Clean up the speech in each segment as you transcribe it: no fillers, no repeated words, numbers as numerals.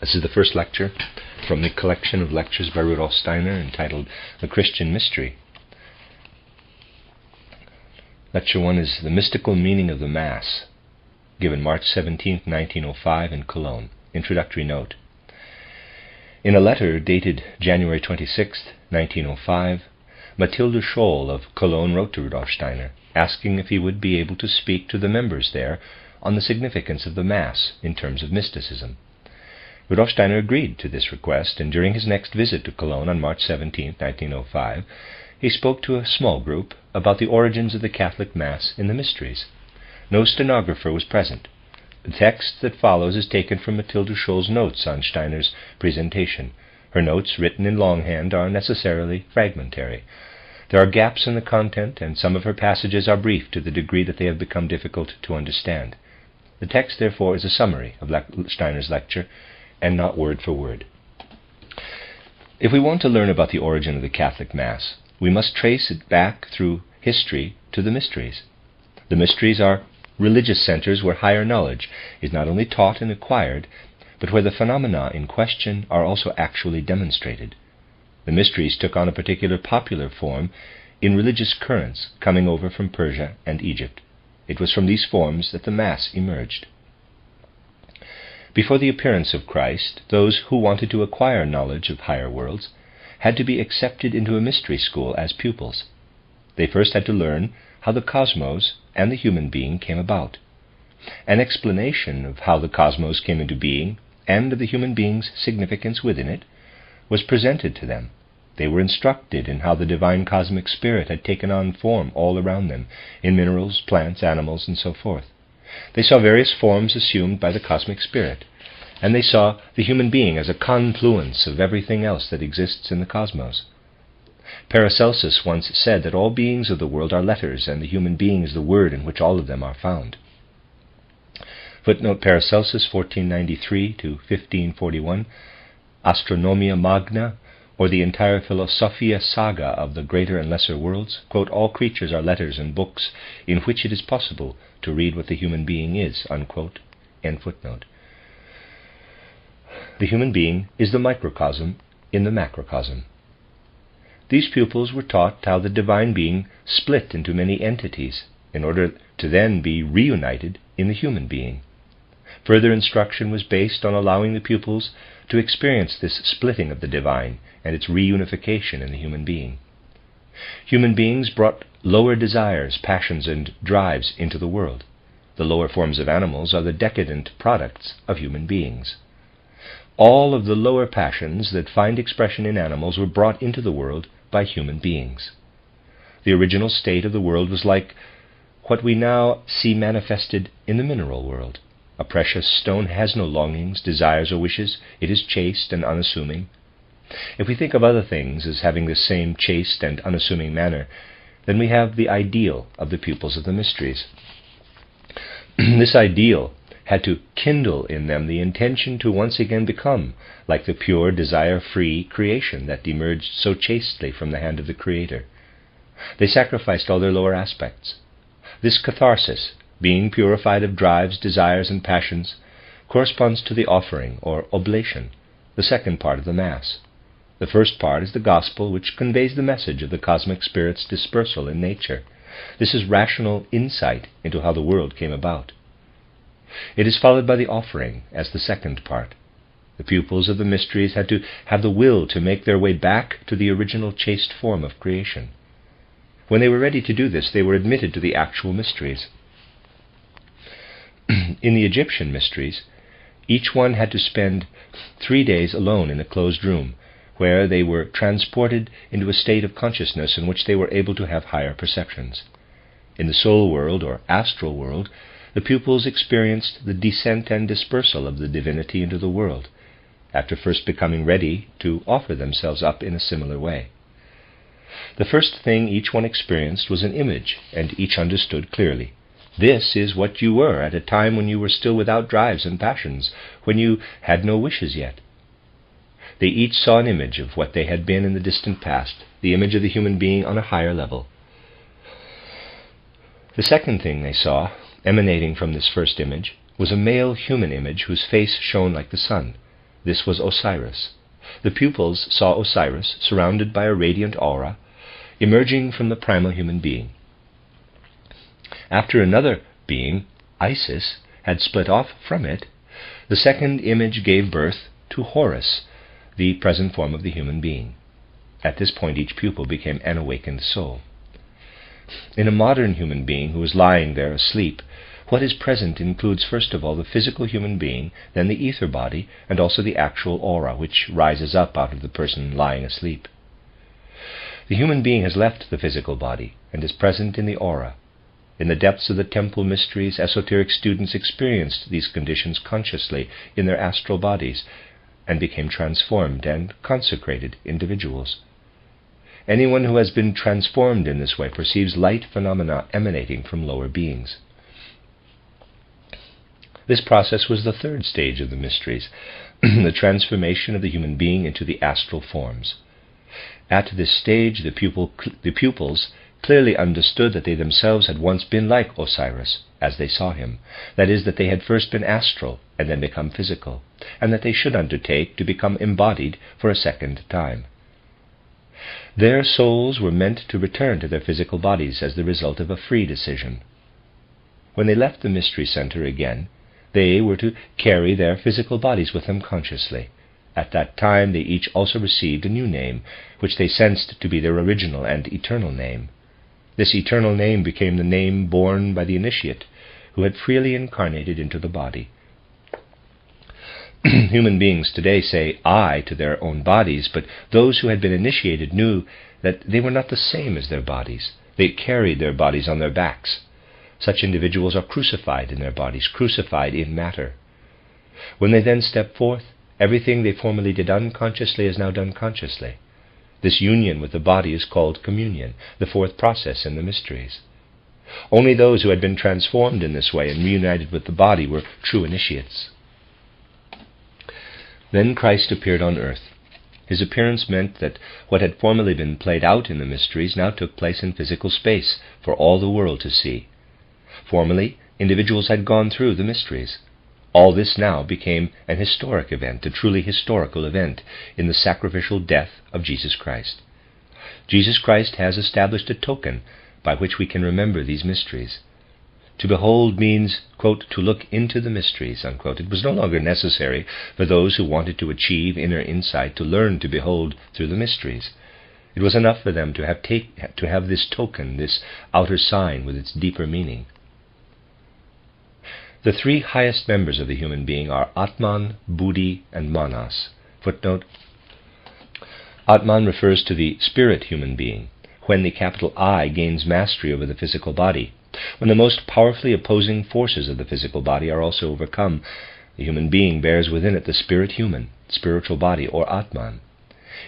This is the first lecture from the collection of lectures by Rudolf Steiner entitled The Christian Mystery. Lecture 1 is The Mystical Meaning of the Mass, given March 17, 1905 in Cologne. Introductory note. In a letter dated January 26, 1905, Mathilde Scholl of Cologne wrote to Rudolf Steiner, asking if he would be able to speak to the members there on the significance of the Mass in terms of mysticism. Rudolf Steiner agreed to this request, and during his next visit to Cologne on March 17, 1905, he spoke to a small group about the origins of the Catholic Mass in the Mysteries. No stenographer was present. The text that follows is taken from Mathilde Scholl's notes on Steiner's presentation. Her notes, written in longhand, are necessarily fragmentary. There are gaps in the content, and some of her passages are brief to the degree that they have become difficult to understand. The text, therefore, is a summary of Steiner's lecture, and not word for word. If we want to learn about the origin of the Catholic Mass, we must trace it back through history to the Mysteries. The Mysteries are religious centers where higher knowledge is not only taught and acquired, but where the phenomena in question are also actually demonstrated. The Mysteries took on a particular popular form in religious currents coming over from Persia and Egypt. It was from these forms that the Mass emerged. Before the appearance of Christ, those who wanted to acquire knowledge of higher worlds had to be accepted into a mystery school as pupils. They first had to learn how the cosmos and the human being came about. An explanation of how the cosmos came into being and of the human being's significance within it was presented to them. They were instructed in how the divine cosmic spirit had taken on form all around them, in minerals, plants, animals, and so forth. They saw various forms assumed by the cosmic spirit, and they saw the human being as a confluence of everything else that exists in the cosmos. Paracelsus once said that all beings of the world are letters, and the human being is the word in which all of them are found. Footnote: Paracelsus, 1493 to 1541, Astronomia Magna, or the entire Philosophia Saga of the greater and lesser worlds, quote, all creatures are letters and books in which it is possible to read what the human being is, unquote, end footnote. The human being is the microcosm in the macrocosm. These pupils were taught how the divine being split into many entities in order to then be reunited in the human being. Further instruction was based on allowing the pupils to experience this splitting of the divine and its reunification in the human being. Human beings brought lower desires, passions, and drives into the world. The lower forms of animals are the decadent products of human beings. All of the lower passions that find expression in animals were brought into the world by human beings. The original state of the world was like what we now see manifested in the mineral world. A precious stone has no longings, desires, or wishes. It is chaste and unassuming. If we think of other things as having the same chaste and unassuming manner, then we have the ideal of the pupils of the Mysteries. This ideal had to kindle in them the intention to once again become like the pure, desire-free creation that emerged so chastely from the hand of the Creator. They sacrificed all their lower aspects. This catharsis, being purified of drives, desires, and passions, corresponds to the offering, or oblation, the second part of the Mass. The first part is the Gospel, which conveys the message of the cosmic spirit's dispersal in nature. This is rational insight into how the world came about. It is followed by the offering as the second part. The pupils of the Mysteries had to have the will to make their way back to the original chaste form of creation. When they were ready to do this, they were admitted to the actual Mysteries. In the Egyptian Mysteries, each one had to spend 3 days alone in a closed room, where they were transported into a state of consciousness in which they were able to have higher perceptions. In the soul world, or astral world, the pupils experienced the descent and dispersal of the divinity into the world, after first becoming ready to offer themselves up in a similar way. The first thing each one experienced was an image, and each understood clearly. This is what you were at a time when you were still without drives and passions, when you had no wishes yet. They each saw an image of what they had been in the distant past, the image of the human being on a higher level. The second thing they saw, emanating from this first image, was a male human image whose face shone like the sun. This was Osiris. The pupils saw Osiris surrounded by a radiant aura emerging from the primal human being. After another being, Isis, had split off from it, the second image gave birth to Horus, the present form of the human being. At this point, each pupil became an awakened soul. In a modern human being who is lying there asleep, what is present includes first of all the physical human being, then the ether body, and also the actual aura, which rises up out of the person lying asleep. The human being has left the physical body and is present in the aura. In the depths of the temple mysteries, esoteric students experienced these conditions consciously in their astral bodies and became transformed and consecrated individuals. Anyone who has been transformed in this way perceives light phenomena emanating from lower beings. This process was the third stage of the mysteries, the transformation of the human being into the astral forms. At this stage, the pupils clearly understood that they themselves had once been like Osiris, as they saw him, that is, that they had first been astral and then become physical, and that they should undertake to become embodied for a second time. Their souls were meant to return to their physical bodies as the result of a free decision. When they left the Mystery Center again, they were to carry their physical bodies with them consciously. At that time they each also received a new name, which they sensed to be their original and eternal name. This eternal name became the name borne by the initiate, who had freely incarnated into the body. Human beings today say I to their own bodies, but those who had been initiated knew that they were not the same as their bodies. They carried their bodies on their backs. Such individuals are crucified in their bodies, crucified in matter. When they then step forth, everything they formerly did unconsciously is now done consciously. This union with the body is called communion, the fourth process in the mysteries. Only those who had been transformed in this way and reunited with the body were true initiates. Then Christ appeared on earth. His appearance meant that what had formerly been played out in the mysteries now took place in physical space for all the world to see. Formerly, individuals had gone through the mysteries. All this now became an historic event, a truly historical event, in the sacrificial death of Jesus Christ. Jesus Christ has established a token by which we can remember these mysteries. To behold means, quote, to look into the mysteries, unquote. It was no longer necessary for those who wanted to achieve inner insight to learn to behold through the mysteries. It was enough for them to have this token, this outer sign with its deeper meaning. The three highest members of the human being are Atman, Buddhi, and Manas. Footnote: Atman refers to the spirit human being, when the capital I gains mastery over the physical body. When the most powerfully opposing forces of the physical body are also overcome, the human being bears within it the spirit human, spiritual body, or Atman.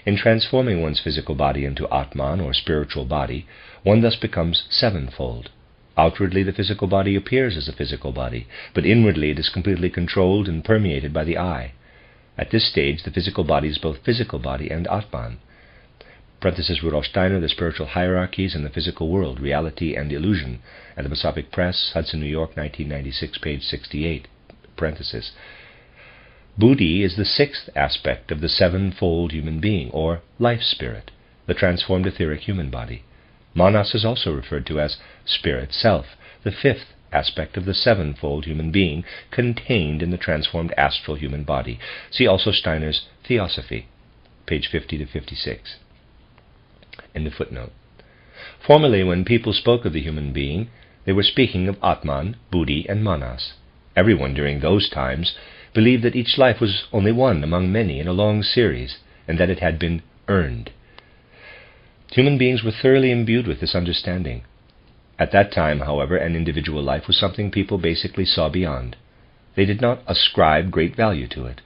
In transforming one's physical body into Atman, or spiritual body, one thus becomes sevenfold. Outwardly, the physical body appears as a physical body, but inwardly it is completely controlled and permeated by the I. At this stage, the physical body is both physical body and Atman. Rudolf Steiner, The Spiritual Hierarchies in the Physical World, Reality and Illusion, at the Masonic Press, Hudson, New York, 1996, page 68. Buddhi is the sixth aspect of the sevenfold human being, or life spirit, the transformed etheric human body. Manas is also referred to as spirit self, the fifth aspect of the sevenfold human being contained in the transformed astral human body. See also Steiner's Theosophy, page 50 to 56. End of footnote. Formerly, when people spoke of the human being, they were speaking of Atman, Buddhi, and Manas. Everyone during those times believed that each life was only one among many in a long series, and that it had been earned. Human beings were thoroughly imbued with this understanding. At that time, however, an individual life was something people basically saw beyond. They did not ascribe great value to it.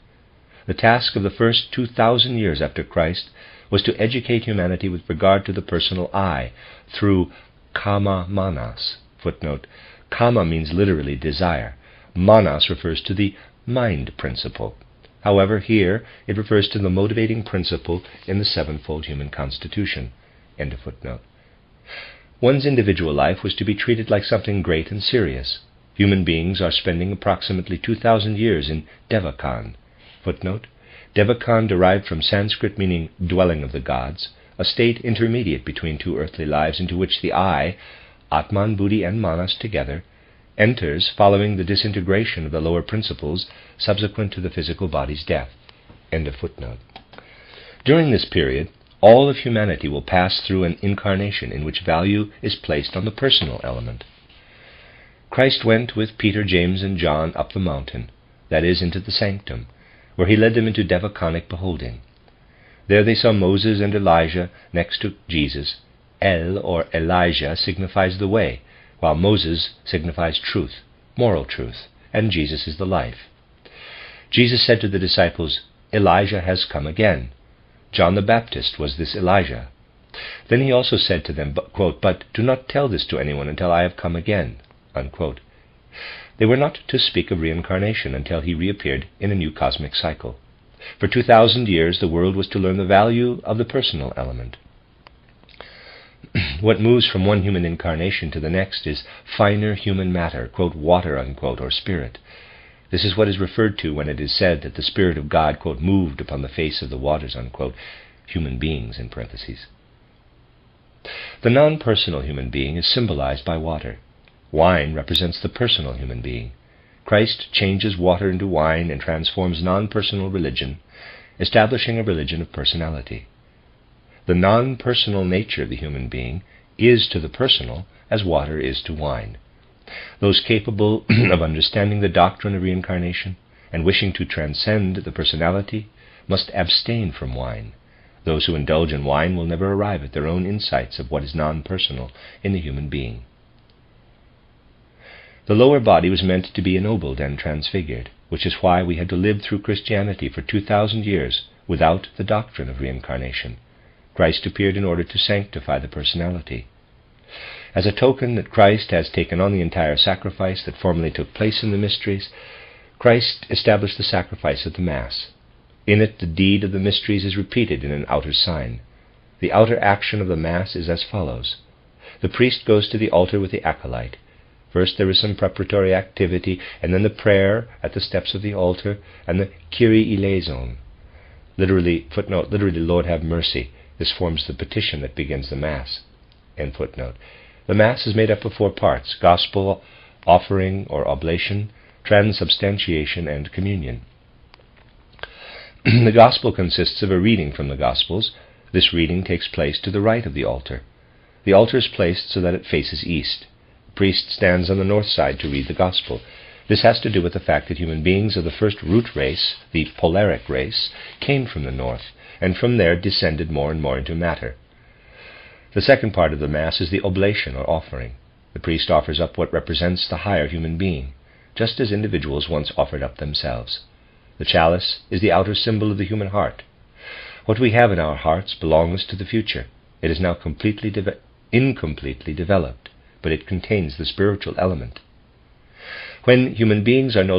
The task of the first 2,000 years after Christ was to educate humanity with regard to the personal I through kama manas. Footnote: kama means literally desire. Manas refers to the mind principle. However, here it refers to the motivating principle in the sevenfold human constitution. End of footnote. One's individual life was to be treated like something great and serious. Human beings are spending approximately 2,000 years in Devakan. Footnote: Devakan derived from Sanskrit meaning dwelling of the gods, a state intermediate between two earthly lives into which the I, Atman, Buddhi, and Manas together, enters following the disintegration of the lower principles subsequent to the physical body's death. End of footnote. During this period, all of humanity will pass through an incarnation in which value is placed on the personal element. Christ went with Peter, James, and John up the mountain, that is, into the sanctum, where he led them into devaconic beholding. There they saw Moses and Elijah next to Jesus. El, or Elijah, signifies the way, while Moses signifies truth, moral truth, and Jesus is the life. Jesus said to the disciples, "Elijah has come again." John the Baptist was this Elijah. Then he also said to them, quote, "But do not tell this to anyone until I have come again." Unquote. They were not to speak of reincarnation until he reappeared in a new cosmic cycle. For 2,000 years the world was to learn the value of the personal element. What moves from one human incarnation to the next is finer human matter, quote, water, unquote, or spirit. This is what is referred to when it is said that the Spirit of God, quote, moved upon the face of the waters, unquote, human beings, in parentheses. The non-personal human being is symbolized by water. Wine represents the personal human being. Christ changes water into wine and transforms non-personal religion, establishing a religion of personality. The non-personal nature of the human being is to the personal as water is to wine. Those capable of understanding the doctrine of reincarnation and wishing to transcend the personality must abstain from wine. Those who indulge in wine will never arrive at their own insights of what is non-personal in the human being. The lower body was meant to be ennobled and transfigured, which is why we had to live through Christianity for 2,000 years without the doctrine of reincarnation. Christ appeared in order to sanctify the personality. As a token that Christ has taken on the entire sacrifice that formerly took place in the mysteries, Christ established the sacrifice of the Mass. In it, the deed of the mysteries is repeated in an outer sign. The outer action of the Mass is as follows. The priest goes to the altar with the acolyte. First there is some preparatory activity, and then the prayer at the steps of the altar, and the Kyrie eleison. Literally, Lord have mercy. This forms the petition that begins the Mass. End footnote. The Mass is made up of 4 parts: Gospel, offering or oblation, transubstantiation, and communion. The Gospel consists of a reading from the Gospels. This reading takes place to the right of the altar. The altar is placed so that it faces east. The priest stands on the north side to read the Gospel. This has to do with the fact that human beings of the first root race, the polaric race, came from the north, and from there descended more and more into matter. The second part of the Mass is the oblation or offering. The priest offers up what represents the higher human being, just as individuals once offered up themselves. The chalice is the outer symbol of the human heart. What we have in our hearts belongs to the future. It is now incompletely developed, but it contains the spiritual element. When human beings no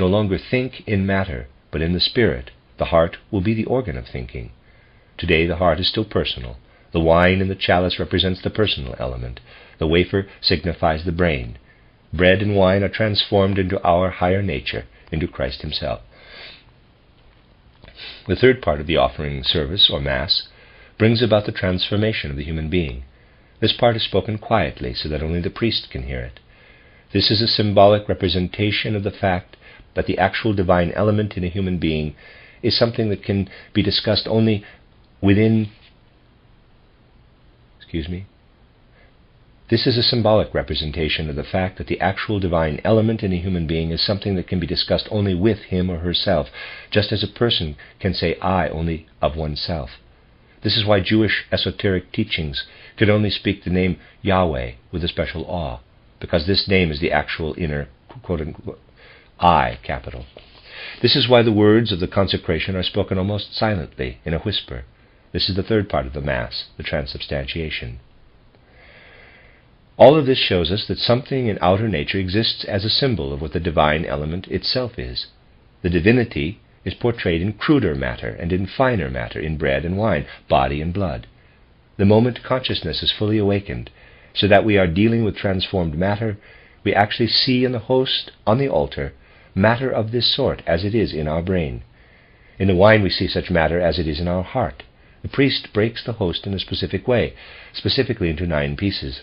longer think in matter, but in the spirit, the heart will be the organ of thinking. Today the heart is still personal. The wine in the chalice represents the personal element. The wafer signifies the brain. Bread and wine are transformed into our higher nature, into Christ himself. The third part of the offering service, or Mass, brings about the transformation of the human being. This part is spoken quietly so that only the priest can hear it. This is a symbolic representation of the fact that the actual divine element in a human being is something that can be discussed only This is a symbolic representation of the fact that the actual divine element in a human being is something that can be discussed only with him or herself, just as a person can say I only of oneself. This is why Jewish esoteric teachings could only speak the name Yahweh with a special awe, because this name is the actual inner, quote-unquote, I, capital. This is why the words of the consecration are spoken almost silently, in a whisper. This is the third part of the Mass, the transubstantiation. All of this shows us that something in outer nature exists as a symbol of what the divine element itself is. The divinity is portrayed in cruder matter and in finer matter, in bread and wine, body and blood. The moment consciousness is fully awakened, so that we are dealing with transformed matter, we actually see in the host on the altar matter of this sort as it is in our brain. In the wine we see such matter as it is in our heart. The priest breaks the host in a specific way, specifically into 9 pieces.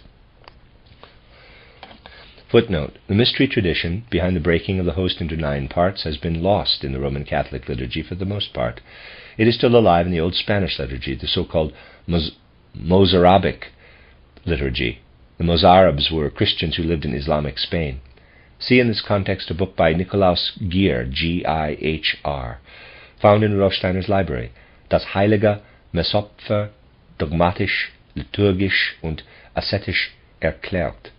Footnote: the mystery tradition behind the breaking of the host into 9 parts has been lost in the Roman Catholic liturgy for the most part. It is still alive in the Old Spanish liturgy, the so-called Mozarabic liturgy. The Mozarabs were Christians who lived in Islamic Spain. See in this context a book by Nikolaus Gihr, G-I-H-R, found in Rudolf Steiner's library, Das Heilige Messopfer dogmatisch, liturgisch und ascetisch erklärt.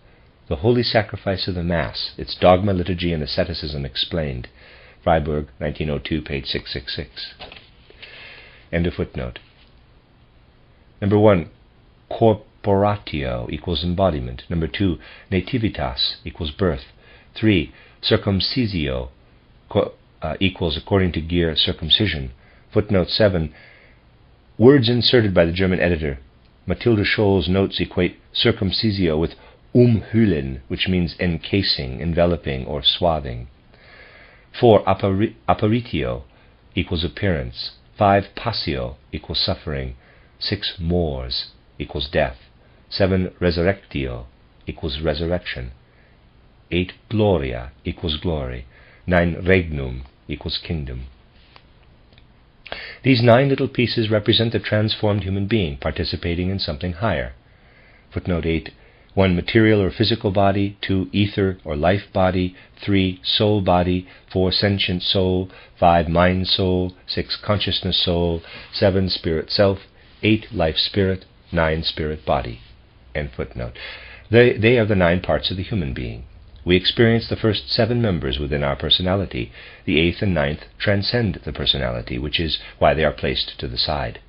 The Holy Sacrifice of the Mass, its dogma, liturgy, and asceticism explained. Freiburg, 1902, page 666. End of footnote. Number 1, corporatio equals embodiment. Number 2, nativitas equals birth. 3, circumcisio equals, according to Gihr, circumcision. Footnote 7, words inserted by the German editor. Matilda Scholl's notes equate circumcisio with umhüllen, which means encasing, enveloping, or swathing. 4, apparitio equals appearance. 5, passio equals suffering. 6, mors equals death. 7, resurrectio equals resurrection. 8, gloria equals glory. 9, regnum equals kingdom. These 9 little pieces represent the transformed human being participating in something higher. Footnote 8, 1, material or physical body. 2, ether or life body. 3, soul body. 4, sentient soul. 5, mind soul. 6, consciousness soul. 7, spirit self. 8, life spirit. 9, spirit body. End footnote. They are the 9 parts of the human being. We experience the first 7 members within our personality. The 8th and 9th transcend the personality, which is why they are placed to the side.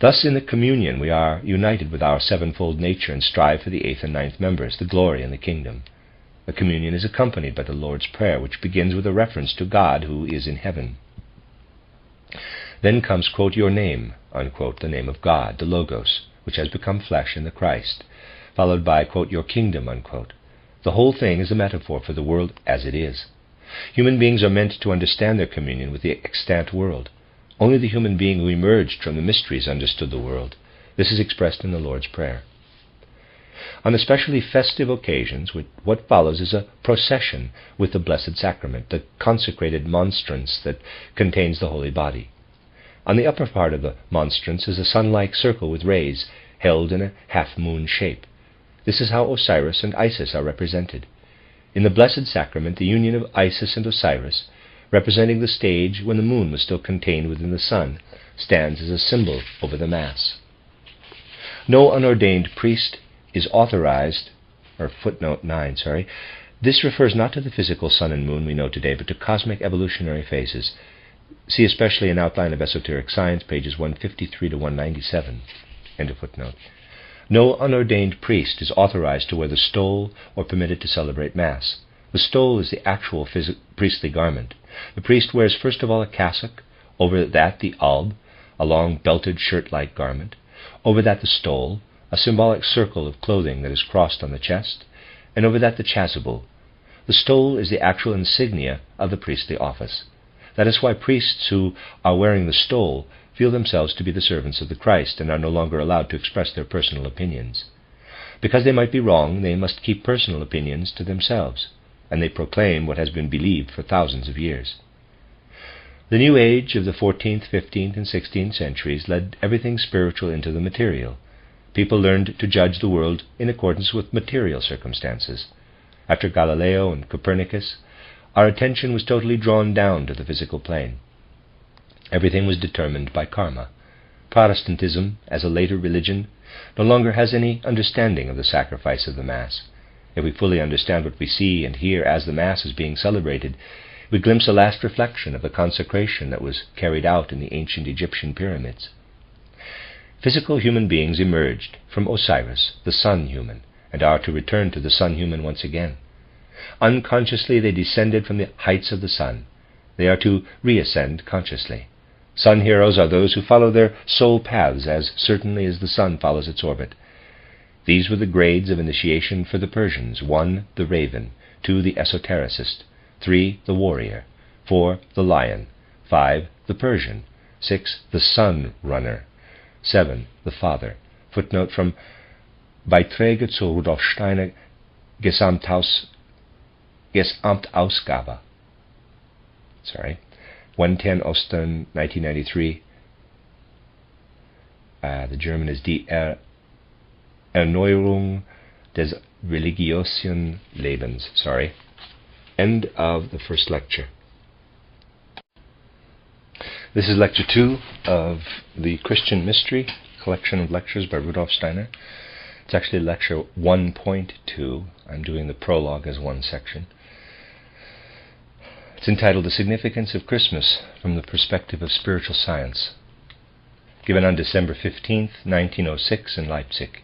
Thus in the communion we are united with our 7-fold nature and strive for the 8th and 9th members, the glory and the kingdom. The communion is accompanied by the Lord's Prayer, which begins with a reference to God who is in heaven. Then comes, quote, your name, unquote, the name of God, the Logos, which has become flesh in the Christ, followed by, quote, your kingdom, unquote. The whole thing is a metaphor for the world as it is. Human beings are meant to understand their communion with the extant world. Only the human being who emerged from the mysteries understood the world. This is expressed in the Lord's Prayer. On especially festive occasions, what follows is a procession with the Blessed Sacrament, the consecrated monstrance that contains the Holy Body. On the upper part of the monstrance is a sun-like circle with rays held in a half-moon shape. This is how Osiris and Isis are represented. In the Blessed Sacrament, the union of Isis and Osiris, representing the stage when the moon was still contained within the sun, stands as a symbol over the Mass. No unordained priest is authorized, or footnote 9, this refers not to the physical sun and moon we know today, but to cosmic evolutionary phases. See especially an outline of esoteric science, pages 153 to 197. End of footnote. No unordained priest is authorized to wear the stole or permitted to celebrate Mass. The stole is the actual priestly garment. The priest wears first of all a cassock, over that the alb, a long belted shirt-like garment, over that the stole, a symbolic circle of clothing that is crossed on the chest, and over that the chasuble. The stole is the actual insignia of the priestly office. That is why priests who are wearing the stole feel themselves to be the servants of the Christ and are no longer allowed to express their personal opinions. Because they might be wrong, they must keep personal opinions to themselves, and they proclaim what has been believed for thousands of years. The New Age of the 14th, 15th, and 16th centuries led everything spiritual into the material. People learned to judge the world in accordance with material circumstances. After Galileo and Copernicus, our attention was totally drawn down to the physical plane. Everything was determined by karma. Protestantism, as a later religion, no longer has any understanding of the sacrifice of the Mass. If we fully understand what we see and hear as the Mass is being celebrated, we glimpse a last reflection of the consecration that was carried out in the ancient Egyptian pyramids. Physical human beings emerged from Osiris, the sun-human, and are to return to the sun-human once again. Unconsciously they descended from the heights of the sun. They are to reascend consciously. Sun heroes are those who follow their soul paths as certainly as the sun follows its orbit. These were the grades of initiation for the Persians: 1, the raven; 2, the esotericist; 3. The warrior. 4. The lion. 5. The Persian. 6. The sun runner. 7. The father. Footnote from Beiträge zu Rudolf Steiner Gesamtausgabe. 110 Ostern, 1993. The German is Die Erneuerung des religiösen Lebens. End of the first lecture. This is lecture 2 of the Christian Mystery, collection of lectures by Rudolf Steiner. It's actually lecture 1.2. I'm doing the prologue as one section. It's entitled The Significance of Christmas from the Perspective of Spiritual Science, given on December 15th, 1906 in Leipzig.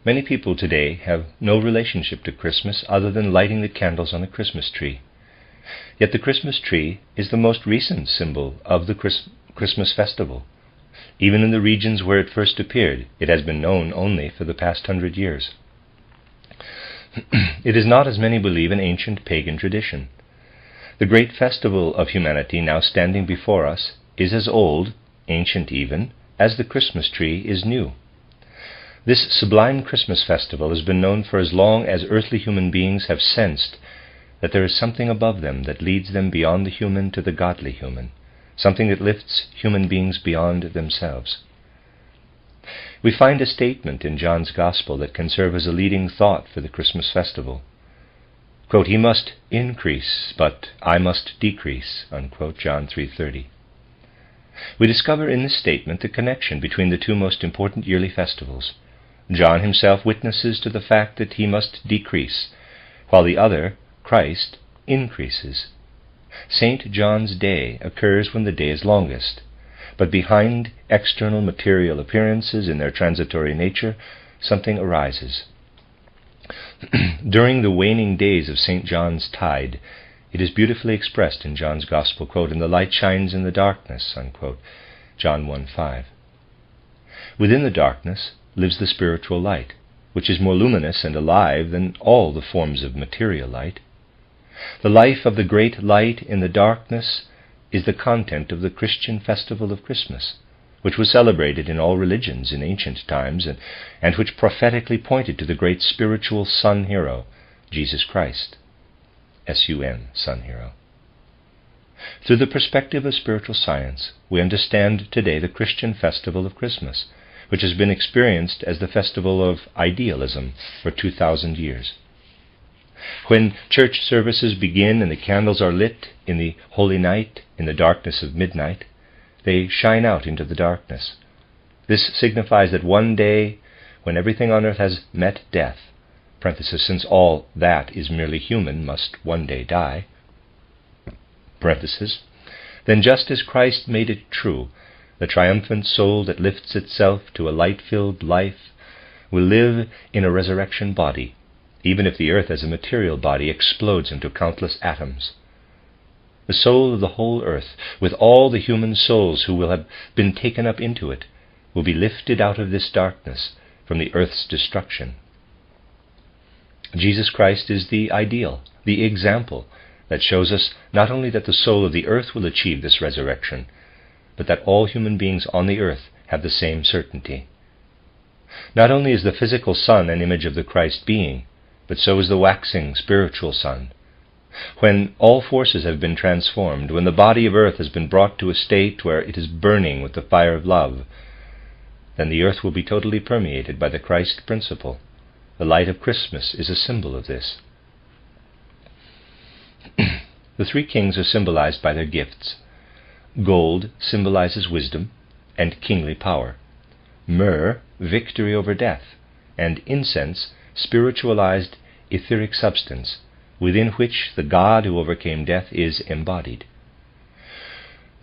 Many people today have no relationship to Christmas other than lighting the candles on the Christmas tree. Yet the Christmas tree is the most recent symbol of the Christmas festival. Even in the regions where it first appeared, it has been known only for the past 100 years. It is not, as many believe, an ancient pagan tradition. The great festival of humanity now standing before us is as old, ancient even, as the Christmas tree is new. This sublime Christmas festival has been known for as long as earthly human beings have sensed that there is something above them that leads them beyond the human to the godly human, something that lifts human beings beyond themselves. We find a statement in John's Gospel that can serve as a leading thought for the Christmas festival. Quote, "He must increase, but I must decrease," unquote, John 3:30. We discover in this statement the connection between the two most important yearly festivals. John himself witnesses to the fact that he must decrease, while the other, Christ, increases. St. John's Day occurs when the day is longest, but behind external material appearances in their transitory nature, something arises. During the waning days of St. John's tide, it is beautifully expressed in John's Gospel, quote, "And the light shines in the darkness," unquote, John 1:5. Within the darkness lives the spiritual light, which is more luminous and alive than all the forms of material light. The life of the great light in the darkness is the content of the Christian festival of Christmas, which was celebrated in all religions in ancient times and which prophetically pointed to the great spiritual sun hero, Jesus Christ. S-U-N, sun hero. Through the perspective of spiritual science, we understand today the Christian festival of Christmas, which has been experienced as the festival of idealism for 2,000 years. When church services begin and the candles are lit in the holy night, in the darkness of midnight, they shine out into the darkness. This signifies that one day, when everything on earth has met death, parenthesis, since all that is merely human must one day die, parenthesis, then just as Christ made it true, the triumphant soul that lifts itself to a light-filled life will live in a resurrection body, even if the earth as a material body explodes into countless atoms. The soul of the whole earth, with all the human souls who will have been taken up into it, will be lifted out of this darkness from the earth's destruction. Jesus Christ is the ideal, the example, that shows us not only that the soul of the earth will achieve this resurrection, but that all human beings on the earth have the same certainty. Not only is the physical sun an image of the Christ being, but so is the waxing spiritual sun. When all forces have been transformed, when the body of earth has been brought to a state where it is burning with the fire of love, then the earth will be totally permeated by the Christ principle. The light of Christmas is a symbol of this. The three kings are symbolized by their gifts. Gold symbolizes wisdom and kingly power. Myrrh, victory over death, and incense, spiritualized etheric substance, within which the God who overcame death is embodied.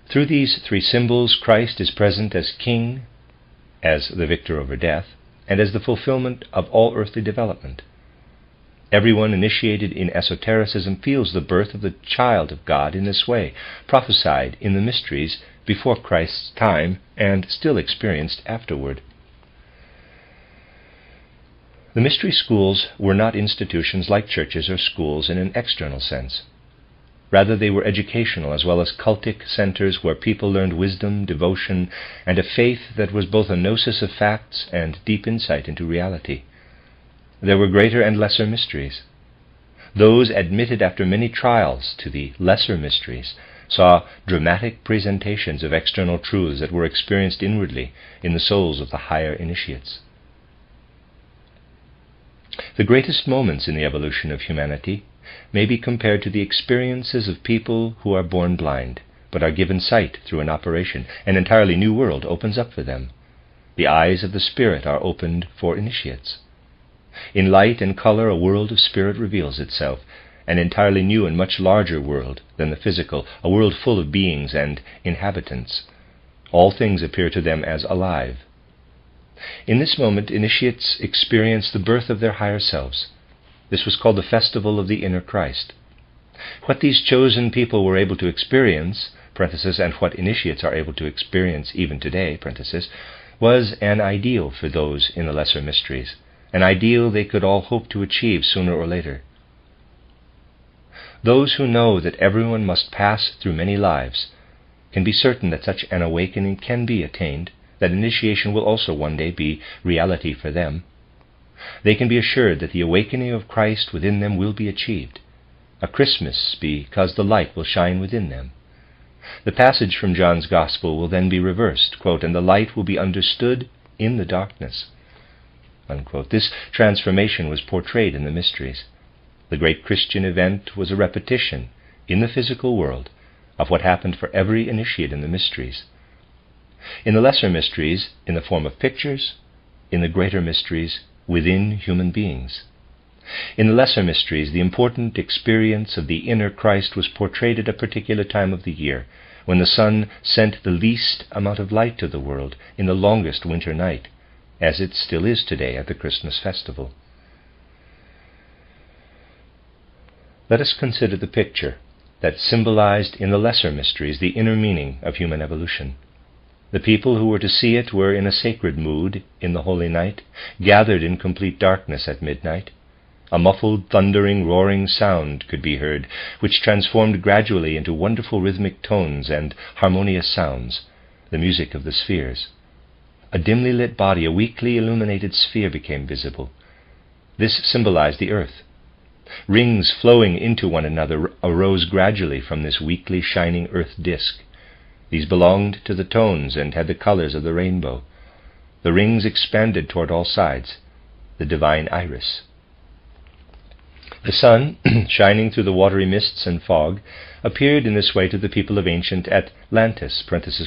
Through these three symbols, Christ is present as King, as the victor over death, and as the fulfillment of all earthly development. Everyone initiated in esotericism feels the birth of the child of God in this way, prophesied in the mysteries before Christ's time and still experienced afterward. The mystery schools were not institutions like churches or schools in an external sense. Rather, they were educational as well as cultic centers where people learned wisdom, devotion, and a faith that was both a gnosis of facts and deep insight into reality. There were greater and lesser mysteries. Those admitted after many trials to the lesser mysteries saw dramatic presentations of external truths that were experienced inwardly in the souls of the higher initiates. The greatest moments in the evolution of humanity may be compared to the experiences of people who are born blind, but are given sight through an operation. An entirely new world opens up for them. The eyes of the spirit are opened for initiates. In light and color, a world of spirit reveals itself, an entirely new and much larger world than the physical, a world full of beings and inhabitants. All things appear to them as alive. In this moment, initiates experience the birth of their higher selves. This was called the Festival of the Inner Christ. What these chosen people were able to experience, and what initiates are able to experience even today, was an ideal for those in the lesser mysteries, an ideal they could all hope to achieve sooner or later. Those who know that everyone must pass through many lives can be certain that such an awakening can be attained, that initiation will also one day be reality for them. They can be assured that the awakening of Christ within them will be achieved, a Christmas because the light will shine within them. The passage from John's Gospel will then be reversed, quote, "and the light will be understood in the darkness." Unquote. This transformation was portrayed in the mysteries. The great Christian event was a repetition in the physical world of what happened for every initiate in the mysteries. In the lesser mysteries, in the form of pictures; in the greater mysteries, within human beings. In the lesser mysteries, the important experience of the inner Christ was portrayed at a particular time of the year, when the sun sent the least amount of light to the world in the longest winter night, as it still is today at the Christmas festival. Let us consider the picture that symbolized in the lesser mysteries the inner meaning of human evolution. The people who were to see it were in a sacred mood in the holy night, gathered in complete darkness at midnight. A muffled, thundering, roaring sound could be heard, which transformed gradually into wonderful rhythmic tones and harmonious sounds, the music of the spheres. A dimly lit body, a weakly illuminated sphere, became visible. This symbolized the earth. Rings flowing into one another arose gradually from this weakly shining earth disk. These belonged to the tones and had the colors of the rainbow. The rings expanded toward all sides, the divine iris. The sun, shining through the watery mists and fog, appeared in this way to the people of ancient Atlantis,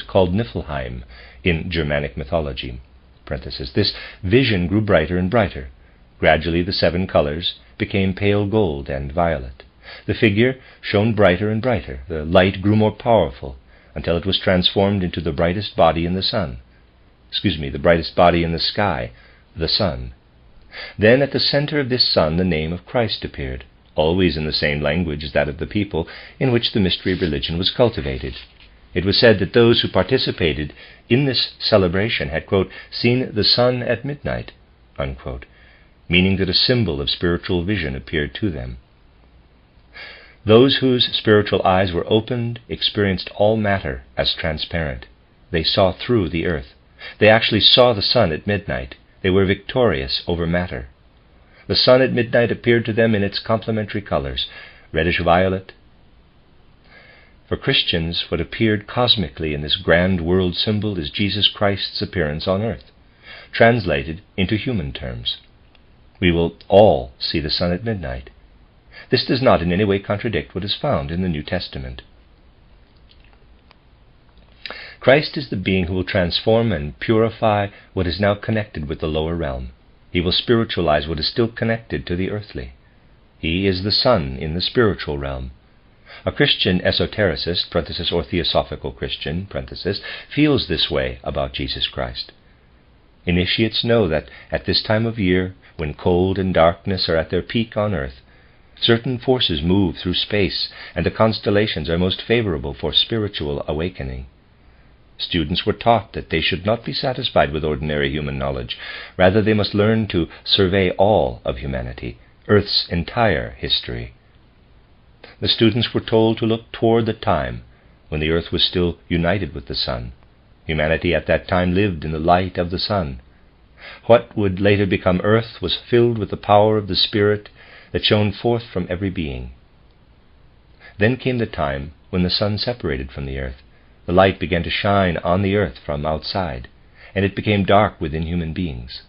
called Niflheim in Germanic mythology. This vision grew brighter and brighter. Gradually the 7 colors became pale gold and violet. The figure shone brighter and brighter. The light grew more powerful, until it was transformed into the brightest body in the sun. The brightest body in the sky, the sun. Then at the center of this sun the name of Christ appeared, always in the same language as that of the people in which the mystery religion was cultivated. It was said that those who participated in this celebration had, quote, "seen the sun at midnight," unquote, meaning that a symbol of spiritual vision appeared to them. Those whose spiritual eyes were opened experienced all matter as transparent. They saw through the earth. They actually saw the sun at midnight. They were victorious over matter. The sun at midnight appeared to them in its complementary colors, reddish-violet. For Christians, what appeared cosmically in this grand world symbol is Jesus Christ's appearance on earth, translated into human terms. We will all see the sun at midnight. This does not in any way contradict what is found in the New Testament. Christ is the being who will transform and purify what is now connected with the lower realm. He will spiritualize what is still connected to the earthly. He is the sun in the spiritual realm. A Christian esotericist, or theosophical Christian, feels this way about Jesus Christ. Initiates know that at this time of year, when cold and darkness are at their peak on earth, certain forces move through space, and the constellations are most favorable for spiritual awakening. Students were taught that they should not be satisfied with ordinary human knowledge. Rather, they must learn to survey all of humanity, Earth's entire history. The students were told to look toward the time when the Earth was still united with the sun. Humanity at that time lived in the light of the sun. What would later become Earth was filled with the power of the Spirit that shone forth from every being. Then came the time when the sun separated from the Earth. The light began to shine on the Earth from outside, and it became dark within human beings.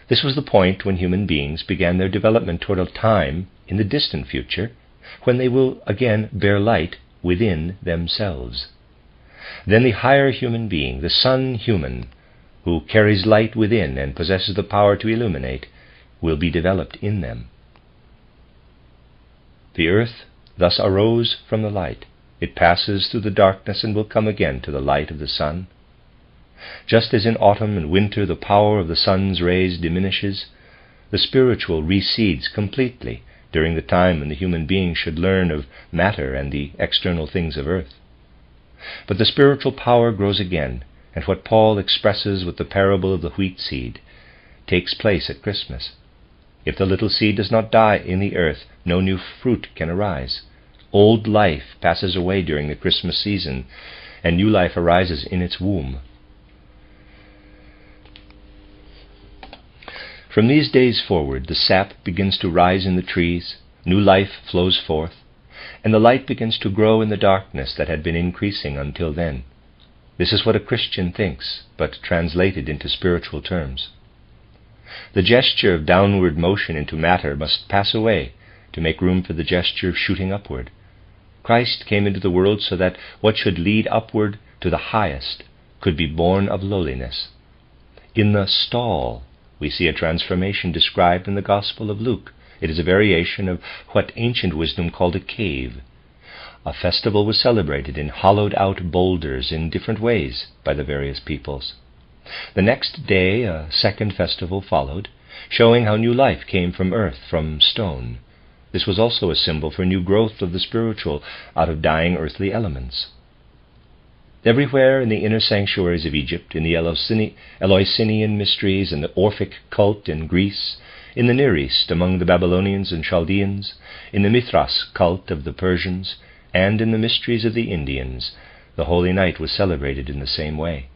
This was the point when human beings began their development toward a time in the distant future when they will again bear light within themselves. Then the higher human being, the sun human, who carries light within and possesses the power to illuminate, will be developed in them. The Earth thus arose from the light. It passes through the darkness and will come again to the light of the sun. Just as in autumn and winter the power of the sun's rays diminishes, the spiritual recedes completely during the time when the human being should learn of matter and the external things of earth. But the spiritual power grows again, and what Paul expresses with the parable of the wheat seed takes place at Christmas. If the little seed does not die in the earth, no new fruit can arise. Old life passes away during the Christmas season, and new life arises in its womb. From these days forward, the sap begins to rise in the trees, new life flows forth, and the light begins to grow in the darkness that had been increasing until then. This is what a Christian thinks, but translated into spiritual terms. The gesture of downward motion into matter must pass away to make room for the gesture of shooting upward. Christ came into the world so that what should lead upward to the highest could be born of lowliness. In the stall, we see a transformation described in the Gospel of Luke. It is a variation of what ancient wisdom called a cave. A festival was celebrated in hollowed-out boulders in different ways by the various peoples. The next day a second festival followed, showing how new life came from earth, from stone. This was also a symbol for new growth of the spiritual out of dying earthly elements. Everywhere in the inner sanctuaries of Egypt, in the Eleusinian mysteries and the Orphic cult in Greece, in the Near East among the Babylonians and Chaldeans, in the Mithras cult of the Persians, and in the mysteries of the Indians, the Holy Night was celebrated in the same way.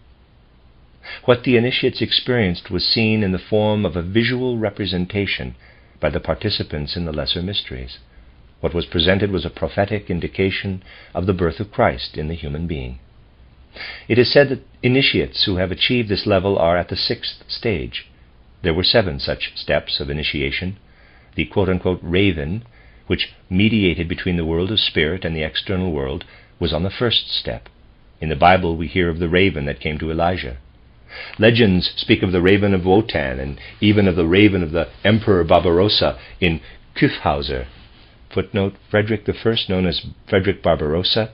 What the initiates experienced was seen in the form of a visual representation by the participants in the lesser mysteries. What was presented was a prophetic indication of the birth of Christ in the human being. It is said that initiates who have achieved this level are at the 6th stage. There were 7 such steps of initiation. The quote-unquote raven, which mediated between the world of spirit and the external world, was on the 1st step. In the Bible we hear of the raven that came to Elijah. Legends speak of the raven of Wotan, and even of the raven of the Emperor Barbarossa in Kyffhauser. Footnote, Frederick I, known as Frederick Barbarossa,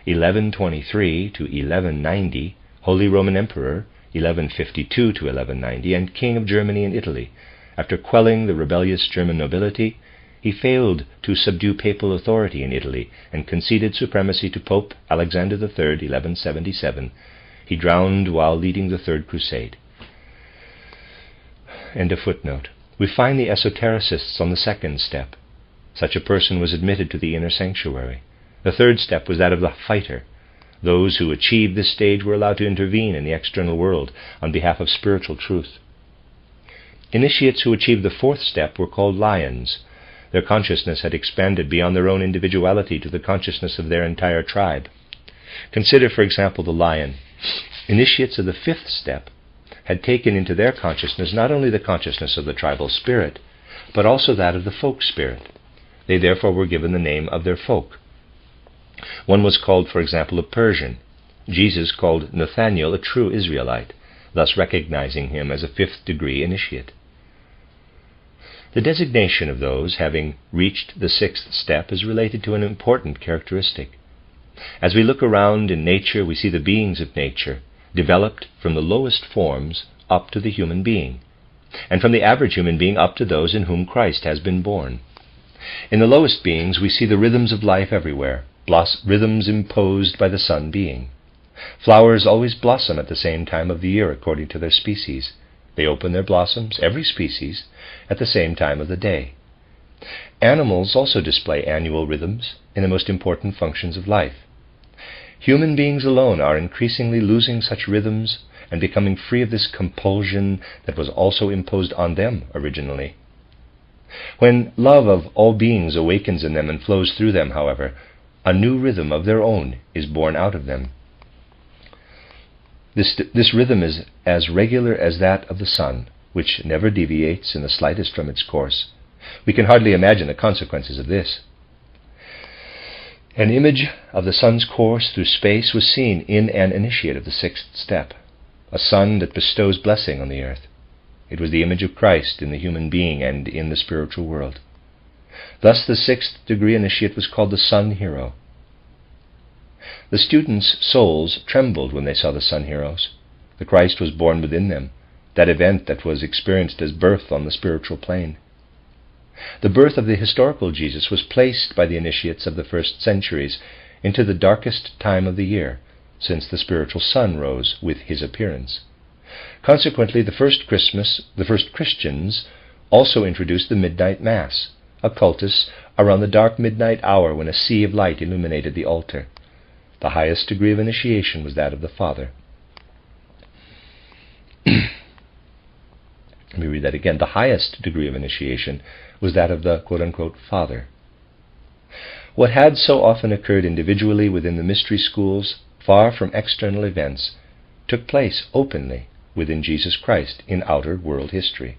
1123 to 1190, Holy Roman Emperor, 1152 to 1190, and King of Germany and Italy. After quelling the rebellious German nobility, he failed to subdue papal authority in Italy and conceded supremacy to Pope Alexander III, 1177. He drowned while leading the Third Crusade. End of footnote. We find the esotericists on the 2nd step. Such a person was admitted to the inner sanctuary. The 3rd step was that of the fighter. Those who achieved this stage were allowed to intervene in the external world on behalf of spiritual truth. Initiates who achieved the 4th step were called lions. Their consciousness had expanded beyond their own individuality to the consciousness of their entire tribe. Consider, for example, the lion. Initiates of the 5th step had taken into their consciousness not only the consciousness of the tribal spirit, but also that of the folk spirit. They therefore were given the name of their folk. One was called, for example, a Persian. Jesus called Nathanael a true Israelite, thus recognizing him as a 5th degree initiate. The designation of those having reached the 6th step is related to an important characteristic. As we look around in nature, we see the beings of nature developed from the lowest forms up to the human being, and from the average human being up to those in whom Christ has been born. In the lowest beings we see the rhythms of life everywhere, rhythms imposed by the sun being. Flowers always blossom at the same time of the year according to their species. They open their blossoms, every species, at the same time of the day. Animals also display annual rhythms in the most important functions of life. Human beings alone are increasingly losing such rhythms and becoming free of this compulsion that was also imposed on them originally. When love of all beings awakens in them and flows through them, however, a new rhythm of their own is born out of them. This rhythm is as regular as that of the sun, which never deviates in the slightest from its course. We can hardly imagine the consequences of this. An image of the sun's course through space was seen in an initiate of the sixth step, a sun that bestows blessing on the earth. It was the image of Christ in the human being and in the spiritual world. Thus the sixth degree initiate was called the sun hero. The students' souls trembled when they saw the sun heroes. The Christ was born within them, that event that was experienced as birth on the spiritual plane. The birth of the historical Jesus was placed by the initiates of the first centuries into the darkest time of the year, since the spiritual sun rose with his appearance. Consequently, the first Christians also introduced the midnight mass, a cultus around the dark midnight hour when a sea of light illuminated the altar. The highest degree of initiation was that of the Father. Let me read that again. The highest degree of initiation was that of the quote-unquote Father. What had so often occurred individually within the mystery schools, far from external events, took place openly within Jesus Christ in outer world history.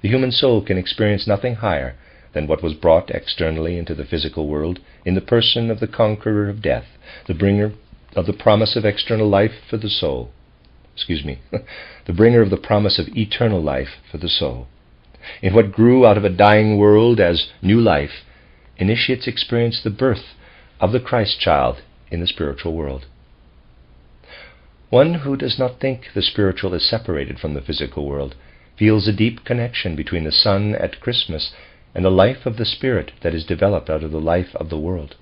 The human soul can experience nothing higher than what was brought externally into the physical world in the person of the conqueror of death, the bringer of the promise of external life for the soul. The bringer of the promise of eternal life for the soul. In what grew out of a dying world as new life, initiates experience the birth of the Christ child in the spiritual world. One who does not think the spiritual is separated from the physical world feels a deep connection between the sun at Christmas and the life of the Spirit that is developed out of the life of the world.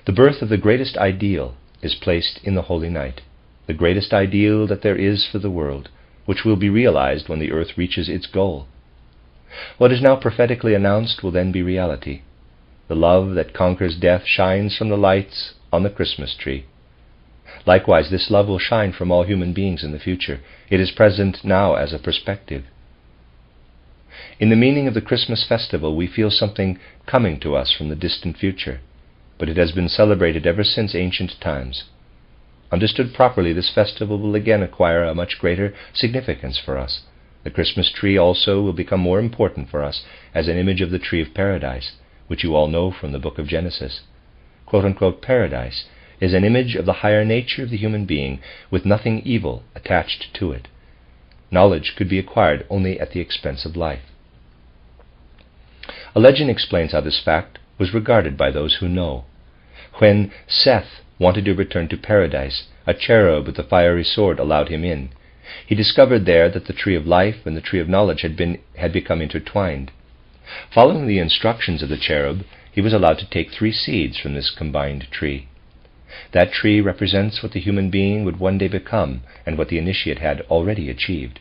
The birth of the greatest ideal is placed in the Holy Night, the greatest ideal that there is for the world, which will be realized when the earth reaches its goal. What is now prophetically announced will then be reality. The love that conquers death shines from the lights on the Christmas tree. Likewise, this love will shine from all human beings in the future. It is present now as a perspective. In the meaning of the Christmas festival, we feel something coming to us from the distant future, but it has been celebrated ever since ancient times. Understood properly, this festival will again acquire a much greater significance for us. The Christmas tree also will become more important for us as an image of the tree of paradise, which you all know from the book of Genesis. Quote-unquote paradise is an image of the higher nature of the human being with nothing evil attached to it. Knowledge could be acquired only at the expense of life. A legend explains how this fact was regarded by those who know. When Seth wanted to return to paradise, a cherub with a fiery sword allowed him in. He discovered there that the tree of life and the tree of knowledge had become intertwined. Following the instructions of the cherub, he was allowed to take 3 seeds from this combined tree. That tree represents what the human being would one day become and what the initiate had already achieved.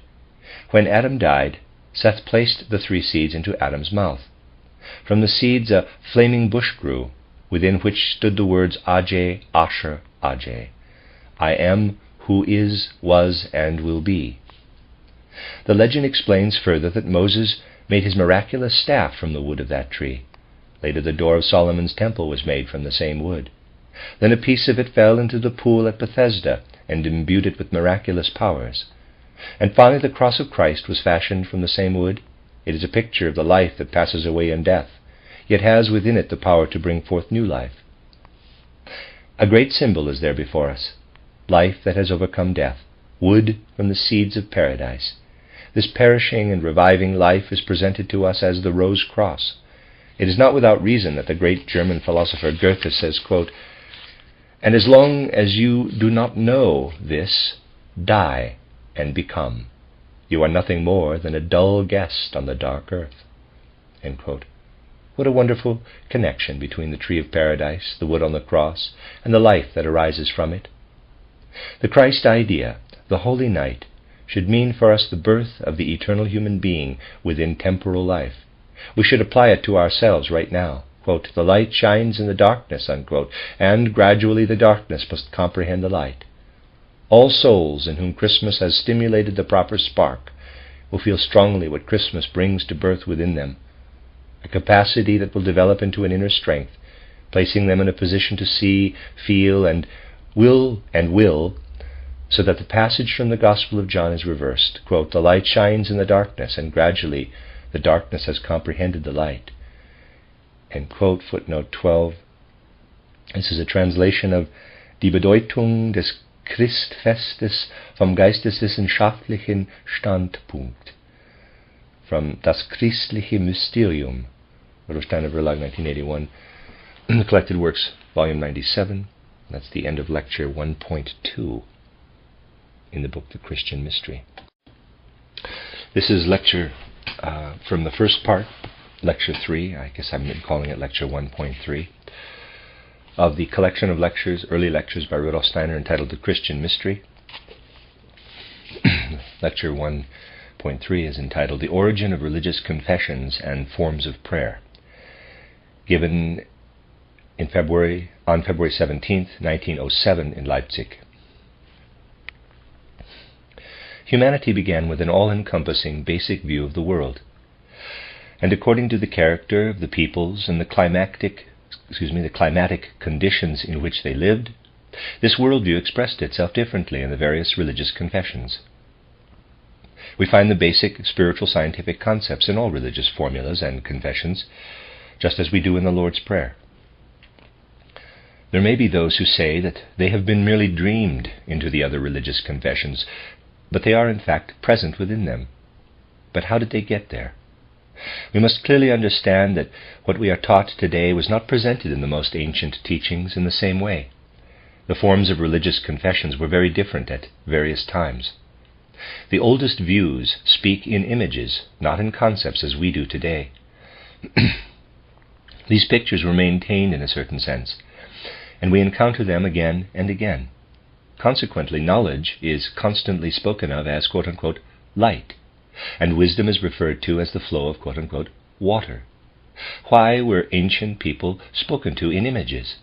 When Adam died, Seth placed the 3 seeds into Adam's mouth. From the seeds a flaming bush grew, within which stood the words Ajay, Asher, Ajay. I am who is, was, and will be. The legend explains further that Moses made his miraculous staff from the wood of that tree. Later the door of Solomon's temple was made from the same wood. Then a piece of it fell into the pool at Bethesda and imbued it with miraculous powers. And finally the cross of Christ was fashioned from the same wood. It is a picture of the life that passes away in death, yet has within it the power to bring forth new life. A great symbol is there before us, life that has overcome death, wood from the seeds of paradise. This perishing and reviving life is presented to us as the rose cross. It is not without reason that the great German philosopher Goethe says, quote, "And as long as you do not know this, die and become. You are nothing more than a dull guest on the dark earth." End quote. What a wonderful connection between the tree of paradise, the wood on the cross, and the life that arises from it, The Christ idea, the holy night, should mean for us the birth of the eternal human being within temporal life. We should apply it to ourselves right now. Quote, "The light shines in the darkness," unquote, and gradually the darkness must comprehend the light. All souls in whom Christmas has stimulated the proper spark will feel strongly what Christmas brings to birth within them, a capacity that will develop into an inner strength, placing them in a position to see, feel, and will, so that the passage from the Gospel of John is reversed. Quote, "The light shines in the darkness, and gradually the darkness has comprehended the light." End quote, footnote 12. This is a translation of Die Bedeutung des Christfestes vom geisteswissenschaftlichen Standpunkt, from Das Christliche Mysterium, Rudolf Steiner Verlag, 1981, the Collected Works, Volume 97. That's the end of Lecture 1.2 in the book The Christian Mystery. This is lecture from the first part, Lecture 3, I guess I'm calling it Lecture 1.3, of the collection of lectures, early lectures by Rudolf Steiner entitled The Christian Mystery. Lecture 1.3 is entitled The Origin of Religious Confessions and Forms of Prayer, given on February 17th, 1907 in Leipzig. Humanity began with an all-encompassing basic view of the world, and according to the character of the peoples and the climatic conditions in which they lived, this worldview expressed itself differently in the various religious confessions. We find the basic spiritual scientific concepts in all religious formulas and confessions, just as we do in the Lord's Prayer. There may be those who say that they have been merely dreamed into the other religious confessions, but they are in fact present within them. But how did they get there? We must clearly understand that what we are taught today was not presented in the most ancient teachings in the same way. The forms of religious confessions were very different at various times. The oldest views speak in images, not in concepts as we do today. These pictures were maintained in a certain sense, and we encounter them again and again. Consequently, knowledge is constantly spoken of as quote-unquote light, and wisdom is referred to as the flow of quote-unquote water. Why were ancient people spoken to in images?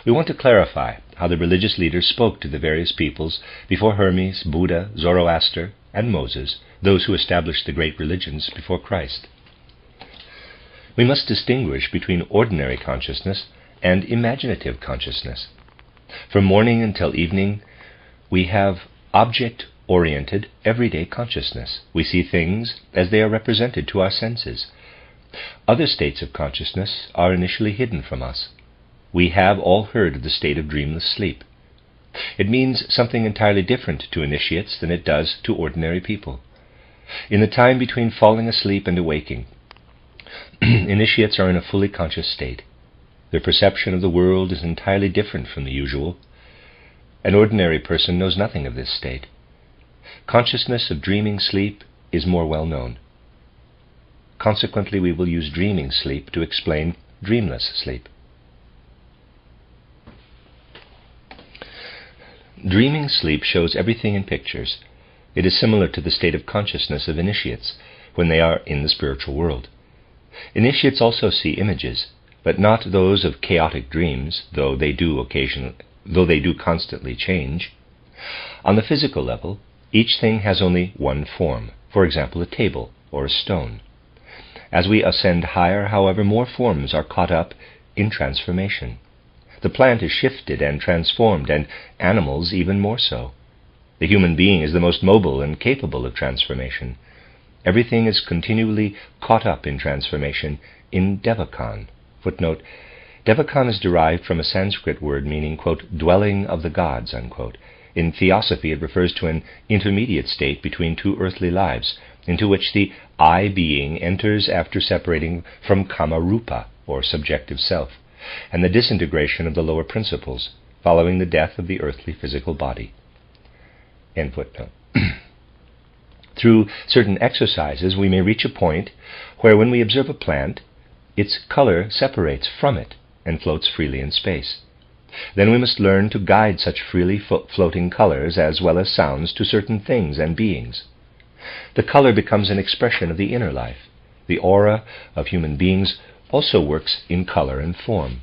We want to clarify how the religious leaders spoke to the various peoples before Hermes, Buddha, Zoroaster, and Moses, those who established the great religions before Christ. We must distinguish between ordinary consciousness and imaginative consciousness. From morning until evening, we have object-oriented, everyday consciousness. We see things as they are represented to our senses. Other states of consciousness are initially hidden from us. We have all heard of the state of dreamless sleep. It means something entirely different to initiates than it does to ordinary people. In the time between falling asleep and awaking, initiates are in a fully conscious state. Their perception of the world is entirely different from the usual. An ordinary person knows nothing of this state. Consciousness of dreaming sleep is more well known. Consequently, we will use dreaming sleep to explain dreamless sleep. Dreaming sleep shows everything in pictures. It is similar to the state of consciousness of initiates when they are in the spiritual world. Initiates also see images, but not those of chaotic dreams, though they do constantly change. On the physical level, each thing has only one form, for example, a table or a stone. As we ascend higher, however, more forms are caught up in transformation. The plant is shifted and transformed, and animals even more so. The human being is the most mobile and capable of transformation. Everything is continually caught up in transformation in Devakan. Footnote, Devakan is derived from a Sanskrit word meaning, quote, dwelling of the gods, unquote. In theosophy, it refers to an intermediate state between two earthly lives, into which the I being enters after separating from Kama-rupa, or subjective self, and the disintegration of the lower principles, following the death of the earthly physical body. End footnote. Through certain exercises, we may reach a point where when we observe a plant, its color separates from it and floats freely in space. Then we must learn to guide such freely floating colors as well as sounds to certain things and beings. The color becomes an expression of the inner life. The aura of human beings also works in color and form.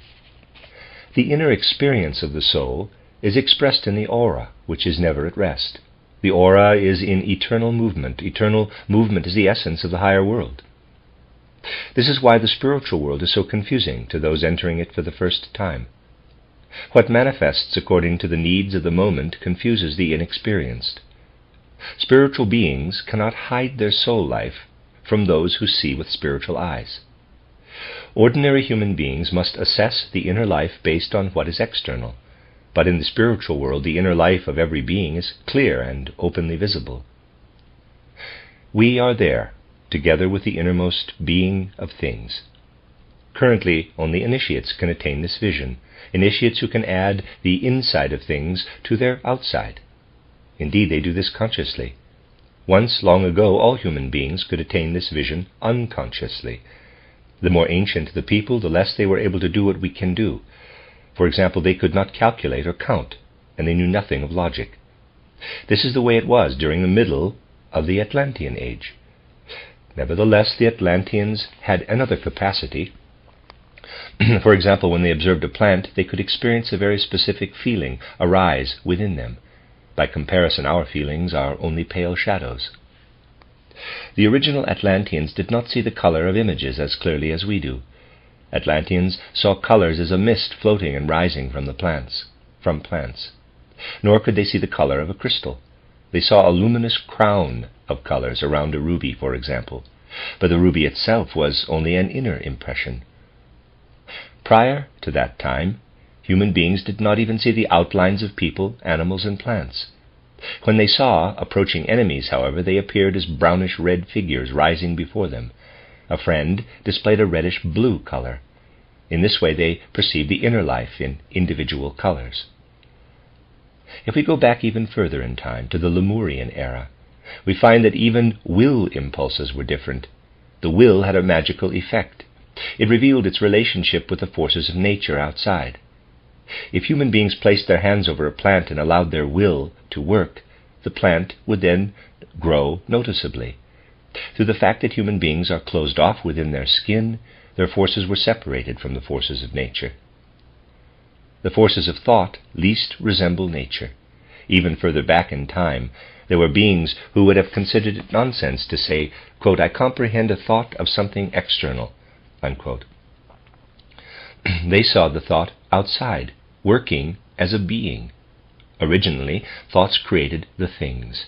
The inner experience of the soul is expressed in the aura, which is never at rest. The aura is in eternal movement. Eternal movement is the essence of the higher world. This is why the spiritual world is so confusing to those entering it for the first time. What manifests according to the needs of the moment confuses the inexperienced. Spiritual beings cannot hide their soul life from those who see with spiritual eyes. Ordinary human beings must assess the inner life based on what is external, but in the spiritual world the inner life of every being is clear and openly visible. We are there, together with the innermost being of things. Currently, only initiates can attain this vision, initiates who can add the inside of things to their outside. Indeed, they do this consciously. Once, long ago, all human beings could attain this vision unconsciously. The more ancient the people, the less they were able to do what we can do. For example, they could not calculate or count, and they knew nothing of logic. This is the way it was during the middle of the Atlantean age. Nevertheless, the Atlanteans had another capacity. For example, when they observed a plant, they could experience a very specific feeling arise within them. By comparison, our feelings are only pale shadows. The original Atlanteans did not see the color of images as clearly as we do. Atlanteans saw colors as a mist floating and rising from plants. Nor could they see the color of a crystal. They saw a luminous crown of colors around a ruby, for example, but the ruby itself was only an inner impression. Prior to that time, human beings did not even see the outlines of people, animals, and plants. When they saw approaching enemies, however, they appeared as brownish-red figures rising before them. A friend displayed a reddish-blue color. In this way they perceived the inner life in individual colors. If we go back even further in time, to the Lemurian era, we find that even will impulses were different. The will had a magical effect. It revealed its relationship with the forces of nature outside. If human beings placed their hands over a plant and allowed their will to work, the plant would then grow noticeably. Through the fact that human beings are closed off within their skin, their forces were separated from the forces of nature. The forces of thought least resemble nature. Even further back in time, there were beings who would have considered it nonsense to say, quote, "I comprehend a thought of something external," unquote. They saw the thought outside, working as a being. Originally, thoughts created the things.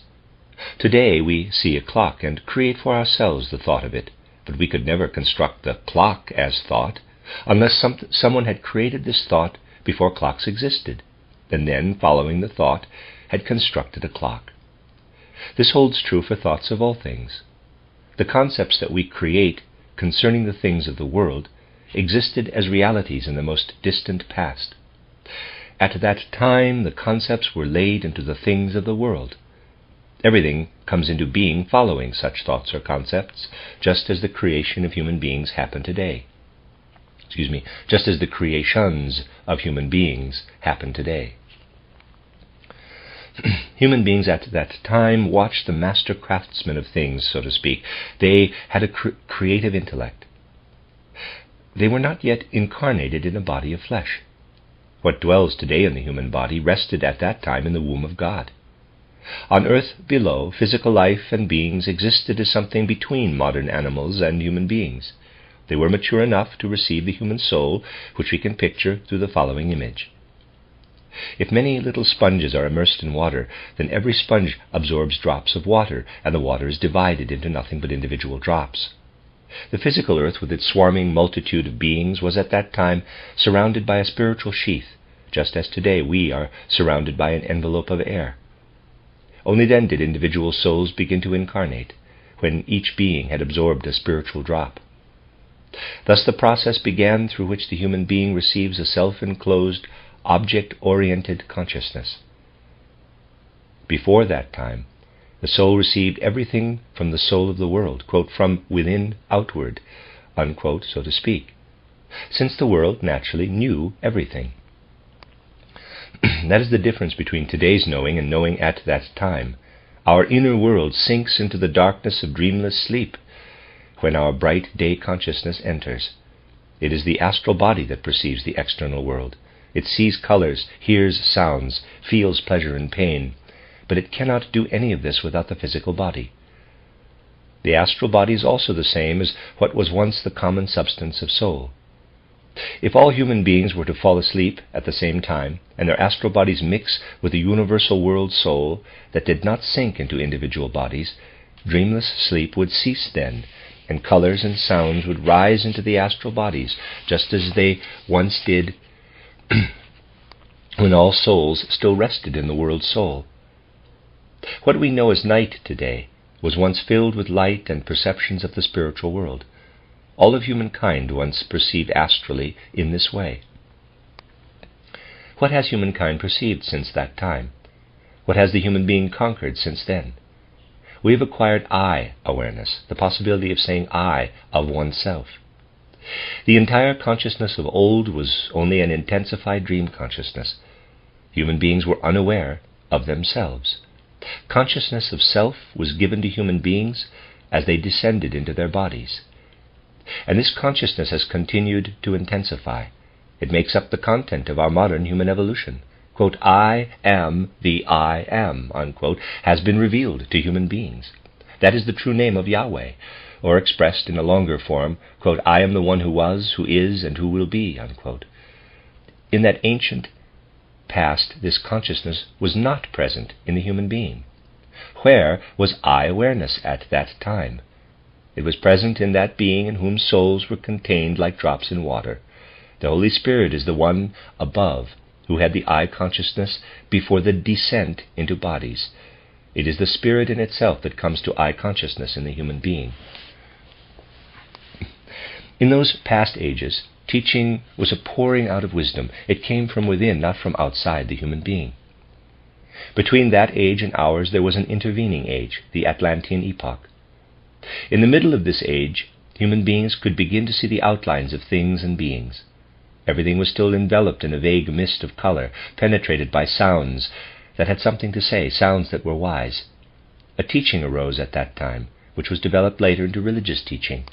Today we see a clock and create for ourselves the thought of it, but we could never construct the clock as thought unless someone had created this thought before clocks existed, and then, following the thought, had constructed a clock. This holds true for thoughts of all things. The concepts that we create concerning the things of the world existed as realities in the most distant past. At that time, the concepts were laid into the things of the world. Everything comes into being following such thoughts or concepts, just as the creation of human beings happen today. Just as the creations of human beings happen today. Human beings at that time watched the master craftsmen of things, so to speak. They had a creative intellect. They were not yet incarnated in a body of flesh. What dwells today in the human body rested at that time in the womb of God. On earth below, physical life and beings existed as something between modern animals and human beings. They were mature enough to receive the human soul, which we can picture through the following image. If many little sponges are immersed in water, then every sponge absorbs drops of water, and the water is divided into nothing but individual drops. The physical earth, with its swarming multitude of beings, was at that time surrounded by a spiritual sheath, just as today we are surrounded by an envelope of air. Only then did individual souls begin to incarnate, when each being had absorbed a spiritual drop. Thus the process began through which the human being receives a self-enclosed, object-oriented consciousness. Before that time, the soul received everything from the soul of the world, quote, from within outward, unquote, so to speak, since the world naturally knew everything. That is the difference between today's knowing and knowing at that time. Our inner world sinks into the darkness of dreamless sleep when our bright day consciousness enters. It is the astral body that perceives the external world. It sees colors, hears sounds, feels pleasure and pain, but it cannot do any of this without the physical body. The astral body is also the same as what was once the common substance of soul. If all human beings were to fall asleep at the same time, and their astral bodies mix with the universal world soul that did not sink into individual bodies, dreamless sleep would cease then, and colors and sounds would rise into the astral bodies, just as they once did when all souls still rested in the world soul. What we know as night today was once filled with light and perceptions of the spiritual world. All of humankind once perceived astrally in this way. What has humankind perceived since that time? What has the human being conquered since then? We have acquired I awareness, the possibility of saying I of oneself. The entire consciousness of old was only an intensified dream consciousness. Human beings were unaware of themselves. Consciousness of self was given to human beings as they descended into their bodies. And this consciousness has continued to intensify. It makes up the content of our modern human evolution. Quote, I am the I am, unquote, has been revealed to human beings. That is the true name of Yahweh, or expressed in a longer form, quote, I am the one who was, who is, and who will be, unquote. In that ancient past, this consciousness was not present in the human being. Where was I-awareness at that time? It was present in that being in whom souls were contained like drops in water. The Holy Spirit is the one above who had the I consciousness before the descent into bodies. It is the Spirit in itself that comes to I consciousness in the human being. In those past ages, teaching was a pouring out of wisdom. It came from within, not from outside the human being. Between that age and ours there was an intervening age, the Atlantean epoch. In the middle of this age, human beings could begin to see the outlines of things and beings. Everything was still enveloped in a vague mist of color, penetrated by sounds that had something to say, sounds that were wise. A teaching arose at that time, which was developed later into religious teaching.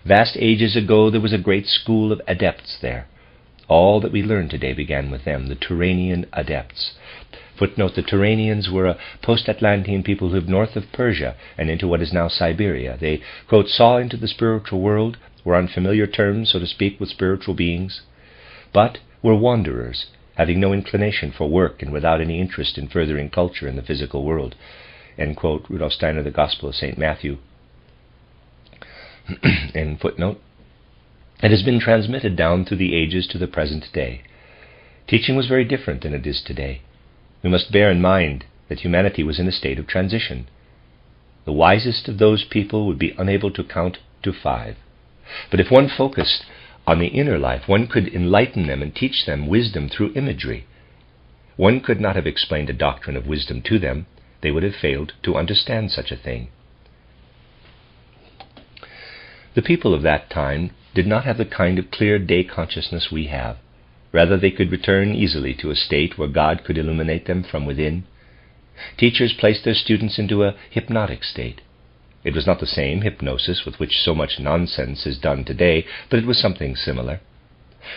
Vast ages ago there was a great school of adepts there. All that we learn today began with them, the Turanian adepts. Footnote, the Turanians were a post-Atlantean people who lived north of Persia and into what is now Siberia. They, quote, saw into the spiritual world, were on familiar terms, so to speak, with spiritual beings, but were wanderers, having no inclination for work and without any interest in furthering culture in the physical world. End quote, Rudolf Steiner, The Gospel of St. Matthew. End footnote. It has been transmitted down through the ages to the present day. Teaching was very different than it is today. We must bear in mind that humanity was in a state of transition. The wisest of those people would be unable to count to 5. But if one focused on the inner life, one could enlighten them and teach them wisdom through imagery. One could not have explained a doctrine of wisdom to them. They would have failed to understand such a thing. The people of that time did not have the kind of clear day consciousness we have. Rather, they could return easily to a state where God could illuminate them from within. Teachers placed their students into a hypnotic state. It was not the same hypnosis with which so much nonsense is done today, but it was something similar.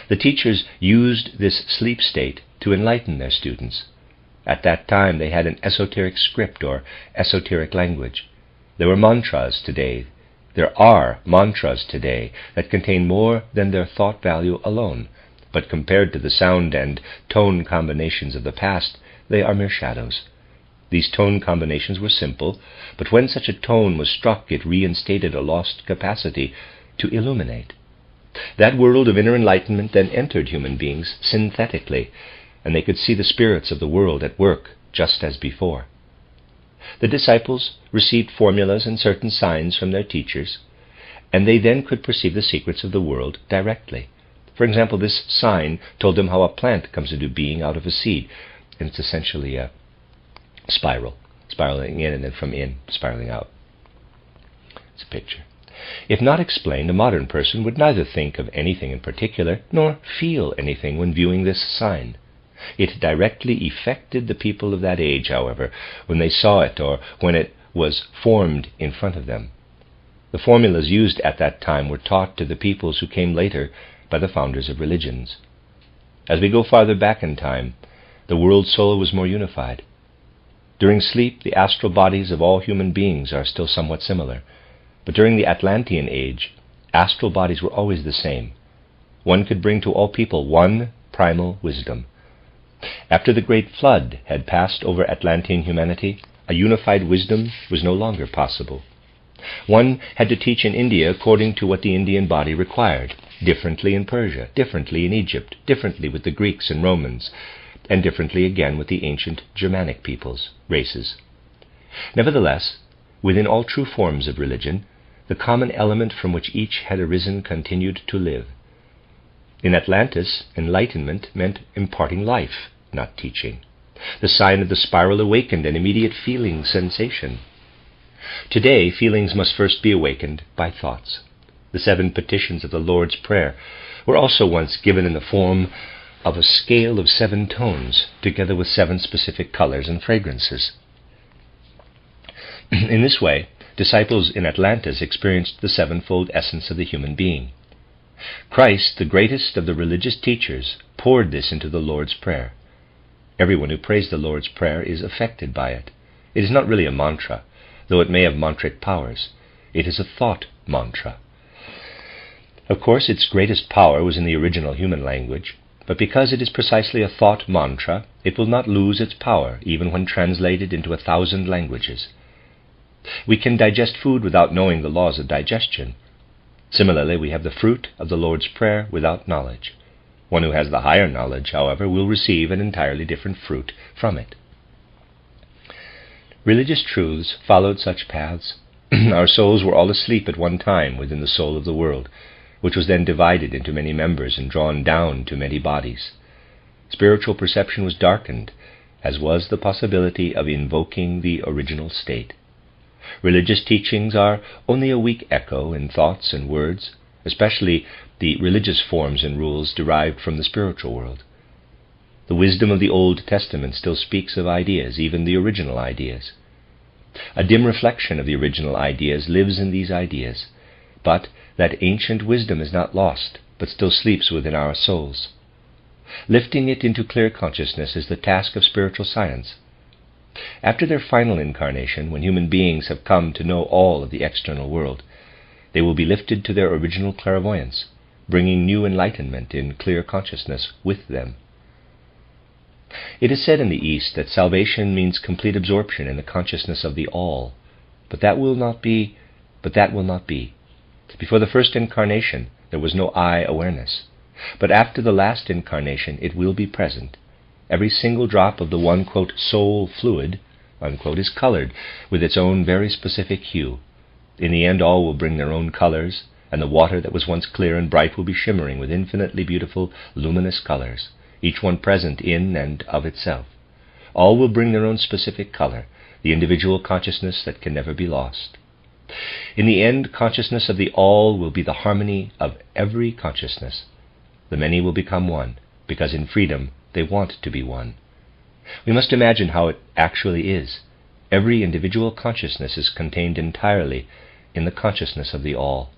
The teachers used this sleep state to enlighten their students. At that time they had an esoteric script or esoteric language. There were mantras today. There are mantras today that contain more than their thought value alone, but compared to the sound and tone combinations of the past, they are mere shadows. These tone combinations were simple, but when such a tone was struck, it reinstated a lost capacity to illuminate. That world of inner enlightenment then entered human beings synthetically, and they could see the spirits of the world at work just as before. The disciples received formulas and certain signs from their teachers, and they then could perceive the secrets of the world directly. For example, this sign told them how a plant comes into being out of a seed, and it's essentially a spiral, spiraling in and then from in, spiraling out. It's a picture. If not explained, a modern person would neither think of anything in particular, nor feel anything when viewing this sign. It directly affected the people of that age, however, when they saw it or when it was formed in front of them. The formulas used at that time were taught to the peoples who came later by the founders of religions. As we go farther back in time, the world soul was more unified. During sleep, the astral bodies of all human beings are still somewhat similar, but during the Atlantean age, astral bodies were always the same. One could bring to all people one primal wisdom. After the great flood had passed over Atlantean humanity, a unified wisdom was no longer possible. One had to teach in India according to what the Indian body required, differently in Persia, differently in Egypt, differently with the Greeks and Romans, and differently again with the ancient Germanic peoples, races. Nevertheless, within all true forms of religion, the common element from which each had arisen continued to live. In Atlantis, enlightenment meant imparting life, not teaching. The sign of the spiral awakened an immediate feeling sensation. Today, feelings must first be awakened by thoughts. The 7 petitions of the Lord's Prayer were also once given in the form of a scale of 7 tones, together with 7 specific colors and fragrances. In this way, disciples in Atlantis experienced the 7-fold essence of the human being. Christ, the greatest of the religious teachers, poured this into the Lord's Prayer. Everyone who prays the Lord's Prayer is affected by it. It is not really a mantra, though it may have mantric powers. It is a thought mantra. Of course, its greatest power was in the original human language, but because it is precisely a thought mantra, it will not lose its power, even when translated into 1,000 languages. We can digest food without knowing the laws of digestion. Similarly, we have the fruit of the Lord's Prayer without knowledge. One who has the higher knowledge, however, will receive an entirely different fruit from it. Religious truths followed such paths. Our souls were all asleep at one time within the soul of the world, which was then divided into many members and drawn down to many bodies. Spiritual perception was darkened, as was the possibility of invoking the original state. Religious teachings are only a weak echo in thoughts and words, especially the religious forms and rules derived from the spiritual world. The wisdom of the Old Testament still speaks of ideas, even the original ideas. A dim reflection of the original ideas lives in these ideas, but that ancient wisdom is not lost, but still sleeps within our souls. Lifting it into clear consciousness is the task of spiritual science. After their final incarnation, when human beings have come to know all of the external world, they will be lifted to their original clairvoyance, bringing new enlightenment in clear consciousness with them. It is said in the East that salvation means complete absorption in the consciousness of the All, but that will not be. Before the first incarnation, there was no I awareness, but after the last incarnation, it will be present. Every single drop of the one, quote, soul fluid, unquote, is colored with its own very specific hue. In the end, all will bring their own colors, and the water that was once clear and bright will be shimmering with infinitely beautiful, luminous colors, each one present in and of itself. All will bring their own specific color, the individual consciousness that can never be lost. In the end, consciousness of the All will be the harmony of every consciousness. The many will become one, because in freedom they want to be one. We must imagine how it actually is. Every individual consciousness is contained entirely in the consciousness of the All.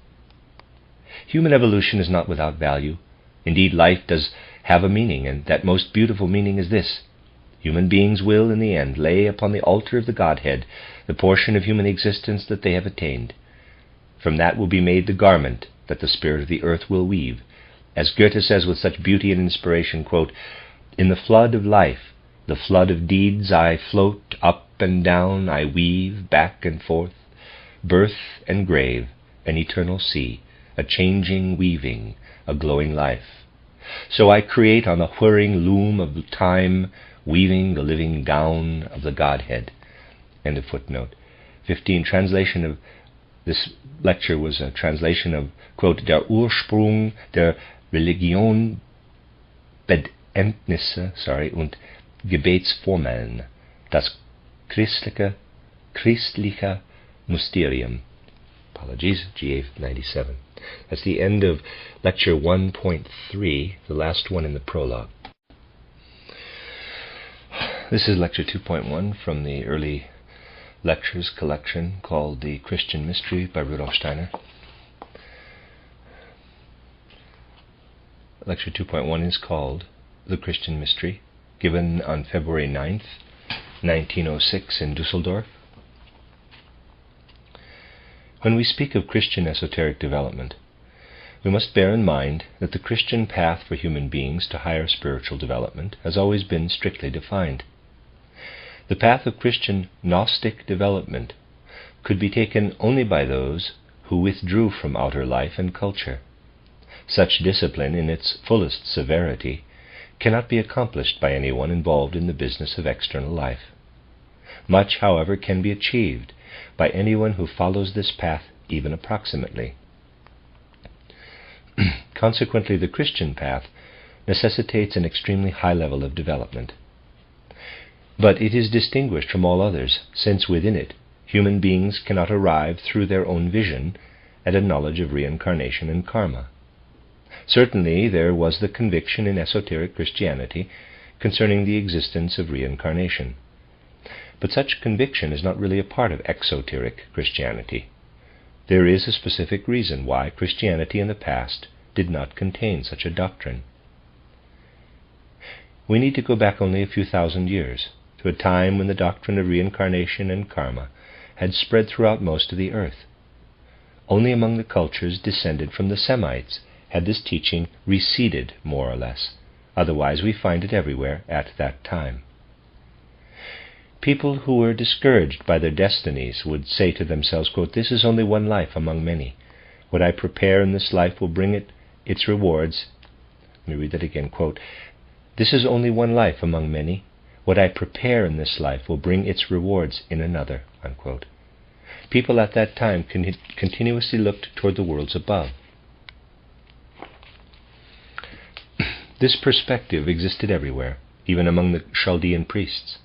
Human evolution is not without value. Indeed, life does have a meaning, and that most beautiful meaning is this: human beings will, in the end, lay upon the altar of the Godhead the portion of human existence that they have attained. From that will be made the garment that the spirit of the earth will weave. As Goethe says with such beauty and inspiration, quote, "In the flood of life, the flood of deeds, I float up and down, I weave back and forth, birth and grave, an eternal sea, a changing weaving, a glowing life. So I create on the whirring loom of time, weaving the living gown of the Godhead." End of footnote. 15. Translation of this lecture was a translation of, quote, "Der Ursprung der Religion, Bekenntnisse, und Gebetsformeln, das christliche Mysterium." Apologies, GA 97. That's the end of lecture 1.3, the last one in the prologue. This is Lecture 2.1 from the early lectures collection called The Christian Mystery by Rudolf Steiner. Lecture 2.1 is called The Christian Mystery, given on February 9th, 1906 in Dusseldorf. When we speak of Christian esoteric development, we must bear in mind that the Christian path for human beings to higher spiritual development has always been strictly defined. The path of Christian Gnostic development could be taken only by those who withdrew from outer life and culture. Such discipline, in its fullest severity, cannot be accomplished by anyone involved in the business of external life. Much, however, can be achieved by anyone who follows this path even approximately. Consequently, the Christian path necessitates an extremely high level of development. But it is distinguished from all others, since within it human beings cannot arrive through their own vision at a knowledge of reincarnation and karma. Certainly there was the conviction in esoteric Christianity concerning the existence of reincarnation. But such conviction is not really a part of exoteric Christianity. There is a specific reason why Christianity in the past did not contain such a doctrine. We need to go back only a few thousand years, to a time when the doctrine of reincarnation and karma had spread throughout most of the earth. Only among the cultures descended from the Semites had this teaching receded more or less. Otherwise we find it everywhere at that time. People who were discouraged by their destinies would say to themselves, quote, "This is only one life among many. What I prepare in this life will bring its rewards." Let me read that again, quote, "This is only one life among many. What I prepare in this life will bring its rewards in another," unquote. People at that time continuously looked toward the worlds above. This perspective existed everywhere, even among the Chaldean priests.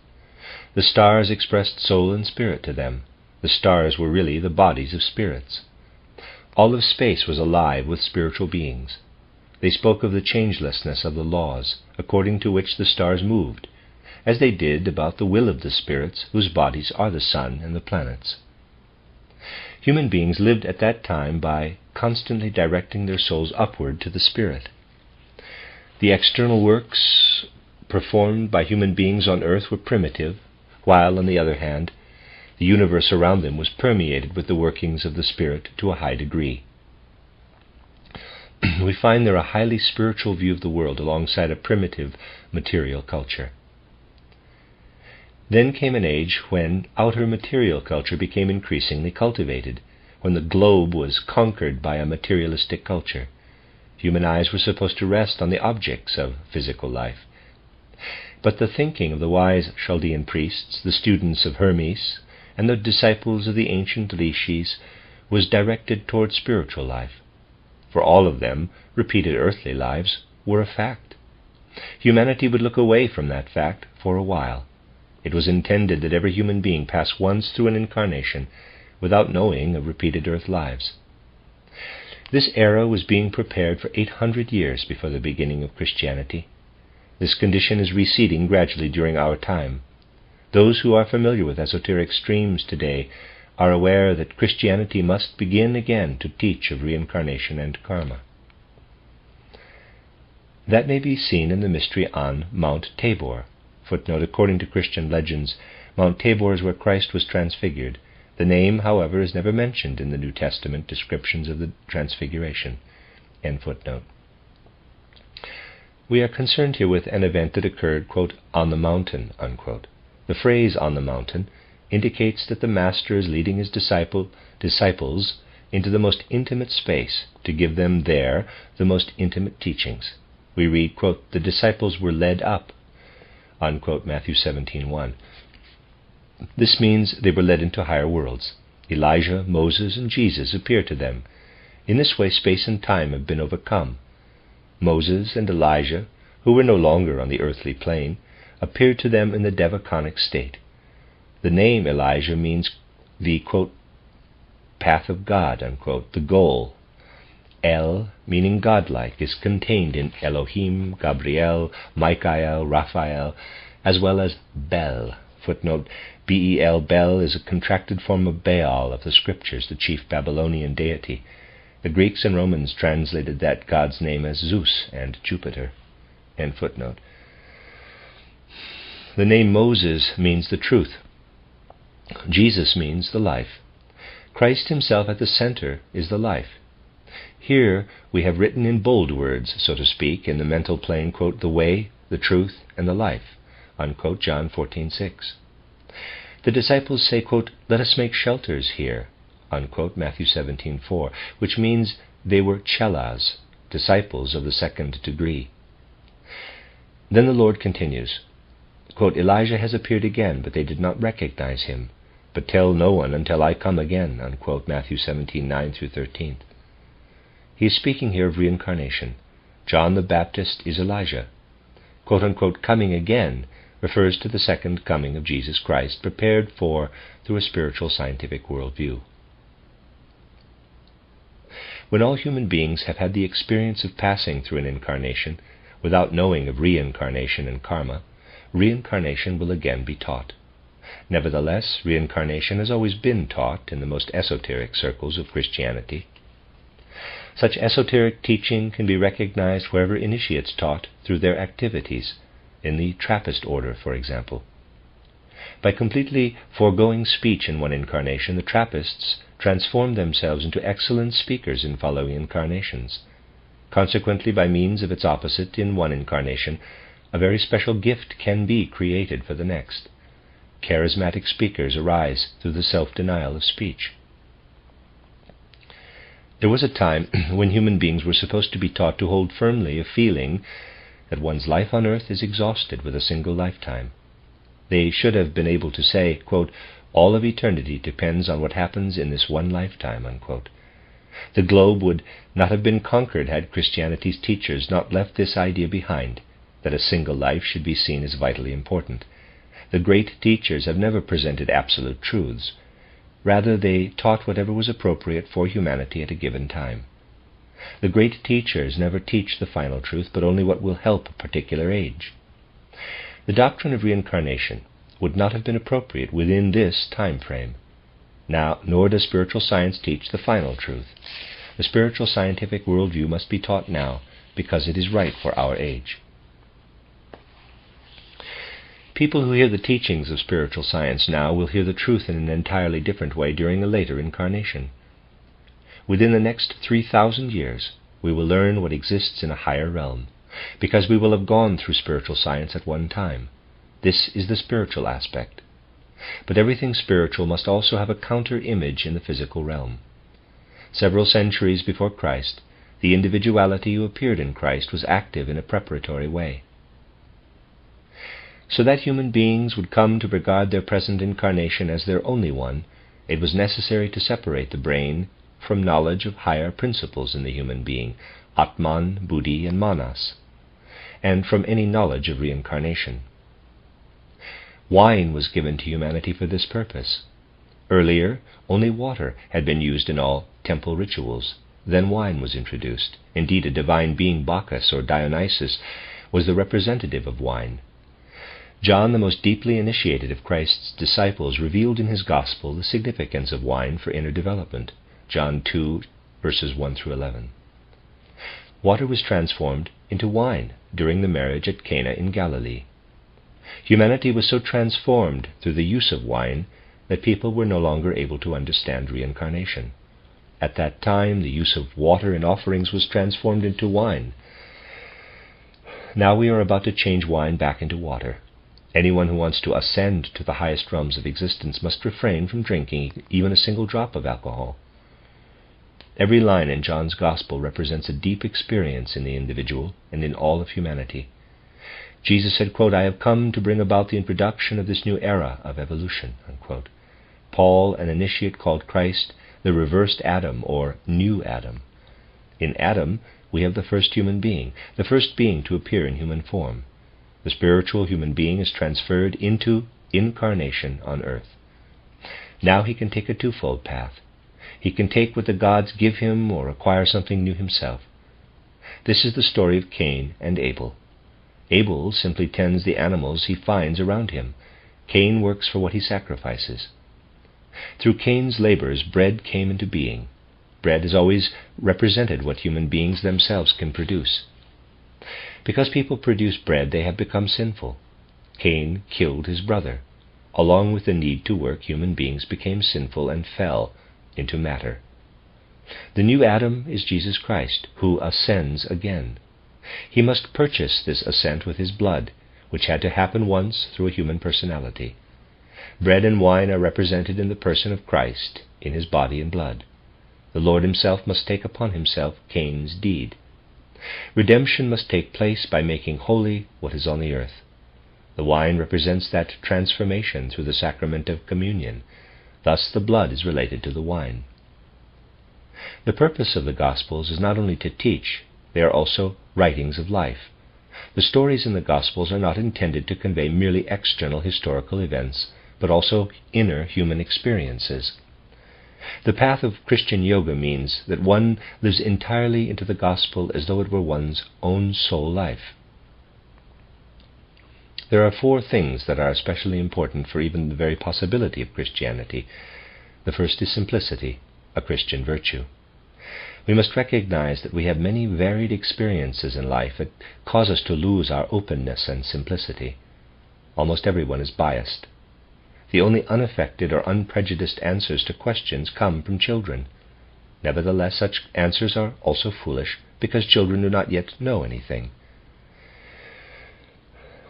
The stars expressed soul and spirit to them. The stars were really the bodies of spirits. All of space was alive with spiritual beings. They spoke of the changelessness of the laws according to which the stars moved, as they did about the will of the spirits whose bodies are the sun and the planets. Human beings lived at that time by constantly directing their souls upward to the spirit. The external works performed by human beings on earth were primitive, while, on the other hand, the universe around them was permeated with the workings of the spirit to a high degree. We find there a highly spiritual view of the world alongside a primitive material culture. Then came an age when outer material culture became increasingly cultivated, when the globe was conquered by a materialistic culture. Human eyes were supposed to rest on the objects of physical life. But the thinking of the wise Chaldean priests, the students of Hermes, and the disciples of the ancient Rishis was directed toward spiritual life. For all of them, repeated earthly lives were a fact. Humanity would look away from that fact for a while. It was intended that every human being pass once through an incarnation without knowing of repeated earth lives. This era was being prepared for 800 years before the beginning of Christianity. This condition is receding gradually during our time. Those who are familiar with esoteric streams today are aware that Christianity must begin again to teach of reincarnation and karma. That may be seen in the mystery on Mount Tabor. Footnote, according to Christian legends, Mount Tabor is where Christ was transfigured. The name, however, is never mentioned in the New Testament descriptions of the Transfiguration. End footnote. We are concerned here with an event that occurred, quote, "on the mountain," unquote. The phrase "on the mountain" indicates that the Master is leading his disciples into the most intimate space to give them there the most intimate teachings. We read, quote, "The disciples were led up," unquote, Matthew 17:1. This means they were led into higher worlds. Elijah, Moses, and Jesus appear to them. In this way, space and time have been overcome. Moses and Elijah, who were no longer on the earthly plane, appeared to them in the devaconic state. The name Elijah means the, quote, "path of God," unquote, the goal. El, meaning godlike, is contained in Elohim, Gabriel, Michael, Raphael, as well as Bel. Footnote, Bel, Bel is a contracted form of Baal of the Scriptures, the chief Babylonian deity. The Greeks and Romans translated that god's name as Zeus and Jupiter. End footnote. The name Moses means the truth. Jesus means the life. Christ himself at the center is the life. Here we have written in bold words, so to speak, in the mental plane, quote, the way, the truth, and the life, unquote, John 14:6. The disciples say, quote, let us make shelters here, unquote, Matthew 17:4, which means they were chelas, disciples of the second degree. Then the Lord continues, quote, Elijah has appeared again, but they did not recognize him. But tell no one until I come again, unquote, Matthew 17:9-13. He is speaking here of reincarnation. John the Baptist is Elijah. Quote unquote, coming again refers to the second coming of Jesus Christ, prepared for through a spiritual scientific worldview. When all human beings have had the experience of passing through an incarnation, without knowing of reincarnation and karma, reincarnation will again be taught. Nevertheless, reincarnation has always been taught in the most esoteric circles of Christianity. Such esoteric teaching can be recognized wherever initiates taught through their activities, in the Trappist order, for example. By completely foregoing speech in one incarnation, the Trappists transform themselves into excellent speakers in following incarnations. Consequently, by means of its opposite in one incarnation, a very special gift can be created for the next. Charismatic speakers arise through the self-denial of speech. There was a time when human beings were supposed to be taught to hold firmly a feeling that one's life on earth is exhausted with a single lifetime. They should have been able to say, quote, all of eternity depends on what happens in this one lifetime, unquote. The globe would not have been conquered had Christianity's teachers not left this idea behind, that a single life should be seen as vitally important. The great teachers have never presented absolute truths. Rather, they taught whatever was appropriate for humanity at a given time. The great teachers never teach the final truth, but only what will help a particular age. The doctrine of reincarnation would not have been appropriate within this time frame. Now, nor does spiritual science teach the final truth. The spiritual scientific worldview must be taught now, because it is right for our age. People who hear the teachings of spiritual science now will hear the truth in an entirely different way during a later incarnation. Within the next 3,000 years, we will learn what exists in a higher realm, because we will have gone through spiritual science at one time. This is the spiritual aspect. But everything spiritual must also have a counter-image in the physical realm. Several centuries before Christ, the individuality who appeared in Christ was active in a preparatory way. So that human beings would come to regard their present incarnation as their only one, it was necessary to separate the brain from knowledge of higher principles in the human being, Atman, Buddhi, and Manas, and from any knowledge of reincarnation. Wine was given to humanity for this purpose. Earlier, only water had been used in all temple rituals. Then wine was introduced. Indeed, a divine being, Bacchus or Dionysus, was the representative of wine. John, the most deeply initiated of Christ's disciples, revealed in his Gospel the significance of wine for inner development. John 2, verses 1-11. Water was transformed into wine during the marriage at Cana in Galilee. Humanity was so transformed through the use of wine that people were no longer able to understand reincarnation. At that time, the use of water in offerings was transformed into wine. Now we are about to change wine back into water. Anyone who wants to ascend to the highest realms of existence must refrain from drinking even a single drop of alcohol. Every line in John's Gospel represents a deep experience in the individual and in all of humanity. Jesus said, quote, I have come to bring about the introduction of this new era of evolution, unquote. Paul, an initiate, called Christ the reversed Adam, or new Adam. In Adam, we have the first human being, the first being to appear in human form. The spiritual human being is transferred into incarnation on earth. Now he can take a twofold path. He can take what the gods give him or acquire something new himself. This is the story of Cain and Abel. Abel simply tends the animals he finds around him. Cain works for what he sacrifices. Through Cain's labors, bread came into being. Bread has always represented what human beings themselves can produce. Because people produce bread, they have become sinful. Cain killed his brother. Along with the need to work, human beings became sinful and fell into matter. The new Adam is Jesus Christ, who ascends again. He must purchase this ascent with his blood, which had to happen once through a human personality. Bread and wine are represented in the person of Christ, in his body and blood. The Lord himself must take upon himself Cain's deed. Redemption must take place by making holy what is on the earth. The wine represents that transformation through the sacrament of communion. Thus the blood is related to the wine. The purpose of the Gospels is not only to teach, they are also writings of life. The stories in the Gospels are not intended to convey merely external historical events, but also inner human experiences. The path of Christian yoga means that one lives entirely into the Gospel as though it were one's own soul life. There are 4 things that are especially important for even the very possibility of Christianity. The first is simplicity, a Christian virtue. We must recognize that we have many varied experiences in life that cause us to lose our openness and simplicity. Almost everyone is biased. The only unaffected or unprejudiced answers to questions come from children. Nevertheless, such answers are also foolish, because children do not yet know anything.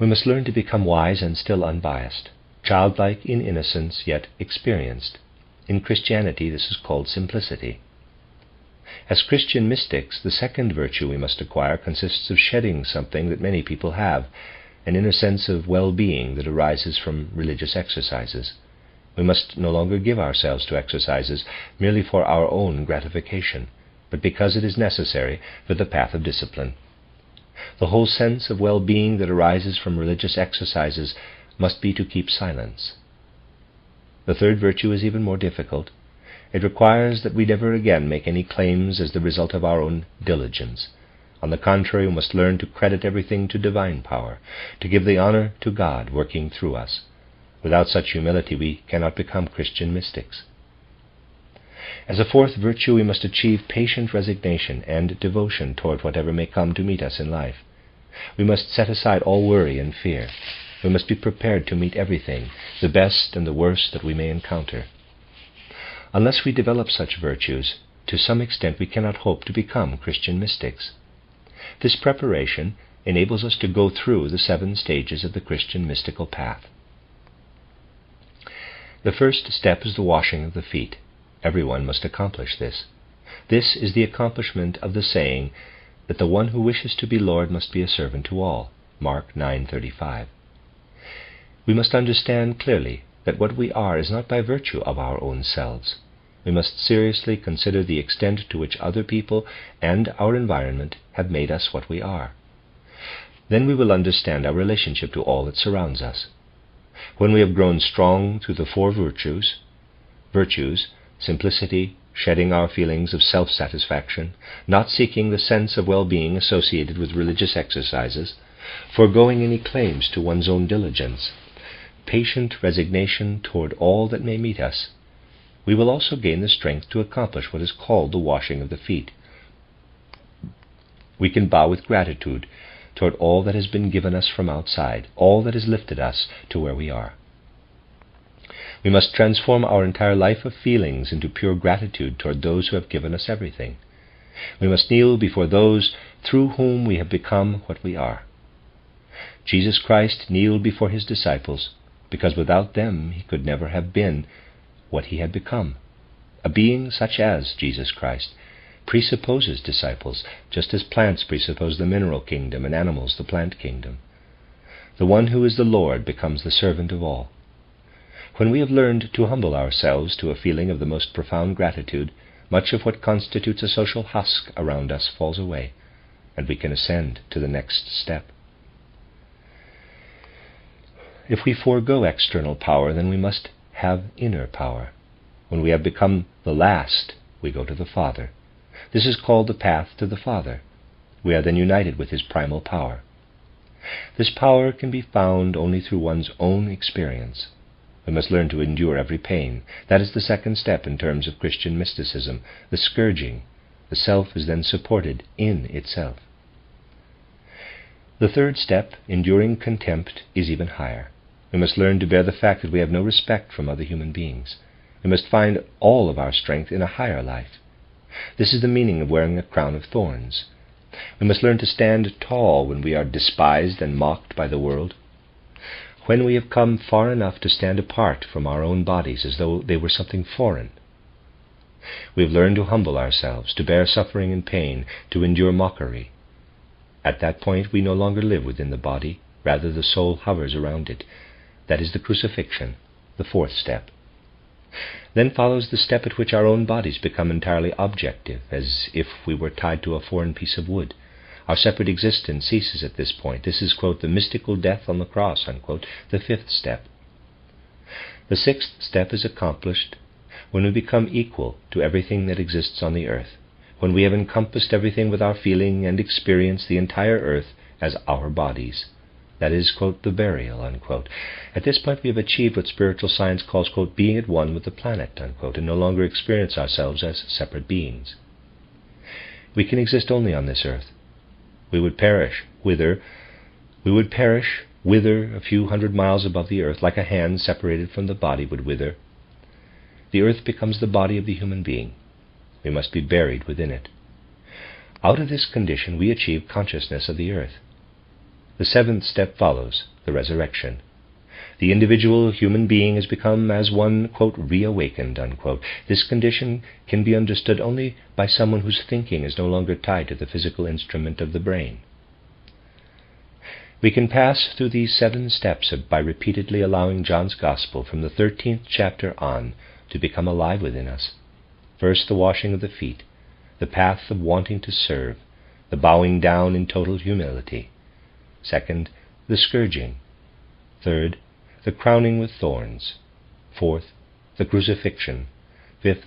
We must learn to become wise and still unbiased, childlike in innocence, yet experienced. In Christianity, this is called simplicity. As Christian mystics, the second virtue we must acquire consists of shedding something that many people have, an inner sense of well-being that arises from religious exercises. We must no longer give ourselves to exercises merely for our own gratification, but because it is necessary for the path of discipline. The whole sense of well-being that arises from religious exercises must be to keep silence. The third virtue is even more difficult. It requires that we never again make any claims as the result of our own diligence. On the contrary, we must learn to credit everything to divine power, to give the honor to God working through us. Without such humility, we cannot become Christian mystics. As a fourth virtue, we must achieve patient resignation and devotion toward whatever may come to meet us in life. We must set aside all worry and fear. We must be prepared to meet everything, the best and the worst that we may encounter. Unless we develop such virtues, to some extent we cannot hope to become Christian mystics. This preparation enables us to go through the 7 stages of the Christian mystical path. The first step is the washing of the feet. Everyone must accomplish this. This is the accomplishment of the saying that the one who wishes to be Lord must be a servant to all. Mark 9:35. We must understand clearly that what we are is not by virtue of our own selves. We must seriously consider the extent to which other people and our environment have made us what we are. Then we will understand our relationship to all that surrounds us. When we have grown strong through the 4 virtues, simplicity, shedding our feelings of self-satisfaction, not seeking the sense of well-being associated with religious exercises, foregoing any claims to one's own diligence, patient resignation toward all that may meet us, we will also gain the strength to accomplish what is called the washing of the feet. We can bow with gratitude toward all that has been given us from outside, all that has lifted us to where we are. We must transform our entire life of feelings into pure gratitude toward those who have given us everything. We must kneel before those through whom we have become what we are. Jesus Christ kneeled before his disciples because without them he could never have been what he had become. A being such as Jesus Christ presupposes disciples, just as plants presuppose the mineral kingdom and animals the plant kingdom. The one who is the Lord becomes the servant of all. When we have learned to humble ourselves to a feeling of the most profound gratitude, much of what constitutes a social husk around us falls away, and we can ascend to the next step. If we forego external power, then we must have inner power. When we have become the last, we go to the Father. This is called the path to the Father. We are then united with his primal power. This power can be found only through one's own experience. We must learn to endure every pain. That is the second step in terms of Christian mysticism, the scourging. The self is then supported in itself. The third step, enduring contempt, is even higher. We must learn to bear the fact that we have no respect from other human beings. We must find all of our strength in a higher life. This is the meaning of wearing a crown of thorns. We must learn to stand tall when we are despised and mocked by the world. When we have come far enough to stand apart from our own bodies as though they were something foreign. We have learned to humble ourselves, to bear suffering and pain, to endure mockery. At that point we no longer live within the body, rather the soul hovers around it. That is the crucifixion, the fourth step. Then follows the step at which our own bodies become entirely objective, as if we were tied to a foreign piece of wood. Our separate existence ceases at this point. This is, quote, the mystical death on the cross, unquote, the fifth step. The sixth step is accomplished when we become equal to everything that exists on the earth, when we have encompassed everything with our feeling and experience the entire earth as our bodies. That is, quote, the burial, unquote. At this point we have achieved what spiritual science calls, quote, being at one with the planet, unquote, and no longer experience ourselves as separate beings. We can exist only on this earth. We would perish whither a few hundred miles above the earth, like a hand separated from the body would wither. The earth becomes the body of the human being. We must be buried within it. Out of this condition we achieve consciousness of the earth. The seventh step follows, the resurrection. The individual human being has become as one, quote, reawakened, unquote. This condition can be understood only by someone whose thinking is no longer tied to the physical instrument of the brain. We can pass through these 7 steps by repeatedly allowing John's Gospel from the 13th chapter on to become alive within us. First, the washing of the feet, the path of wanting to serve, the bowing down in total humility. Second, the scourging. Third, the crowning with thorns. Fourth, the crucifixion. Fifth,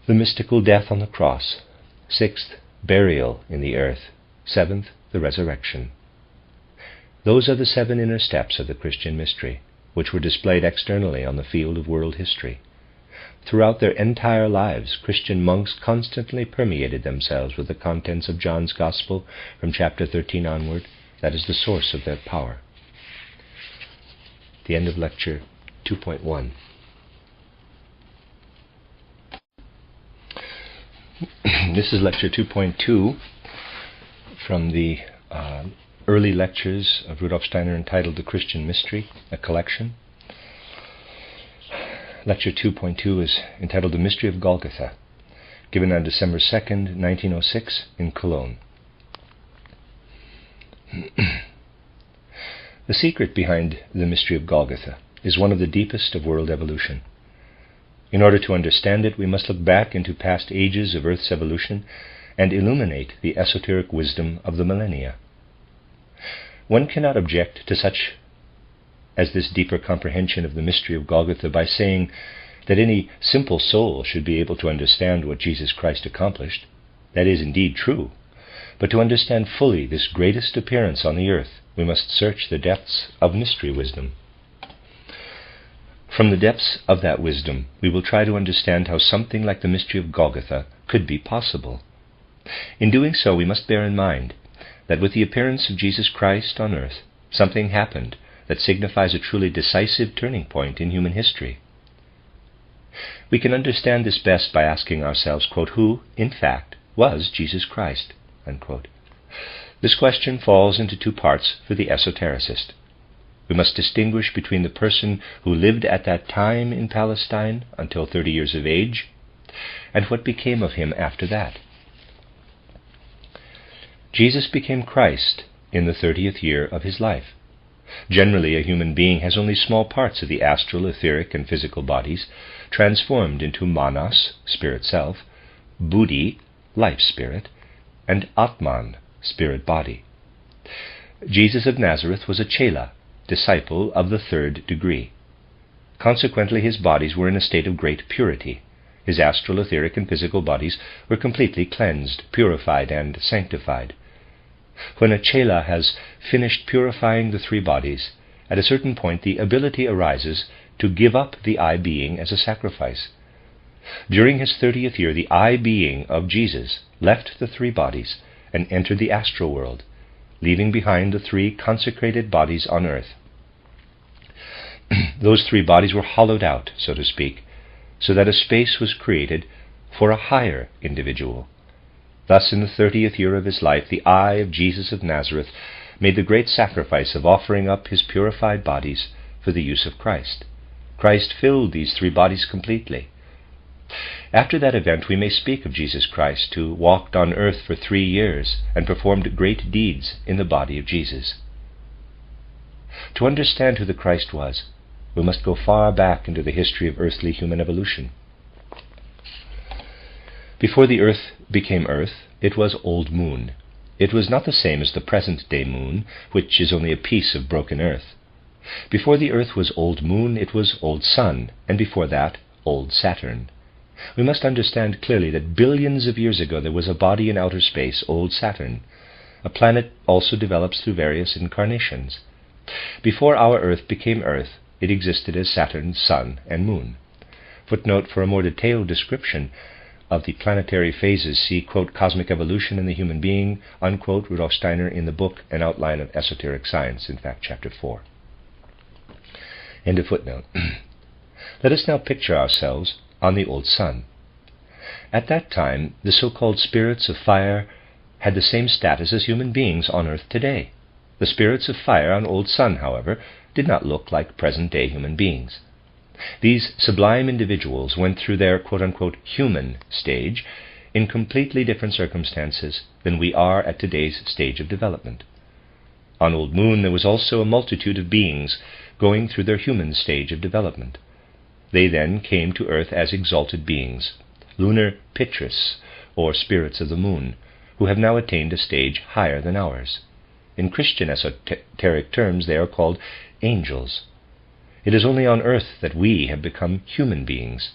the mystical death on the cross. Sixth, burial in the earth. Seventh, the resurrection. Those are the 7 inner steps of the Christian mystery, which were displayed externally on the field of world history. Throughout their entire lives, Christian monks constantly permeated themselves with the contents of John's Gospel from chapter 13 onward. That is the source of their power. The end of lecture 2.1. This is lecture 2.2 from the early lectures of Rudolf Steiner entitled The Christian Mystery, a collection. Lecture 2.2 is entitled The Mystery of Golgotha, given on December 2nd, 1906 in Cologne. The secret behind the mystery of Golgotha is one of the deepest of world evolution. In order to understand it, we must look back into past ages of Earth's evolution and illuminate the esoteric wisdom of the millennia. One cannot object to such as this deeper comprehension of the mystery of Golgotha by saying that any simple soul should be able to understand what Jesus Christ accomplished. That is indeed true. But to understand fully this greatest appearance on the earth, we must search the depths of mystery wisdom. From the depths of that wisdom, we will try to understand how something like the mystery of Golgotha could be possible. In doing so, we must bear in mind that with the appearance of Jesus Christ on earth, something happened that signifies a truly decisive turning point in human history. We can understand this best by asking ourselves, quote, who, in fact, was Jesus Christ, unquote. This question falls into 2 parts for the esotericist. We must distinguish between the person who lived at that time in Palestine until 30 years of age, and what became of him after that. Jesus became Christ in the 30th year of his life. Generally, a human being has only small parts of the astral, etheric, and physical bodies, transformed into manas, spirit self, buddhi, life spirit, and atman, spirit body. Jesus of Nazareth was a chela, disciple of the 3rd degree. Consequently, his bodies were in a state of great purity. His astral, etheric, and physical bodies were completely cleansed, purified, and sanctified. When a chela has finished purifying the three bodies, at a certain point the ability arises to give up the I being as a sacrifice. During his 30th year, the I being of Jesus left the three bodies and entered the astral world, leaving behind the three consecrated bodies on earth. Those three bodies were hollowed out, so to speak, so that a space was created for a higher individual. Thus, in the 30th year of his life, the I of Jesus of Nazareth made the great sacrifice of offering up his purified bodies for the use of Christ. Christ filled these three bodies completely. After that event, we may speak of Jesus Christ, who walked on earth for 3 years and performed great deeds in the body of Jesus. To understand who the Christ was, we must go far back into the history of earthly human evolution. Before the earth became earth, it was old moon. It was not the same as the present-day moon, which is only a piece of broken earth. Before the earth was old moon, it was old sun, and before that, old Saturn. We must understand clearly that billions of years ago there was a body in outer space, old Saturn. A planet also develops through various incarnations. Before our earth became earth, it existed as Saturn, sun, and moon. Footnote: for a more detailed description of the planetary phases, see, quote, Cosmic Evolution in the Human Being, unquote, Rudolf Steiner in the book An Outline of Esoteric Science, in fact, Chapter 4. End of footnote. Let us now picture ourselves on the old sun. At that time, the so-called spirits of fire had the same status as human beings on earth today. The spirits of fire on old sun, however, did not look like present-day human beings. These sublime individuals went through their quote-unquote human stage in completely different circumstances than we are at today's stage of development. On Old Moon there was also a multitude of beings going through their human stage of development. They then came to earth as exalted beings, lunar Pitris, or spirits of the moon, who have now attained a stage higher than ours. In Christian esoteric terms they are called angels. It is only on earth that we have become human beings.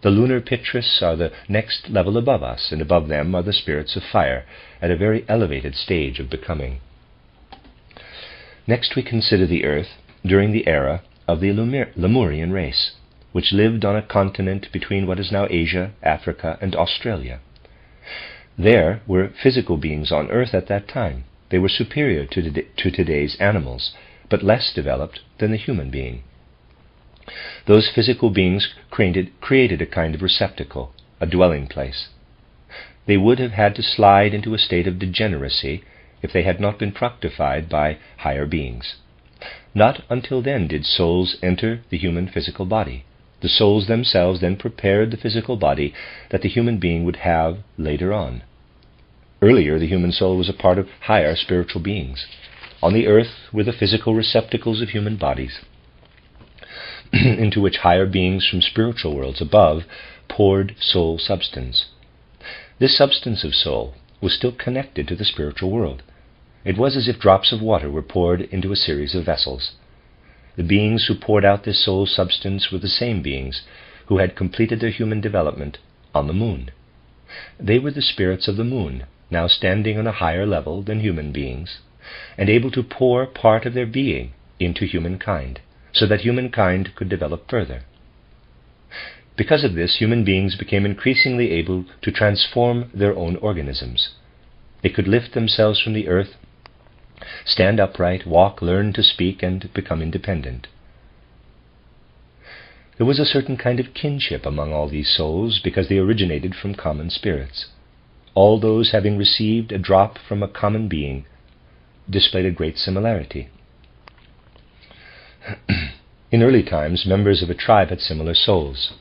The lunar Pitris are the next level above us, and above them are the spirits of fire, at a very elevated stage of becoming. Next we consider the earth during the era of the Lemurian race, which lived on a continent between what is now Asia, Africa, and Australia. There were physical beings on earth at that time. They were superior to today's animals, but less developed than the human being. Those physical beings created a kind of receptacle, a dwelling place. They would have had to slide into a state of degeneracy if they had not been fructified by higher beings. Not until then did souls enter the human physical body. The souls themselves then prepared the physical body that the human being would have later on. Earlier, the human soul was a part of higher spiritual beings. On the earth were the physical receptacles of human bodies, into which higher beings from spiritual worlds above poured soul substance. This substance of soul was still connected to the spiritual world. It was as if drops of water were poured into a series of vessels. The beings who poured out this soul substance were the same beings who had completed their human development on the moon. They were the spirits of the moon, now standing on a higher level than human beings, and able to pour part of their being into humankind, so that humankind could develop further. Because of this, human beings became increasingly able to transform their own organisms. They could lift themselves from the earth, stand upright, walk, learn to speak, and become independent. There was a certain kind of kinship among all these souls because they originated from common spirits. All those having received a drop from a common being displayed a great similarity. In early times, members of a tribe had similar souls.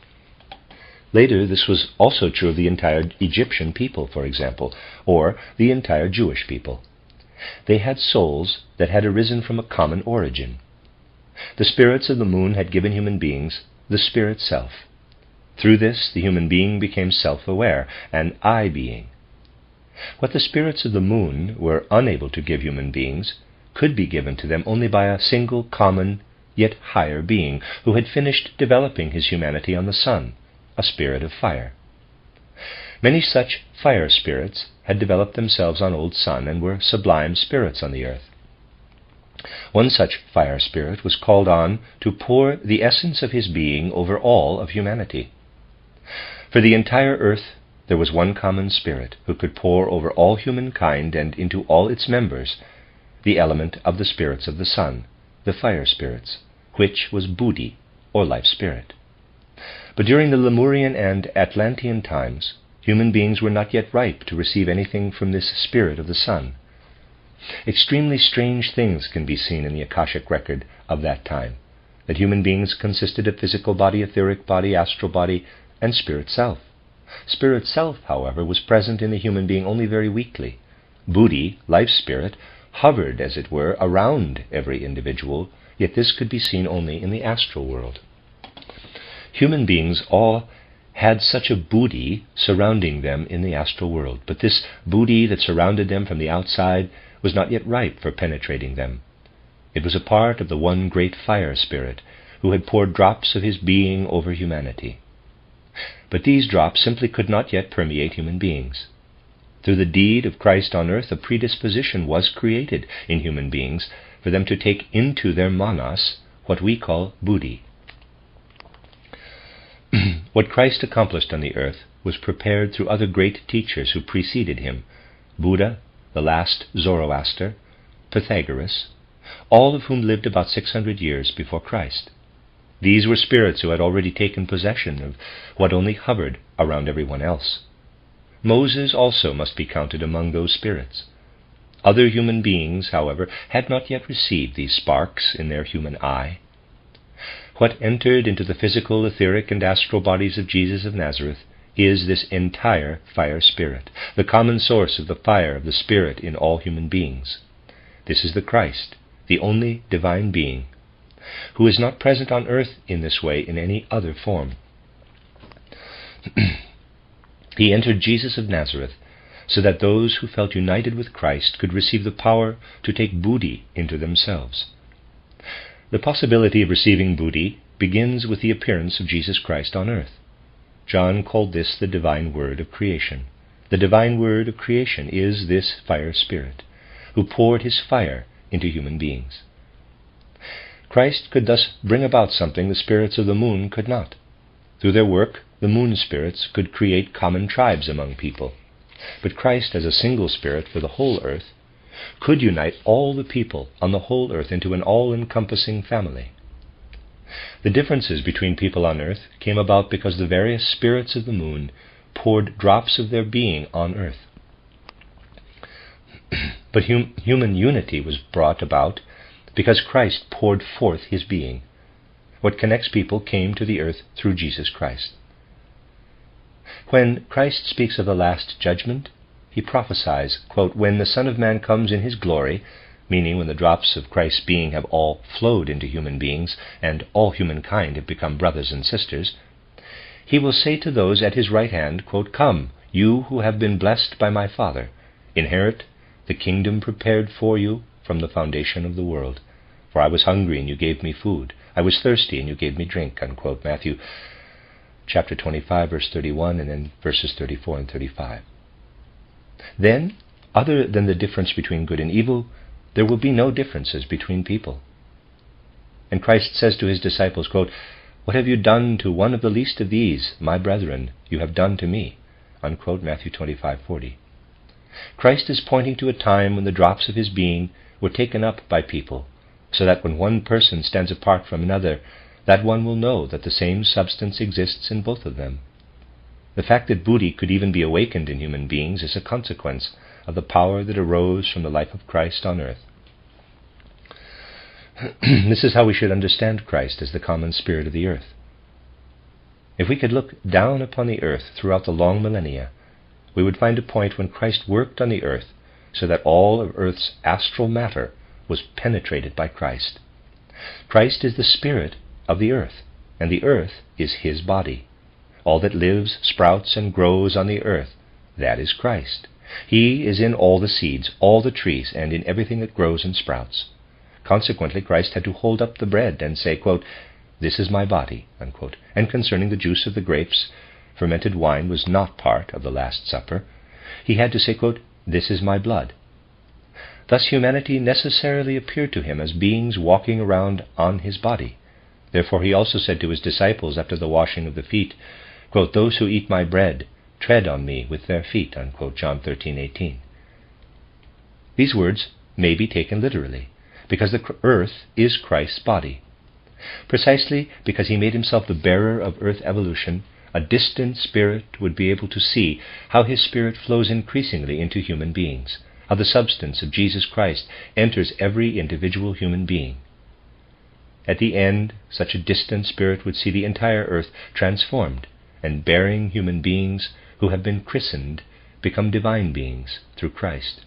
Later, this was also true of the entire Egyptian people, for example, or the entire Jewish people. They had souls that had arisen from a common origin. The spirits of the moon had given human beings the spirit self. Through this, the human being became self-aware, an I being. What the spirits of the moon were unable to give human beings could be given to them only by a single common yet higher being who had finished developing his humanity on the sun, a spirit of fire. Many such fire spirits had developed themselves on Old Sun and were sublime spirits on the earth. One such fire spirit was called on to pour the essence of his being over all of humanity. For the entire earth there was one common spirit who could pour over all humankind and into all its members the element of the spirits of the sun, the fire spirits, which was Buddhi, or life spirit. But during the Lemurian and Atlantean times, human beings were not yet ripe to receive anything from this spirit of the sun. Extremely strange things can be seen in the Akashic record of that time, that human beings consisted of physical body, etheric body, astral body, and spirit self. Spirit self, however, was present in the human being only very weakly. Buddhi, life spirit, hovered, as it were, around every individual, yet this could be seen only in the astral world. Human beings all had such a Buddhi surrounding them in the astral world, but this Buddhi that surrounded them from the outside was not yet ripe for penetrating them. It was a part of the one great fire spirit who had poured drops of his being over humanity. But these drops simply could not yet permeate human beings. Through the deed of Christ on earth, a predisposition was created in human beings for them to take into their manas what we call Buddhi. What Christ accomplished on the earth was prepared through other great teachers who preceded him: Buddha, the last Zoroaster, Pythagoras, all of whom lived about 600 years before Christ. These were spirits who had already taken possession of what only hovered around everyone else. Moses also must be counted among those spirits. Other human beings, however, had not yet received these sparks in their human eye. What entered into the physical, etheric, and astral bodies of Jesus of Nazareth is this entire fire spirit, the common source of the fire of the Spirit in all human beings. This is the Christ, the only divine being, who is not present on earth in this way in any other form. He entered Jesus of Nazareth so that those who felt united with Christ could receive the power to take Buddhi into themselves. The possibility of receiving Buddhi begins with the appearance of Jesus Christ on earth. John called this the divine word of creation. The divine word of creation is this fire spirit, who poured his fire into human beings. Christ could thus bring about something the spirits of the moon could not. Through their work, the moon spirits could create common tribes among people. But Christ, as a single spirit for the whole earth, could unite all the people on the whole earth into an all-encompassing family. The differences between people on earth came about because the various spirits of the moon poured drops of their being on earth. But human unity was brought about because Christ poured forth his being. What connects people came to the earth through Jesus Christ. When Christ speaks of the last judgment, he prophesies, quote, "When the Son of Man comes in his glory," meaning when the drops of Christ's being have all flowed into human beings and all humankind have become brothers and sisters, he will say to those at his right hand, quote, "Come, you who have been blessed by my Father, inherit the kingdom prepared for you from the foundation of the world. For I was hungry and you gave me food. I was thirsty and you gave me drink," unquote. Matthew chapter 25, verse 31, and then verses 34 and 35. Then, other than the difference between good and evil, there will be no differences between people. And Christ says to his disciples, quote, "What have you done to one of the least of these, my brethren, you have done to me," unquote. Matthew 25:40. Christ is pointing to a time when the drops of his being were taken up by people, so that when one person stands apart from another, that one will know that the same substance exists in both of them. The fact that Buddhi could even be awakened in human beings is a consequence of the power that arose from the life of Christ on earth. This is how we should understand Christ as the common spirit of the earth. If we could look down upon the earth throughout the long millennia, we would find a point when Christ worked on the earth so that all of earth's astral matter was penetrated by Christ. Christ is the spirit of the earth, and the earth is his body. All that lives, sprouts, and grows on the earth, that is Christ. He is in all the seeds, all the trees, and in everything that grows and sprouts. Consequently, Christ had to hold up the bread and say, quote, "This is my body," unquote. And concerning the juice of the grapes, fermented wine was not part of the Last Supper, he had to say, quote, "This is my blood." Thus humanity necessarily appeared to him as beings walking around on his body. Therefore he also said to his disciples after the washing of the feet, quote, "Those who eat my bread tread on me with their feet," unquote, John 13:18. These words may be taken literally, because the earth is Christ's body. Precisely because he made himself the bearer of earth evolution, a distant spirit would be able to see how his spirit flows increasingly into human beings, how the substance of Jesus Christ enters every individual human being. At the end, such a distant spirit would see the entire earth transformed, and bearing human beings who have been christened become divine beings through Christ.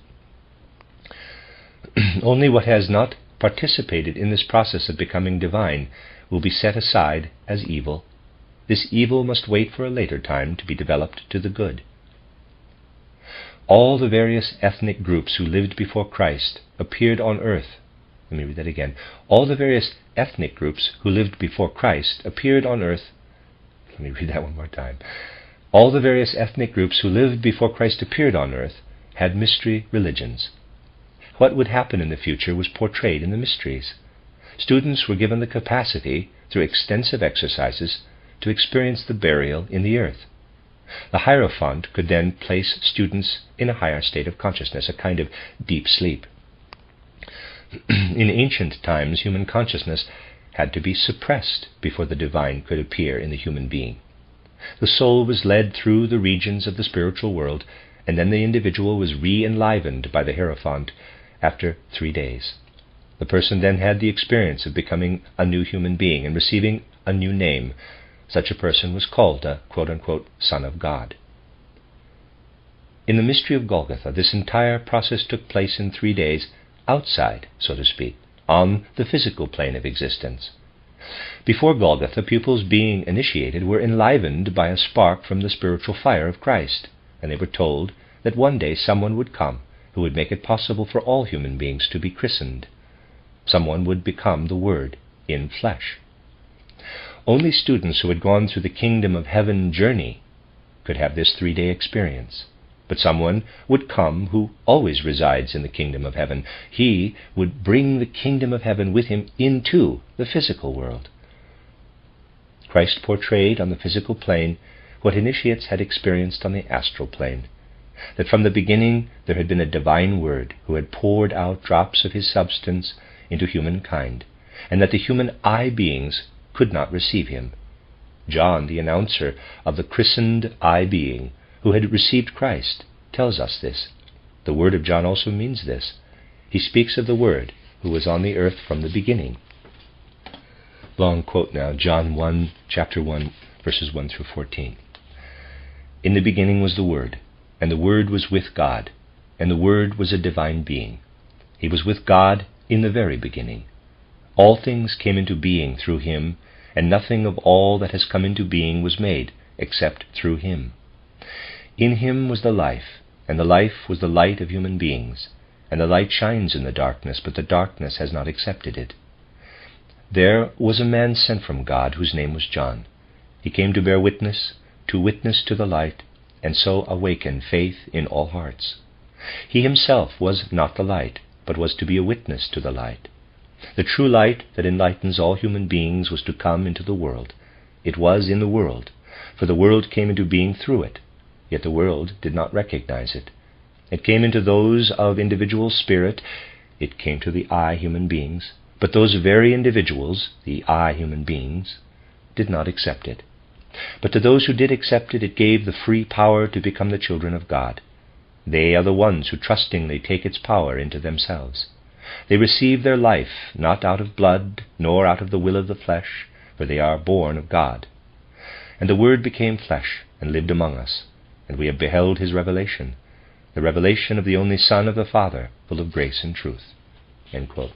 Only what has not participated in this process of becoming divine will be set aside as evil. This evil must wait for a later time to be developed to the good. All the various ethnic groups who lived before Christ appeared on earth. Let me read that again. All the various ethnic groups who lived before Christ appeared on earth. Let me read that one more time. All the various ethnic groups who lived before Christ appeared on earth had mystery religions. What would happen in the future was portrayed in the mysteries. Students were given the capacity, through extensive exercises, to experience the burial in the earth. The Hierophant could then place students in a higher state of consciousness, a kind of deep sleep. In ancient times, human consciousness had to be suppressed before the divine could appear in the human being. The soul was led through the regions of the spiritual world, and then the individual was re-enlivened by the Hierophant after 3 days. The person then had the experience of becoming a new human being and receiving a new name. Such a person was called a quote-unquote Son of God. In the Mystery of Golgotha, this entire process took place in 3 days outside, so to speak, on the physical plane of existence. Before Golgotha, pupils being initiated were enlivened by a spark from the spiritual fire of Christ, and they were told that one day someone would come who would make it possible for all human beings to be christened. Someone would become the Word in flesh. Only students who had gone through the Kingdom of Heaven journey could have this 3-day experience. But someone would come who always resides in the Kingdom of Heaven. He would bring the Kingdom of Heaven with him into the physical world. Christ portrayed on the physical plane what initiates had experienced on the astral plane, that from the beginning there had been a divine Word who had poured out drops of his substance into humankind, and that the human I beings could not receive him. John, the announcer of the christened I being who had received Christ, tells us this. The word of John also means this. He speaks of the Word who was on the earth from the beginning. Long quote now, John 1, chapter 1, verses 1 through 14. In the beginning was the Word, and the Word was with God, and the Word was a divine being. He was with God in the very beginning. All things came into being through him, and nothing of all that has come into being was made except through him. In him was the life, and the life was the light of human beings, and the light shines in the darkness, but the darkness has not accepted it. There was a man sent from God, whose name was John. He came to bear witness to the light, and so awaken faith in all hearts. He himself was not the light, but was to be a witness to the light. The true light that enlightens all human beings was to come into the world. It was in the world, for the world came into being through it, yet the world did not recognize it. It came into those of individual spirit, it came to the I human beings, but those very individuals, the I human beings, did not accept it. But to those who did accept it, it gave the free power to become the children of God. They are the ones who trustingly take its power into themselves. They receive their life not out of blood, nor out of the will of the flesh, for they are born of God. And the Word became flesh, and lived among us, and we have beheld his revelation, the revelation of the only Son of the Father, full of grace and truth. End quote.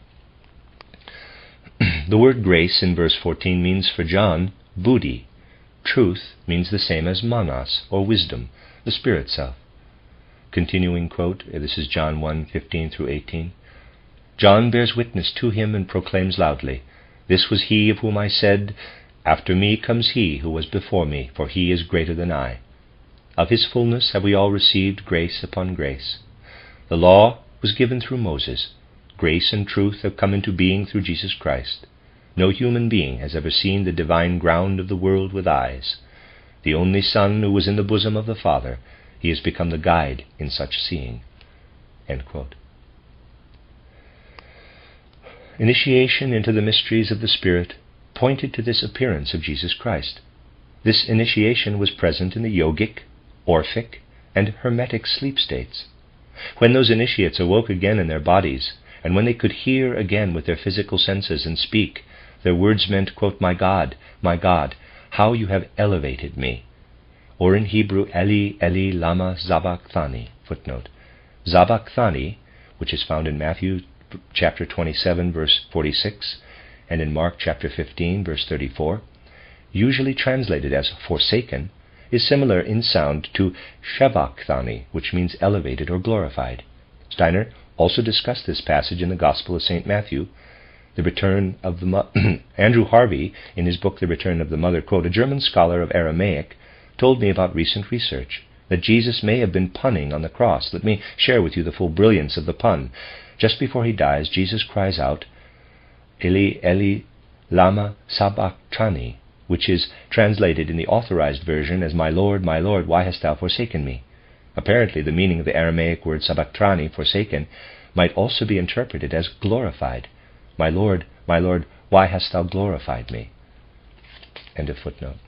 The word grace in verse 14 means for John, buddhi. Truth means the same as manas, or wisdom, the spirit self. Continuing quote, this is John 1:15 through 18. John bears witness to him and proclaims loudly, "This was he of whom I said, After me comes he who was before me, for he is greater than I. Of his fullness have we all received grace upon grace. The law was given through Moses. Grace and truth have come into being through Jesus Christ. No human being has ever seen the divine ground of the world with eyes. The only Son who was in the bosom of the Father, he has become the guide in such seeing." End quote. Initiation into the mysteries of the Spirit pointed to this appearance of Jesus Christ. This initiation was present in the yogic, orphic, and hermetic sleep states. When those initiates awoke again in their bodies, and when they could hear again with their physical senses and speak, their words meant, quote, my God, how you have elevated me." Or in Hebrew, Eli, Eli, lama sabachthani. Footnote. Sabachthani, which is found in Matthew chapter 27, verse 46, and in Mark chapter 15, verse 34, usually translated as forsaken, is similar in sound to Shabachthani, which means elevated or glorified. Steiner also discussed this passage in the Gospel of St. Matthew. The Return of the Andrew Harvey, in his book The Return of the Mother, quote, "A German scholar of Aramaic told me about recent research that Jesus may have been punning on the cross. Let me share with you the full brilliance of the pun. Just before he dies, Jesus cries out, Eli, Eli, lama sabachthani, which is translated in the Authorized Version as my Lord, why hast thou forsaken me?" Apparently the meaning of the Aramaic word sabachthani, forsaken, might also be interpreted as glorified. My Lord, why hast thou glorified me?" End of footnote.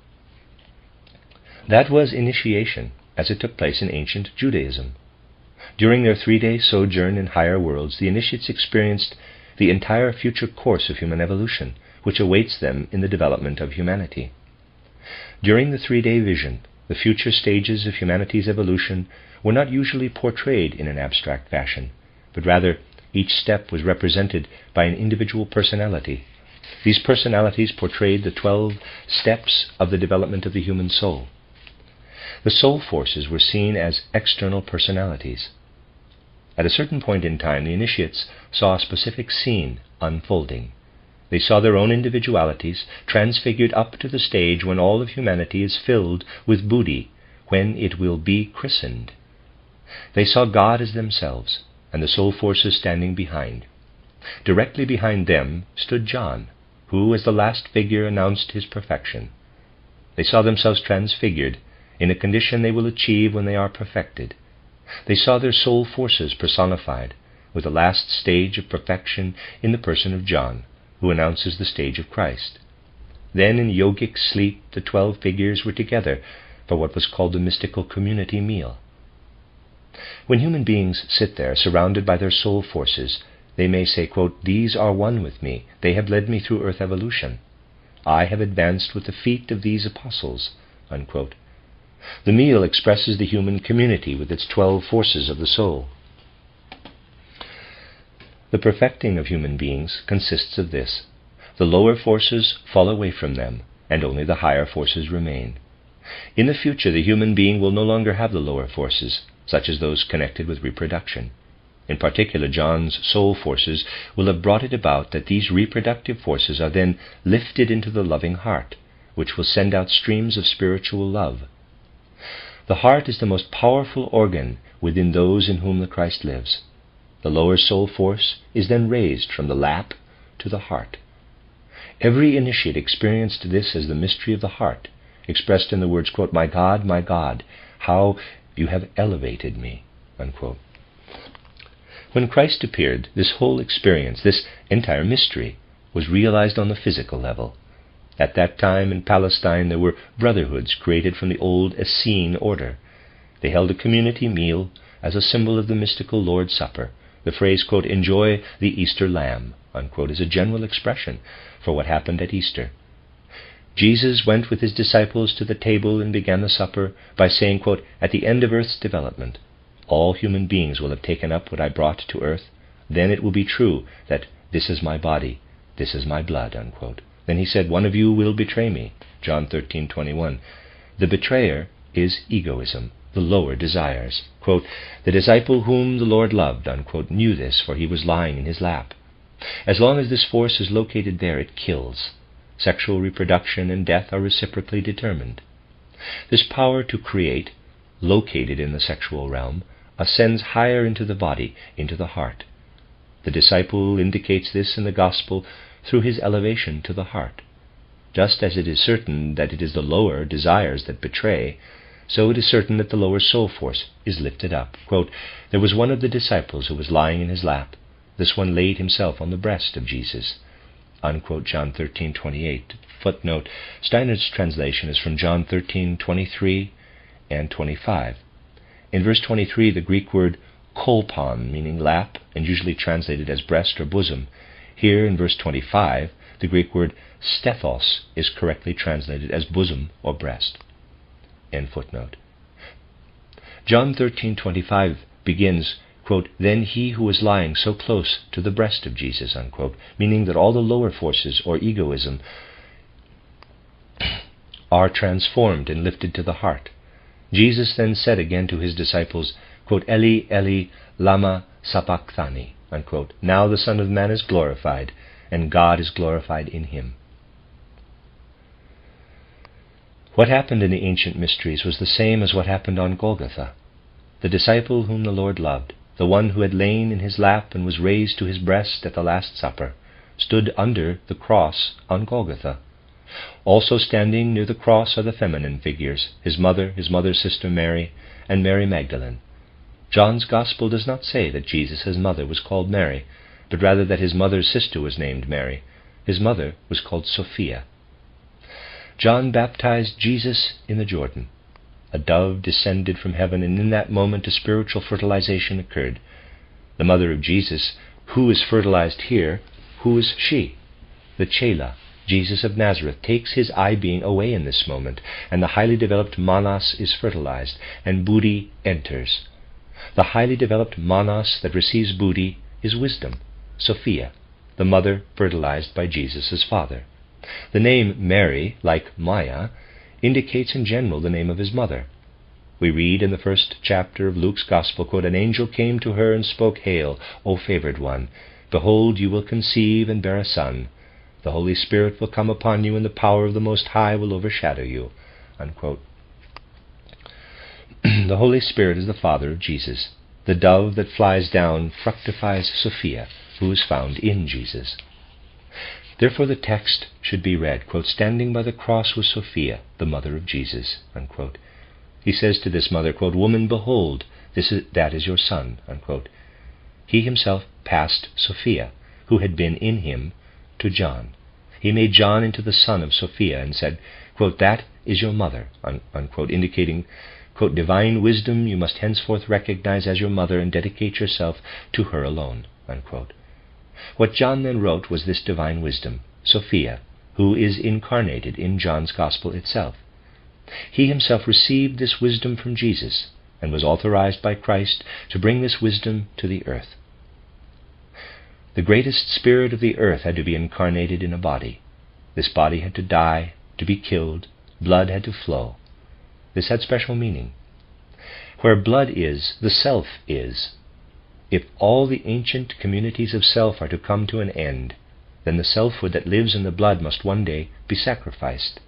That was initiation, as it took place in ancient Judaism. During their 3-day sojourn in higher worlds, the initiates experienced the entire future course of human evolution, which awaits them in the development of humanity. During the 3-day vision, the future stages of humanity's evolution were not usually portrayed in an abstract fashion, but rather each step was represented by an individual personality. These personalities portrayed the 12 steps of the development of the human soul. The soul forces were seen as external personalities. At a certain point in time, the initiates saw a specific scene unfolding. They saw their own individualities transfigured up to the stage when all of humanity is filled with Buddhi, when it will be christened. They saw God as themselves, and the soul forces standing behind. Directly behind them stood John, who as the last figure announced his perfection. They saw themselves transfigured in a condition they will achieve when they are perfected. They saw their soul forces personified, with the last stage of perfection in the person of John, who announces the stage of Christ. Then in yogic sleep the 12 figures were together for what was called the mystical community meal. When human beings sit there, surrounded by their soul forces, they may say, quote, "These are one with me. They have led me through earth evolution. I have advanced with the feet of these apostles." Unquote. The meal expresses the human community with its 12 forces of the soul. The perfecting of human beings consists of this. The lower forces fall away from them, and only the higher forces remain. In the future, the human being will no longer have the lower forces, such as those connected with reproduction. In particular, John's soul forces will have brought it about that these reproductive forces are then lifted into the loving heart, which will send out streams of spiritual love. The heart is the most powerful organ within those in whom the Christ lives. The lower soul force is then raised from the lap to the heart. Every initiate experienced this as the mystery of the heart, expressed in the words, quote, my God, how you have elevated me." Unquote. When Christ appeared, this whole experience, this entire mystery, was realized on the physical level. At that time in Palestine there were brotherhoods created from the old Essene order. They held a community meal as a symbol of the mystical Lord's Supper. The phrase, quote, "enjoy the Easter lamb," unquote, is a general expression for what happened at Easter. Jesus went with his disciples to the table and began the supper by saying, quote, "At the end of earth's development, all human beings will have taken up what I brought to earth. Then it will be true that this is my body, this is my blood," unquote. Then he said, "One of you will betray me," John 13:21. The betrayer is egoism, the lower desires. Quote, "The disciple whom the Lord loved," unquote, knew this, for he was lying in his lap. As long as this force is located there, it kills. sexual reproduction and death are reciprocally determined. This power to create, located in the sexual realm, ascends higher into the body, into the heart. The disciple indicates this in the Gospel through his elevation to the heart. Just as it is certain that it is the lower desires that betray, so it is certain that the lower soul force is lifted up. Quote, "There was one of the disciples who was lying in his lap. This one laid himself on the breast of Jesus." Unquote, John 13:28. Footnote, Steiner's translation is from John 13:23 and 25. In verse 23, the Greek word kolpon, meaning lap, and usually translated as breast or bosom. Here in verse 25, the Greek word stethos is correctly translated as bosom or breast. End footnote. John 13:25 begins, quote, "Then he who was lying so close to the breast of Jesus," unquote, meaning that all the lower forces or egoism are transformed and lifted to the heart. Jesus then said again to his disciples, quote, "Eli, Eli, lama sabachthani," unquote, "Now the Son of Man is glorified, and God is glorified in him." What happened in the ancient mysteries was the same as what happened on Golgotha. The disciple whom the Lord loved, the one who had lain in his lap and was raised to his breast at the Last Supper, stood under the cross on Golgotha. Also standing near the cross are the feminine figures, his mother's sister Mary, and Mary Magdalene. John's Gospel does not say that Jesus' mother was called Mary, but rather that his mother's sister was named Mary. His mother was called Sophia. John baptized Jesus in the Jordan. A dove descended from heaven, and in that moment a spiritual fertilization occurred. The mother of Jesus, who is fertilized here, who is she? The Chela, Jesus of Nazareth, takes his I-being away in this moment, and the highly developed manas is fertilized, and buddhi enters. The highly developed manas that receives buddhi is wisdom, Sophia, the mother fertilized by Jesus' father. The name Mary, like Maya, indicates in general the name of his mother. We read in the 1st chapter of Luke's Gospel, quote, "An angel came to her and spoke, 'Hail, O favored one, behold, you will conceive and bear a son. The Holy Spirit will come upon you, and the power of the Most High will overshadow you.'" Unquote. The Holy Spirit is the Father of Jesus. The dove that flies down fructifies Sophia, who is found in Jesus. Therefore the text should be read, quote, "Standing by the cross was Sophia, the mother of Jesus." Unquote. He says to this mother, quote, "Woman, behold, that is your son." Unquote. He himself passed Sophia, who had been in him, to John. He made John into the son of Sophia and said, quote, "That is your mother," unquote, indicating, quote, "Divine wisdom you must henceforth recognize as your mother and dedicate yourself to her alone." Unquote. What John then wrote was this divine wisdom, Sophia, who is incarnated in John's Gospel itself. He himself received this wisdom from Jesus and was authorized by Christ to bring this wisdom to the earth. The greatest spirit of the earth had to be incarnated in a body. This body had to die, to be killed, blood had to flow. This had special meaning. Where blood is, the self is. If all the ancient communities of self are to come to an end, then the selfhood that lives in the blood must one day be sacrificed.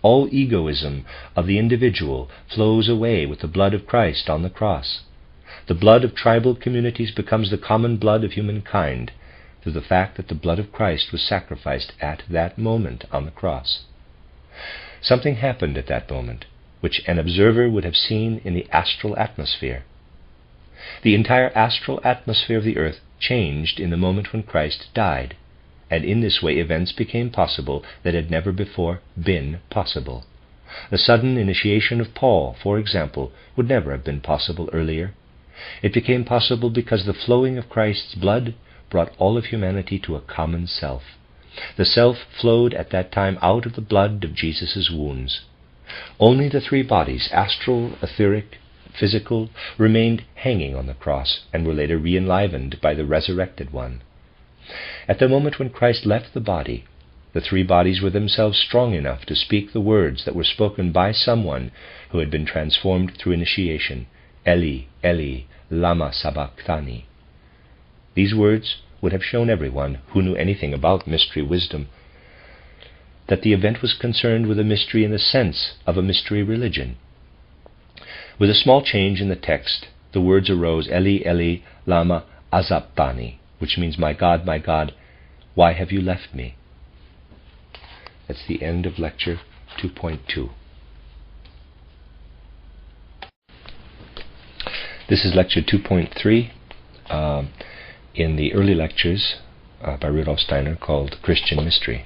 All egoism of the individual flows away with the blood of Christ on the cross. The blood of tribal communities becomes the common blood of humankind through the fact that the blood of Christ was sacrificed at that moment on the cross. Something happened at that moment, which an observer would have seen in the astral atmosphere. The entire astral atmosphere of the earth changed in the moment when Christ died, and in this way events became possible that had never before been possible. The sudden initiation of Paul, for example, would never have been possible earlier. It became possible because the flowing of Christ's blood brought all of humanity to a common self. The self flowed at that time out of the blood of Jesus' wounds. Only the three bodies, astral, etheric, physical, remained hanging on the cross and were later re-enlivened by the resurrected one. At the moment when Christ left the body, the three bodies were themselves strong enough to speak the words that were spoken by someone who had been transformed through initiation, Eli, Eli, lama sabachthani. These words would have shown everyone who knew anything about mystery wisdom that the event was concerned with a mystery in the sense of a mystery religion. With a small change in the text, the words arose, Eli, Eli, lama azabtani, which means, my God, why have you left me? That's the end of lecture 2.2. This is lecture 2.3 in the early lectures by Rudolf Steiner called Christian Mystery.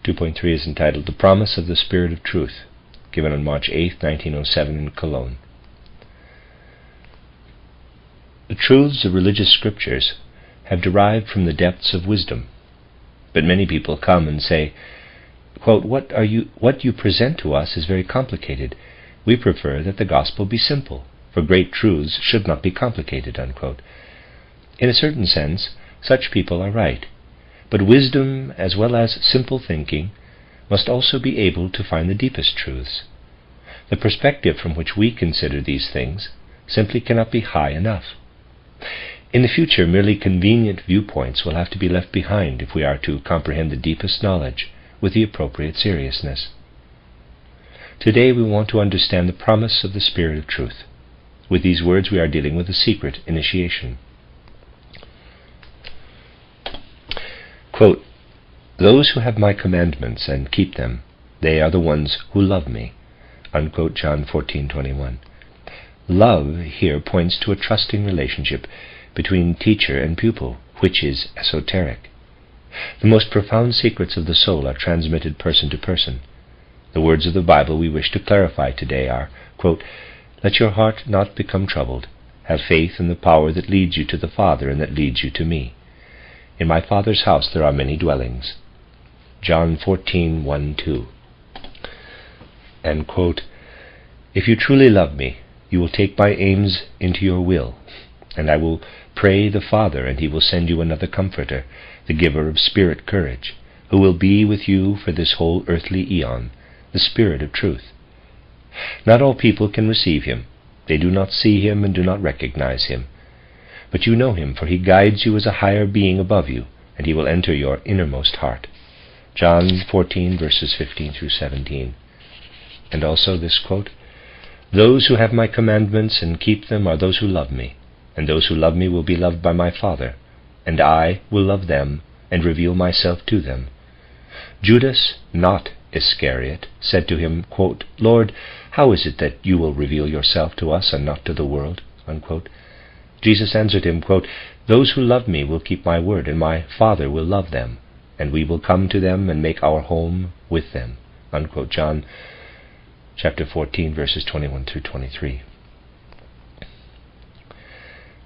2.3 is entitled The Promise of the Spirit of Truth, given on March 8, 1907 in Cologne. The truths of religious scriptures have derived from the depths of wisdom, but many people come and say, quote, what you present to us is very complicated. We prefer that the gospel be simple, for great truths should not be complicated, unquote. In a certain sense, such people are right, but wisdom as well as simple thinking must also be able to find the deepest truths. The perspective from which we consider these things simply cannot be high enough. In the future, merely convenient viewpoints will have to be left behind if we are to comprehend the deepest knowledge with the appropriate seriousness. Today we want to understand the promise of the Spirit of Truth. With these words we are dealing with a secret initiation. Quote, those who have my commandments and keep them, they are the ones who love me. Unquote, John 14:21. Love here points to a trusting relationship between teacher and pupil, which is esoteric. The most profound secrets of the soul are transmitted person to person. The words of the Bible we wish to clarify today are, quote, let your heart not become troubled. Have faith in the power that leads you to the Father and that leads you to me. In my Father's house there are many dwellings. John 14:1-2. And quote, if you truly love me, you will take my aims into your will, and I will pray the Father, and he will send you another Comforter, the giver of spirit courage, who will be with you for this whole earthly eon, the Spirit of Truth. Not all people can receive him. They do not see him and do not recognize him. But you know him, for he guides you as a higher being above you, and he will enter your innermost heart. John 14, verses 15-17. And also this quote, those who have my commandments and keep them are those who love me, and those who love me will be loved by my Father, and I will love them and reveal myself to them. Judas, not Iscariot, said to him, quote, Lord, how is it that you will reveal yourself to us and not to the world? Unquote. Jesus answered him, quote, those who love me will keep my word, and my Father will love them, and we will come to them and make our home with them. Unquote. John chapter 14, verses 21-23.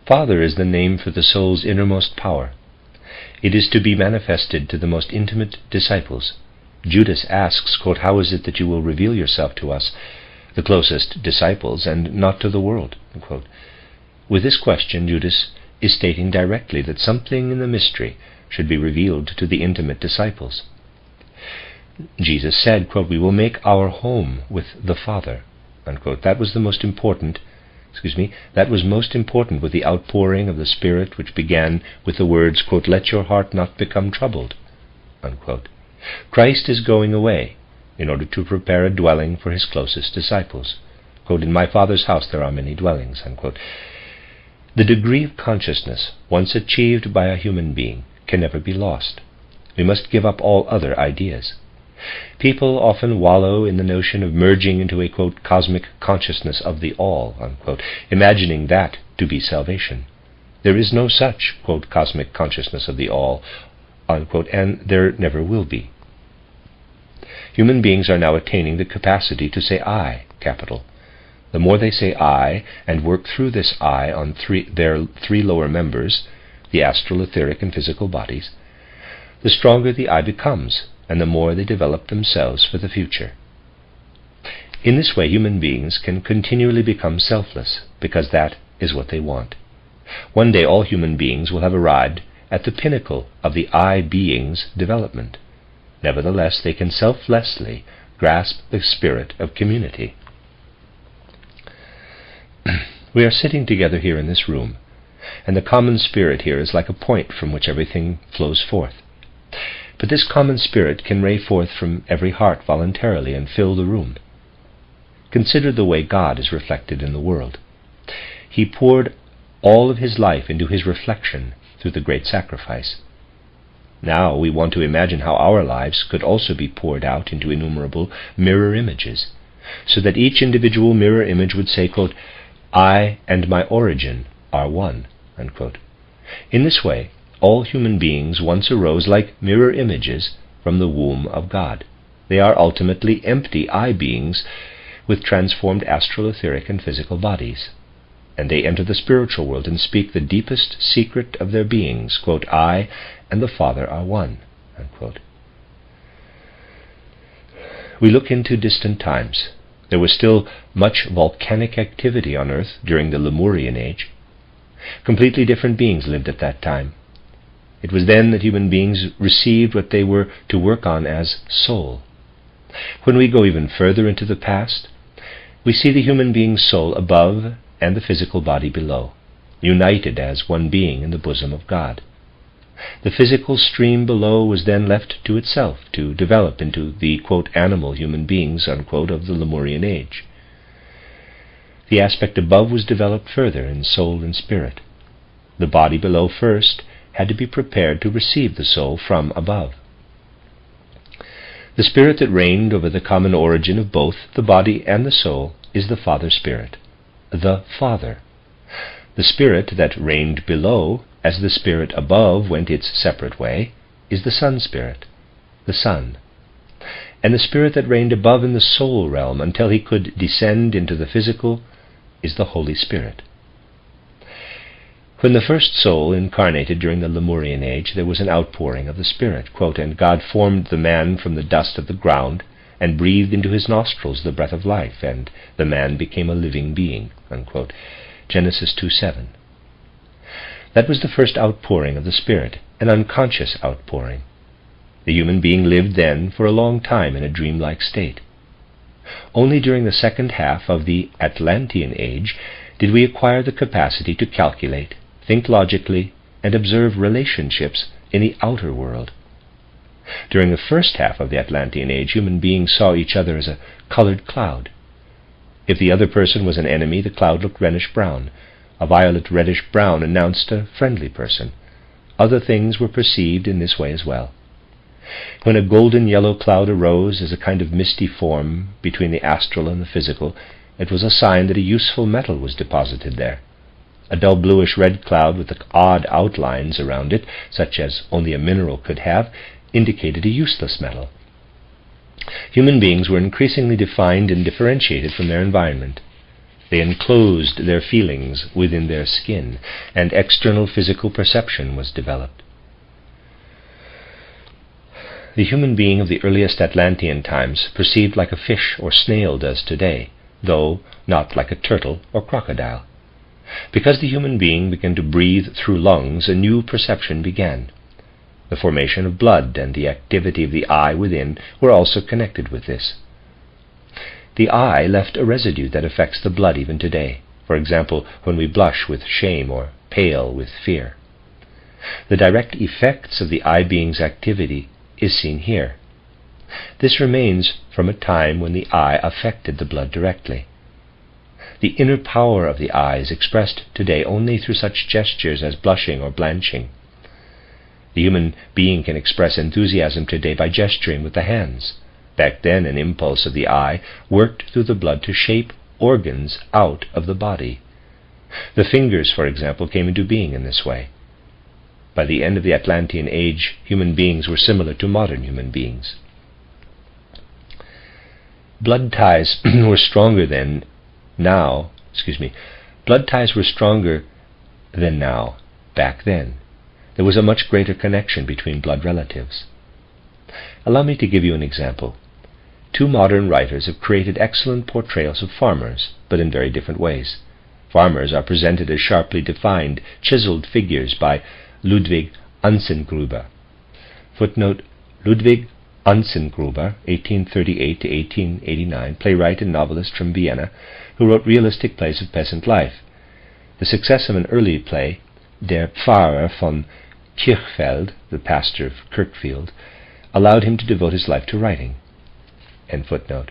Father is the name for the soul's innermost power. It is to be manifested to the most intimate disciples. Judas asks, quote, how is it that you will reveal yourself to us, the closest disciples, and not to the world? Unquote. With this question, Judas is stating directly that something in the mystery should be revealed to the intimate disciples. Jesus said, quote, we will make our home with the Father. Unquote. That was most important with the outpouring of the Spirit, which began with the words, quote, let your heart not become troubled. Unquote. Christ is going away in order to prepare a dwelling for his closest disciples. Quote, in my Father's house there are many dwellings. Unquote. The degree of consciousness once achieved by a human being can never be lost. We must give up all other ideas. People often wallow in the notion of merging into a, quote, cosmic consciousness of the all, unquote, imagining that to be salvation. There is no such, quote, cosmic consciousness of the all, unquote, and there never will be. Human beings are now attaining the capacity to say I, capital. The more they say I, and work through this I on their three lower members, the astral, etheric, and physical bodies, the stronger the I becomes, and the more they develop themselves for the future. In this way, human beings can continually become selfless, because that is what they want. One day all human beings will have arrived at the pinnacle of the I being's development. Nevertheless, they can selflessly grasp the spirit of community. We are sitting together here in this room, and the common spirit here is like a point from which everything flows forth. But this common spirit can ray forth from every heart voluntarily and fill the room. Consider the way God is reflected in the world. He poured all of his life into his reflection through the great sacrifice. Now we want to imagine how our lives could also be poured out into innumerable mirror images, so that each individual mirror image would say, quote, "I and my origin are one," unquote. In this way, all human beings once arose like mirror images from the womb of God. They are ultimately empty I beings with transformed astral, etheric, and physical bodies. And they enter the spiritual world and speak the deepest secret of their beings, quote, "I and the Father are one," unquote. We look into distant times. There was still much volcanic activity on Earth during the Lemurian age. Completely different beings lived at that time. It was then that human beings received what they were to work on as soul. When we go even further into the past, we see the human being's soul above and the physical body below, united as one being in the bosom of God. The physical stream below was then left to itself to develop into the, quote, "animal human beings," unquote, of the Lemurian age. The aspect above was developed further in soul and spirit. The body below first had to be prepared to receive the soul from above. The spirit that reigned over the common origin of both the body and the soul is the Father Spirit, the Father. The spirit that reigned below, as the spirit above went its separate way, is the Son Spirit, the Son. And the spirit that reigned above in the soul realm until he could descend into the physical is the Holy Spirit. When the first soul incarnated during the Lemurian age, there was an outpouring of the Spirit, quote, "And God formed the man from the dust of the ground, and breathed into his nostrils the breath of life, and the man became a living being," unquote. Genesis 2:7. That was the first outpouring of the Spirit, an unconscious outpouring. The human being lived then for a long time in a dreamlike state. Only during the second half of the Atlantean age did we acquire the capacity to calculate, think logically, and observe relationships in the outer world. During the first half of the Atlantean age, human beings saw each other as a colored cloud. If the other person was an enemy, the cloud looked reddish-brown. A violet reddish-brown announced a friendly person. Other things were perceived in this way as well. When a golden-yellow cloud arose as a kind of misty form between the astral and the physical, it was a sign that a useful metal was deposited there. A dull bluish-red cloud with odd outlines around it, such as only a mineral could have, indicated a useless metal. Human beings were increasingly defined and differentiated from their environment. They enclosed their feelings within their skin, and external physical perception was developed. The human being of the earliest Atlantean times perceived like a fish or snail does today, though not like a turtle or crocodile. Because the human being began to breathe through lungs, a new perception began. The formation of blood and the activity of the eye within were also connected with this. The eye left a residue that affects the blood even today, for example, when we blush with shame or pale with fear. The direct effects of the eye being's activity is seen here. This remains from a time when the eye affected the blood directly. The inner power of the eye is expressed today only through such gestures as blushing or blanching. The human being can express enthusiasm today by gesturing with the hands. Back then, an impulse of the eye worked through the blood to shape organs out of the body. The fingers, for example, came into being in this way. By the end of the Atlantean age, human beings were similar to modern human beings. Blood ties were stronger than now. Blood ties were stronger than now. Back then, there was a much greater connection between blood relatives. Allow me to give you an example. Two modern writers have created excellent portrayals of farmers, but in very different ways. Farmers are presented as sharply defined, chiseled figures by Ludwig Anzengruber. Footnote: Ludwig Anzengruber, 1838 to 1889, playwright and novelist from Vienna, who wrote realistic plays of peasant life. The success of an early play, Der Pfarrer von Kirchfeld, the pastor of Kirkfield, allowed him to devote his life to writing. End footnote.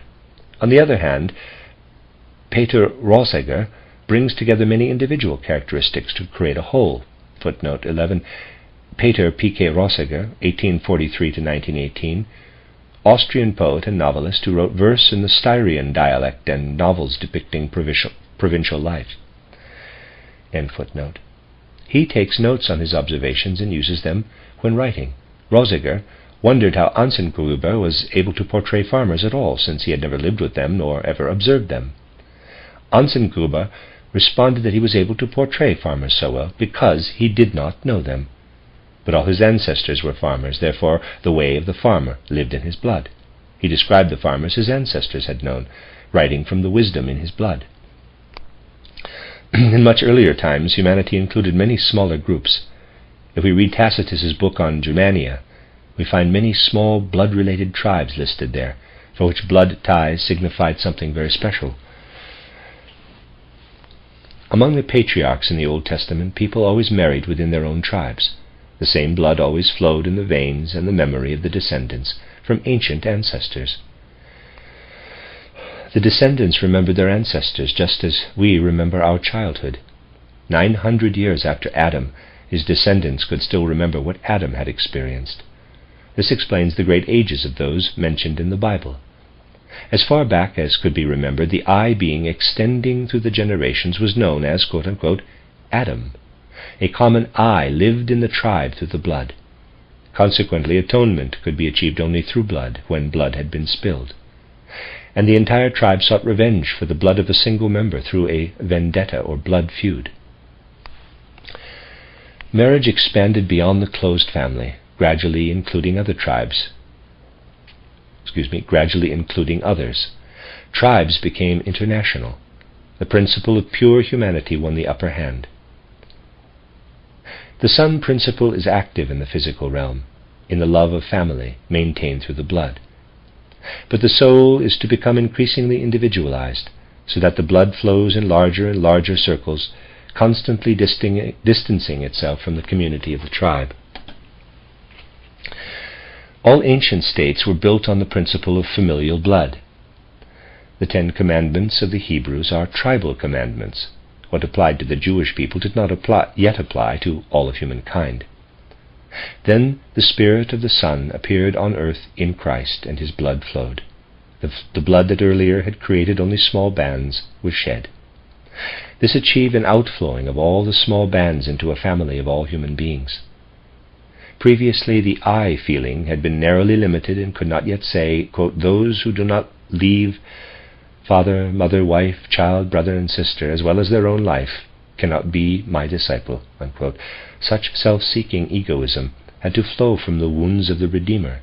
On the other hand, Peter Rosiger brings together many individual characteristics to create a whole. Footnote 11. Peter P.K. Rosiger, 1843 to 1918, Austrian poet and novelist who wrote verse in the Styrian dialect and novels depicting provincial life. End footnote. He takes notes on his observations and uses them when writing. Rosiger wondered how Anzengruber was able to portray farmers at all, since he had never lived with them nor ever observed them. Anzengruber responded that he was able to portray farmers so well because he did not know them. But all his ancestors were farmers, therefore the way of the farmer lived in his blood. He described the farmers his ancestors had known, writing from the wisdom in his blood. In much earlier times, humanity included many smaller groups. If we read Tacitus's book on Germania, we find many small blood-related tribes listed there, for which blood ties signified something very special. Among the patriarchs in the Old Testament, people always married within their own tribes. The same blood always flowed in the veins and the memory of the descendants from ancient ancestors. The descendants remembered their ancestors just as we remember our childhood. 900 years after Adam, his descendants could still remember what Adam had experienced. This explains the great ages of those mentioned in the Bible. As far back as could be remembered, the I being extending through the generations was known as, quote-unquote, Adam. A common I lived in the tribe through the blood. Consequently, atonement could be achieved only through blood, when blood had been spilled. And the entire tribe sought revenge for the blood of a single member through a vendetta or blood feud. Marriage expanded beyond the closed family, gradually including others. Tribes became international. The principle of pure humanity won the upper hand. The Son principle is active in the physical realm, in the love of family maintained through the blood. But the soul is to become increasingly individualized, so that the blood flows in larger and larger circles, constantly distancing itself from the community of the tribe. All ancient states were built on the principle of familial blood. The 10 commandments of the Hebrews are tribal commandments. What applied to the Jewish people did not yet apply to all of humankind. Then the Spirit of the Son appeared on earth in Christ, and his blood flowed. The blood that earlier had created only small bands was shed. This achieved an outflowing of all the small bands into a family of all human beings. Previously, the I feeling had been narrowly limited and could not yet say, quote, those who do not leave father, mother, wife, child, brother, and sister, as well as their own life, cannot be my disciple, unquote. Such self-seeking egoism had to flow from the wounds of the Redeemer.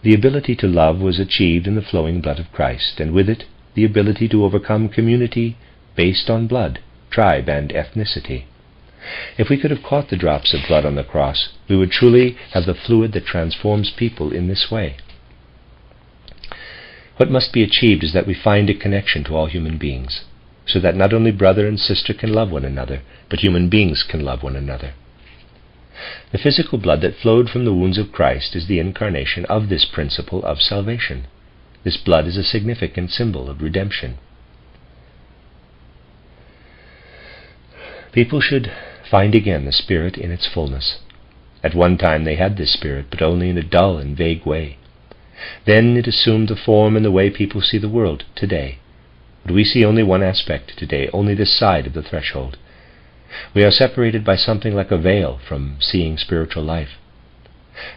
The ability to love was achieved in the flowing blood of Christ, and with it the ability to overcome community based on blood, tribe, and ethnicity. If we could have caught the drops of blood on the cross, we would truly have the fluid that transforms people in this way. What must be achieved is that we find a connection to all human beings, so that not only brother and sister can love one another, but human beings can love one another. The physical blood that flowed from the wounds of Christ is the incarnation of this principle of salvation. This blood is a significant symbol of redemption. People should find again the Spirit in its fullness. At one time they had this Spirit, but only in a dull and vague way. Then it assumed the form and the way people see the world today. But we see only one aspect today, only this side of the threshold. We are separated by something like a veil from seeing spiritual life.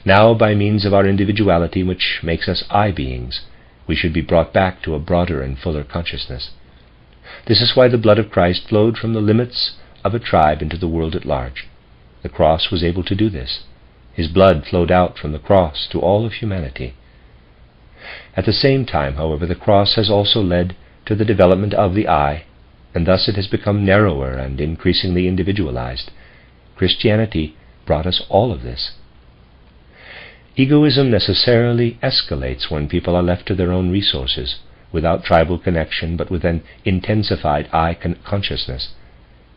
Now, by means of our individuality, which makes us I beings, we should be brought back to a broader and fuller consciousness. This is why the blood of Christ flowed from the limits of a tribe into the world at large. The cross was able to do this. His blood flowed out from the cross to all of humanity. At the same time, however, the cross has also led to the development of the I, and thus it has become narrower and increasingly individualized. Christianity brought us all of this. Egoism necessarily escalates when people are left to their own resources, without tribal connection, but with an intensified I consciousness.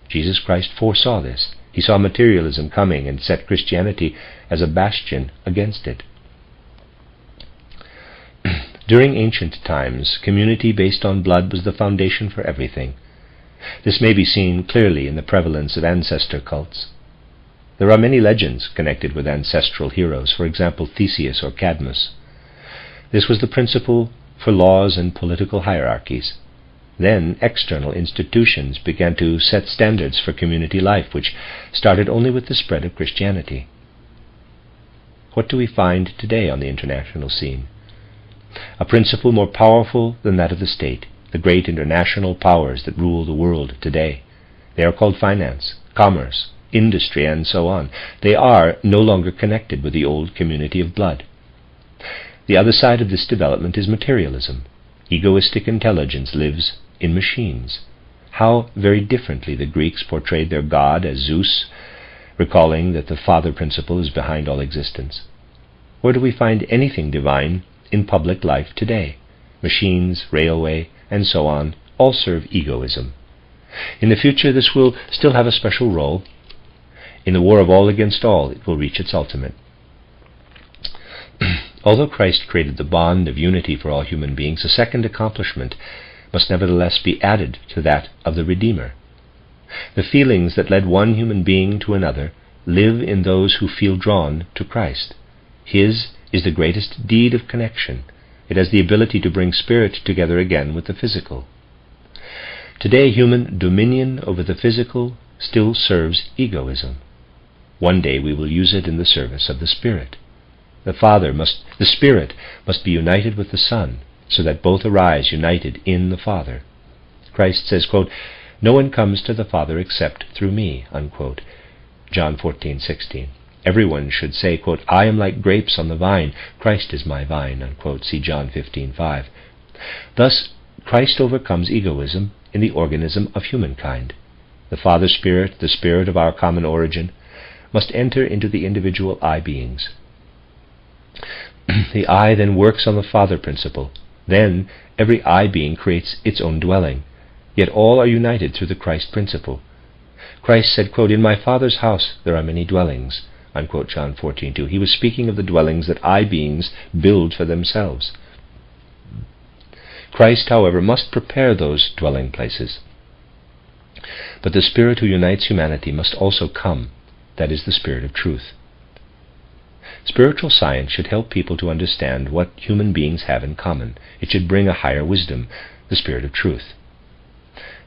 Jesus Christ foresaw this. He saw materialism coming and set Christianity as a bastion against it. During ancient times, community based on blood was the foundation for everything. This may be seen clearly in the prevalence of ancestor cults. There are many legends connected with ancestral heroes, for example, Theseus or Cadmus. This was the principle for laws and political hierarchies. Then external institutions began to set standards for community life, which started only with the spread of Christianity. What do we find today on the international scene? A principle more powerful than that of the state, the great international powers that rule the world today. They are called finance, commerce, industry, and so on. They are no longer connected with the old community of blood. The other side of this development is materialism. Egoistic intelligence lives in machines. How very differently the Greeks portrayed their god as Zeus, recalling that the father principle is behind all existence. Where do we find anything divine in public life today? Machines, railway, and so on all serve egoism. In the future this will still have a special role. In the war of all against all, it will reach its ultimate. Although Christ created the bond of unity for all human beings, a second accomplishment must nevertheless be added to that of the Redeemer. The feelings that led one human being to another live in those who feel drawn to Christ. His is the greatest deed of connection. It has the ability to bring spirit together again with the physical. Today, human dominion over the physical still serves egoism. One day we will use it in the service of the Spirit. The Spirit must be united with the Son, so that both arise united in the Father. Christ says, quote, "No one comes to the Father except through me," unquote. John 14:16. Everyone should say, quote, "I am like grapes on the vine, Christ is my vine," unquote. See John 15:5. Thus, Christ overcomes egoism in the organism of humankind. The Father Spirit, the Spirit of our common origin, must enter into the individual I beings. The I then works on the Father principle. Then every I being creates its own dwelling. Yet all are united through the Christ principle. Christ said, quote, "In my Father's house there are many dwellings," unquote, John 14:2. He was speaking of the dwellings that I beings build for themselves. Christ, however, must prepare those dwelling places. But the Spirit who unites humanity must also come. That is the Spirit of truth. Spiritual science should help people to understand what human beings have in common. It should bring a higher wisdom, the Spirit of truth.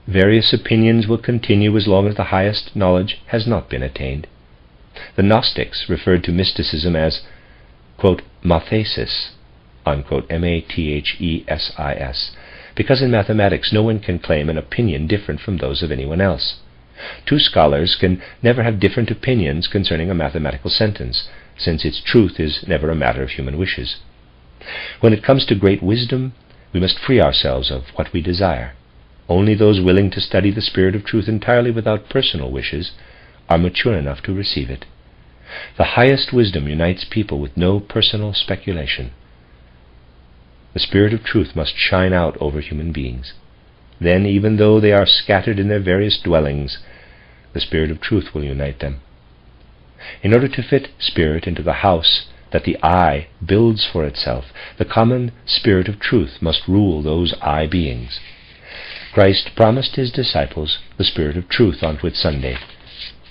Various opinions will continue as long as the highest knowledge has not been attained. The Gnostics referred to mysticism as, quote, mathesis, unquote, M-A-T-H-E-S-I-S, because in mathematics no one can claim an opinion different from those of anyone else. Two scholars can never have different opinions concerning a mathematical sentence, since its truth is never a matter of human wishes. When it comes to great wisdom, we must free ourselves of what we desire. Only those willing to study the Spirit of truth entirely without personal wishes are mature enough to receive it. The highest wisdom unites people with no personal speculation. The Spirit of truth must shine out over human beings. Then, even though they are scattered in their various dwellings, the Spirit of truth will unite them. In order to fit spirit into the house that the I builds for itself, the common Spirit of truth must rule those I beings. Christ promised his disciples the Spirit of truth on Whit Sunday.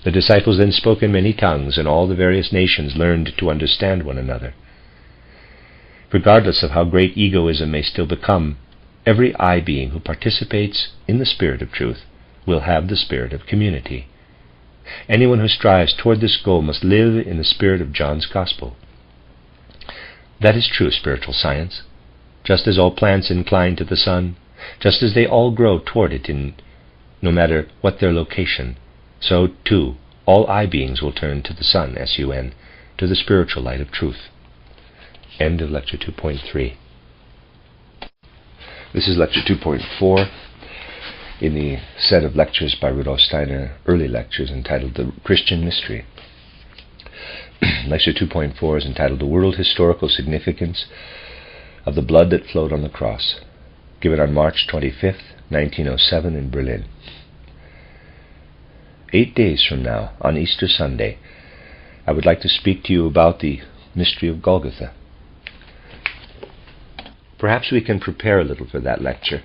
The disciples then spoke in many tongues, and all the various nations learned to understand one another. Regardless of how great egoism may still become, every I being who participates in the Spirit of truth will have the spirit of community. Anyone who strives toward this goal must live in the spirit of John's Gospel. That is true spiritual science. Just as all plants incline to the sun, just as they all grow toward it no matter what their location, so, too, all I beings will turn to the sun, S-U-N, to the spiritual light of truth. End of Lecture 2.3. This is Lecture 2.4 in the set of lectures by Rudolf Steiner, early lectures entitled The Christian Mystery. Lecture 2.4 is entitled The World Historical Significance of the Blood That Flowed on the Cross, given on March 25th, 1907 in Berlin. 8 days from now, on Easter Sunday, I would like to speak to you about the Mystery of Golgotha. Perhaps we can prepare a little for that lecture.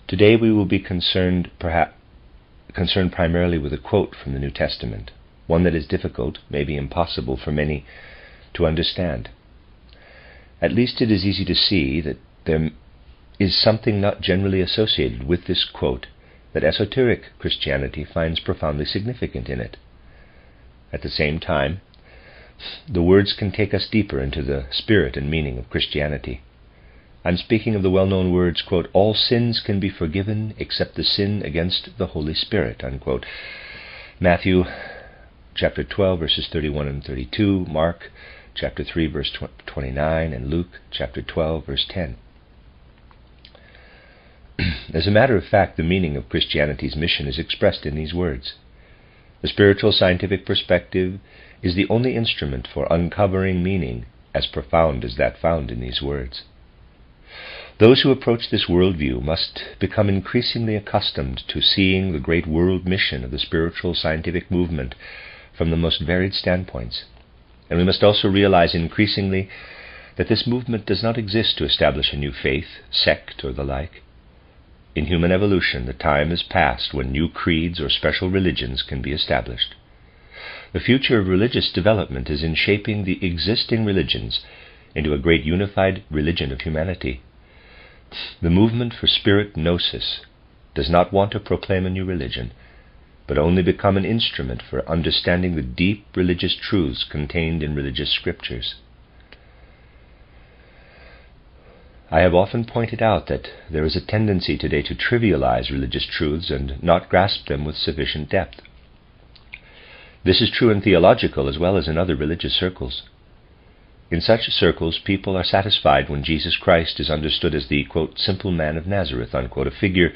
Today we will be concerned primarily with a quote from the New Testament, one that is difficult, maybe impossible for many to understand. At least it is easy to see that there is something not generally associated with this quote that esoteric Christianity finds profoundly significant in it. At the same time, the words can take us deeper into the spirit and meaning of Christianity. I'm speaking of the well-known words, quote, "All sins can be forgiven except the sin against the Holy Spirit," unquote. Matthew chapter 12, verses 31 and 32, Mark chapter 3, verse 29, and Luke chapter 12, verse 10. As a matter of fact, the meaning of Christianity's mission is expressed in these words. The spiritual scientific perspective is the only instrument for uncovering meaning as profound as that found in these words. Those who approach this worldview must become increasingly accustomed to seeing the great world mission of the spiritual scientific movement from the most varied standpoints. And we must also realize increasingly that this movement does not exist to establish a new faith, sect, or the like. In human evolution, the time is past when new creeds or special religions can be established. The future of religious development is in shaping the existing religions into a great unified religion of humanity. The movement for spirit gnosis does not want to proclaim a new religion, but only become an instrument for understanding the deep religious truths contained in religious scriptures. I have often pointed out that there is a tendency today to trivialize religious truths and not grasp them with sufficient depth. This is true in theological as well as in other religious circles. In such circles, people are satisfied when Jesus Christ is understood as the, quote, "simple man of Nazareth," unquote, a figure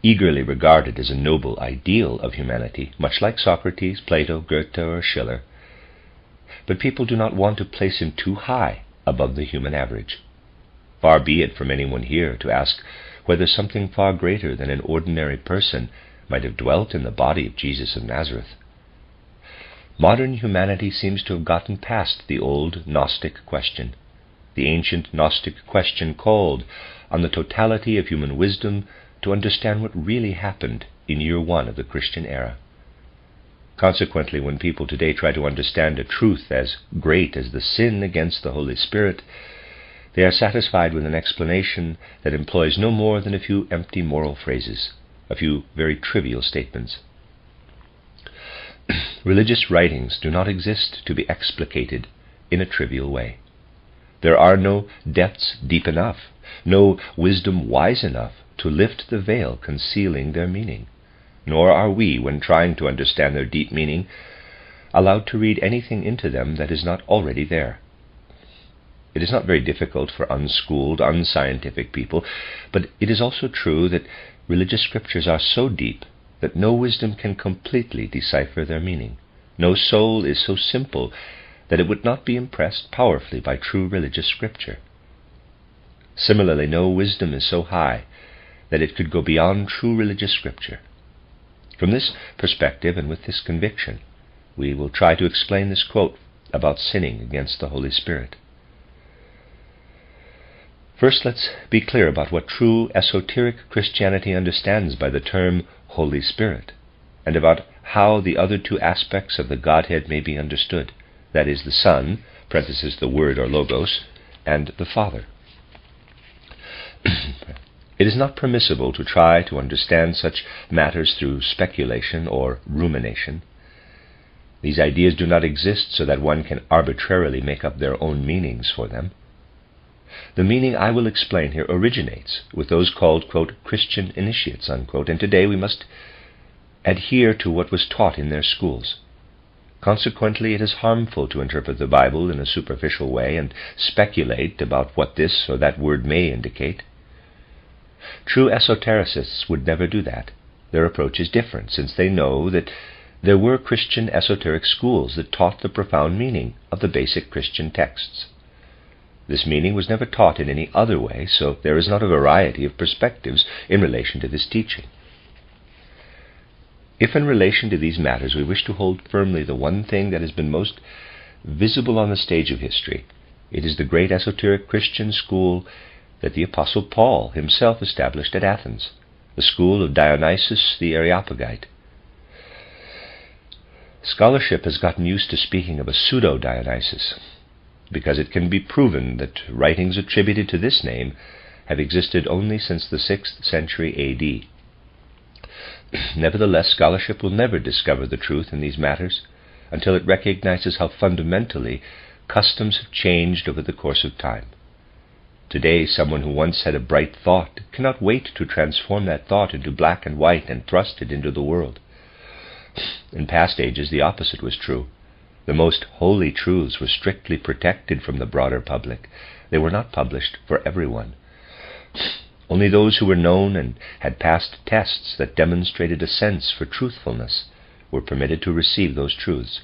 eagerly regarded as a noble ideal of humanity, much like Socrates, Plato, Goethe, or Schiller. But people do not want to place him too high above the human average. Far be it from anyone here to ask whether something far greater than an ordinary person might have dwelt in the body of Jesus of Nazareth. Modern humanity seems to have gotten past the old Gnostic question. The ancient Gnostic question called on the totality of human wisdom to understand what really happened in year one of the Christian era. Consequently, when people today try to understand a truth as great as the sin against the Holy Spirit, they are satisfied with an explanation that employs no more than a few empty moral phrases, a few very trivial statements. Religious writings do not exist to be explicated in a trivial way. There are no depths deep enough, no wisdom wise enough to lift the veil concealing their meaning, nor are we, when trying to understand their deep meaning, allowed to read anything into them that is not already there. It is not very difficult for unschooled, unscientific people, but it is also true that religious scriptures are so deep that no wisdom can completely decipher their meaning. No soul is so simple that it would not be impressed powerfully by true religious scripture. Similarly, no wisdom is so high that it could go beyond true religious scripture. From this perspective and with this conviction, we will try to explain this quote about sinning against the Holy Spirit. First, let's be clear about what true esoteric Christianity understands by the term Holy Spirit, and about how the other two aspects of the Godhead may be understood, that is, the Son, parenthesis, the Word or Logos, and the Father. It is not permissible to try to understand such matters through speculation or rumination. These ideas do not exist so that one can arbitrarily make up their own meanings for them. The meaning I will explain here originates with those called, quote, Christian initiates, unquote, and today we must adhere to what was taught in their schools. Consequently, it is harmful to interpret the Bible in a superficial way and speculate about what this or that word may indicate. True esotericists would never do that. Their approach is different, since they know that there were Christian esoteric schools that taught the profound meaning of the basic Christian texts. This meaning was never taught in any other way, so there is not a variety of perspectives in relation to this teaching. If in relation to these matters we wish to hold firmly the one thing that has been most visible on the stage of history, it is the great esoteric Christian school that the Apostle Paul himself established at Athens, the school of Dionysius the Areopagite. Scholarship has gotten used to speaking of a pseudo-Dionysius, because it can be proven that writings attributed to this name have existed only since the 6th century A.D. Nevertheless, scholarship will never discover the truth in these matters until it recognizes how fundamentally customs have changed over the course of time. Today, someone who once had a bright thought cannot wait to transform that thought into black and white and thrust it into the world. In past ages, the opposite was true. The most holy truths were strictly protected from the broader public. They were not published for everyone. Only those who were known and had passed tests that demonstrated a sense for truthfulness were permitted to receive those truths.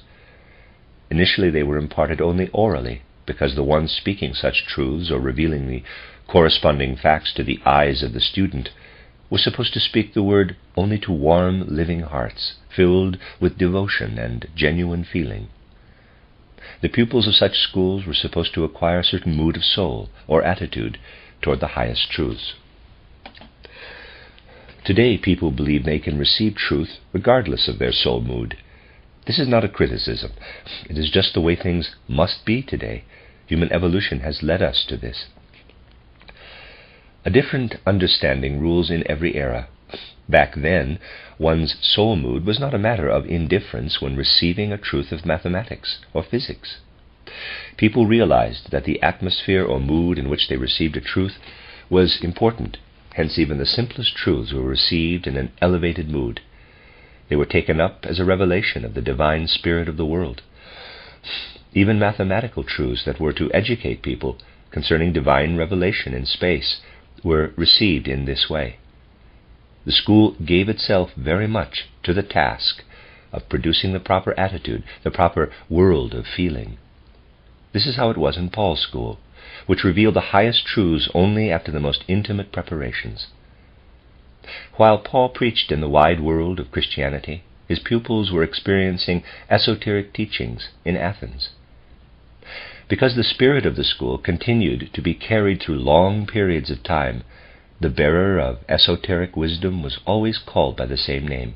Initially, they were imparted only orally, because the one speaking such truths or revealing the corresponding facts to the eyes of the student was supposed to speak the word only to warm, living hearts, filled with devotion and genuine feeling. The pupils of such schools were supposed to acquire a certain mood of soul or attitude toward the highest truths. Today, people believe they can receive truth regardless of their soul mood. This is not a criticism. It is just the way things must be today. Human evolution has led us to this. A different understanding rules in every era. Back then, one's soul mood was not a matter of indifference when receiving a truth of mathematics or physics. People realized that the atmosphere or mood in which they received a truth was important. Hence, even the simplest truths were received in an elevated mood. They were taken up as a revelation of the divine spirit of the world. Even mathematical truths that were to educate people concerning divine revelation in space were received in this way. The school gave itself very much to the task of producing the proper attitude, the proper world of feeling. This is how it was in Paul's school, which revealed the highest truths only after the most intimate preparations. While Paul preached in the wide world of Christianity, his pupils were experiencing esoteric teachings in Athens. Because the spirit of the school continued to be carried through long periods of time, the bearer of esoteric wisdom was always called by the same name.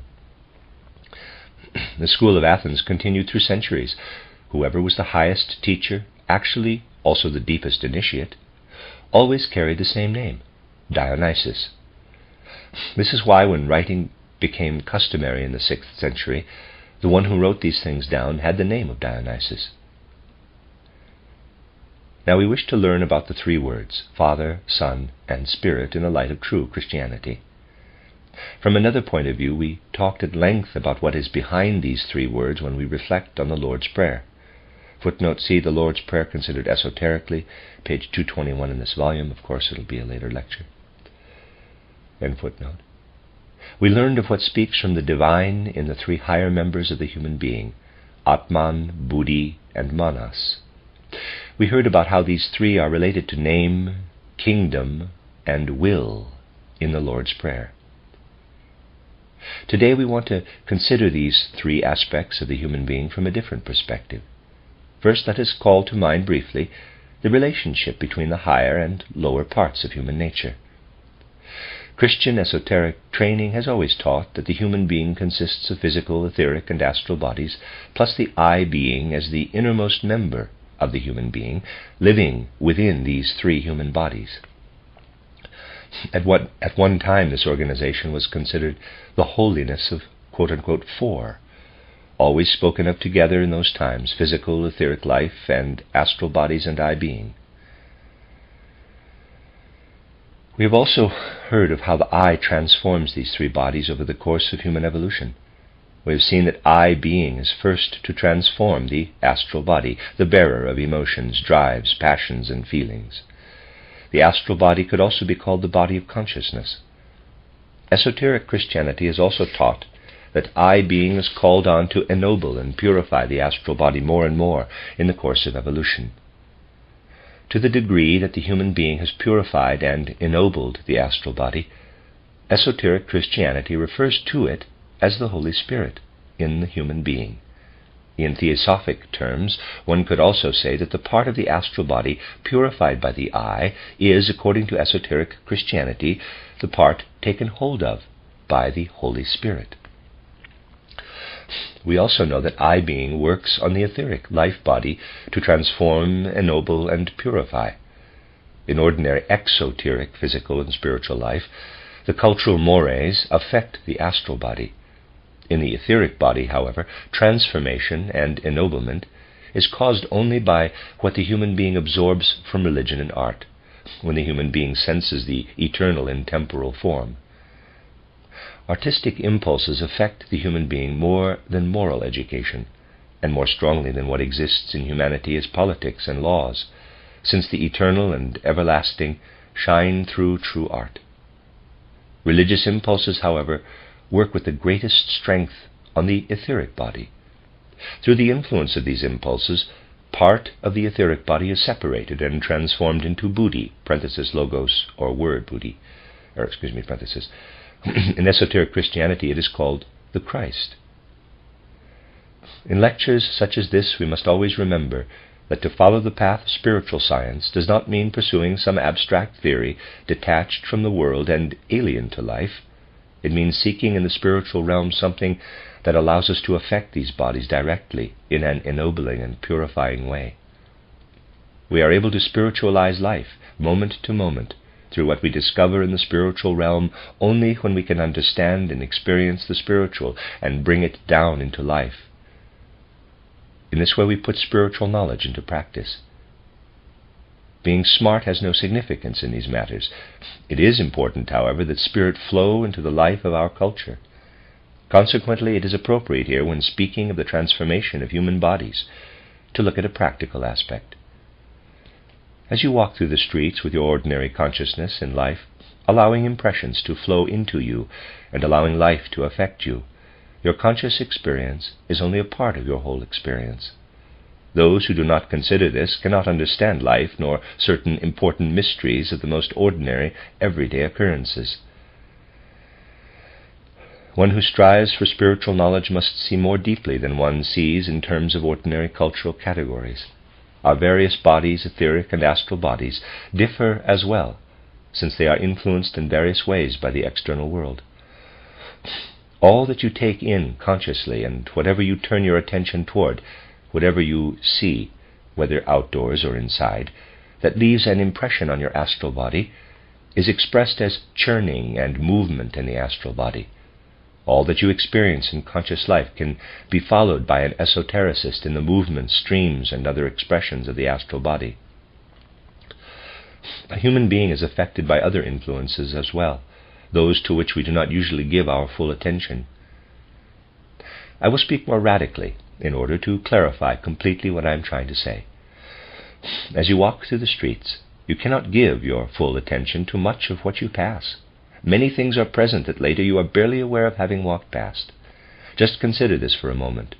The school of Athens continued through centuries. Whoever was the highest teacher, actually also the deepest initiate, always carried the same name, Dionysus. This is why when writing became customary in the 6th century, the one who wrote these things down had the name of Dionysus. Now we wish to learn about the three words, Father, Son, and Spirit, in the light of true Christianity. From another point of view, we talked at length about what is behind these three words when we reflect on the Lord's Prayer. Footnote C, the Lord's Prayer considered esoterically, page 221 in this volume. Of course, it'll be a later lecture. End footnote. We learned of what speaks from the divine in the three higher members of the human being, Atman, Buddhi, and Manas. We heard about how these three are related to name, kingdom, and will in the Lord's Prayer. Today we want to consider these three aspects of the human being from a different perspective. First, let us call to mind briefly the relationship between the higher and lower parts of human nature. Christian esoteric training has always taught that the human being consists of physical, etheric, and astral bodies, plus the I being as the innermost member of the human being, living within these three human bodies. At one time, this organization was considered the holiness of quote-unquote four, always spoken of together in those times, physical, etheric life, and astral bodies and I being. We have also heard of how the I transforms these three bodies over the course of human evolution. We have seen that I being is first to transform the astral body, the bearer of emotions, drives, passions, and feelings. The astral body could also be called the body of consciousness. Esoteric Christianity has also taught that I being is called on to ennoble and purify the astral body more and more in the course of evolution. To the degree that the human being has purified and ennobled the astral body, esoteric Christianity refers to it as the Holy Spirit in the human being. In theosophic terms, one could also say that the part of the astral body purified by the eye is, according to esoteric Christianity, the part taken hold of by the Holy Spirit. We also know that I-being works on the etheric life body to transform, ennoble, and purify. In ordinary exoteric physical and spiritual life, the cultural mores affect the astral body. In the etheric body, however, transformation and ennoblement is caused only by what the human being absorbs from religion and art, when the human being senses the eternal in temporal form. Artistic impulses affect the human being more than moral education, and more strongly than what exists in humanity as politics and laws, since the eternal and everlasting shine through true art. Religious impulses, however, work with the greatest strength on the etheric body. Through the influence of these impulses, part of the etheric body is separated and transformed into buddhi, logos, or word buddhi, parenthesis. In esoteric Christianity it is called the Christ. In lectures such as this, we must always remember that to follow the path of spiritual science does not mean pursuing some abstract theory detached from the world and alien to life. It means seeking in the spiritual realm something that allows us to affect these bodies directly in an ennobling and purifying way. We are able to spiritualize life, moment to moment, through what we discover in the spiritual realm only when we can understand and experience the spiritual and bring it down into life. In this way we put spiritual knowledge into practice. Being smart has no significance in these matters. It is important, however, that spirit flow into the life of our culture. Consequently, it is appropriate here, when speaking of the transformation of human bodies, to look at a practical aspect. As you walk through the streets with your ordinary consciousness in life, allowing impressions to flow into you and allowing life to affect you, your conscious experience is only a part of your whole experience. Those who do not consider this cannot understand life nor certain important mysteries of the most ordinary, everyday occurrences. One who strives for spiritual knowledge must see more deeply than one sees in terms of ordinary cultural categories. Our various bodies, etheric and astral bodies, differ as well, since they are influenced in various ways by the external world. All that you take in consciously, and whatever you turn your attention toward, whatever you see, whether outdoors or inside, that leaves an impression on your astral body, is expressed as churning and movement in the astral body. All that you experience in conscious life can be followed by an esotericist in the movements, streams, and other expressions of the astral body. A human being is affected by other influences as well, those to which we do not usually give our full attention. I will speak more radically in order to clarify completely what I am trying to say. As you walk through the streets, you cannot give your full attention to much of what you pass. Many things are present that later you are barely aware of having walked past. Just consider this for a moment.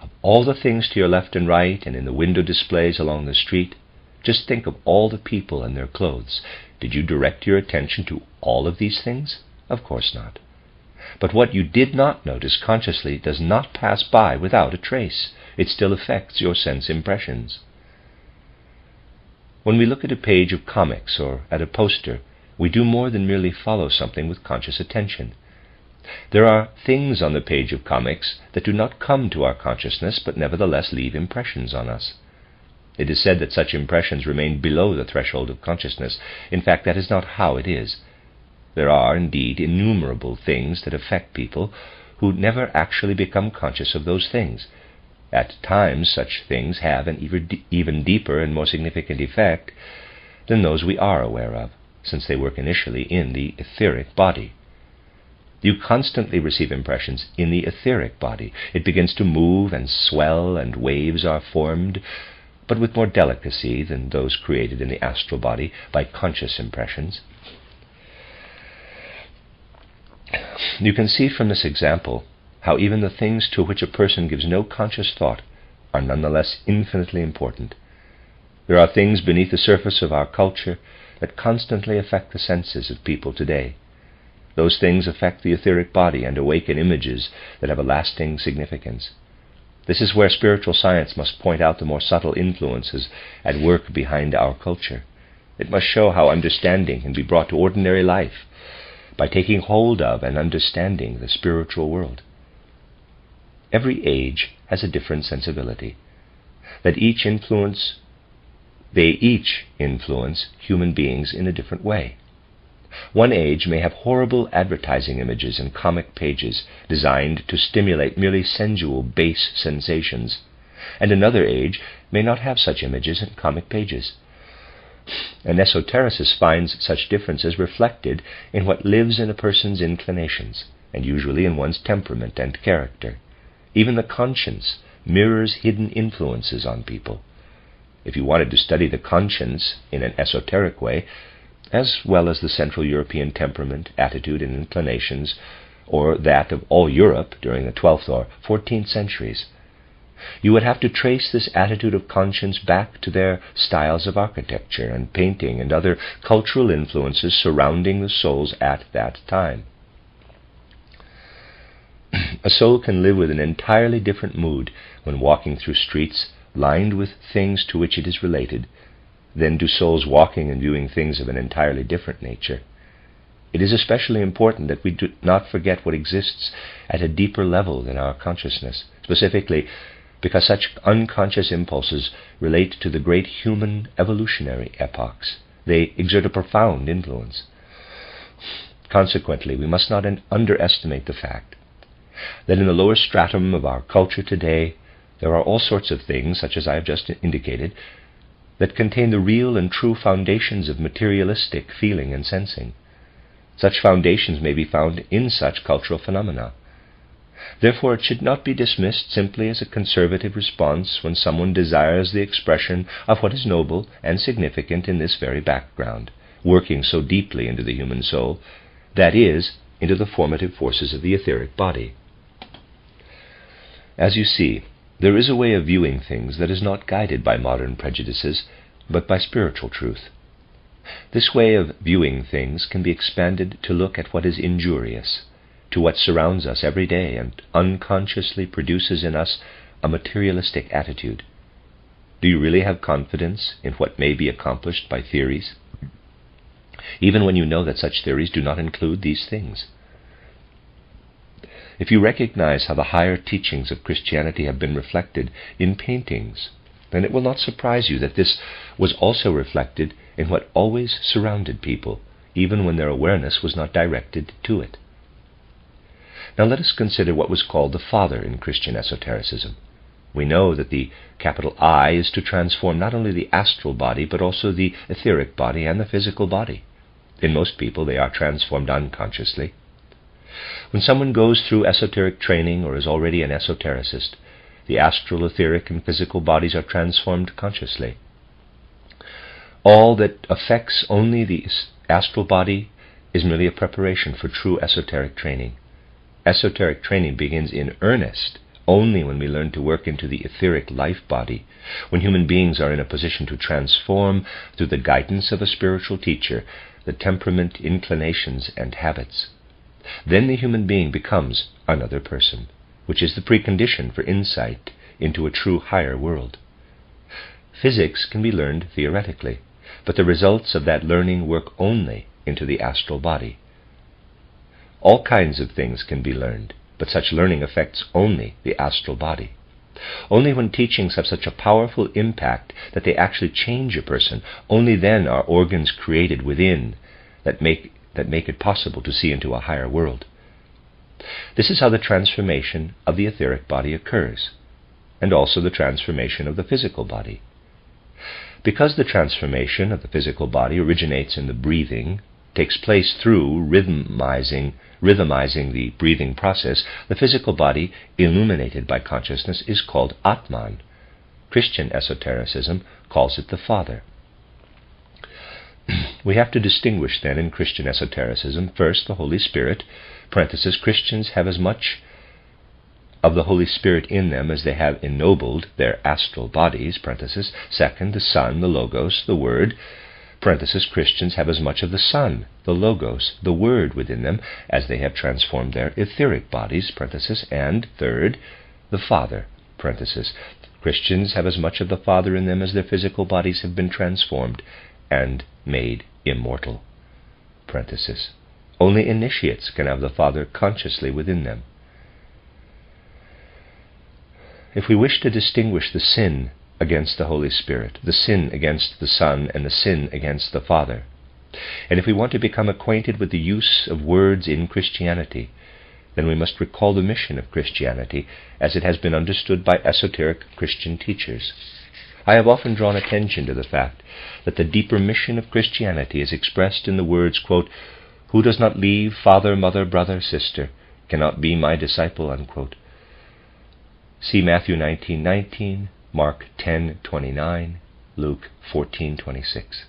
Of all the things to your left and right and in the window displays along the street, just think of all the people and their clothes. Did you direct your attention to all of these things? Of course not. But what you did not notice consciously does not pass by without a trace. It still affects your sense impressions. When we look at a page of comics or at a poster, we do more than merely follow something with conscious attention. There are things on the page of comics that do not come to our consciousness, but nevertheless leave impressions on us. It is said that such impressions remain below the threshold of consciousness. In fact, that is not how it is. There are, indeed, innumerable things that affect people who never actually become conscious of those things. At times, such things have an even deeper and more significant effect than those we are aware of, since they work initially in the etheric body. You constantly receive impressions in the etheric body. It begins to move and swell, and waves are formed, but with more delicacy than those created in the astral body by conscious impressions. You can see from this example how even the things to which a person gives no conscious thought are nonetheless infinitely important. There are things beneath the surface of our culture that constantly affect the senses of people today. Those things affect the etheric body and awaken images that have a lasting significance. This is where spiritual science must point out the more subtle influences at work behind our culture. It must show how understanding can be brought to ordinary life by taking hold of and understanding the spiritual world. Every age has a different sensibility, they each influence human beings in a different way. One age may have horrible advertising images and comic pages designed to stimulate merely sensual, base sensations, and another age may not have such images and comic pages. An esotericist finds such differences reflected in what lives in a person's inclinations, and usually in one's temperament and character. Even the conscience mirrors hidden influences on people. If you wanted to study the conscience in an esoteric way, as well as the Central European temperament, attitude, and inclinations, or that of all Europe during the 12th or 14th centuries, you would have to trace this attitude of conscience back to their styles of architecture and painting and other cultural influences surrounding the souls at that time. A soul can live with an entirely different mood when walking through streets lined with things to which it is related, than do souls walking and viewing things of an entirely different nature. It is especially important that we do not forget what exists at a deeper level than our consciousness, specifically because such unconscious impulses relate to the great human evolutionary epochs. They exert a profound influence. Consequently, we must not underestimate the fact that in the lower stratum of our culture today, there are all sorts of things, such as I have just indicated, that contain the real and true foundations of materialistic feeling and sensing. Such foundations may be found in such cultural phenomena. Therefore, it should not be dismissed simply as a conservative response when someone desires the expression of what is noble and significant in this very background, working so deeply into the human soul, that is, into the formative forces of the etheric body. As you see, there is a way of viewing things that is not guided by modern prejudices, but by spiritual truth. This way of viewing things can be expanded to look at what is injurious, to what surrounds us every day and unconsciously produces in us a materialistic attitude. Do you really have confidence in what may be accomplished by theories, even when you know that such theories do not include these things? If you recognize how the higher teachings of Christianity have been reflected in paintings, then it will not surprise you that this was also reflected in what always surrounded people, even when their awareness was not directed to it. Now let us consider what was called the Father in Christian esotericism. We know that the capital I is to transform not only the astral body, but also the etheric body and the physical body. In most people, they are transformed unconsciously. When someone goes through esoteric training or is already an esotericist, the astral, etheric, and physical bodies are transformed consciously. All that affects only the astral body is merely a preparation for true esoteric training. Esoteric training begins in earnest only when we learn to work into the etheric life body, when human beings are in a position to transform, through the guidance of a spiritual teacher, the temperament, inclinations, and habits. Then the human being becomes another person, which is the precondition for insight into a true higher world. Physics can be learned theoretically, but the results of that learning work only into the astral body. All kinds of things can be learned, but such learning affects only the astral body. Only when teachings have such a powerful impact that they actually change a person, only then are organs created within that make it possible to see into a higher world. This is how the transformation of the etheric body occurs, and also the transformation of the physical body. Because the transformation of the physical body originates in the breathing, takes place through rhythmizing the breathing process, the physical body, illuminated by consciousness, is called Atman. Christian esotericism calls it the Father. We have to distinguish then in Christian esotericism, first the Holy Spirit, parenthesis, Christians have as much of the Holy Spirit in them as they have ennobled their astral bodies, parenthesis, second, the Son, the Logos, the Word, parenthesis, Christians have as much of the Son, the Logos, the Word within them as they have transformed their etheric bodies, parenthesis, and third, the Father, Parenthesis. Christians have as much of the Father in them as their physical bodies have been transformed and made immortal. Parenthesis. Only initiates can have the Father consciously within them. If we wish to distinguish the sin against the Holy Spirit, the sin against the Son, and the sin against the Father, and if we want to become acquainted with the use of words in Christianity, then we must recall the mission of Christianity as it has been understood by esoteric Christian teachers. I have often drawn attention to the fact that the deeper mission of Christianity is expressed in the words, quote, "Who does not leave father, mother, brother, sister, cannot be my disciple," unquote. See Matthew 19:19, Mark 10:29, Luke 14:26.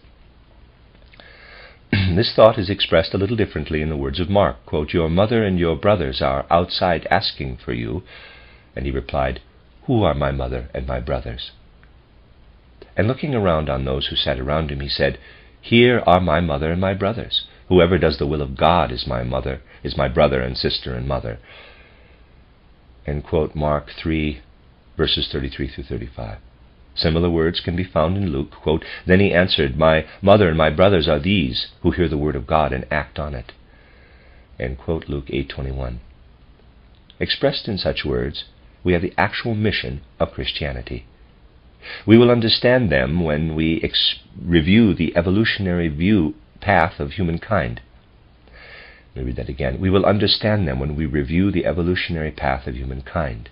This thought is expressed a little differently in the words of Mark, quote, "Your mother and your brothers are outside asking for you." And he replied, "Who are my mother and my brothers?" And looking around on those who sat around him, he said, "Here are my mother and my brothers. Whoever does the will of God is my mother, is my brother and sister and mother." End quote, Mark 3, verses 33 through 35. Similar words can be found in Luke, quote, "Then he answered, My mother and my brothers are these who hear the word of God and act on it." End quote, Luke 8:21. Expressed in such words, we have the actual mission of Christianity. We will understand them when we review the evolutionary path of humankind. Let me read that again. We will understand them when we review the evolutionary path of humankind.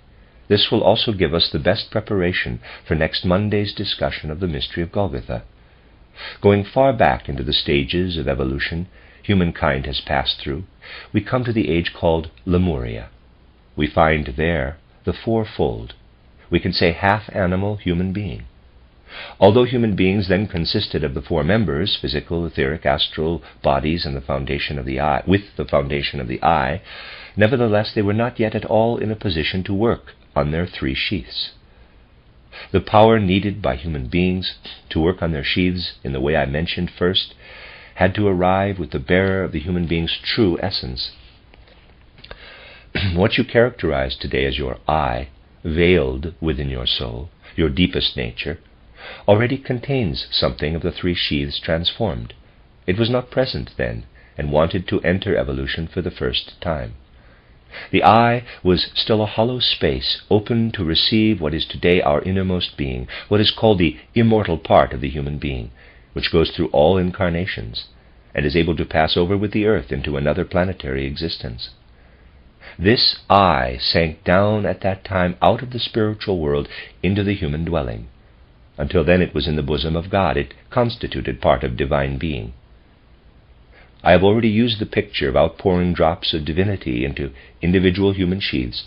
This will also give us the best preparation for next Monday's discussion of the Mystery of Golgotha. Going far back into the stages of evolution humankind has passed through, we come to the age called Lemuria. We find there the fourfold, we can say half animal, human being. Although human beings then consisted of the four members, physical, etheric, astral bodies, and the foundation of the eye, with the foundation of the eye, nevertheless they were not yet at all in a position to work on their three sheaths. The power needed by human beings to work on their sheaths in the way I mentioned first had to arrive with the bearer of the human being's true essence. What you characterize today as your I, veiled within your soul, your deepest nature, already contains something of the three sheaths transformed. It was not present then, and wanted to enter evolution for the first time. The I was still a hollow space, open to receive what is today our innermost being, what is called the immortal part of the human being, which goes through all incarnations, and is able to pass over with the earth into another planetary existence. This I sank down at that time out of the spiritual world into the human dwelling. Until then it was in the bosom of God. It constituted part of divine being. I have already used the picture of outpouring drops of divinity into individual human sheaths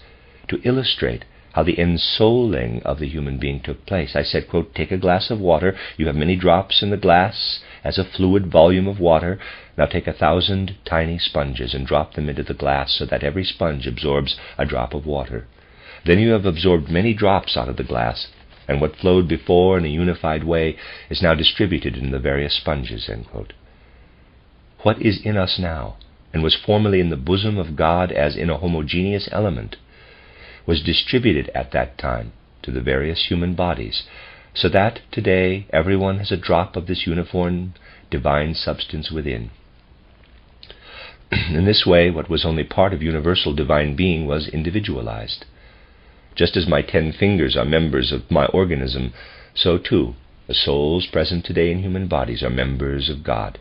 to illustrate how the ensouling of the human being took place. I said, quote, "Take a glass of water. You have many drops in the glass as a fluid volume of water. Now take 1,000 tiny sponges and drop them into the glass so that every sponge absorbs a drop of water. Then you have absorbed many drops out of the glass, and what flowed before in a unified way is now distributed in the various sponges." End quote. What is in us now, and was formerly in the bosom of God as in a homogeneous element, was distributed at that time to the various human bodies, so that today everyone has a drop of this uniform divine substance within. In this way, what was only part of universal divine being was individualized. Just as my 10 fingers are members of my organism, so too the souls present today in human bodies are members of God.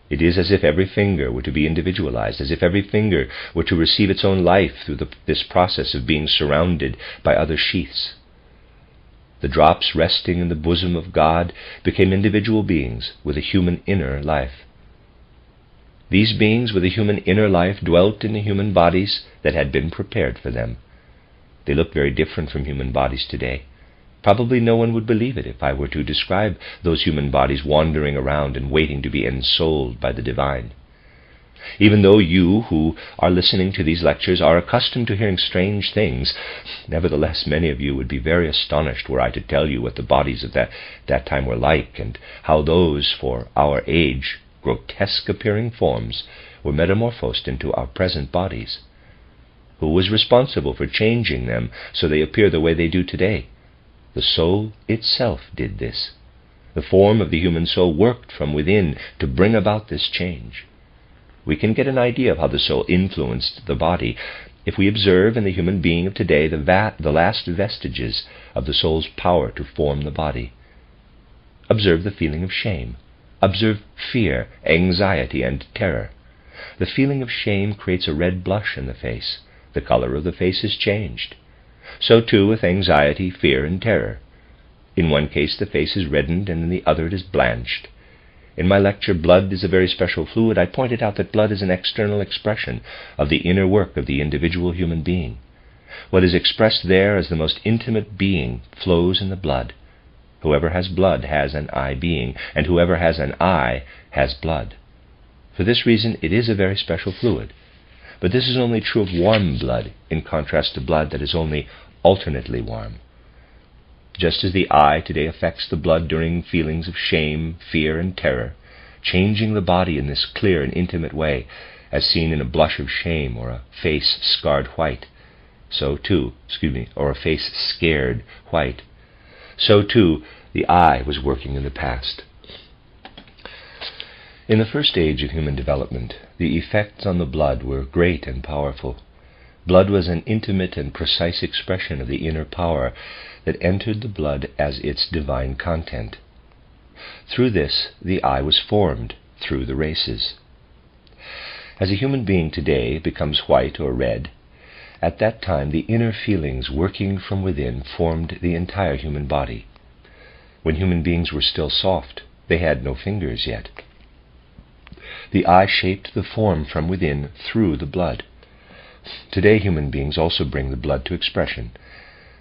It is as if every finger were to be individualized, as if every finger were to receive its own life through this process of being surrounded by other sheaths. The drops resting in the bosom of God became individual beings with a human inner life. These beings with a human inner life dwelt in the human bodies that had been prepared for them. They look very different from human bodies today. Probably no one would believe it if I were to describe those human bodies wandering around and waiting to be ensouled by the divine. Even though you who are listening to these lectures are accustomed to hearing strange things, nevertheless many of you would be very astonished were I to tell you what the bodies of that time were like, and how those, for our age, grotesque-appearing forms were metamorphosed into our present bodies. Who was responsible for changing them so they appear the way they do today? The soul itself did this. The form of the human soul worked from within to bring about this change. We can get an idea of how the soul influenced the body if we observe in the human being of today the last vestiges of the soul's power to form the body. Observe the feeling of shame. Observe fear, anxiety, and terror. The feeling of shame creates a red blush in the face. The color of the face is changed. So too with anxiety, fear, and terror. In one case the face is reddened, and in the other it is blanched. In my lecture, Blood is a Very Special Fluid, I pointed out that blood is an external expression of the inner work of the individual human being. What is expressed there as the most intimate being flows in the blood. Whoever has blood has an I being, and whoever has an I has blood. For this reason, it is a very special fluid. But this is only true of warm blood, in contrast to blood that is only alternately warm. Just as the I today affects the blood during feelings of shame, fear, and terror, changing the body in this clear and intimate way, as seen in a blush of shame or a face scarred white, or a face scared white, so too the I was working in the past. In the first age of human development, the effects on the blood were great and powerful. Blood was an intimate and precise expression of the inner power that entered the blood as its divine content. Through this, the I was formed through the races. As a human being today becomes white or red, at that time the inner feelings working from within formed the entire human body. When human beings were still soft, they had no fingers yet. The I shaped the form from within through the blood. Today human beings also bring the blood to expression.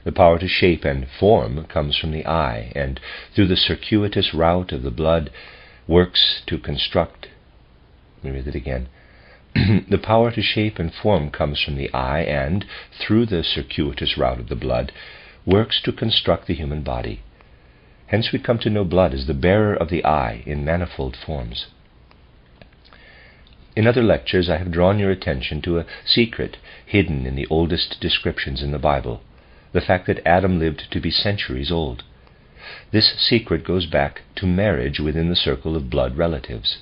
The power to shape and form comes from the I, and through the circuitous route of the blood works to construct. Let me read it again. The power to shape and form comes from the I, and through the circuitous route of the blood works to construct the human body. Hence we come to know blood as the bearer of the I in manifold forms. In other lectures I have drawn your attention to a secret hidden in the oldest descriptions in the Bible, the fact that Adam lived to be centuries old. This secret goes back to marriage within the circle of blood relatives.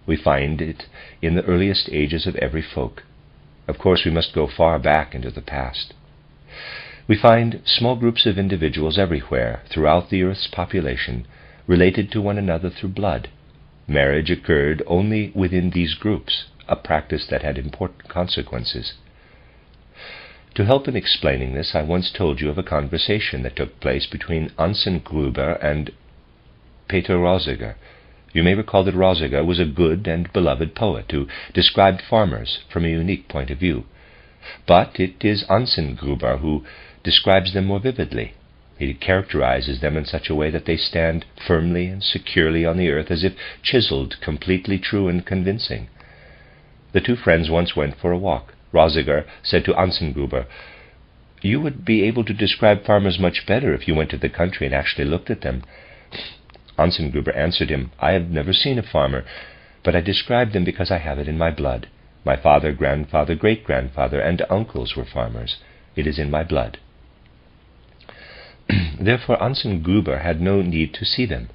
We find it in the earliest ages of every folk. Of course, we must go far back into the past. We find small groups of individuals everywhere throughout the earth's population related to one another through blood. Marriage occurred only within these groups, a practice that had important consequences. To help in explaining this, I once told you of a conversation that took place between Anselm Gruber and Peter Rosiger. You may recall that Rosiger was a good and beloved poet who described farmers from a unique point of view. But it is Anselm Gruber who describes them more vividly. He characterizes them in such a way that they stand firmly and securely on the earth as if chiseled, completely true and convincing. The two friends once went for a walk. Rosiger said to Anselm Gruber, "You would be able to describe farmers much better if you went to the country and actually looked at them." Anselm Gruber answered him, "I have never seen a farmer, but I describe them because I have it in my blood. My father, grandfather, great-grandfather, and uncles were farmers. It is in my blood." Therefore Anselm Gruber had no need to see them.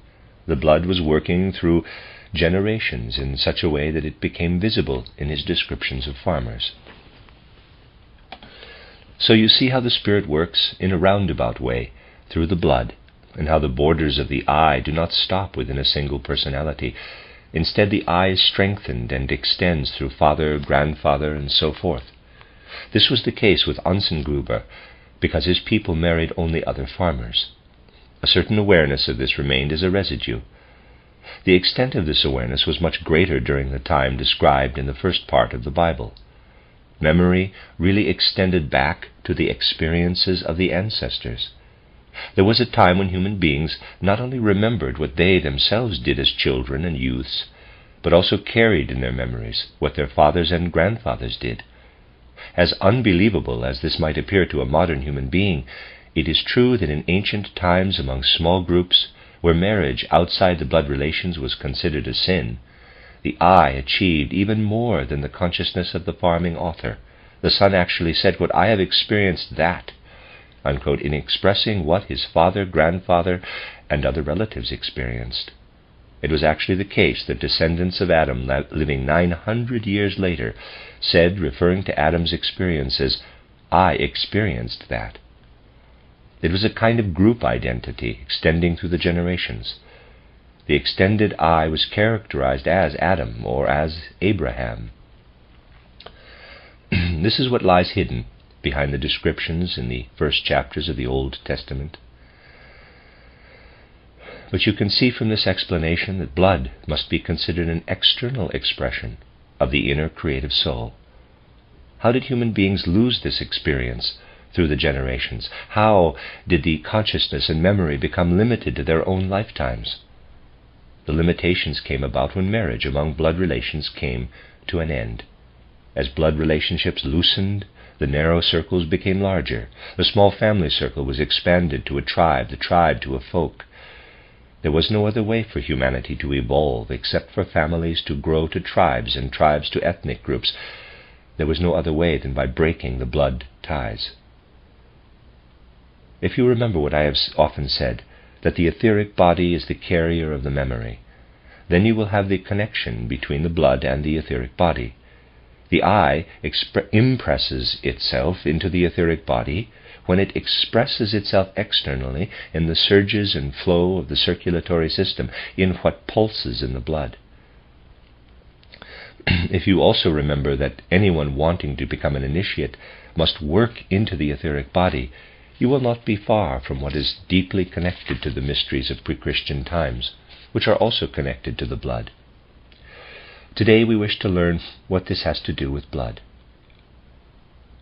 The blood was working through generations in such a way that it became visible in his descriptions of farmers. So you see how the Spirit works in a roundabout way through the blood, and how the borders of the I do not stop within a single personality. Instead, the I is strengthened and extends through father, grandfather, and so forth. This was the case with Anselm Gruber, because his people married only other farmers. A certain awareness of this remained as a residue. The extent of this awareness was much greater during the time described in the first part of the Bible. Memory really extended back to the experiences of the ancestors. There was a time when human beings not only remembered what they themselves did as children and youths, but also carried in their memories what their fathers and grandfathers did. As unbelievable as this might appear to a modern human being, it is true that in ancient times among small groups, where marriage outside the blood relations was considered a sin, the I achieved even more than the consciousness of the farming author, The son actually said, quote, "I have experienced that," unquote, in expressing what his father, grandfather, and other relatives experienced. It was actually the case that descendants of Adam living 900 years later said, referring to Adam's experiences, "I experienced that." It was a kind of group identity extending through the generations. The extended I was characterized as Adam or as Abraham. This is what lies hidden behind the descriptions in the first chapters of the Old Testament. But you can see from this explanation that blood must be considered an external expression of the inner creative soul. How did human beings lose this experience through the generations? How did the consciousness and memory become limited to their own lifetimes? The limitations came about when marriage among blood relations came to an end. As blood relationships loosened, the narrow circles became larger. The small family circle was expanded to a tribe, the tribe to a folk. There was no other way for humanity to evolve except for families to grow to tribes and tribes to ethnic groups. There was no other way than by breaking the blood ties. If you remember what I have often said, that the etheric body is the carrier of the memory, then you will have the connection between the blood and the etheric body. The I impresses itself into the etheric body when it expresses itself externally in the surges and flow of the circulatory system, in what pulses in the blood. If you also remember that anyone wanting to become an initiate must work into the etheric body, you will not be far from what is deeply connected to the mysteries of pre-Christian times, which are also connected to the blood. Today we wish to learn what this has to do with blood.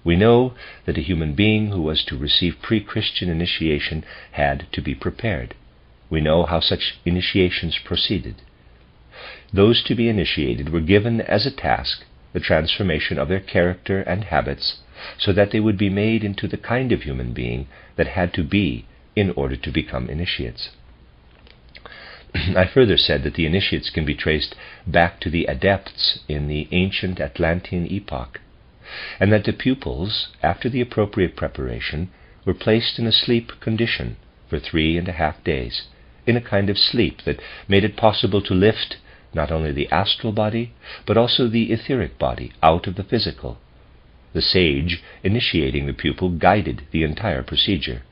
We know that a human being who was to receive pre-Christian initiation had to be prepared. We know how such initiations proceeded. Those to be initiated were given as a task the transformation of their character and habits so that they would be made into the kind of human being that had to be in order to become initiates. I further said that the initiates can be traced back to the adepts in the ancient Atlantean epoch, and that the pupils, after the appropriate preparation, were placed in a sleep condition for 3.5 days, in a kind of sleep that made it possible to lift not only the astral body, but also the etheric body out of the physical. The sage initiating the pupil guided the entire procedure.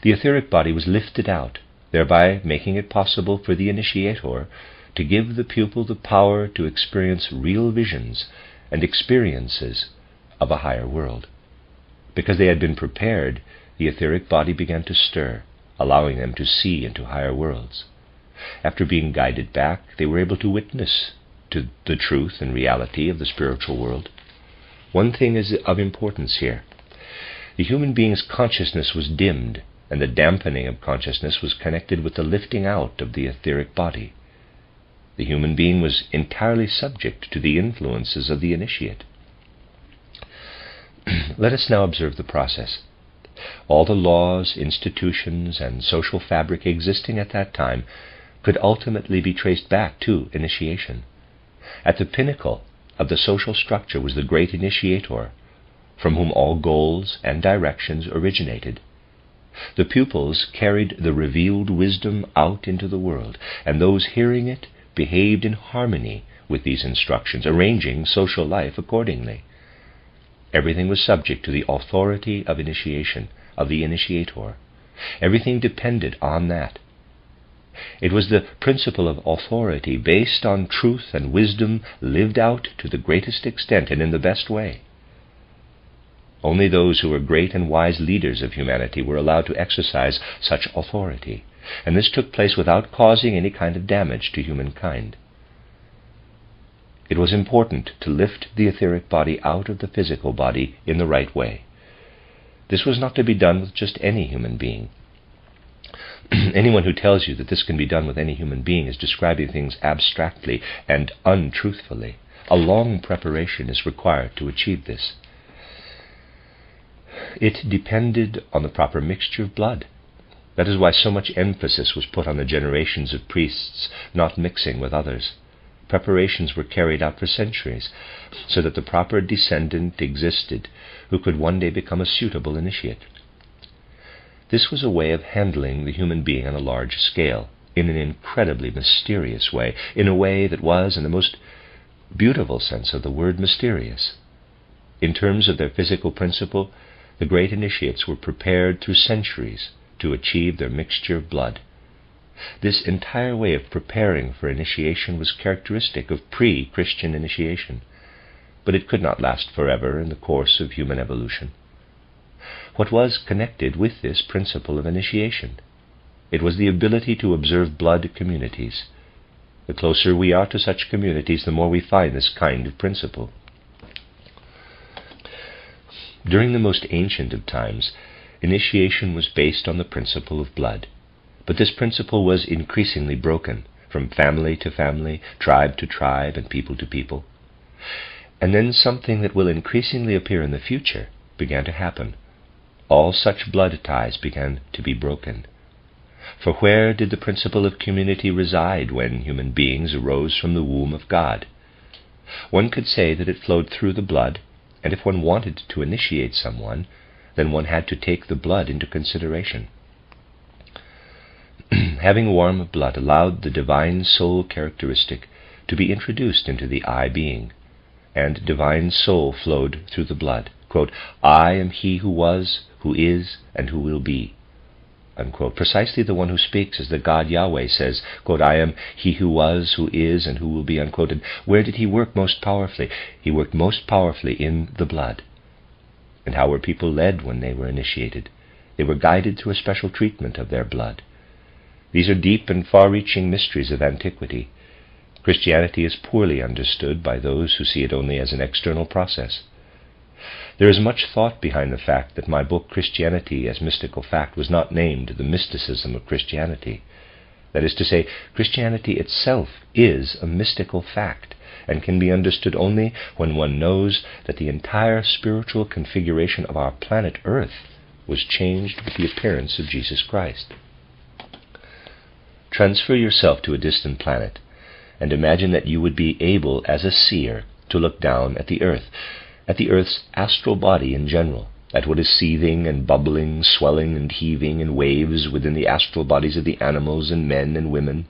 The etheric body was lifted out, thereby making it possible for the initiator to give the pupil the power to experience real visions and experiences of a higher world. Because they had been prepared, the etheric body began to stir, allowing them to see into higher worlds. After being guided back, they were able to witness to the truth and reality of the spiritual world. One thing is of importance here. The human being's consciousness was dimmed, and the dampening of consciousness was connected with the lifting out of the etheric body. The human being was entirely subject to the influences of the initiate. Let us now observe the process. All the laws, institutions, and social fabric existing at that time could ultimately be traced back to initiation. At the pinnacle of the social structure was the great initiator, from whom all goals and directions originated. The pupils carried the revealed wisdom out into the world, and those hearing it behaved in harmony with these instructions, arranging social life accordingly. Everything was subject to the authority of initiation, of the initiator. Everything depended on that. It was the principle of authority based on truth and wisdom lived out to the greatest extent and in the best way. Only those who were great and wise leaders of humanity were allowed to exercise such authority, and this took place without causing any kind of damage to humankind. It was important to lift the etheric body out of the physical body in the right way. This was not to be done with just any human being. Anyone who tells you that this can be done with any human being is describing things abstractly and untruthfully. A long preparation is required to achieve this. It depended on the proper mixture of blood. That is why so much emphasis was put on the generations of priests not mixing with others. preparations were carried out for centuries, so that the proper descendant existed who could one day become a suitable initiate. This was a way of handling the human being on a large scale, in an incredibly mysterious way, in a way that was, in the most beautiful sense of the word, mysterious. In terms of their physical principle, the great initiates were prepared through centuries to achieve their mixture of blood. This entire way of preparing for initiation was characteristic of pre-Christian initiation, but it could not last forever in the course of human evolution. What was connected with this principle of initiation? It was the ability to observe blood communities. The closer we are to such communities, the more we find this kind of principle. During the most ancient of times, initiation was based on the principle of blood. But this principle was increasingly broken, from family to family, tribe to tribe, and people to people. And then something that will increasingly appear in the future began to happen. All such blood ties began to be broken. For where did the principle of community reside when human beings arose from the womb of God? One could say that it flowed through the blood, and if one wanted to initiate someone, then one had to take the blood into consideration. Having warm blood allowed the divine soul characteristic to be introduced into the I being, and divine soul flowed through the blood. Quote, I am he who was, who is, and who will be. Unquote. Precisely the one who speaks is the God Yahweh says, quote, I am he who was, who is, and who will be. Unquote. And where did he work most powerfully? He worked most powerfully in the blood. And how were people led when they were initiated? They were guided through a special treatment of their blood. These are deep and far-reaching mysteries of antiquity. Christianity is poorly understood by those who see it only as an external process. There is much thought behind the fact that my book, Christianity as Mystical Fact, was not named The Mysticism of Christianity. That is to say, Christianity itself is a mystical fact, and can be understood only when one knows that the entire spiritual configuration of our planet Earth was changed with the appearance of Jesus Christ. Transfer yourself to a distant planet, and imagine that you would be able, as a seer, to look down at the Earth's astral body in general, at what is seething and bubbling, swelling and heaving in waves within the astral bodies of the animals and men and women.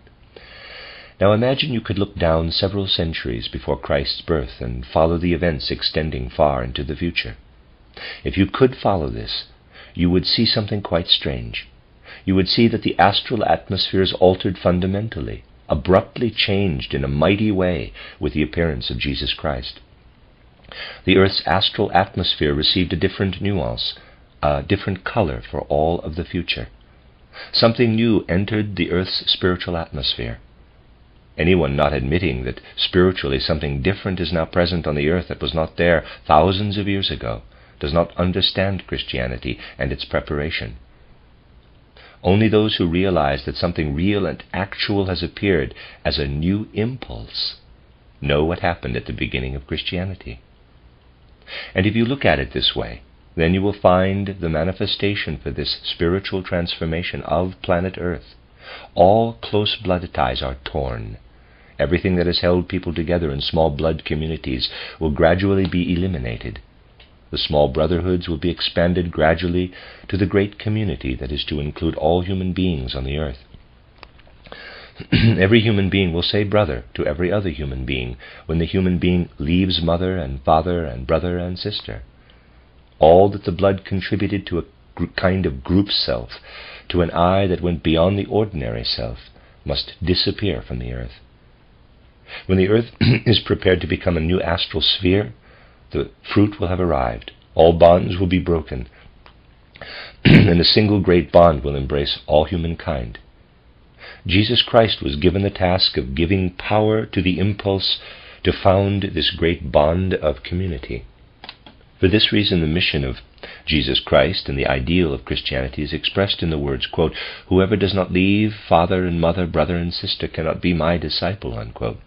Now imagine you could look down several centuries before Christ's birth and follow the events extending far into the future. If you could follow this, you would see something quite strange. You would see that the astral atmospheres altered fundamentally, abruptly changed in a mighty way with the appearance of Jesus Christ. The Earth's astral atmosphere received a different nuance, a different color for all of the future. Something new entered the Earth's spiritual atmosphere. Anyone not admitting that spiritually something different is now present on the Earth that was not there thousands of years ago does not understand Christianity and its preparation. Only those who realize that something real and actual has appeared as a new impulse know what happened at the beginning of Christianity. And if you look at it this way, then you will find the manifestation for this spiritual transformation of planet Earth. All close blood ties are torn. Everything that has held people together in small blood communities will gradually be eliminated. The small brotherhoods will be expanded gradually to the great community that is to include all human beings on the earth. Every human being will say brother to every other human being when the human being leaves mother and father and brother and sister. All that the blood contributed to a kind of group self, to an I that went beyond the ordinary self, must disappear from the earth. When the earth is prepared to become a new astral sphere, the fruit will have arrived. All bonds will be broken, and a single great bond will embrace all humankind. Jesus Christ was given the task of giving power to the impulse to found this great bond of community. For this reason, the mission of Jesus Christ and the ideal of Christianity is expressed in the words, quote, "Whoever does not leave father and mother, brother and sister cannot be my disciple," unquote.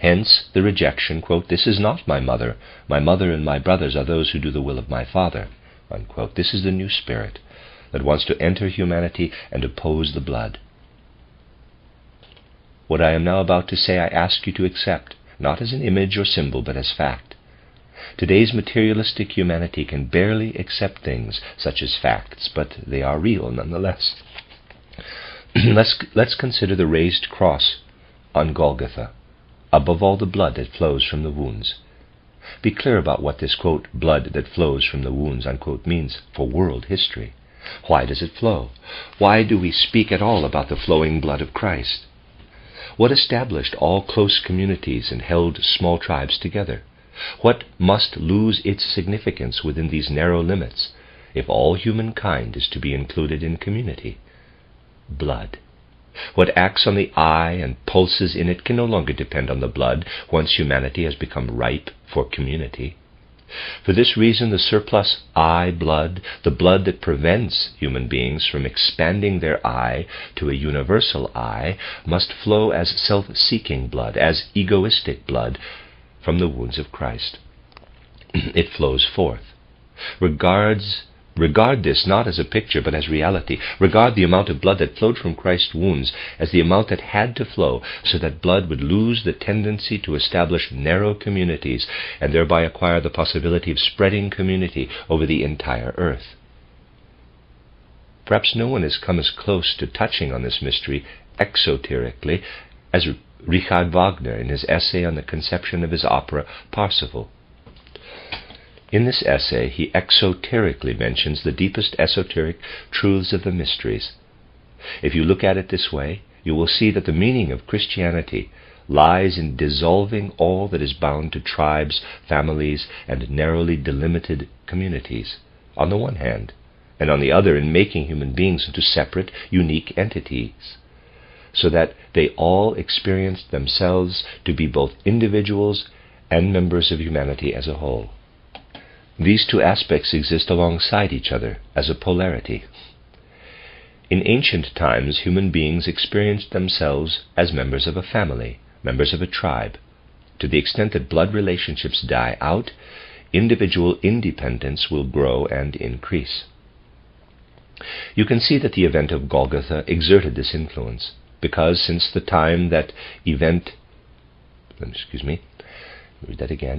Hence the rejection, quote, "This is not my mother and my brothers are those who do the will of my Father," unquote. This is the new spirit that wants to enter humanity and oppose the blood. What I am now about to say I ask you to accept, not as an image or symbol, but as fact. Today's materialistic humanity can barely accept things such as facts, but they are real nonetheless. Let's consider the raised cross on Golgotha, above all the blood that flows from the wounds. Be clear about what this, quote, blood that flows from the wounds, unquote, means for world history. Why does it flow? Why do we speak at all about the flowing blood of Christ? What established all close communities and held small tribes together? What must lose its significance within these narrow limits if all humankind is to be included in community? Blood. What acts on the eye and pulses in it can no longer depend on the blood once humanity has become ripe for community. For this reason, the surplus eye blood, the blood that prevents human beings from expanding their eye to a universal eye, must flow as self-seeking blood, as egoistic blood, from the wounds of Christ. It flows forth. Regard this not as a picture, but as reality. Regard the amount of blood that flowed from Christ's wounds as the amount that had to flow, so that blood would lose the tendency to establish narrow communities, and thereby acquire the possibility of spreading community over the entire earth. Perhaps no one has come as close to touching on this mystery exoterically as Richard Wagner in his essay on the conception of his opera Parsifal. In this essay, he exoterically mentions the deepest esoteric truths of the mysteries. If you look at it this way, you will see that the meaning of Christianity lies in dissolving all that is bound to tribes, families, and narrowly delimited communities, on the one hand, and on the other in making human beings into separate, unique entities, so that they all experience themselves to be both individuals and members of humanity as a whole. These two aspects exist alongside each other as a polarity. In ancient times, human beings experienced themselves as members of a family, members of a tribe. To the extent that blood relationships die out, individual independence will grow and increase. You can see that the event of Golgotha exerted this influence, because since the time that event...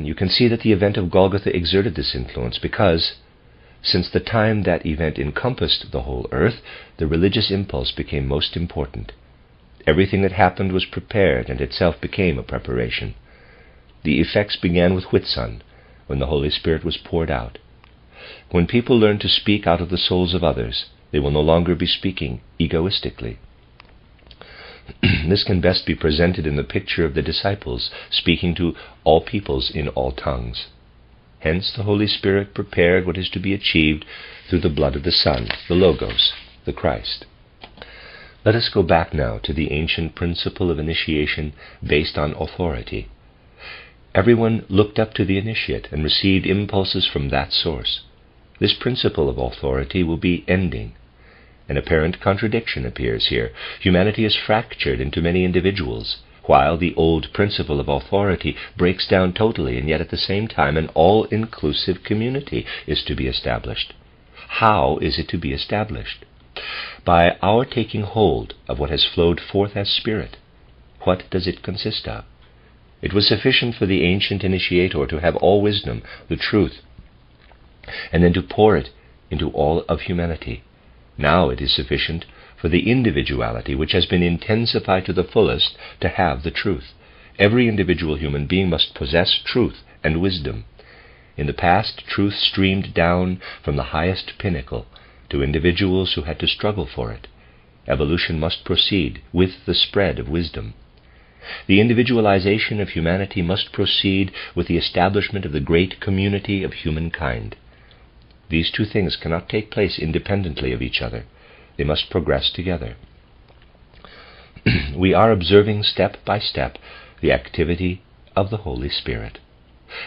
You can see that the event of Golgotha exerted this influence because, since the time that event encompassed the whole earth, the religious impulse became most important. Everything that happened was prepared and itself became a preparation. The effects began with Whitsun, when the Holy Spirit was poured out. When people learn to speak out of the souls of others, they will no longer be speaking egoistically. This can best be presented in the picture of the disciples speaking to all peoples in all tongues. Hence the Holy Spirit prepared what is to be achieved through the blood of the Son, the Logos, the Christ. Let us go back now to the ancient principle of initiation based on authority. Everyone looked up to the initiate and received impulses from that source. This principle of authority will be ending. An apparent contradiction appears here. Humanity is fractured into many individuals, while the old principle of authority breaks down totally, and yet at the same time an all-inclusive community is to be established. How is it to be established? By our taking hold of what has flowed forth as spirit. What does it consist of? It was sufficient for the ancient initiator to have all wisdom, the truth, and then to pour it into all of humanity. Now it is sufficient for the individuality, which has been intensified to the fullest, to have the truth. Every individual human being must possess truth and wisdom. In the past, truth streamed down from the highest pinnacle to individuals who had to struggle for it. Evolution must proceed with the spread of wisdom. The individualization of humanity must proceed with the establishment of the great community of humankind. These two things cannot take place independently of each other. They must progress together. We are observing step by step the activity of the Holy Spirit.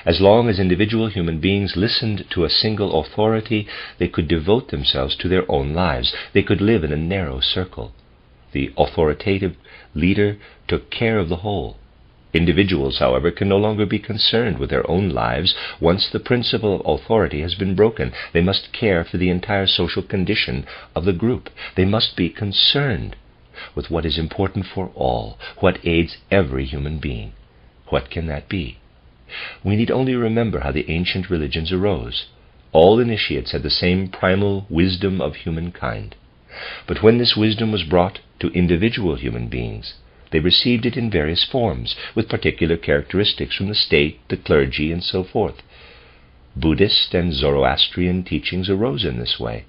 As long as individual human beings listened to a single authority, they could devote themselves to their own lives. They could live in a narrow circle. The authoritative leader took care of the whole. Individuals, however, can no longer be concerned with their own lives. Once the principle of authority has been broken, they must care for the entire social condition of the group. They must be concerned with what is important for all, what aids every human being. What can that be? We need only remember how the ancient religions arose. All initiates had the same primal wisdom of humankind. But when this wisdom was brought to individual human beings, they received it in various forms, with particular characteristics from the state, the clergy, and so forth. Buddhist and Zoroastrian teachings arose in this way.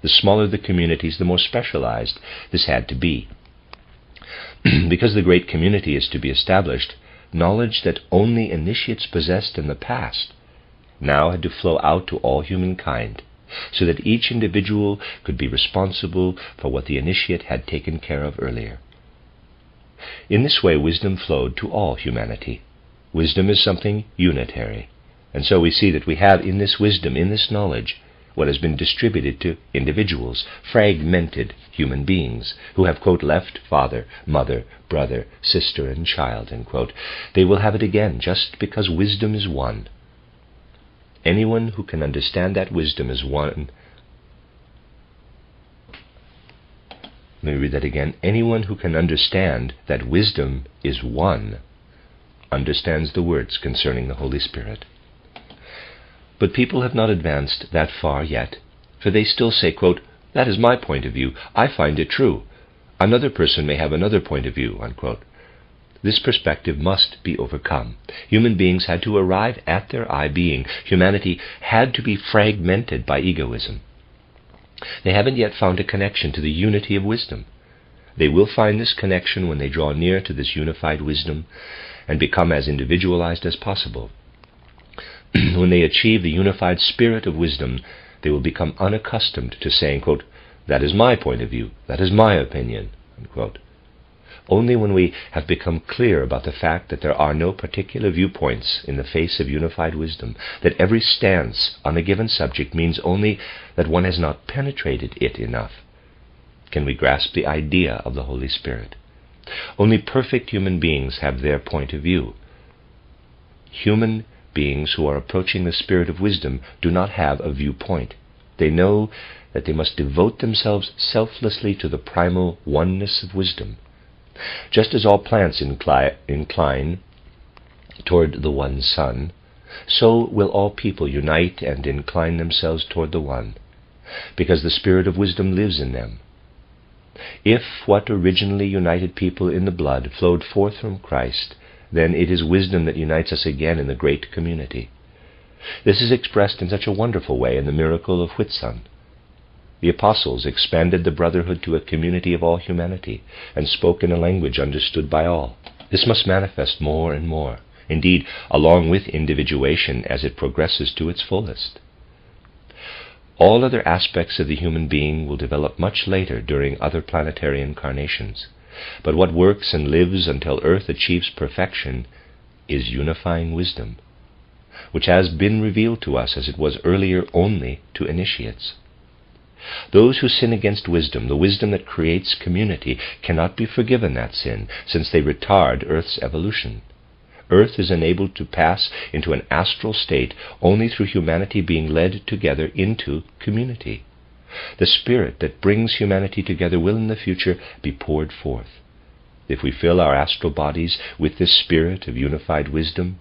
The smaller the communities, the more specialized this had to be. Because the great community is to be established, knowledge that only initiates possessed in the past now had to flow out to all humankind, so that each individual could be responsible for what the initiate had taken care of earlier. In this way, wisdom flowed to all humanity. Wisdom is something unitary, and so we see that we have in this wisdom, in this knowledge, what has been distributed to individuals, fragmented human beings, who have, quote, left father, mother, brother, sister, and child, end quote. They will have it again, just because wisdom is one. Anyone who can understand that wisdom is one. Let me read that again. Anyone who can understand that wisdom is one understands the words concerning the Holy Spirit. But people have not advanced that far yet, for they still say, quote, that is my point of view. I find it true. Another person may have another point of view, unquote. This perspective must be overcome. Human beings had to arrive at their I being. Humanity had to be fragmented by egoism. They haven't yet found a connection to the unity of wisdom. They will find this connection when they draw near to this unified wisdom and become as individualized as possible. When they achieve the unified spirit of wisdom, they will become unaccustomed to saying, quote, that is my point of view, that is my opinion, unquote. Only when we have become clear about the fact that there are no particular viewpoints in the face of unified wisdom, that every stance on a given subject means only that one has not penetrated it enough, can we grasp the idea of the Holy Spirit. Only perfect human beings have their point of view. Human beings who are approaching the spirit of wisdom do not have a viewpoint. They know that they must devote themselves selflessly to the primal oneness of wisdom. Just as all plants incline toward the one sun, so will all people unite and incline themselves toward the one, because the spirit of wisdom lives in them. If what originally united people in the blood flowed forth from Christ, then it is wisdom that unites us again in the great community. This is expressed in such a wonderful way in the miracle of Whitsun. The apostles expanded the brotherhood to a community of all humanity, and spoke in a language understood by all. This must manifest more and more, indeed, along with individuation as it progresses to its fullest. All other aspects of the human being will develop much later during other planetary incarnations. But what works and lives until Earth achieves perfection is unifying wisdom, which has been revealed to us as it was earlier only to initiates. Those who sin against wisdom, the wisdom that creates community, cannot be forgiven that sin, since they retard Earth's evolution. Earth is enabled to pass into an astral state only through humanity being led together into community. The spirit that brings humanity together will in the future be poured forth. If we fill our astral bodies with this spirit of unified wisdom,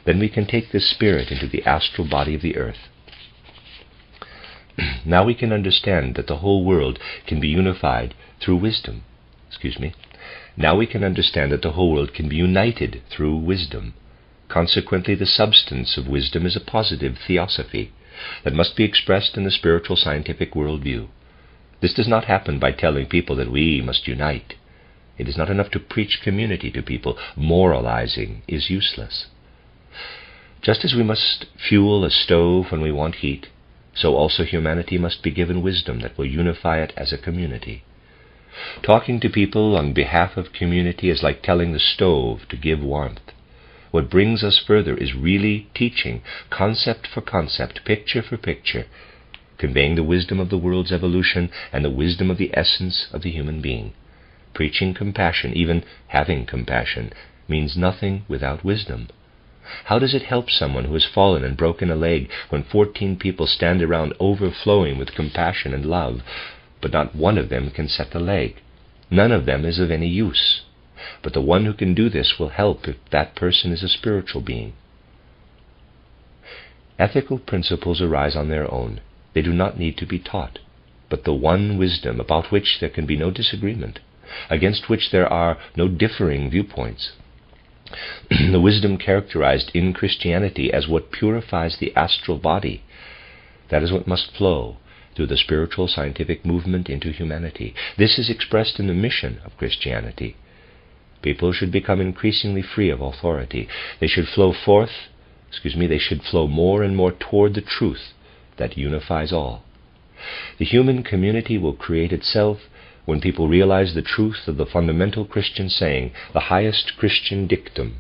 then we can take this spirit into the astral body of the earth. Now we can understand that the whole world can be unified through wisdom. Now we can understand that the whole world can be united through wisdom. Consequently, the substance of wisdom is a positive theosophy that must be expressed in the spiritual scientific worldview. This does not happen by telling people that we must unite. It is not enough to preach community to people. Moralizing is useless. Just as we must fuel a stove when we want heat, so also humanity must be given wisdom that will unify it as a community. Talking to people on behalf of community is like telling the stove to give warmth. What brings us further is really teaching, concept for concept, picture for picture, conveying the wisdom of the world's evolution and the wisdom of the essence of the human being. Preaching compassion, even having compassion, means nothing without wisdom. How does it help someone who has fallen and broken a leg when 14 people stand around overflowing with compassion and love, but not one of them can set the leg? none of them is of any use. But the one who can do this will help if that person is a spiritual being. Ethical principles arise on their own. They do not need to be taught. But the one wisdom about which there can be no disagreement, against which there are no differing viewpoints, the wisdom characterized in Christianity as what purifies the astral body, that is what must flow through the spiritual scientific movement into humanity. This is expressed in the mission of Christianity. People should become increasingly free of authority. They should flow more and more toward the truth that unifies all. The human community will create itself when people realize the truth of the fundamental Christian saying, the highest Christian dictum,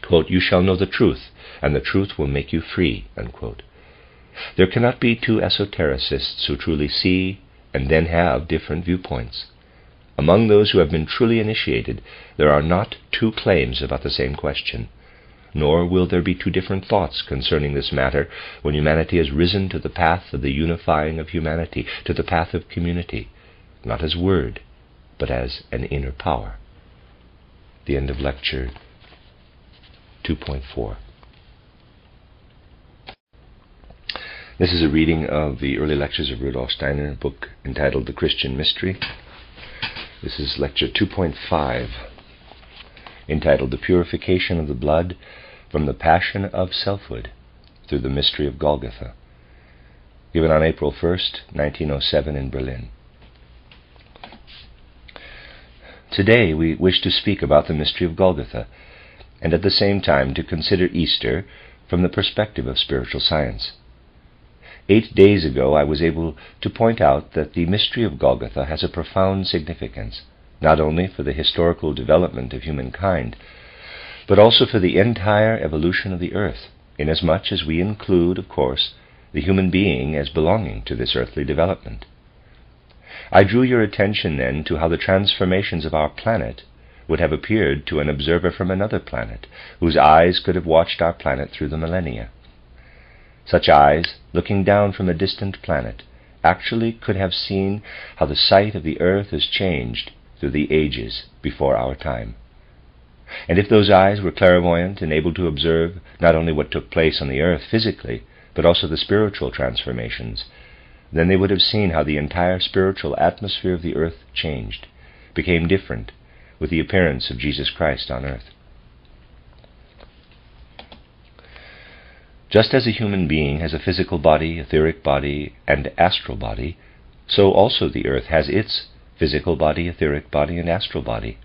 quote, "You shall know the truth, and the truth will make you free," unquote. There cannot be two esotericists who truly see and then have different viewpoints. Among those who have been truly initiated, there are not two claims about the same question, nor will there be two different thoughts concerning this matter when humanity has risen to the path of the unifying of humanity, to the path of community, not as word, but as an inner power. The end of lecture 2.4. This is a reading of the early lectures of Rudolf Steiner, a book entitled The Christian Mystery. This is lecture 2.5, entitled The Purification of the Blood from the Passion of Selfhood through the Mystery of Golgotha, given on April 1st, 1907 in Berlin. Today we wish to speak about the Mystery of Golgotha, and at the same time to consider Easter from the perspective of spiritual science. 8 days ago I was able to point out that the Mystery of Golgotha has a profound significance, not only for the historical development of humankind, but also for the entire evolution of the earth, inasmuch as we include, of course, the human being as belonging to this earthly development. I drew your attention then to how the transformations of our planet would have appeared to an observer from another planet, whose eyes could have watched our planet through the millennia. Such eyes, looking down from a distant planet, actually could have seen how the sight of the earth has changed through the ages before our time. And if those eyes were clairvoyant and able to observe not only what took place on the earth physically, but also the spiritual transformations, then they would have seen how the entire spiritual atmosphere of the earth changed, became different, with the appearance of Jesus Christ on earth. Just as a human being has a physical body, etheric body, and astral body, so also the earth has its physical body, etheric body, and astral body.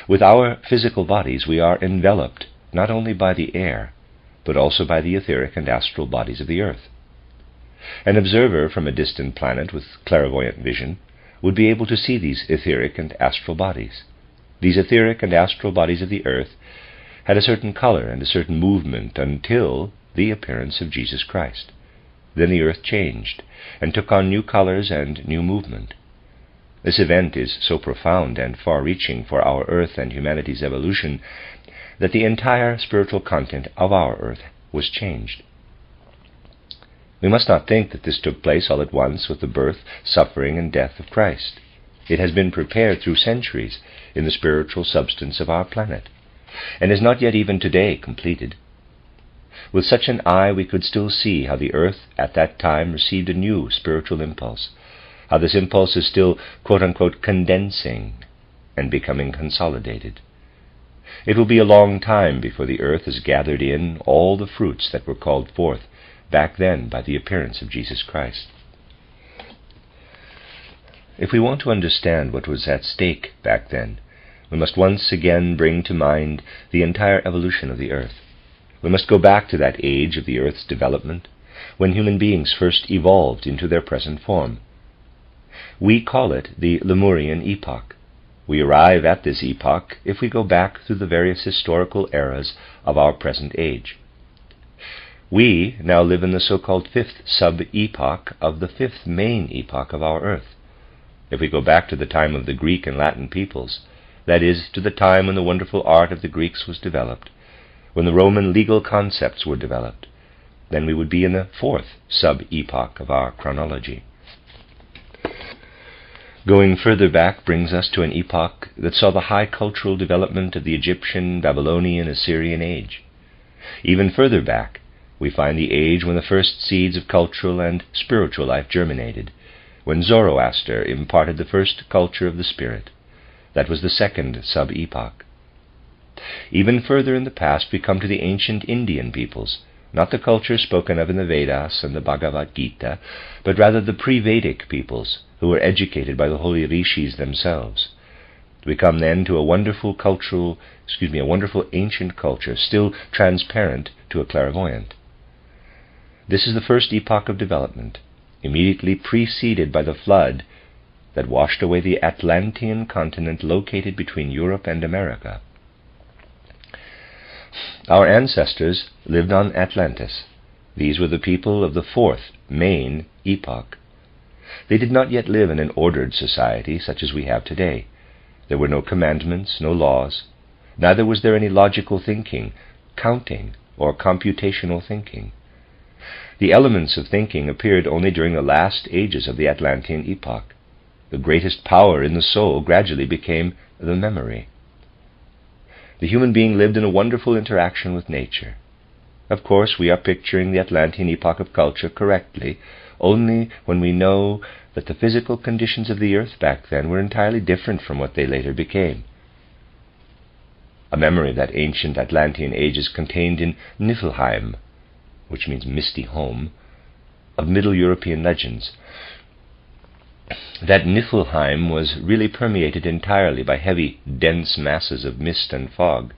With our physical bodies we are enveloped not only by the air, but also by the etheric and astral bodies of the earth. An observer from a distant planet with clairvoyant vision would be able to see these etheric and astral bodies. These etheric and astral bodies of the earth had a certain color and a certain movement until the appearance of Jesus Christ. Then the earth changed and took on new colors and new movement. This event is so profound and far-reaching for our earth and humanity's evolution that the entire spiritual content of our earth was changed. We must not think that this took place all at once with the birth, suffering, and death of Christ. It has been prepared through centuries in the spiritual substance of our planet, and is not yet even today completed. With such an eye we could still see how the earth at that time received a new spiritual impulse, how this impulse is still, quote-unquote, condensing and becoming consolidated. It will be a long time before the earth has gathered in all the fruits that were called forth back then by the appearance of Jesus Christ. If we want to understand what was at stake back then, we must once again bring to mind the entire evolution of the earth. We must go back to that age of the earth's development, when human beings first evolved into their present form. We call it the Lemurian epoch. We arrive at this epoch if we go back through the various historical eras of our present age. We now live in the so-called fifth sub-epoch of the fifth main epoch of our earth. If we go back to the time of the Greek and Latin peoples, that is, to the time when the wonderful art of the Greeks was developed, when the Roman legal concepts were developed, then we would be in the fourth sub-epoch of our chronology. Going further back brings us to an epoch that saw the high cultural development of the Egyptian, Babylonian, Assyrian age. Even further back, we find the age when the first seeds of cultural and spiritual life germinated, when Zoroaster imparted the first culture of the spirit. That was the second sub-epoch. Even further in the past we come to the ancient Indian peoples, not the culture spoken of in the Vedas and the Bhagavad Gita, but rather the pre-Vedic peoples, who were educated by the holy rishis themselves. We come then to a wonderful ancient culture, still transparent to a clairvoyant. This is the first epoch of development, immediately preceded by the flood that washed away the Atlantean continent located between Europe and America. Our ancestors lived on Atlantis. These were the people of the fourth main epoch. They did not yet live in an ordered society such as we have today. There were no commandments, no laws. Neither was there any logical thinking, counting, or computational thinking. The elements of thinking appeared only during the last ages of the Atlantean epoch. The greatest power in the soul gradually became the memory. The human being lived in a wonderful interaction with nature. Of course, we are picturing the Atlantean epoch of culture correctly only when we know that the physical conditions of the earth back then were entirely different from what they later became. A memory of that ancient Atlantean age is contained in Niflheim, which means misty home, of Middle European legends. That Niflheim was really permeated entirely by heavy, dense masses of mist and fog.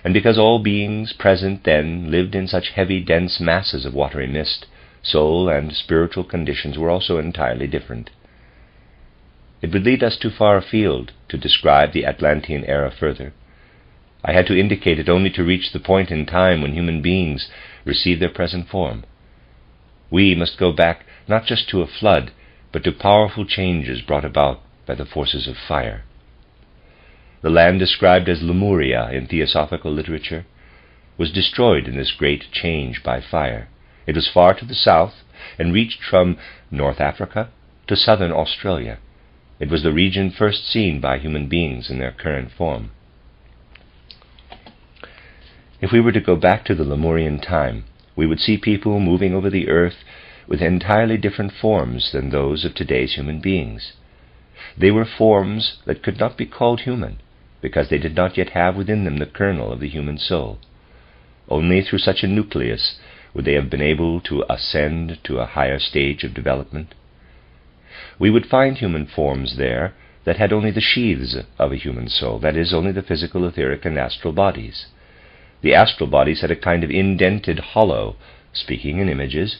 And because all beings present then lived in such heavy, dense masses of watery mist, soul and spiritual conditions were also entirely different. It would lead us too far afield to describe the Atlantean era further. I had to indicate it only to reach the point in time when human beings received their present form. We must go back not just to a flood, but to powerful changes brought about by the forces of fire. The land described as Lemuria in theosophical literature was destroyed in this great change by fire. It was far to the south and reached from North Africa to southern Australia. It was the region first seen by human beings in their current form. If we were to go back to the Lemurian time, we would see people moving over the earth with entirely different forms than those of today's human beings. They were forms that could not be called human, because they did not yet have within them the kernel of the human soul. Only through such a nucleus would they have been able to ascend to a higher stage of development. We would find human forms there that had only the sheaths of a human soul, that is, only the physical, etheric, and astral bodies. The astral bodies had a kind of indented hollow, speaking in images,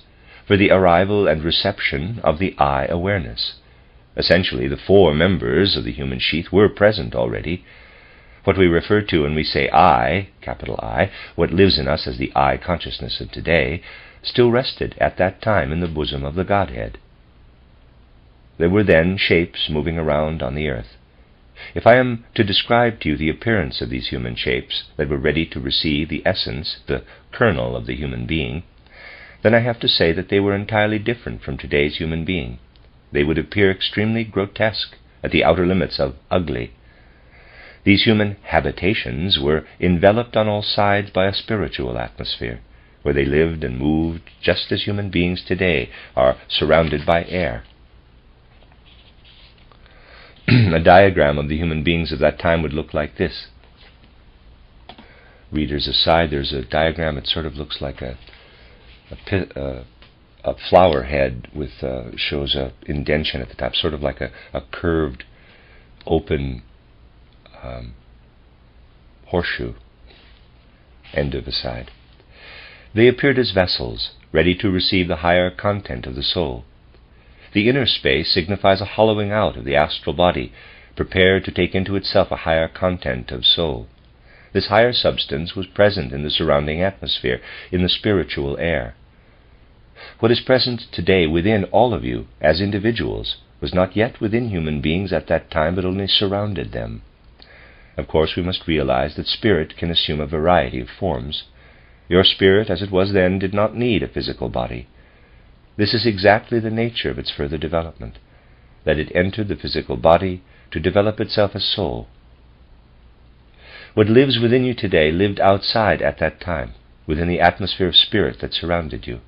for the arrival and reception of the I awareness. Essentially, the four members of the human sheath were present already. What we refer to when we say I, capital I, what lives in us as the I consciousness of today, still rested at that time in the bosom of the Godhead. There were then shapes moving around on the earth. If I am to describe to you the appearance of these human shapes that were ready to receive the essence, the kernel of the human being, then I have to say that they were entirely different from today's human being. They would appear extremely grotesque, at the outer limits of ugly. These human habitations were enveloped on all sides by a spiritual atmosphere, where they lived and moved just as human beings today are surrounded by air. A diagram of the human beings of that time would look like this. Readers aside, there's a diagram that sort of looks like a flower head with shows a indentation at the top, sort of like a curved, open horseshoe end of a side. They appeared as vessels, ready to receive the higher content of the soul. The inner space signifies a hollowing out of the astral body, prepared to take into itself a higher content of soul. This higher substance was present in the surrounding atmosphere, in the spiritual air. What is present today within all of you as individuals was not yet within human beings at that time, but only surrounded them. Of course, we must realize that spirit can assume a variety of forms. Your spirit, as it was then, did not need a physical body. This is exactly the nature of its further development. that it entered the physical body to develop itself as soul. What lives within you today lived outside at that time, within the atmosphere of spirit that surrounded you.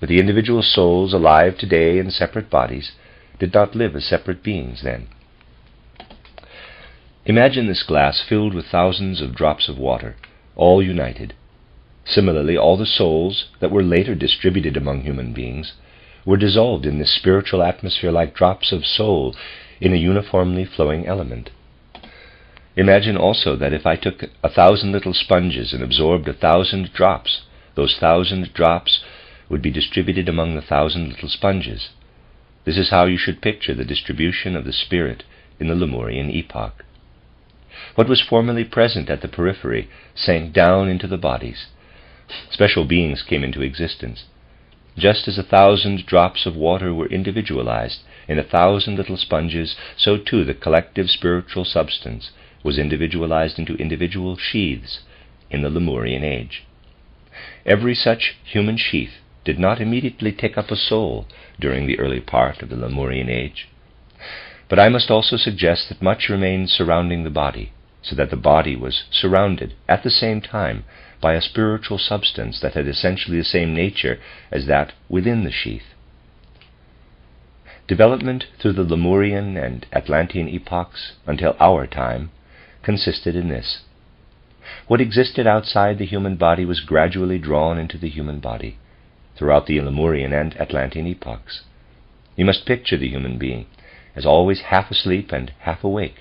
But the individual souls alive today in separate bodies did not live as separate beings then. Imagine this glass filled with thousands of drops of water, all united. Similarly, all the souls that were later distributed among human beings were dissolved in this spiritual atmosphere like drops of soul in a uniformly flowing element. Imagine also that if I took 1,000 little sponges and absorbed 1,000 drops, those 1,000 drops would be distributed among the 1,000 little sponges. This is how you should picture the distribution of the spirit in the Lemurian epoch. What was formerly present at the periphery sank down into the bodies. Special beings came into existence. Just as 1,000 drops of water were individualized in 1,000 little sponges, so too the collective spiritual substance was individualized into individual sheaths in the Lemurian age. Every such human sheath did not immediately take up a soul during the early part of the Lemurian age. But I must also suggest that much remained surrounding the body, so that the body was surrounded at the same time by a spiritual substance that had essentially the same nature as that within the sheath. Development through the Lemurian and Atlantean epochs until our time consisted in this. What existed outside the human body was gradually drawn into the human body throughout the Lemurian and Atlantean epochs. You must picture the human being as always half asleep and half awake.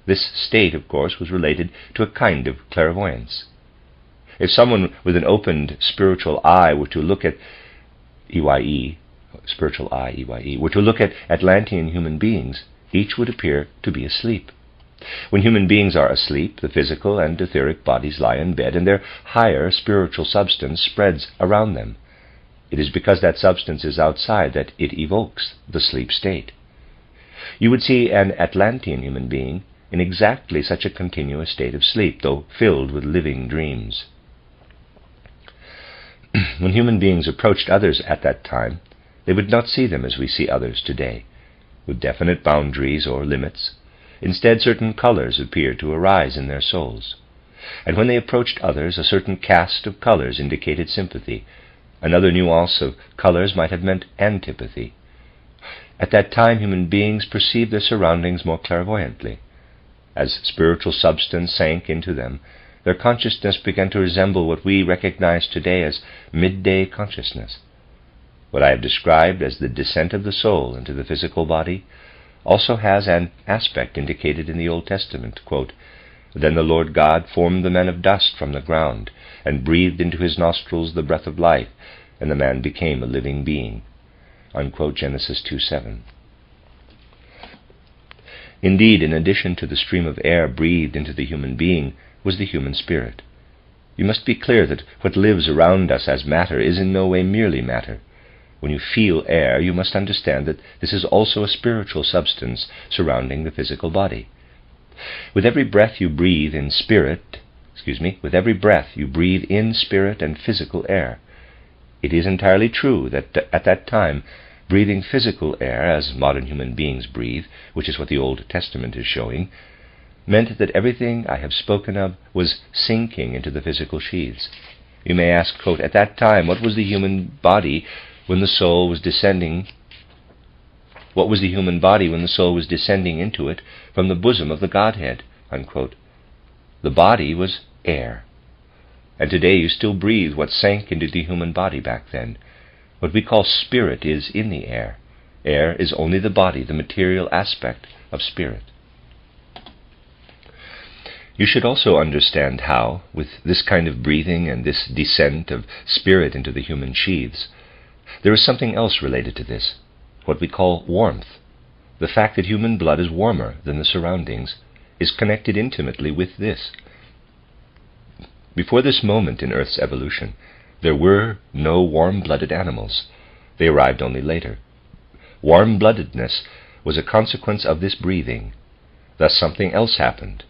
This state, of course, was related to a kind of clairvoyance. If someone with an opened spiritual eye were to look at spiritual eye, were to look at Atlantean human beings, each would appear to be asleep. When human beings are asleep, the physical and etheric bodies lie in bed, and their higher spiritual substance spreads around them. It is because that substance is outside that it evokes the sleep state. You would see an Atlantean human being in exactly such a continuous state of sleep, though filled with living dreams. When human beings approached others at that time, they would not see them as we see others today, with definite boundaries or limits. Instead, certain colors appeared to arise in their souls. And when they approached others, a certain cast of colors indicated sympathy. Another nuance of colors might have meant antipathy. At that time, human beings perceived their surroundings more clairvoyantly. As spiritual substance sank into them, their consciousness began to resemble what we recognize today as midday consciousness. What I have described as the descent of the soul into the physical body also has an aspect indicated in the Old Testament. Quote, "Then the Lord God formed the man of dust from the ground, and breathed into his nostrils the breath of life, and the man became a living being." Unquote, Genesis 2:7. Indeed, in addition to the stream of air breathed into the human being was the human spirit. You must be clear that what lives around us as matter is in no way merely matter. When you feel air, you must understand that this is also a spiritual substance surrounding the physical body. With every breath you breathe in spirit, and physical air. It is entirely true that at that time, breathing physical air, as modern human beings breathe, which is what the Old Testament is showing, meant that everything I have spoken of was sinking into the physical sheaths. You may ask, quote, "At that time, what was the human body when the soul was descending? What was the human body when the soul was descending into it from the bosom of the Godhead?" Unquote. The body was air. And today you still breathe what sank into the human body back then. What we call spirit is in the air. Air is only the body, the material aspect of spirit. You should also understand how, with this kind of breathing and this descent of spirit into the human sheaths, there is something else related to this, what we call warmth. The fact that human blood is warmer than the surroundings is connected intimately with this. Before this moment in Earth's evolution, there were no warm-blooded animals. They arrived only later. Warm-bloodedness was a consequence of this breathing. Thus something else happened.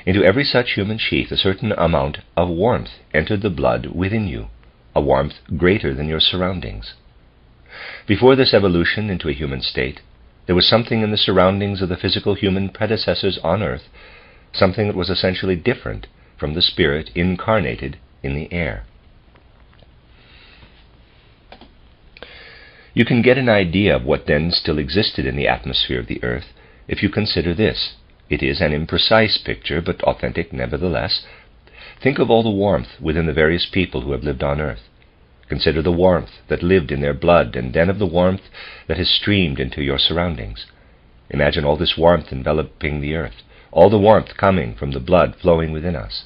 Into every such human sheath a certain amount of warmth entered the blood within you, a warmth greater than your surroundings. Before this evolution into a human state, There was something in the surroundings of the physical human predecessors on earth, something that was essentially different from the spirit incarnated in the air. You can get an idea of what then still existed in the atmosphere of the earth if you consider this. It is an imprecise picture, but authentic nevertheless. Think of all the warmth within the various people who have lived on earth. Consider the warmth that lived in their blood, and then of the warmth that has streamed into your surroundings. Imagine all this warmth enveloping the earth, all the warmth coming from the blood flowing within us.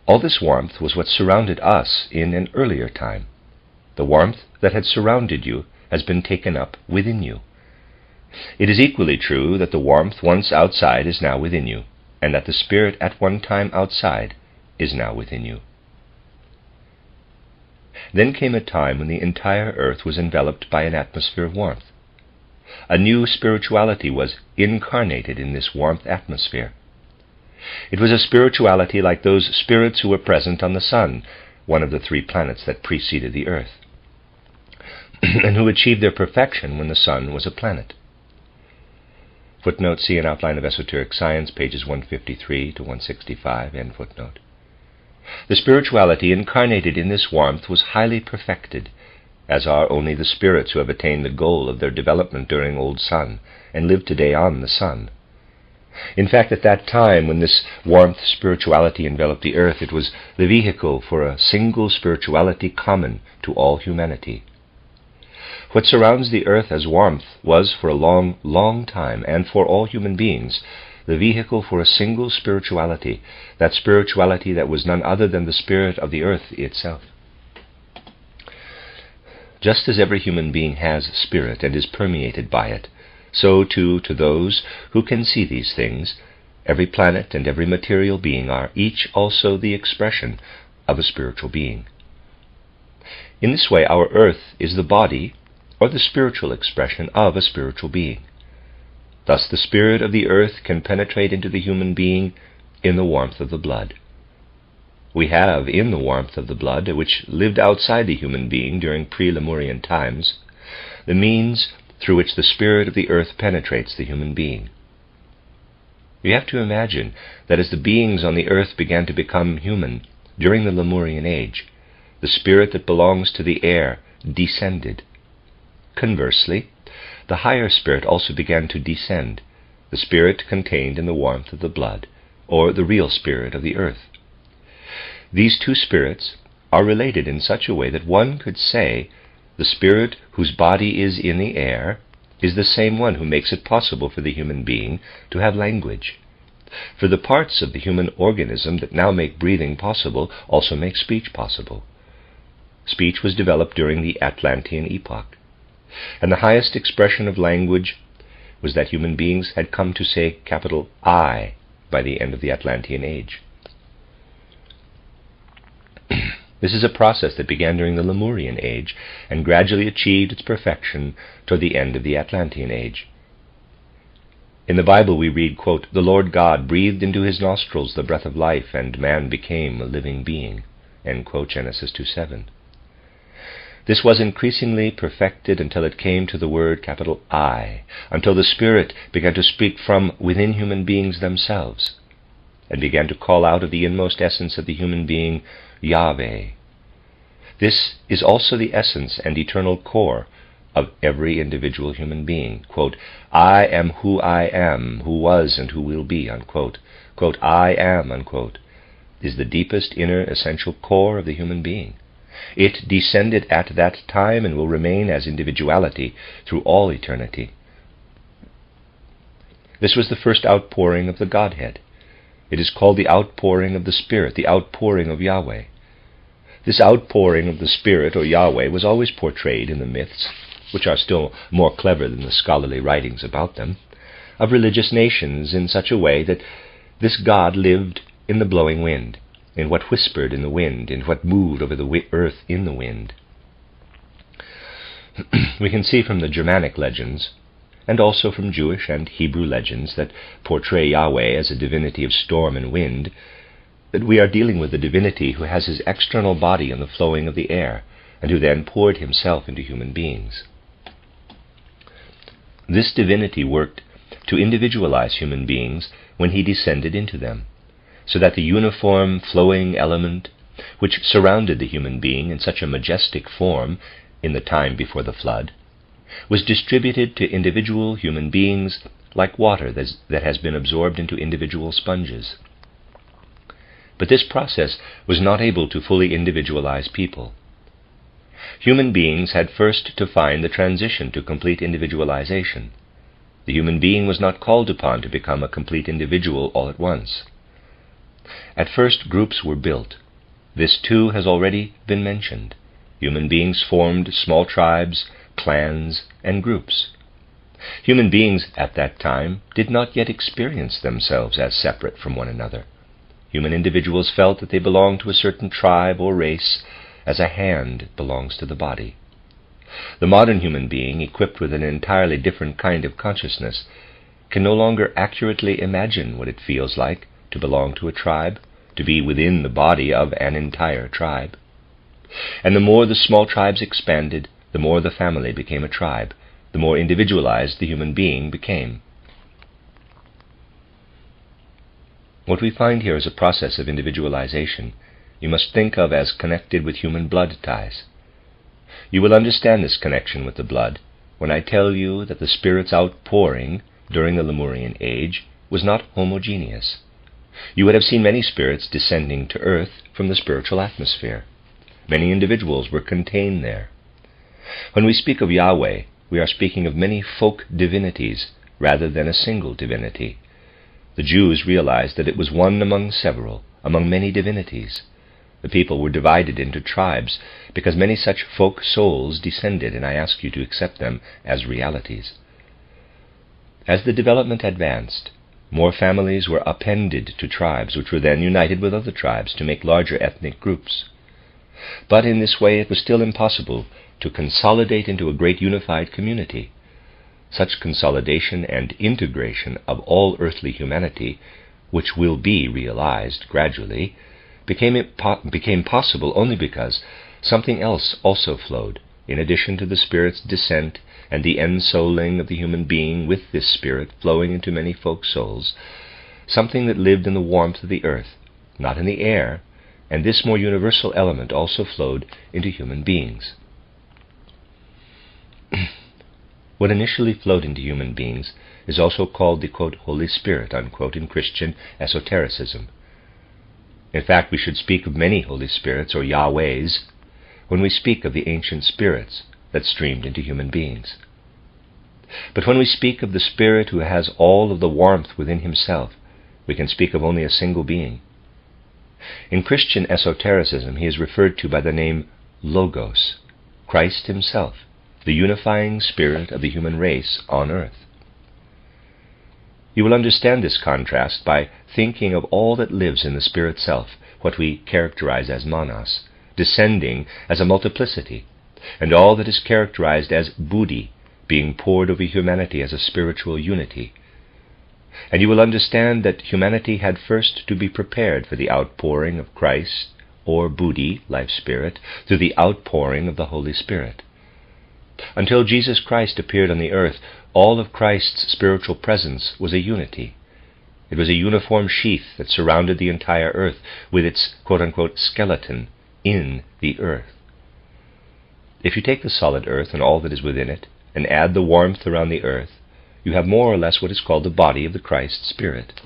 All this warmth was what surrounded us in an earlier time. The warmth that had surrounded you has been taken up within you. It is equally true that the warmth once outside is now within you, and that the spirit at one time outside is now within you. Then came a time when the entire earth was enveloped by an atmosphere of warmth. A new spirituality was incarnated in this warmth atmosphere. It was a spirituality like those spirits who were present on the sun, one of the 3 planets that preceded the earth, and who achieved their perfection when the sun was a planet. Footnote, see an outline of esoteric science, pages 153 to 165, end footnote. The spirituality incarnated in this warmth was highly perfected, as are only the spirits who have attained the goal of their development during old sun, and live today on the sun. In fact, at that time when this warmth spirituality enveloped the earth, it was the vehicle for a single spirituality common to all humanity. What surrounds the earth as warmth was for a long, long time, and for all human beings, the vehicle for a single spirituality, that spirituality that was none other than the spirit of the earth itself. Just as every human being has spirit and is permeated by it, so too to those who can see these things, every planet and every material being are each also the expression of a spiritual being. In this way, our earth is the body or the spiritual expression of a spiritual being. Thus the spirit of the earth can penetrate into the human being in the warmth of the blood. We have in the warmth of the blood, which lived outside the human being during pre-Lemurian times, the means through which the spirit of the earth penetrates the human being. You have to imagine that as the beings on the earth began to become human during the Lemurian age, the spirit that belongs to the air descended. Conversely, the higher spirit also began to descend, the spirit contained in the warmth of the blood, or the real spirit of the earth. These 2 spirits are related in such a way that one could say the spirit whose body is in the air is the same one who makes it possible for the human being to have language. For the parts of the human organism that now make breathing possible also make speech possible. Speech was developed during the Atlantean epoch, and the highest expression of language was that human beings had come to say capital I by the end of the Atlantean age. This is a process that began during the Lemurian age and gradually achieved its perfection toward the end of the Atlantean age. In the Bible we read, quote, "The Lord God breathed into his nostrils the breath of life, and man became a living being," end quote, Genesis 2:7. This was increasingly perfected until it came to the word capital I, until the Spirit began to speak from within human beings themselves, and began to call out of the inmost essence of the human being, Yahweh. This is also the essence and eternal core of every individual human being. Quote, "I am who I am, who was and who will be," unquote. Quote, "I am," unquote, is the deepest inner essential core of the human being. It descended at that time and will remain as individuality through all eternity. This was the first outpouring of the Godhead. It is called the outpouring of the Spirit, the outpouring of Yahweh. This outpouring of the Spirit, or Yahweh, was always portrayed in the myths, which are still more clever than the scholarly writings about them, of religious nations in such a way that this God lived in the blowing wind, in what whispered in the wind, in what moved over the earth in the wind. We can see from the Germanic legends, and also from Jewish and Hebrew legends that portray Yahweh as a divinity of storm and wind, that we are dealing with a divinity who has his external body in the flowing of the air, and who then poured himself into human beings. This divinity worked to individualize human beings when he descended into them, so that the uniform, flowing element which surrounded the human being in such a majestic form in the time before the flood was distributed to individual human beings like water that has been absorbed into individual sponges. But this process was not able to fully individualize people. Human beings had first to find the transition to complete individualization. The human being was not called upon to become a complete individual all at once. At first, groups were built. This too has already been mentioned. Human beings formed small tribes, clans, and groups. Human beings at that time did not yet experience themselves as separate from one another. Human individuals felt that they belonged to a certain tribe or race, as a hand belongs to the body. The modern human being, equipped with an entirely different kind of consciousness, can no longer accurately imagine what it feels like to belong to a tribe, to be within the body of an entire tribe. And the more the small tribes expanded, the more the family became a tribe, the more individualized the human being became. What we find here is a process of individualization you must think of as connected with human blood ties. You will understand this connection with the blood when I tell you that the Spirit's outpouring during the Lemurian age was not homogeneous. You would have seen many spirits descending to earth from the spiritual atmosphere. Many individuals were contained there. When we speak of Yahweh, we are speaking of many folk divinities rather than a single divinity. The Jews realized that it was one among several, among many divinities. The people were divided into tribes because many such folk souls descended, and I ask you to accept them as realities. As the development advanced, more families were appended to tribes, which were then united with other tribes to make larger ethnic groups. But in this way it was still impossible to consolidate into a great unified community. Such consolidation and integration of all earthly humanity, which will be realized gradually, became possible only because something else also flowed, in addition to the Spirit's descent and the ensouling of the human being with this Spirit flowing into many folk souls, something that lived in the warmth of the earth, not in the air, and this more universal element also flowed into human beings. What initially flowed into human beings is also called the, quote, Holy Spirit, unquote, in Christian esotericism. In fact, we should speak of many Holy Spirits, or Yahwehs, when we speak of the ancient spirits that streamed into human beings. But when we speak of the Spirit who has all of the warmth within himself, we can speak of only a single being. In Christian esotericism, he is referred to by the name Logos, Christ himself, the unifying spirit of the human race on earth. You will understand this contrast by thinking of all that lives in the Spirit self, what we characterize as monos, descending as a multiplicity, and all that is characterized as buddhi, being poured over humanity as a spiritual unity. And you will understand that humanity had first to be prepared for the outpouring of Christ, or buddhi, life spirit, through the outpouring of the Holy Spirit. Until Jesus Christ appeared on the earth, all of Christ's spiritual presence was a unity. It was a uniform sheath that surrounded the entire earth with its quote-unquote skeleton in the earth. If you take the solid earth and all that is within it, and add the warmth around the earth, you have more or less what is called the body of the Christ Spirit.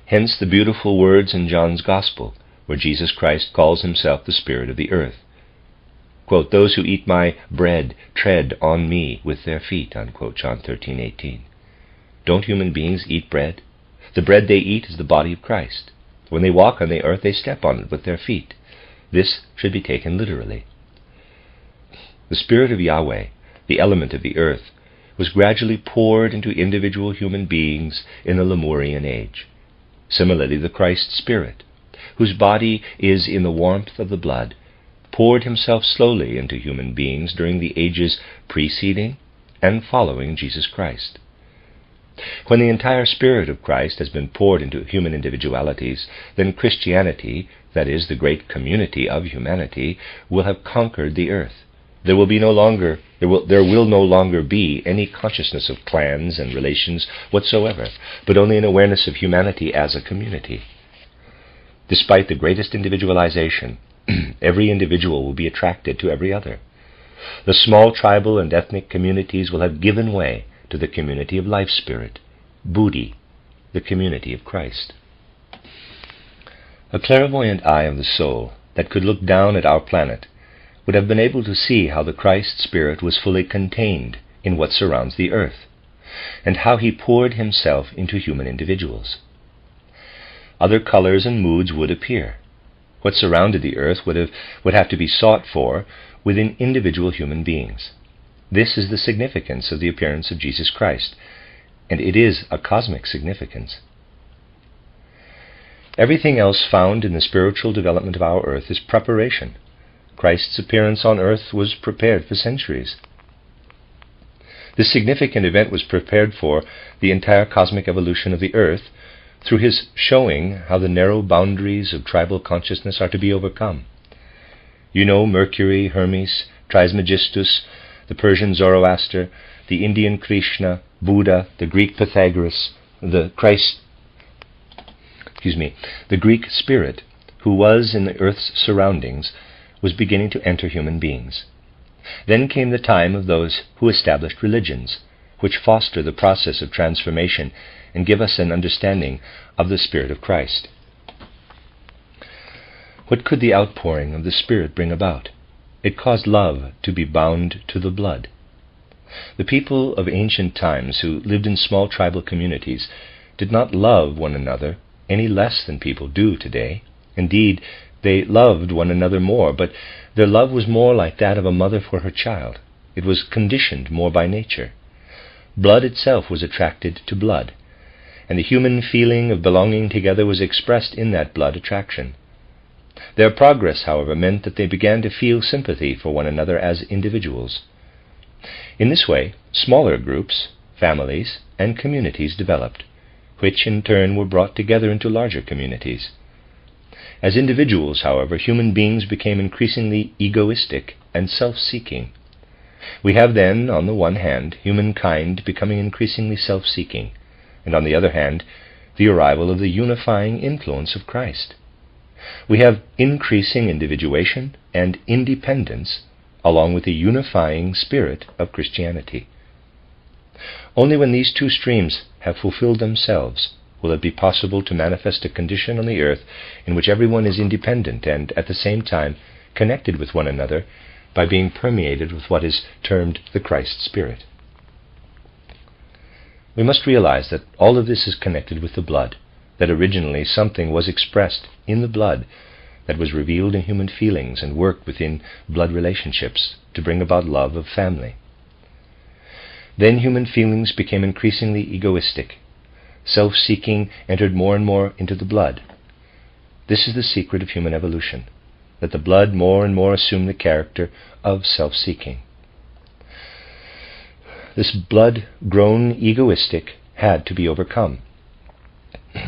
Hence the beautiful words in John's Gospel, where Jesus Christ calls himself the Spirit of the earth. Quote, those who eat my bread tread on me with their feet, unquote, John 13:18. Don't human beings eat bread? The bread they eat is the body of Christ. When they walk on the earth, they step on it with their feet. This should be taken literally. The Spirit of Yahweh, the element of the earth, was gradually poured into individual human beings in the Lemurian age. Similarly, the Christ Spirit, whose body is in the warmth of the blood, poured himself slowly into human beings during the ages preceding and following Jesus Christ. When the entire Spirit of Christ has been poured into human individualities, then Christianity, that is, the great community of humanity, will have conquered the earth. There will no longer be any consciousness of clans and relations whatsoever, but only an awareness of humanity as a community. Despite the greatest individualization, every individual will be attracted to every other. The small tribal and ethnic communities will have given way to the community of life spirit, Buddhi, the community of Christ. A clairvoyant eye of the soul that could look down at our planet would have been able to see how the Christ Spirit was fully contained in what surrounds the earth, and how he poured himself into human individuals. Other colors and moods would appear. What surrounded the earth would have to be sought for within individual human beings. This is the significance of the appearance of Jesus Christ, and it is a cosmic significance. Everything else found in the spiritual development of our earth is preparation. Christ's appearance on earth was prepared for centuries. This significant event was prepared for the entire cosmic evolution of the earth through his showing how the narrow boundaries of tribal consciousness are to be overcome. You know Mercury, Hermes, Trismegistus, the Persian Zoroaster, the Indian Krishna, Buddha, the Greek Pythagoras, the Greek spirit, who was in the earth's surroundings, was beginning to enter human beings. Then came the time of those who established religions, which foster the process of transformation and give us an understanding of the Spirit of Christ. What could the outpouring of the Spirit bring about? It caused love to be bound to the blood. The people of ancient times who lived in small tribal communities did not love one another any less than people do today. Indeed, they loved one another more, but their love was more like that of a mother for her child. It was conditioned more by nature. Blood itself was attracted to blood, and the human feeling of belonging together was expressed in that blood attraction. Their progress, however, meant that they began to feel sympathy for one another as individuals. In this way, smaller groups, families, and communities developed, which in turn were brought together into larger communities. As individuals, however, human beings became increasingly egoistic and self-seeking. We have then, on the one hand, humankind becoming increasingly self-seeking, and on the other hand, the arrival of the unifying influence of Christ. We have increasing individuation and independence, along with the unifying spirit of Christianity. Only when these two streams have fulfilled themselves will it be possible to manifest a condition on the earth in which everyone is independent and, at the same time, connected with one another by being permeated with what is termed the Christ Spirit. We must realize that all of this is connected with the blood, that originally something was expressed in the blood that was revealed in human feelings and worked within blood relationships to bring about love of family. Then human feelings became increasingly egoistic. Self-seeking entered more and more into the blood. This is the secret of human evolution, that the blood more and more assumed the character of self-seeking. This blood grown egoistic had to be overcome.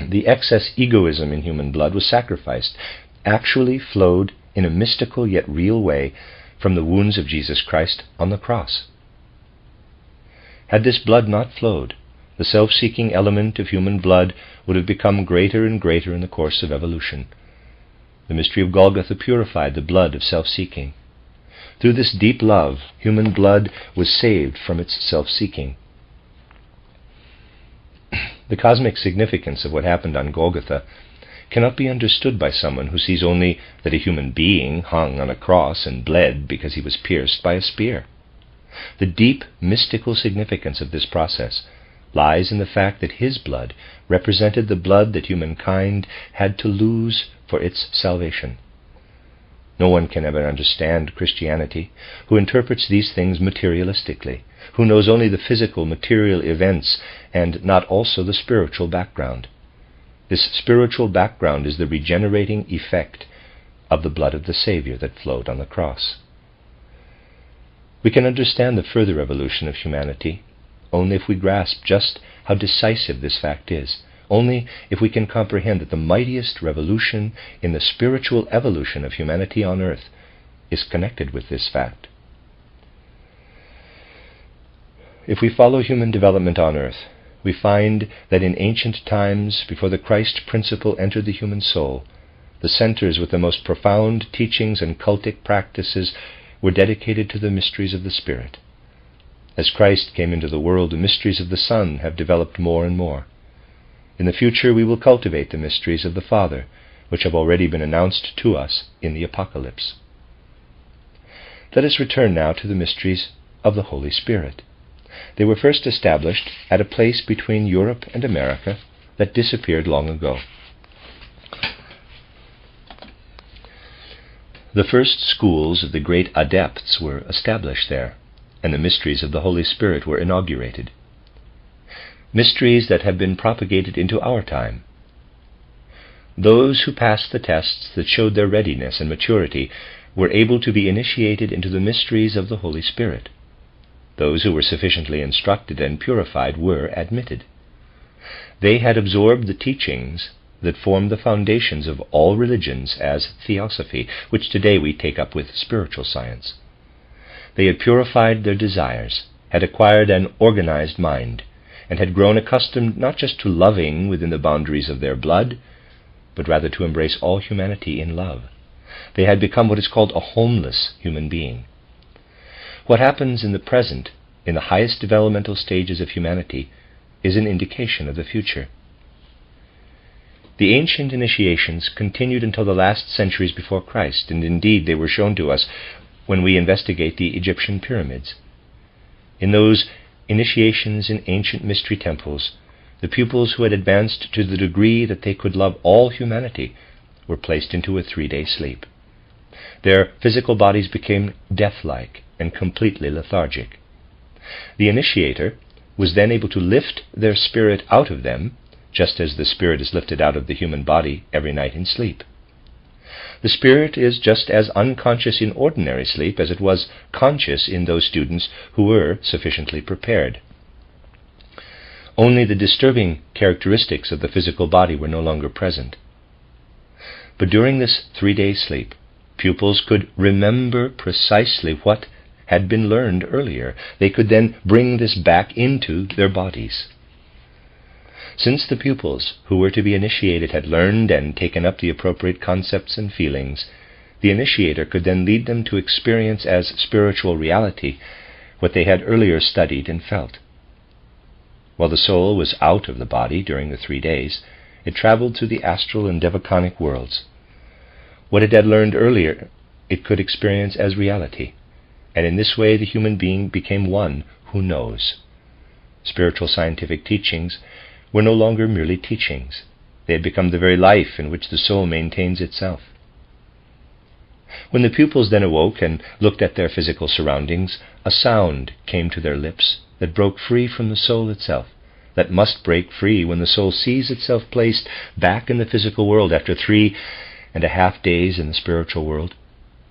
The excess egoism in human blood was sacrificed, actually flowed in a mystical yet real way from the wounds of Jesus Christ on the cross. Had this blood not flowed, the self-seeking element of human blood would have become greater and greater in the course of evolution. The mystery of Golgotha purified the blood of self-seeking. Through this deep love, human blood was saved from its self-seeking. The cosmic significance of what happened on Golgotha cannot be understood by someone who sees only that a human being hung on a cross and bled because he was pierced by a spear. The deep mystical significance of this process lies in the fact that his blood represented the blood that humankind had to lose for its salvation. No one can ever understand Christianity who interprets these things materialistically, who knows only the physical material events and not also the spiritual background. This spiritual background is the regenerating effect of the blood of the Savior that flowed on the cross. We can understand the further evolution of humanity only if we grasp just how decisive this fact is, only if we can comprehend that the mightiest revolution in the spiritual evolution of humanity on earth is connected with this fact. If we follow human development on earth, we find that in ancient times, before the Christ principle entered the human soul, the centers with the most profound teachings and cultic practices were dedicated to the mysteries of the Spirit. As Christ came into the world, the mysteries of the Son have developed more and more. In the future we will cultivate the mysteries of the Father, which have already been announced to us in the Apocalypse. Let us return now to the mysteries of the Holy Spirit. They were first established at a place between Europe and America that disappeared long ago. The first schools of the great adepts were established there, and the mysteries of the Holy Spirit were inaugurated. Mysteries that have been propagated into our time. Those who passed the tests that showed their readiness and maturity were able to be initiated into the mysteries of the Holy Spirit. Those who were sufficiently instructed and purified were admitted. They had absorbed the teachings that form the foundations of all religions as theosophy, which today we take up with spiritual science. They had purified their desires, had acquired an organized mind, and had grown accustomed not just to loving within the boundaries of their blood, but rather to embrace all humanity in love. They had become what is called a homeless human being. What happens in the present, in the highest developmental stages of humanity, is an indication of the future. The ancient initiations continued until the last centuries before Christ, and indeed they were shown to us when we investigate the Egyptian pyramids. In those initiations in ancient mystery temples, the pupils who had advanced to the degree that they could love all humanity were placed into a 3-day sleep. Their physical bodies became death-like and completely lethargic. The initiator was then able to lift their spirit out of them, just as the spirit is lifted out of the human body every night in sleep. The spirit is just as unconscious in ordinary sleep as it was conscious in those students who were sufficiently prepared. Only the disturbing characteristics of the physical body were no longer present. But during this 3-day sleep, pupils could remember precisely what had been learned earlier. They could then bring this back into their bodies. Since the pupils who were to be initiated had learned and taken up the appropriate concepts and feelings, the initiator could then lead them to experience as spiritual reality what they had earlier studied and felt. While the soul was out of the body during the 3 days, it traveled through the astral and devachanic worlds. What it had learned earlier it could experience as reality, and in this way the human being became one who knows. Spiritual scientific teachings were no longer merely teachings. They had become the very life in which the soul maintains itself. When the pupils then awoke and looked at their physical surroundings, a sound came to their lips that broke free from the soul itself, that must break free when the soul sees itself placed back in the physical world after 3.5 days in the spiritual world.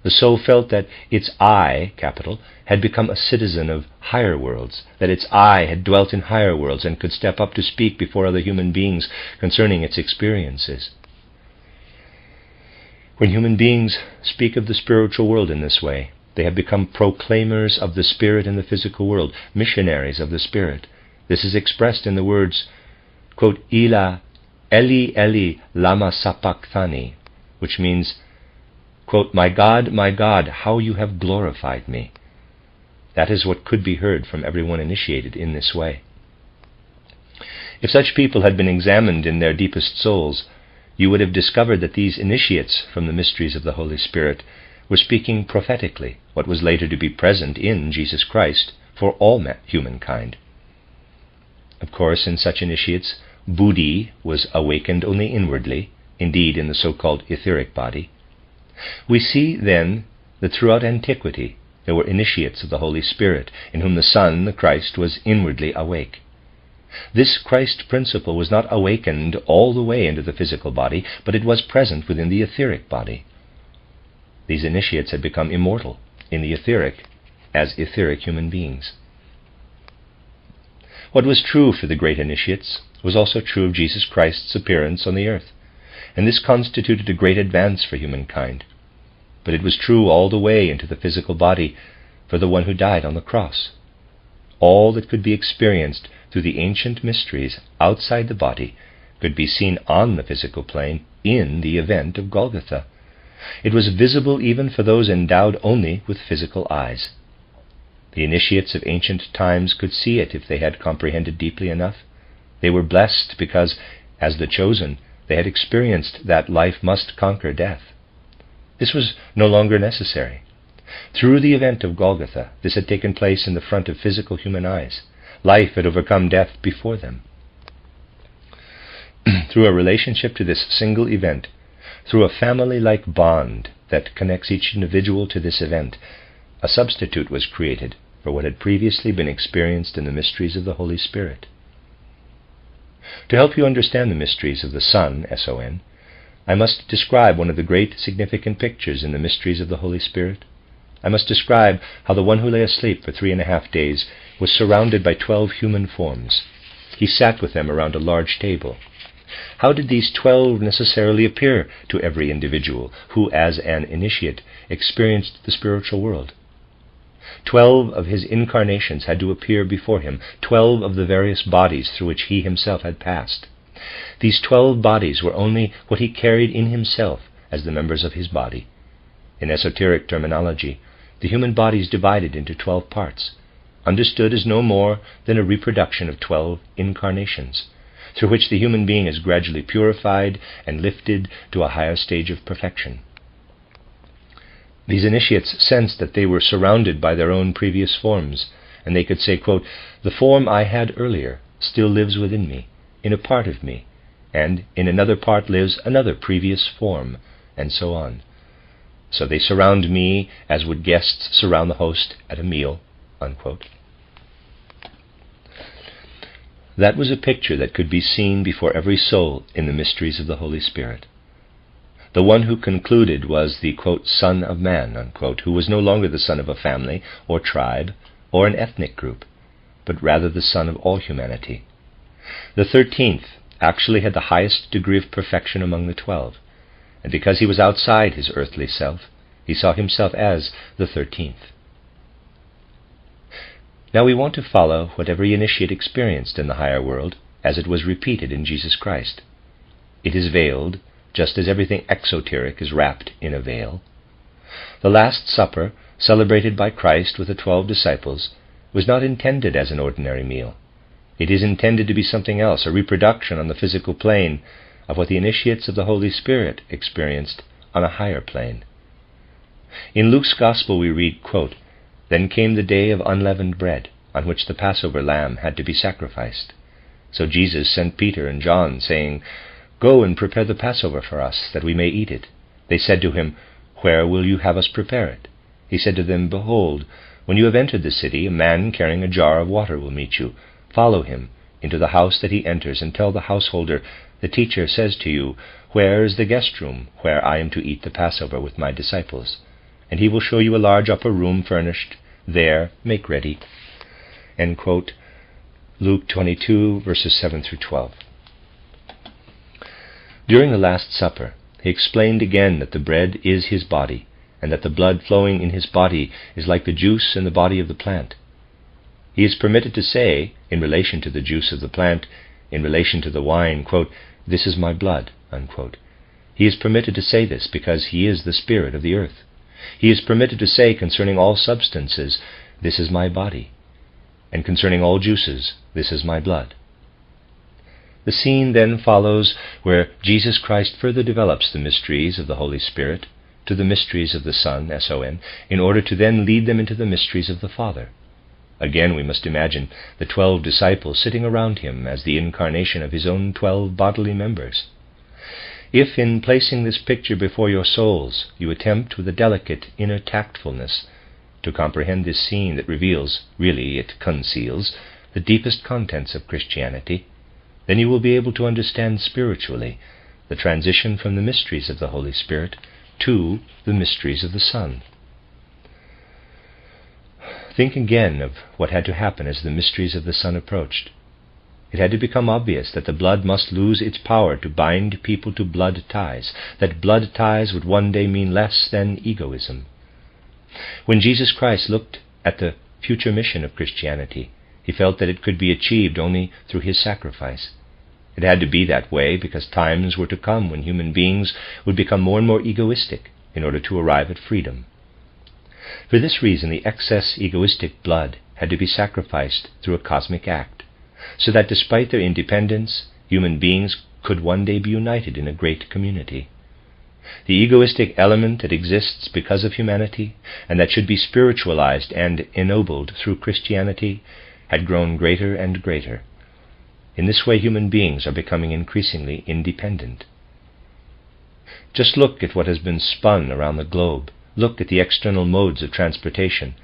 The soul felt that its I, capital, had become a citizen of higher worlds, that its I had dwelt in higher worlds and could step up to speak before other human beings concerning its experiences. When human beings speak of the spiritual world in this way, they have become proclaimers of the Spirit in the physical world, missionaries of the Spirit. This is expressed in the words, quote, Eli, Eli, lama sabachthani, which means, quote, my God, how you have glorified me. That is what could be heard from everyone initiated in this way. If such people had been examined in their deepest souls, you would have discovered that these initiates from the mysteries of the Holy Spirit were speaking prophetically what was later to be present in Jesus Christ for all humankind. Of course, in such initiates, buddhi was awakened only inwardly, indeed in the so-called etheric body. We see, then, that throughout antiquity there were initiates of the Holy Spirit, in whom the Son, the Christ, was inwardly awake. This Christ principle was not awakened all the way into the physical body, but it was present within the etheric body. These initiates had become immortal in the etheric as etheric human beings. What was true for the great initiates was also true of Jesus Christ's appearance on the earth, and this constituted a great advance for humankind. But it was true all the way into the physical body for the one who died on the cross. all that could be experienced through the ancient mysteries outside the body could be seen on the physical plane in the event of Golgotha. It was visible even for those endowed only with physical eyes. The initiates of ancient times could see it if they had comprehended deeply enough. They were blessed because, as the chosen, they had experienced that life must conquer death. This was no longer necessary. Through the event of Golgotha, this had taken place in the front of physical human eyes. Life had overcome death before them. Through a relationship to this single event, through a family-like bond that connects each individual to this event, a substitute was created for what had previously been experienced in the mysteries of the Holy Spirit. To help you understand the mysteries of the Son, S-O-N, I must describe one of the great significant pictures in the mysteries of the Holy Spirit. I must describe how the one who lay asleep for 3.5 days was surrounded by 12 human forms. He sat with them around a large table. How did these 12 necessarily appear to every individual who, as an initiate, experienced the spiritual world? 12 of his incarnations had to appear before him, 12 of the various bodies through which he himself had passed. These 12 bodies were only what he carried in himself as the members of his body. In esoteric terminology, the human body is divided into 12 parts, understood as no more than a reproduction of 12 incarnations, through which the human being is gradually purified and lifted to a higher stage of perfection. These initiates sensed that they were surrounded by their own previous forms, and they could say, quote, "The form I had earlier still lives within me, in a part of me, and in another part lives another previous form," and so on. So they surround me as would guests surround the host at a meal, unquote. That was a picture that could be seen before every soul in the mysteries of the Holy Spirit. The one who concluded was the, quote, Son of Man, unquote, who was no longer the son of a family or tribe or an ethnic group, but rather the son of all humanity. The 13th actually had the highest degree of perfection among the 12, and because he was outside his earthly self, he saw himself as the 13th. Now we want to follow what every initiate experienced in the higher world as it was repeated in Jesus Christ. It is veiled, just as everything exoteric is wrapped in a veil. The Last Supper, celebrated by Christ with the 12 disciples, was not intended as an ordinary meal. It is intended to be something else, a reproduction on the physical plane of what the initiates of the Holy Spirit experienced on a higher plane. In Luke's Gospel we read, quote, "Then came the day of unleavened bread, on which the Passover lamb had to be sacrificed. So Jesus sent Peter and John, saying, 'Go and prepare the Passover for us, that we may eat it.' They said to him, 'Where will you have us prepare it?' He said to them, 'Behold, when you have entered the city, a man carrying a jar of water will meet you. Follow him into the house that he enters, and tell the householder, the teacher says to you, Where is the guest room where I am to eat the Passover with my disciples? And he will show you a large upper room furnished. There, make ready." End quote. Luke 22, verses 7 through 12. During the Last Supper, he explained again that the bread is his body, and that the blood flowing in his body is like the juice in the body of the plant. He is permitted to say, in relation to the juice of the plant, in relation to the wine, quote, "This is my blood," unquote. He is permitted to say this because he is the spirit of the earth. He is permitted to say concerning all substances, "This is my body," and concerning all juices, "This is my blood." The scene then follows where Jesus Christ further develops the mysteries of the Holy Spirit to the mysteries of the Son, S-O-N, in order to then lead them into the mysteries of the Father. Again we must imagine the 12 disciples sitting around him as the incarnation of his own 12 bodily members. If in placing this picture before your souls you attempt with a delicate inner tactfulness to comprehend this scene that reveals, really it conceals, the deepest contents of Christianity, then you will be able to understand spiritually the transition from the mysteries of the Holy Spirit to the mysteries of the Son. Think again of what had to happen as the mysteries of the Son approached. It had to become obvious that the blood must lose its power to bind people to blood ties, that blood ties would one day mean less than egoism. When Jesus Christ looked at the future mission of Christianity, He felt that it could be achieved only through his sacrifice. It had to be that way because times were to come when human beings would become more and more egoistic in order to arrive at freedom. For this reason, the excess egoistic blood had to be sacrificed through a cosmic act, so that despite their independence, human beings could one day be united in a great community. The egoistic element that exists because of humanity, and that should be spiritualized and ennobled through Christianity, had grown greater and greater. In this way, human beings are becoming increasingly independent. Just look at what has been spun around the globe. Look at the external modes of transportation.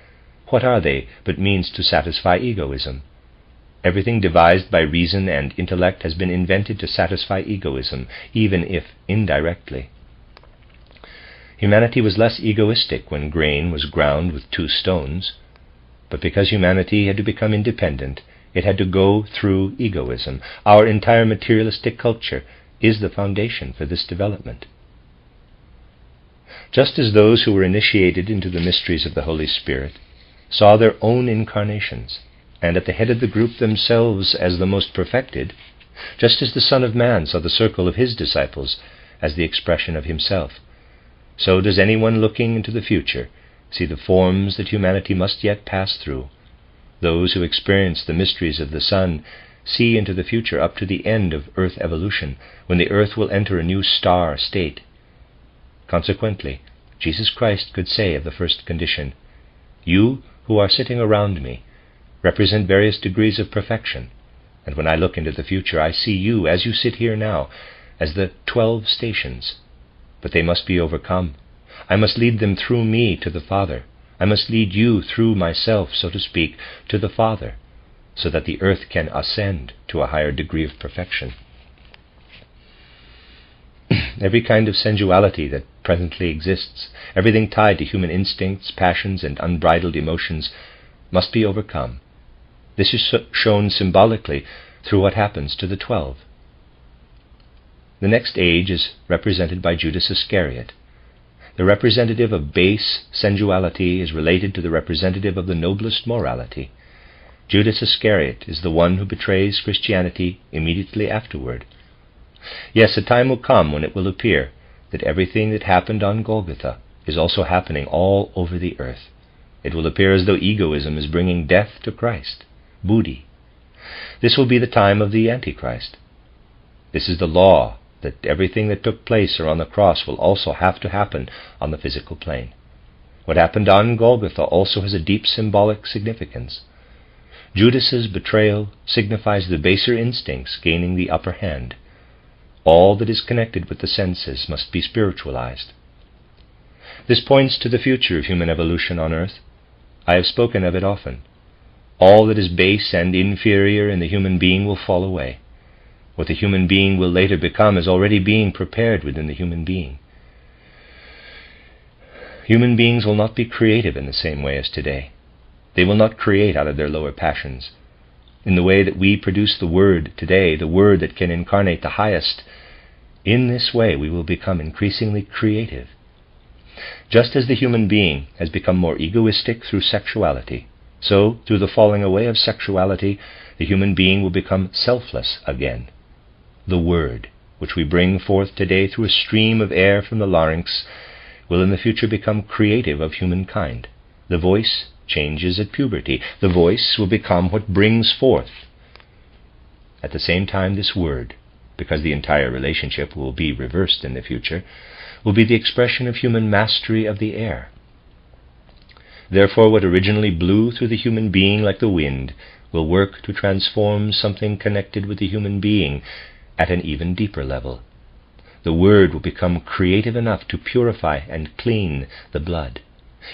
What are they but means to satisfy egoism? Everything devised by reason and intellect has been invented to satisfy egoism, even if indirectly. Humanity was less egoistic when grain was ground with 2 stones, but because humanity had to become independent, it had to go through egoism. Our entire materialistic culture is the foundation for this development. Just as those who were initiated into the mysteries of the Holy Spirit saw their own incarnations, and at the head of the group themselves as the most perfected, just as the Son of Man saw the circle of his disciples as the expression of himself, so does anyone looking into the future see the forms that humanity must yet pass through. Those who experience the mysteries of the Son see into the future up to the end of Earth evolution, when the Earth will enter a new star state. Consequently, Jesus Christ could say of the first condition, "You who are sitting around me represent various degrees of perfection, and when I look into the future I see you, as you sit here now, as the 12 stations. But they must be overcome. I must lead them through me to the Father. I must lead you through myself, so to speak, to the Father, so that the earth can ascend to a higher degree of perfection." Every kind of sensuality that presently exists, everything tied to human instincts, passions, and unbridled emotions, must be overcome. This is shown symbolically through what happens to the 12. The next age is represented by Judas Iscariot. The representative of base sensuality is related to the representative of the noblest morality. Judas Iscariot is the one who betrays Christianity immediately afterward. Yes, a time will come when it will appear that everything that happened on Golgotha is also happening all over the earth. It will appear as though egoism is bringing death to Christ, Buddhi. This will be the time of the Antichrist. This is the law, that everything that took place on the cross will also have to happen on the physical plane. What happened on Golgotha also has a deep symbolic significance. Judas's betrayal signifies the baser instincts gaining the upper hand. All that is connected with the senses must be spiritualized. This points to the future of human evolution on earth. I have spoken of it often. All that is base and inferior in the human being will fall away. What the human being will later become is already being prepared within the human being. Human beings will not be creative in the same way as today. They will not create out of their lower passions. In the way that we produce the Word today, the Word that can incarnate the highest, in this way we will become increasingly creative. Just as the human being has become more egoistic through sexuality, so through the falling away of sexuality, the human being will become selfless again. The Word, which we bring forth today through a stream of air from the larynx, will in the future become creative of humankind. The voice changes at puberty. The voice will become what brings forth. At the same time, this Word, because the entire relationship will be reversed in the future, will be the expression of human mastery of the air. Therefore, what originally blew through the human being like the wind will work to transform something connected with the human being at an even deeper level. The Word will become creative enough to purify and clean the blood.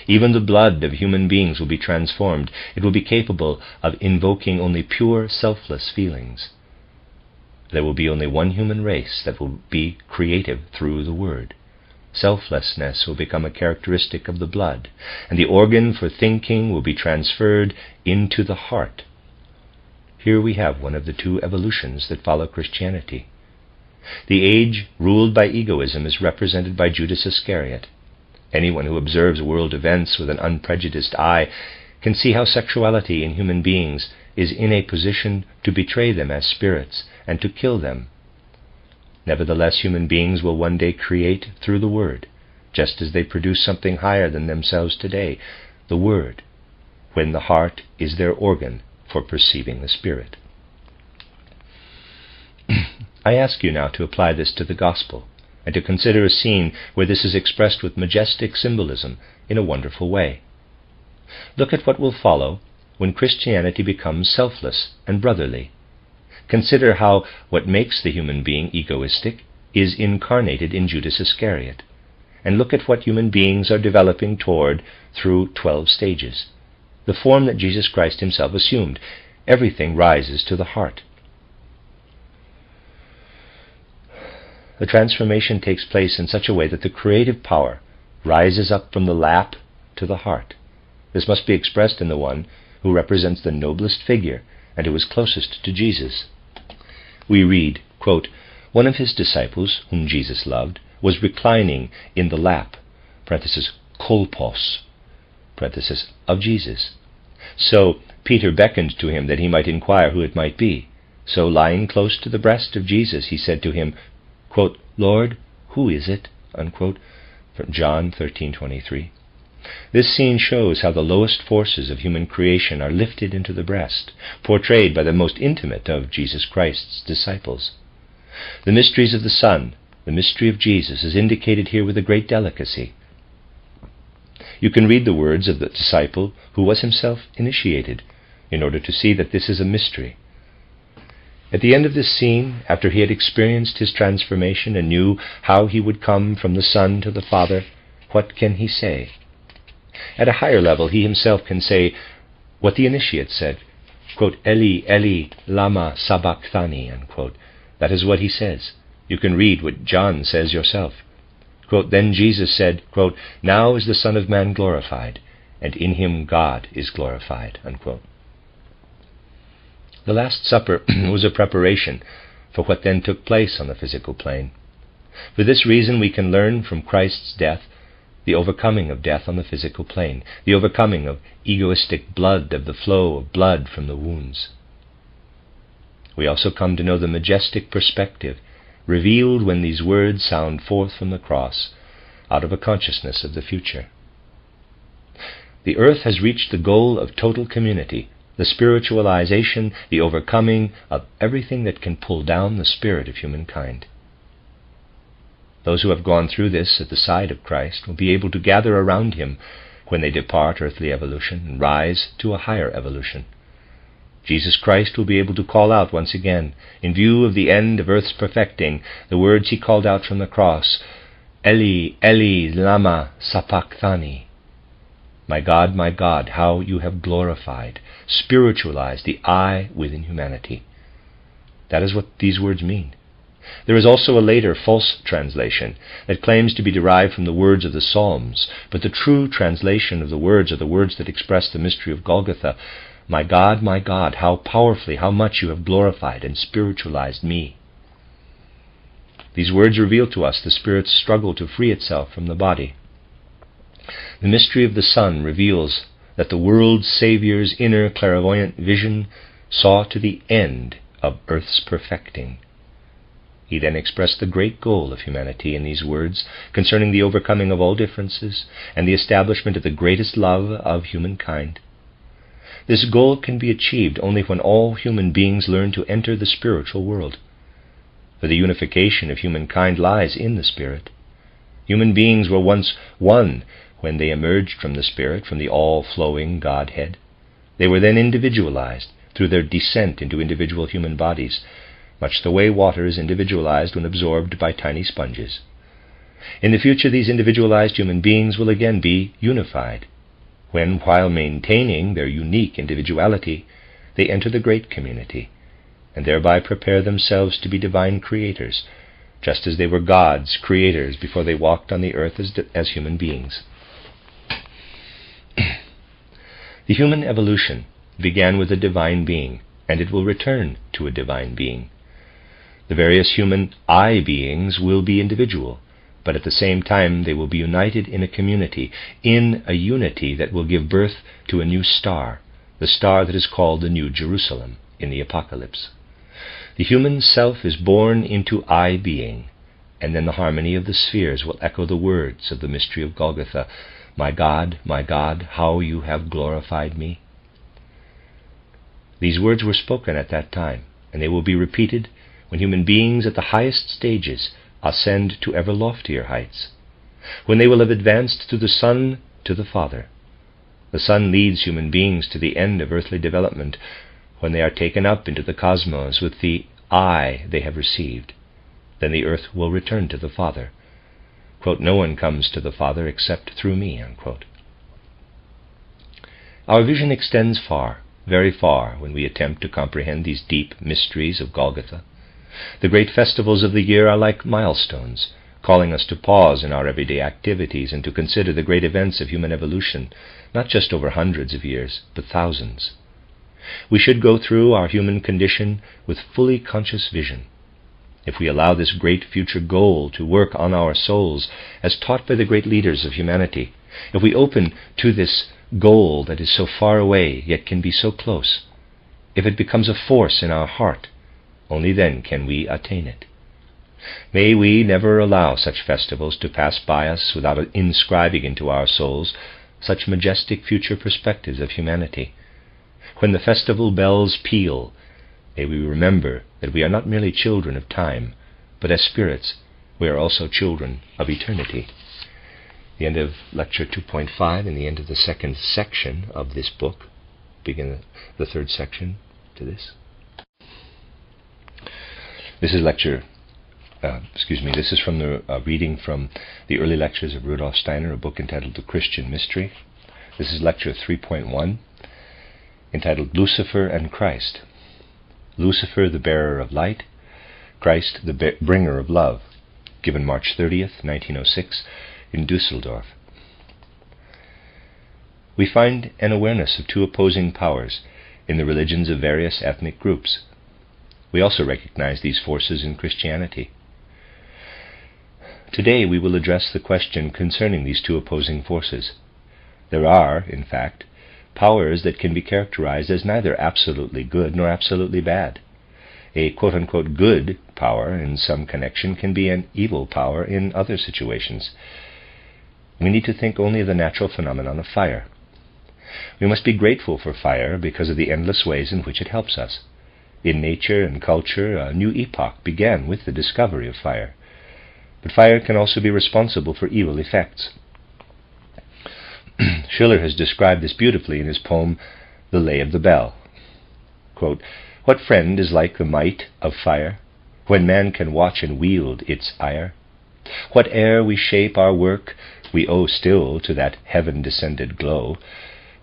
Even the blood of human beings will be transformed. It will be capable of invoking only pure, selfless feelings. There will be only one human race that will be creative through the Word. Selflessness will become a characteristic of the blood, and the organ for thinking will be transferred into the heart. Here we have one of the 2 evolutions that follow Christianity. The age ruled by egoism is represented by Judas Iscariot. Anyone who observes world events with an unprejudiced eye can see how sexuality in human beings is in a position to betray them as spirits and to kill them. Nevertheless, human beings will one day create through the Word, just as they produce something higher than themselves today, the Word, when the heart is their organ for perceiving the Spirit. I ask you now to apply this to the Gospel, and to consider a scene where this is expressed with majestic symbolism in a wonderful way. Look at what will follow when Christianity becomes selfless and brotherly. Consider how what makes the human being egoistic is incarnated in Judas Iscariot, and look at what human beings are developing toward through 12 stages, the form that Jesus Christ himself assumed. Everything rises to the heart. The transformation takes place in such a way that the creative power rises up from the lap to the heart. This must be expressed in the one who represents the noblest figure and who is closest to Jesus. We read, quote, "One of his disciples, whom Jesus loved, was reclining in the lap, kolpos, of Jesus. So Peter beckoned to him that he might inquire who it might be. So lying close to the breast of Jesus, he said to him, quote, 'Lord, who is it?' Unquote, from John 13:23. This scene shows how the lowest forces of human creation are lifted into the breast, portrayed by the most intimate of Jesus Christ's disciples. The mysteries of the Son, the mystery of Jesus, is indicated here with a great delicacy. You can read the words of the disciple who was himself initiated, in order to see that this is a mystery. At the end of this scene, after he had experienced his transformation and knew how he would come from the Son to the Father, what can he say? At a higher level, he himself can say what the initiate said, quote, 'Eli, Eli, lama sabachthani,' unquote. That is what he says. You can read what John says yourself. Quote, 'Then Jesus said, quote, "Now is the Son of Man glorified, and in him God is glorified," unquote. The Last Supper was a preparation for what then took place on the physical plane. For this reason, we can learn from Christ's death the overcoming of death on the physical plane, the overcoming of egoistic blood, of the flow of blood from the wounds. We also come to know the majestic perspective revealed when these words sound forth from the cross, out of a consciousness of the future. The earth has reached the goal of total community, the spiritualization, the overcoming of everything that can pull down the spirit of humankind. Those who have gone through this at the side of Christ will be able to gather around him when they depart earthly evolution and rise to a higher evolution. Jesus Christ will be able to call out once again, in view of the end of earth's perfecting, the words he called out from the cross, "Eli, Eli, lama sabachthani." My God, how you have glorified, spiritualized the I within humanity. That is what these words mean. There is also a later false translation that claims to be derived from the words of the Psalms, but the true translation of the words are the words that express the mystery of Golgotha. My God, how powerfully, how much you have glorified and spiritualized me. These words reveal to us the Spirit's struggle to free itself from the body. The mystery of the Son reveals that the world's Saviour's inner clairvoyant vision saw to the end of earth's perfecting. He then expressed the great goal of humanity in these words concerning the overcoming of all differences and the establishment of the greatest love of humankind. This goal can be achieved only when all human beings learn to enter the spiritual world. For the unification of humankind lies in the Spirit. Human beings were once one when they emerged from the Spirit, from the all-flowing Godhead. They were then individualized through their descent into individual human bodies, much the way water is individualized when absorbed by tiny sponges. In the future, these individualized human beings will again be unified, when, while maintaining their unique individuality, they enter the great community, and thereby prepare themselves to be divine creators, just as they were God's creators before they walked on the earth as human beings. The human evolution began with a divine being, and it will return to a divine being. The various human I beings will be individual, but at the same time they will be united in a community, in a unity that will give birth to a new star, the star that is called the New Jerusalem in the Apocalypse. The human self is born into I-being, and then the harmony of the spheres will echo the words of the Mystery of Golgotha, my God, how you have glorified me." These words were spoken at that time, and they will be repeated when human beings at the highest stages ascend to ever loftier heights, when they will have advanced through the Son to the Father. The Son leads human beings to the end of earthly development, when they are taken up into the cosmos with the I they have received. Then the earth will return to the Father. Quote, "No one comes to the Father except through me." Unquote. Our vision extends far, very far, when we attempt to comprehend these deep mysteries of Golgotha. The great festivals of the year are like milestones, calling us to pause in our everyday activities and to consider the great events of human evolution, not just over hundreds of years, but thousands. We should go through our human condition with fully conscious vision. If we allow this great future goal to work on our souls, as taught by the great leaders of humanity, if we open to this goal that is so far away yet can be so close, if it becomes a force in our heart, only then can we attain it. May we never allow such festivals to pass by us without inscribing into our souls such majestic future perspectives of humanity. When the festival bells peal, may we remember that we are not merely children of time, but as spirits, we are also children of eternity. The end of Lecture 2.5 and the end of the second section of this book. Begin the third section to this. This is this is from the reading from the early lectures of Rudolf Steiner, a book entitled The Christian Mystery. This is Lecture 3.1, entitled Lucifer and Christ. Lucifer, the bearer of light, Christ, the bringer of love, given March 30th, 1906, in Dusseldorf. We find an awareness of two opposing powers in the religions of various ethnic groups. We also recognize these forces in Christianity. Today we will address the question concerning these two opposing forces. There are, in fact, powers that can be characterized as neither absolutely good nor absolutely bad. A quote-unquote good power in some connection can be an evil power in other situations. We need to think only of the natural phenomenon of fire. We must be grateful for fire because of the endless ways in which it helps us. In nature and culture, a new epoch began with the discovery of fire. But fire can also be responsible for evil effects. Schiller has described this beautifully in his poem, The Lay of the Bell. Quote, "What friend is like the might of fire, when man can watch and wield its ire? Whate'er we shape our work, we owe still to that heaven-descended glow,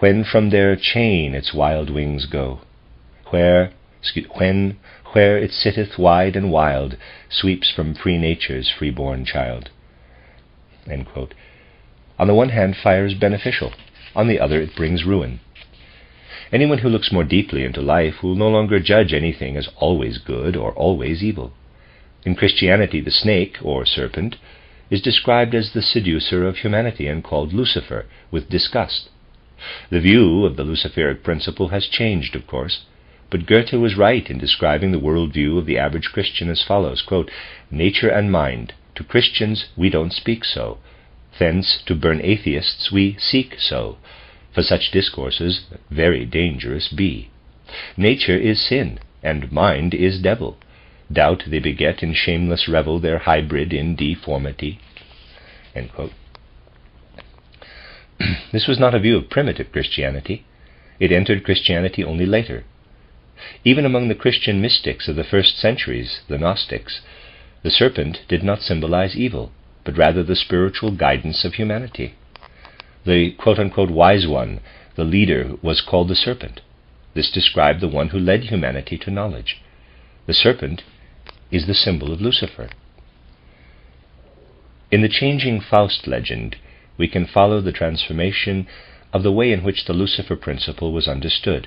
when from their chain its wild wings go, where it sitteth wide and wild, sweeps from free nature's free-born child." End quote. On the one hand, fire is beneficial. On the other, it brings ruin. Anyone who looks more deeply into life will no longer judge anything as always good or always evil. In Christianity, the snake, or serpent, is described as the seducer of humanity and called Lucifer, with disgust. The view of the Luciferic principle has changed, of course, but Goethe was right in describing the worldview of the average Christian as follows, quote, "Nature and mind, to Christians we don't speak so. Thence to burn atheists we seek so. For such discourses very dangerous be. Nature is sin, and mind is devil. Doubt they beget in shameless revel their hybrid in deformity." End quote. This was not a view of primitive Christianity. It entered Christianity only later. Even among the Christian mystics of the first centuries, the Gnostics, the serpent did not symbolize evil, but rather the spiritual guidance of humanity. The quote-unquote wise one, the leader, was called the serpent. This described the one who led humanity to knowledge. The serpent is the symbol of Lucifer. In the changing Faust legend, we can follow the transformation of the way in which the Lucifer principle was understood.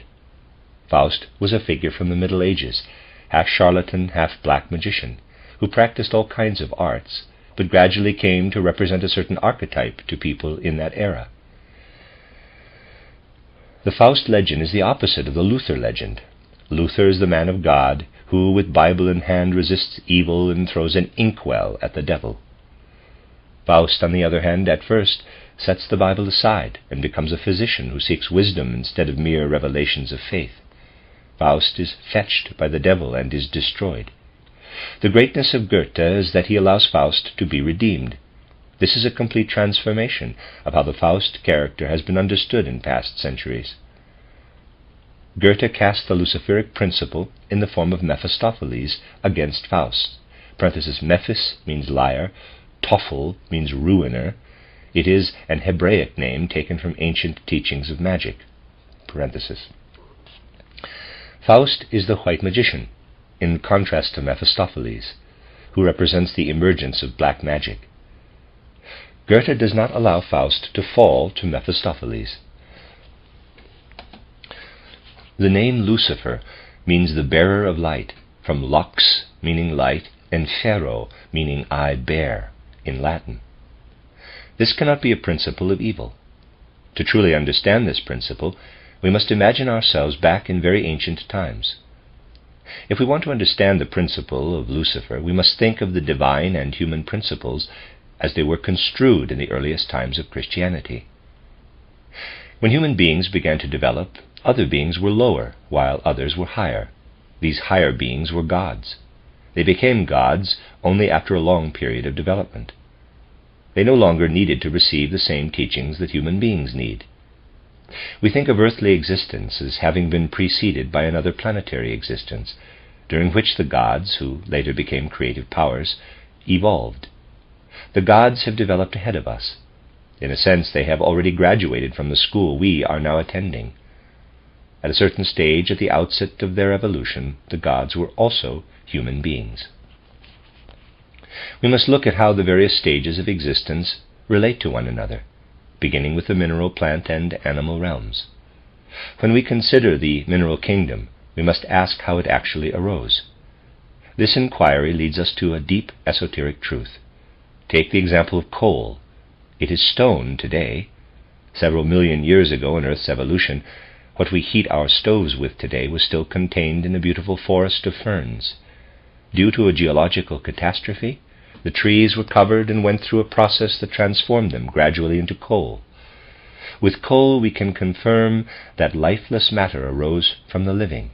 Faust was a figure from the Middle Ages, half charlatan, half black magician, who practiced all kinds of arts, but gradually came to represent a certain archetype to people in that era. The Faust legend is the opposite of the Luther legend. Luther is the man of God who, with Bible in hand, resists evil and throws an inkwell at the devil. Faust, on the other hand, at first sets the Bible aside and becomes a physician who seeks wisdom instead of mere revelations of faith. Faust is fetched by the devil and is destroyed. The greatness of Goethe is that he allows Faust to be redeemed. This is a complete transformation of how the Faust character has been understood in past centuries. Goethe cast the Luciferic principle in the form of Mephistopheles against Faust. Mephis means liar, Tophel means ruiner. It is an Hebraic name taken from ancient teachings of magic. Faust is the white magician, in contrast to Mephistopheles, who represents the emergence of black magic. Goethe does not allow Faust to fall to Mephistopheles. The name Lucifer means the bearer of light, from lux, meaning light, and fero, meaning I bear, in Latin. This cannot be a principle of evil. To truly understand this principle, we must imagine ourselves back in very ancient times. If we want to understand the principle of Lucifer, we must think of the divine and human principles as they were construed in the earliest times of Christianity. When human beings began to develop, other beings were lower, while others were higher. These higher beings were gods. They became gods only after a long period of development. They no longer needed to receive the same teachings that human beings need. We think of earthly existence as having been preceded by another planetary existence, during which the gods, who later became creative powers, evolved. The gods have developed ahead of us. In a sense, they have already graduated from the school we are now attending. At a certain stage at the outset of their evolution, the gods were also human beings. We must look at how the various stages of existence relate to one another, beginning with the mineral, plant, and animal realms. When we consider the mineral kingdom, we must ask how it actually arose. This inquiry leads us to a deep esoteric truth. Take the example of coal. It is stone today. Several million years ago in Earth's evolution, what we heat our stoves with today was still contained in a beautiful forest of ferns. Due to a geological catastrophe, the trees were covered and went through a process that transformed them gradually into coal. With coal we can confirm that lifeless matter arose from the living.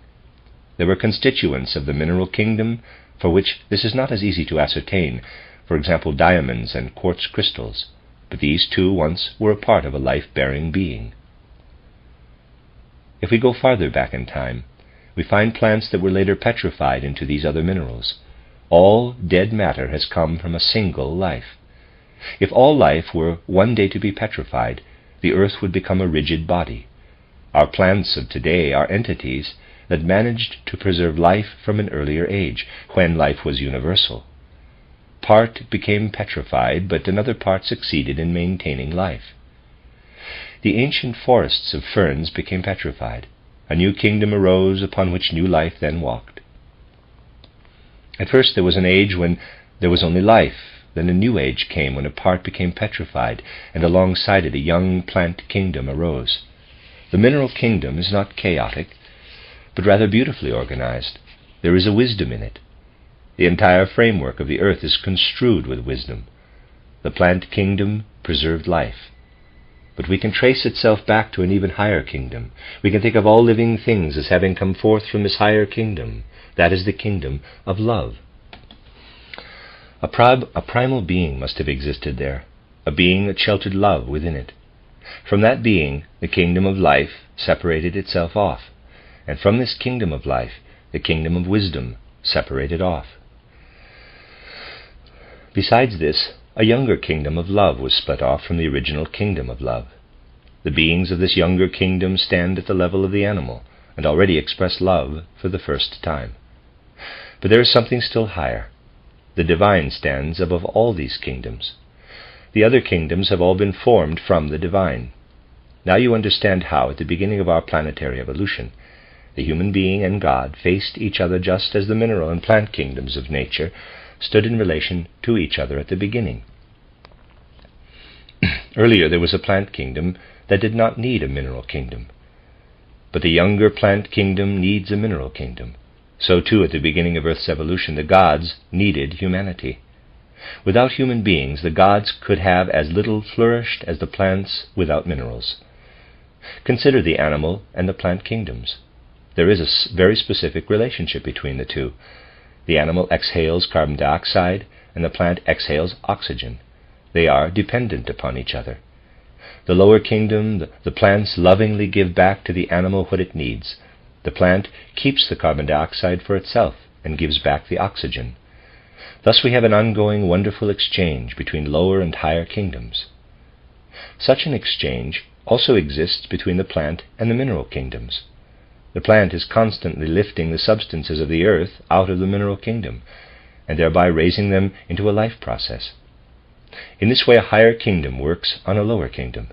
There were constituents of the mineral kingdom for which this is not as easy to ascertain, for example diamonds and quartz crystals, but these too once were a part of a life-bearing being. If we go farther back in time, we find plants that were later petrified into these other minerals. All dead matter has come from a single life. If all life were one day to be petrified, the earth would become a rigid body. Our plants of today are entities that managed to preserve life from an earlier age, when life was universal. Part became petrified, but another part succeeded in maintaining life. The ancient forests of ferns became petrified. A new kingdom arose upon which new life then walked. At first there was an age when there was only life. Then a new age came when a part became petrified, and alongside it a young plant kingdom arose. The mineral kingdom is not chaotic, but rather beautifully organized. There is a wisdom in it. The entire framework of the earth is construed with wisdom. The plant kingdom preserved life. But we can trace itself back to an even higher kingdom. We can think of all living things as having come forth from this higher kingdom. That is the kingdom of love. A primal being must have existed there, a being that sheltered love within it. From that being, the kingdom of life separated itself off, and from this kingdom of life, the kingdom of wisdom separated off. Besides this, a younger kingdom of love was split off from the original kingdom of love. The beings of this younger kingdom stand at the level of the animal, and already express love for the first time. But there is something still higher. The divine stands above all these kingdoms. The other kingdoms have all been formed from the divine. Now you understand how, at the beginning of our planetary evolution, the human being and God faced each other just as the mineral and plant kingdoms of nature stood in relation to each other at the beginning. Earlier there was a plant kingdom that did not need a mineral kingdom. But the younger plant kingdom needs a mineral kingdom. So too, at the beginning of Earth's evolution, the gods needed humanity. Without human beings, the gods could have as little flourished as the plants without minerals. Consider the animal and the plant kingdoms. There is a very specific relationship between the two. The animal exhales carbon dioxide, and the plant exhales oxygen. They are dependent upon each other. The lower kingdom, the plants lovingly give back to the animal what it needs. The plant keeps the carbon dioxide for itself and gives back the oxygen. Thus we have an ongoing wonderful exchange between lower and higher kingdoms. Such an exchange also exists between the plant and the mineral kingdoms. The plant is constantly lifting the substances of the earth out of the mineral kingdom, and thereby raising them into a life process. In this way, a higher kingdom works on a lower kingdom.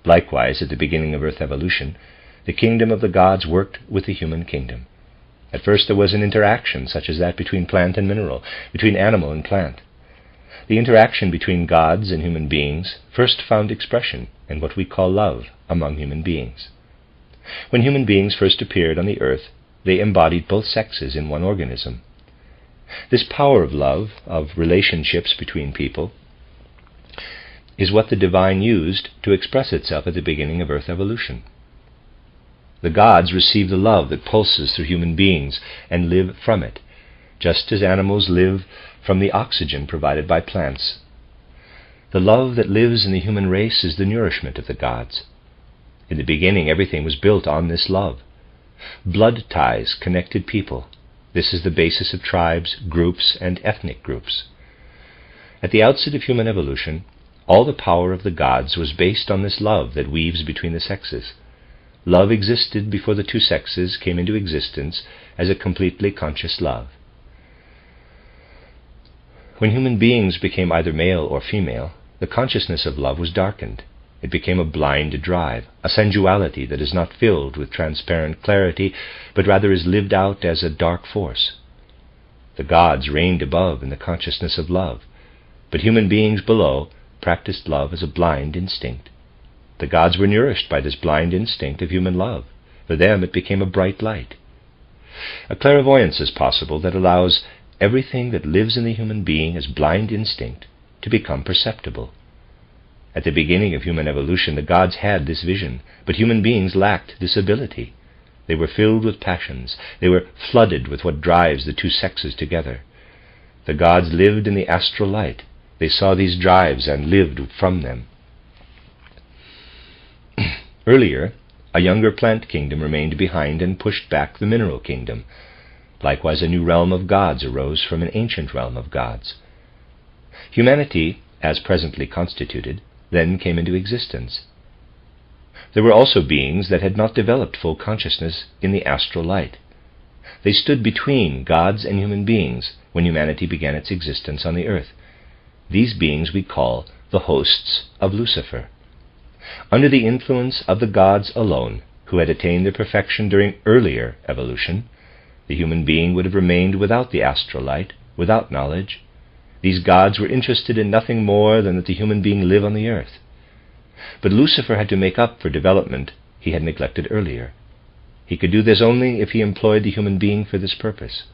Likewise, at the beginning of Earth evolution, the kingdom of the gods worked with the human kingdom. At first there was an interaction such as that between plant and mineral, between animal and plant. The interaction between gods and human beings first found expression in what we call love among human beings. When human beings first appeared on the earth, they embodied both sexes in one organism. This power of love, of relationships between people, is what the divine used to express itself at the beginning of Earth evolution. The gods receive the love that pulses through human beings and live from it, just as animals live from the oxygen provided by plants. The love that lives in the human race is the nourishment of the gods. In the beginning, everything was built on this love. Blood ties connected people. This is the basis of tribes, groups, and ethnic groups. At the outset of human evolution, all the power of the gods was based on this love that weaves between the sexes. Love existed before the two sexes came into existence as a completely conscious love. When human beings became either male or female, the consciousness of love was darkened. It became a blind drive, a sensuality that is not filled with transparent clarity, but rather is lived out as a dark force. The gods reigned above in the consciousness of love, but human beings below practiced love as a blind instinct. The gods were nourished by this blind instinct of human love. For them it became a bright light. A clairvoyance is possible that allows everything that lives in the human being as blind instinct to become perceptible. At the beginning of human evolution, the gods had this vision, but human beings lacked this ability. They were filled with passions. They were flooded with what drives the two sexes together. The gods lived in the astral light. They saw these drives and lived from them. Earlier, a younger plant kingdom remained behind and pushed back the mineral kingdom. Likewise, a new realm of gods arose from an ancient realm of gods. Humanity, as presently constituted, then came into existence. There were also beings that had not developed full consciousness in the astral light. They stood between gods and human beings when humanity began its existence on the earth. These beings we call the hosts of Lucifer. Under the influence of the gods alone, who had attained their perfection during earlier evolution, the human being would have remained without the astral light, without knowledge. These gods were interested in nothing more than that the human being live on the earth. But Lucifer had to make up for development he had neglected earlier. He could do this only if he employed the human being for this purpose.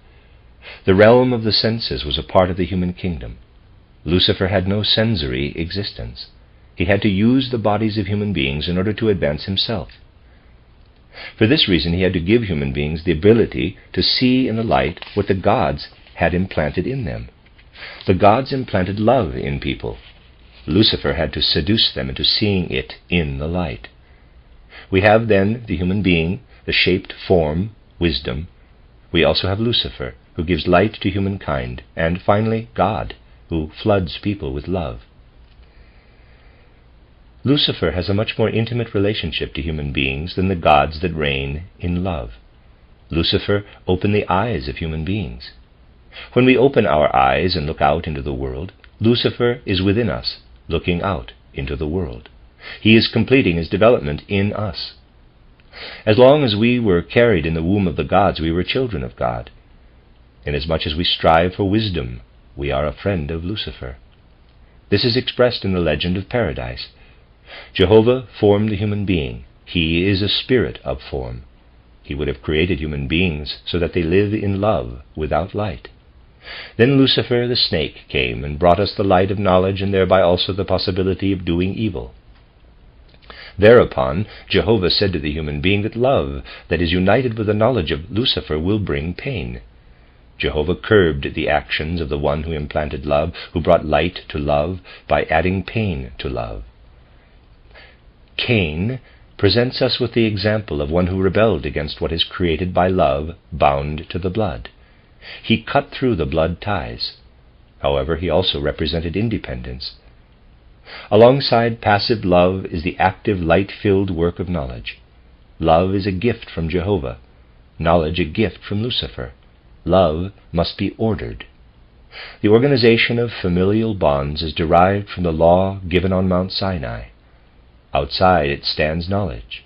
The realm of the senses was a part of the human kingdom. Lucifer had no sensory existence. He had to use the bodies of human beings in order to advance himself. For this reason, he had to give human beings the ability to see in the light what the gods had implanted in them. The gods implanted love in people. Lucifer had to seduce them into seeing it in the light. We have then the human being, the shaped form, wisdom. We also have Lucifer, who gives light to humankind, and finally God, who floods people with love. Lucifer has a much more intimate relationship to human beings than the gods that reign in love. Lucifer opened the eyes of human beings. When we open our eyes and look out into the world, Lucifer is within us, looking out into the world. He is completing his development in us. As long as we were carried in the womb of the gods, we were children of God. Inasmuch as we strive for wisdom, we are a friend of Lucifer. This is expressed in the legend of Paradise. Jehovah formed the human being. He is a spirit of form. He would have created human beings so that they live in love without light. Then Lucifer the snake came and brought us the light of knowledge, and thereby also the possibility of doing evil. Thereupon Jehovah said to the human being that love that is united with the knowledge of Lucifer will bring pain. Jehovah curbed the actions of the one who implanted love, who brought light to love, by adding pain to love. Cain presents us with the example of one who rebelled against what is created by love, bound to the blood. He cut through the blood ties. However, he also represented independence. Alongside passive love is the active, light-filled work of knowledge. Love is a gift from Jehovah, knowledge a gift from Lucifer. Love must be ordered. The organization of familial bonds is derived from the law given on Mount Sinai. Outside it stands knowledge.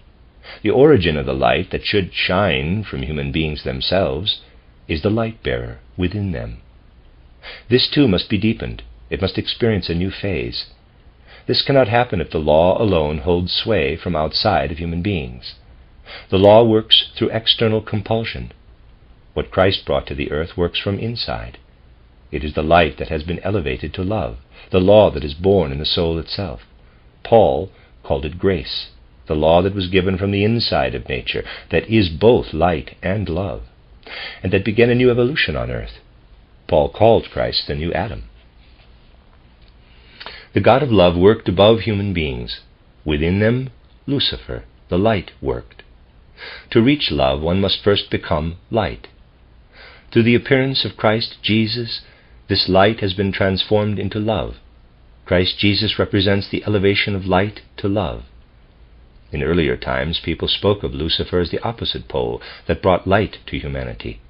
The origin of the light that should shine from human beings themselves is the light-bearer within them. This too must be deepened. It must experience a new phase. This cannot happen if the law alone holds sway from outside of human beings. The law works through external compulsion. What Christ brought to the earth works from inside. It is the light that has been elevated to love, the law that is born in the soul itself. Paul called it grace, the law that was given from the inside of nature, that is both light and love, and that began a new evolution on earth. Paul called Christ the new Adam. The God of love worked above human beings. Within them, Lucifer, the light, worked. To reach love, one must first become light. Through the appearance of Christ Jesus, this light has been transformed into love. Christ Jesus represents the elevation of light to love. In earlier times, people spoke of Lucifer as the opposite pole that brought light to humanity.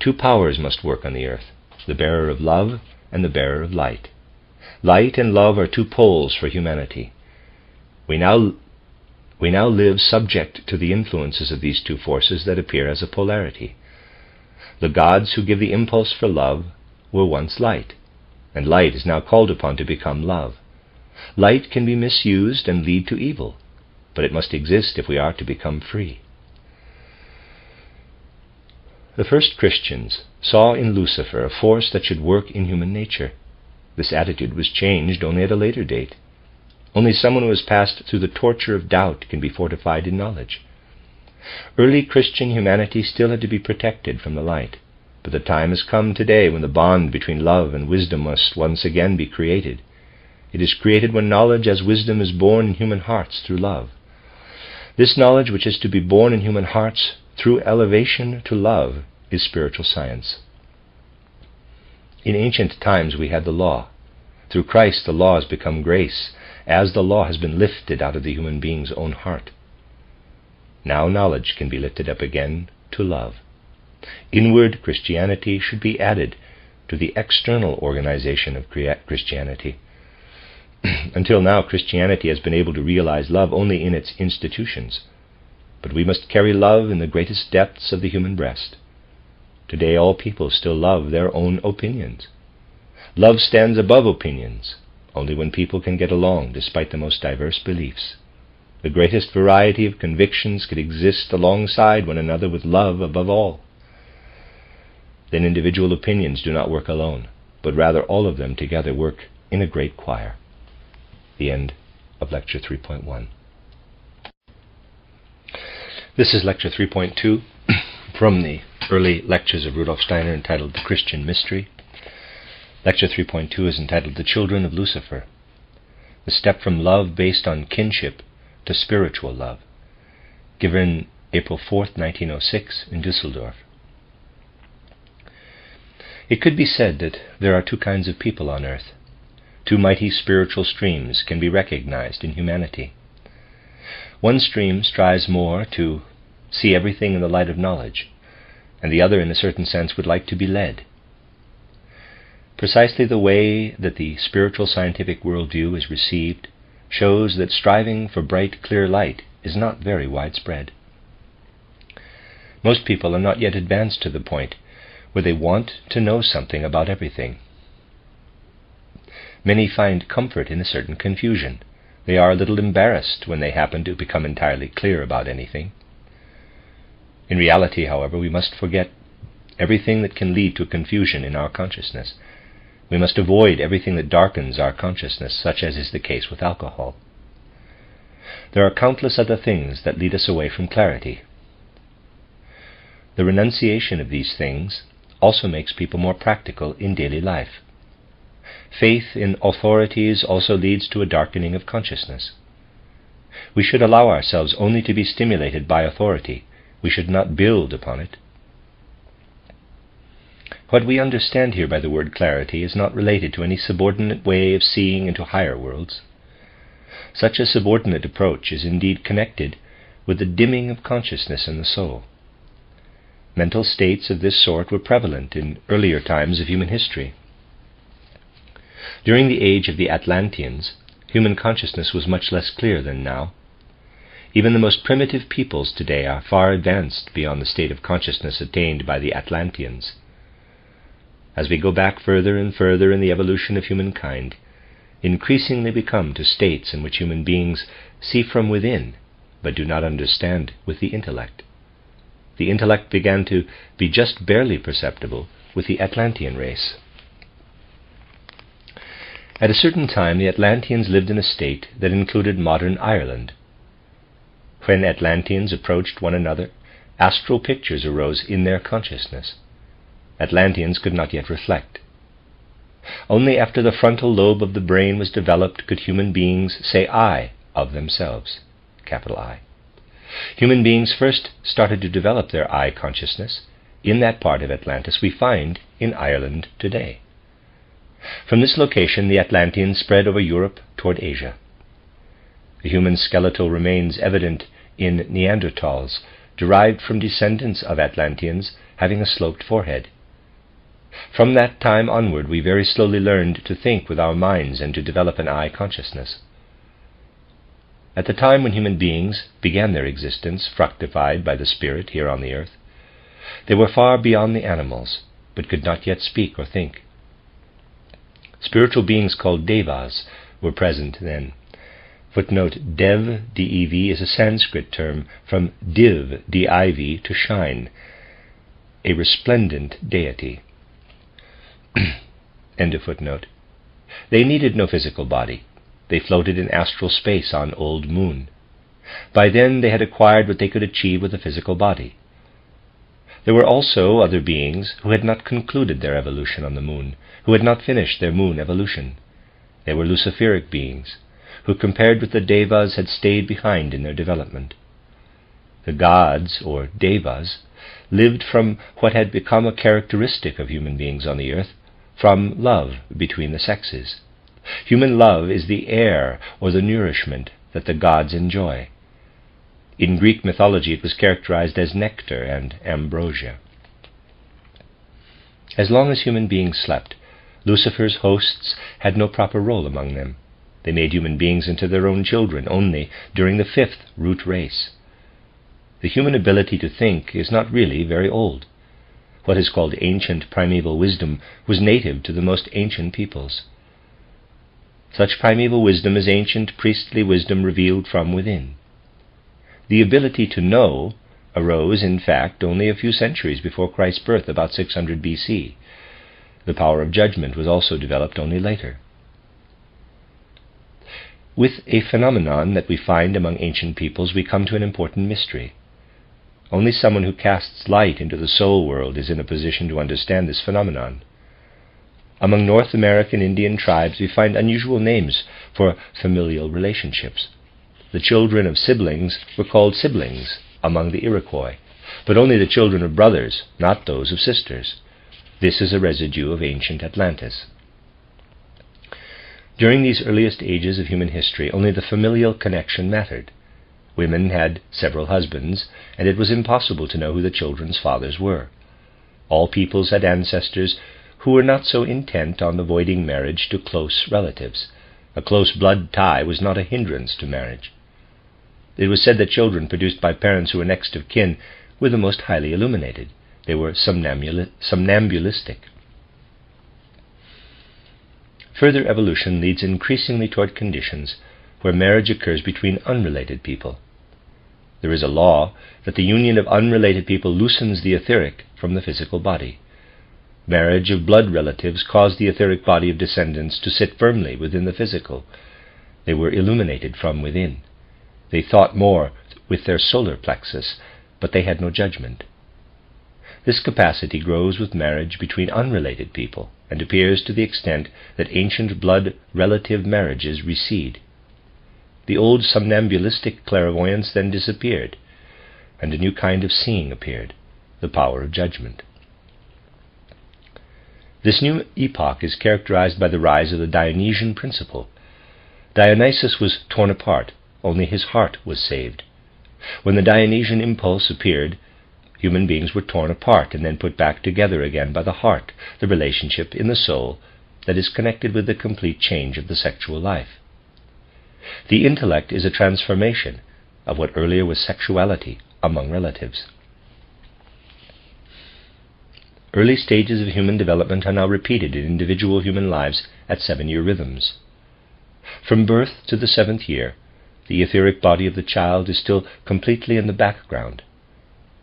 Two powers must work on the earth, the bearer of love and the bearer of light. Light and love are two poles for humanity. We now live subject to the influences of these two forces that appear as a polarity. The gods who give the impulse for love were once light, and light is now called upon to become love. Light can be misused and lead to evil, but it must exist if we are to become free. The first Christians saw in Lucifer a force that should work in human nature. This attitude was changed only at a later date. Only someone who has passed through the torture of doubt can be fortified in knowledge. Early Christian humanity still had to be protected from the light, but the time has come today when the bond between love and wisdom must once again be created. It is created when knowledge as wisdom is born in human hearts through love. This knowledge, which is to be born in human hearts through elevation to love, is spiritual science. In ancient times we had the law. Through Christ the law has become grace, as the law has been lifted out of the human being's own heart. Now knowledge can be lifted up again to love. Inward Christianity should be added to the external organization of Christianity. Until now, Christianity has been able to realize love only in its institutions, but we must carry love in the greatest depths of the human breast. Today all people still love their own opinions. Love stands above opinions only when people can get along despite the most diverse beliefs. The greatest variety of convictions could exist alongside one another with love above all. Then individual opinions do not work alone, but rather all of them together work in a great choir. The end of Lecture 3.1. This is Lecture 3.2 from the early lectures of Rudolf Steiner entitled The Christian Mystery. Lecture 3.2 is entitled The Children of Lucifer, the step from love based on kinship to spiritual love, given April 4th, 1906 in Düsseldorf. It could be said that there are two kinds of people on earth. Two mighty spiritual streams can be recognized in humanity. One stream strives more to see everything in the light of knowledge, and the other, in a certain sense, would like to be led. Precisely the way that the spiritual scientific worldview is received shows that striving for bright, clear light is not very widespread. Most people are not yet advanced to the point where they want to know something about everything. Many find comfort in a certain confusion. They are a little embarrassed when they happen to become entirely clear about anything. In reality, however, we must forget everything that can lead to confusion in our consciousness. We must avoid everything that darkens our consciousness, such as is the case with alcohol. There are countless other things that lead us away from clarity. The renunciation of these things also makes people more practical in daily life. Faith in authorities also leads to a darkening of consciousness. We should allow ourselves only to be stimulated by authority. We should not build upon it. What we understand here by the word clarity is not related to any subordinate way of seeing into higher worlds. Such a subordinate approach is indeed connected with the dimming of consciousness in the soul. Mental states of this sort were prevalent in earlier times of human history. During the age of the Atlanteans, human consciousness was much less clear than now. Even the most primitive peoples today are far advanced beyond the state of consciousness attained by the Atlanteans. As we go back further and further in the evolution of humankind, increasingly we come to states in which human beings see from within, but do not understand with the intellect. The intellect began to be just barely perceptible with the Atlantean race. At a certain time, the Atlanteans lived in a state that included modern Ireland. When Atlanteans approached one another, astral pictures arose in their consciousness. Atlanteans could not yet reflect. Only after the frontal lobe of the brain was developed could human beings say I of themselves, capital I. Human beings first started to develop their I consciousness in that part of Atlantis we find in Ireland today. From this location the Atlanteans spread over Europe toward Asia. The human skeletal remains evident in Neanderthals, derived from descendants of Atlanteans having a sloped forehead. From that time onward we very slowly learned to think with our minds and to develop an I consciousness. At the time when human beings began their existence, fructified by the Spirit here on the earth, they were far beyond the animals, but could not yet speak or think. Spiritual beings called devas were present then. Footnote, Dev, D-E-V, is a Sanskrit term from div, D-I-V, to shine, a resplendent deity. End of footnote. They needed no physical body. They floated in astral space on Old Moon. By then they had acquired what they could achieve with a physical body. There were also other beings who had not concluded their evolution on the moon, who had not finished their moon evolution. They were Luciferic beings, who compared with the devas had stayed behind in their development. The gods, or devas, lived from what had become a characteristic of human beings on the earth, from love between the sexes. Human love is the air or the nourishment that the gods enjoy. In Greek mythology it was characterized as nectar and ambrosia. As long as human beings slept, Lucifer's hosts had no proper role among them. They made human beings into their own children only during the fifth root race. The human ability to think is not really very old. What is called ancient primeval wisdom was native to the most ancient peoples. Such primeval wisdom is ancient priestly wisdom revealed from within. The ability to know arose, in fact, only a few centuries before Christ's birth, about 600 BC. The power of judgment was also developed only later. With a phenomenon that we find among ancient peoples, we come to an important mystery. Only someone who casts light into the soul world is in a position to understand this phenomenon. Among North American Indian tribes we find unusual names for familial relationships. The children of siblings were called siblings among the Iroquois, but only the children of brothers, not those of sisters. This is a residue of ancient Atlantis. During these earliest ages of human history, only the familial connection mattered. Women had several husbands, and it was impossible to know who the children's fathers were. All peoples had ancestors who were not so intent on avoiding marriage to close relatives. A close blood tie was not a hindrance to marriage. It was said that children produced by parents who were next of kin were the most highly illuminated. They were somnambulistic. Further evolution leads increasingly toward conditions where marriage occurs between unrelated people. There is a law that the union of unrelated people loosens the etheric from the physical body. Marriage of blood relatives caused the etheric body of descendants to sit firmly within the physical. They were illuminated from within. They thought more with their solar plexus, but they had no judgment. This capacity grows with marriage between unrelated people, and appears to the extent that ancient blood relative marriages recede. The old somnambulistic clairvoyance then disappeared, and a new kind of seeing appeared, the power of judgment. This new epoch is characterized by the rise of the Dionysian principle. Dionysus was torn apart, only his heart was saved. When the Dionysian impulse appeared, human beings were torn apart and then put back together again by the heart, the relationship in the soul that is connected with the complete change of the sexual life. The intellect is a transformation of what earlier was sexuality among relatives. Early stages of human development are now repeated in individual human lives at 7-year rhythms. From birth to the 7th year, the etheric body of the child is still completely in the background.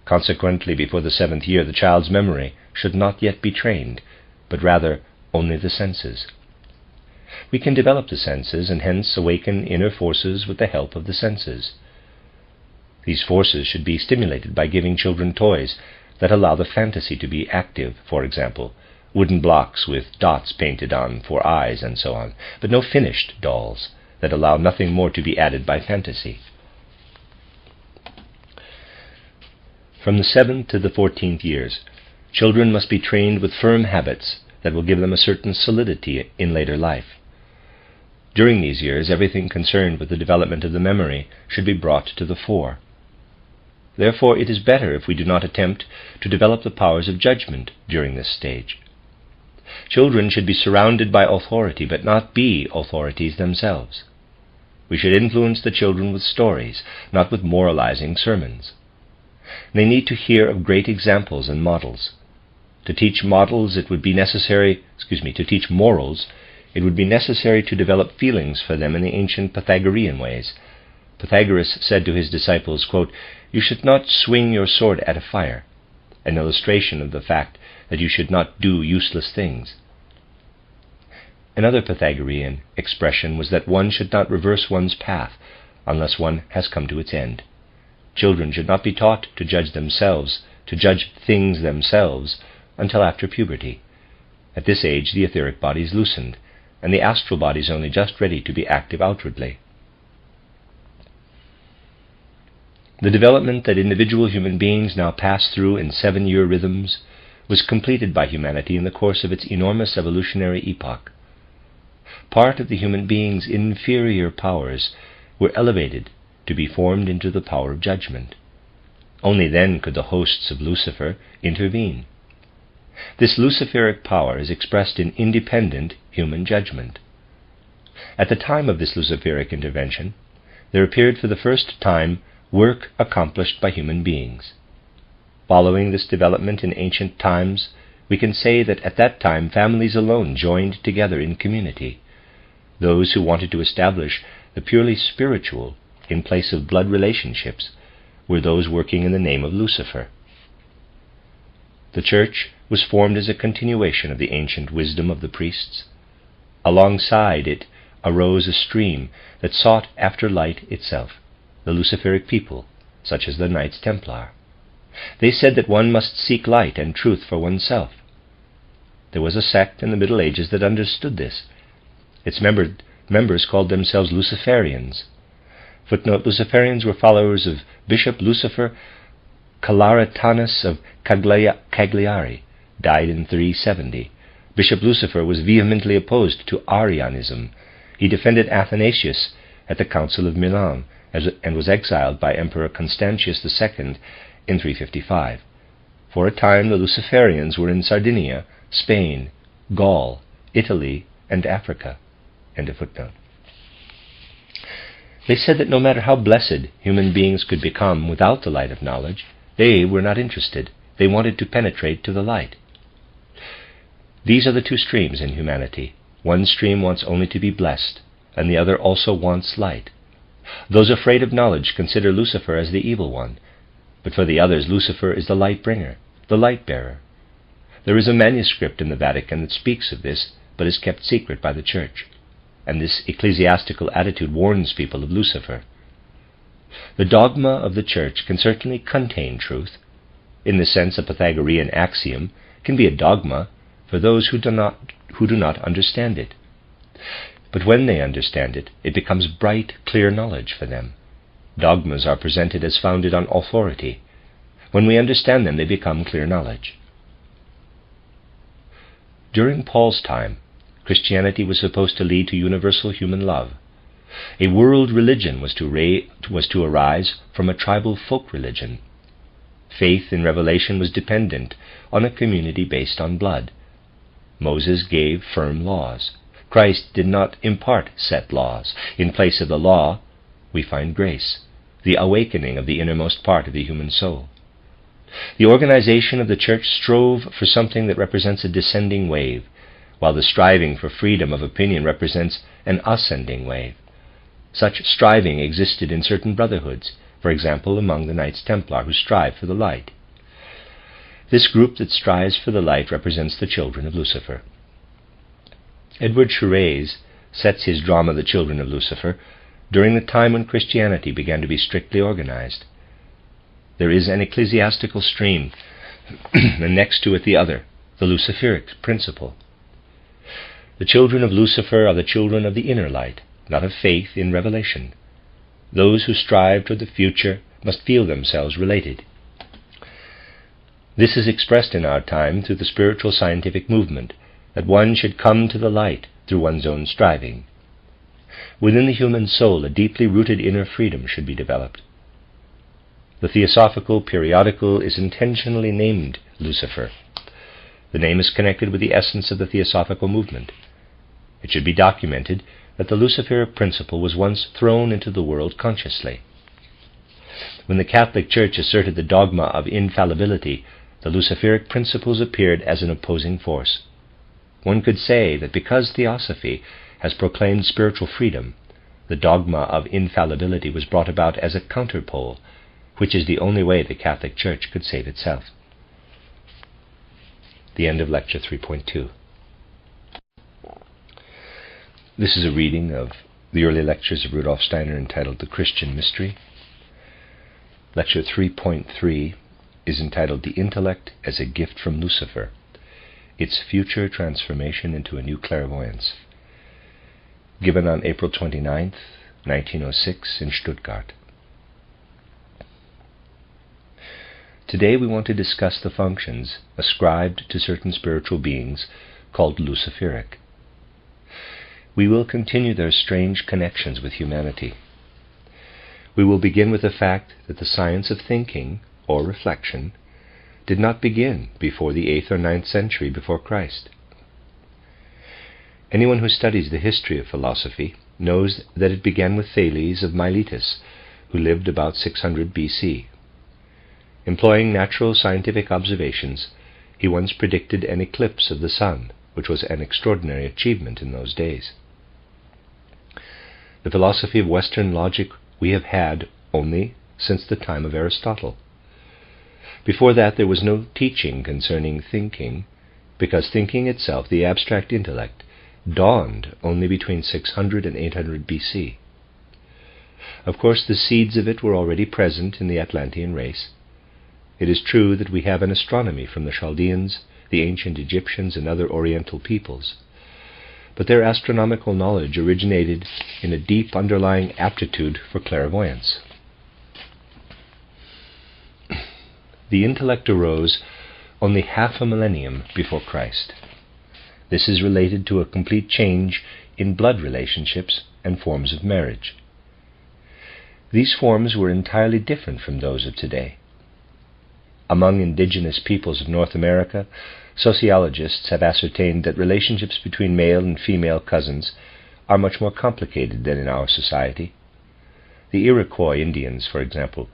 Consequently, before the 7th year, the child's memory should not yet be trained, but rather only the senses. We can develop the senses and hence awaken inner forces with the help of the senses. These forces should be stimulated by giving children toys that allow the fantasy to be active, for example, wooden blocks with dots painted on for eyes and so on, but no finished dolls that allow nothing more to be added by fantasy. From the 7th to the 14th years, children must be trained with firm habits that will give them a certain solidity in later life. During these years, everything concerned with the development of the memory should be brought to the fore. Therefore, it is better if we do not attempt to develop the powers of judgment during this stage. Children should be surrounded by authority, but not be authorities themselves. We should influence the children with stories, not with moralizing sermons. They need to hear of great examples and models. To teach morals, it would be necessary to develop feelings for them in the ancient Pythagorean ways. Pythagoras said to his disciples, quote, "You should not swing your sword at a fire," an illustration of the fact that you should not do useless things. Another Pythagorean expression was that one should not reverse one's path unless one has come to its end. Children should not be taught to judge things themselves, until after puberty. At this age, the etheric body is loosened, and the astral body is only just ready to be active outwardly. The development that individual human beings now pass through in 7-year rhythms was completed by humanity in the course of its enormous evolutionary epoch. Part of the human being's inferior powers were elevated to be formed into the power of judgment. Only then could the hosts of Lucifer intervene. This Luciferic power is expressed in independent human judgment. At the time of this Luciferic intervention, there appeared for the first time work accomplished by human beings. Following this development in ancient times, we can say that at that time families alone joined together in community. Those who wanted to establish the purely spiritual in place of blood relationships were those working in the name of Lucifer. The church was formed as a continuation of the ancient wisdom of the priests. Alongside it arose a stream that sought after light itself, the Luciferic people, such as the Knights Templar. They said that one must seek light and truth for oneself. There was a sect in the Middle Ages that understood this. Its members called themselves Luciferians. Footnote: Luciferians were followers of Bishop Lucifer Calaretanus of Cagliari, died in 370. Bishop Lucifer was vehemently opposed to Arianism. He defended Athanasius at the Council of Milan and was exiled by Emperor Constantius II in 355. For a time the Luciferians were in Sardinia, Spain, Gaul, Italy, and Africa. End of footnote. They said that no matter how blessed human beings could become without the light of knowledge, they were not interested. They wanted to penetrate to the light. These are the two streams in humanity. One stream wants only to be blessed. and the other also wants light. Those afraid of knowledge consider Lucifer as the evil one, but for the others Lucifer is the light bringer, the light bearer. There is a manuscript in the Vatican that speaks of this, but is kept secret by the Church, and this ecclesiastical attitude warns people of Lucifer. The dogma of the Church can certainly contain truth. In the sense, a Pythagorean axiom can be a dogma for those who do not understand it. But when they understand it, it becomes bright, clear knowledge for them. Dogmas are presented as founded on authority. When we understand them, they become clear knowledge. During Paul's time, Christianity was supposed to lead to universal human love. A world religion was to arise from a tribal folk religion. Faith in revelation was dependent on a community based on blood. Moses gave firm laws. Christ did not impart set laws. In place of the law, we find grace, the awakening of the innermost part of the human soul. The organization of the Church strove for something that represents a descending wave, while the striving for freedom of opinion represents an ascending wave. Such striving existed in certain brotherhoods, for example among the Knights Templar who strive for the light. This group that strives for the light represents the children of Lucifer. Edward Charest sets his drama The Children of Lucifer during the time when Christianity began to be strictly organized. There is an ecclesiastical stream, and next to it the other, the Luciferic principle. The children of Lucifer are the children of the inner light, not of faith in revelation. Those who strive toward the future must feel themselves related. This is expressed in our time through the spiritual scientific movement, that one should come to the light through one's own striving. Within the human soul, a deeply rooted inner freedom should be developed. The Theosophical periodical is intentionally named Lucifer. The name is connected with the essence of the Theosophical movement. It should be documented that the Luciferic principle was once thrown into the world consciously. When the Catholic Church asserted the dogma of infallibility, the Luciferic principles appeared as an opposing force. One could say that because Theosophy has proclaimed spiritual freedom, the dogma of infallibility was brought about as a counterpole, which is the only way the Catholic Church could save itself. The end of Lecture 3.2. This is a reading of the early lectures of Rudolf Steiner entitled The Christian Mystery. Lecture 3.3 is entitled The Intellect as a Gift from Lucifer, Its Future Transformation into a New Clairvoyance, given on April 29, 1906 in Stuttgart. Today we want to discuss the functions ascribed to certain spiritual beings called Luciferic. We will continue their strange connections with humanity. We will begin with the fact that the science of thinking, or reflection, did not begin before the 8th or 9th century before Christ. Anyone who studies the history of philosophy knows that it began with Thales of Miletus, who lived about 600 BC. Employing natural scientific observations, he once predicted an eclipse of the sun, which was an extraordinary achievement in those days. The philosophy of Western logic we have had only since the time of Aristotle. Before that there was no teaching concerning thinking, because thinking itself, the abstract intellect, dawned only between 600 and 800 BC. Of course, the seeds of it were already present in the Atlantean race. It is true that we have an astronomy from the Chaldeans, the ancient Egyptians, and other Oriental peoples, but their astronomical knowledge originated in a deep underlying aptitude for clairvoyance. The intellect arose only half a millennium before Christ. This is related to a complete change in blood relationships and forms of marriage. These forms were entirely different from those of today. Among indigenous peoples of North America, sociologists have ascertained that relationships between male and female cousins are much more complicated than in our society. The Iroquois Indians, for example,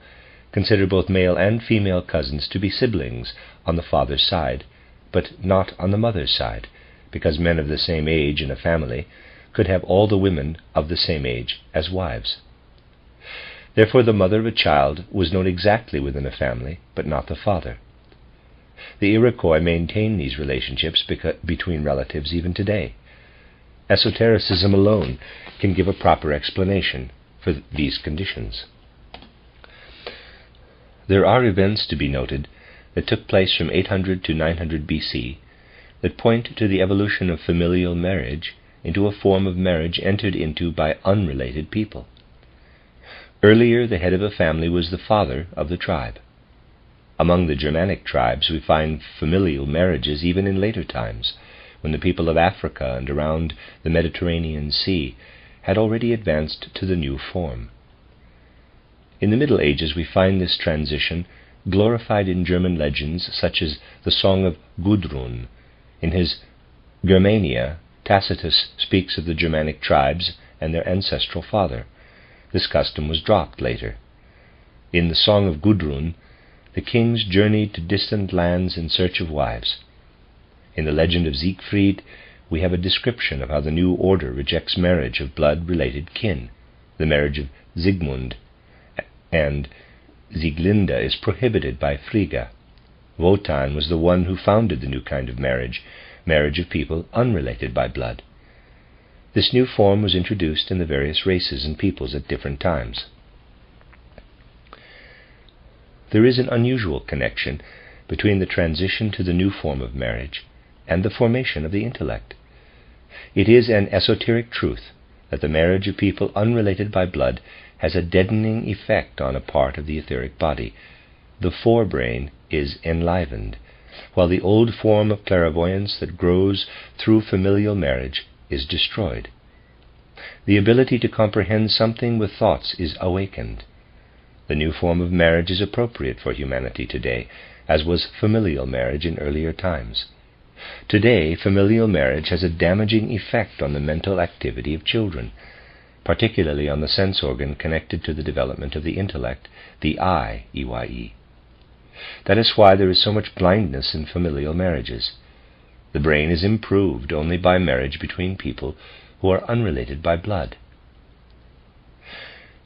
consider both male and female cousins to be siblings on the father's side, but not on the mother's side, because men of the same age in a family could have all the women of the same age as wives. Therefore the mother of a child was known exactly within a family, but not the father. The Iroquois maintain these relationships between relatives even today. Esotericism alone can give a proper explanation for these conditions. There are events to be noted that took place from 800 to 900 BC that point to the evolution of familial marriage into a form of marriage entered into by unrelated people. Earlier, the head of a family was the father of the tribe. Among the Germanic tribes, we find familial marriages even in later times, when the people of Africa and around the Mediterranean Sea had already advanced to the new form. In the Middle Ages, we find this transition glorified in German legends such as the Song of Gudrun. In his Germania, Tacitus speaks of the Germanic tribes and their ancestral father. This custom was dropped later. In the Song of Gudrun, the kings journeyed to distant lands in search of wives. In the legend of Siegfried, we have a description of how the new order rejects marriage of blood-related kin. The marriage of Sigmund and Sieglinde is prohibited by Frigga. Wotan was the one who founded the new kind of marriage of people unrelated by blood. This new form was introduced in the various races and peoples at different times. There is an unusual connection between the transition to the new form of marriage and the formation of the intellect. It is an esoteric truth that the marriage of people unrelated by blood has a deadening effect on a part of the etheric body. The forebrain is enlivened, while the old form of clairvoyance that grows through familial marriage is destroyed. The ability to comprehend something with thoughts is awakened. The new form of marriage is appropriate for humanity today, as was familial marriage in earlier times. Today, familial marriage has a damaging effect on the mental activity of children, particularly on the sense organ connected to the development of the intellect, the I, EYE. That is why there is so much blindness in familial marriages. The brain is improved only by marriage between people who are unrelated by blood.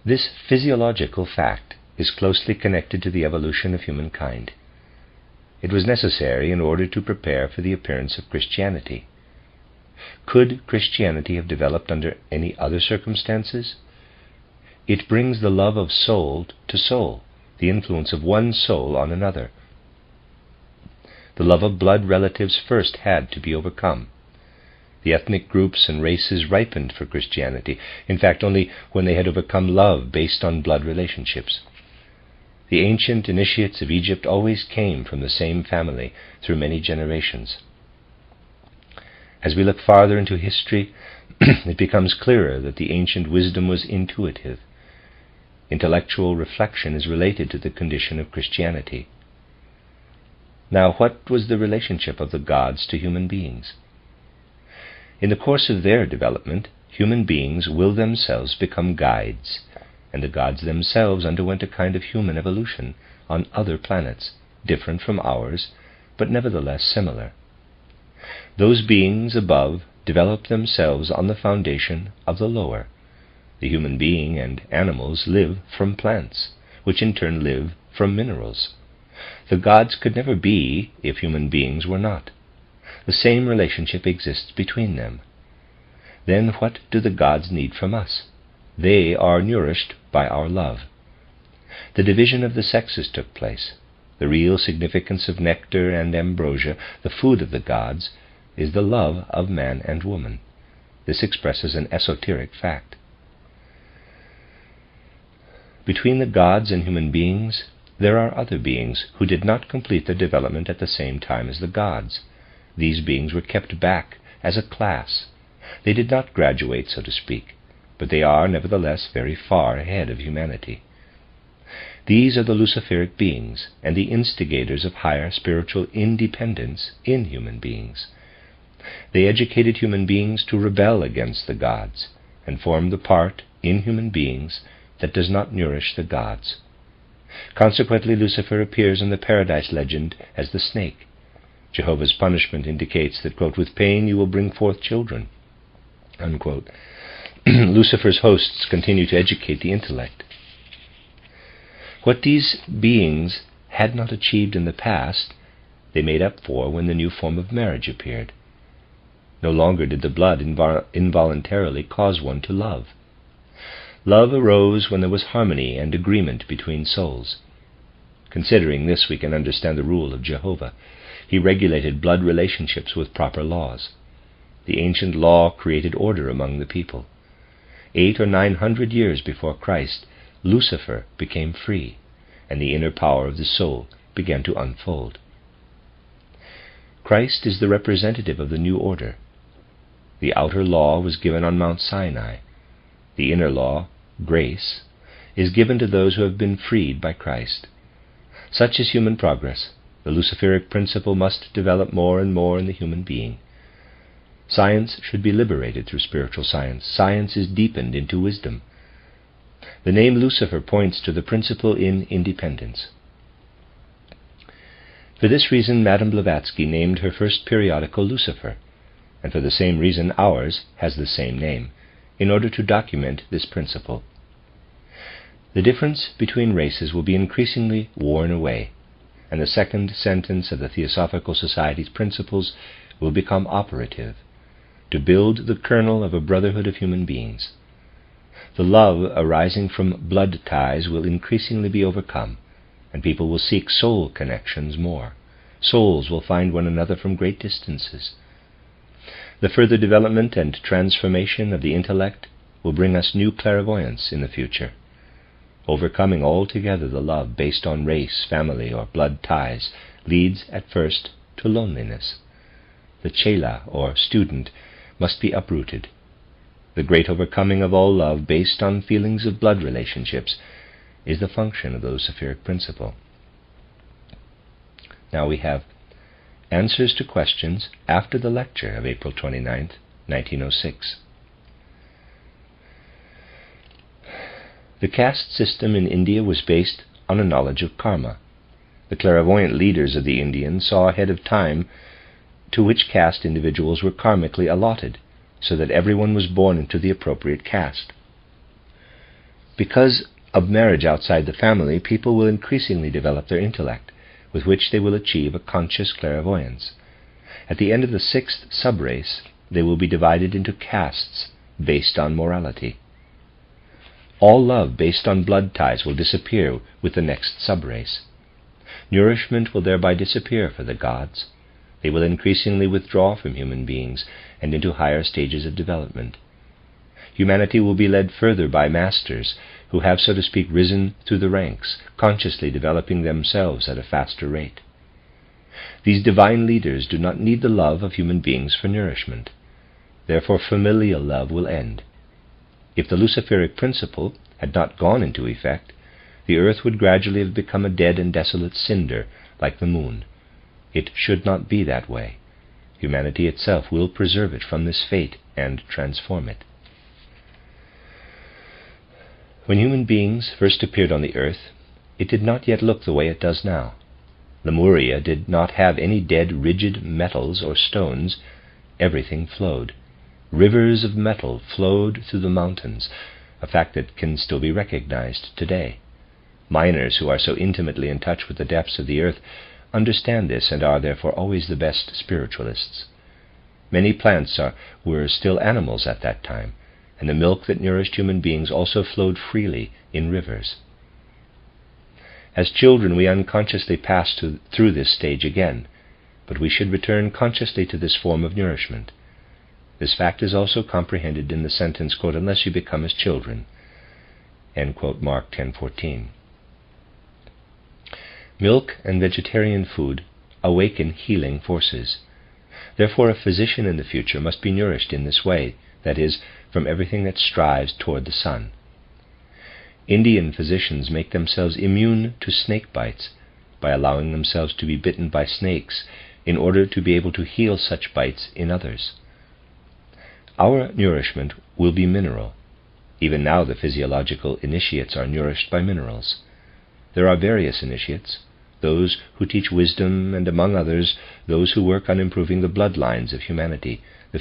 This physiological fact is closely connected to the evolution of humankind. It was necessary in order to prepare for the appearance of Christianity. Could Christianity have developed under any other circumstances? It brings the love of soul to soul, the influence of one soul on another. The love of blood relatives first had to be overcome. The ethnic groups and races ripened for Christianity, in fact only when they had overcome love based on blood relationships. The ancient initiates of Egypt always came from the same family through many generations. As we look farther into history, it becomes clearer that the ancient wisdom was intuitive. Intellectual reflection is related to the condition of Christianity. Now, what was the relationship of the gods to human beings? In the course of their development, human beings will themselves become guides, and the gods themselves underwent a kind of human evolution on other planets, different from ours, but nevertheless similar. Those beings above develop themselves on the foundation of the lower. The human being and animals live from plants, which in turn live from minerals. The gods could never be if human beings were not. The same relationship exists between them. Then what do the gods need from us? They are nourished by our love. The division of the sexes took place. The real significance of nectar and ambrosia, the food of the gods, is the love of man and woman. This expresses an esoteric fact. Between the gods and human beings, there are other beings who did not complete their development at the same time as the gods. These beings were kept back as a class. They did not graduate, so to speak, but they are nevertheless very far ahead of humanity. These are the Luciferic beings and the instigators of higher spiritual independence in human beings. They educated human beings to rebel against the gods and form the part in human beings that does not nourish the gods. Consequently, Lucifer appears in the Paradise legend as the snake. Jehovah's punishment indicates that, quote, "With pain you will bring forth children." unquote. Lucifer's hosts continue to educate the intellect. What these beings had not achieved in the past, they made up for when the new form of marriage appeared. No longer did the blood involuntarily cause one to love. Love arose when there was harmony and agreement between souls. Considering this, we can understand the rule of Jehovah. He regulated blood relationships with proper laws. The ancient law created order among the people. 800 or 900 years before Christ, Lucifer became free, and the inner power of the soul began to unfold. Christ is the representative of the new order. The outer law was given on Mount Sinai. The inner law, grace, is given to those who have been freed by Christ. Such is human progress. The Luciferic principle must develop more and more in the human being. Science should be liberated through spiritual science. Science is deepened into wisdom. The name Lucifer points to the principle in independence. For this reason, Madame Blavatsky named her first periodical Lucifer, and for the same reason ours has the same name, in order to document this principle. The difference between races will be increasingly worn away, and the second sentence of the Theosophical Society's principles will become operative, to build the kernel of a brotherhood of human beings. The love arising from blood ties will increasingly be overcome, and people will seek soul connections more. Souls will find one another from great distances. The further development and transformation of the intellect will bring us new clairvoyance in the future. Overcoming altogether the love based on race, family, or blood ties leads at first to loneliness. The chela, or student, must be uprooted. The great overcoming of all love based on feelings of blood relationships is the function of the Luciferic principle. Now we have answers to questions after the lecture of April 29th, 1906. The caste system in India was based on a knowledge of karma. The clairvoyant leaders of the Indians saw ahead of time to which caste individuals were karmically allotted, so that everyone was born into the appropriate caste. Because of marriage outside the family, people will increasingly develop their intellect, with which they will achieve a conscious clairvoyance. At the end of the sixth subrace, they will be divided into castes based on morality. All love based on blood ties will disappear with the next subrace. Nourishment will thereby disappear for the gods. They will increasingly withdraw from human beings and into higher stages of development. Humanity will be led further by masters who have, so to speak, risen through the ranks, consciously developing themselves at a faster rate. These divine leaders do not need the love of human beings for nourishment. Therefore familial love will end. If the Luciferic principle had not gone into effect, the earth would gradually have become a dead and desolate cinder, like the moon. It should not be that way. Humanity itself will preserve it from this fate and transform it. When human beings first appeared on the earth, it did not yet look the way it does now. Lemuria did not have any dead, rigid metals or stones. Everything flowed. Rivers of metal flowed through the mountains, a fact that can still be recognized today. Miners who are so intimately in touch with the depths of the earth understand this and are therefore always the best spiritualists. Many plants were still animals at that time, and the milk that nourished human beings also flowed freely in rivers. As children, we unconsciously pass through this stage again, but we should return consciously to this form of nourishment. This fact is also comprehended in the sentence, quote, "unless you become as children," end quote, Mark 10:14. Milk and vegetarian food awaken healing forces. Therefore, a physician in the future must be nourished in this way, that is, from everything that strives toward the sun. Indian physicians make themselves immune to snake bites by allowing themselves to be bitten by snakes in order to be able to heal such bites in others. Our nourishment will be mineral. Even now the physiological initiates are nourished by minerals. There are various initiates, those who teach wisdom, and among others, those who work on improving the bloodlines of humanity, the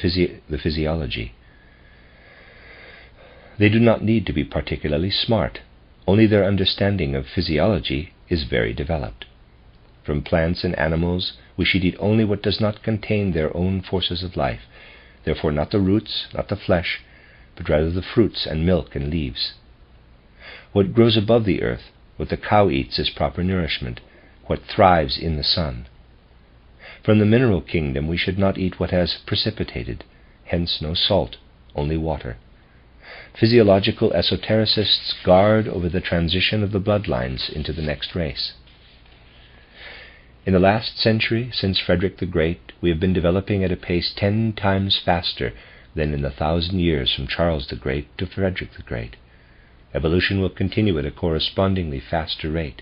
physiology. They do not need to be particularly smart, only their understanding of physiology is very developed. From plants and animals we should eat only what does not contain their own forces of life, therefore not the roots, not the flesh, but rather the fruits and milk and leaves. What grows above the earth, what the cow eats is proper nourishment, what thrives in the sun. From the mineral kingdom we should not eat what has precipitated, hence no salt, only water. Physiological esotericists guard over the transition of the bloodlines into the next race. In the last century, since Frederick the Great, we have been developing at a pace 10 times faster than in the 1,000 years from Charles the Great to Frederick the Great. Evolution will continue at a correspondingly faster rate.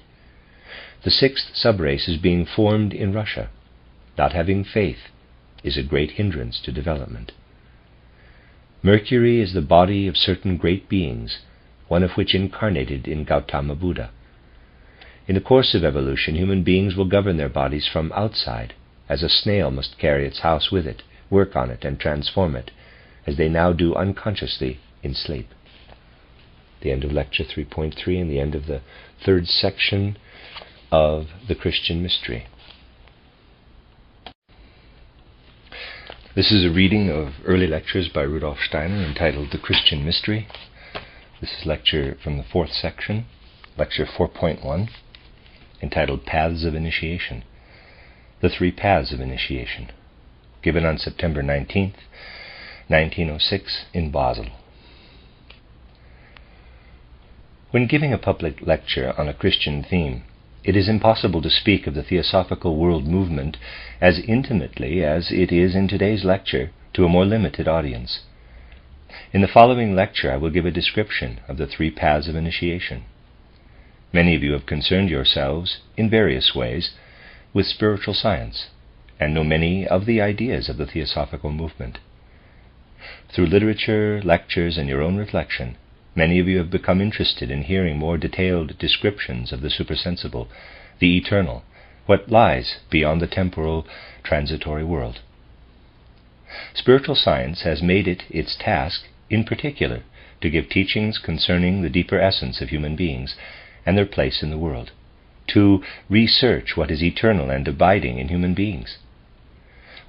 The 6th subrace is being formed in Russia. Not having faith is a great hindrance to development. Mercury is the body of certain great beings, one of which incarnated in Gautama Buddha. In the course of evolution, human beings will govern their bodies from outside, as a snail must carry its house with it, work on it, and transform it, as they now do unconsciously in sleep. The end of Lecture 3.3 and the end of the 3rd section of the Christian Mystery. This is a reading of early lectures by Rudolf Steiner entitled The Christian Mystery. This is lecture from the 4th section, lecture 4.1, entitled Paths of Initiation. The 3 Paths of Initiation, given on September 19th, 1906 in Basel. When giving a public lecture on a Christian theme, it is impossible to speak of the Theosophical World movement as intimately as it is in today's lecture to a more limited audience. In the following lecture I will give a description of the 3 paths of initiation. Many of you have concerned yourselves, in various ways, with spiritual science, and know many of the ideas of the Theosophical movement. Through literature, lectures, and your own reflection, many of you have become interested in hearing more detailed descriptions of the supersensible, the eternal, what lies beyond the temporal, transitory world. Spiritual science has made it its task, in particular, to give teachings concerning the deeper essence of human beings and their place in the world, to research what is eternal and abiding in human beings.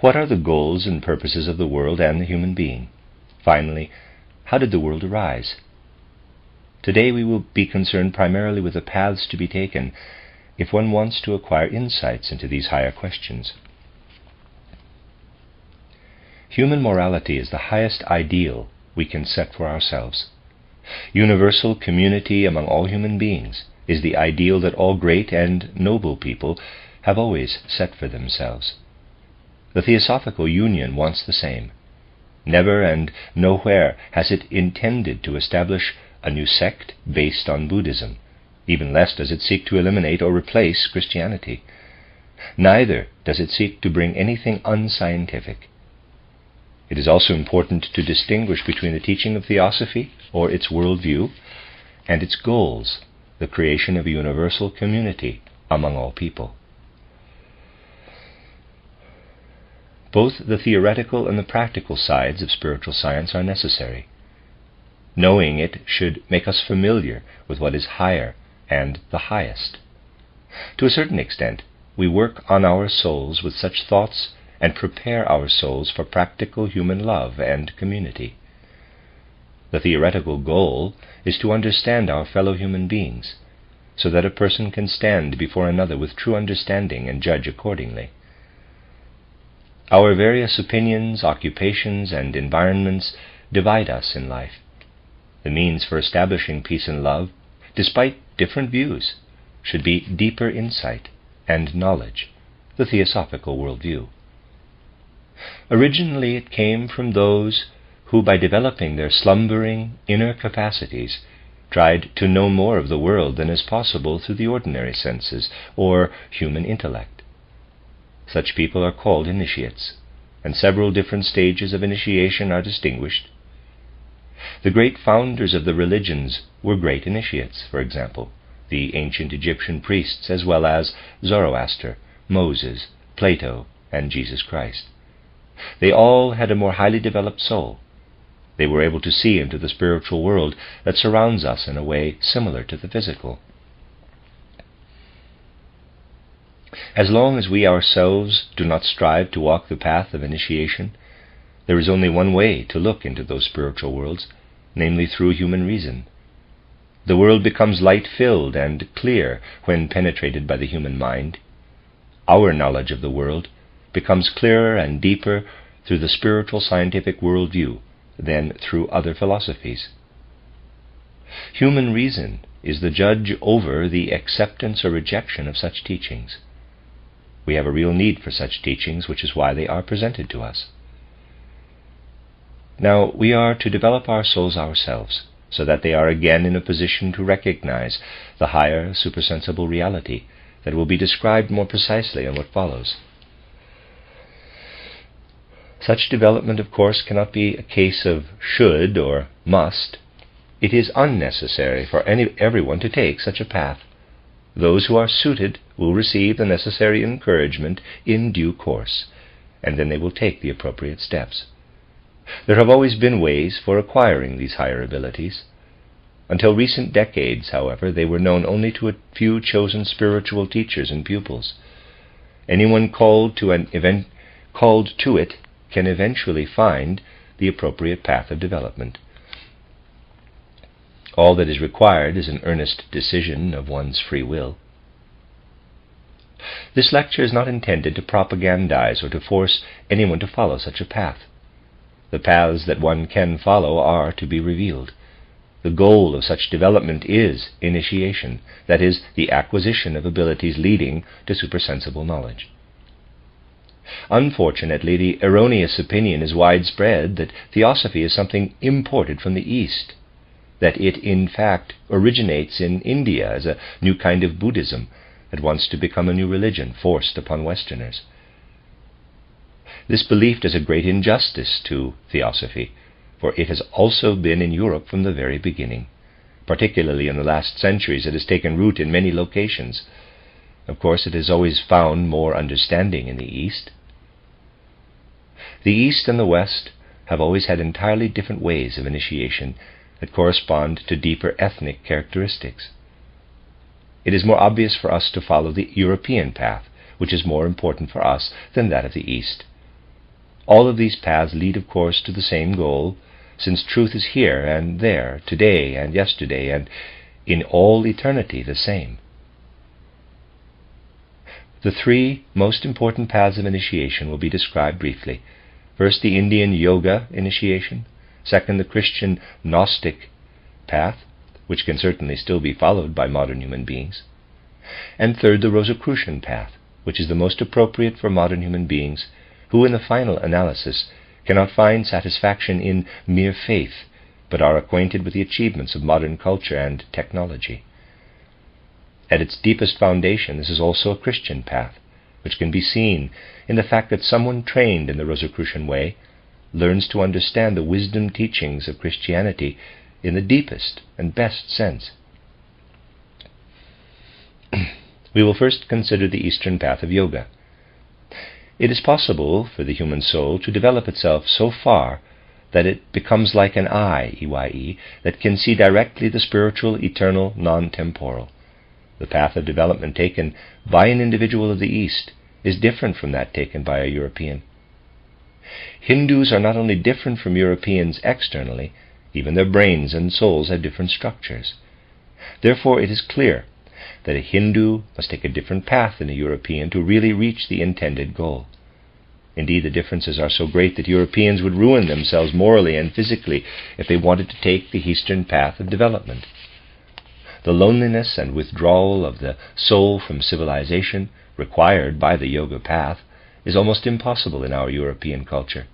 What are the goals and purposes of the world and the human being? Finally, how did the world arise? Today we will be concerned primarily with the paths to be taken if one wants to acquire insights into these higher questions. Human morality is the highest ideal we can set for ourselves. Universal community among all human beings is the ideal that all great and noble people have always set for themselves. The Theosophical Union wants the same. Never and nowhere has it intended to establish a new sect based on Buddhism. Even less does it seek to eliminate or replace Christianity. Neither does it seek to bring anything unscientific. It is also important to distinguish between the teaching of Theosophy, or its worldview, and its goals, the creation of a universal community among all people. Both the theoretical and the practical sides of spiritual science are necessary. Knowing it should make us familiar with what is higher and the highest. To a certain extent, we work on our souls with such thoughts and prepare our souls for practical human love and community. The theoretical goal is to understand our fellow human beings, so that a person can stand before another with true understanding and judge accordingly. Our various opinions, occupations, and environments divide us in life. The means for establishing peace and love, despite different views, should be deeper insight and knowledge, the Theosophical worldview. Originally it came from those who, by developing their slumbering inner capacities, tried to know more of the world than is possible through the ordinary senses or human intellect. Such people are called initiates, and several different stages of initiation are distinguished. The great founders of the religions were great initiates, for example, the ancient Egyptian priests, as well as Zoroaster, Moses, Plato, and Jesus Christ. They all had a more highly developed soul. They were able to see into the spiritual world that surrounds us in a way similar to the physical. As long as we ourselves do not strive to walk the path of initiation, there is only one way to look into those spiritual worlds, namely through human reason. The world becomes light-filled and clear when penetrated by the human mind. Our knowledge of the world becomes clearer and deeper through the spiritual scientific worldview than through other philosophies. Human reason is the judge over the acceptance or rejection of such teachings. We have a real need for such teachings, which is why they are presented to us. Now, we are to develop our souls ourselves, so that they are again in a position to recognize the higher supersensible reality that will be described more precisely in what follows. Such development, of course, cannot be a case of should or must. It is unnecessary for everyone to take such a path. Those who are suited will receive the necessary encouragement in due course, and then they will take the appropriate steps. There have always been ways for acquiring these higher abilities. Until recent decades, however, they were known only to a few chosen spiritual teachers and pupils. Anyone called to it can eventually find the appropriate path of development. All that is required is an earnest decision of one's free will. This lecture is not intended to propagandize or to force anyone to follow such a path. The paths that one can follow are to be revealed. The goal of such development is initiation, that is, the acquisition of abilities leading to supersensible knowledge. Unfortunately, the erroneous opinion is widespread that theosophy is something imported from the East, that it in fact originates in India as a new kind of Buddhism that wants to become a new religion forced upon Westerners. This belief does a great injustice to theosophy, for it has also been in Europe from the very beginning. Particularly in the last centuries, it has taken root in many locations. Of course, it has always found more understanding in the East. The East and the West have always had entirely different ways of initiation that correspond to deeper ethnic characteristics. It is more obvious for us to follow the European path, which is more important for us than that of the East. All of these paths lead, of course, to the same goal, since truth is here and there, today and yesterday, and in all eternity the same. The three most important paths of initiation will be described briefly. First, the Indian Yoga initiation. Second, the Christian Gnostic path, which can certainly still be followed by modern human beings. And third, the Rosicrucian path, which is the most appropriate for modern human beings, who in the final analysis cannot find satisfaction in mere faith, but are acquainted with the achievements of modern culture and technology. At its deepest foundation, this is also a Christian path, which can be seen in the fact that someone trained in the Rosicrucian way learns to understand the wisdom teachings of Christianity in the deepest and best sense. We will first consider the Eastern path of yoga. It is possible for the human soul to develop itself so far that it becomes like an eye, EYE, that can see directly the spiritual, eternal, non-temporal. The path of development taken by an individual of the East is different from that taken by a European. Hindus are not only different from Europeans externally, even their brains and souls have different structures. Therefore, it is clear that a Hindu must take a different path than a European to really reach the intended goal. Indeed, the differences are so great that Europeans would ruin themselves morally and physically if they wanted to take the Eastern path of development. The loneliness and withdrawal of the soul from civilization required by the yoga path is almost impossible in our European culture.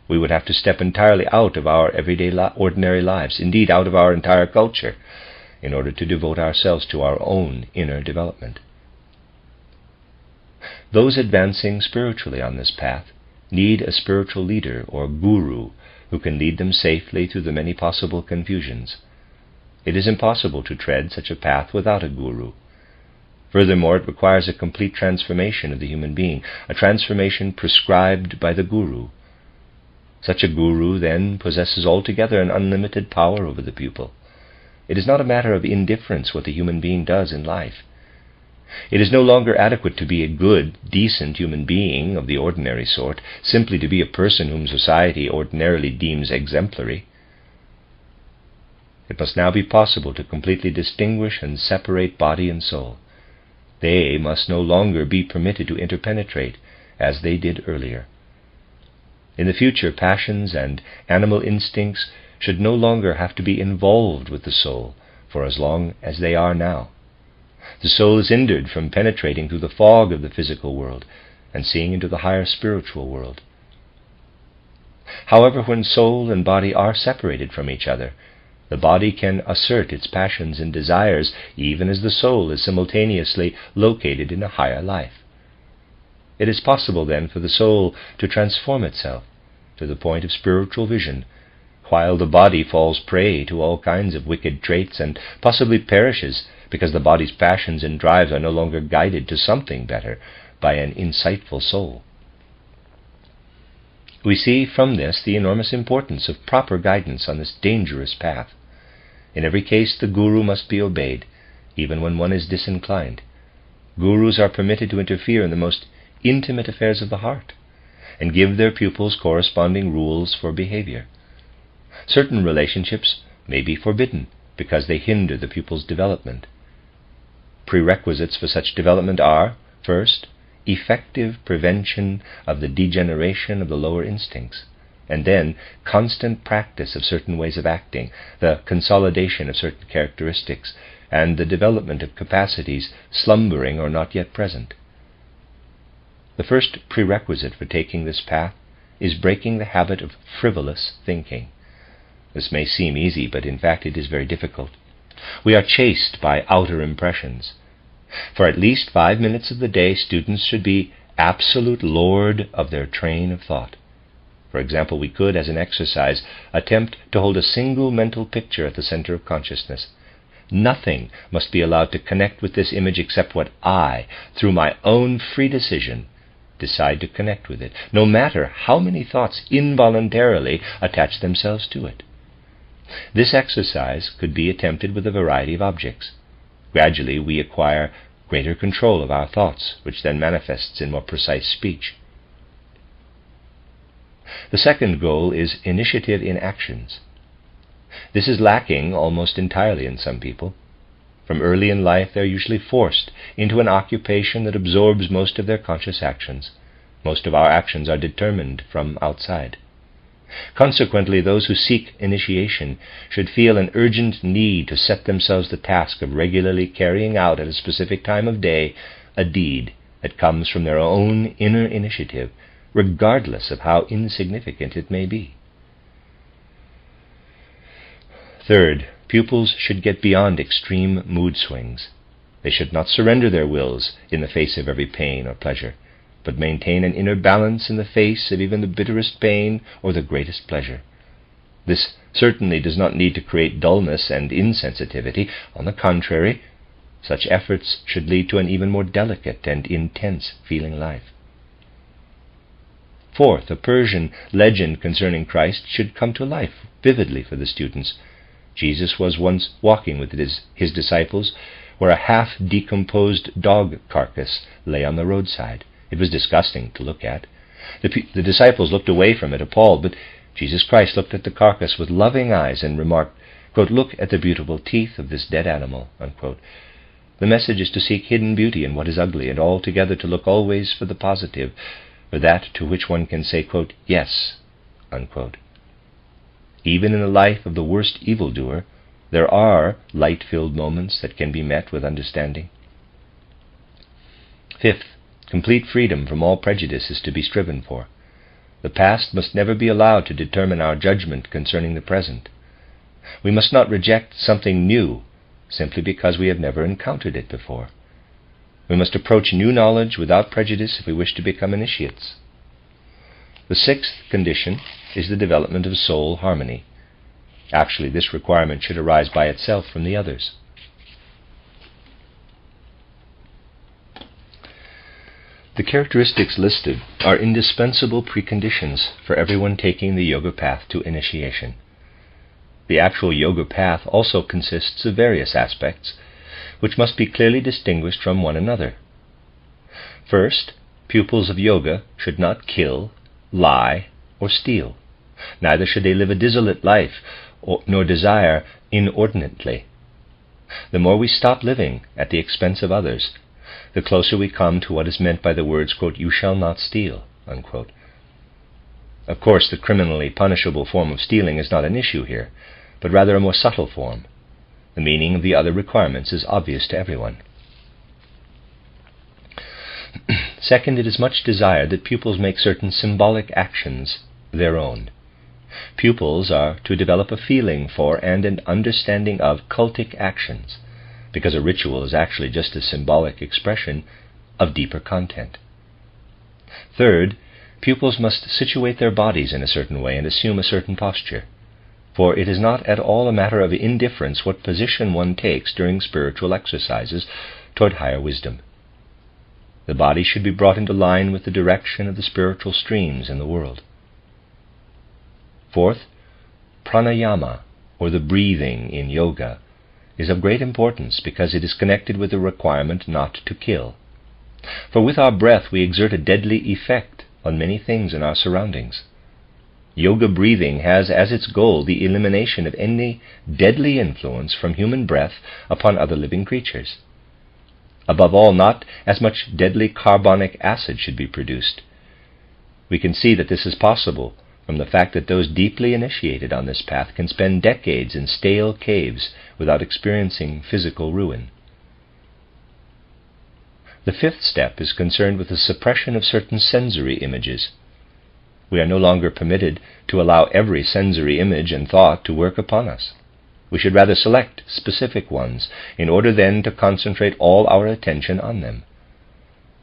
We would have to step entirely out of our everyday ordinary lives, indeed out of our entire culture, in order to devote ourselves to our own inner development. Those advancing spiritually on this path need a spiritual leader or guru who can lead them safely through the many possible confusions. It is impossible to tread such a path without a guru. Furthermore, it requires a complete transformation of the human being, a transformation prescribed by the guru. Such a guru, then, possesses altogether an unlimited power over the pupil. It is not a matter of indifference what the human being does in life. It is no longer adequate to be a good, decent human being of the ordinary sort, simply to be a person whom society ordinarily deems exemplary. It must now be possible to completely distinguish and separate body and soul. They must no longer be permitted to interpenetrate, as they did earlier. In the future, passions and animal instincts should no longer have to be involved with the soul for as long as they are now. The soul is hindered from penetrating through the fog of the physical world and seeing into the higher spiritual world. However, when soul and body are separated from each other, the body can assert its passions and desires even as the soul is simultaneously located in a higher life. It is possible then for the soul to transform itself to the point of spiritual vision, while the body falls prey to all kinds of wicked traits and possibly perishes because the body's passions and drives are no longer guided to something better by an insightful soul. We see from this the enormous importance of proper guidance on this dangerous path. In every case, the guru must be obeyed, even when one is disinclined. Gurus are permitted to interfere in the most intimate affairs of the heart, and give their pupils corresponding rules for behavior. Certain relationships may be forbidden because they hinder the pupil's development. Prerequisites for such development are, first, effective prevention of the degeneration of the lower instincts, and then constant practice of certain ways of acting, the consolidation of certain characteristics, and the development of capacities slumbering or not yet present. The first prerequisite for taking this path is breaking the habit of frivolous thinking. This may seem easy, but in fact it is very difficult. We are chased by outer impressions. For at least 5 minutes of the day, students should be absolute lord of their train of thought. For example, we could, as an exercise, attempt to hold a single mental picture at the center of consciousness. Nothing must be allowed to connect with this image except what I, through my own free decision, decide to connect with it, no matter how many thoughts involuntarily attach themselves to it. This exercise could be attempted with a variety of objects. Gradually we acquire greater control of our thoughts, which then manifests in more precise speech. The second goal is initiative in actions. This is lacking almost entirely in some people. From early in life they are usually forced into an occupation that absorbs most of their conscious actions. Most of our actions are determined from outside. Consequently, those who seek initiation should feel an urgent need to set themselves the task of regularly carrying out at a specific time of day a deed that comes from their own inner initiative, regardless of how insignificant it may be. Third, pupils should get beyond extreme mood swings. They should not surrender their wills in the face of every pain or pleasure, but maintain an inner balance in the face of even the bitterest pain or the greatest pleasure. This certainly does not need to create dullness and insensitivity. On the contrary, such efforts should lead to an even more delicate and intense feeling life. Fourth, a Persian legend concerning Christ should come to life vividly for the students. Jesus was once walking with his disciples where a half-decomposed dog carcass lay on the roadside. It was disgusting to look at. The disciples looked away from it, appalled, but Jesus Christ looked at the carcass with loving eyes and remarked, quote, "Look at the beautiful teeth of this dead animal," unquote. The message is to seek hidden beauty in what is ugly, and altogether to look always for the positive, for that to which one can say, quote, "Yes," unquote. Even in the life of the worst evildoer, there are light-filled moments that can be met with understanding. Fifth, complete freedom from all prejudice is to be striven for. The past must never be allowed to determine our judgment concerning the present. We must not reject something new simply because we have never encountered it before. We must approach new knowledge without prejudice if we wish to become initiates. The sixth condition is the development of soul harmony. Actually, this requirement should arise by itself from the others. The characteristics listed are indispensable preconditions for everyone taking the yoga path to initiation. The actual yoga path also consists of various aspects, which must be clearly distinguished from one another. First, pupils of yoga should not kill, lie, or steal. Neither should they live a dissolute life, nor desire inordinately. The more we stop living at the expense of others, the closer we come to what is meant by the words, quote, "You shall not steal," unquote. Of course, the criminally punishable form of stealing is not an issue here, but rather a more subtle form. The meaning of the other requirements is obvious to everyone. Second, it is much desired that pupils make certain symbolic actions their own. Pupils are to develop a feeling for and an understanding of cultic actions, because a ritual is actually just a symbolic expression of deeper content. Third, pupils must situate their bodies in a certain way and assume a certain posture, for it is not at all a matter of indifference what position one takes during spiritual exercises toward higher wisdom. The body should be brought into line with the direction of the spiritual streams in the world. Fourth, pranayama, or the breathing in yoga, is of great importance because it is connected with the requirement not to kill. For with our breath we exert a deadly effect on many things in our surroundings. Yoga breathing has as its goal the elimination of any deadly influence from human breath upon other living creatures. Above all, not as much deadly carbonic acid should be produced. We can see that this is possible from the fact that those deeply initiated on this path can spend decades in stale caves without experiencing physical ruin. The fifth step is concerned with the suppression of certain sensory images. We are no longer permitted to allow every sensory image and thought to work upon us. We should rather select specific ones, in order then to concentrate all our attention on them.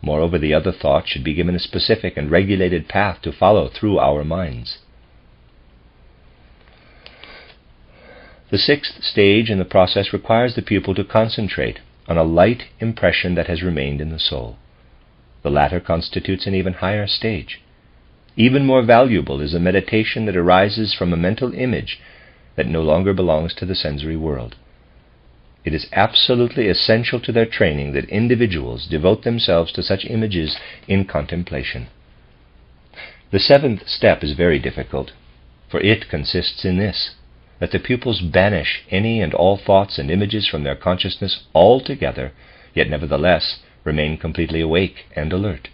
Moreover, the other thoughts should be given a specific and regulated path to follow through our minds. The sixth stage in the process requires the pupil to concentrate on a light impression that has remained in the soul. The latter constitutes an even higher stage. Even more valuable is a meditation that arises from a mental image that no longer belongs to the sensory world. It is absolutely essential to their training that individuals devote themselves to such images in contemplation. The seventh step is very difficult, for it consists in this, that the pupils banish any and all thoughts and images from their consciousness altogether, yet nevertheless remain completely awake and alert.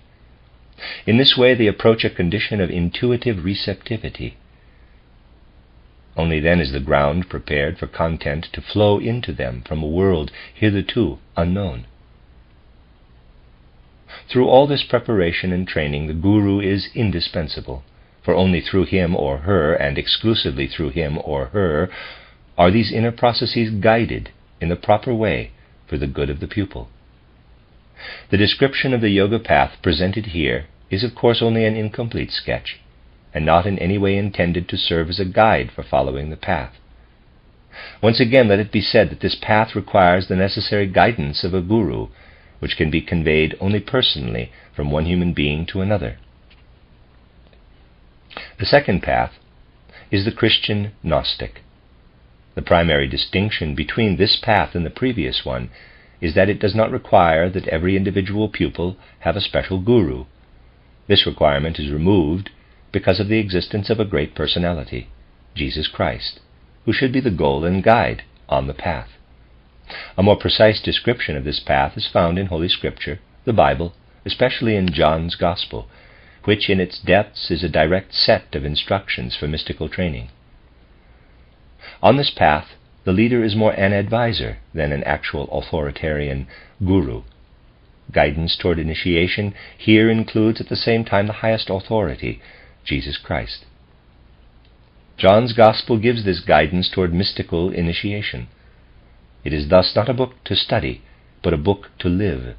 In this way they approach a condition of intuitive receptivity. Only then is the ground prepared for content to flow into them from a world hitherto unknown. Through all this preparation and training, the guru is indispensable, for only through him or her, and exclusively through him or her, are these inner processes guided in the proper way for the good of the pupil. The description of the yoga path presented here is of course only an incomplete sketch, and not in any way intended to serve as a guide for following the path. Once again, let it be said that this path requires the necessary guidance of a guru, which can be conveyed only personally from one human being to another. The second path is the Christian Gnostic. The primary distinction between this path and the previous one is that it does not require that every individual pupil have a special guru. This requirement is removed because of the existence of a great personality, Jesus Christ, who should be the goal and guide on the path. A more precise description of this path is found in Holy Scripture, the Bible, especially in John's Gospel, which in its depths is a direct set of instructions for mystical training. On this path, the leader is more an advisor than an actual authoritarian guru. Guidance toward initiation here includes at the same time the highest authority, Jesus Christ. John's Gospel gives this guidance toward mystical initiation. It is thus not a book to study, but a book to live.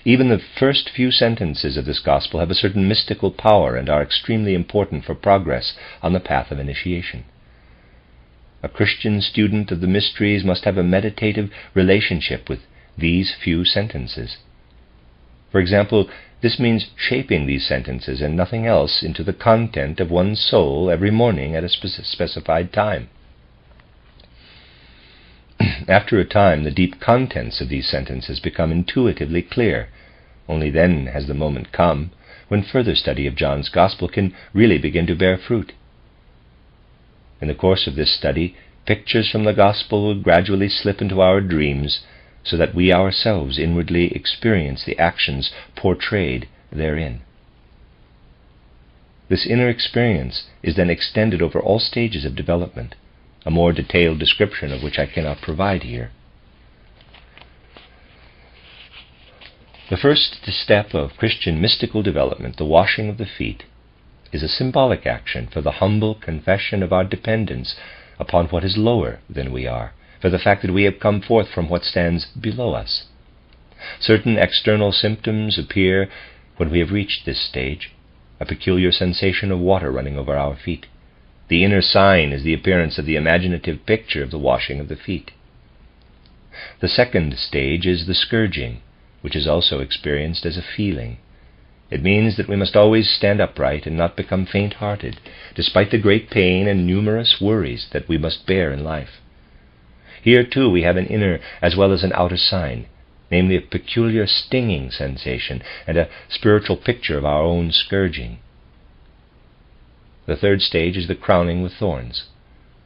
Even the first few sentences of this Gospel have a certain mystical power and are extremely important for progress on the path of initiation. A Christian student of the mysteries must have a meditative relationship with these few sentences. For example, This means shaping these sentences and nothing else into the content of one's soul every morning at a specified time. After a time, the deep contents of these sentences become intuitively clear. Only then has the moment come when further study of John's Gospel can really begin to bear fruit. In the course of this study, pictures from the Gospel will gradually slip into our dreams, so that we ourselves inwardly experience the actions portrayed therein. This inner experience is then extended over all stages of development, a more detailed description of which I cannot provide here. The first step of Christian mystical development, the washing of the feet, is a symbolic action for the humble confession of our dependence upon what is lower than we are, for the fact that we have come forth from what stands below us. Certain external symptoms appear when we have reached this stage, a peculiar sensation of water running over our feet. The inner sign is the appearance of the imaginative picture of the washing of the feet. The second stage is the scourging, which is also experienced as a feeling. It means that we must always stand upright and not become faint-hearted, despite the great pain and numerous worries that we must bear in life. Here, too, we have an inner as well as an outer sign, namely a peculiar stinging sensation and a spiritual picture of our own scourging. The third stage is the crowning with thorns.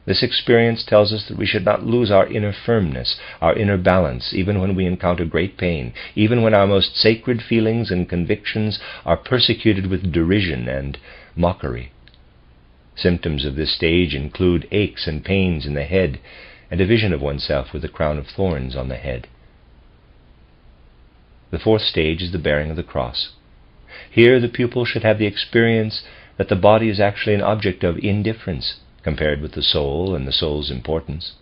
This experience tells us that we should not lose our inner firmness, our inner balance, even when we encounter great pain, even when our most sacred feelings and convictions are persecuted with derision and mockery. Symptoms of this stage include aches and pains in the head, and a vision of oneself with a crown of thorns on the head. The fourth stage is the bearing of the cross. Here the pupil should have the experience that the body is actually an object of indifference compared with the soul and the soul's importance.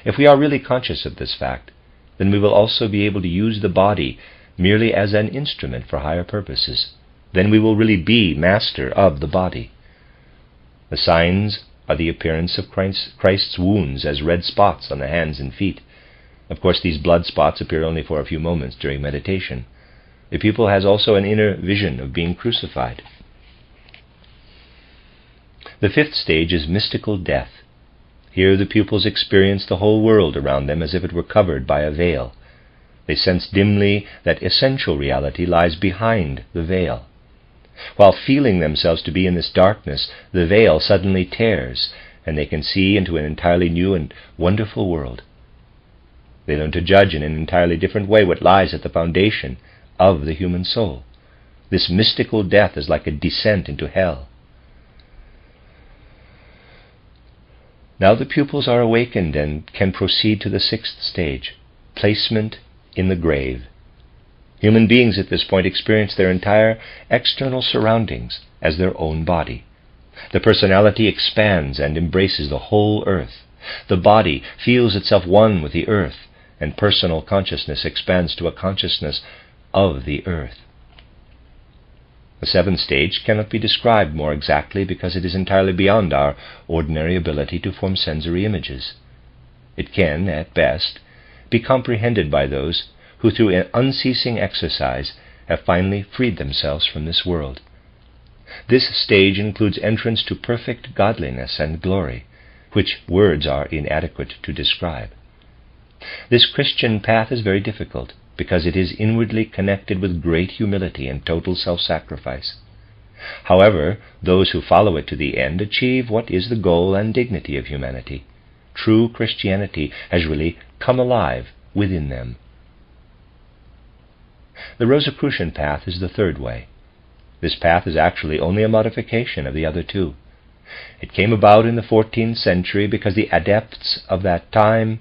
If we are really conscious of this fact, then we will also be able to use the body merely as an instrument for higher purposes. Then we will really be master of the body. The signs are the appearance of Christ's wounds as red spots on the hands and feet. Of course, these blood spots appear only for a few moments during meditation. The pupil has also an inner vision of being crucified. The fifth stage is mystical death. Here the pupils experience the whole world around them as if it were covered by a veil. They sense dimly that essential reality lies behind the veil. While feeling themselves to be in this darkness, the veil suddenly tears, and they can see into an entirely new and wonderful world. They learn to judge in an entirely different way what lies at the foundation of the human soul. This mystical death is like a descent into hell. Now the pupils are awakened and can proceed to the sixth stage, placement in the grave. Human beings at this point experience their entire external surroundings as their own body. The personality expands and embraces the whole earth. The body feels itself one with the earth, and personal consciousness expands to a consciousness of the earth. The seventh stage cannot be described more exactly because it is entirely beyond our ordinary ability to form sensory images. It can, at best, be comprehended by those who through an unceasing exercise have finally freed themselves from this world. This stage includes entrance to perfect godliness and glory, which words are inadequate to describe. This Christian path is very difficult, because it is inwardly connected with great humility and total self-sacrifice. However, those who follow it to the end achieve what is the goal and dignity of humanity. True Christianity has really come alive within them. The Rosicrucian path is the third way. This path is actually only a modification of the other two. It came about in the 14th century because the adepts of that time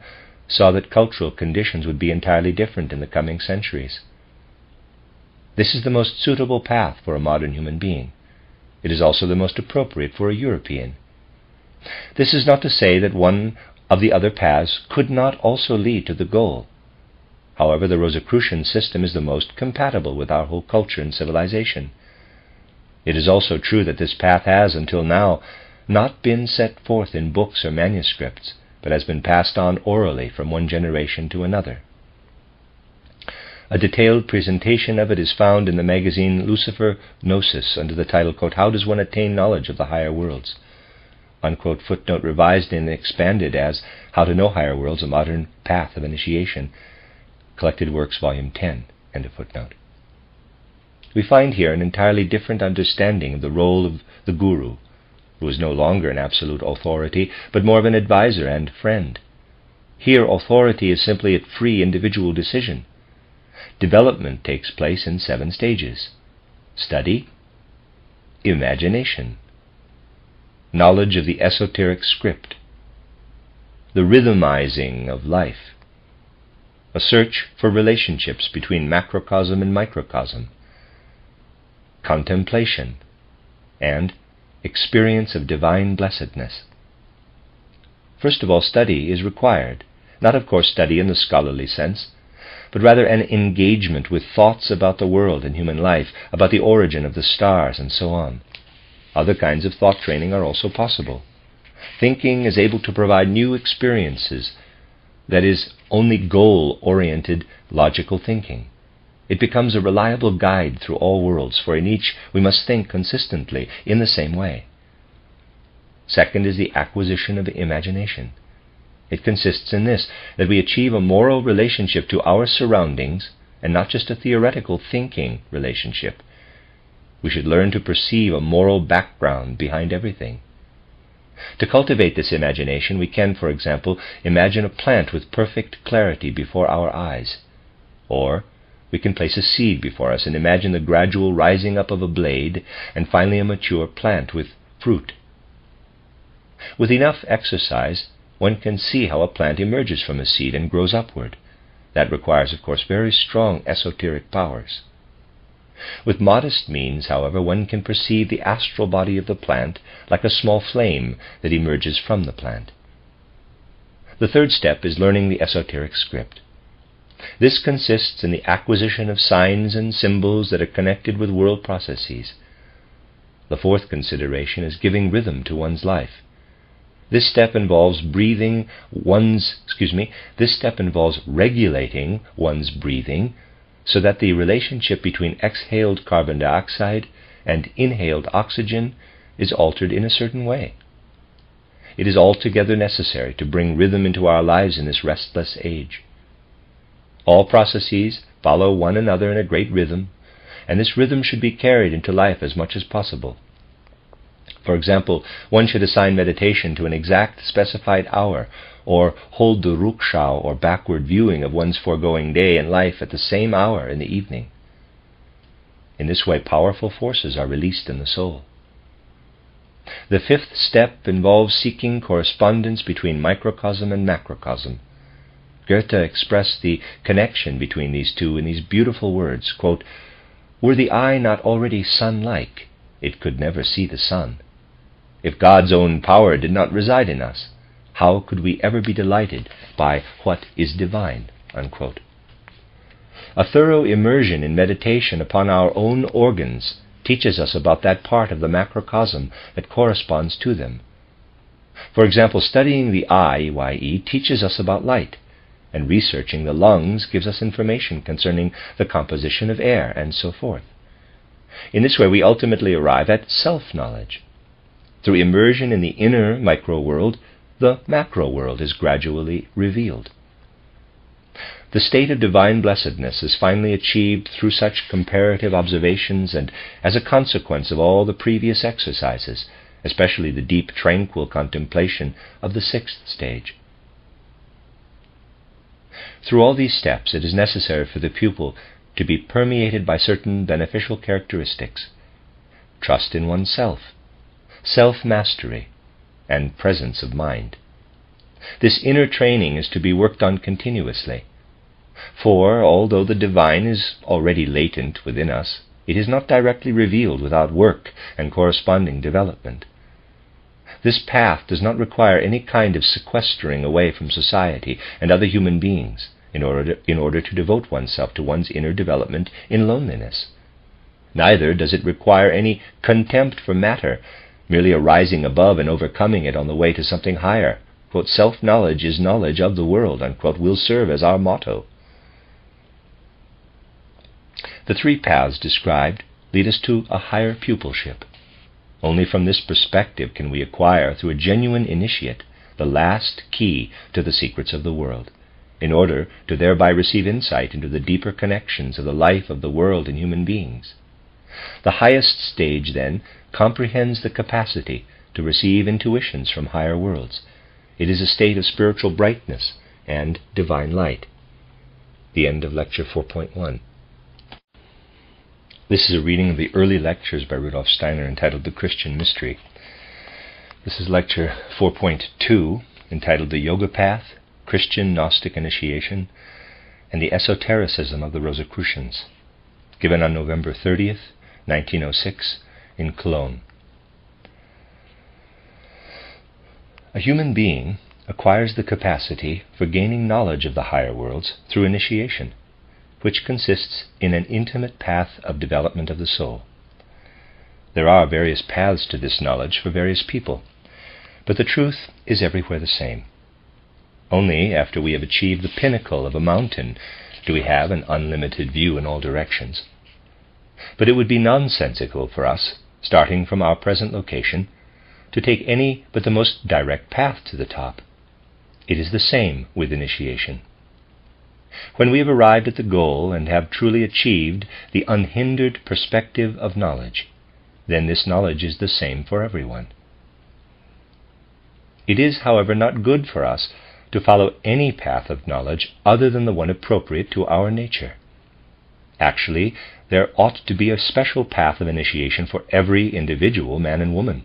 saw that cultural conditions would be entirely different in the coming centuries. This is the most suitable path for a modern human being. It is also the most appropriate for a European. This is not to say that one of the other paths could not also lead to the goal. However, the Rosicrucian system is the most compatible with our whole culture and civilization. It is also true that this path has, until now, not been set forth in books or manuscripts, but has been passed on orally from one generation to another. A detailed presentation of it is found in the magazine Lucifer Gnosis under the title, quote, How Does One Attain Knowledge of the Higher Worlds? Unquote, footnote revised and expanded as How to Know Higher Worlds, A Modern Path of Initiation, Collected Works, Volume 10, end of footnote. We find here an entirely different understanding of the role of the guru, who is no longer an absolute authority, but more of an advisor and friend. Here, authority is simply a free individual decision. Development takes place in 7 stages: study, imagination, knowledge of the esoteric script, the rhythmizing of life, a search for relationships between macrocosm and microcosm, contemplation, and experience of divine blessedness. First of all, study is required, not of course study in the scholarly sense, but rather an engagement with thoughts about the world and human life, about the origin of the stars, and so on. Other kinds of thought training are also possible. Thinking is able to provide new experiences, that is, only goal-oriented logical thinking. It becomes a reliable guide through all worlds, for in each we must think consistently in the same way. Second is the acquisition of imagination. It consists in this, that we achieve a moral relationship to our surroundings, and not just a theoretical thinking relationship. We should learn to perceive a moral background behind everything. To cultivate this imagination, we can, for example, imagine a plant with perfect clarity before our eyes. Or we can place a seed before us and imagine the gradual rising up of a blade and finally a mature plant with fruit. With enough exercise, one can see how a plant emerges from a seed and grows upward. That requires, of course, very strong esoteric powers. With modest means, however, one can perceive the astral body of the plant like a small flame that emerges from the plant. The third step is learning the esoteric script. This consists in the acquisition of signs and symbols that are connected with world processes. The fourth consideration is giving rhythm to one's life. This step involves regulating one's breathing so that the relationship between exhaled carbon dioxide and inhaled oxygen is altered in a certain way. It is altogether necessary to bring rhythm into our lives in this restless age. All processes follow one another in a great rhythm, and this rhythm should be carried into life as much as possible. For example, one should assign meditation to an exact specified hour, or hold the rukshao or backward viewing of one's foregoing day and life at the same hour in the evening. In this way, powerful forces are released in the soul. The fifth step involves seeking correspondence between microcosm and macrocosm. Goethe expressed the connection between these two in these beautiful words, quote, Were the eye not already sun-like, it could never see the sun. If God's own power did not reside in us, how could we ever be delighted by what is divine? Unquote. A thorough immersion in meditation upon our own organs teaches us about that part of the macrocosm that corresponds to them. For example, studying the eye, y.e., teaches us about light, and researching the lungs gives us information concerning the composition of air, and so forth. In this way, we ultimately arrive at self-knowledge. Through immersion in the inner micro-world, the macro-world is gradually revealed. The state of divine blessedness is finally achieved through such comparative observations and as a consequence of all the previous exercises, especially the deep, tranquil contemplation of the sixth stage. Through all these steps, it is necessary for the pupil to be permeated by certain beneficial characteristics: trust in oneself, self-mastery, and presence of mind. This inner training is to be worked on continuously, for although the divine is already latent within us, it is not directly revealed without work and corresponding development. This path does not require any kind of sequestering away from society and other human beings in order to devote oneself to one's inner development in loneliness. Neither does it require any contempt for matter, merely a rising above and overcoming it on the way to something higher. Quote, self-knowledge is knowledge of the world, unquote, will serve as our motto. The three paths described lead us to a higher pupilship. Only from this perspective can we acquire, through a genuine initiate, the last key to the secrets of the world, in order to thereby receive insight into the deeper connections of the life of the world and human beings. The highest stage, then, comprehends the capacity to receive intuitions from higher worlds. It is a state of spiritual brightness and divine light. The end of Lecture 4.1. This is a reading of the early lectures by Rudolf Steiner entitled The Christian Mystery. This is Lecture 4.2, entitled The Yoga Path, Christian Gnostic Initiation, and the Esotericism of the Rosicrucians, given on November 30th, 1906, in Cologne. A human being acquires the capacity for gaining knowledge of the higher worlds through initiation, which consists in an intimate path of development of the soul. There are various paths to this knowledge for various people, but the truth is everywhere the same. Only after we have achieved the pinnacle of a mountain do we have an unlimited view in all directions. But it would be nonsensical for us, starting from our present location, to take any but the most direct path to the top. It is the same with initiation. When we have arrived at the goal and have truly achieved the unhindered perspective of knowledge, then this knowledge is the same for everyone. It is, however, not good for us to follow any path of knowledge other than the one appropriate to our nature. Actually, there ought to be a special path of initiation for every individual man and woman,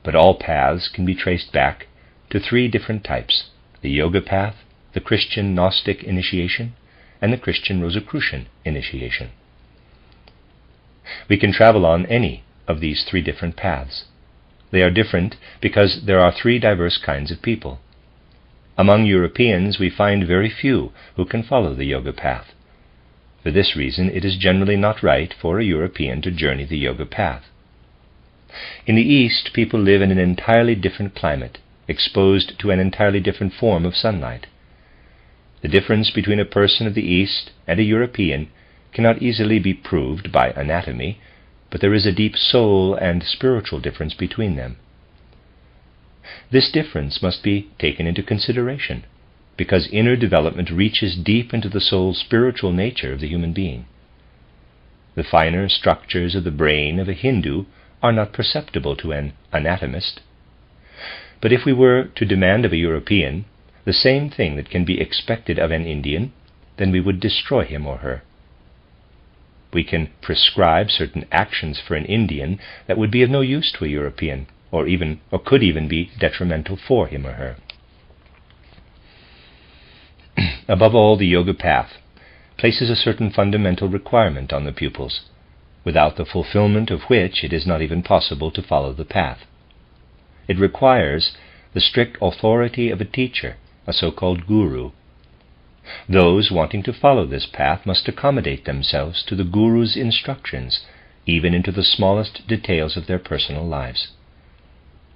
but all paths can be traced back to three different types: the Yoga path, the Christian Gnostic initiation, and the Christian Rosicrucian initiation. We can travel on any of these three different paths. They are different because there are three diverse kinds of people. Among Europeans we find very few who can follow the Yoga path. For this reason it is generally not right for a European to journey the Yoga path. In the East people live in an entirely different climate, exposed to an entirely different form of sunlight. The difference between a person of the East and a European cannot easily be proved by anatomy, but there is a deep soul and spiritual difference between them. This difference must be taken into consideration, because inner development reaches deep into the soul's spiritual nature of the human being. The finer structures of the brain of a Hindu are not perceptible to an anatomist. But if we were to demand of a European the same thing that can be expected of an Indian, then we would destroy him or her. We can prescribe certain actions for an Indian that would be of no use to a European, or could even be detrimental for him or her. Above all, the Yoga path places a certain fundamental requirement on the pupils, without the fulfillment of which it is not even possible to follow the path. It requires the strict authority of a teacher, a so-called guru. Those wanting to follow this path must accommodate themselves to the guru's instructions, even into the smallest details of their personal lives.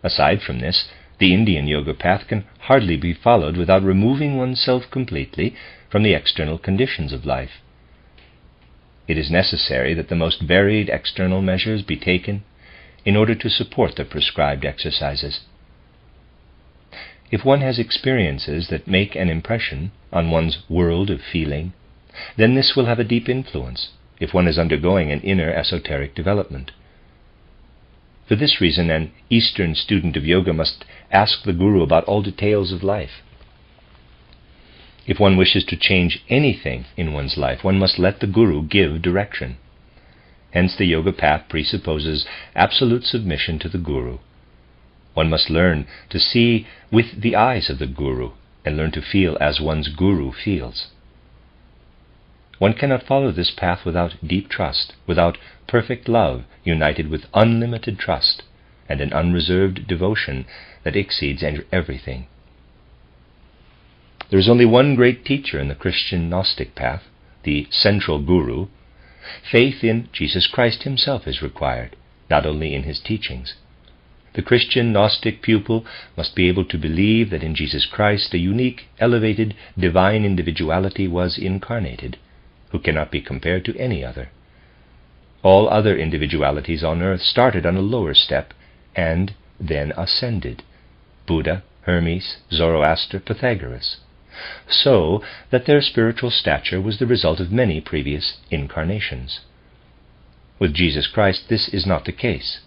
Aside from this, the Indian Yoga path can hardly be followed without removing oneself completely from the external conditions of life. It is necessary that the most varied external measures be taken in order to support the prescribed exercises. If one has experiences that make an impression on one's world of feeling, then this will have a deep influence if one is undergoing an inner esoteric development. For this reason, an Eastern student of yoga must ask the guru about all details of life. If one wishes to change anything in one's life, one must let the guru give direction. Hence the yoga path presupposes absolute submission to the guru. One must learn to see with the eyes of the guru and learn to feel as one's guru feels. One cannot follow this path without deep trust, without perfect love united with unlimited trust and an unreserved devotion that exceeds everything. There is only one great teacher in the Christian Gnostic path, the central guru. Faith in Jesus Christ himself is required, not only in his teachings. The Christian Gnostic pupil must be able to believe that in Jesus Christ a unique, elevated, divine individuality was incarnated, who cannot be compared to any other. All other individualities on earth started on a lower step and then ascended: Buddha, Hermes, Zoroaster, Pythagoras, so that their spiritual stature was the result of many previous incarnations. With Jesus Christ, this is not the case.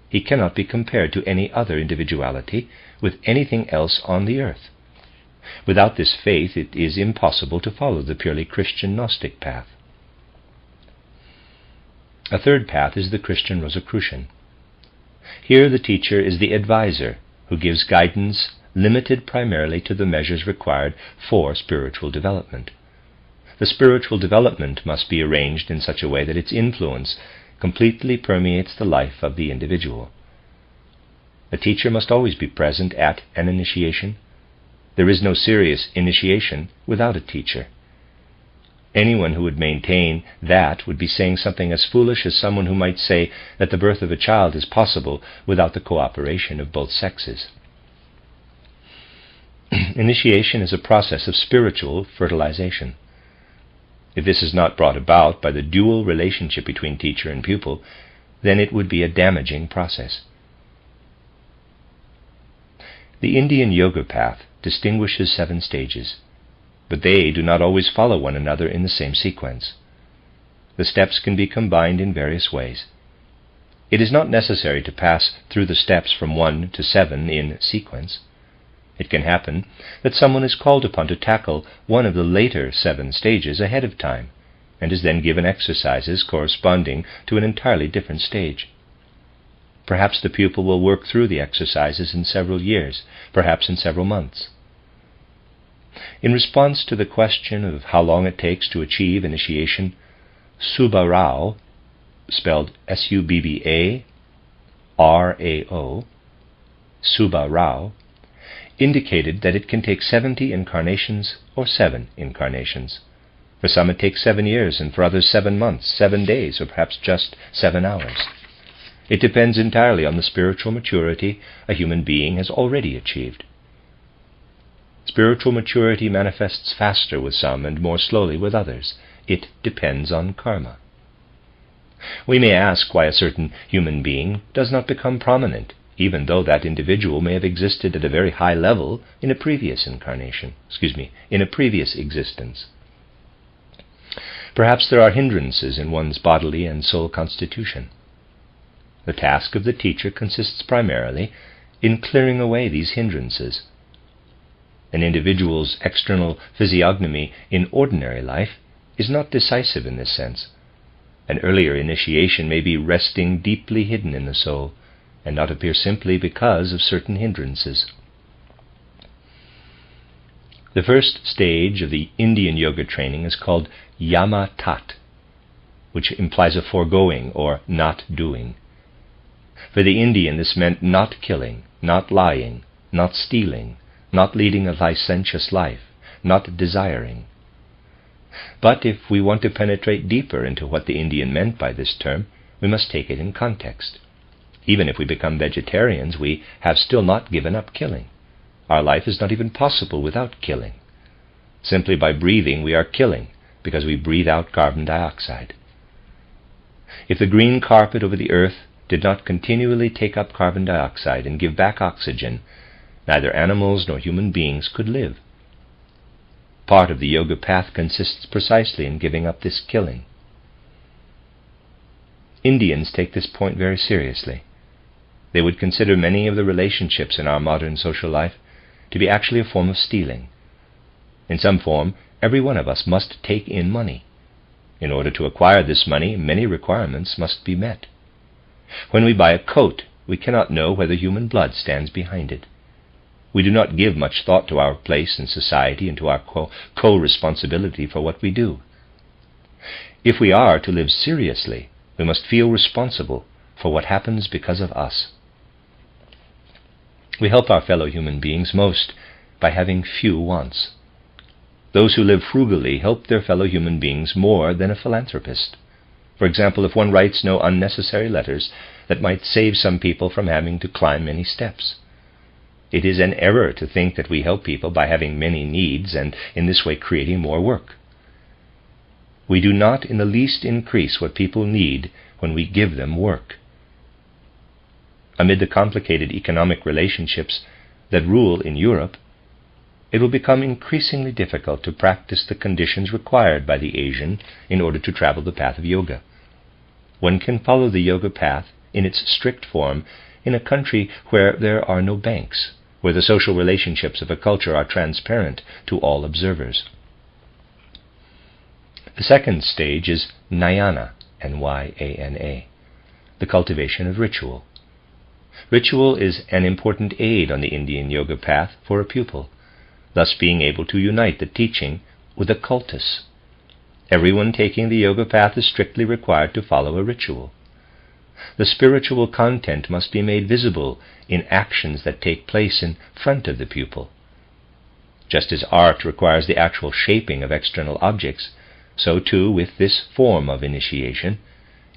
He cannot be compared to any other individuality with anything else on the earth. Without this faith, it is impossible to follow the purely Christian Gnostic path. A third path is the Christian Rosicrucian. Here the teacher is the advisor who gives guidance limited primarily to the measures required for spiritual development. The spiritual development must be arranged in such a way that its influence completely permeates the life of the individual. A teacher must always be present at an initiation. There is no serious initiation without a teacher. Anyone who would maintain that would be saying something as foolish as someone who might say that the birth of a child is possible without the cooperation of both sexes. Initiation is a process of spiritual fertilization. If this is not brought about by the dual relationship between teacher and pupil, then it would be a damaging process. The Indian yoga path distinguishes 7 stages, but they do not always follow one another in the same sequence. The steps can be combined in various ways. It is not necessary to pass through the steps from 1 to 7 in sequence. It can happen that someone is called upon to tackle one of the later 7 stages ahead of time, and is then given exercises corresponding to an entirely different stage. Perhaps the pupil will work through the exercises in several years, perhaps in several months. In response to the question of how long it takes to achieve initiation, Subba Rao, spelled Subbarao, Subba Rao, indicated that it can take 70 incarnations or 7 incarnations. For some it takes 7 years, and for others 7 months, 7 days, or perhaps just 7 hours. It depends entirely on the spiritual maturity a human being has already achieved. Spiritual maturity manifests faster with some and more slowly with others. It depends on karma. We may ask why a certain human being does not become prominent, even though that individual may have existed at a very high level in a previous in a previous existence. Perhaps there are hindrances in one's bodily and soul constitution. The task of the teacher consists primarily in clearing away these hindrances. An individual's external physiognomy in ordinary life is not decisive in this sense. An earlier initiation may be resting deeply hidden in the soul, and not appear simply because of certain hindrances. The first stage of the Indian yoga training is called Yama Tat, which implies a foregoing or not doing. For the Indian, this meant not killing, not lying, not stealing, not leading a licentious life, not desiring. But if we want to penetrate deeper into what the Indian meant by this term, we must take it in context. Even if we become vegetarians, we have still not given up killing. Our life is not even possible without killing. Simply by breathing, we are killing, because we breathe out carbon dioxide. If the green carpet over the earth did not continually take up carbon dioxide and give back oxygen, neither animals nor human beings could live. Part of the yoga path consists precisely in giving up this killing. Indians take this point very seriously. They would consider many of the relationships in our modern social life to be actually a form of stealing. In some form, every one of us must take in money. In order to acquire this money, many requirements must be met. When we buy a coat, we cannot know whether human blood stands behind it. We do not give much thought to our place in society and to our co-responsibility for what we do. If we are to live seriously, we must feel responsible for what happens because of us. We help our fellow human beings most by having few wants. Those who live frugally help their fellow human beings more than a philanthropist. For example, if one writes no unnecessary letters that might save some people from having to climb many steps. It is an error to think that we help people by having many needs and in this way creating more work. we do not in the least increase what people need when we give them work. Amid the complicated economic relationships that rule in Europe, it will become increasingly difficult to practice the conditions required by the Asian in order to travel the path of yoga. One can follow the yoga path in its strict form in a country where there are no banks, where the social relationships of a culture are transparent to all observers. The second stage is Nyana, N-Y-A-N-A, the cultivation of ritual. Ritual is an important aid on the Indian yoga path for a pupil, thus being able to unite the teaching with a cultus. Everyone taking the yoga path is strictly required to follow a ritual. The spiritual content must be made visible in actions that take place in front of the pupil. Just as art requires the actual shaping of external objects, so too with this form of initiation,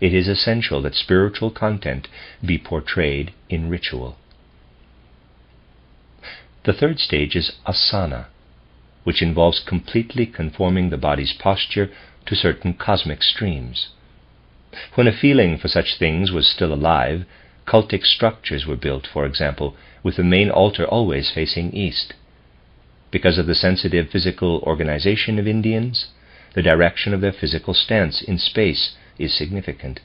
it is essential that spiritual content be portrayed in ritual. The third stage is asana, which involves completely conforming the body's posture to certain cosmic streams. When a feeling for such things was still alive, cultic structures were built, for example, with the main altar always facing east. Because of the sensitive physical organization of Indians, the direction of their physical stance in space is significant.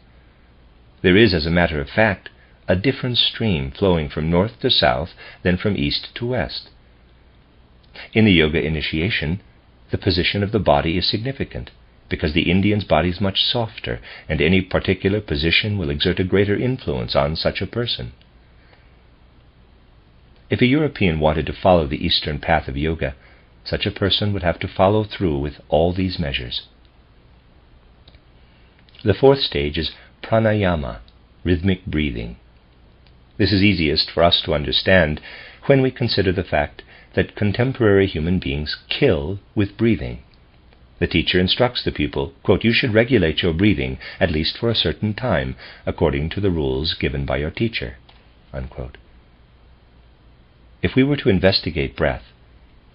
There is, as a matter of fact, a different stream flowing from north to south than from east to west. In the yoga initiation, the position of the body is significant, because the Indian's body is much softer, and any particular position will exert a greater influence on such a person. If a European wanted to follow the Eastern path of yoga, such a person would have to follow through with all these measures. The fourth stage is pranayama, rhythmic breathing. This is easiest for us to understand when we consider the fact that contemporary human beings kill with breathing. The teacher instructs the pupil, quote, "You should regulate your breathing at least for a certain time, according to the rules given by your teacher," unquote. If we were to investigate breath,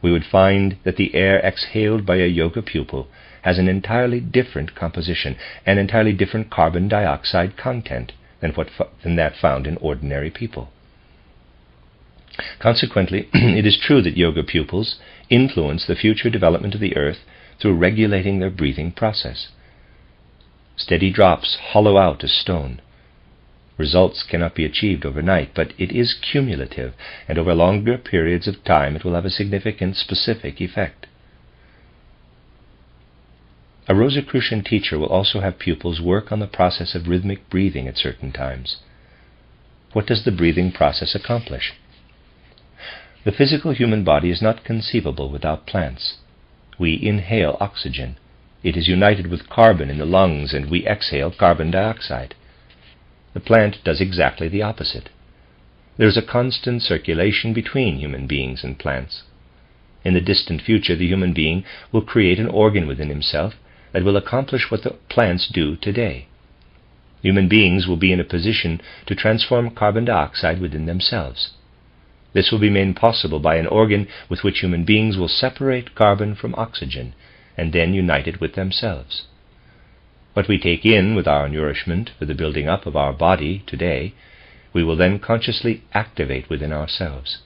we would find that the air exhaled by a yoga pupil has an entirely different composition, an entirely different carbon dioxide content than that found in ordinary people. Consequently, it is true that yoga pupils influence the future development of the earth through regulating their breathing process. Steady drops hollow out a stone. Results cannot be achieved overnight, but it is cumulative, and over longer periods of time it will have a significant specific effect. A Rosicrucian teacher will also have pupils work on the process of rhythmic breathing at certain times. What does the breathing process accomplish? The physical human body is not conceivable without plants. We inhale oxygen. It is united with carbon in the lungs, and we exhale carbon dioxide. The plant does exactly the opposite. There is a constant circulation between human beings and plants. In the distant future, the human being will create an organ within himself that will accomplish what the plants do today. Human beings will be in a position to transform carbon dioxide within themselves. This will be made possible by an organ with which human beings will separate carbon from oxygen and then unite it with themselves. What we take in with our nourishment for the building up of our body today, we will then consciously activate within ourselves.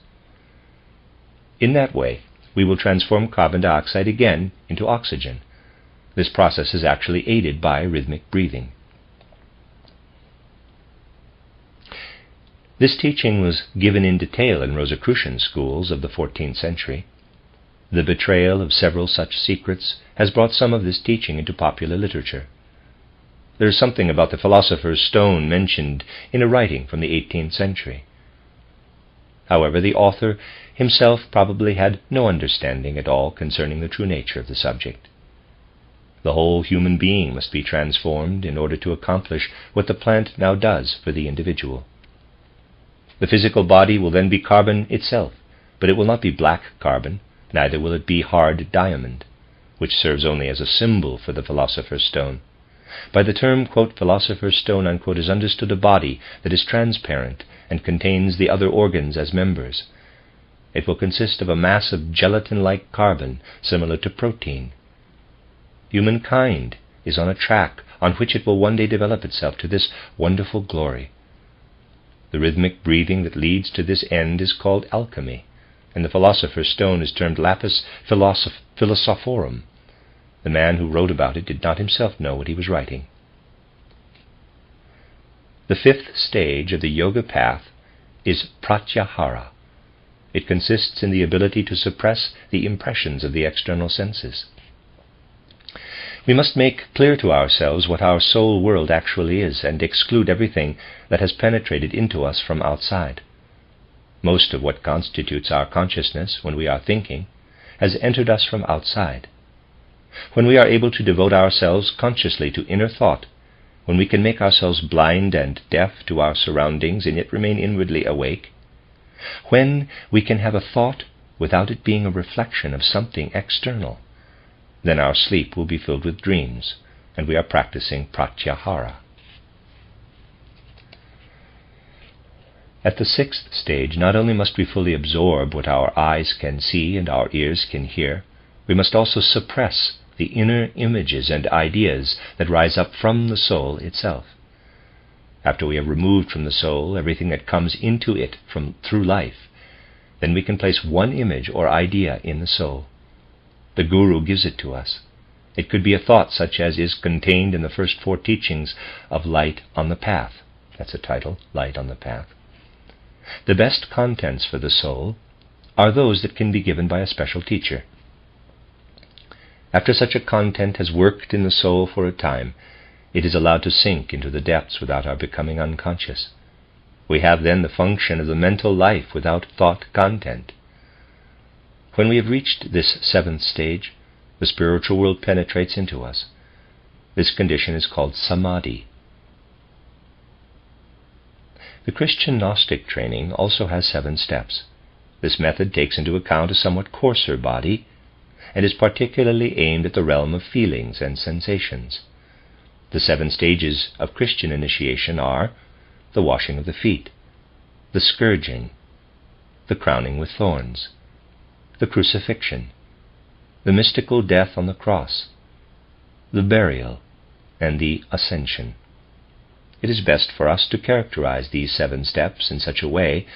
In that way, we will transform carbon dioxide again into oxygen. This process is actually aided by rhythmic breathing. This teaching was given in detail in Rosicrucian schools of the 14th century. The betrayal of several such secrets has brought some of this teaching into popular literature. There is something about the philosopher's stone mentioned in a writing from the 18th century. However, the author himself probably had no understanding at all concerning the true nature of the subject. The whole human being must be transformed in order to accomplish what the plant now does for the individual. The physical body will then be carbon itself, but it will not be black carbon, neither will it be hard diamond, which serves only as a symbol for the philosopher's stone. By the term, quote, philosopher's stone, unquote, is understood a body that is transparent and contains the other organs as members. It will consist of a mass of gelatin-like carbon similar to protein. Humankind is on a track on which it will one day develop itself to this wonderful glory. The rhythmic breathing that leads to this end is called alchemy, and the philosopher's stone is termed lapis philosophorum. The man who wrote about it did not himself know what he was writing. The fifth stage of the yoga path is pratyahara. It consists in the ability to suppress the impressions of the external senses. We must make clear to ourselves what our soul world actually is and exclude everything that has penetrated into us from outside. Most of what constitutes our consciousness when we are thinking has entered us from outside. When we are able to devote ourselves consciously to inner thought, when we can make ourselves blind and deaf to our surroundings and yet remain inwardly awake, when we can have a thought without it being a reflection of something external, then our sleep will be filled with dreams, and we are practicing pratyahara. At the sixth stage, not only must we fully absorb what our eyes can see and our ears can hear, we must also suppress the inner images and ideas that rise up from the soul itself. After we have removed from the soul everything that comes into it through life, then we can place one image or idea in the soul. The Guru gives it to us. It could be a thought such as is contained in the first 4 teachings of Light on the Path. That's a title, Light on the Path. The best contents for the soul are those that can be given by a special teacher. After such a content has worked in the soul for a time, it is allowed to sink into the depths without our becoming unconscious. We have then the function of the mental life without thought content. When we have reached this 7th stage, the spiritual world penetrates into us. This condition is called samadhi. The Christian Gnostic training also has 7 steps. This method takes into account a somewhat coarser body and is particularly aimed at the realm of feelings and sensations. The 7 stages of Christian initiation are the washing of the feet, the scourging, the crowning with thorns, the crucifixion, the mystical death on the cross, the burial, and the ascension. It is best for us to characterize these 7 steps in such a way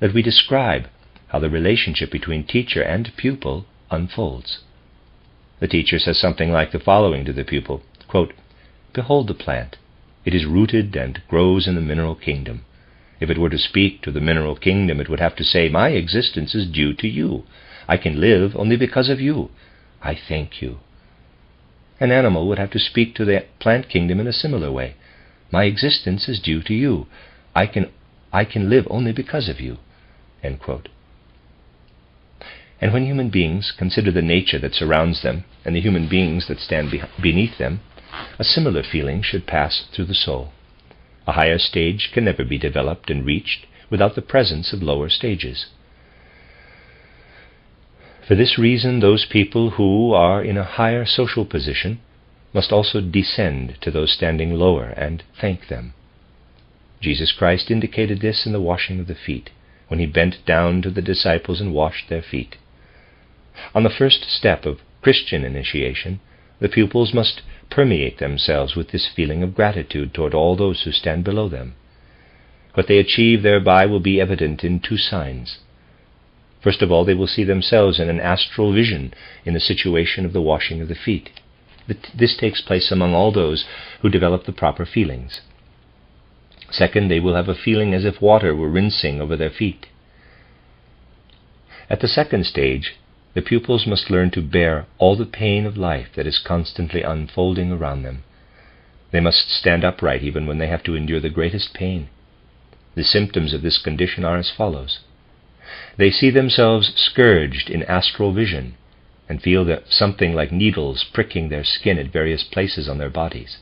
that we describe how the relationship between teacher and pupil unfolds. The teacher says something like the following to the pupil, quote, "Behold the plant. It is rooted and grows in the mineral kingdom. If it were to speak to the mineral kingdom, it would have to say, 'My existence is due to you. I can live only because of you. I thank you.' An animal would have to speak to the plant kingdom in a similar way. 'My existence is due to you. I can live only because of you.'" End quote. And when human beings consider the nature that surrounds them and the human beings that stand beneath them, a similar feeling should pass through the soul. A higher stage can never be developed and reached without the presence of lower stages. For this reason, those people who are in a higher social position must also descend to those standing lower and thank them. Jesus Christ indicated this in the washing of the feet, when he bent down to the disciples and washed their feet. On the first step of Christian initiation, the pupils must permeate themselves with this feeling of gratitude toward all those who stand below them. What they achieve thereby will be evident in 2 signs. First of all, they will see themselves in an astral vision in the situation of the washing of the feet. This takes place among all those who develop the proper feelings. Second, they will have a feeling as if water were rinsing over their feet. At the second stage, the pupils must learn to bear all the pain of life that is constantly unfolding around them. They must stand upright even when they have to endure the greatest pain. The symptoms of this condition are as follows. They see themselves scourged in astral vision and feel that something like needles pricking their skin at various places on their bodies.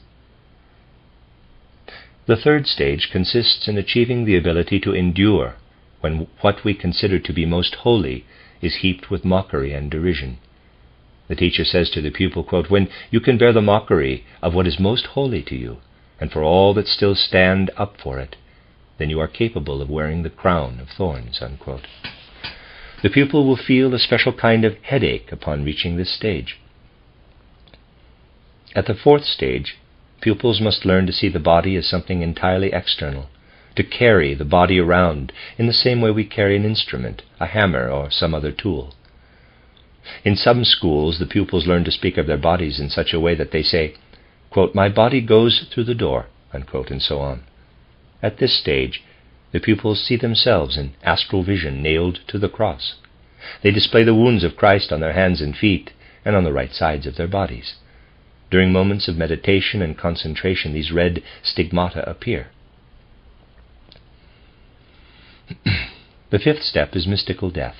The third stage consists in achieving the ability to endure when what we consider to be most holy is heaped with mockery and derision. The teacher says to the pupil, quote, "When you can bear the mockery of what is most holy to you, and for all that still stand up for it, then you are capable of wearing the crown of thorns." Unquote. The pupil will feel a special kind of headache upon reaching this stage. At the fourth stage, pupils must learn to see the body as something entirely external, to carry the body around in the same way we carry an instrument, a hammer or some other tool. In some schools, the pupils learn to speak of their bodies in such a way that they say, quote, "My body goes through the door," unquote, and so on. At this stage, the pupils see themselves in astral vision nailed to the cross. They display the wounds of Christ on their hands and feet and on the right sides of their bodies. During moments of meditation and concentration, these red stigmata appear. The fifth step is mystical death.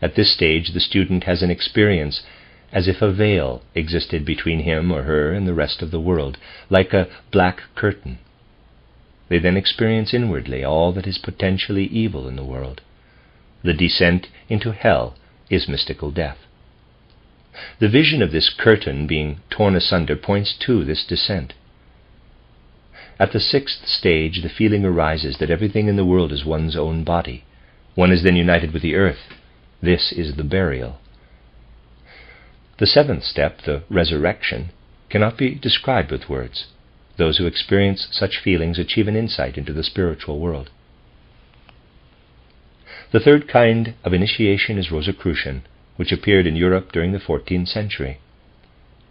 At this stage, the student has an experience as if a veil existed between him or her and the rest of the world, like a black curtain. They then experience inwardly all that is potentially evil in the world. The descent into hell is mystical death. The vision of this curtain being torn asunder points to this descent. At the sixth stage, the feeling arises that everything in the world is one's own body. One is then united with the earth. This is the burial. The seventh step, the resurrection, cannot be described with words. Those who experience such feelings achieve an insight into the spiritual world. The third kind of initiation is Rosicrucian, which appeared in Europe during the 14th century.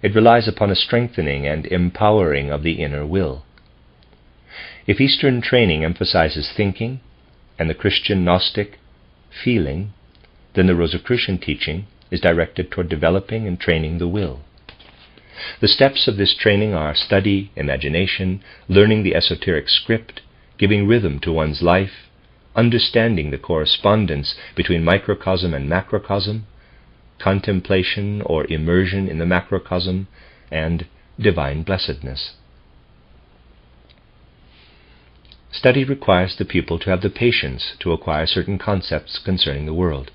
It relies upon a strengthening and empowering of the inner will. If Eastern training emphasizes thinking, and the Christian Gnostic feeling, then the Rosicrucian teaching is directed toward developing and training the will. The steps of this training are study, imagination, learning the esoteric script, giving rhythm to one's life, understanding the correspondence between microcosm and macrocosm, contemplation or immersion in the macrocosm, and divine blessedness. Study requires the pupil to have the patience to acquire certain concepts concerning the world.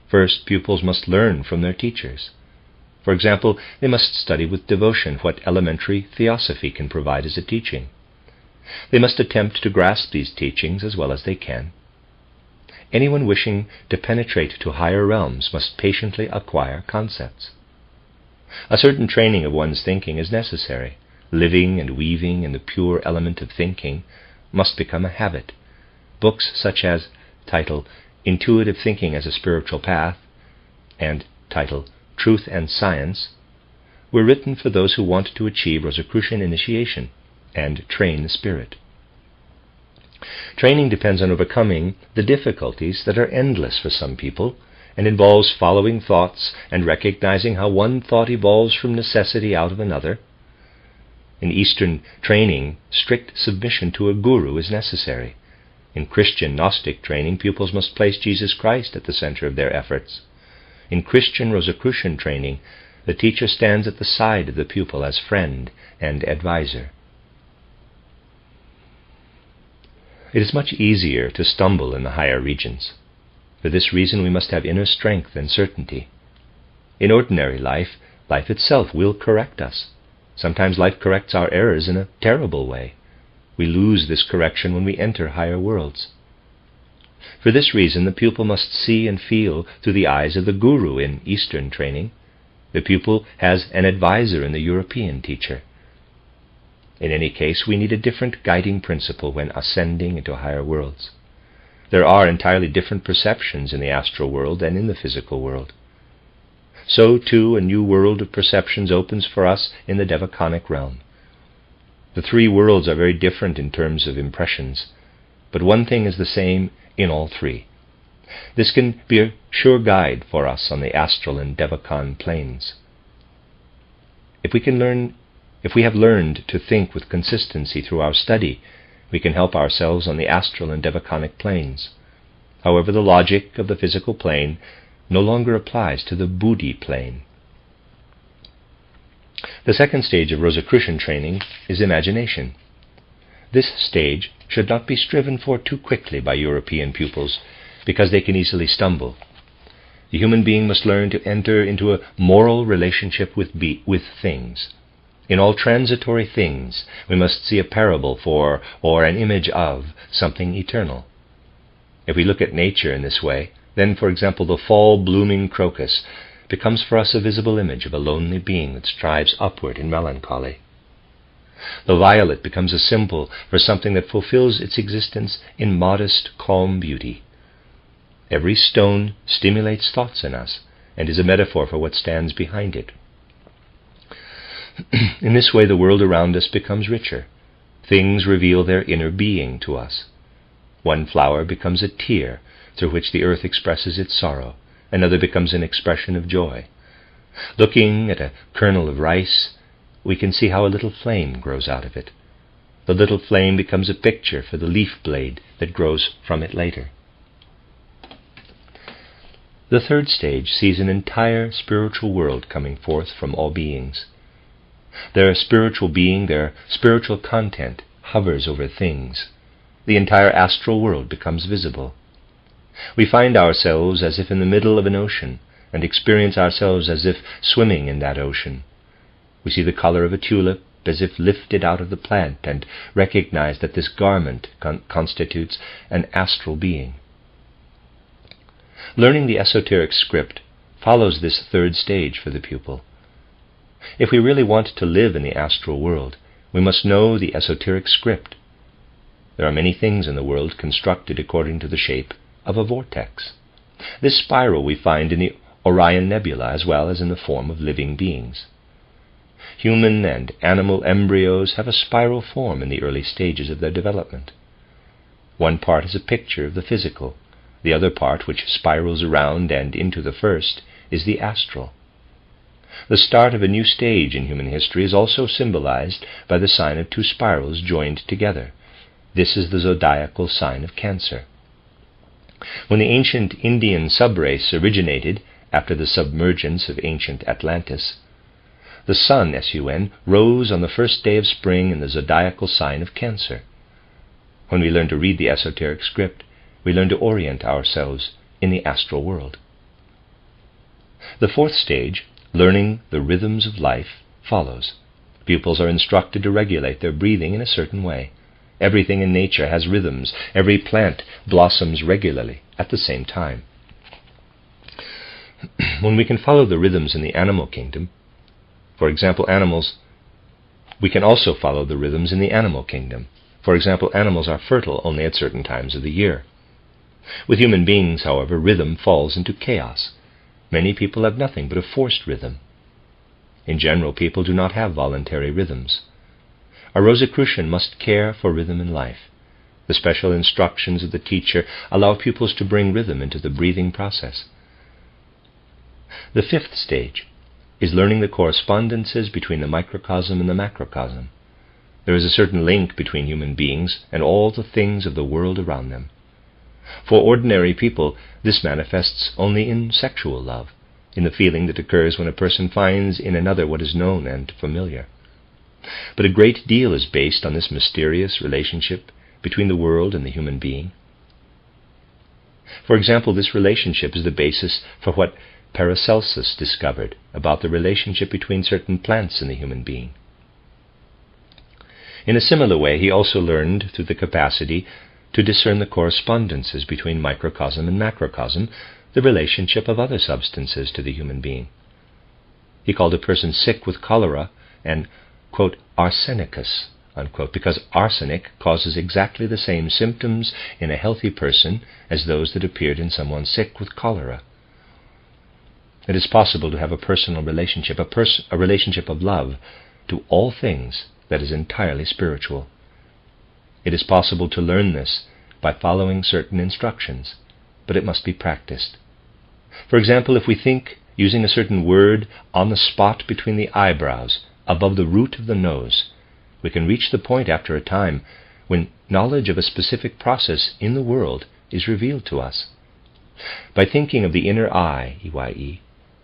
First, pupils must learn from their teachers. For example, they must study with devotion what elementary theosophy can provide as a teaching. They must attempt to grasp these teachings as well as they can. Anyone wishing to penetrate to higher realms must patiently acquire concepts. A certain training of one's thinking is necessary. Living and weaving in the pure element of thinking must become a habit. Books such as titled Intuitive Thinking as a Spiritual Path and titled Truth and Science were written for those who want to achieve Rosicrucian initiation and train the spirit. Training depends on overcoming the difficulties that are endless for some people and involves following thoughts and recognizing how one thought evolves from necessity out of another. In Eastern training, strict submission to a guru is necessary. In Christian Gnostic training, pupils must place Jesus Christ at the center of their efforts. In Christian Rosicrucian training, the teacher stands at the side of the pupil as friend and advisor. It is much easier to stumble in the higher regions. For this reason, we must have inner strength and certainty. In ordinary life, life itself will correct us. Sometimes life corrects our errors in a terrible way. We lose this correction when we enter higher worlds. For this reason, the pupil must see and feel through the eyes of the guru in Eastern training. The pupil has an advisor in the European teacher. In any case, we need a different guiding principle when ascending into higher worlds. There are entirely different perceptions in the astral world than in the physical world. So, too, a new world of perceptions opens for us in the devaconic realm. The three worlds are very different in terms of impressions, but one thing is the same in all three. This can be a sure guide for us on the astral and devacon planes. If we have learned to think with consistency through our study, we can help ourselves on the astral and devaconic planes. However, the logic of the physical plane no longer applies to the buddhi plane. The second stage of Rosicrucian training is imagination. This stage should not be striven for too quickly by European pupils, because they can easily stumble. The human being must learn to enter into a moral relationship with things. In all transitory things, we must see a parable for, or an image of, something eternal. If we look at nature in this way, then, for example, the fall-blooming crocus becomes for us a visible image of a lonely being that strives upward in melancholy. The violet becomes a symbol for something that fulfills its existence in modest, calm beauty. Every stone stimulates thoughts in us and is a metaphor for what stands behind it. In this way, the world around us becomes richer. Things reveal their inner being to us. One flower becomes a tear through which the earth expresses its sorrow. Another becomes an expression of joy. Looking at a kernel of rice, we can see how a little flame grows out of it. The little flame becomes a picture for the leaf blade that grows from it later. The third stage sees an entire spiritual world coming forth from all beings. Their spiritual being, their spiritual content, hovers over things. The entire astral world becomes visible. We find ourselves as if in the middle of an ocean, and experience ourselves as if swimming in that ocean. We see the color of a tulip as if lifted out of the plant, and recognize that this garment constitutes an astral being. Learning the esoteric script follows this third stage for the pupil. If we really want to live in the astral world, we must know the esoteric script. There are many things in the world constructed according to the shape of a vortex. This spiral we find in the Orion Nebula as well as in the form of living beings. Human and animal embryos have a spiral form in the early stages of their development. One part is a picture of the physical. The other part, which spirals around and into the first, is the astral. The start of a new stage in human history is also symbolized by the sign of two spirals joined together. This is the zodiacal sign of Cancer. When the ancient Indian subrace originated after the submergence of ancient Atlantis, the sun, S-U-N, rose on the first day of spring in the zodiacal sign of Cancer. When we learn to read the esoteric script, we learn to orient ourselves in the astral world. The fourth stage, learning the rhythms of life, follows. Pupils are instructed to regulate their breathing in a certain way. Everything in nature has rhythms. Every plant blossoms regularly at the same time. When we can follow the rhythms in the animal kingdom, for example, we can also follow the rhythms in the animal kingdom. For example, animals are fertile only at certain times of the year. With human beings, however, rhythm falls into chaos. Many people have nothing but a forced rhythm. In general, people do not have voluntary rhythms. A Rosicrucian must care for rhythm in life. The special instructions of the teacher allow pupils to bring rhythm into the breathing process. The fifth stage is learning the correspondences between the microcosm and the macrocosm. There is a certain link between human beings and all the things of the world around them. For ordinary people, this manifests only in sexual love, in the feeling that occurs when a person finds in another what is known and familiar. But a great deal is based on this mysterious relationship between the world and the human being. For example, this relationship is the basis for what Paracelsus discovered about the relationship between certain plants and the human being. In a similar way, he also learned through the capacity to discern the correspondences between microcosm and macrocosm, the relationship of other substances to the human being. He called a person sick with cholera an, quote, arsenicus, unquote, because arsenic causes exactly the same symptoms in a healthy person as those that appeared in someone sick with cholera. It is possible to have a personal relationship, a relationship of love to all things that is entirely spiritual. It is possible to learn this by following certain instructions, but it must be practiced. For example, if we think using a certain word on the spot between the eyebrows, above the root of the nose, we can reach the point after a time when knowledge of a specific process in the world is revealed to us. By thinking of the inner eye, EYE,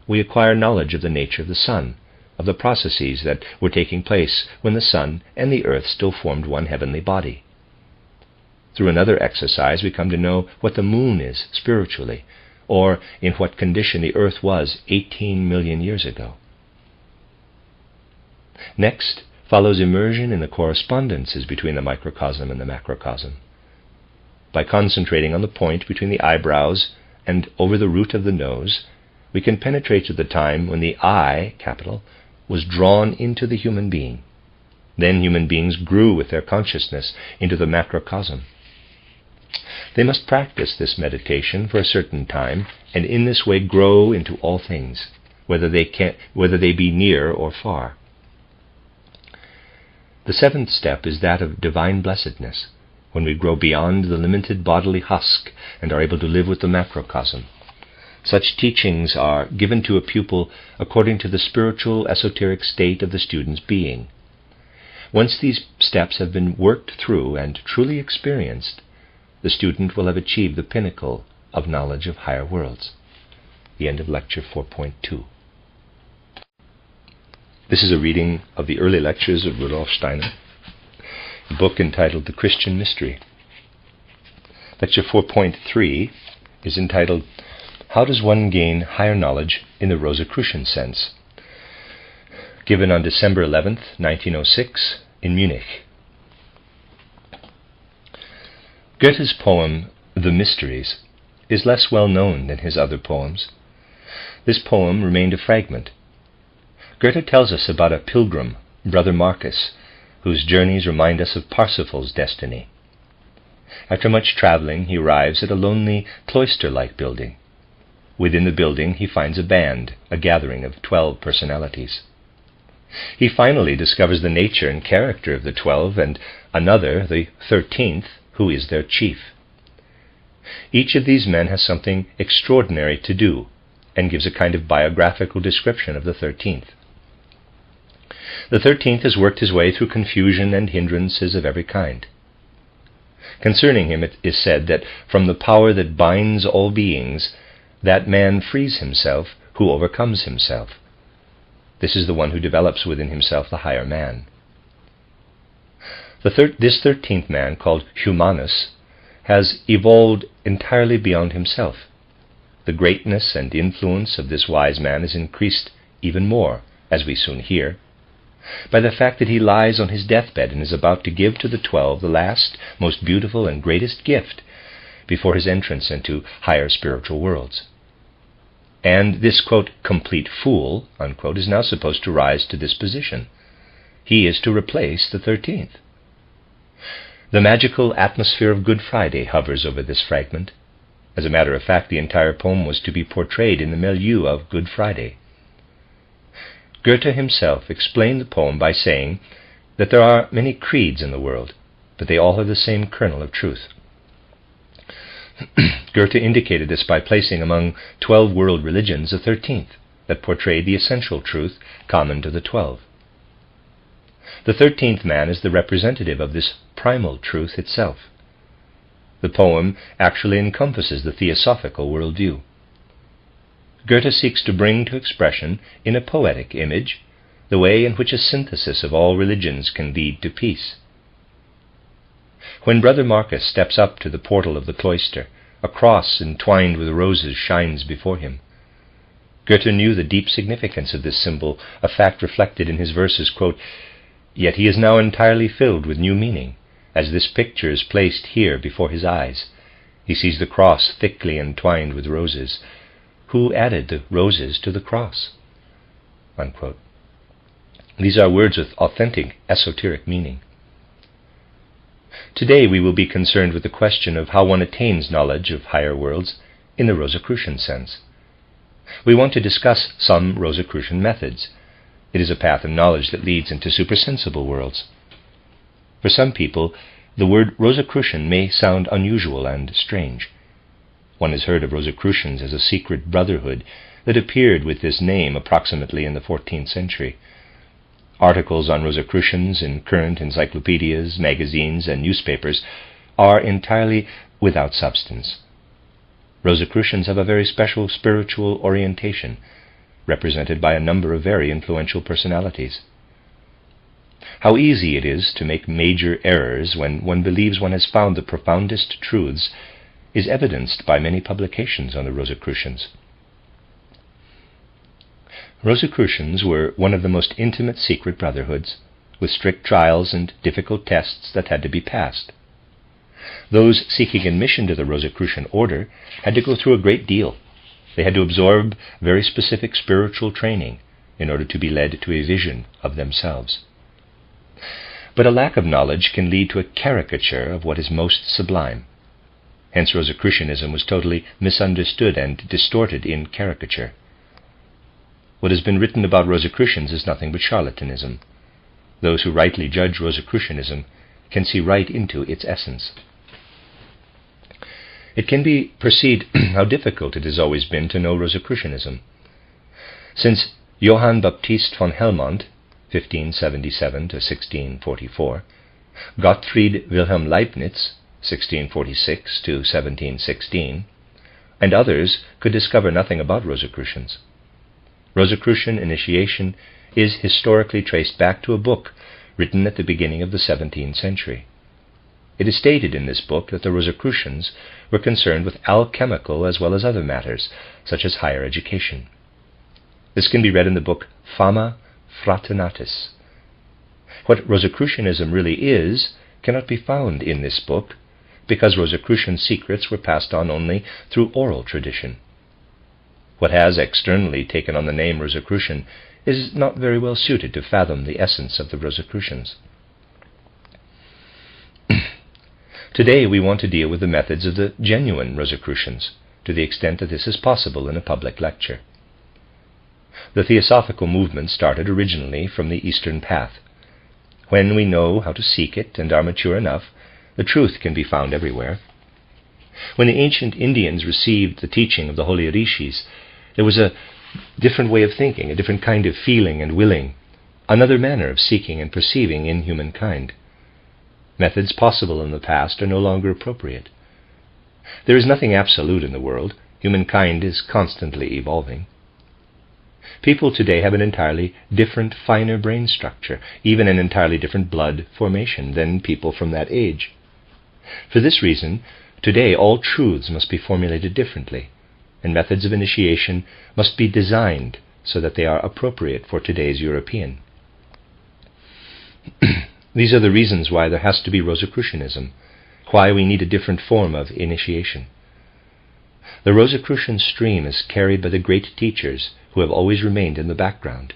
we acquire knowledge of the nature of the sun, of the processes that were taking place when the sun and the earth still formed one heavenly body. Through another exercise, we come to know what the moon is spiritually, or in what condition the earth was 18 million years ago. Next follows immersion in the correspondences between the microcosm and the macrocosm. By concentrating on the point between the eyebrows and over the root of the nose, we can penetrate to the time when the I, capital, was drawn into the human being. Then human beings grew with their consciousness into the macrocosm. They must practice this meditation for a certain time, and in this way grow into all things, whether they be near or far. The seventh step is that of divine blessedness, when we grow beyond the limited bodily husk and are able to live with the macrocosm. Such teachings are given to a pupil according to the spiritual esoteric state of the student's being. Once these steps have been worked through and truly experienced, the student will have achieved the pinnacle of knowledge of higher worlds. The end of lecture 4.2. This is a reading of the early lectures of Rudolf Steiner, a book entitled The Christian Mystery. Lecture 4.3 is entitled, How Does One Gain Higher Knowledge in the Rosicrucian Sense? Given on December 11th, 1906, in Munich. Goethe's poem, The Mysteries, is less well known than his other poems. This poem remained a fragment. Goethe tells us about a pilgrim, Brother Marcus, whose journeys remind us of Parsifal's destiny. After much traveling, he arrives at a lonely, cloister-like building. Within the building, he finds a band, a gathering of 12 personalities. He finally discovers the nature and character of the 12, and another, the 13th, who is their chief. Each of these men has something extraordinary to do, and gives a kind of biographical description of the 13th. The 13th has worked his way through confusion and hindrances of every kind. Concerning him it is said that from the power that binds all beings, that man frees himself who overcomes himself. This is the one who develops within himself the higher man. This 13th man, called Humanus, has evolved entirely beyond himself. The greatness and influence of this wise man is increased even more, as we soon hear, by the fact that he lies on his deathbed and is about to give to the 12 the last, most beautiful and greatest gift before his entrance into higher spiritual worlds. And this, quote, complete fool, unquote, is now supposed to rise to this position. He is to replace the 13th. The magical atmosphere of Good Friday hovers over this fragment. As a matter of fact, the entire poem was to be portrayed in the milieu of Good Friday. Goethe himself explained the poem by saying that there are many creeds in the world, but they all have the same kernel of truth. Goethe indicated this by placing among 12 world religions a 13th that portrayed the essential truth common to the 12. The 13th man is the representative of this primal truth itself. The poem actually encompasses the theosophical worldview. Goethe seeks to bring to expression, in a poetic image, the way in which a synthesis of all religions can lead to peace. When Brother Marcus steps up to the portal of the cloister, a cross entwined with roses shines before him. Goethe knew the deep significance of this symbol, a fact reflected in his verses, quote, Yet he is now entirely filled with new meaning. As this picture is placed here before his eyes, he sees the cross thickly entwined with roses. Who added the roses to the cross? Unquote. These are words with authentic esoteric meaning. Today we will be concerned with the question of how one attains knowledge of higher worlds in the Rosicrucian sense. We want to discuss some Rosicrucian methods. It is a path of knowledge that leads into supersensible worlds. For some people, the word Rosicrucian may sound unusual and strange. One has heard of Rosicrucians as a secret brotherhood that appeared with this name approximately in the 14th century. Articles on Rosicrucians in current encyclopedias, magazines, and newspapers are entirely without substance. Rosicrucians have a very special spiritual orientation, represented by a number of very influential personalities. How easy it is to make major errors when one believes one has found the profoundest truths is evidenced by many publications on the Rosicrucians. Rosicrucians were one of the most intimate secret brotherhoods, with strict trials and difficult tests that had to be passed. Those seeking admission to the Rosicrucian order had to go through a great deal. They had to absorb very specific spiritual training in order to be led to a vision of themselves. But a lack of knowledge can lead to a caricature of what is most sublime. Hence Rosicrucianism was totally misunderstood and distorted in caricature. What has been written about Rosicrucians is nothing but charlatanism. Those who rightly judge Rosicrucianism can see right into its essence. It can be perceived how difficult it has always been to know Rosicrucianism. Since Johann Baptist von Helmont, 1577 to 1644, Gottfried Wilhelm Leibniz, 1646 to 1716, and others could discover nothing about Rosicrucians. Rosicrucian initiation is historically traced back to a book written at the beginning of the 17th century. It is stated in this book that the Rosicrucians were concerned with alchemical as well as other matters, such as higher education. This can be read in the book Fama Fraternitatis. What Rosicrucianism really is cannot be found in this book, because Rosicrucian secrets were passed on only through oral tradition. What has externally taken on the name Rosicrucian is not very well suited to fathom the essence of the Rosicrucians. Today we want to deal with the methods of the genuine Rosicrucians, to the extent that this is possible in a public lecture. The Theosophical movement started originally from the Eastern path. When we know how to seek it and are mature enough, the truth can be found everywhere. When the ancient Indians received the teaching of the holy rishis, there was a different way of thinking, a different kind of feeling and willing, another manner of seeking and perceiving in humankind. Methods possible in the past are no longer appropriate. There is nothing absolute in the world. Humankind is constantly evolving. People today have an entirely different, finer brain structure, even an entirely different blood formation than people from that age. For this reason, today all truths must be formulated differently, and methods of initiation must be designed so that they are appropriate for today's European. These are the reasons why there has to be Rosicrucianism, why we need a different form of initiation. The Rosicrucian stream is carried by the great teachers who have always remained in the background.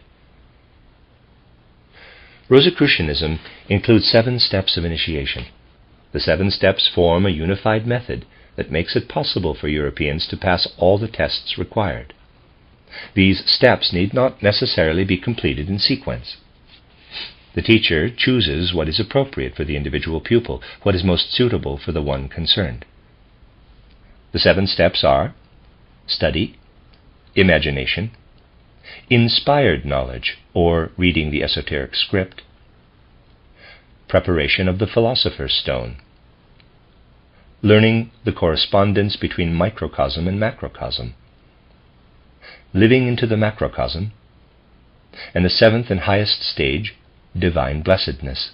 Rosicrucianism includes 7 steps of initiation. The 7 steps form a unified method that makes it possible for Europeans to pass all the tests required. These steps need not necessarily be completed in sequence. The teacher chooses what is appropriate for the individual pupil, what is most suitable for the one concerned. The 7 steps are study, imagination, inspired knowledge, or reading the esoteric script, preparation of the philosopher's stone, learning the correspondence between microcosm and macrocosm, living into the macrocosm, and the 7th and highest stage, divine blessedness.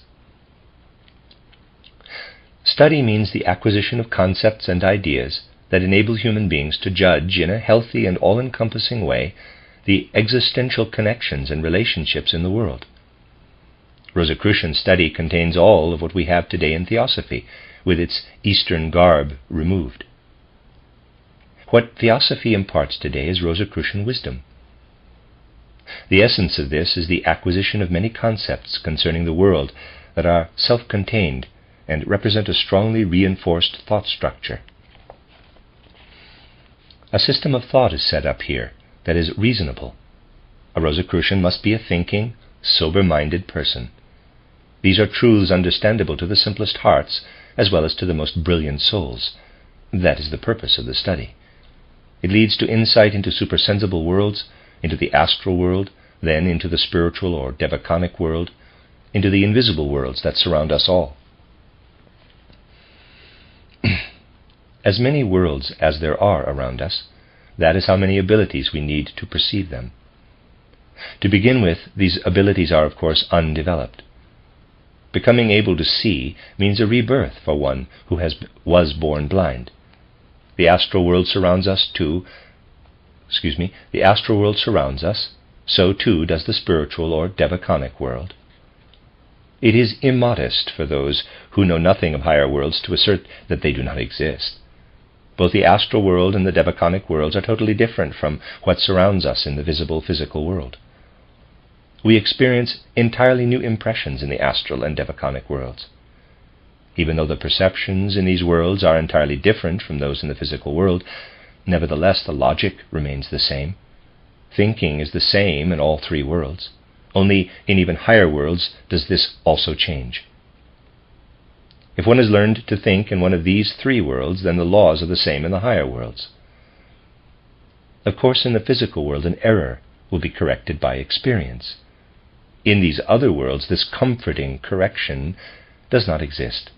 Study means the acquisition of concepts and ideas that enable human beings to judge in a healthy and all-encompassing way the existential connections and relationships in the world. Rosicrucian study contains all of what we have today in Theosophy, with its Eastern garb removed. What Theosophy imparts today is Rosicrucian wisdom. The essence of this is the acquisition of many concepts concerning the world that are self-contained and represent a strongly reinforced thought structure. A system of thought is set up here that is reasonable. A Rosicrucian must be a thinking, sober-minded person. These are truths understandable to the simplest hearts as well as to the most brilliant souls. That is the purpose of the study. It leads to insight into supersensible worlds, into the astral world, then into the spiritual or devaconic world, into the invisible worlds that surround us all. As many worlds as there are around us, that is how many abilities we need to perceive them. To begin with, these abilities are, of course, undeveloped. Becoming able to see means a rebirth for one who was born blind. The astral world surrounds us the astral world surrounds us, so too does the spiritual or devaconic world. It is immodest for those who know nothing of higher worlds to assert that they do not exist. Both the astral world and the devachanic worlds are totally different from what surrounds us in the visible physical world. We experience entirely new impressions in the astral and devachanic worlds. Even though the perceptions in these worlds are entirely different from those in the physical world, nevertheless the logic remains the same. Thinking is the same in all three worlds. Only in even higher worlds does this also change. If one has learned to think in one of these three worlds, then the laws are the same in the higher worlds. Of course, in the physical world, an error will be corrected by experience. In these other worlds, this comforting correction does not exist.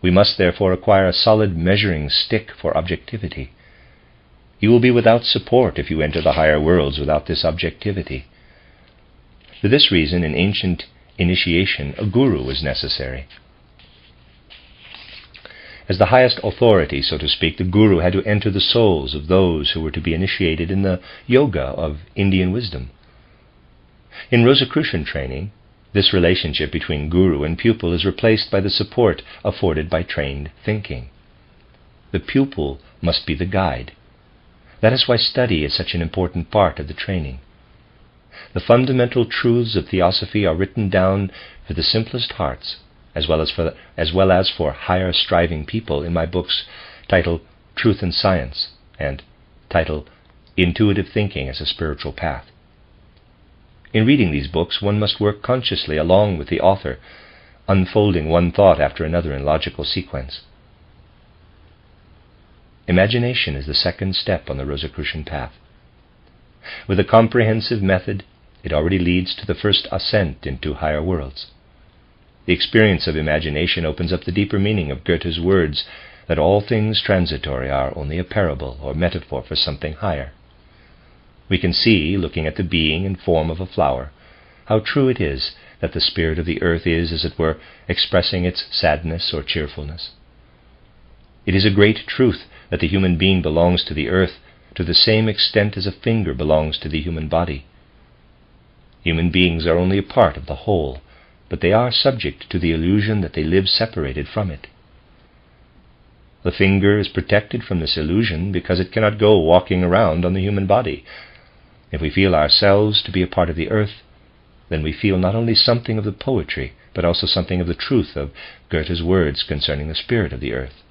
We must therefore acquire a solid measuring stick for objectivity. You will be without support if you enter the higher worlds without this objectivity. For this reason, in ancient initiation, a guru was necessary. As the highest authority, so to speak, the guru had to enter the souls of those who were to be initiated in the yoga of Indian wisdom. In Rosicrucian training, this relationship between guru and pupil is replaced by the support afforded by trained thinking. The pupil must be the guide. That is why study is such an important part of the training. The fundamental truths of theosophy are written down for the simplest hearts, as well as for higher striving people in my books titled Truth and Science and titled Intuitive Thinking as a Spiritual Path. In reading these books, one must work consciously along with the author, unfolding one thought after another in logical sequence. Imagination is the second step on the Rosicrucian path. With a comprehensive method, it already leads to the first ascent into higher worlds. The experience of imagination opens up the deeper meaning of Goethe's words that all things transitory are only a parable or metaphor for something higher. We can see, looking at the being and form of a flower, how true it is that the spirit of the earth is, as it were, expressing its sadness or cheerfulness. It is a great truth that the human being belongs to the earth to the same extent as a finger belongs to the human body. Human beings are only a part of the whole, but they are subject to the illusion that they live separated from it. The finger is protected from this illusion because it cannot go walking around on the human body. If we feel ourselves to be a part of the earth, then we feel not only something of the poetry, but also something of the truth of Goethe's words concerning the spirit of the earth.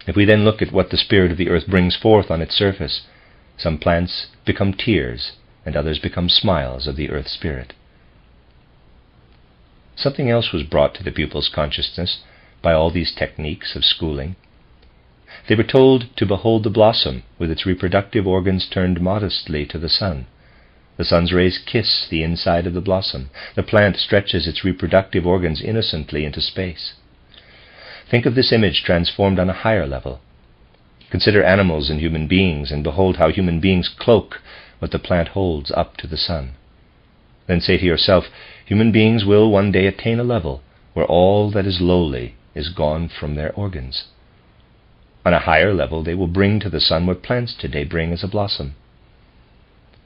If we then look at what the spirit of the earth brings forth on its surface, some plants become tears, and others become smiles of the earth spirit. Something else was brought to the pupil's consciousness by all these techniques of schooling. They were told to behold the blossom with its reproductive organs turned modestly to the sun. The sun's rays kiss the inside of the blossom. The plant stretches its reproductive organs innocently into space. Think of this image transformed on a higher level. Consider animals and human beings, and behold how human beings cloak what the plant holds up to the sun. Then say to yourself, human beings will one day attain a level where all that is lowly is gone from their organs. On a higher level they will bring to the sun what plants today bring as a blossom.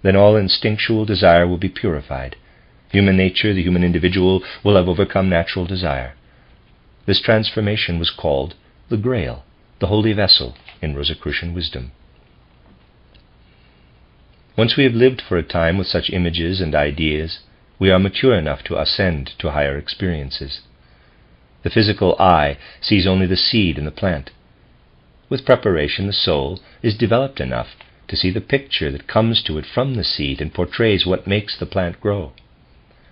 Then all instinctual desire will be purified. Human nature, the human individual, will have overcome natural desire. This transformation was called the Grail, the holy vessel, in Rosicrucian wisdom. Once we have lived for a time with such images and ideas, we are mature enough to ascend to higher experiences. The physical eye sees only the seed in the plant. With preparation, the soul is developed enough to see the picture that comes to it from the seed and portrays what makes the plant grow.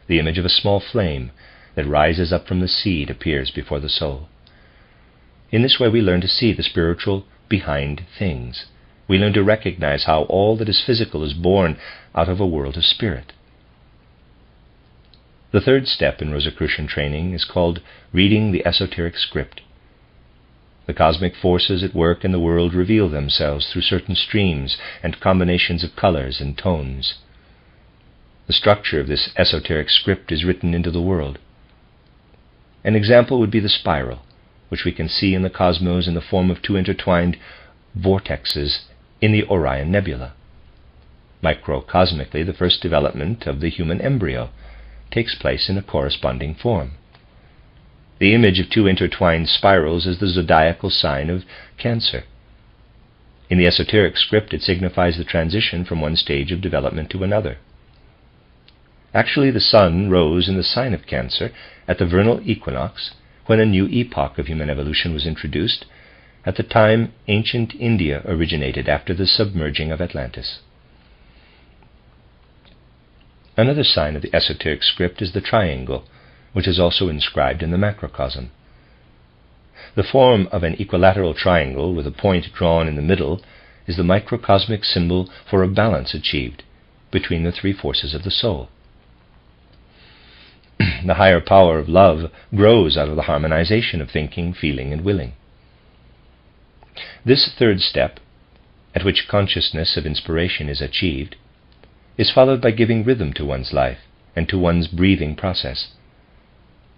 The image of a small flame that rises up from the seed appears before the soul. In this way we learn to see the spiritual behind things. We learn to recognize how all that is physical is born out of a world of spirit. The third step in Rosicrucian training is called reading the esoteric script. The cosmic forces at work in the world reveal themselves through certain streams and combinations of colors and tones. The structure of this esoteric script is written into the world. An example would be the spiral, which we can see in the cosmos in the form of two intertwined vortexes in the Orion Nebula. Microcosmically, the first development of the human embryo takes place in a corresponding form. The image of two intertwined spirals is the zodiacal sign of Cancer. In the esoteric script, it signifies the transition from one stage of development to another. Actually, the sun rose in the sign of Cancer at the vernal equinox, when a new epoch of human evolution was introduced, at the time ancient India originated after the submerging of Atlantis. Another sign of the esoteric script is the triangle, which is also inscribed in the macrocosm. The form of an equilateral triangle with a point drawn in the middle is the microcosmic symbol for a balance achieved between the three forces of the soul. The higher power of love grows out of the harmonization of thinking, feeling, and willing. This third step, at which consciousness of inspiration is achieved, is followed by giving rhythm to one's life and to one's breathing process.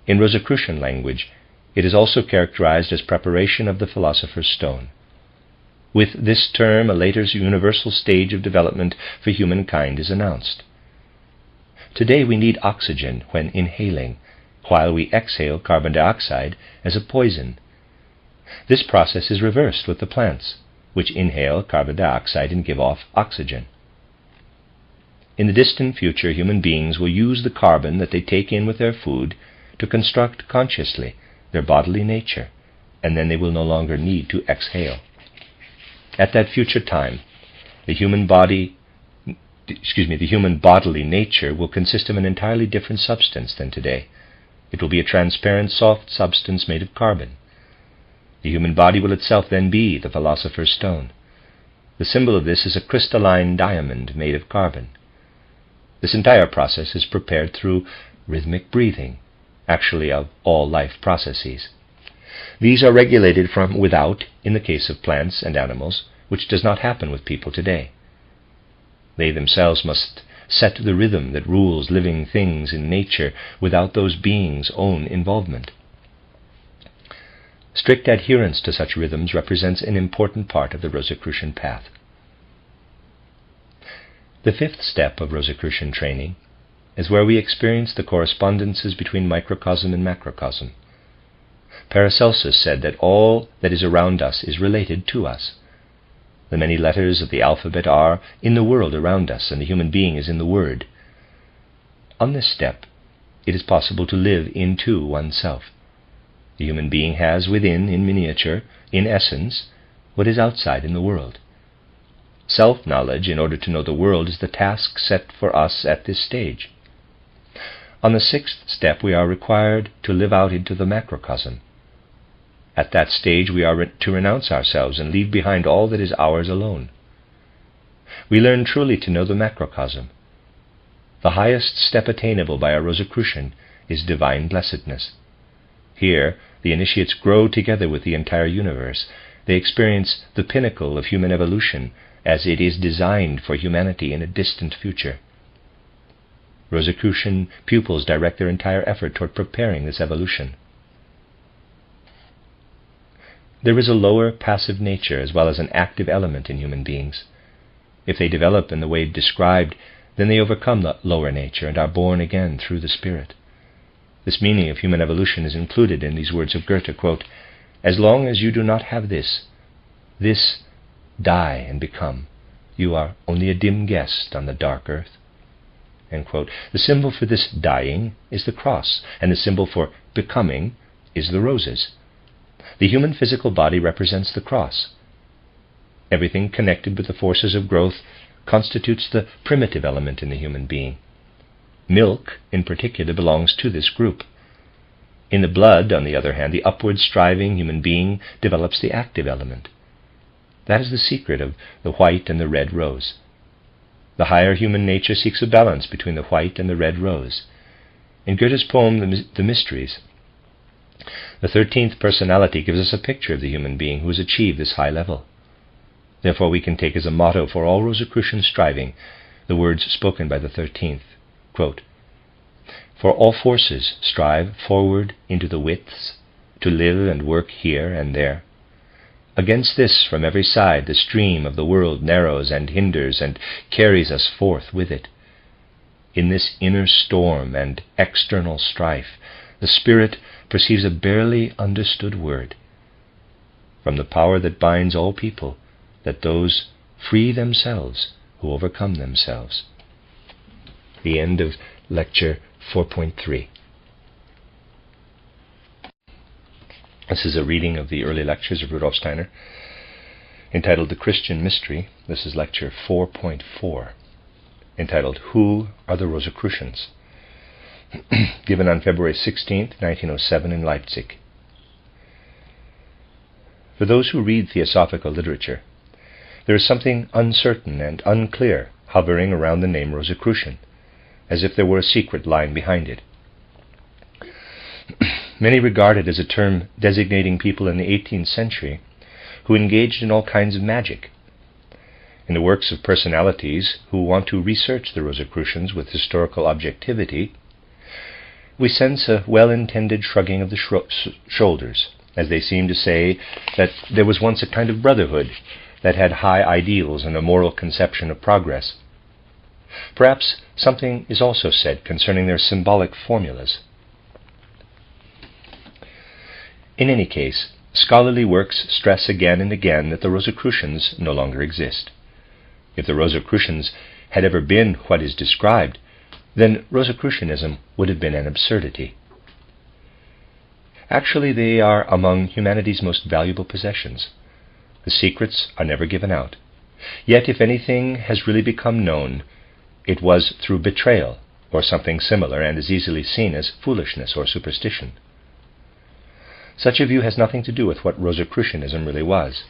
In Rosicrucian language, it is also characterized as preparation of the philosopher's stone. With this term, a later universal stage of development for humankind is announced. Today we need oxygen when inhaling, while we exhale carbon dioxide as a poison. This process is reversed with the plants, which inhale carbon dioxide and give off oxygen. In the distant future, human beings will use the carbon that they take in with their food to construct consciously their bodily nature, and then they will no longer need to exhale. At that future time, the human bodily nature will consist of an entirely different substance than today. It will be a transparent, soft substance made of carbon. The human body will itself then be the philosopher's stone. The symbol of this is a crystalline diamond made of carbon. This entire process is prepared through rhythmic breathing, actually of all life processes. These are regulated from without in the case of plants and animals, which does not happen with people today. They themselves must set the rhythm that rules living things in nature without those beings' own involvement. Strict adherence to such rhythms represents an important part of the Rosicrucian path. The fifth step of Rosicrucian training is where we experience the correspondences between microcosm and macrocosm. Paracelsus said that all that is around us is related to us. The many letters of the alphabet are in the world around us, and the human being is in the Word. On this step, it is possible to live into oneself. The human being has within, in miniature, in essence, what is outside in the world. Self-knowledge, in order to know the world, is the task set for us at this stage. On the sixth step, we are required to live out into the macrocosm. At that stage, we are to renounce ourselves and leave behind all that is ours alone. We learn truly to know the macrocosm. The highest step attainable by a Rosicrucian is divine blessedness. Here, the initiates grow together with the entire universe. They experience the pinnacle of human evolution as it is designed for humanity in a distant future. Rosicrucian pupils direct their entire effort toward preparing this evolution. There is a lower passive nature as well as an active element in human beings. If they develop in the way described, then they overcome the lower nature and are born again through the Spirit. This meaning of human evolution is included in these words of Goethe, quote, "As long as you do not have this die and become, you are only a dim guest on the dark earth." End quote. The symbol for this dying is the cross, and the symbol for becoming is the roses. The human physical body represents the cross. Everything connected with the forces of growth constitutes the primitive element in the human being. Milk, in particular, belongs to this group. In the blood, on the other hand, the upward striving human being develops the active element. That is the secret of the white and the red rose. The higher human nature seeks a balance between the white and the red rose. In Goethe's poem, The Mysteries, the 13th personality gives us a picture of the human being who has achieved this high level. Therefore we can take as a motto for all Rosicrucian striving the words spoken by the 13th, quote, "For all forces strive forward into the widths, to live and work here and there. Against this from every side the stream of the world narrows and hinders and carries us forth with it. In this inner storm and external strife, the spirit perceives a barely understood word. From the power that binds all people, let those free themselves who overcome themselves. The end of lecture 4.3. This is a reading of the early lectures of Rudolf Steiner, entitled The Christian Mystery. This is lecture 4.4, entitled Who are the Rosicrucians? Given on February 16th, 1907 in Leipzig. For those who read theosophical literature, there is something uncertain and unclear hovering around the name Rosicrucian, as if there were a secret lying behind it. Many regard it as a term designating people in the 18th century who engaged in all kinds of magic. In the works of personalities who want to research the Rosicrucians with historical objectivity, we sense a well-intended shrugging of the shoulders, as they seem to say that there was once a kind of brotherhood that had high ideals and a moral conception of progress. Perhaps something is also said concerning their symbolic formulas. In any case, scholarly works stress again and again that the Rosicrucians no longer exist. If the Rosicrucians had ever been what is described, then Rosicrucianism would have been an absurdity. Actually, they are among humanity's most valuable possessions. The secrets are never given out. Yet if anything has really become known, it was through betrayal or something similar, and is easily seen as foolishness or superstition. Such a view has nothing to do with what Rosicrucianism really was.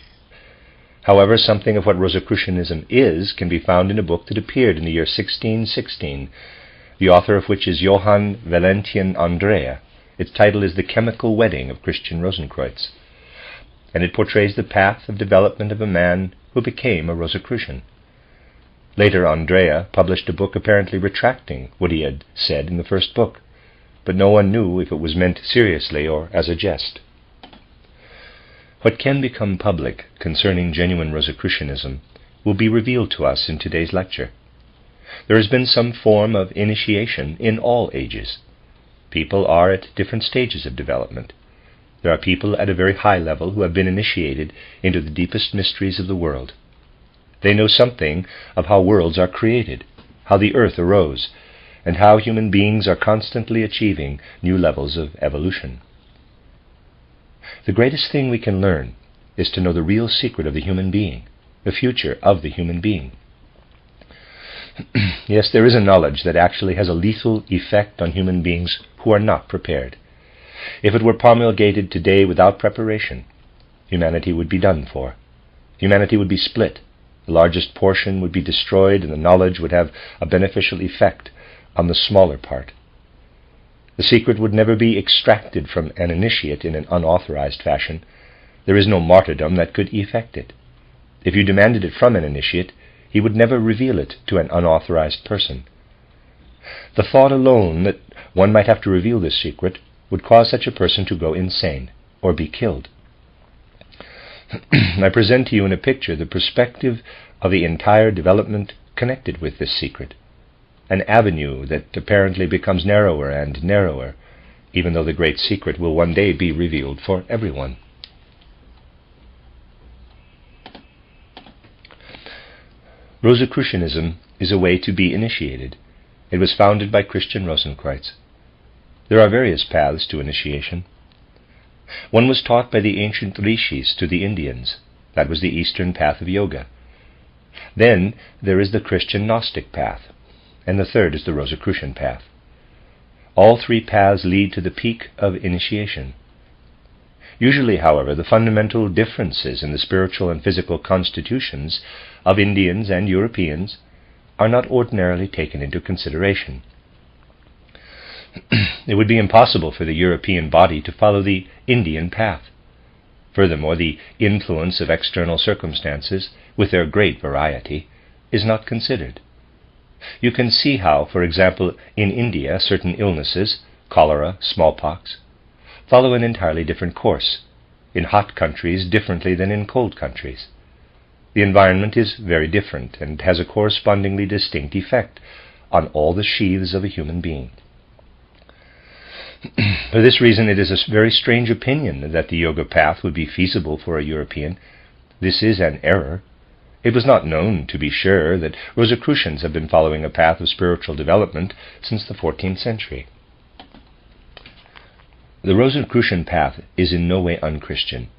However, something of what Rosicrucianism is can be found in a book that appeared in the year 1616, the author of which is Johann Valentinian Andrea. Its title is The Chemical Wedding of Christian Rosenkreuz, and it portrays the path of development of a man who became a Rosicrucian. Later, Andrea published a book apparently retracting what he had said in the first book, but no one knew if it was meant seriously or as a jest. What can become public concerning genuine Rosicrucianism will be revealed to us in today's lecture. There has been some form of initiation in all ages. People are at different stages of development. There are people at a very high level who have been initiated into the deepest mysteries of the world. They know something of how worlds are created, how the earth arose, and how human beings are constantly achieving new levels of evolution. The greatest thing we can learn is to know the real secret of the human being, the future of the human being. Yes, there is a knowledge that actually has a lethal effect on human beings who are not prepared. If it were promulgated today without preparation, humanity would be done for. Humanity would be split. The largest portion would be destroyed, and the knowledge would have a beneficial effect on the smaller part. The secret would never be extracted from an initiate in an unauthorized fashion. There is no martyrdom that could effect it. If you demanded it from an initiate, he would never reveal it to an unauthorized person. The thought alone that one might have to reveal this secret would cause such a person to go insane or be killed. I present to you in a picture the perspective of the entire development connected with this secret, an avenue that apparently becomes narrower and narrower, even though the great secret will one day be revealed for everyone. Rosicrucianism is a way to be initiated. It was founded by Christian Rosenkreuz. There are various paths to initiation. One was taught by the ancient rishis to the Indians. That was the eastern path of yoga. Then there is the Christian Gnostic path, and the third is the Rosicrucian path. All three paths lead to the peak of initiation. Usually, however, the fundamental differences in the spiritual and physical constitutions of Indians and Europeans are not ordinarily taken into consideration. It would be impossible for the European body to follow the Indian path. Furthermore, the influence of external circumstances, with their great variety, is not considered. You can see how, for example, in India, certain illnesses, cholera, smallpox, follow an entirely different course, in hot countries differently than in cold countries. The environment is very different and has a correspondingly distinct effect on all the sheaths of a human being. For this reason, it is a very strange opinion that the yoga path would be feasible for a European. This is an error. It was not known, to be sure, that Rosicrucians have been following a path of spiritual development since the 14th century. The Rosicrucian path is in no way unchristian.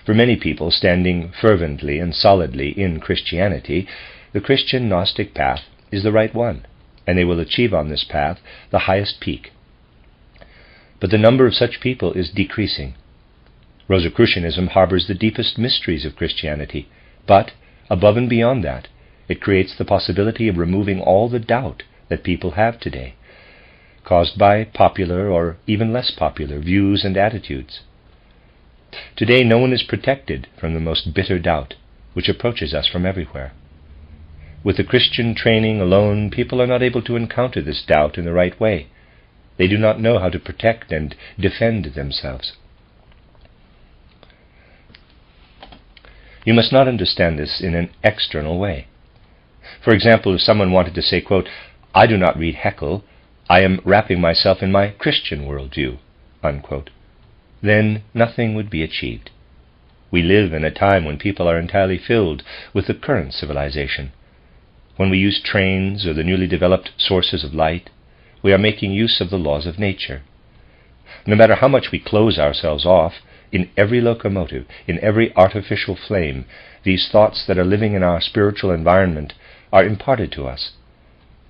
For many people standing fervently and solidly in Christianity, the Christian Gnostic path is the right one, and they will achieve on this path the highest peak. But the number of such people is decreasing. Rosicrucianism harbors the deepest mysteries of Christianity, but, above and beyond that, it creates the possibility of removing all the doubt that people have today, caused by popular or even less popular views and attitudes. Today no one is protected from the most bitter doubt, which approaches us from everywhere. With the Christian training alone, people are not able to encounter this doubt in the right way. They do not know how to protect and defend themselves. You must not understand this in an external way. For example, if someone wanted to say, quote, "I do not read Haeckel, I am wrapping myself in my Christian worldview," unquote, then nothing would be achieved. We live in a time when people are entirely filled with the current civilization. When we use trains or the newly developed sources of light, we are making use of the laws of nature. No matter how much we close ourselves off, in every locomotive, in every artificial flame, these thoughts that are living in our spiritual environment are imparted to us.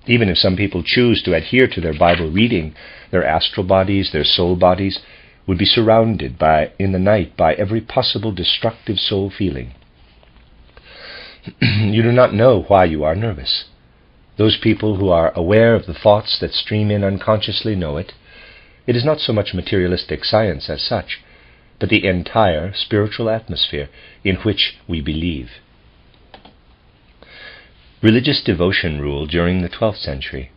Even if some people choose to adhere to their Bible reading, their astral bodies, their soul bodies, would be surrounded in the night by every possible destructive soul feeling. You do not know why you are nervous. Those people who are aware of the thoughts that stream in unconsciously know it. It is not so much materialistic science as such, but the entire spiritual atmosphere in which we believe. Religious devotion ruled during the 12th century.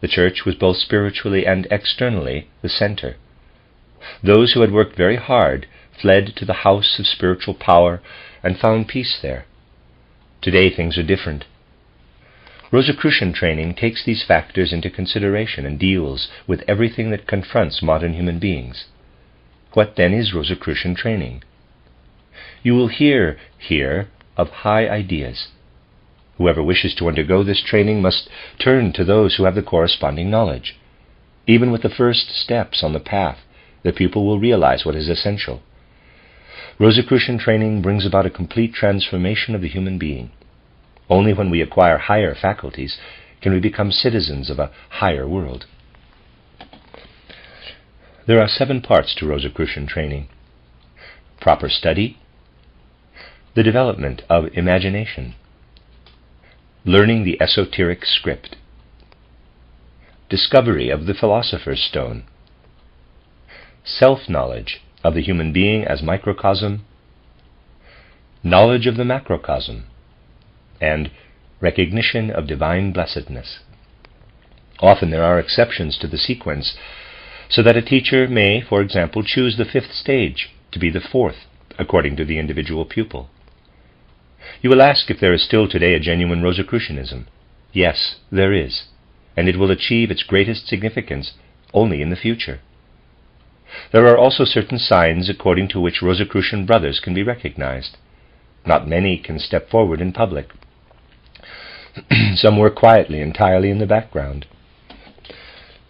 The Church was both spiritually and externally the center. Those who had worked very hard fled to the house of spiritual power and found peace there. Today things are different. Rosicrucian training takes these factors into consideration and deals with everything that confronts modern human beings. What then is Rosicrucian training? You will hear here of high ideas. Whoever wishes to undergo this training must turn to those who have the corresponding knowledge. Even with the first steps on the path, the pupil will realize what is essential. Rosicrucian training brings about a complete transformation of the human being. Only when we acquire higher faculties can we become citizens of a higher world. There are 7 parts to Rosicrucian training: proper study, the development of imagination, learning the esoteric script, discovery of the philosopher's stone, self-knowledge of the human being as microcosm, knowledge of the macrocosm, and recognition of divine blessedness. Often there are exceptions to the sequence, so that a teacher may, for example, choose the 5th stage to be the 4th, according to the individual pupil. You will ask if there is still today a genuine Rosicrucianism. Yes, there is, and it will achieve its greatest significance only in the future. There are also certain signs according to which Rosicrucian brothers can be recognized. Not many can step forward in public. Some work quietly, entirely in the background.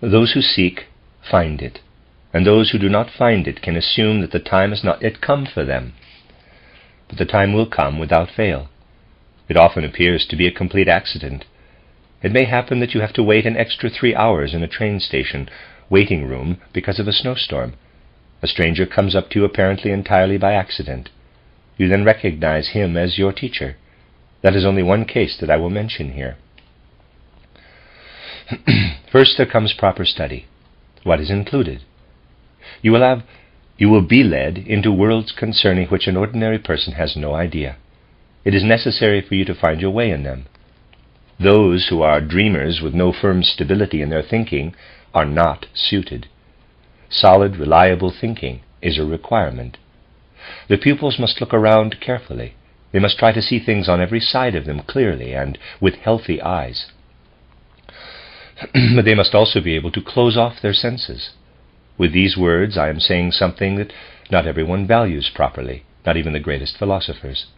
Those who seek find it, and those who do not find it can assume that the time has not yet come for them. But the time will come without fail. It often appears to be a complete accident. It may happen that you have to wait an extra 3 hours in a train station waiting room because of a snowstorm. A stranger comes up to you apparently entirely by accident. You then recognize him as your teacher. That is only one case that I will mention here. First there comes proper study. What is included? You will be led into worlds concerning which an ordinary person has no idea. It is necessary for you to find your way in them. Those who are dreamers with no firm stability in their thinking are not suited. Solid, reliable thinking is a requirement. The pupils must look around carefully. They must try to see things on every side of them clearly and with healthy eyes. But they must also be able to close off their senses. With these words I am saying something that not everyone values properly, not even the greatest philosophers.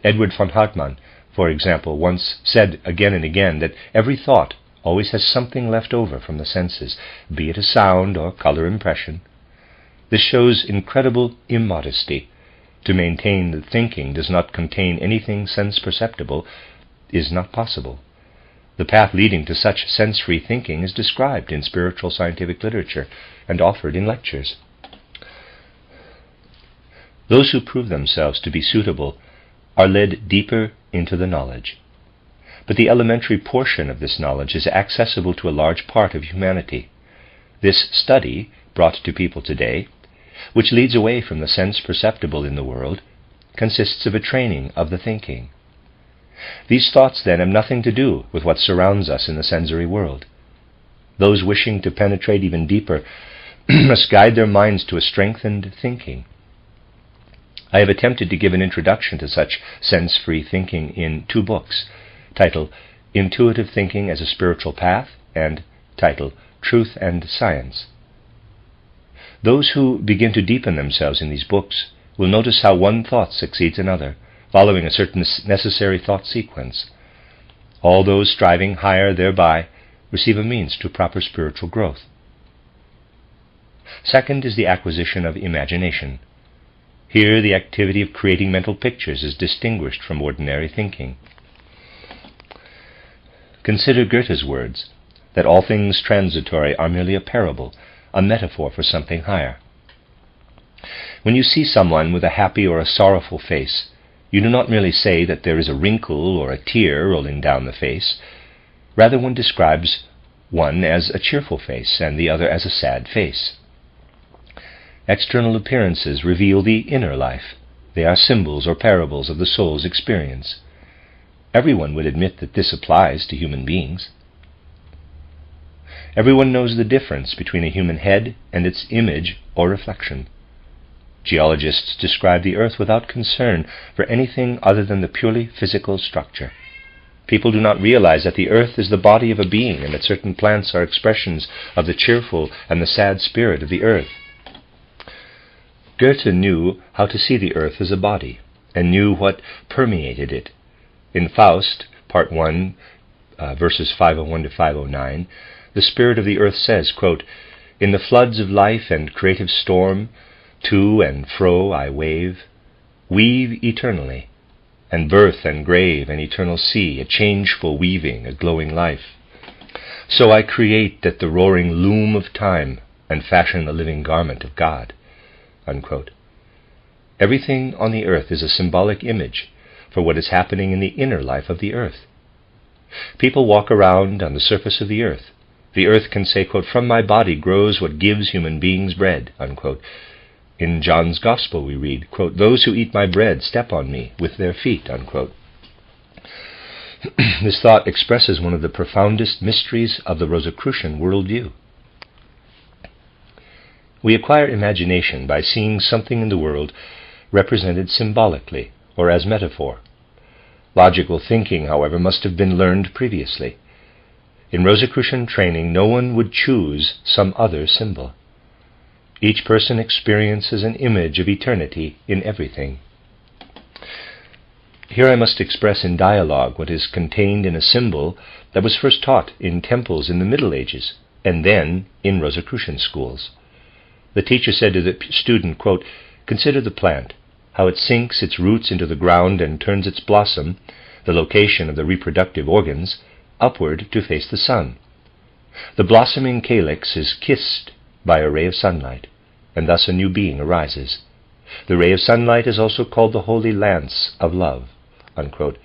Edward von Hartmann, for example, once said again and again that every thought always has something left over from the senses, be it a sound or color impression. This shows incredible immodesty. To maintain that thinking does not contain anything sense-perceptible is not possible. The path leading to such sense-free thinking is described in spiritual scientific literature and offered in lectures. Those who prove themselves to be suitable are led deeper into the knowledge. But the elementary portion of this knowledge is accessible to a large part of humanity. This study, brought to people today, which leads away from the sense perceptible in the world, consists of a training of the thinking. These thoughts, then, have nothing to do with what surrounds us in the sensory world. Those wishing to penetrate even deeper must guide their minds to a strengthened thinking. I have attempted to give an introduction to such sense-free thinking in 2 books, titled Intuitive Thinking as a Spiritual Path and titled Truth and Science. Those who begin to deepen themselves in these books will notice how one thought succeeds another, following a certain necessary thought sequence. All those striving higher thereby receive a means to proper spiritual growth. Second is the acquisition of imagination. Here the activity of creating mental pictures is distinguished from ordinary thinking. Consider Goethe's words, that all things transitory are merely a parable, a metaphor for something higher. When you see someone with a happy or a sorrowful face, you do not merely say that there is a wrinkle or a tear rolling down the face. Rather, one describes one as a cheerful face and the other as a sad face. External appearances reveal the inner life. They are symbols or parables of the soul's experience. Everyone would admit that this applies to human beings. Everyone knows the difference between a human head and its image or reflection. Geologists describe the earth without concern for anything other than the purely physical structure. People do not realize that the earth is the body of a being and that certain plants are expressions of the cheerful and the sad spirit of the earth. Goethe knew how to see the earth as a body and knew what permeated it. In Faust, Part 1, verses 501 to 509, the spirit of the earth says, quote, "In the floods of life and creative storm, to and fro I weave eternally, and birth and grave and eternal sea, a changeful weaving, a glowing life. So I create at the roaring loom of time, and fashion the living garment of God." Unquote. Everything on the earth is a symbolic image for what is happening in the inner life of the earth. People walk around on the surface of the earth. The earth can say, quote, "From my body grows what gives human beings bread." Unquote. In John's Gospel we read, quote, "Those who eat my bread step on me with their feet." Unquote. This thought expresses one of the profoundest mysteries of the Rosicrucian worldview. We acquire imagination by seeing something in the world represented symbolically or as metaphor. Logical thinking, however, must have been learned previously. In Rosicrucian training, no one would choose some other symbol. Each person experiences an image of eternity in everything. Here I must express in dialogue what is contained in a symbol that was first taught in temples in the Middle Ages and then in Rosicrucian schools. The teacher said to the student, quote, "Consider the plant, how it sinks its roots into the ground and turns its blossom, the location of the reproductive organs, upward to face the sun. The blossoming calyx is kissed by a ray of sunlight, and thus a new being arises. The ray of sunlight is also called the holy lance of love." Unquote.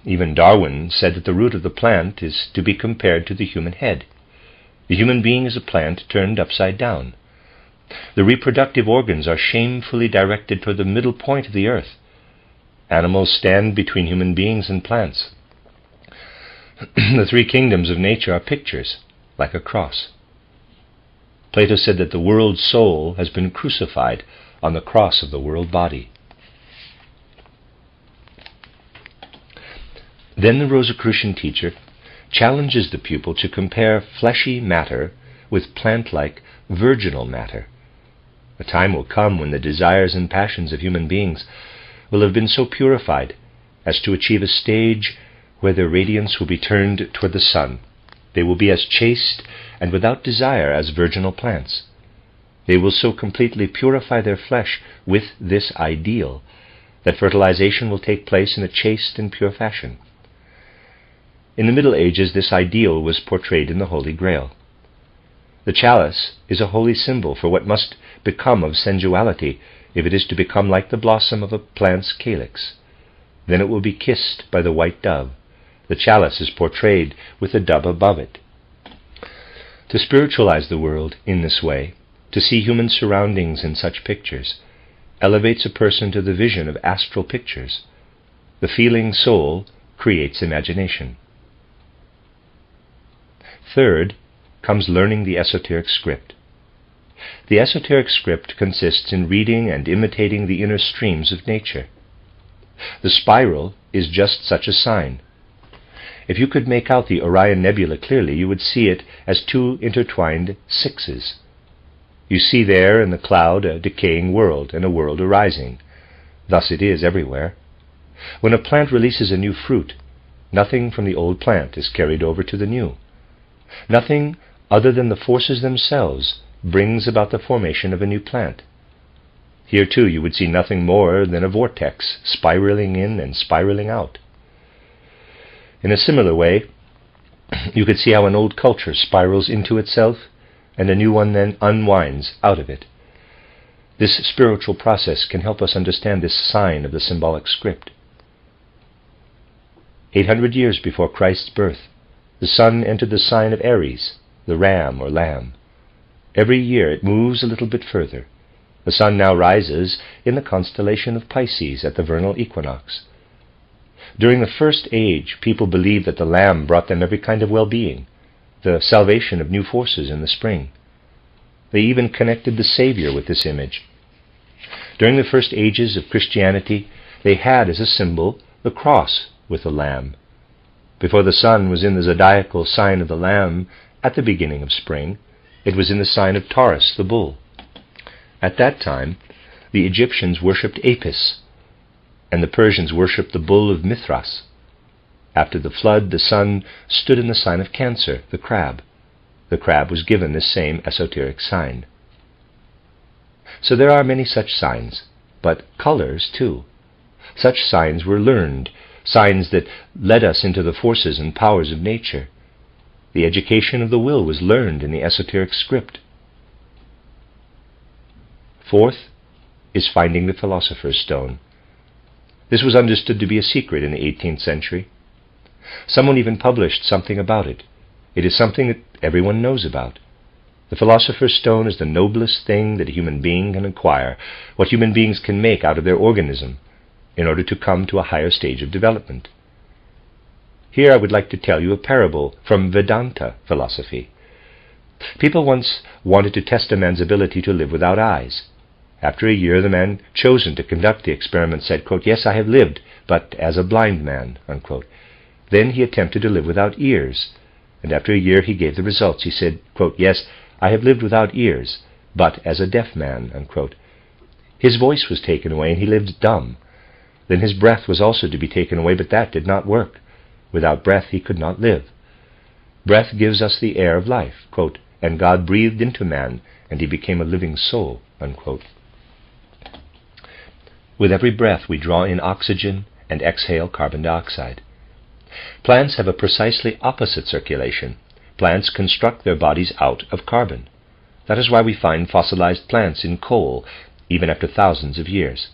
Even Darwin said that the root of the plant is to be compared to the human head. The human being is a plant turned upside down. The reproductive organs are shamefully directed toward the middle point of the earth. Animals stand between human beings and plants. The 3 kingdoms of nature are pictures, like a cross. Plato said that the world soul has been crucified on the cross of the world body. Then the Rosicrucian teacher challenges the pupil to compare fleshy matter with plant-like virginal matter. A time will come when the desires and passions of human beings will have been so purified as to achieve a stage where their radiance will be turned toward the sun. They will be as chaste and without desire as virginal plants. They will so completely purify their flesh with this ideal that fertilization will take place in a chaste and pure fashion. In the Middle Ages, this ideal was portrayed in the Holy Grail. The chalice is a holy symbol for what must become of sensuality if it is to become like the blossom of a plant's calyx. Then it will be kissed by the white dove. The chalice is portrayed with the dove above it. To spiritualize the world in this way, to see human surroundings in such pictures, elevates a person to the vision of astral pictures. The feeling soul creates imagination. Third comes learning the esoteric script. The esoteric script consists in reading and imitating the inner streams of nature. The spiral is just such a sign. If you could make out the Orion Nebula clearly, you would see it as two intertwined sixes. You see there in the cloud a decaying world and a world arising. Thus it is everywhere. When a plant releases a new fruit, nothing from the old plant is carried over to the new. Nothing other than the forces themselves brings about the formation of a new plant. Here too you would see nothing more than a vortex spiraling in and spiraling out. In a similar way, you could see how an old culture spirals into itself and a new one then unwinds out of it. This spiritual process can help us understand this sign of the symbolic script. 800 years before Christ's birth, the sun entered the sign of Aries, the ram or lamb. Every year it moves a little bit further. The sun now rises in the constellation of Pisces at the vernal equinox. During the first age, people believed that the lamb brought them every kind of well-being, the salvation of new forces in the spring. They even connected the Savior with this image. During the first ages of Christianity, they had as a symbol the cross with the lamb. Before the sun was in the zodiacal sign of the lamb at the beginning of spring, it was in the sign of Taurus, the bull. At that time, the Egyptians worshipped Apis, and the Persians worshipped the bull of Mithras. After the flood, the sun stood in the sign of Cancer, the crab. The crab was given this same esoteric sign. So there are many such signs, but colors too. Such signs were learned, signs that led us into the forces and powers of nature. The education of the will was learned in the esoteric script. Fourth is finding the philosopher's stone. This was understood to be a secret in the 18th century. Someone even published something about it. It is something that everyone knows about. The philosopher's stone is the noblest thing that a human being can acquire, what human beings can make out of their organism in order to come to a higher stage of development. Here I would like to tell you a parable from Vedanta philosophy. People once wanted to test a man's ability to live without eyes. After a year, the man chosen to conduct the experiment said, quote, "Yes, I have lived, but as a blind man," unquote. Then he attempted to live without ears, and after a year he gave the results. He said, quote, "Yes, I have lived without ears, but as a deaf man," unquote. His voice was taken away, and he lived dumb. Then his breath was also to be taken away, but that did not work. Without breath he could not live. Breath gives us the air of life, quote, "and God breathed into man, and he became a living soul," unquote. With every breath we draw in oxygen and exhale carbon dioxide. Plants have a precisely opposite circulation. Plants construct their bodies out of carbon. That is why we find fossilized plants in coal, even after thousands of years.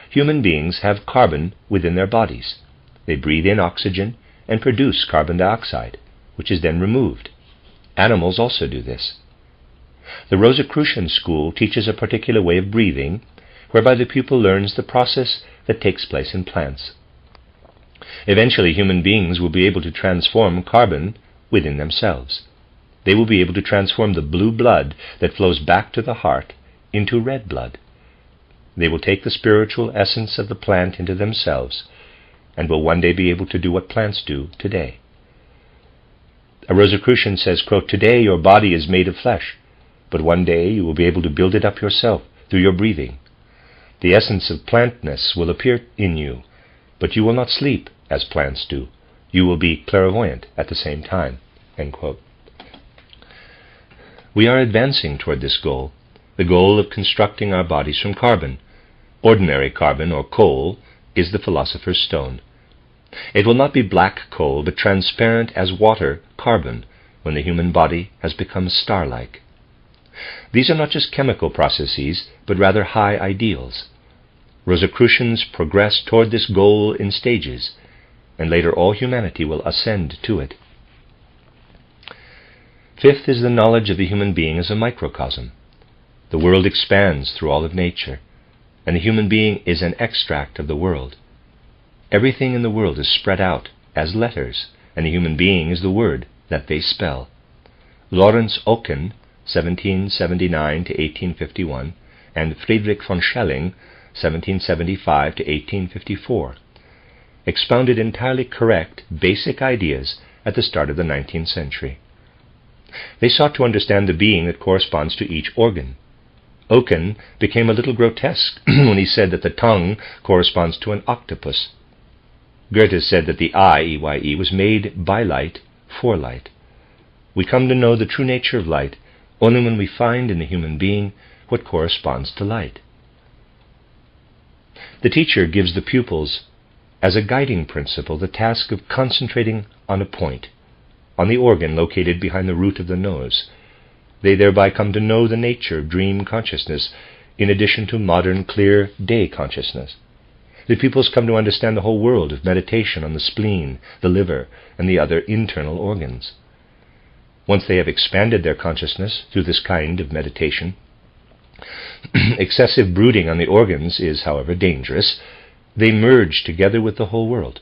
Human beings have carbon within their bodies. They breathe in oxygen and produce carbon dioxide, which is then removed. Animals also do this. The Rosicrucian school teaches a particular way of breathing, whereby the pupil learns the process that takes place in plants. Eventually, human beings will be able to transform carbon within themselves. They will be able to transform the blue blood that flows back to the heart into red blood. They will take the spiritual essence of the plant into themselves, and will one day be able to do what plants do today. A Rosicrucian says, quote, "Today your body is made of flesh, but one day you will be able to build it up yourself through your breathing. The essence of plantness will appear in you, but you will not sleep as plants do. You will be clairvoyant at the same time." End quote. We are advancing toward this goal, the goal of constructing our bodies from carbon. Ordinary carbon, or coal, is the philosopher's stone. It will not be black coal, but transparent as water carbon, when the human body has become star-like. These are not just chemical processes, but rather high ideals. Rosicrucians progress toward this goal in stages, and later all humanity will ascend to it. Fifth is the knowledge of the human being as a microcosm. The world expands through all of nature, and the human being is an extract of the world. Everything in the world is spread out as letters, and the human being is the word that they spell. Lawrence Oken, 1779 to 1851, and Friedrich von Schelling, 1775 to 1854, expounded entirely correct, basic ideas at the start of the 19th century. They sought to understand the being that corresponds to each organ. Oken became a little grotesque when he said that the tongue corresponds to an octopus. Goethe said that the eye, EYE, was made by light, for light. We come to know the true nature of light only when we find in the human being what corresponds to light. The teacher gives the pupils, as a guiding principle, the task of concentrating on a point, on the organ located behind the root of the nose. They thereby come to know the nature of dream consciousness, in addition to modern clear day consciousness. The pupils come to understand the whole world of meditation on the spleen, the liver, and the other internal organs. Once they have expanded their consciousness through this kind of meditation, excessive brooding on the organs is, however, dangerous. They merge together with the whole world.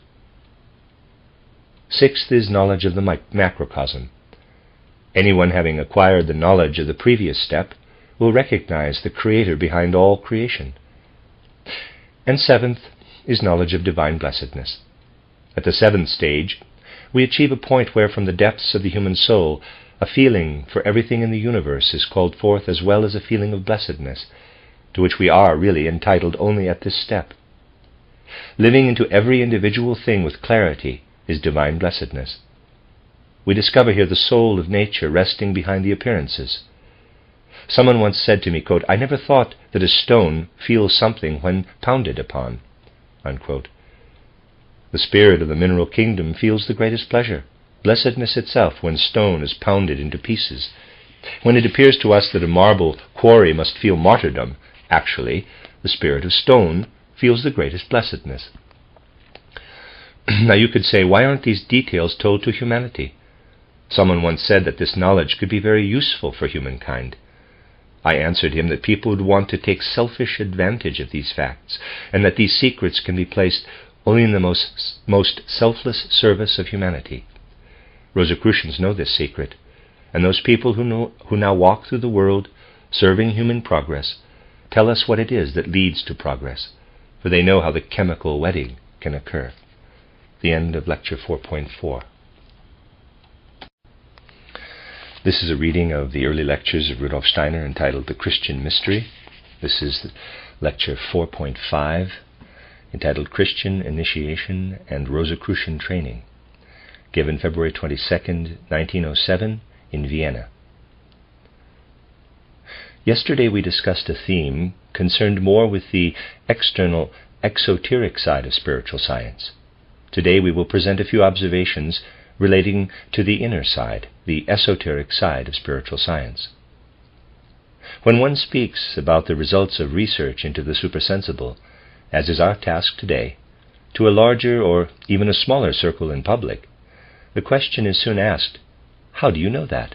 Sixth is knowledge of the macrocosm. Anyone having acquired the knowledge of the previous step will recognize the Creator behind all creation. And seventh is knowledge of divine blessedness. At the seventh stage, we achieve a point where from the depths of the human soul a feeling for everything in the universe is called forth, as well as a feeling of blessedness, to which we are really entitled only at this step. Living into every individual thing with clarity is divine blessedness. We discover here the soul of nature resting behind the appearances. Someone once said to me, quote, "I never thought that a stone feels something when pounded upon," unquote. The spirit of the mineral kingdom feels the greatest pleasure, blessedness itself, when stone is pounded into pieces. When it appears to us that a marble quarry must feel martyrdom, actually, the spirit of stone feels the greatest blessedness. Now you could say, why aren't these details told to humanity? Someone once said that this knowledge could be very useful for humankind. I answered him that people would want to take selfish advantage of these facts, and that these secrets can be placed only in the most selfless service of humanity. Rosicrucians know this secret, and those people who now walk through the world, serving human progress, tell us what it is that leads to progress, for they know how the chemical wedding can occur. The end of Lecture 4.4. This is a reading of the early lectures of Rudolf Steiner entitled The Christian Mystery. This is Lecture 4.5, entitled Christian Initiation and Rosicrucian Training, given February 22nd, 1907, in Vienna. Yesterday we discussed a theme concerned more with the external, exoteric side of spiritual science. Today we will present a few observations relating to the inner side, the esoteric side of spiritual science. When one speaks about the results of research into the supersensible, as is our task today, to a larger or even a smaller circle in public, the question is soon asked, how do you know that?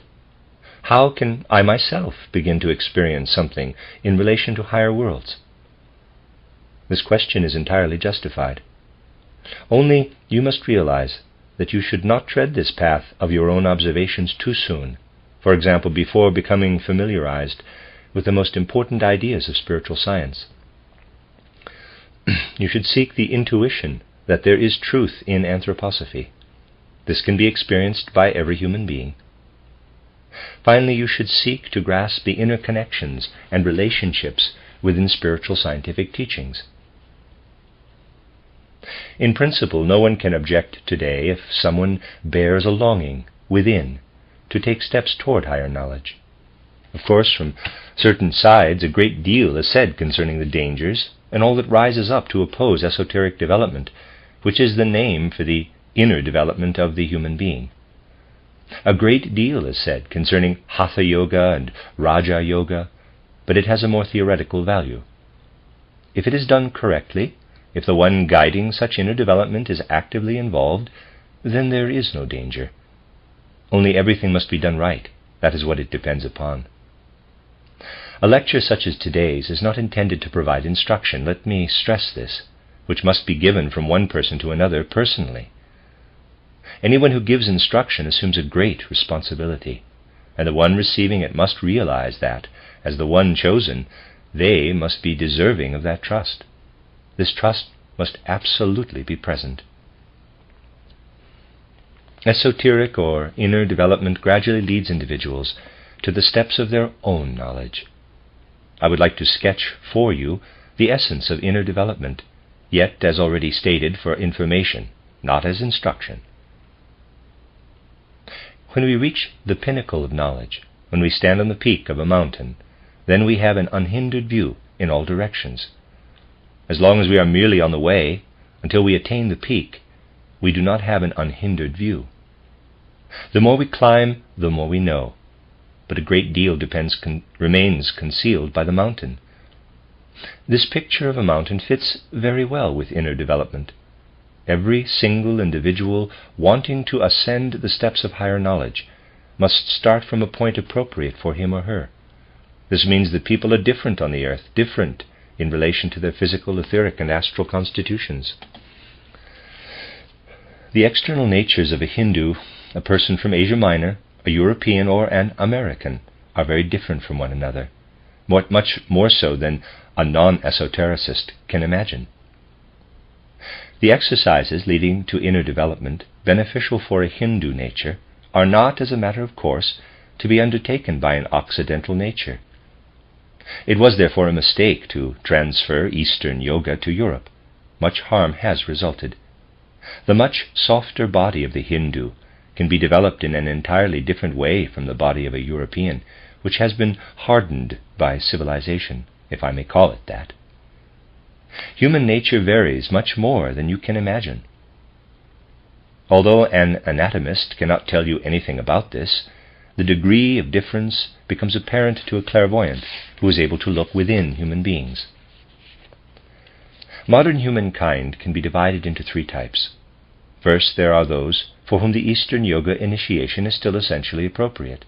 How can I myself begin to experience something in relation to higher worlds? This question is entirely justified. Only you must realize that you should not tread this path of your own observations too soon, for example, before becoming familiarized with the most important ideas of spiritual science. You should seek the intuition that there is truth in anthroposophy. This can be experienced by every human being. Finally, you should seek to grasp the inner connections and relationships within spiritual scientific teachings. In principle, no one can object today if someone bears a longing within to take steps toward higher knowledge. Of course, from certain sides, a great deal is said concerning the dangers and all that rises up to oppose esoteric development, which is the name for the inner development of the human being. A great deal is said concerning Hatha Yoga and Raja Yoga, but it has a more theoretical value. If it is done correctly, if the one guiding such inner development is actively involved, then there is no danger. Only everything must be done right. That is what it depends upon. A lecture such as today's is not intended to provide instruction, let me stress this, which must be given from one person to another personally. Anyone who gives instruction assumes a great responsibility, and the one receiving it must realize that, as the one chosen, they must be deserving of that trust. This trust must absolutely be present. Esoteric or inner development gradually leads individuals to the steps of their own knowledge. I would like to sketch for you the essence of inner development, yet, as already stated, for information, not as instruction. When we reach the pinnacle of knowledge, when we stand on the peak of a mountain, then we have an unhindered view in all directions. As long as we are merely on the way, until we attain the peak, we do not have an unhindered view. The more we climb, the more we know, but a great deal remains concealed by the mountain. This picture of a mountain fits very well with inner development. Every single individual wanting to ascend the steps of higher knowledge must start from a point appropriate for him or her. This means that people are different on the earth, different in relation to their physical, etheric, and astral constitutions. The external natures of a Hindu, a person from Asia Minor, a European, or an American are very different from one another, much more so than a non-esotericist can imagine. The exercises leading to inner development, beneficial for a Hindu nature, are not, as a matter of course, to be undertaken by an Occidental nature. It was therefore a mistake to transfer Eastern yoga to Europe. Much harm has resulted. The much softer body of the Hindu can be developed in an entirely different way from the body of a European, which has been hardened by civilization, if I may call it that. Human nature varies much more than you can imagine. Although an anatomist cannot tell you anything about this, the degree of difference becomes apparent to a clairvoyant who is able to look within human beings. Modern humankind can be divided into three types. First, there are those for whom the Eastern Yoga initiation is still essentially appropriate.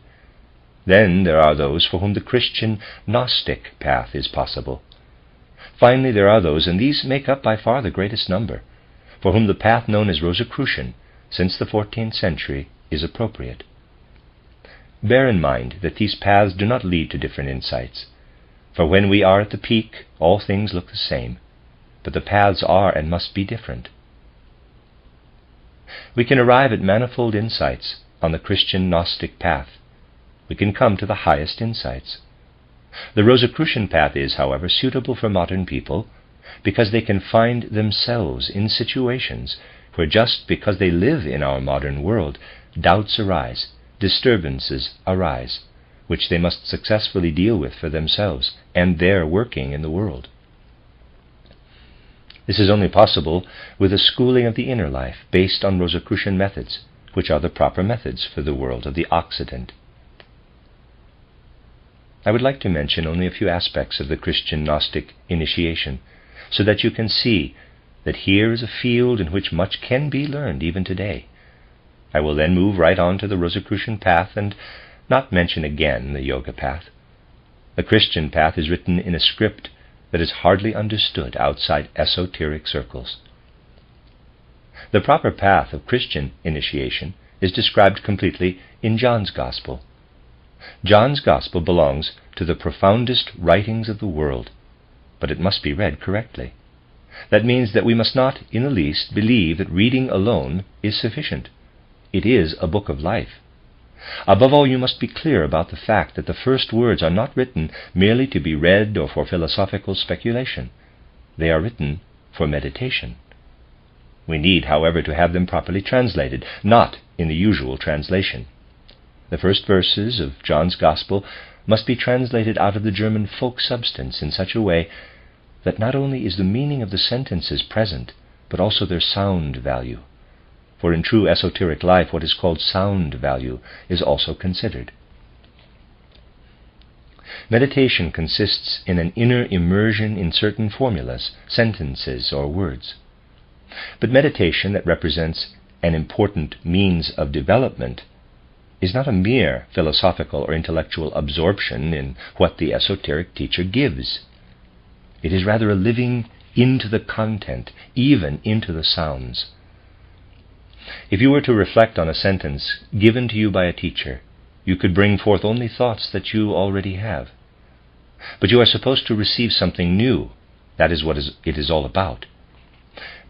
Then there are those for whom the Christian Gnostic path is possible. Finally, there are those, and these make up by far the greatest number, for whom the path known as Rosicrucian, since the 14th century, is appropriate. Bear in mind that these paths do not lead to different insights, for when we are at the peak, all things look the same, but the paths are and must be different. We can arrive at manifold insights on the Christian Gnostic path. We can come to the highest insights. The Rosicrucian path is, however, suitable for modern people because they can find themselves in situations where, just because they live in our modern world, doubts arise, disturbances arise, which they must successfully deal with for themselves and their working in the world. This is only possible with a schooling of the inner life based on Rosicrucian methods, which are the proper methods for the world of the Occident. I would like to mention only a few aspects of the Christian Gnostic initiation, so that you can see that here is a field in which much can be learned even today. I will then move right on to the Rosicrucian path and not mention again the Yoga path. The Christian path is written in a script that is hardly understood outside esoteric circles. The proper path of Christian initiation is described completely in John's Gospel. John's Gospel belongs to the profoundest writings of the world, but it must be read correctly. That means that we must not in the least believe that reading alone is sufficient. it is a book of life. Above all, you must be clear about the fact that the first words are not written merely to be read or for philosophical speculation. They are written for meditation. We need, however, to have them properly translated, not in the usual translation. The first verses of John's Gospel must be translated out of the German folk substance in such a way that not only is the meaning of the sentences present, but also their sound value. For in true esoteric life, what is called sound value is also considered. Meditation consists in an inner immersion in certain formulas, sentences, or words. But meditation that represents an important means of development is not a mere philosophical or intellectual absorption in what the esoteric teacher gives. It is rather a living into the content, even into the sounds. If you were to reflect on a sentence given to you by a teacher, you could bring forth only thoughts that you already have. But you are supposed to receive something new. That is what it is all about.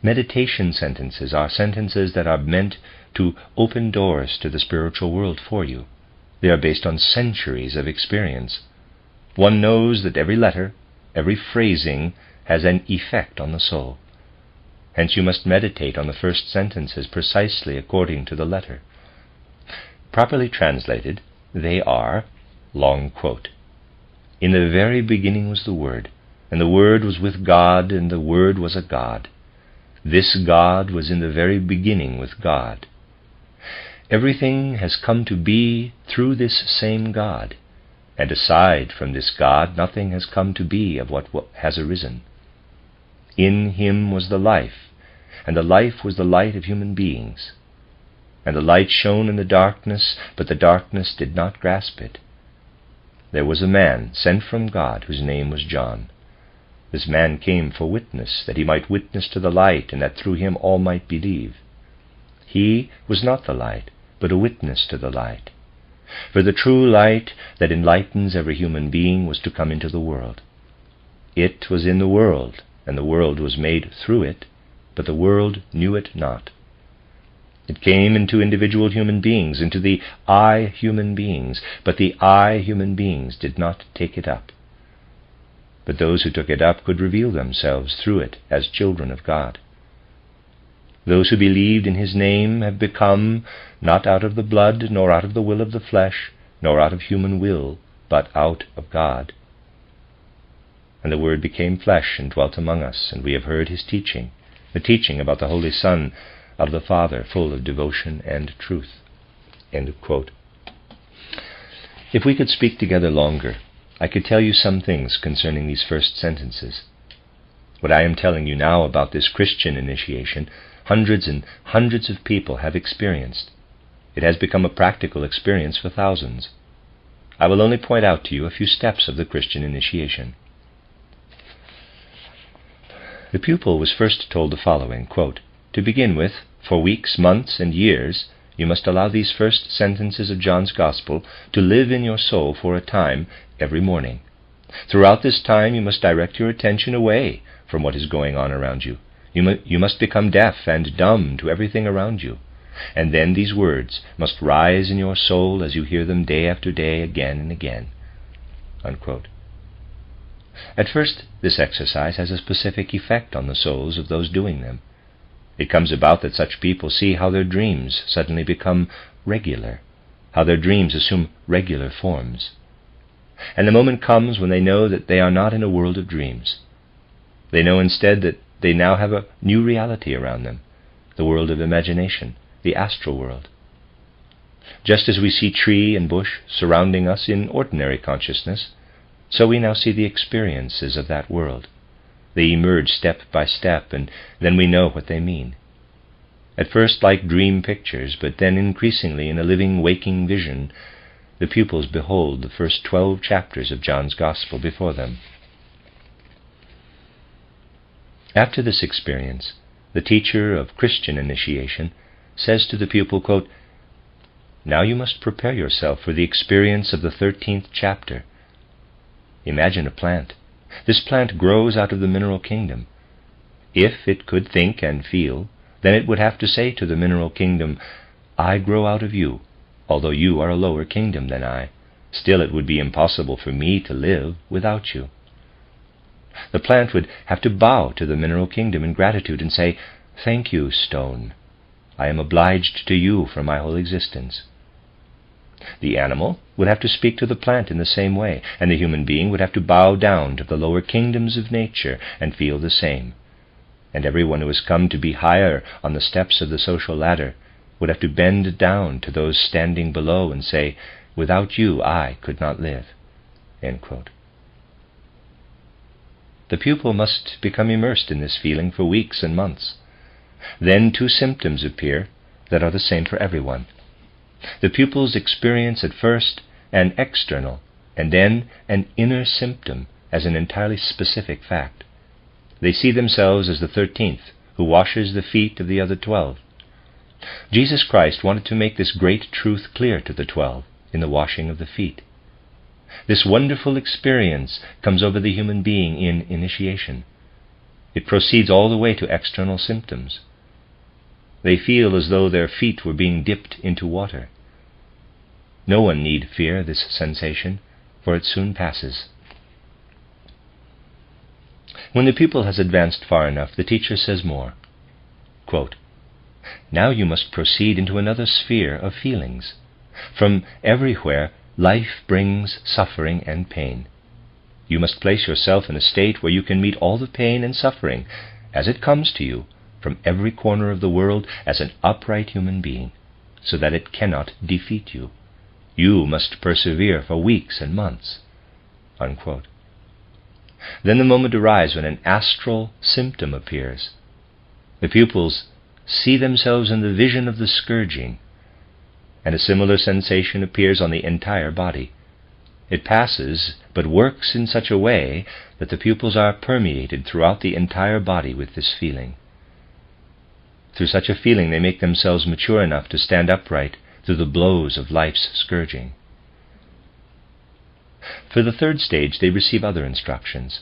Meditation sentences are sentences that are meant to open doors to the spiritual world for you. They are based on centuries of experience. One knows that every letter, every phrasing has an effect on the soul. Hence you must meditate on the first sentences precisely according to the letter. Properly translated, they are, long quote, "In the very beginning was the Word, and the Word was with God, and the Word was a God. This God was in the very beginning with God. Everything has come to be through this same God, and aside from this God nothing has come to be of what has arisen. In him was the life, and the life was the light of human beings. And the light shone in the darkness, but the darkness did not grasp it. There was a man sent from God, whose name was John. This man came for witness, that he might witness to the light, and that through him all might believe. He was not the light, but a witness to the light. For the true light that enlightens every human being was to come into the world. It was in the world, and the world was made through it, but the world knew it not. It came into individual human beings, into the I human beings, but the I human beings did not take it up. But those who took it up could reveal themselves through it as children of God. Those who believed in his name have become, not out of the blood, nor out of the will of the flesh, nor out of human will, but out of God. And the Word became flesh and dwelt among us, and we have heard his teaching, the teaching about the Holy Son of the Father, full of devotion and truth." End of quote. If we could speak together longer, I could tell you some things concerning these first sentences. What I am telling you now about this Christian initiation, hundreds and hundreds of people have experienced. It has become a practical experience for thousands. I will only point out to you a few steps of the Christian initiation. The pupil was first told the following, quote, "To begin with, for weeks, months, and years, you must allow these first sentences of John's Gospel to live in your soul for a time every morning. Throughout this time you must direct your attention away from what is going on around you. You must become deaf and dumb to everything around you. And then these words must rise in your soul as you hear them day after day, again and again." Unquote. At first, this exercise has a specific effect on the souls of those doing them. It comes about that such people see how their dreams suddenly become regular, how their dreams assume regular forms. And the moment comes when they know that they are not in a world of dreams. They know instead that they now have a new reality around them, the world of imagination, the astral world. Just as we see tree and bush surrounding us in ordinary consciousness, so we now see the experiences of that world. They emerge step by step, and then we know what they mean. At first like dream pictures, but then increasingly in a living, waking vision, the pupils behold the first 12 chapters of John's Gospel before them. After this experience, the teacher of Christian initiation says to the pupil, quote, "Now you must prepare yourself for the experience of the 13th chapter. Imagine a plant. This plant grows out of the mineral kingdom. If it could think and feel, then it would have to say to the mineral kingdom, I grow out of you, although you are a lower kingdom than I. Still it would be impossible for me to live without you. The plant would have to bow to the mineral kingdom in gratitude and say, Thank you, stone. I am obliged to you for my whole existence. The animal would have to speak to the plant in the same way, and the human being would have to bow down to the lower kingdoms of nature and feel the same. And everyone who has come to be higher on the steps of the social ladder would have to bend down to those standing below and say, Without you I could not live. End quote. The pupil must become immersed in this feeling for weeks and months. Then 2 symptoms appear that are the same for everyone. The pupils experience at first an external and then an inner symptom as an entirely specific fact. They see themselves as the 13th, who washes the feet of the other 12. Jesus Christ wanted to make this great truth clear to the 12 in the washing of the feet. This wonderful experience comes over the human being in initiation. It proceeds all the way to external symptoms. They feel as though their feet were being dipped into water. No one need fear this sensation, for it soon passes. When the pupil has advanced far enough, the teacher says more. Quote, Now you must proceed into another sphere of feelings. From everywhere, life brings suffering and pain. You must place yourself in a state where you can meet all the pain and suffering as it comes to you from every corner of the world as an upright human being, so that it cannot defeat you. You must persevere for weeks and months. Unquote. Then the moment arrives when an astral symptom appears. The pupils see themselves in the vision of the scourging, and a similar sensation appears on the entire body. It passes, but works in such a way that the pupils are permeated throughout the entire body with this feeling. Through such a feeling they make themselves mature enough to stand upright through the blows of life's scourging. For the 3rd stage, they receive other instructions.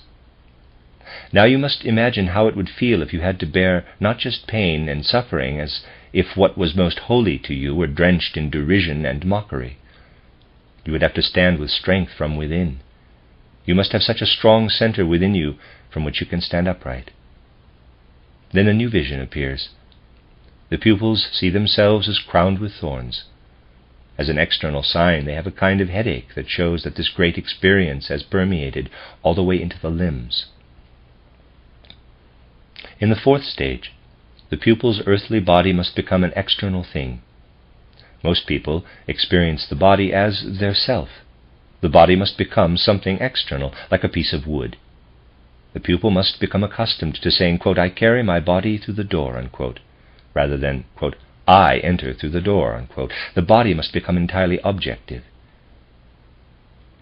Now you must imagine how it would feel if you had to bear not just pain and suffering, as if what was most holy to you were drenched in derision and mockery. You would have to stand with strength from within. You must have such a strong center within you from which you can stand upright. Then a new vision appears. The pupils see themselves as crowned with thorns. As an external sign, they have a kind of headache that shows that this great experience has permeated all the way into the limbs. In the 4th stage, the pupil's earthly body must become an external thing. Most people experience the body as their self. The body must become something external, like a piece of wood. The pupil must become accustomed to saying, quote, I carry my body through the door, unquote, rather than, quote, I enter through the door, unquote. The body must become entirely objective.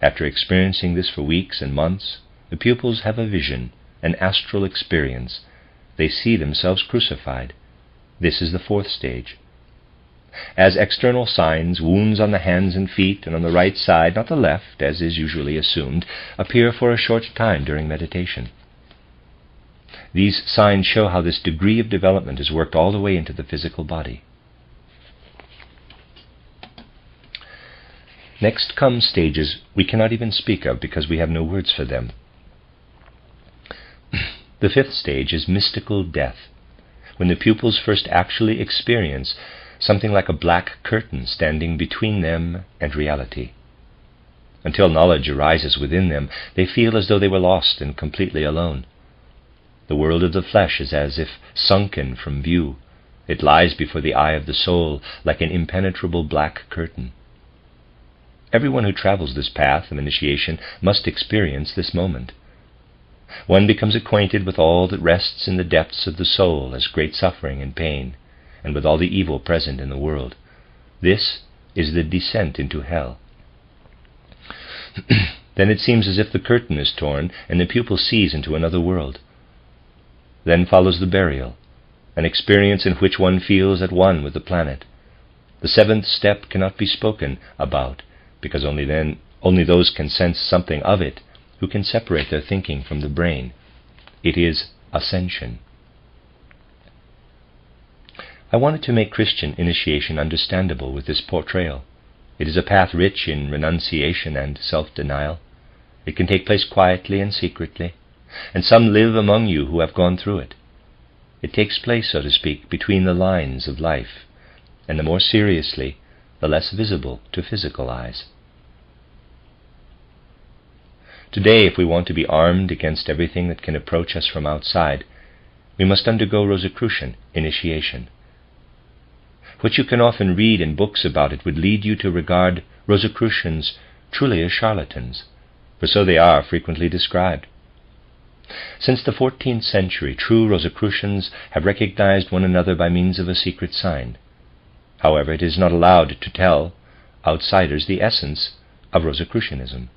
After experiencing this for weeks and months, the pupils have a vision, an astral experience. They see themselves crucified. This is the 4th stage. As external signs, wounds on the hands and feet and on the right side, not the left, as is usually assumed, appear for a short time during meditation. These signs show how this degree of development is worked all the way into the physical body. Next come stages we cannot even speak of because we have no words for them. The 5th stage is mystical death, when the pupils first actually experience something like a black curtain standing between them and reality. Until knowledge arises within them, they feel as though they were lost and completely alone. The world of the flesh is as if sunken from view. It lies before the eye of the soul like an impenetrable black curtain. Everyone who travels this path of initiation must experience this moment. One becomes acquainted with all that rests in the depths of the soul as great suffering and pain, and with all the evil present in the world. This is the descent into hell. Then it seems as if the curtain is torn and the pupil sees into another world. Then follows the burial, an experience in which one feels at one with the planet. The 7th step cannot be spoken about, because only those can sense something of it who can separate their thinking from the brain. It is ascension. I wanted to make Christian initiation understandable with this portrayal. It is a path rich in renunciation and self-denial. It can take place quietly and secretly, and some live among you who have gone through it. It takes place, so to speak, between the lines of life, and the more seriously, the less visible to physical eyes. Today, if we want to be armed against everything that can approach us from outside, we must undergo Rosicrucian initiation. What you can often read in books about it would lead you to regard Rosicrucians truly as charlatans, for so they are frequently described. Since the 14th century, true Rosicrucians have recognized one another by means of a secret sign. However, it is not allowed to tell outsiders the essence of Rosicrucianism.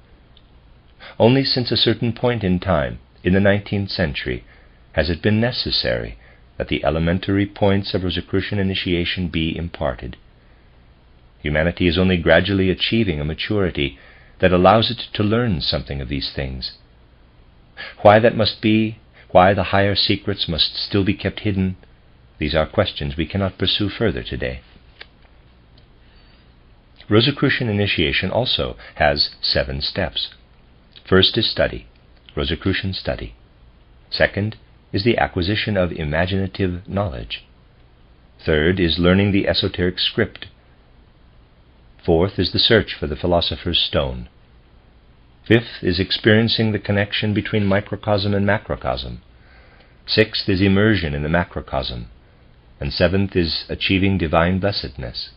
Only since a certain point in time, in the 19th century, has it been necessary that the elementary points of Rosicrucian initiation be imparted. Humanity is only gradually achieving a maturity that allows it to learn something of these things. Why that must be, why the higher secrets must still be kept hidden, these are questions we cannot pursue further today. Rosicrucian initiation also has 7 steps. First is study, Rosicrucian study. Second is the acquisition of imaginative knowledge. Third is learning the esoteric script. Fourth is the search for the philosopher's stone. Fifth is experiencing the connection between microcosm and macrocosm. Sixth is immersion in the macrocosm. And seventh is achieving divine blessedness.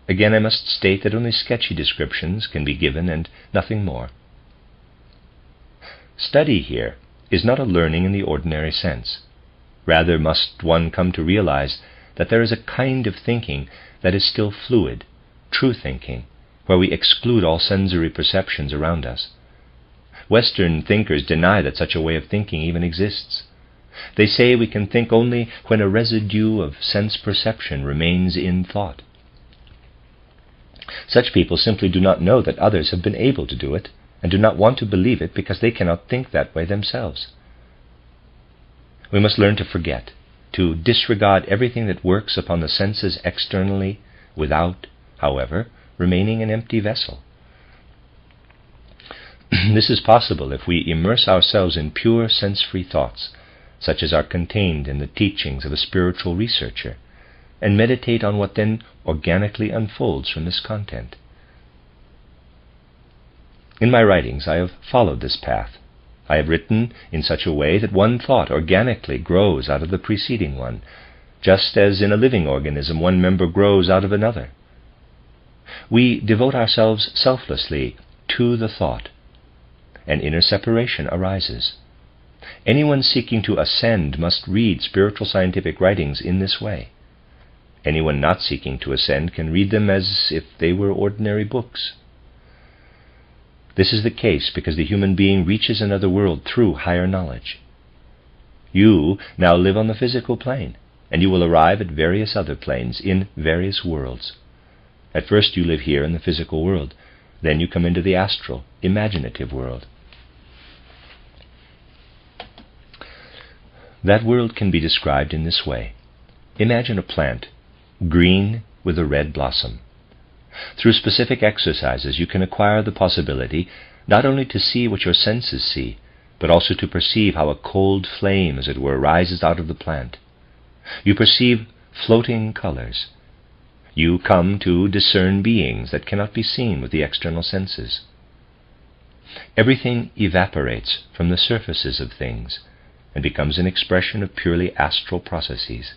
Again, I must state that only sketchy descriptions can be given and nothing more. Study here is not a learning in the ordinary sense. Rather must one come to realize that there is a kind of thinking that is still fluid, true thinking, where we exclude all sensory perceptions around us. Western thinkers deny that such a way of thinking even exists. They say we can think only when a residue of sense perception remains in thought. Such people simply do not know that others have been able to do it, and do not want to believe it because they cannot think that way themselves. We must learn to forget, to disregard everything that works upon the senses externally, without, however, remaining an empty vessel. This is possible if we immerse ourselves in pure sense-free thoughts, such as are contained in the teachings of a spiritual researcher, and meditate on what then organically unfolds from this content. In my writings, I have followed this path. I have written in such a way that one thought organically grows out of the preceding one, just as in a living organism one member grows out of another. We devote ourselves selflessly to the thought. An inner separation arises. Anyone seeking to ascend must read spiritual scientific writings in this way. Anyone not seeking to ascend can read them as if they were ordinary books. This is the case because the human being reaches another world through higher knowledge. You now live on the physical plane, and you will arrive at various other planes in various worlds. At first you live here in the physical world, then you come into the astral, imaginative world. That world can be described in this way. Imagine a plant, green with a red blossom. Through specific exercises you can acquire the possibility not only to see what your senses see, but also to perceive how a cold flame, as it were, rises out of the plant. You perceive floating colors. You come to discern beings that cannot be seen with the external senses. Everything evaporates from the surfaces of things and becomes an expression of purely astral processes.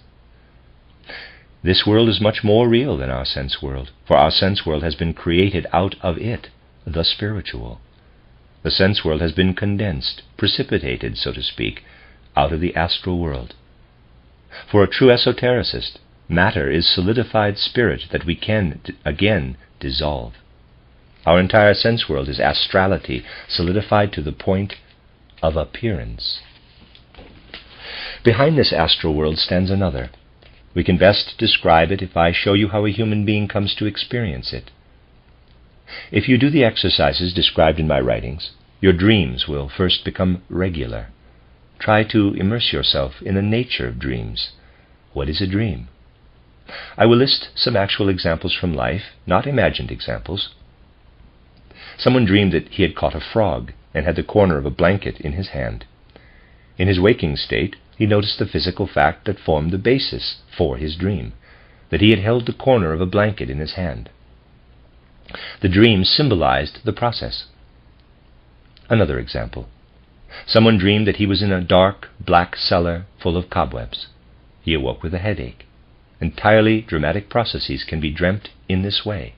This world is much more real than our sense world, for our sense world has been created out of it, the spiritual. The sense world has been condensed, precipitated, so to speak, out of the astral world. For a true esotericist, matter is solidified spirit that we can, again, dissolve. Our entire sense world is astrality, solidified to the point of appearance. Behind this astral world stands another. We can best describe it if I show you how a human being comes to experience it. If you do the exercises described in my writings, your dreams will first become regular. Try to immerse yourself in the nature of dreams. What is a dream? I will list some actual examples from life, not imagined examples. Someone dreamed that he had caught a frog and had the corner of a blanket in his hand. In his waking state, he noticed the physical fact that formed the basis for his dream, that he had held the corner of a blanket in his hand. The dream symbolized the process. Another example. Someone dreamed that he was in a dark, black cellar full of cobwebs. He awoke with a headache. Entirely dramatic processes can be dreamt in this way.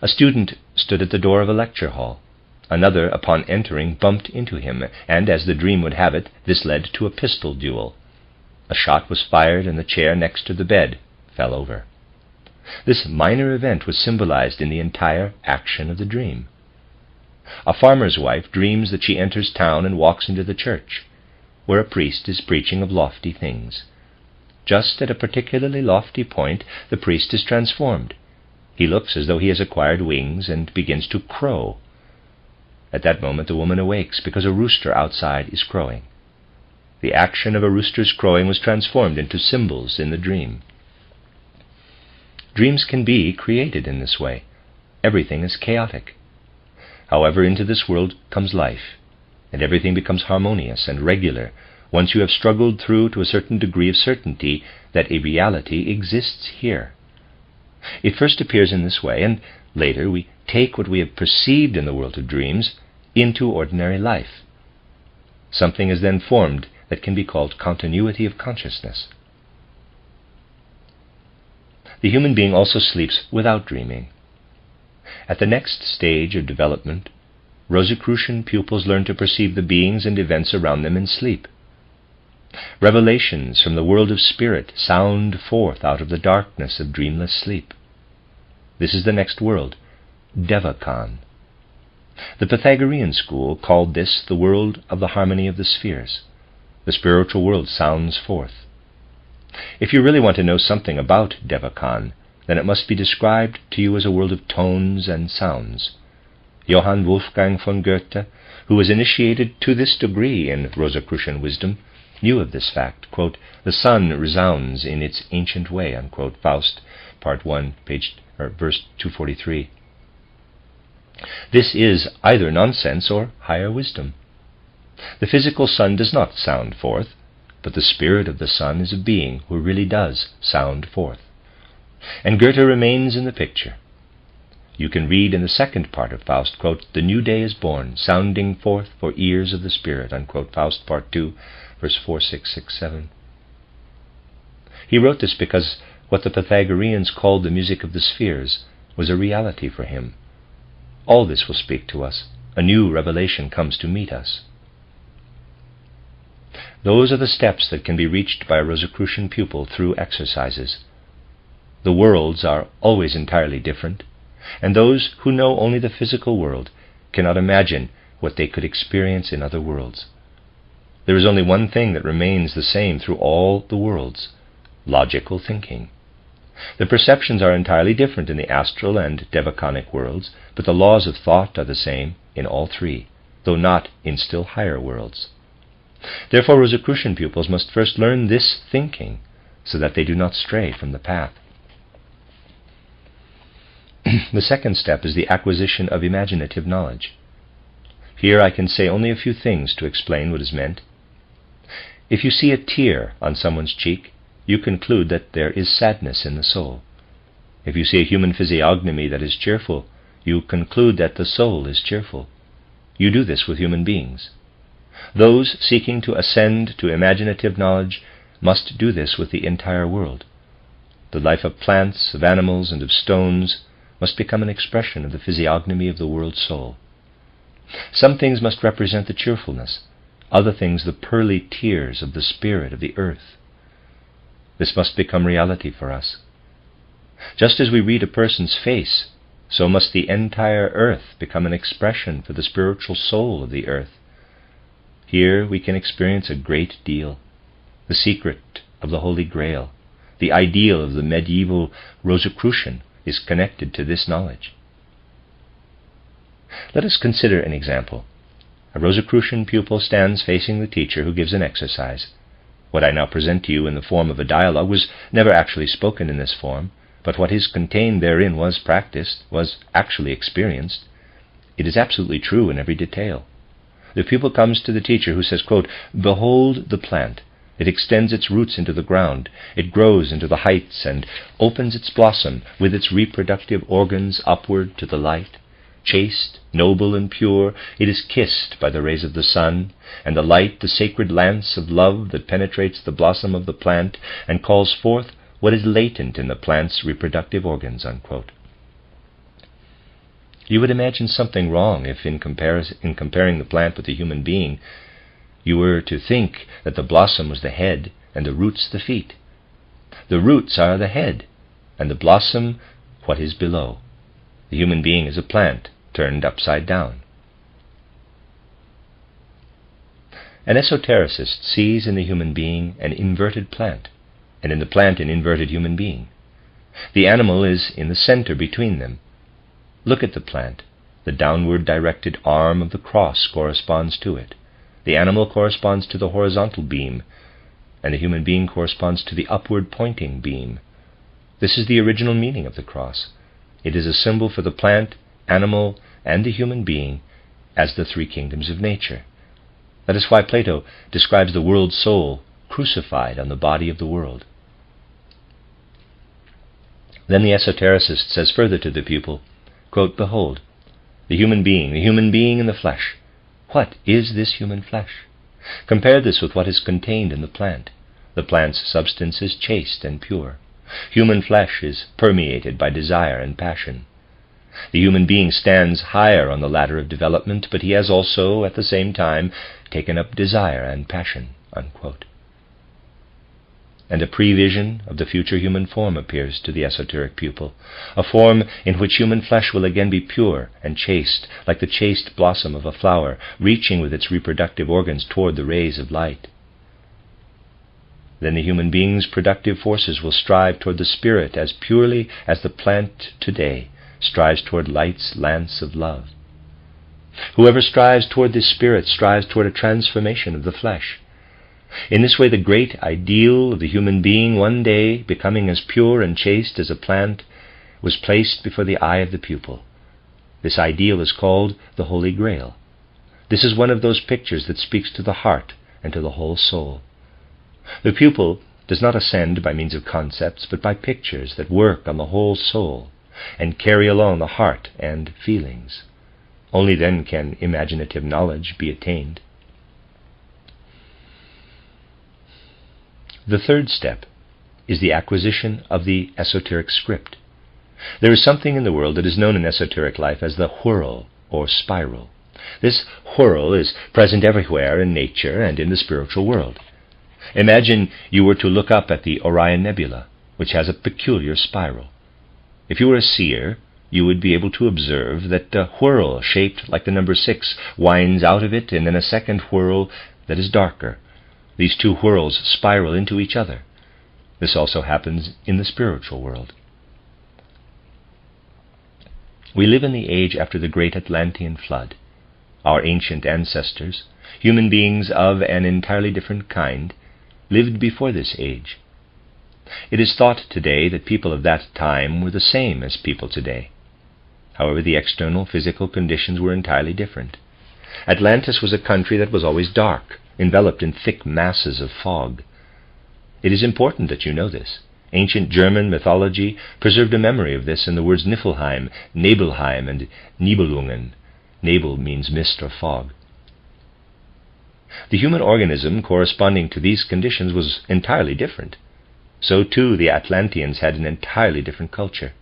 A student stood at the door of a lecture hall. Another, upon entering, bumped into him, and, as the dream would have it, this led to a pistol duel. A shot was fired, and the chair next to the bed fell over. This minor event was symbolized in the entire action of the dream. A farmer's wife dreams that she enters town and walks into the church, where a priest is preaching of lofty things. Just at a particularly lofty point, the priest is transformed. He looks as though he has acquired wings and begins to crow. At that moment the woman awakes because a rooster outside is crowing. The action of a rooster's crowing was transformed into symbols in the dream. Dreams can be created in this way. Everything is chaotic. However, into this world comes life, and everything becomes harmonious and regular once you have struggled through to a certain degree of certainty that a reality exists here. It first appears in this way, and later we take what we have perceived in the world of dreams into ordinary life. Something is then formed that can be called continuity of consciousness. The human being also sleeps without dreaming. At the next stage of development, Rosicrucian pupils learn to perceive the beings and events around them in sleep. Revelations from the world of spirit sound forth out of the darkness of dreamless sleep. This is the next world, Devachan. The Pythagorean school called this the world of the harmony of the spheres. The spiritual world sounds forth. If you really want to know something about Devachan, then it must be described to you as a world of tones and sounds. Johann Wolfgang von Goethe, who was initiated to this degree in Rosicrucian wisdom, knew of this fact. Quote, "The sun resounds in its ancient way," unquote, Faust, Part 1, verse 243. This is either nonsense or higher wisdom. The physical sun does not sound forth, but the spirit of the sun is a being who really does sound forth. And Goethe remains in the picture. You can read in the second part of Faust, quote, "The new day is born, sounding forth for ears of the spirit," unquote, Faust, Part 2, verse 4667. He wrote this because what the Pythagoreans called the music of the spheres was a reality for him. All this will speak to us. A new revelation comes to meet us. Those are the steps that can be reached by a Rosicrucian pupil through exercises. The worlds are always entirely different, and those who know only the physical world cannot imagine what they could experience in other worlds. There is only one thing that remains the same through all the worlds: logical thinking. The perceptions are entirely different in the astral and devachanic worlds, but the laws of thought are the same in all three, though not in still higher worlds. Therefore, Rosicrucian pupils must first learn this thinking, so that they do not stray from the path. The second step is the acquisition of imaginative knowledge. Here I can say only a few things to explain what is meant. If you see a tear on someone's cheek, you conclude that there is sadness in the soul. If you see a human physiognomy that is cheerful, you conclude that the soul is cheerful. You do this with human beings. Those seeking to ascend to imaginative knowledge must do this with the entire world. The life of plants, of animals, and of stones must become an expression of the physiognomy of the world soul. Some things must represent the cheerfulness, other things the pearly tears of the spirit of the earth. This must become reality for us. Just as we read a person's face, so must the entire earth become an expression for the spiritual soul of the earth. Here we can experience a great deal. The secret of the Holy Grail, the ideal of the medieval Rosicrucian, is connected to this knowledge. Let us consider an example. A Rosicrucian pupil stands facing the teacher who gives an exercise. What I now present to you in the form of a dialogue was never actually spoken in this form, but what is contained therein was practiced, was actually experienced. It is absolutely true in every detail. The pupil comes to the teacher who says, quote, "Behold the plant. It extends its roots into the ground. It grows into the heights and opens its blossom with its reproductive organs upward to the light. Chaste, noble, and pure, it is kissed by the rays of the sun, and the light, the sacred lance of love that penetrates the blossom of the plant and calls forth what is latent in the plant's reproductive organs," unquote. You would imagine something wrong if, in comparing the plant with the human being, you were to think that the blossom was the head and the roots the feet. The roots are the head, and the blossom what is below. The human being is a plant turned upside down. An esotericist sees in the human being an inverted plant, and in the plant an inverted human being. The animal is in the center between them. Look at the plant. The downward directed arm of the cross corresponds to it. The animal corresponds to the horizontal beam, and the human being corresponds to the upward pointing beam. This is the original meaning of the cross. It is a symbol for the plant, animal, and the human being as the three kingdoms of nature. That is why Plato describes the world soul crucified on the body of the world. Then the esotericist says further to the pupil, quote, "Behold, the human being in the flesh. What is this human flesh? Compare this with what is contained in the plant. The plant's substance is chaste and pure. Human flesh is permeated by desire and passion. The human being stands higher on the ladder of development, but he has also, at the same time, taken up desire and passion," unquote. And a prevision of the future human form appears to the esoteric pupil, a form in which human flesh will again be pure and chaste, like the chaste blossom of a flower, reaching with its reproductive organs toward the rays of light. Then the human being's productive forces will strive toward the spirit as purely as the plant today strives toward light's lance of love. Whoever strives toward this spirit strives toward a transformation of the flesh. In this way, the great ideal of the human being, one day becoming as pure and chaste as a plant, was placed before the eye of the pupil. This ideal is called the Holy Grail. This is one of those pictures that speaks to the heart and to the whole soul. The pupil does not ascend by means of concepts, but by pictures that work on the whole soul and carry along the heart and feelings. Only then can imaginative knowledge be attained. The third step is the acquisition of the esoteric script. There is something in the world that is known in esoteric life as the whirl or spiral. This whirl is present everywhere in nature and in the spiritual world. Imagine you were to look up at the Orion Nebula, which has a peculiar spiral. If you were a seer, you would be able to observe that a whirl shaped like the number 6 winds out of it, and then a second whirl that is darker. These two whirls spiral into each other. This also happens in the spiritual world. We live in the age after the great Atlantean flood. Our ancient ancestors, human beings of an entirely different kind, lived before this age. It is thought today that people of that time were the same as people today. However, the external physical conditions were entirely different. Atlantis was a country that was always dark, enveloped in thick masses of fog. It is important that you know this. Ancient German mythology preserved a memory of this in the words Niflheim, Nebelheim, and Nibelungen. Nebel means mist or fog. The human organism corresponding to these conditions was entirely different. So too the Atlanteans had an entirely different culture.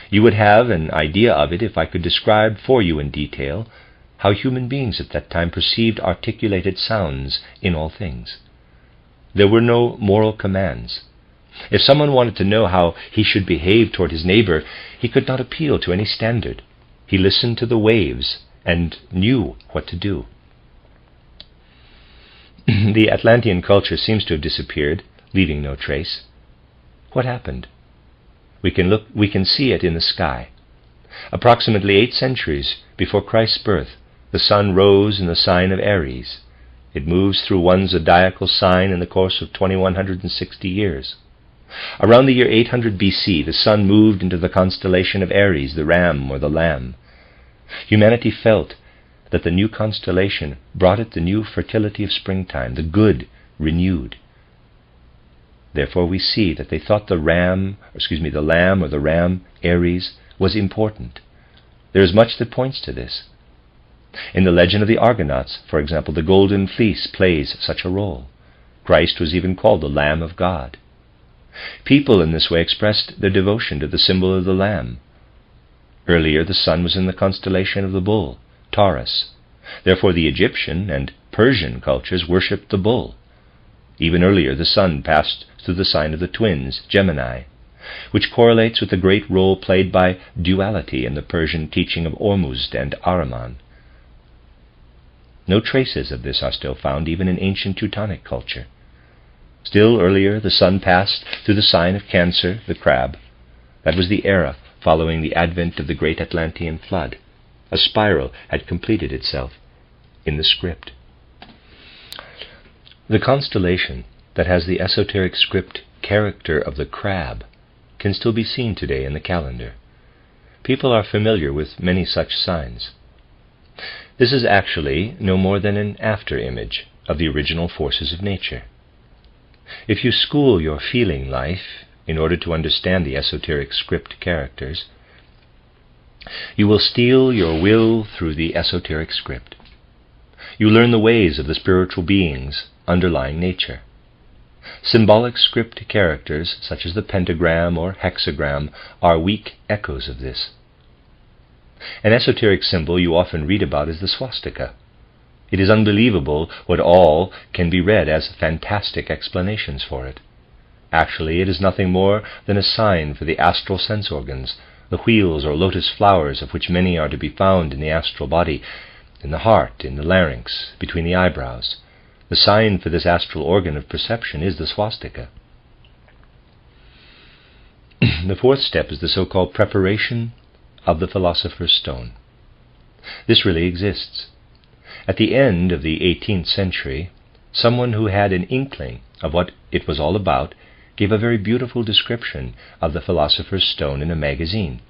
You would have an idea of it if I could describe for you in detail how human beings at that time perceived articulated sounds in all things. There were no moral commands. If someone wanted to know how he should behave toward his neighbor, he could not appeal to any standard. He listened to the waves and knew what to do. The Atlantean culture seems to have disappeared, leaving no trace. What happened? We can see it in the sky. Approximately 8 centuries before Christ's birth, the sun rose in the sign of Aries. It moves through one zodiacal sign in the course of 2160 years. Around the year 800 BC, the sun moved into the constellation of Aries, the ram or the lamb. Humanity felt that the new constellation brought it the new fertility of springtime, the good renewed. Therefore we see that they thought the lamb or the ram, Aries, was important. There is much that points to this. In the legend of the Argonauts, for example, the golden fleece plays such a role. Christ was even called the Lamb of God. People in this way expressed their devotion to the symbol of the lamb. Earlier, the sun was in the constellation of the bull, Taurus. Therefore, the Egyptian and Persian cultures worshipped the bull. Even earlier, the sun passed through the sign of the twins, Gemini, which correlates with the great role played by duality in the Persian teaching of Ormuzd and Ahriman. No traces of this are still found even in ancient Teutonic culture. Still earlier, the sun passed through the sign of Cancer, the crab. That was the era following the advent of the great Atlantean flood. A spiral had completed itself in the script. The constellation that has the esoteric script character of the crab can still be seen today in the calendar. People are familiar with many such signs. This is actually no more than an after-image of the original forces of nature. If you school your feeling life in order to understand the esoteric script characters, you will steel your will through the esoteric script. You learn the ways of the spiritual beings underlying nature. Symbolic script characters, such as the pentagram or hexagram, are weak echoes of this. An esoteric symbol you often read about is the swastika. It is unbelievable what all can be read as fantastic explanations for it. Actually, it is nothing more than a sign for the astral sense organs, the wheels or lotus flowers of which many are to be found in the astral body, in the heart, in the larynx, between the eyebrows. The sign for this astral organ of perception is the swastika. The fourth step is the so-called preparation of the Philosopher's Stone. This really exists. At the end of the 18th century, someone who had an inkling of what it was all about gave a very beautiful description of the Philosopher's Stone in a magazine.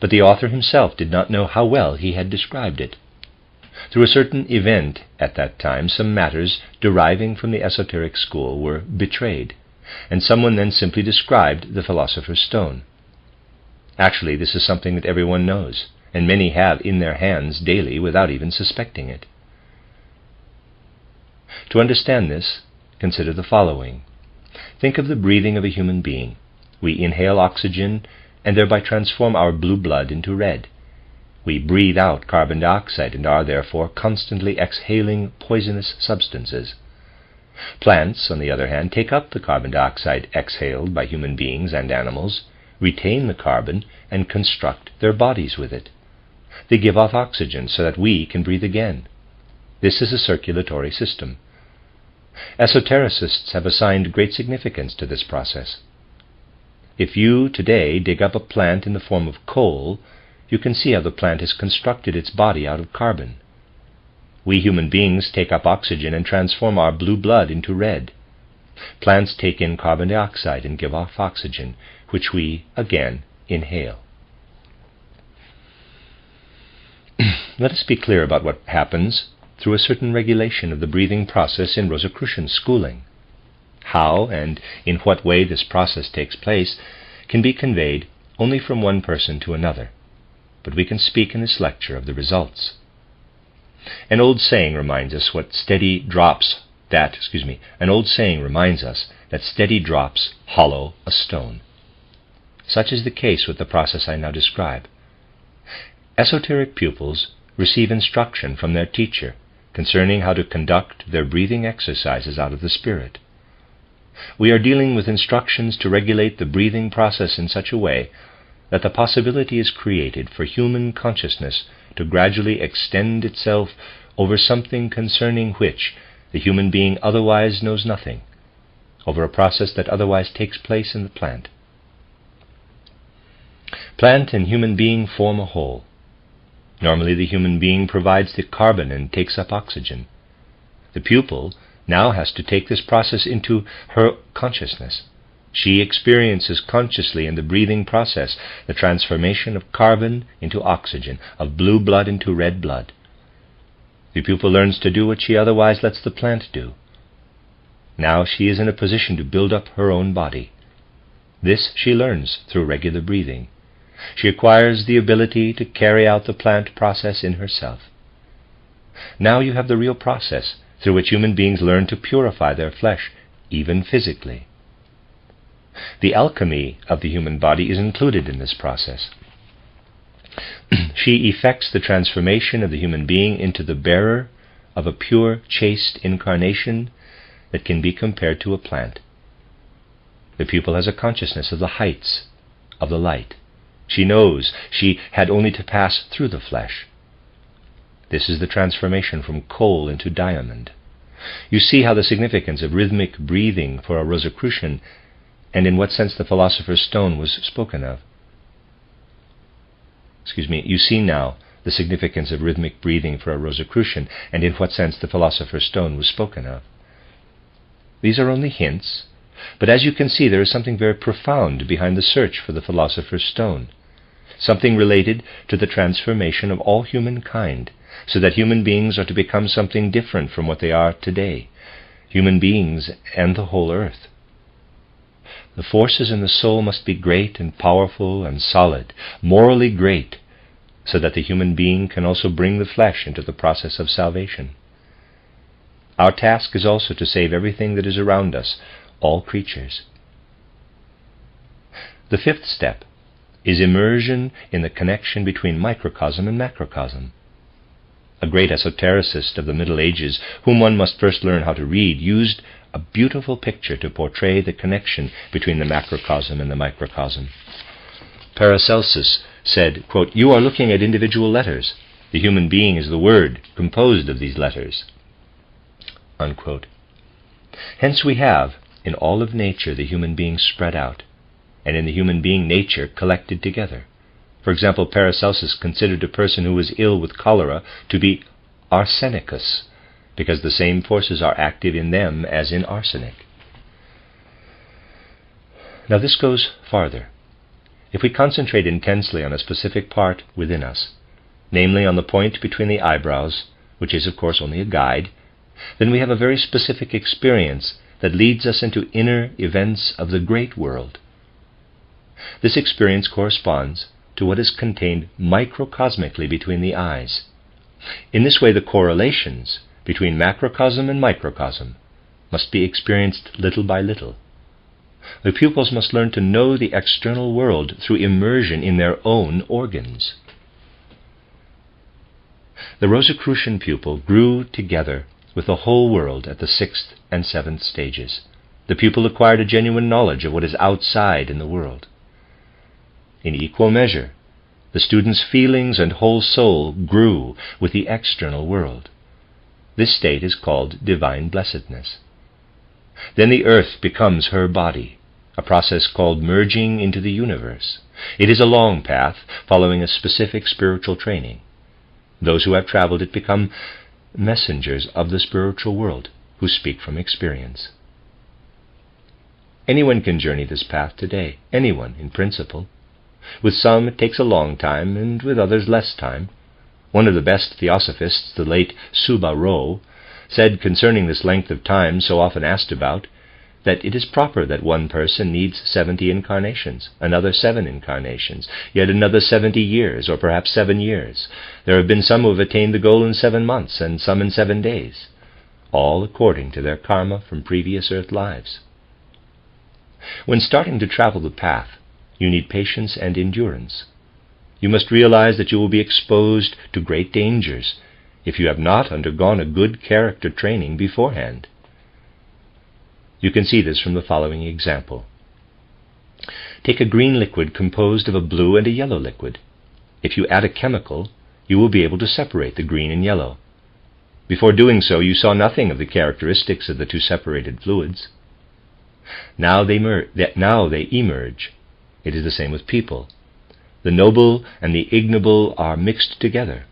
But the author himself did not know how well he had described it. Through a certain event at that time, some matters deriving from the esoteric school were betrayed, and someone then simply described the Philosopher's Stone. Actually, this is something that everyone knows, and many have in their hands daily without even suspecting it. To understand this, consider the following. Think of the breathing of a human being. We inhale oxygen and thereby transform our blue blood into red. We breathe out carbon dioxide and are therefore constantly exhaling poisonous substances. Plants, on the other hand, take up the carbon dioxide exhaled by human beings and animals, retain the carbon, and construct their bodies with it. They give off oxygen so that we can breathe again. This is a circulatory system. Esotericists have assigned great significance to this process. If you today dig up a plant in the form of coal, you can see how the plant has constructed its body out of carbon. We human beings take up oxygen and transform our blue blood into red. Plants take in carbon dioxide and give off oxygen, which we, again, inhale. Let us be clear about what happens through a certain regulation of the breathing process in Rosicrucian schooling. How and in what way this process takes place can be conveyed only from one person to another, but we can speak in this lecture of the results. An old saying reminds us that steady drops hollow a stone. Such is the case with the process I now describe. Esoteric pupils receive instruction from their teacher concerning how to conduct their breathing exercises out of the spirit. We are dealing with instructions to regulate the breathing process in such a way that the possibility is created for human consciousness to gradually extend itself over something concerning which the human being otherwise knows nothing, over a process that otherwise takes place in the plant. Plant and human being form a whole. Normally the human being provides the carbon and takes up oxygen. The pupil now has to take this process into her consciousness. She experiences consciously in the breathing process the transformation of carbon into oxygen, of blue blood into red blood. The pupil learns to do what she otherwise lets the plant do. Now she is in a position to build up her own body. This she learns through regular breathing. She acquires the ability to carry out the plant process in herself. Now you have the real process through which human beings learn to purify their flesh, even physically. The alchemy of the human body is included in this process. She effects the transformation of the human being into the bearer of a pure, chaste incarnation that can be compared to a plant. The pupil has a consciousness of the heights of the light. She knows she had only to pass through the flesh. This is the transformation from coal into diamond. You see how the significance of rhythmic breathing for a Rosicrucian, and in what sense the philosopher's stone was spoken of. You see now the significance of rhythmic breathing for a Rosicrucian, and in what sense the philosopher's stone was spoken of. These are only hints, but as you can see, there is something very profound behind the search for the philosopher's stone, something related to the transformation of all humankind, so that human beings are to become something different from what they are today, human beings and the whole earth. The forces in the soul must be great and powerful and solid, morally great, so that the human being can also bring the flesh into the process of salvation. Our task is also to save everything that is around us, all creatures. The fifth step is immersion in the connection between microcosm and macrocosm. A great esotericist of the Middle Ages, whom one must first learn how to read, used a beautiful picture to portray the connection between the macrocosm and the microcosm. Paracelsus said, quote, "You are looking at individual letters. The human being is the word composed of these letters." Unquote. Hence we have, in all of nature, the human being spread out, and in the human being nature collected together. For example, Paracelsus considered a person who was ill with cholera to be arsenicus, because the same forces are active in them as in arsenic. Now this goes farther. If we concentrate intensely on a specific part within us, namely on the point between the eyebrows, which is of course only a guide, then we have a very specific experience that leads us into inner events of the great world. This experience corresponds to what is contained microcosmically between the eyes. In this way, the correlations between macrocosm and microcosm must be experienced little by little. The pupils must learn to know the external world through immersion in their own organs. The Rosicrucian pupil grew together with the whole world at the 6th and 7th stages. The pupil acquired a genuine knowledge of what is outside in the world. In equal measure, the student's feelings and whole soul grew with the external world. This state is called divine blessedness. Then the earth becomes her body, a process called merging into the universe. It is a long path, following a specific spiritual training. Those who have traveled it become messengers of the spiritual world, who speak from experience. Anyone can journey this path today, anyone in principle. With some it takes a long time, and with others less time. One of the best theosophists, the late Suba Ro, said concerning this length of time so often asked about, that it is proper that one person needs 70 incarnations, another 7 incarnations, yet another 70 years, or perhaps 7 years. There have been some who have attained the goal in 7 months, and some in 7 days, all according to their karma from previous earth lives. When starting to travel the path, you need patience and endurance. You must realize that you will be exposed to great dangers if you have not undergone a good character training beforehand. You can see this from the following example. Take a green liquid composed of a blue and a yellow liquid. If you add a chemical, you will be able to separate the green and yellow. Before doing so, you saw nothing of the characteristics of the two separated fluids. Now they emerge. It is the same with people. The noble and the ignoble are mixed together.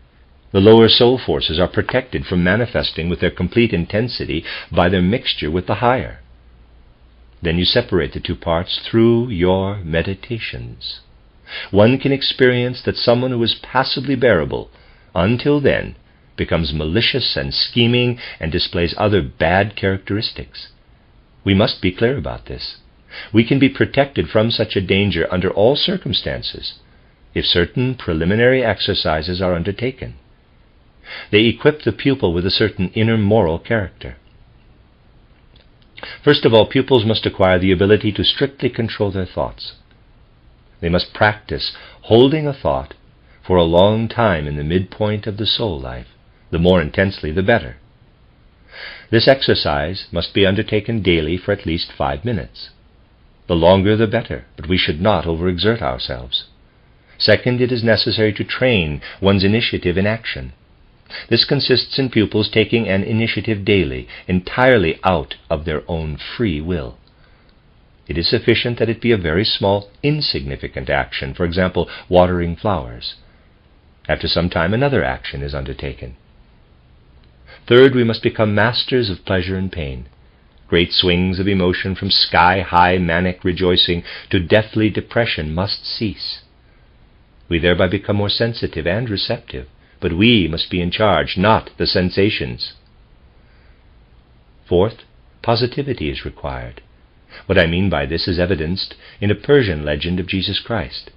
The lower soul forces are protected from manifesting with their complete intensity by their mixture with the higher. Then you separate the two parts through your meditations. One can experience that someone who is passively bearable until then becomes malicious and scheming and displays other bad characteristics. We must be clear about this. We can be protected from such a danger under all circumstances if certain preliminary exercises are undertaken. They equip the pupil with a certain inner moral character. First of all, pupils must acquire the ability to strictly control their thoughts. They must practice holding a thought for a long time in the midpoint of the soul life. The more intensely, the better. This exercise must be undertaken daily for at least 5 minutes. The longer the better, but we should not overexert ourselves. Second, it is necessary to train one's initiative in action. This consists in pupils taking an initiative daily, entirely out of their own free will. It is sufficient that it be a very small, insignificant action, for example, watering flowers. After some time, another action is undertaken. Third, we must become masters of pleasure and pain. Great swings of emotion from sky-high manic rejoicing to deathly depression must cease. We thereby become more sensitive and receptive, but we must be in charge, not the sensations. Fourth, positivity is required. What I mean by this is evidenced in a Persian legend of Jesus Christ.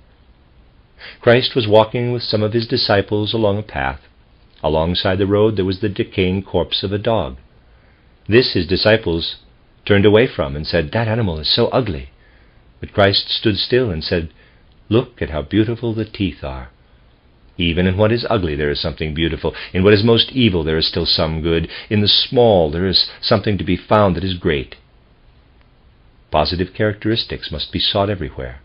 Christ was walking with some of his disciples along a path. Alongside the road there was the decaying corpse of a dog. This his disciples turned away from and said, "That animal is so ugly." But Christ stood still and said, "Look at how beautiful the teeth are." Even in what is ugly there is something beautiful. In what is most evil there is still some good. In the small there is something to be found that is great. Positive characteristics must be sought everywhere.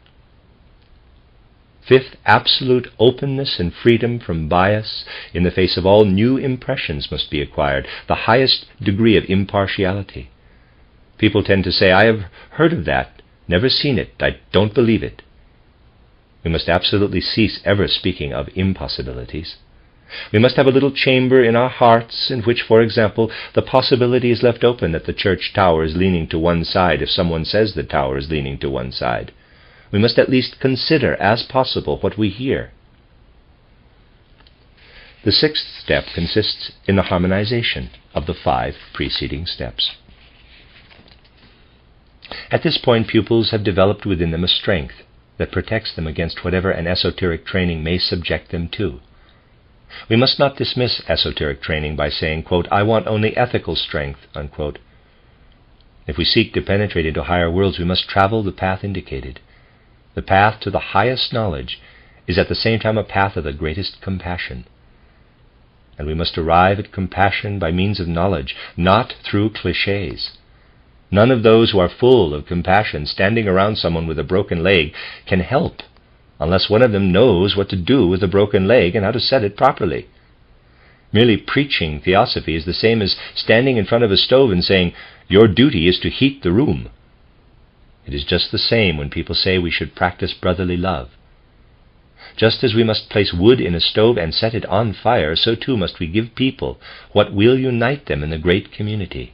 Fifth, absolute openness and freedom from bias in the face of all new impressions must be acquired, the highest degree of impartiality. People tend to say, "I have heard of that, never seen it, I don't believe it." We must absolutely cease ever speaking of impossibilities. We must have a little chamber in our hearts in which, for example, the possibility is left open that the church tower is leaning to one side if someone says the tower is leaning to one side. We must at least consider as possible what we hear. The sixth step consists in the harmonization of the 5 preceding steps. At this point, pupils have developed within them a strength that protects them against whatever an esoteric training may subject them to. We must not dismiss esoteric training by saying, quote, "I want only ethical strength," unquote. If we seek to penetrate into higher worlds, we must travel the path indicated. The path to the highest knowledge is at the same time a path of the greatest compassion. And we must arrive at compassion by means of knowledge, not through clichés. None of those who are full of compassion standing around someone with a broken leg can help unless one of them knows what to do with the broken leg and how to set it properly. Merely preaching theosophy is the same as standing in front of a stove and saying, "Your duty is to heat the room." It is just the same when people say we should practice brotherly love. Just as we must place wood in a stove and set it on fire, so too must we give people what will unite them in the great community.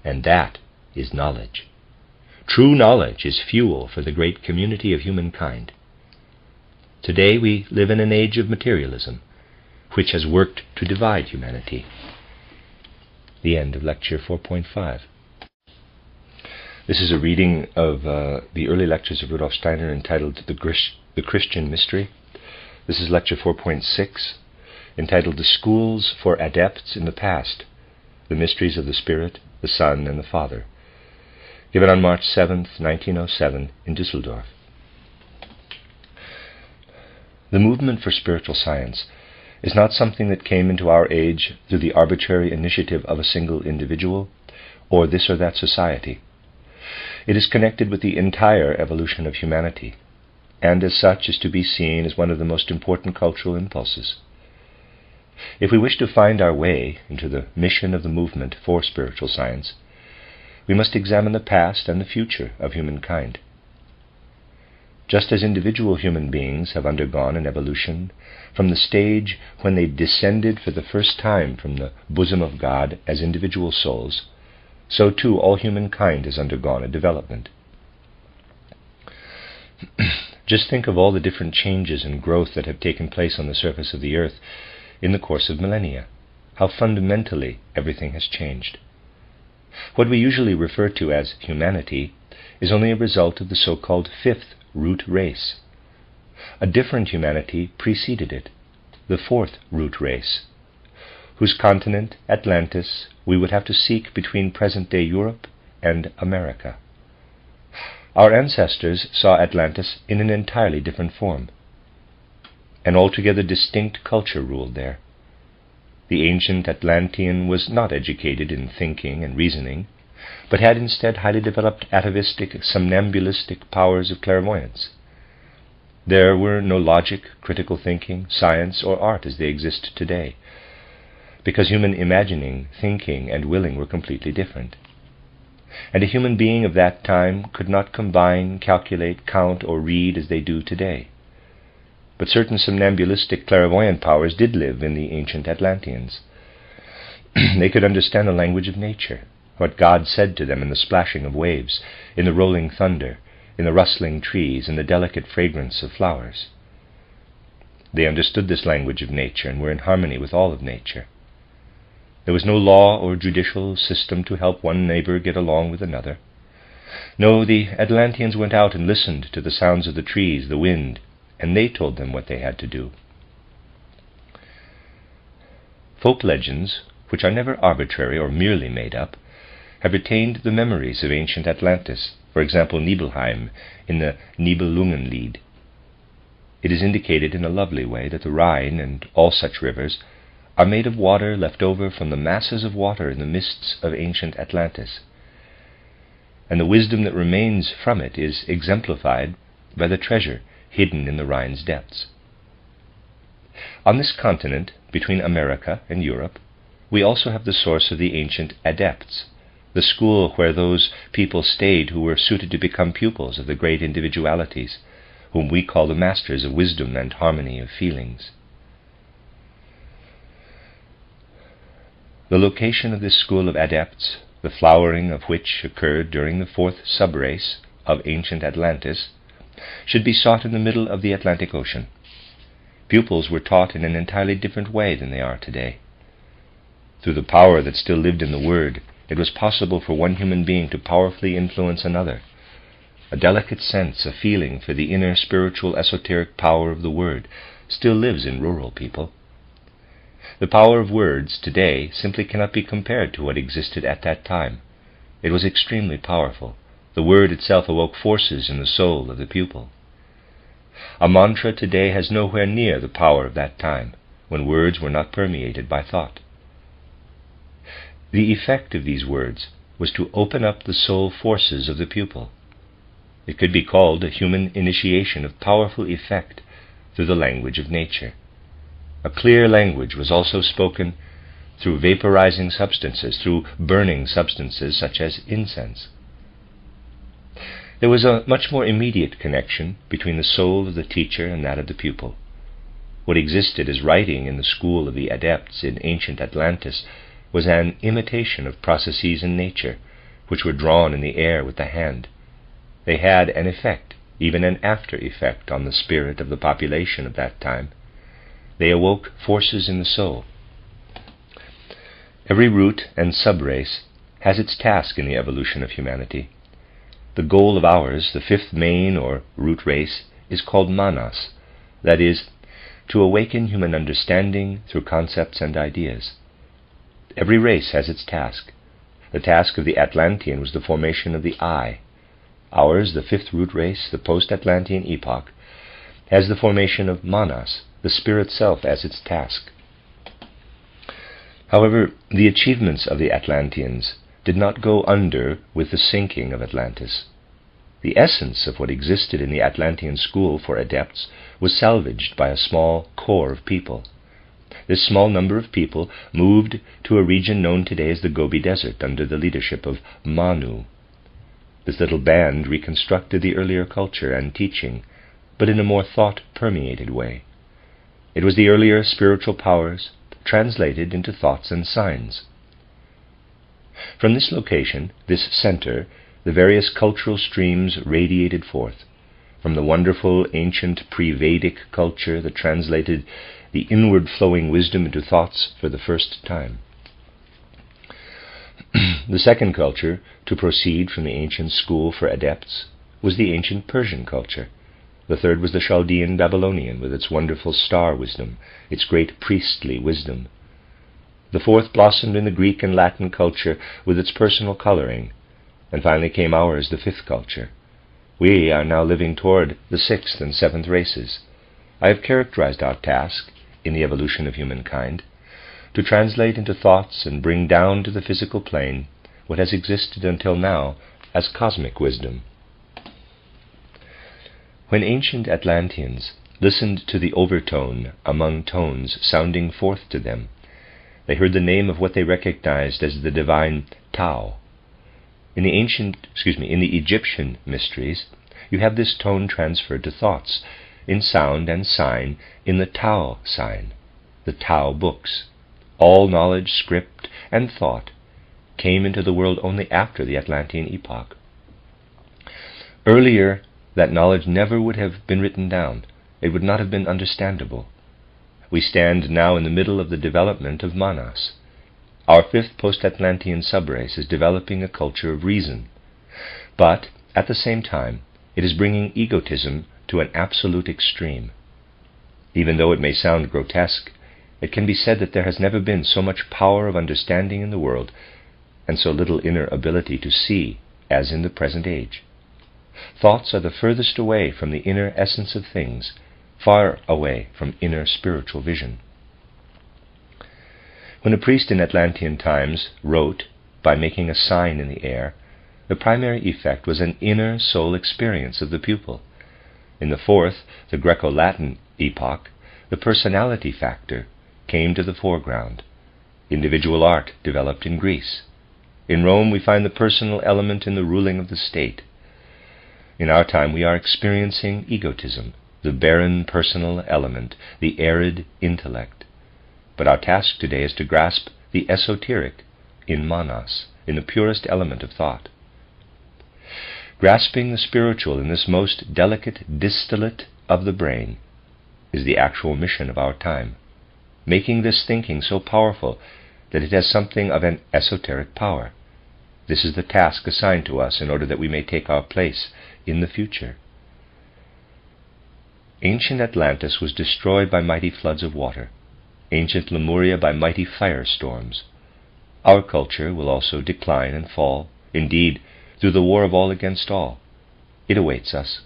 And that is knowledge. True knowledge is fuel for the great community of humankind. Today we live in an age of materialism, which has worked to divide humanity. The end of Lecture 4.5. This is a reading of the early lectures of Rudolf Steiner entitled The Christian Mystery. This is Lecture 4.6, entitled The Schools for Adepts in the Past, The Mysteries of the Spirit, the Son, and the Father, given on March 7th, 1907, in Düsseldorf. The movement for spiritual science is not something that came into our age through the arbitrary initiative of a single individual or this or that society. It is connected with the entire evolution of humanity, and as such is to be seen as one of the most important cultural impulses. If we wish to find our way into the mission of the movement for spiritual science, we must examine the past and the future of humankind. Just as individual human beings have undergone an evolution from the stage when they descended for the first time from the bosom of God as individual souls, so too all humankind has undergone a development. Just think of all the different changes and growth that have taken place on the surface of the earth in the course of millennia. How fundamentally everything has changed. What we usually refer to as humanity is only a result of the so-called fifth root race. A different humanity preceded it, the fourth root race, whose continent, Atlantis, we would have to seek between present-day Europe and America. Our ancestors saw Atlantis in an entirely different form. An altogether distinct culture ruled there. The ancient Atlantean was not educated in thinking and reasoning, but had instead highly developed atavistic, somnambulistic powers of clairvoyance. There were no logic, critical thinking, science, or art as they exist today, because human imagining, thinking, and willing were completely different. And a human being of that time could not combine, calculate, count, or read as they do today. But certain somnambulistic clairvoyant powers did live in the ancient Atlanteans. They could understand the language of nature, what God said to them in the splashing of waves, in the rolling thunder, in the rustling trees, in the delicate fragrance of flowers. They understood this language of nature and were in harmony with all of nature. There was no law or judicial system to help one neighbor get along with another. No, the Atlanteans went out and listened to the sounds of the trees, the wind, and they told them what they had to do. Folk legends, which are never arbitrary or merely made up, have retained the memories of ancient Atlantis, for example Nibelheim in the Nibelungenlied. It is indicated in a lovely way that the Rhine and all such rivers are made of water left over from the masses of water in the mists of ancient Atlantis, and the wisdom that remains from it is exemplified by the treasure hidden in the Rhine's depths. On this continent, between America and Europe, we also have the source of the ancient adepts, the school where those people stayed who were suited to become pupils of the great individualities, whom we call the masters of wisdom and harmony of feelings. The location of this school of adepts, the flowering of which occurred during the fourth subrace of ancient Atlantis, should be sought in the middle of the Atlantic Ocean. Pupils were taught in an entirely different way than they are today. Through the power that still lived in the Word, it was possible for one human being to powerfully influence another. A delicate sense, a feeling for the inner spiritual esoteric power of the Word still lives in rural people. The power of words today simply cannot be compared to what existed at that time. It was extremely powerful. The word itself awoke forces in the soul of the pupil. A mantra today has nowhere near the power of that time, when words were not permeated by thought. The effect of these words was to open up the soul forces of the pupil. It could be called a human initiation of powerful effect through the language of nature. A clear language was also spoken through vaporizing substances, through burning substances such as incense. There was a much more immediate connection between the soul of the teacher and that of the pupil. What existed as writing in the school of the adepts in ancient Atlantis was an imitation of processes in nature, which were drawn in the air with the hand. They had an effect, even an after effect, on the spirit of the population of that time. They awoke forces in the soul. Every root and subrace has its task in the evolution of humanity. The goal of ours, the fifth main or root race, is called manas, that is, to awaken human understanding through concepts and ideas. Every race has its task. The task of the Atlantean was the formation of the I. Ours, the fifth root race, the post-Atlantean epoch, has the formation of manas, the spirit self, as its task. However, the achievements of the Atlanteans did not go under with the sinking of Atlantis. The essence of what existed in the Atlantean school for adepts was salvaged by a small core of people. This small number of people moved to a region known today as the Gobi Desert under the leadership of Manu. This little band reconstructed the earlier culture and teaching but in a more thought-permeated way. It was the earlier spiritual powers translated into thoughts and signs. From this location, this center, the various cultural streams radiated forth, from the wonderful ancient pre-Vedic culture that translated the inward-flowing wisdom into thoughts for the first time. The second culture to proceed from the ancient school for adepts was the ancient Persian culture. The third was the Chaldean Babylonian, with its wonderful star wisdom, its great priestly wisdom. The fourth blossomed in the Greek and Latin culture with its personal coloring, and finally came ours, the fifth culture. We are now living toward the sixth and seventh races. I have characterized our task in the evolution of humankind to translate into thoughts and bring down to the physical plane what has existed until now as cosmic wisdom. When ancient Atlanteans listened to the overtone among tones sounding forth to them, they heard the name of what they recognized as the divine Tao. In the Egyptian mysteries, you have this tone transferred to thoughts, in sound and sign, in the Tao sign, the Tao books. All knowledge, script, and thought came into the world only after the Atlantean epoch. Earlier, that knowledge never would have been written down. It would not have been understandable. We stand now in the middle of the development of Manas. Our fifth post-Atlantean subrace is developing a culture of reason, but at the same time it is bringing egotism to an absolute extreme. Even though it may sound grotesque, it can be said that there has never been so much power of understanding in the world and so little inner ability to see as in the present age. Thoughts are the furthest away from the inner essence of things, far away from inner spiritual vision. When a priest in Atlantean times wrote by making a sign in the air, the primary effect was an inner soul experience of the pupil. In the fourth, the Greco-Latin epoch, the personality factor came to the foreground. Individual art developed in Greece. In Rome we find the personal element in the ruling of the state. In our time we are experiencing egotism, the barren personal element, the arid intellect. But our task today is to grasp the esoteric in Manas, in the purest element of thought. Grasping the spiritual in this most delicate distillate of the brain is the actual mission of our time, making this thinking so powerful that it has something of an esoteric power. This is the task assigned to us in order that we may take our place in the future. Ancient Atlantis was destroyed by mighty floods of water, ancient Lemuria by mighty firestorms. Our culture will also decline and fall, indeed, through the war of all against all. It awaits us.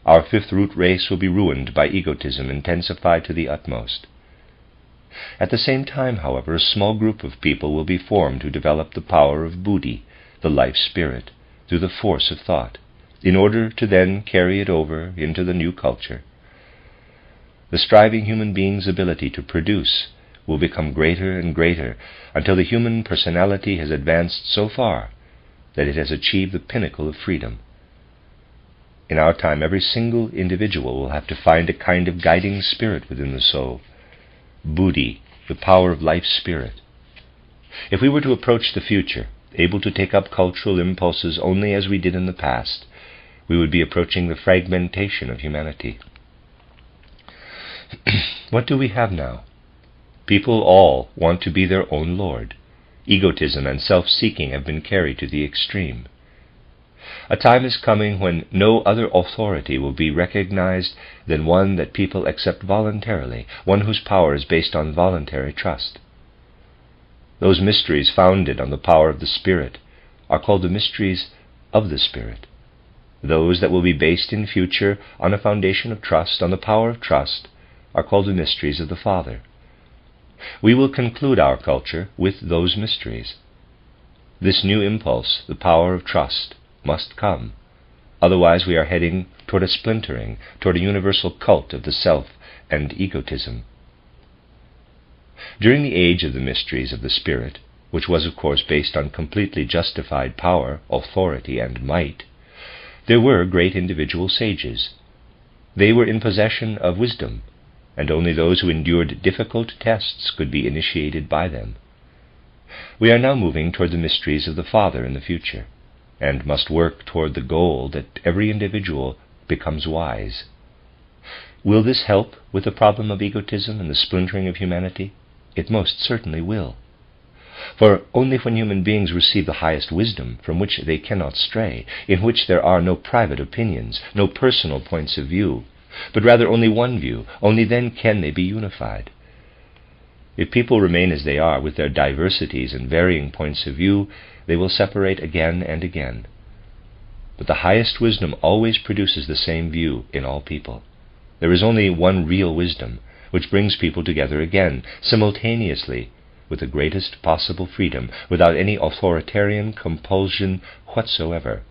Our fifth root race will be ruined by egotism intensified to the utmost. At the same time, however, a small group of people will be formed to develop the power of Buddhi, the life spirit, through the force of thought, in order to then carry it over into the new culture. The striving human being's ability to produce will become greater and greater until the human personality has advanced so far that it has achieved the pinnacle of freedom. In our time, every single individual will have to find a kind of guiding spirit within the soul, Buddhi, the power of life spirit. If we were to approach the future, able to take up cultural impulses only as we did in the past, we would be approaching the fragmentation of humanity. What do we have now? People all want to be their own lord. Egotism and self-seeking have been carried to the extreme. A time is coming when no other authority will be recognized than one that people accept voluntarily, one whose power is based on voluntary trust. Those mysteries founded on the power of the Spirit are called the mysteries of the Spirit. Those that will be based in future on a foundation of trust, on the power of trust, are called the mysteries of the Father. We will conclude our culture with those mysteries. This new impulse, the power of trust, must come. Otherwise we are heading toward a splintering, toward a universal cult of the self and egotism. During the age of the mysteries of the Spirit, which was of course based on completely justified power, authority, and might, there were great individual sages. They were in possession of wisdom, and only those who endured difficult tests could be initiated by them. We are now moving toward the mysteries of the Father in the future, and must work toward the goal that every individual becomes wise. Will this help with the problem of egotism and the splintering of humanity? It most certainly will. For only when human beings receive the highest wisdom, from which they cannot stray, in which there are no private opinions, no personal points of view, but rather only one view, only then can they be unified. If people remain as they are, with their diversities and varying points of view, they will separate again and again. But the highest wisdom always produces the same view in all people. There is only one real wisdom, which brings people together again, simultaneously, with the greatest possible freedom, without any authoritarian compulsion whatsoever.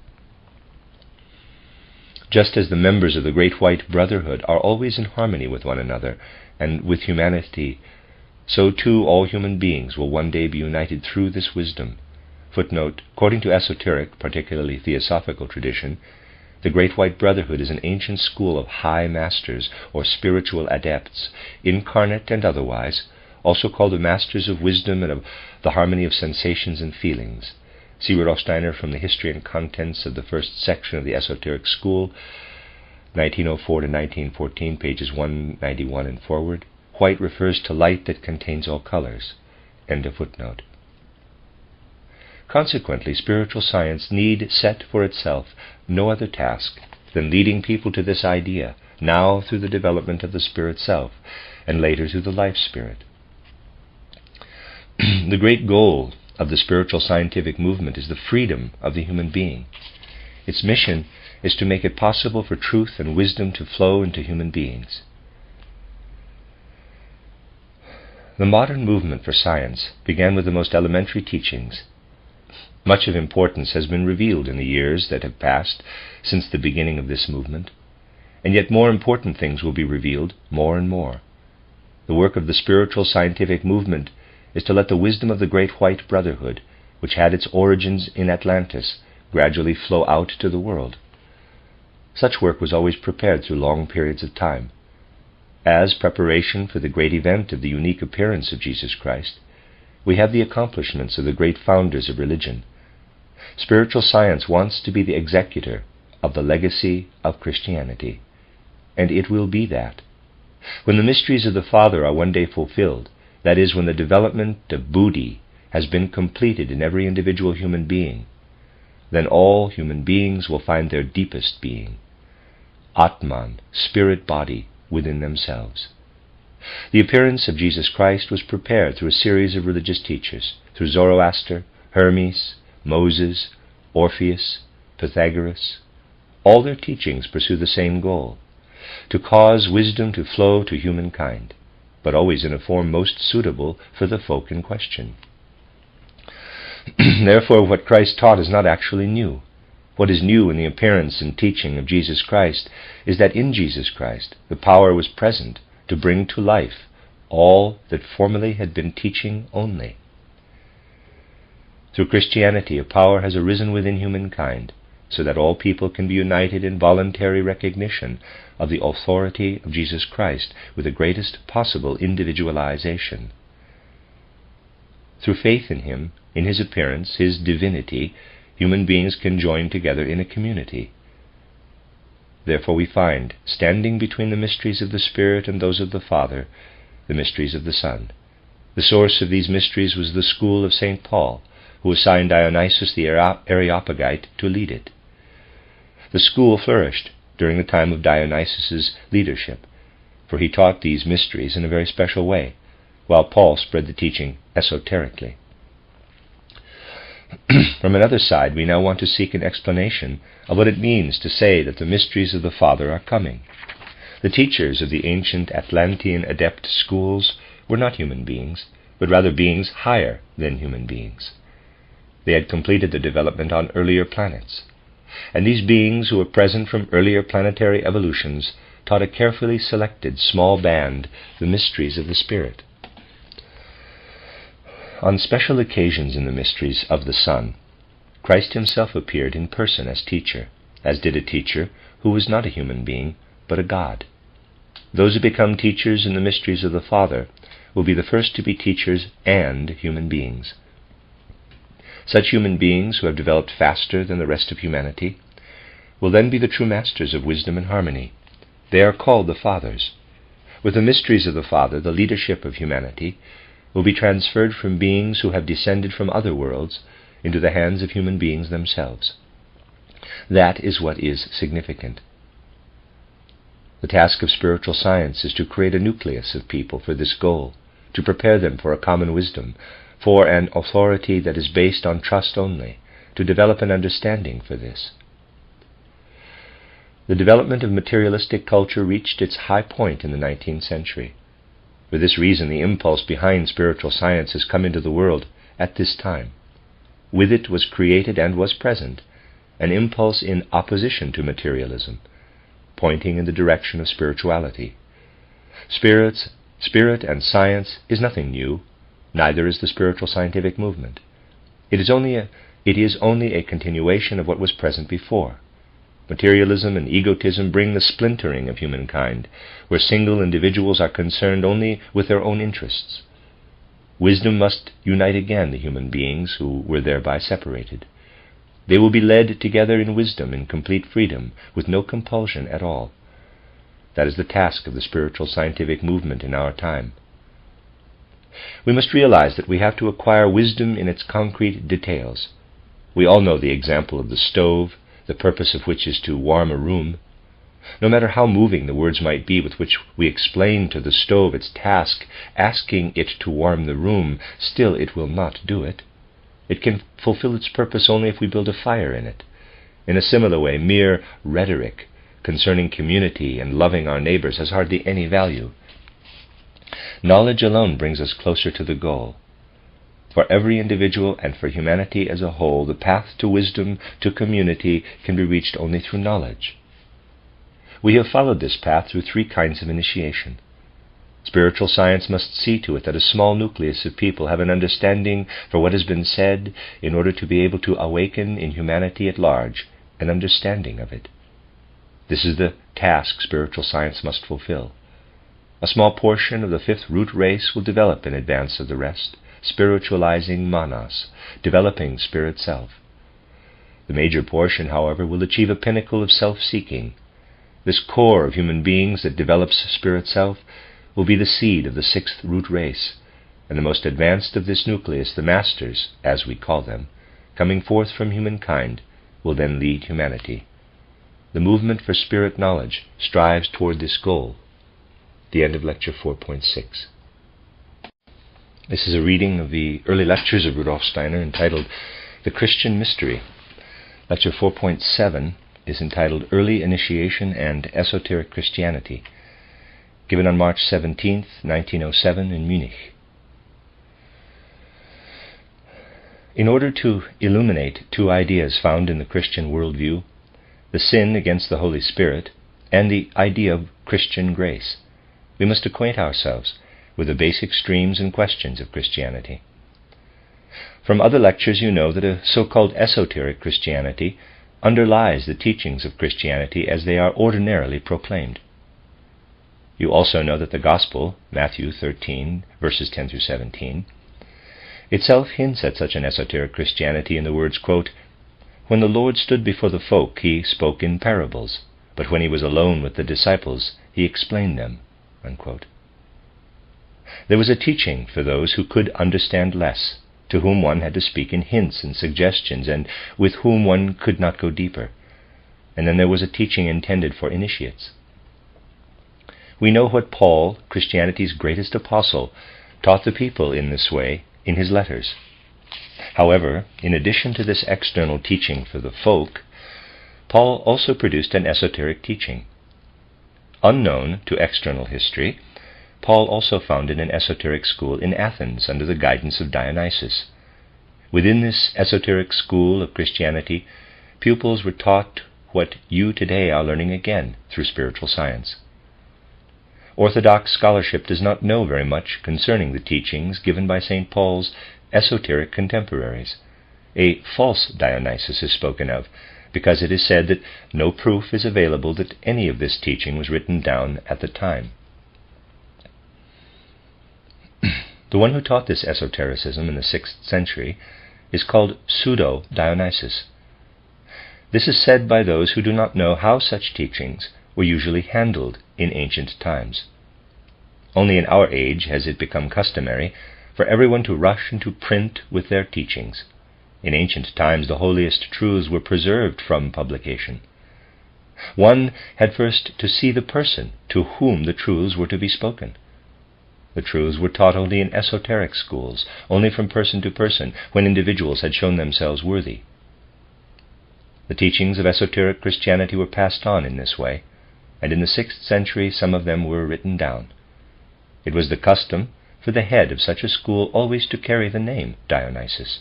Just as the members of the Great White Brotherhood are always in harmony with one another and with humanity, so too all human beings will one day be united through this wisdom. Footnote: according to esoteric, particularly theosophical tradition, the Great White Brotherhood is an ancient school of high masters or spiritual adepts, incarnate and otherwise, also called the masters of wisdom and of the harmony of sensations and feelings. See Rudolf Steiner from the History and Contents of the First Section of the Esoteric School, 1904 to 1914, pages 191 and forward. White refers to light that contains all colors. End of footnote. Consequently, spiritual science need set for itself no other task than leading people to this idea, now through the development of the Spirit Self, and later through the Life Spirit. The great goal of the spiritual scientific movement is the freedom of the human being. Its mission is to make it possible for truth and wisdom to flow into human beings. The modern movement for science began with the most elementary teachings. Much of importance has been revealed in the years that have passed since the beginning of this movement, and yet more important things will be revealed more and more. The work of the spiritual scientific movement is to let the wisdom of the Great White Brotherhood, which had its origins in Atlantis, gradually flow out to the world. Such work was always prepared through long periods of time. As preparation for the great event of the unique appearance of Jesus Christ, we have the accomplishments of the great founders of religion. Spiritual science wants to be the executor of the legacy of Christianity, and it will be that. When the mysteries of the Father are one day fulfilled, that is, when the development of Buddhi has been completed in every individual human being, then all human beings will find their deepest being, Atman, spirit-body, within themselves. The appearance of Jesus Christ was prepared through a series of religious teachers, through Zoroaster, Hermes, Moses, Orpheus, Pythagoras. All their teachings pursue the same goal, to cause wisdom to flow to humankind, but always in a form most suitable for the folk in question. Therefore, what Christ taught is not actually new. What is new in the appearance and teaching of Jesus Christ is that in Jesus Christ the power was present to bring to life all that formerly had been teaching only. Through Christianity, a power has arisen within humankind, so that all people can be united in voluntary recognition of the authority of Jesus Christ with the greatest possible individualization. Through faith in Him, in His appearance, His divinity, human beings can join together in a community. Therefore we find, standing between the mysteries of the Spirit and those of the Father, the mysteries of the Son. The source of these mysteries was the school of St. Paul, who assigned Dionysius the Areopagite to lead it. The school flourished during the time of Dionysius's leadership, for he taught these mysteries in a very special way, while Paul spread the teaching esoterically. From another side, we now want to seek an explanation of what it means to say that the mysteries of the Father are coming. The teachers of the ancient Atlantean adept schools were not human beings, but rather beings higher than human beings. They had completed their development on earlier planets, and these beings who were present from earlier planetary evolutions taught a carefully selected small band the mysteries of the Spirit. On special occasions in the mysteries of the Son, Christ Himself appeared in person as teacher, as did a teacher who was not a human being, but a God. Those who become teachers in the mysteries of the Father will be the first to be teachers and human beings. Such human beings who have developed faster than the rest of humanity will then be the true masters of wisdom and harmony. They are called the Fathers. With the mysteries of the Father, the leadership of humanity will be transferred from beings who have descended from other worlds into the hands of human beings themselves. That is what is significant. The task of spiritual science is to create a nucleus of people for this goal, to prepare them for a common wisdom, for an authority that is based on trust only, to develop an understanding for this. The development of materialistic culture reached its high point in the 19th century. For this reason, the impulse behind spiritual science has come into the world at this time. With it was created and was present an impulse in opposition to materialism, pointing in the direction of spirituality. Spirit and science is nothing new, neither is the spiritual scientific movement. It is only a continuation of what was present before. Materialism and egotism bring the splintering of humankind, where single individuals are concerned only with their own interests. Wisdom must unite again the human beings who were thereby separated. They will be led together in wisdom, in complete freedom, with no compulsion at all. That is the task of the spiritual scientific movement in our time. We must realize that we have to acquire wisdom in its concrete details. We all know the example of the stove, the purpose of which is to warm a room. No matter how moving the words might be with which we explain to the stove its task, asking it to warm the room, still it will not do it. It can fulfill its purpose only if we build a fire in it. In a similar way, mere rhetoric concerning community and loving our neighbors has hardly any value. Knowledge alone brings us closer to the goal. For every individual and for humanity as a whole, the path to wisdom, to community, can be reached only through knowledge. We have followed this path through 3 kinds of initiation. Spiritual science must see to it that a small nucleus of people have an understanding for what has been said in order to be able to awaken in humanity at large an understanding of it. This is the task spiritual science must fulfill. A small portion of the 5th root race will develop in advance of the rest, spiritualizing manas, developing spirit self. The major portion, however, will achieve a pinnacle of self-seeking. This core of human beings that develops spirit self will be the seed of the 6th root race, and the most advanced of this nucleus, the masters, as we call them, coming forth from humankind, will then lead humanity. The movement for spirit knowledge strives toward this goal. The end of Lecture 4.6. This is a reading of the early lectures of Rudolf Steiner entitled The Christian Mystery. Lecture 4.7 is entitled Early Initiation and Esoteric Christianity, given on March 17, 1907 in Munich. In order to illuminate 2 ideas found in the Christian worldview, the sin against the Holy Spirit and the idea of Christian grace, we must acquaint ourselves with the basic streams and questions of Christianity. From other lectures you know that a so-called esoteric Christianity underlies the teachings of Christianity as they are ordinarily proclaimed. You also know that the Gospel, Matthew 13, verses 10 through 17, itself hints at such an esoteric Christianity in the words, quote, "When the Lord stood before the folk, he spoke in parables, but when he was alone with the disciples, he explained them," unquote. There was a teaching for those who could understand less, to whom one had to speak in hints and suggestions, and with whom one could not go deeper. And then there was a teaching intended for initiates. We know what Paul, Christianity's greatest apostle, taught the people in this way in his letters. However, in addition to this external teaching for the folk, Paul also produced an esoteric teaching. Unknown to external history, Paul also founded an esoteric school in Athens under the guidance of Dionysius. Within this esoteric school of Christianity, pupils were taught what you today are learning again through spiritual science. Orthodox scholarship does not know very much concerning the teachings given by St. Paul's esoteric contemporaries. A false Dionysius is spoken of, because it is said that no proof is available that any of this teaching was written down at the time. The one who taught this esotericism in the 6th century is called Pseudo-Dionysius. This is said by those who do not know how such teachings were usually handled in ancient times. Only in our age has it become customary for everyone to rush into print with their teachings. In ancient times the holiest truths were preserved from publication. One had first to see the person to whom the truths were to be spoken. The truths were taught only in esoteric schools, only from person to person, when individuals had shown themselves worthy. The teachings of esoteric Christianity were passed on in this way, and in the 6th century some of them were written down. It was the custom for the head of such a school always to carry the name Dionysius.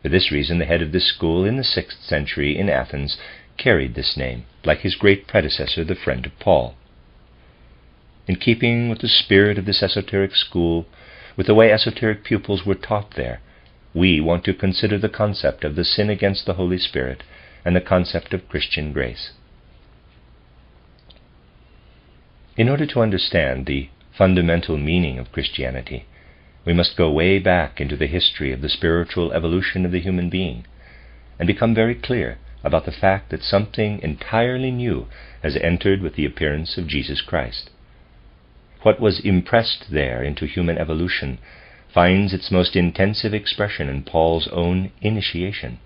For this reason the head of this school in the 6th century in Athens carried this name, like his great predecessor, the friend of Paul. In keeping with the spirit of this esoteric school, with the way esoteric pupils were taught there, we want to consider the concept of the sin against the Holy Spirit and the concept of Christian grace. In order to understand the fundamental meaning of Christianity, we must go way back into the history of the spiritual evolution of the human being and become very clear about the fact that something entirely new has entered with the appearance of Jesus Christ. What was impressed there into human evolution finds its most intensive expression in Paul's own initiation.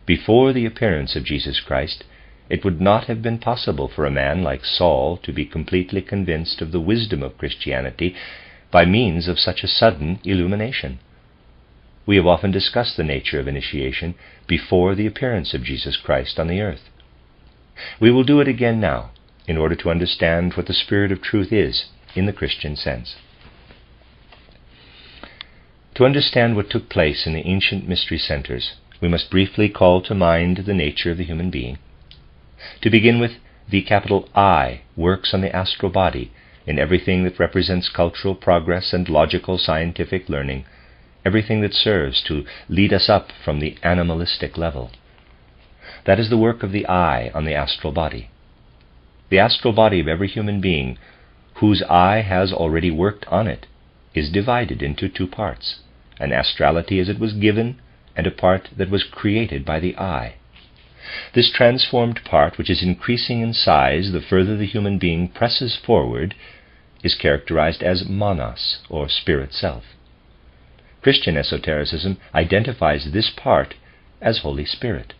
Before the appearance of Jesus Christ, it would not have been possible for a man like Saul to be completely convinced of the wisdom of Christianity by means of such a sudden illumination. We have often discussed the nature of initiation before the appearance of Jesus Christ on the earth. We will do it again now, in order to understand what the Spirit of Truth is in the Christian sense. To understand what took place in the ancient mystery centers, we must briefly call to mind the nature of the human being. To begin with, the capital I works on the astral body in everything that represents cultural progress and logical scientific learning, everything that serves to lead us up from the animalistic level. That is the work of the I on the astral body. The astral body of every human being, whose I has already worked on it, is divided into two parts, an astrality as it was given, and a part that was created by the I. This transformed part, which is increasing in size the further the human being presses forward, is characterized as monos, or spirit self. Christian esotericism identifies this part as Holy Spirit,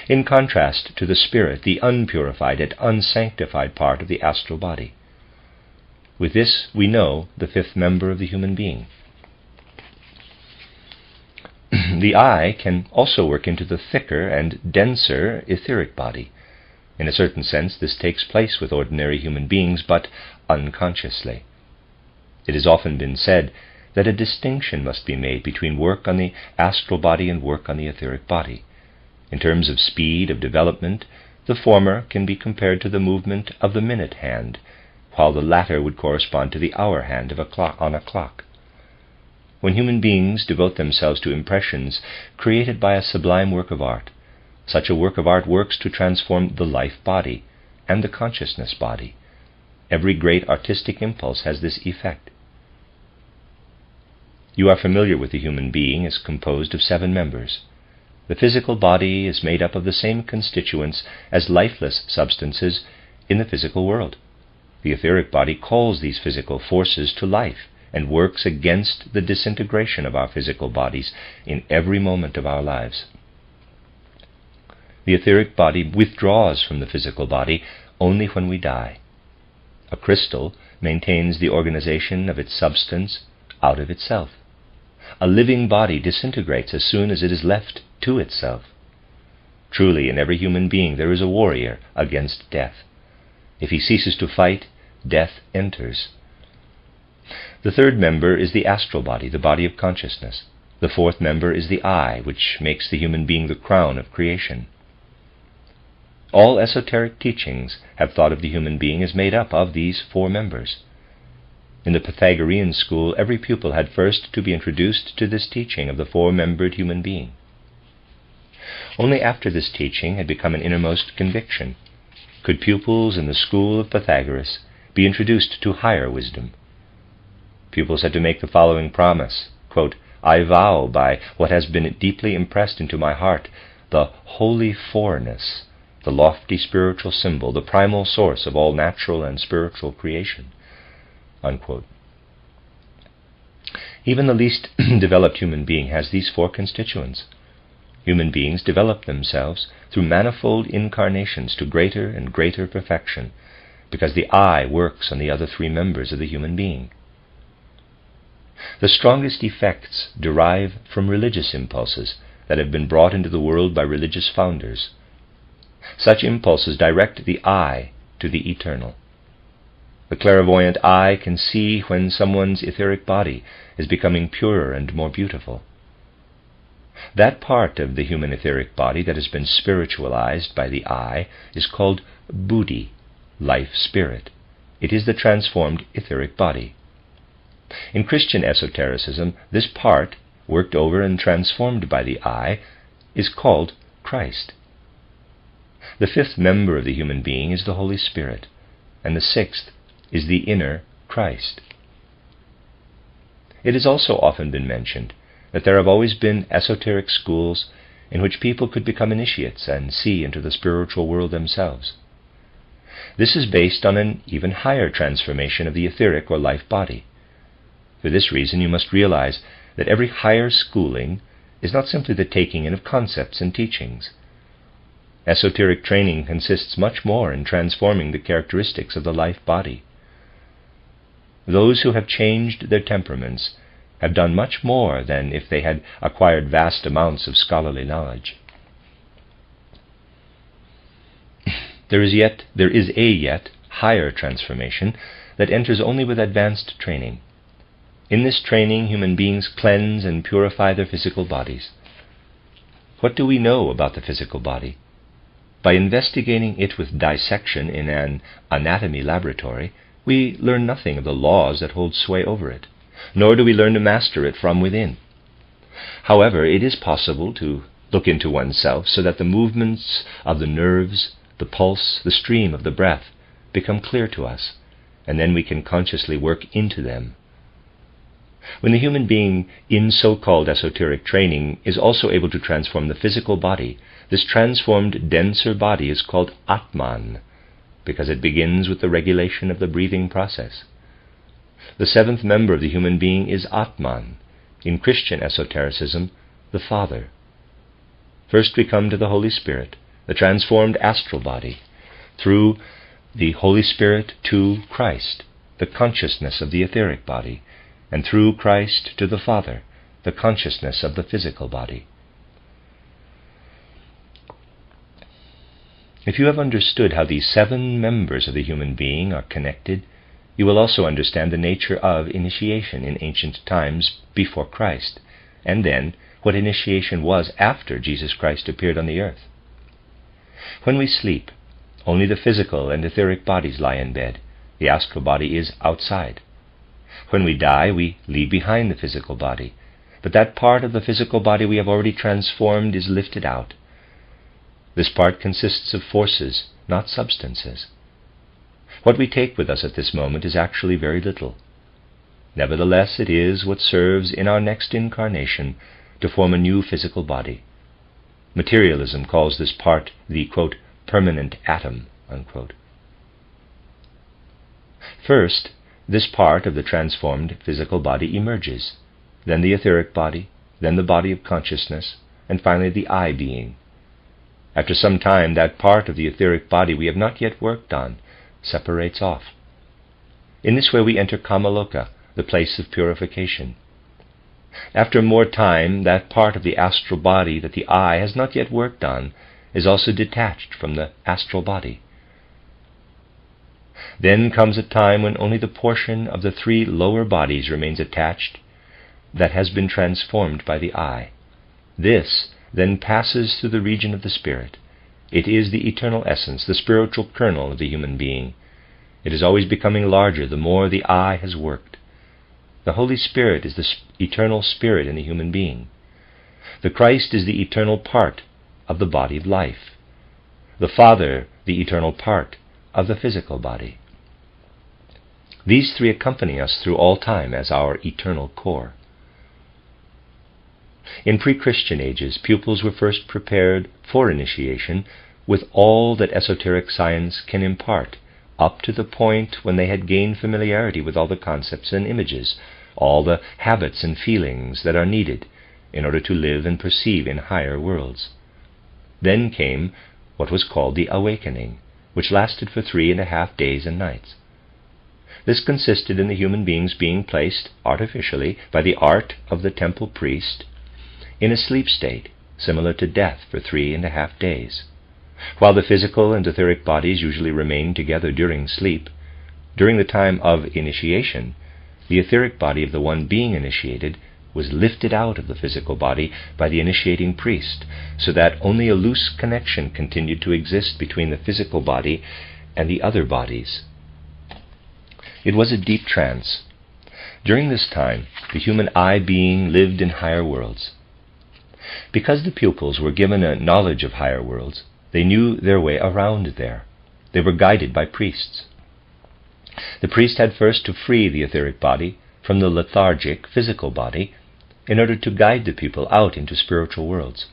in contrast to the spirit, the unpurified and unsanctified part of the astral body. With this we know the fifth member of the human being. The I can also work into the thicker and denser etheric body. In a certain sense, this takes place with ordinary human beings, but unconsciously. It has often been said that a distinction must be made between work on the astral body and work on the etheric body. In terms of speed of development, the former can be compared to the movement of the minute hand, while the latter would correspond to the hour hand of a clock on a clock. When human beings devote themselves to impressions created by a sublime work of art, such a work of art works to transform the life body and the consciousness body. Every great artistic impulse has this effect. You are familiar with the human being as composed of 7 members. The physical body is made up of the same constituents as lifeless substances in the physical world. The etheric body calls these physical forces to life and works against the disintegration of our physical bodies in every moment of our lives. The etheric body withdraws from the physical body only when we die. A crystal maintains the organization of its substance out of itself. A living body disintegrates as soon as it is left to itself. Truly, in every human being there is a warrior against death. If he ceases to fight, death enters. The third member is the astral body, the body of consciousness. The fourth member is the I, which makes the human being the crown of creation. All esoteric teachings have thought of the human being as made up of these 4 members. In the Pythagorean school, every pupil had first to be introduced to this teaching of the 4-membered human being. Only after this teaching had become an innermost conviction could pupils in the school of Pythagoras be introduced to higher wisdom. Pupils had to make the following promise, quote, "I vow by what has been deeply impressed into my heart, the holy fourness, the lofty spiritual symbol, the primal source of all natural and spiritual creation," unquote. Even the least developed human being has these four constituents. Human beings develop themselves through manifold incarnations to greater and greater perfection, because the I works on the other three members of the human being. The strongest effects derive from religious impulses that have been brought into the world by religious founders. Such impulses direct the I to the eternal. The clairvoyant eye can see when someone's etheric body is becoming purer and more beautiful. That part of the human etheric body that has been spiritualized by the eye is called buddhi, life spirit. It is the transformed etheric body. In Christian esotericism, this part, worked over and transformed by the eye, is called Christ. The fifth member of the human being is the Holy Spirit, and the sixth is the inner Christ. It has also often been mentioned that there have always been esoteric schools in which people could become initiates and see into the spiritual world themselves. This is based on an even higher transformation of the etheric or life body. For this reason, you must realize that every higher schooling is not simply the taking in of concepts and teachings. Esoteric training consists much more in transforming the characteristics of the life body. Those who have changed their temperaments have done much more than if they had acquired vast amounts of scholarly knowledge. There is a yet higher transformation that enters only with advanced training. In this training, human beings cleanse and purify their physical bodies. What do we know about the physical body? By investigating it with dissection in an anatomy laboratory, we learn nothing of the laws that hold sway over it, nor do we learn to master it from within. However, it is possible to look into oneself so that the movements of the nerves, the pulse, the stream of the breath become clear to us, and then we can consciously work into them. When the human being in so-called esoteric training is also able to transform the physical body, this transformed denser body is called Atman, because it begins with the regulation of the breathing process. The seventh member of the human being is Atman, in Christian esotericism, the Father. First we come to the Holy Spirit, the transformed astral body, through the Holy Spirit to Christ, the consciousness of the etheric body, and through Christ to the Father, the consciousness of the physical body. If you have understood how these seven members of the human being are connected, you will also understand the nature of initiation in ancient times before Christ, and then what initiation was after Jesus Christ appeared on the earth. When we sleep, only the physical and etheric bodies lie in bed. The astral body is outside. When we die, we leave behind the physical body, but that part of the physical body we have already transformed is lifted out. This part consists of forces, not substances. What we take with us at this moment is actually very little. Nevertheless, it is what serves in our next incarnation to form a new physical body. Materialism calls this part the, quote, permanent atom, unquote. First, this part of the transformed physical body emerges, then the etheric body, then the body of consciousness, and finally the I being. After some time, that part of the etheric body we have not yet worked on separates off. In this way we enter Kamaloka, the place of purification. After more time, that part of the astral body that the I has not yet worked on is also detached from the astral body. Then comes a time when only the portion of the three lower bodies remains attached that has been transformed by the I. This then passes through the region of the spirit. It is the eternal essence, the spiritual kernel of the human being. It is always becoming larger the more the I has worked. The Holy Spirit is the eternal spirit in the human being. The Christ is the eternal part of the body of life, the Father the eternal part of the physical body. These three accompany us through all time as our eternal core. In pre-Christian ages, pupils were first prepared for initiation with all that esoteric science can impart, up to the point when they had gained familiarity with all the concepts and images, all the habits and feelings that are needed in order to live and perceive in higher worlds. Then came what was called the awakening, which lasted for 3.5 days and nights. This consisted in the human beings being placed artificially by the art of the temple priest in a sleep state similar to death for 3.5 days. While the physical and etheric bodies usually remained together during sleep, during the time of initiation, the etheric body of the one being initiated was lifted out of the physical body by the initiating priest, so that only a loose connection continued to exist between the physical body and the other bodies. It was a deep trance. During this time, the human I being lived in higher worlds. Because the pupils were given a knowledge of higher worlds, they knew their way around there. They were guided by priests. The priest had first to free the etheric body from the lethargic physical body in order to guide the pupil out into spiritual worlds.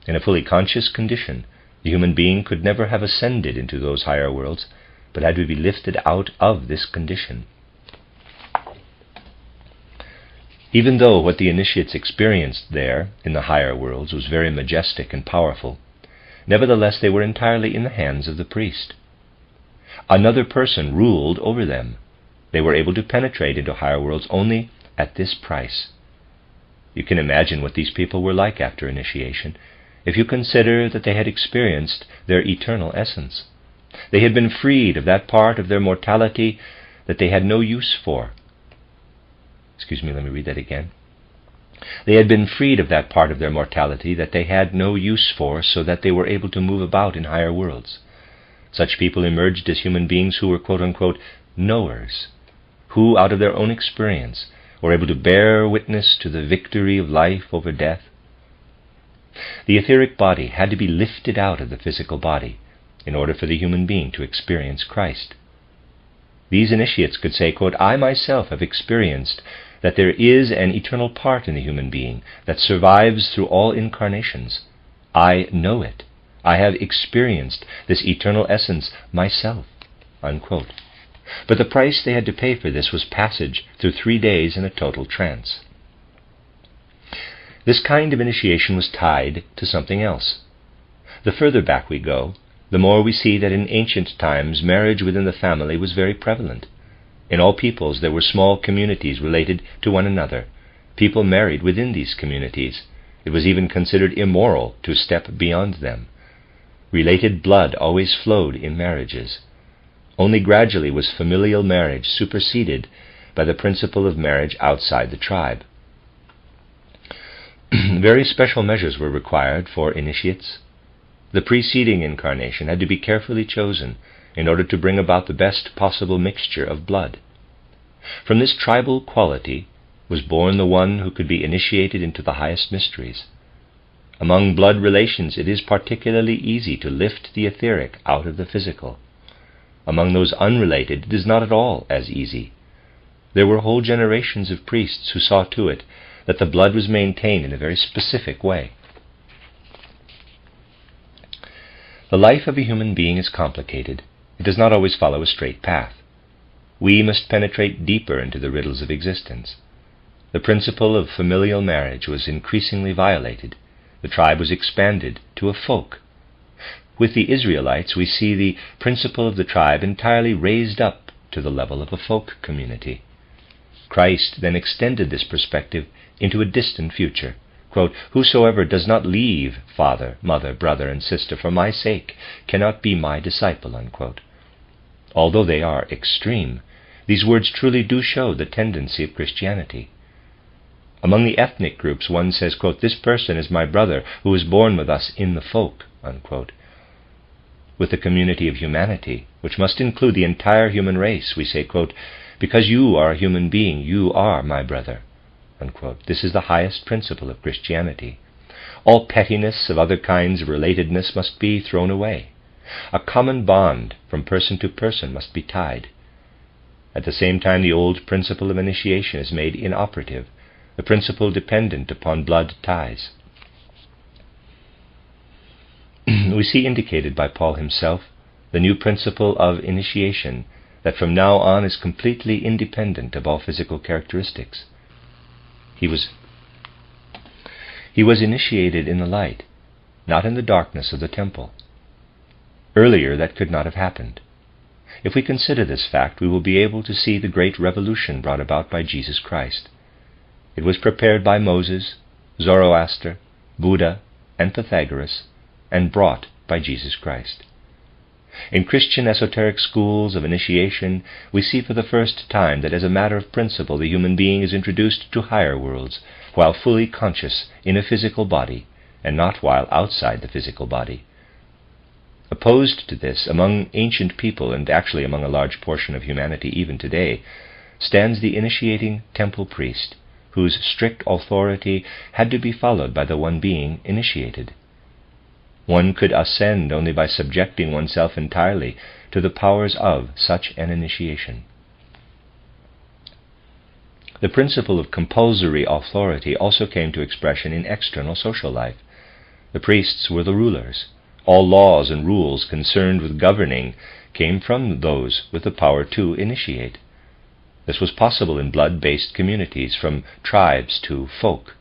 In a fully conscious condition, the human being could never have ascended into those higher worlds, but had to be lifted out of this condition. Even though what the initiates experienced there in the higher worlds was very majestic and powerful, nevertheless they were entirely in the hands of the priest. Another person ruled over them. They were able to penetrate into higher worlds only at this price. You can imagine what these people were like after initiation, if you consider that they had experienced their eternal essence. They had been freed of that part of their mortality that they had no use for. Let me read that again. They had been freed of that part of their mortality that they had no use for, so that they were able to move about in higher worlds. Such people emerged as human beings who were quote-unquote knowers, who, out of their own experience, were able to bear witness to the victory of life over death. The etheric body had to be lifted out of the physical body in order for the human being to experience Christ. These initiates could say, quote, I myself have experienced that there is an eternal part in the human being that survives through all incarnations. I know it. I have experienced this eternal essence myself, unquote. But the price they had to pay for this was passage through 3 days in a total trance. This kind of initiation was tied to something else. The further back we go, the more we see that in ancient times marriage within the family was very prevalent. In all peoples there were small communities related to one another. People married within these communities. It was even considered immoral to step beyond them. Related blood always flowed in marriages. Only gradually was familial marriage superseded by the principle of marriage outside the tribe. Very special measures were required for initiates. The preceding incarnation had to be carefully chosen in order to bring about the best possible mixture of blood. From this tribal quality was born the one who could be initiated into the highest mysteries. Among blood relations it is particularly easy to lift the etheric out of the physical. Among those unrelated it is not at all as easy. There were whole generations of priests who saw to it that the blood was maintained in a very specific way. The life of a human being is complicated. It does not always follow a straight path. We must penetrate deeper into the riddles of existence. The principle of familial marriage was increasingly violated. The tribe was expanded to a folk. With the Israelites, we see the principle of the tribe entirely raised up to the level of a folk community. Christ then extended this perspective into a distant future. Quote, whosoever does not leave father, mother, brother, and sister for my sake cannot be my disciple, unquote. Although they are extreme, these words truly do show the tendency of Christianity. Among the ethnic groups, one says, quote, this person is my brother who was born with us in the folk, unquote. With the community of humanity, which must include the entire human race, we say, quote, because you are a human being, you are my brother, unquote. This is the highest principle of Christianity. All pettiness of other kinds of relatedness must be thrown away. A common bond from person to person must be tied. At the same time, the old principle of initiation is made inoperative, the principle dependent upon blood ties. We see indicated by Paul himself the new principle of initiation that from now on is completely independent of all physical characteristics. He was initiated in the light, not in the darkness of the temple. Earlier that could not have happened. If we consider this fact, we will be able to see the great revolution brought about by Jesus Christ. It was prepared by Moses, Zoroaster, Buddha, and Pythagoras, and brought by Jesus Christ. In Christian esoteric schools of initiation, we see for the first time that as a matter of principle the human being is introduced to higher worlds, while fully conscious in a physical body, and not while outside the physical body. Opposed to this, among ancient people, and actually among a large portion of humanity even today, stands the initiating temple priest, whose strict authority had to be followed by the one being initiated. One could ascend only by subjecting oneself entirely to the powers of such an initiation. The principle of compulsory authority also came to expression in external social life. The priests were the rulers. All laws and rules concerned with governing came from those with the power to initiate. This was possible in blood-based communities, from tribes to folk.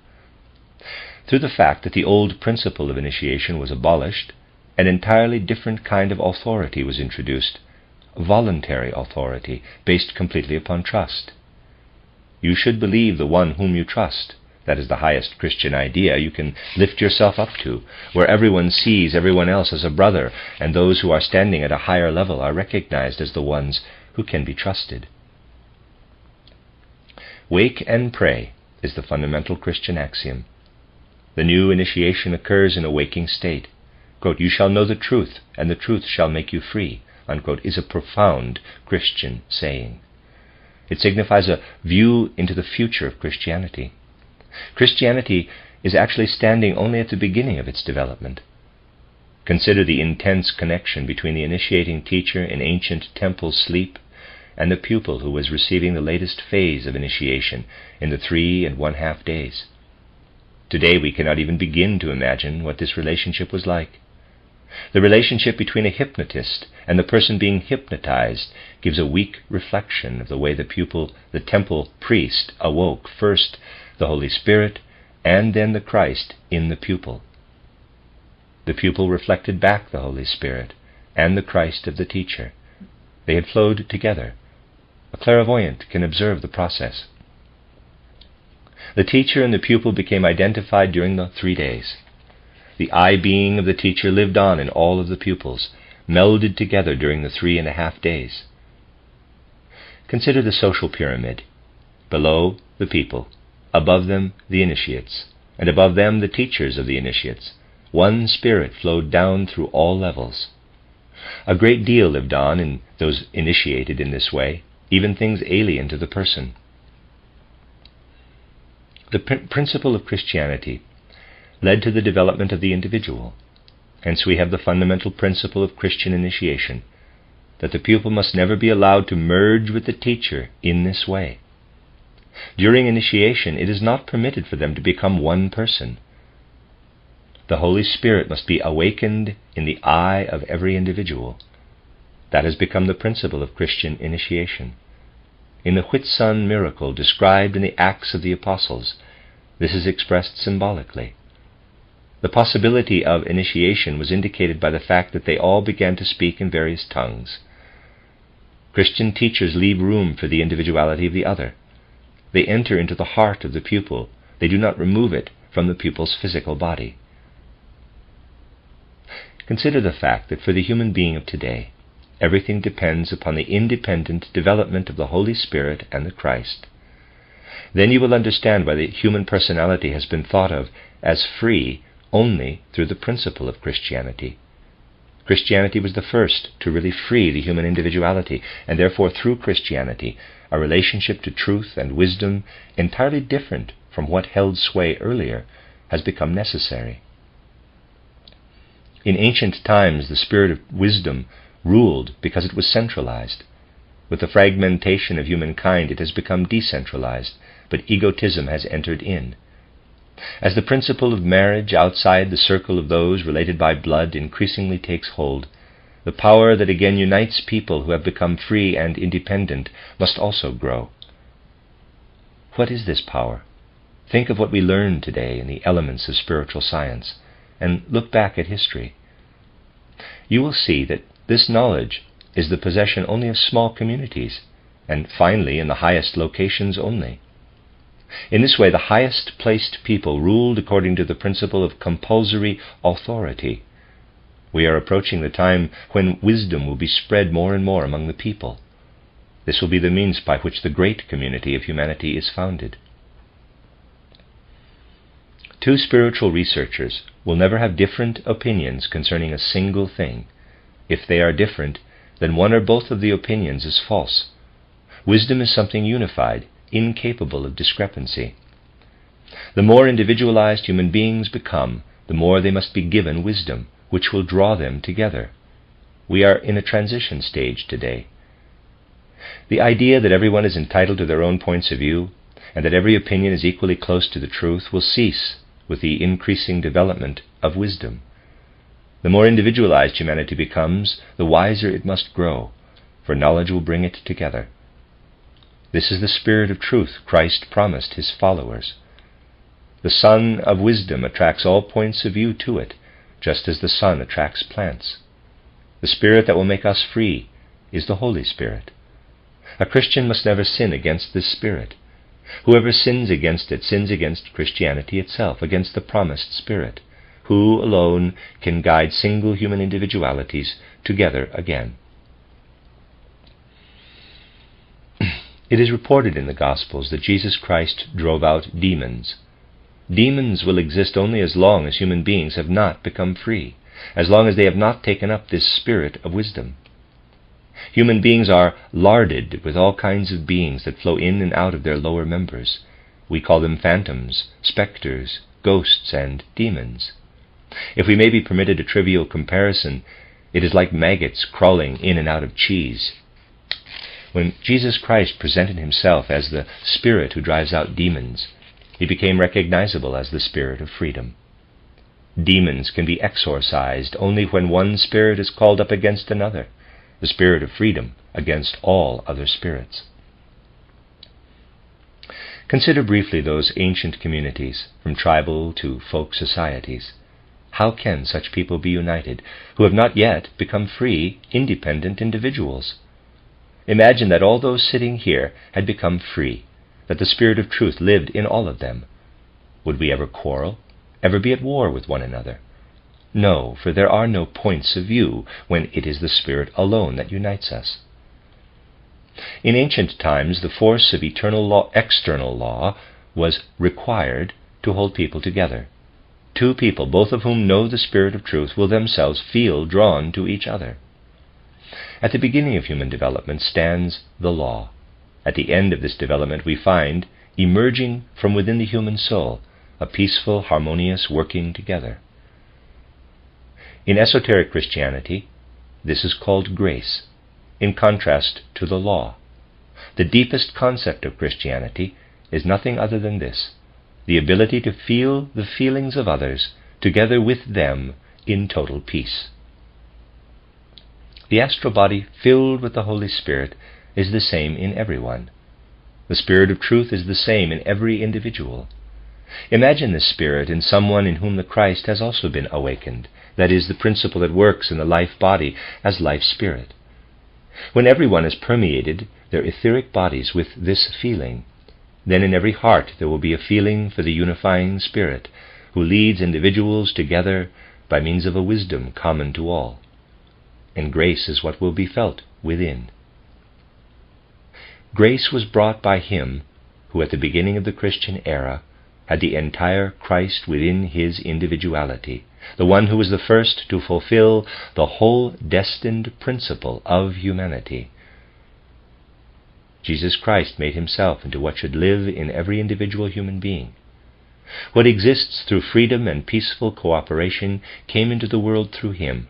Through the fact that the old principle of initiation was abolished, an entirely different kind of authority was introduced, voluntary authority, based completely upon trust. You should believe the one whom you trust. That is the highest Christian idea you can lift yourself up to, where everyone sees everyone else as a brother, and those who are standing at a higher level are recognized as the ones who can be trusted. Wake and pray is the fundamental Christian axiom. The new initiation occurs in a waking state. Quote, "You shall know the truth, and the truth shall make you free," unquote, is a profound Christian saying. It signifies a view into the future of Christianity. Christianity is actually standing only at the beginning of its development. Consider the intense connection between the initiating teacher in ancient temple sleep and the pupil who was receiving the latest phase of initiation in the 3½ days. Today we cannot even begin to imagine what this relationship was like. The relationship between a hypnotist and the person being hypnotized gives a weak reflection of the way the temple priest, awoke first the Holy Spirit and then the Christ in the pupil. The pupil reflected back the Holy Spirit and the Christ of the teacher. They had flowed together. A clairvoyant can observe the process. The teacher and the pupil became identified during the 3 days. The I-being of the teacher lived on in all of the pupils, melded together during the 3½ days. Consider the social pyramid. Below, the people. Above them, the initiates. And above them, the teachers of the initiates. One spirit flowed down through all levels. A great deal lived on in those initiated in this way, even things alien to the person. The principle of Christianity led to the development of the individual. Hence we have the fundamental principle of Christian initiation, that the pupil must never be allowed to merge with the teacher in this way. During initiation, it is not permitted for them to become one person. The Holy Spirit must be awakened in the eye of every individual. That has become the principle of Christian initiation. In the Whitsun miracle described in the Acts of the Apostles, this is expressed symbolically. The possibility of initiation was indicated by the fact that they all began to speak in various tongues. Christian teachers leave room for the individuality of the other. They enter into the heart of the pupil. They do not remove it from the pupil's physical body. Consider the fact that for the human being of today, everything depends upon the independent development of the Holy Spirit and the Christ. Then you will understand why the human personality has been thought of as free only through the principle of Christianity. Christianity was the first to really free the human individuality, and therefore through Christianity, a relationship to truth and wisdom entirely different from what held sway earlier has become necessary. In ancient times, the spirit of wisdom ruled because it was centralized. With the fragmentation of humankind, it has become decentralized, but egotism has entered in. As the principle of marriage outside the circle of those related by blood increasingly takes hold, the power that again unites people who have become free and independent must also grow. What is this power? Think of what we learned today in the elements of spiritual science, and look back at history. You will see that this knowledge is the possession only of small communities, and finally in the highest locations only. In this way, the highest placed people ruled according to the principle of compulsory authority. We are approaching the time when wisdom will be spread more and more among the people. This will be the means by which the great community of humanity is founded. Two spiritual researchers will never have different opinions concerning a single thing. If they are different, then one or both of the opinions is false. Wisdom is something unified, incapable of discrepancy. The more individualized human beings become, the more they must be given wisdom, which will draw them together. We are in a transition stage today. The idea that everyone is entitled to their own points of view, and that every opinion is equally close to the truth, will cease with the increasing development of wisdom. The more individualized humanity becomes, the wiser it must grow, for knowledge will bring it together. This is the spirit of truth Christ promised his followers. The sun of wisdom attracts all points of view to it, just as the sun attracts plants. The spirit that will make us free is the Holy Spirit. A Christian must never sin against this spirit. Whoever sins against it sins against Christianity itself, against the promised Spirit, who alone can guide single human individualities together again. It is reported in the Gospels that Jesus Christ drove out demons. Demons will exist only as long as human beings have not become free, as long as they have not taken up this spirit of wisdom. Human beings are larded with all kinds of beings that flow in and out of their lower members. We call them phantoms, specters, ghosts, and demons. If we may be permitted a trivial comparison, it is like maggots crawling in and out of cheese. When Jesus Christ presented himself as the Spirit who drives out demons, he became recognizable as the Spirit of freedom. Demons can be exorcised only when one spirit is called up against another, the spirit of freedom against all other spirits. Consider briefly those ancient communities, from tribal to folk societies. How can such people be united, who have not yet become free, independent individuals? Imagine that all those sitting here had become free, that the Spirit of truth lived in all of them. Would we ever quarrel, ever be at war with one another? No, for there are no points of view when it is the Spirit alone that unites us. In ancient times, the force of eternal law, external law, was required to hold people together. Two people, both of whom know the Spirit of truth, will themselves feel drawn to each other. At the beginning of human development stands the law. At the end of this development we find, emerging from within the human soul, a peaceful, harmonious working together. In esoteric Christianity, this is called grace, in contrast to the law. The deepest concept of Christianity is nothing other than this: the ability to feel the feelings of others together with them in total peace. The astral body filled with the Holy Spirit is the same in everyone. The Spirit of truth is the same in every individual. Imagine this Spirit in someone in whom the Christ has also been awakened, that is, the principle that works in the life body as life spirit. When everyone has permeated their etheric bodies with this feeling, then in every heart there will be a feeling for the unifying Spirit, who leads individuals together by means of a wisdom common to all. And grace is what will be felt within. Grace was brought by him who at the beginning of the Christian era had the entire Christ within his individuality, the one who was the first to fulfill the whole destined principle of humanity. Jesus Christ made himself into what should live in every individual human being. What exists through freedom and peaceful cooperation came into the world through him.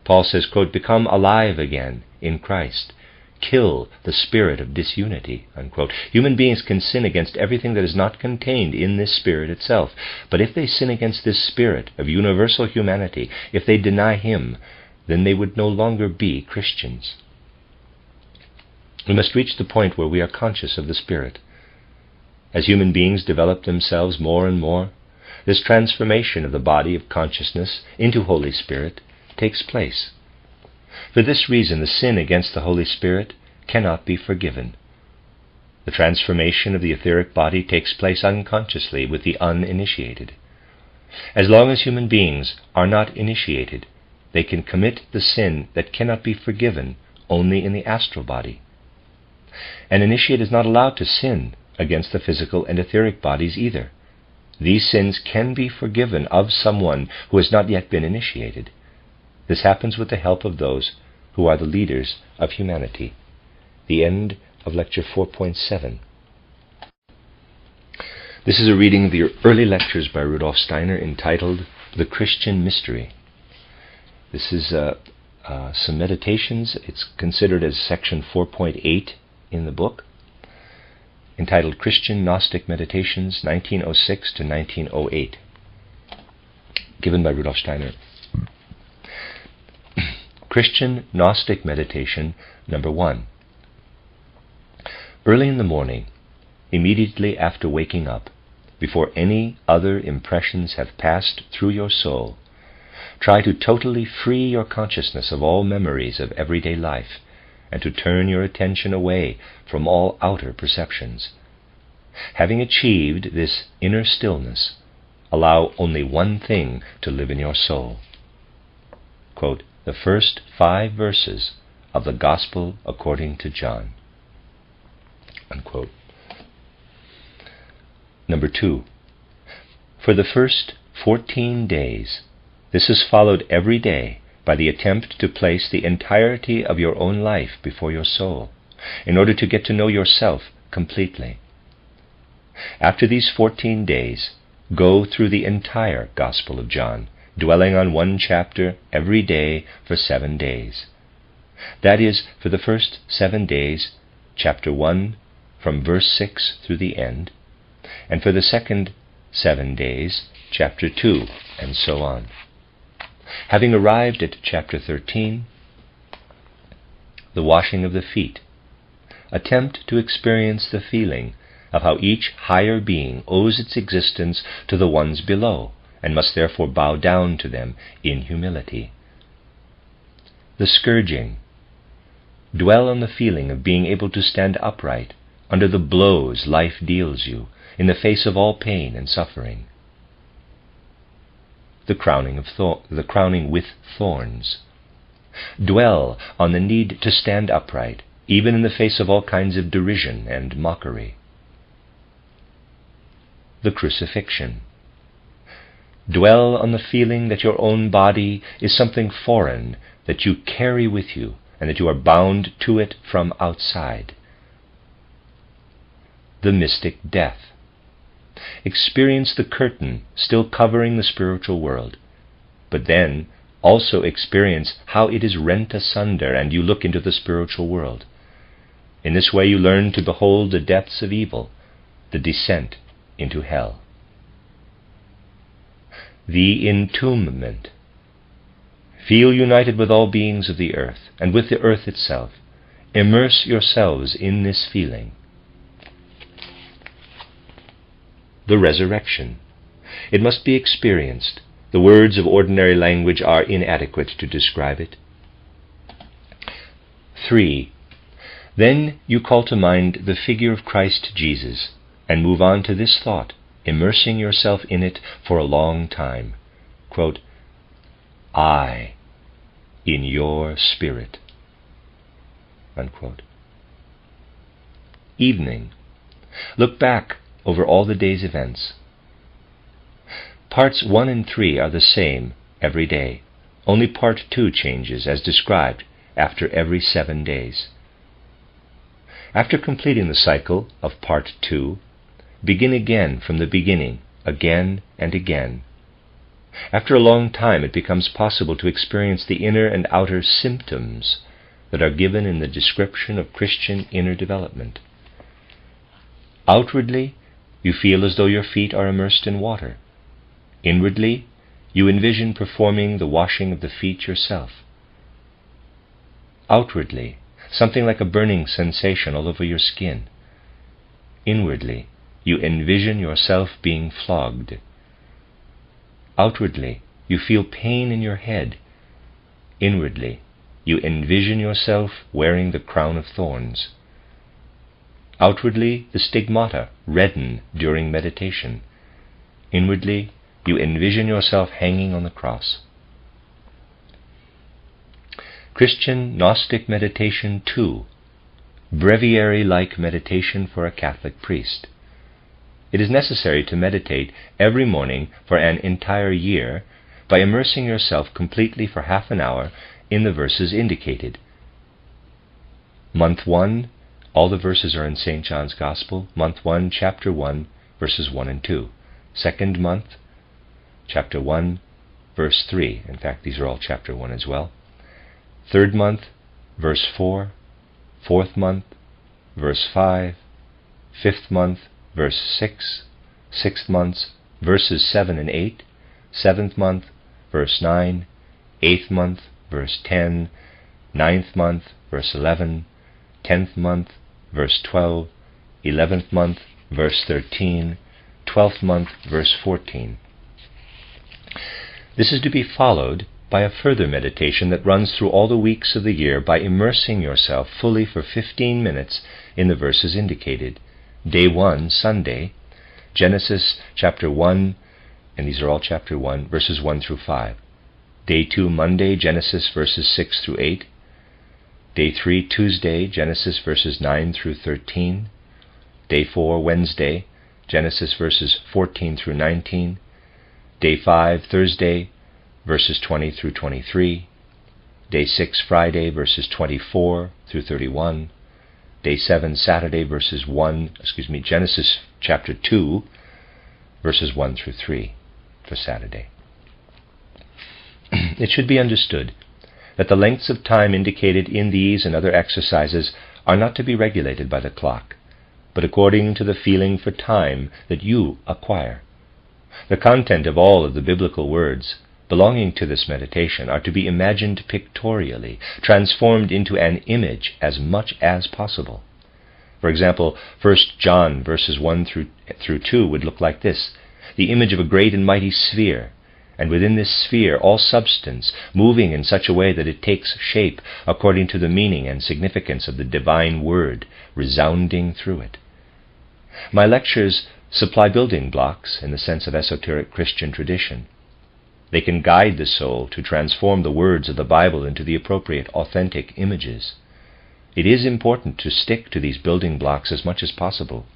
Paul says, quote, "Become alive again in Christ. Kill the spirit of disunity," unquote. Human beings can sin against everything that is not contained in this spirit itself. But if they sin against this spirit of universal humanity, if they deny him, then they would no longer be Christians. We must reach the point where we are conscious of the Spirit. As human beings develop themselves more and more, this transformation of the body of consciousness into Holy Spirit takes place. For this reason, the sin against the Holy Spirit cannot be forgiven. The transformation of the etheric body takes place unconsciously with the uninitiated. As long as human beings are not initiated, they can commit the sin that cannot be forgiven only in the astral body. An initiate is not allowed to sin against the physical and etheric bodies either. These sins can be forgiven of someone who has not yet been initiated. This happens with the help of those who are the leaders of humanity. The end of Lecture 4.7. This is a reading of the early lectures by Rudolf Steiner entitled The Christian Mystery. This is some meditations. It's considered as section 4.8 in the book, entitled Christian Gnostic Meditations, 1906 to 1908, given by Rudolf Steiner. Christian Gnostic Meditation number 1. Early in the morning, immediately after waking up, before any other impressions have passed through your soul, try to totally free your consciousness of all memories of everyday life, and to turn your attention away from all outer perceptions. Having achieved this inner stillness, allow only one thing to live in your soul. Quote, the first 5 verses of the Gospel according to John. Unquote. Number 2. For the first 14 days, this is followed every day by the attempt to place the entirety of your own life before your soul, in order to get to know yourself completely. After these 14 days, go through the entire Gospel of John, dwelling on one chapter every day for 7 days. That is, for the first 7 days, chapter 1 from verse 6 through the end, and for the second 7 days, chapter 2, and so on. Having arrived at chapter 13, the washing of the feet, attempt to experience the feeling of how each higher being owes its existence to the ones below, and must therefore bow down to them in humility. The scourging, dwell on the feeling of being able to stand upright under the blows life deals you, in the face of all pain and suffering. The crowning with thorns. Dwell on the need to stand upright, even in the face of all kinds of derision and mockery. The crucifixion. Dwell on the feeling that your own body is something foreign that you carry with you, and that you are bound to it from outside. The mystic death. Experience the curtain still covering the spiritual world, but then also experience how it is rent asunder and you look into the spiritual world. In this way you learn to behold the depths of evil, the descent into hell. The entombment. Feel united with all beings of the earth and with the earth itself. Immerse yourselves in this feeling. The resurrection. It must be experienced. The words of ordinary language are inadequate to describe it. 3. Then you call to mind the figure of Christ Jesus, and move on to this thought, immersing yourself in it for a long time. Quote, I, in your spirit. Unquote. Evening. Look back over all the day's events. Parts 1 and 3 are the same every day. Only part 2 changes as described after every 7 days. After completing the cycle of part 2, begin again from the beginning again and again. After a long time, it becomes possible to experience the inner and outer symptoms that are given in the description of Christian inner development. Outwardly, you feel as though your feet are immersed in water. Inwardly, you envision performing the washing of the feet yourself. Outwardly, something like a burning sensation all over your skin. Inwardly, you envision yourself being flogged. Outwardly, you feel pain in your head. Inwardly, you envision yourself wearing the crown of thorns. Outwardly, the stigmata redden during meditation. Inwardly, you envision yourself hanging on the cross. Christian Gnostic meditation 2, breviary-like meditation for a Catholic priest. It is necessary to meditate every morning for an entire year by immersing yourself completely for half an hour in the verses indicated. Month 1, all the verses are in St. John's Gospel. Month 1, chapter 1, verses 1 and 2. Second month, chapter 1, verse 3. In fact, these are all chapter 1 as well. Third month, verse 4. Fourth month, verse 5. Fifth month, verse 6. Sixth month, verses 7 and 8. Seventh month, verse 9. Eighth month, verse 10. Ninth month, verse 11. 10th month, verse 12. 11th month, verse 13. 12th month, verse 14. This is to be followed by a further meditation that runs through all the weeks of the year by immersing yourself fully for 15 minutes in the verses indicated. Day 1, Sunday, Genesis chapter 1, and these are all chapter 1, verses 1 through 5. Day 2, Monday, Genesis verses 6 through 8. Day 3, Tuesday, Genesis verses 9 through 13. Day 4, Wednesday, Genesis verses 14 through 19. Day 5, Thursday, verses 20 through 23. Day 6, Friday, verses 24 through 31. Day 7, Saturday, Genesis chapter 2, verses 1 through 3 for Saturday. It should be understood that the lengths of time indicated in these and other exercises are not to be regulated by the clock, but according to the feeling for time that you acquire. The content of all of the biblical words belonging to this meditation are to be imagined pictorially, transformed into an image as much as possible. For example, 1 John verses 1 through 2 would look like this: the image of a great and mighty sphere, and within this sphere all substance moving in such a way that it takes shape according to the meaning and significance of the divine word resounding through it. My lectures supply building blocks in the sense of esoteric Christian tradition. They can guide the soul to transform the words of the Bible into the appropriate authentic images. It is important to stick to these building blocks as much as possible.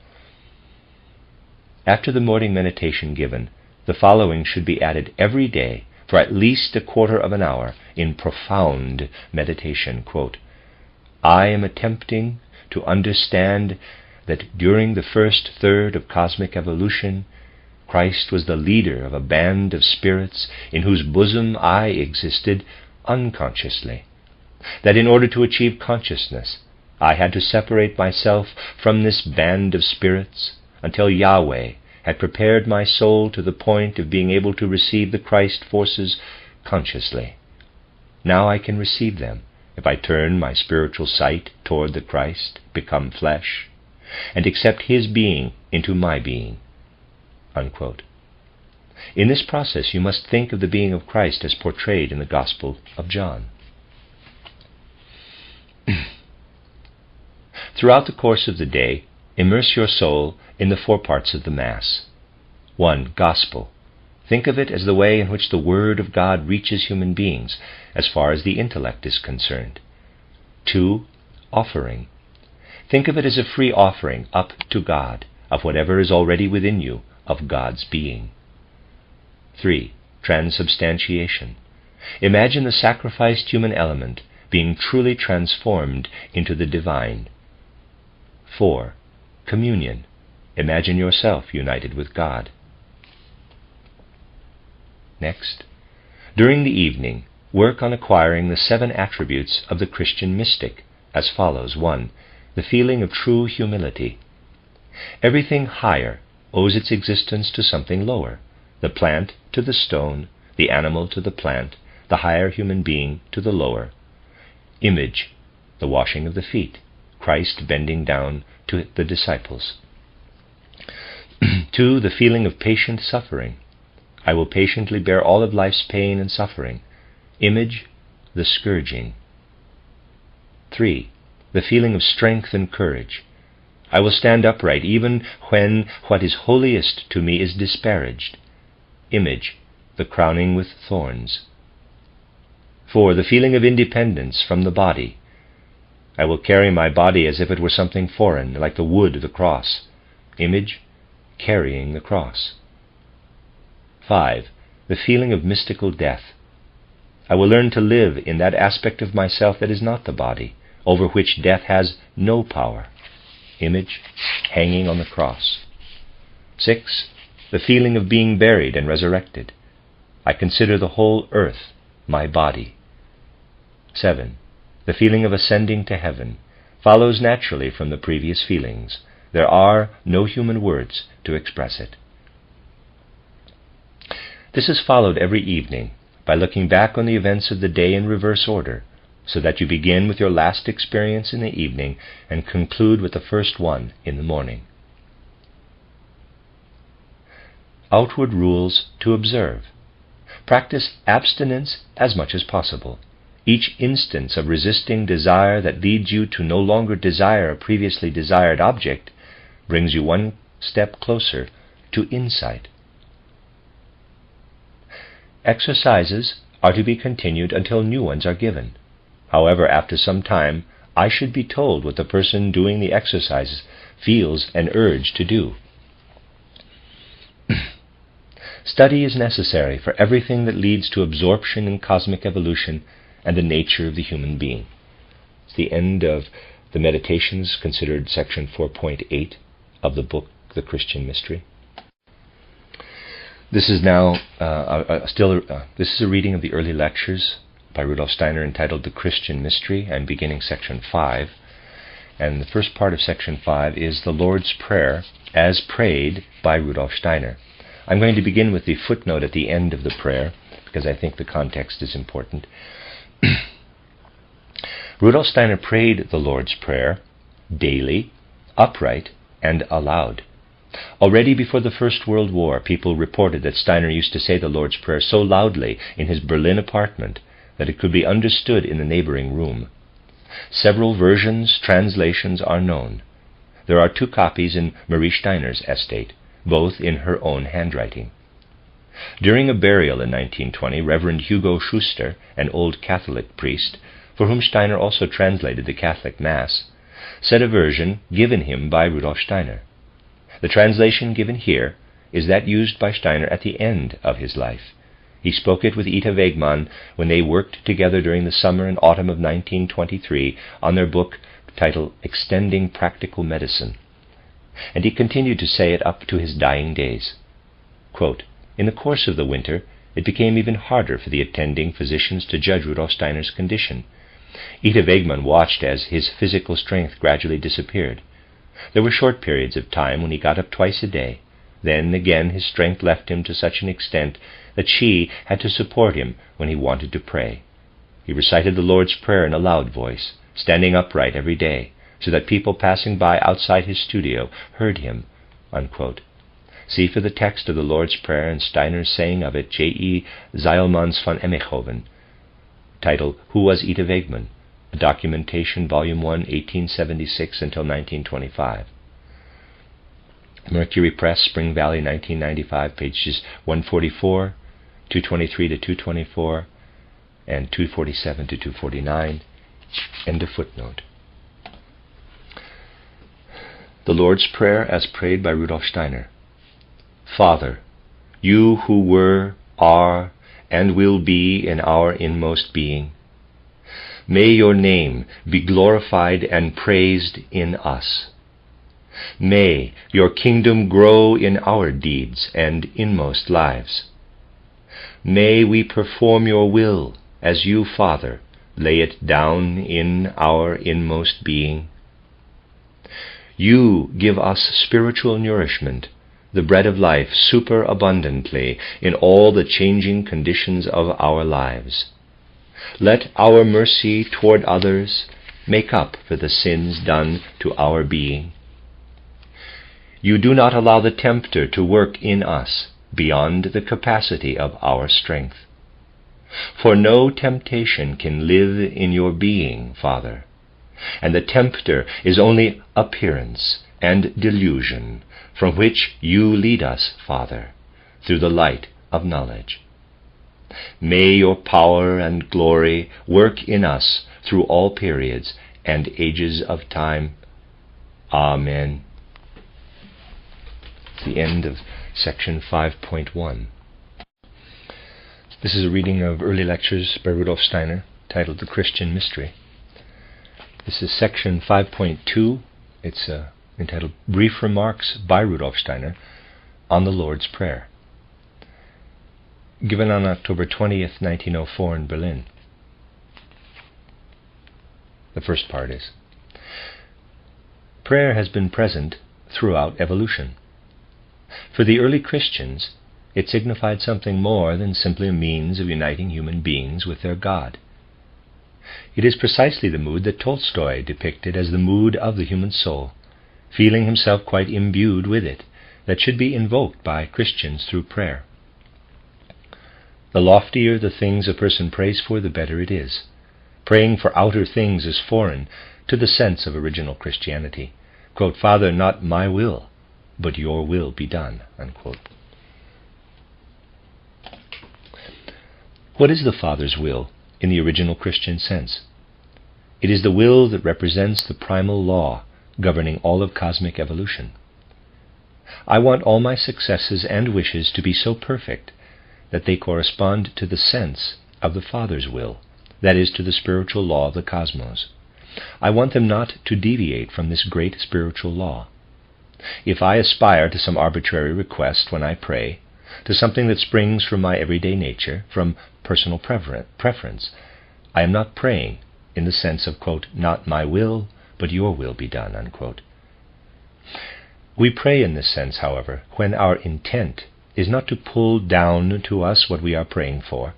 After the morning meditation given, the following should be added every day for at least a quarter of an hour in profound meditation. Quote, I am attempting to understand that during the first third of cosmic evolution, Christ was the leader of a band of spirits in whose bosom I existed unconsciously. That in order to achieve consciousness, I had to separate myself from this band of spirits until Yahweh had prepared my soul to the point of being able to receive the Christ forces consciously. Now I can receive them if I turn my spiritual sight toward the Christ, become flesh, and accept His being into my being. Unquote. In this process you must think of the being of Christ as portrayed in the Gospel of John. Throughout the course of the day, immerse your soul in the four parts of the Mass. 1. Gospel. Think of it as the way in which the Word of God reaches human beings, as far as the intellect is concerned. 2. Offering. Think of it as a free offering up to God of whatever is already within you of God's being. 3. Transubstantiation. Imagine the sacrificed human element being truly transformed into the divine. 4. Communion. Imagine yourself united with God. Next, during the evening, work on acquiring the 7 attributes of the Christian mystic, as follows. 1. The feeling of true humility. Everything higher owes its existence to something lower, the plant to the stone, the animal to the plant, the higher human being to the lower. Image, the washing of the feet, Christ bending down to the disciples. 2. The feeling of patient suffering. I will patiently bear all of life's pain and suffering. Image, the scourging. 3. The feeling of strength and courage. I will stand upright even when what is holiest to me is disparaged. Image, the crowning with thorns. 4. The feeling of independence from the body. I will carry my body as if it were something foreign, like the wood of the cross. Image, carrying the cross. 5. The feeling of mystical death. I will learn to live in that aspect of myself that is not the body, over which death has no power. Image, hanging on the cross. 6. The feeling of being buried and resurrected. I consider the whole earth my body. 7. The feeling of ascending to heaven follows naturally from the previous feelings. There are no human words to express it. This is followed every evening by looking back on the events of the day in reverse order, so that you begin with your last experience in the evening and conclude with the first one in the morning. Outward rules to observe. Practice abstinence as much as possible. Each instance of resisting desire that leads you to no longer desire a previously desired object brings you one step closer to insight. Exercises are to be continued until new ones are given. However, after some time, I should be told what the person doing the exercises feels an urge to do. Study is necessary for everything that leads to absorption in cosmic evolution and the nature of the human being. It's the end of the meditations, considered section 4.8 of the book, The Christian Mystery. This is now this is a reading of the early lectures by Rudolf Steiner entitled The Christian Mystery. I'm beginning section 5. And the first part of section 5 is the Lord's Prayer as prayed by Rudolf Steiner. I'm going to begin with the footnote at the end of the prayer because I think the context is important. Rudolf Steiner prayed the Lord's Prayer daily, upright, and aloud. Already before the First World War, people reported that Steiner used to say the Lord's Prayer so loudly in his Berlin apartment that it could be understood in the neighboring room. Several versions, translations are known. There are 2 copies in Marie Steiner's estate, both in her own handwriting. During a burial in 1920, Reverend Hugo Schuster, an old Catholic priest, for whom Steiner also translated the Catholic Mass, said a version given him by Rudolf Steiner. The translation given here is that used by Steiner at the end of his life. He spoke it with Ita Wegmann when they worked together during the summer and autumn of 1923 on their book titled Extending Practical Medicine. And he continued to say it up to his dying days. Quote, in the course of the winter, it became even harder for the attending physicians to judge Rudolf Steiner's condition. Ita Wegmann watched as his physical strength gradually disappeared. There were short periods of time when he got up twice a day. Then again his strength left him to such an extent that she had to support him when he wanted to pray. He recited the Lord's Prayer in a loud voice, standing upright every day, so that people passing by outside his studio heard him. Unquote. See for the text of the Lord's Prayer and Steiner's saying of it, J.E. Zeilmans von Emmechoven, titled Who Was Ita Wegmann? A Documentation, Volume 1, 1876 until 1925. Mercury Press, Spring Valley, 1995, pages 144, 223 to 224, and 247 to 249. End of footnote. The Lord's Prayer as prayed by Rudolf Steiner. Father, you who were, are, and will be in our inmost being, may your name be glorified and praised in us. May your kingdom grow in our deeds and inmost lives. May we perform your will as you, Father, lay it down in our inmost being. You give us spiritual nourishment, the bread of life, superabundantly in all the changing conditions of our lives. Let our mercy toward others make up for the sins done to our being. You do not allow the tempter to work in us beyond the capacity of our strength. For no temptation can live in your being, Father, and the tempter is only appearance and delusion, from which you lead us, Father, through the light of knowledge. May your power and glory work in us through all periods and ages of time. Amen. The end of section 5.1. This is a reading of early lectures by Rudolf Steiner, titled The Christian Mystery. This is section 5.2. It's entitled Brief Remarks by Rudolf Steiner on the Lord's Prayer, given on October 20th, 1904 in Berlin. The first part is: prayer has been present throughout evolution. For the early Christians, it signified something more than simply a means of uniting human beings with their God. It is precisely the mood that Tolstoy depicted as the mood of the human soul, feeling himself quite imbued with it, that should be invoked by Christians through prayer. The loftier the things a person prays for, the better it is. Praying for outer things is foreign to the sense of original Christianity. Quote, "Father, not my will, but your will be done." Unquote. What is the Father's will in the original Christian sense? It is the will that represents the primal law governing all of cosmic evolution. I want all my successes and wishes to be so perfect that they correspond to the sense of the Father's will, that is, to the spiritual law of the cosmos. I want them not to deviate from this great spiritual law. If I aspire to some arbitrary request when I pray, to something that springs from my everyday nature, from personal preference, I am not praying in the sense of, quote, "not my will, but your will be done," unquote. We pray in this sense, however, when our intent is not to pull down to us what we are praying for,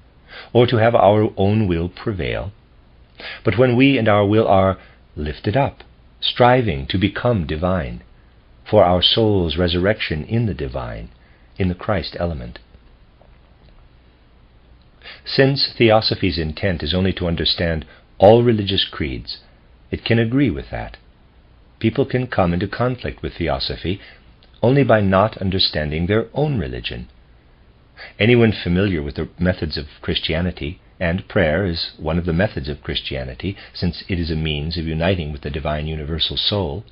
or to have our own will prevail, but when we and our will are lifted up, striving to become divine, for our soul's resurrection in the divine, in the Christ element. Since Theosophy's intent is only to understand all religious creeds, it can agree with that. People can come into conflict with Theosophy only by not understanding their own religion. Anyone familiar with the methods of Christianity, and prayer is one of the methods of Christianity, since it is a means of uniting with the divine universal soul,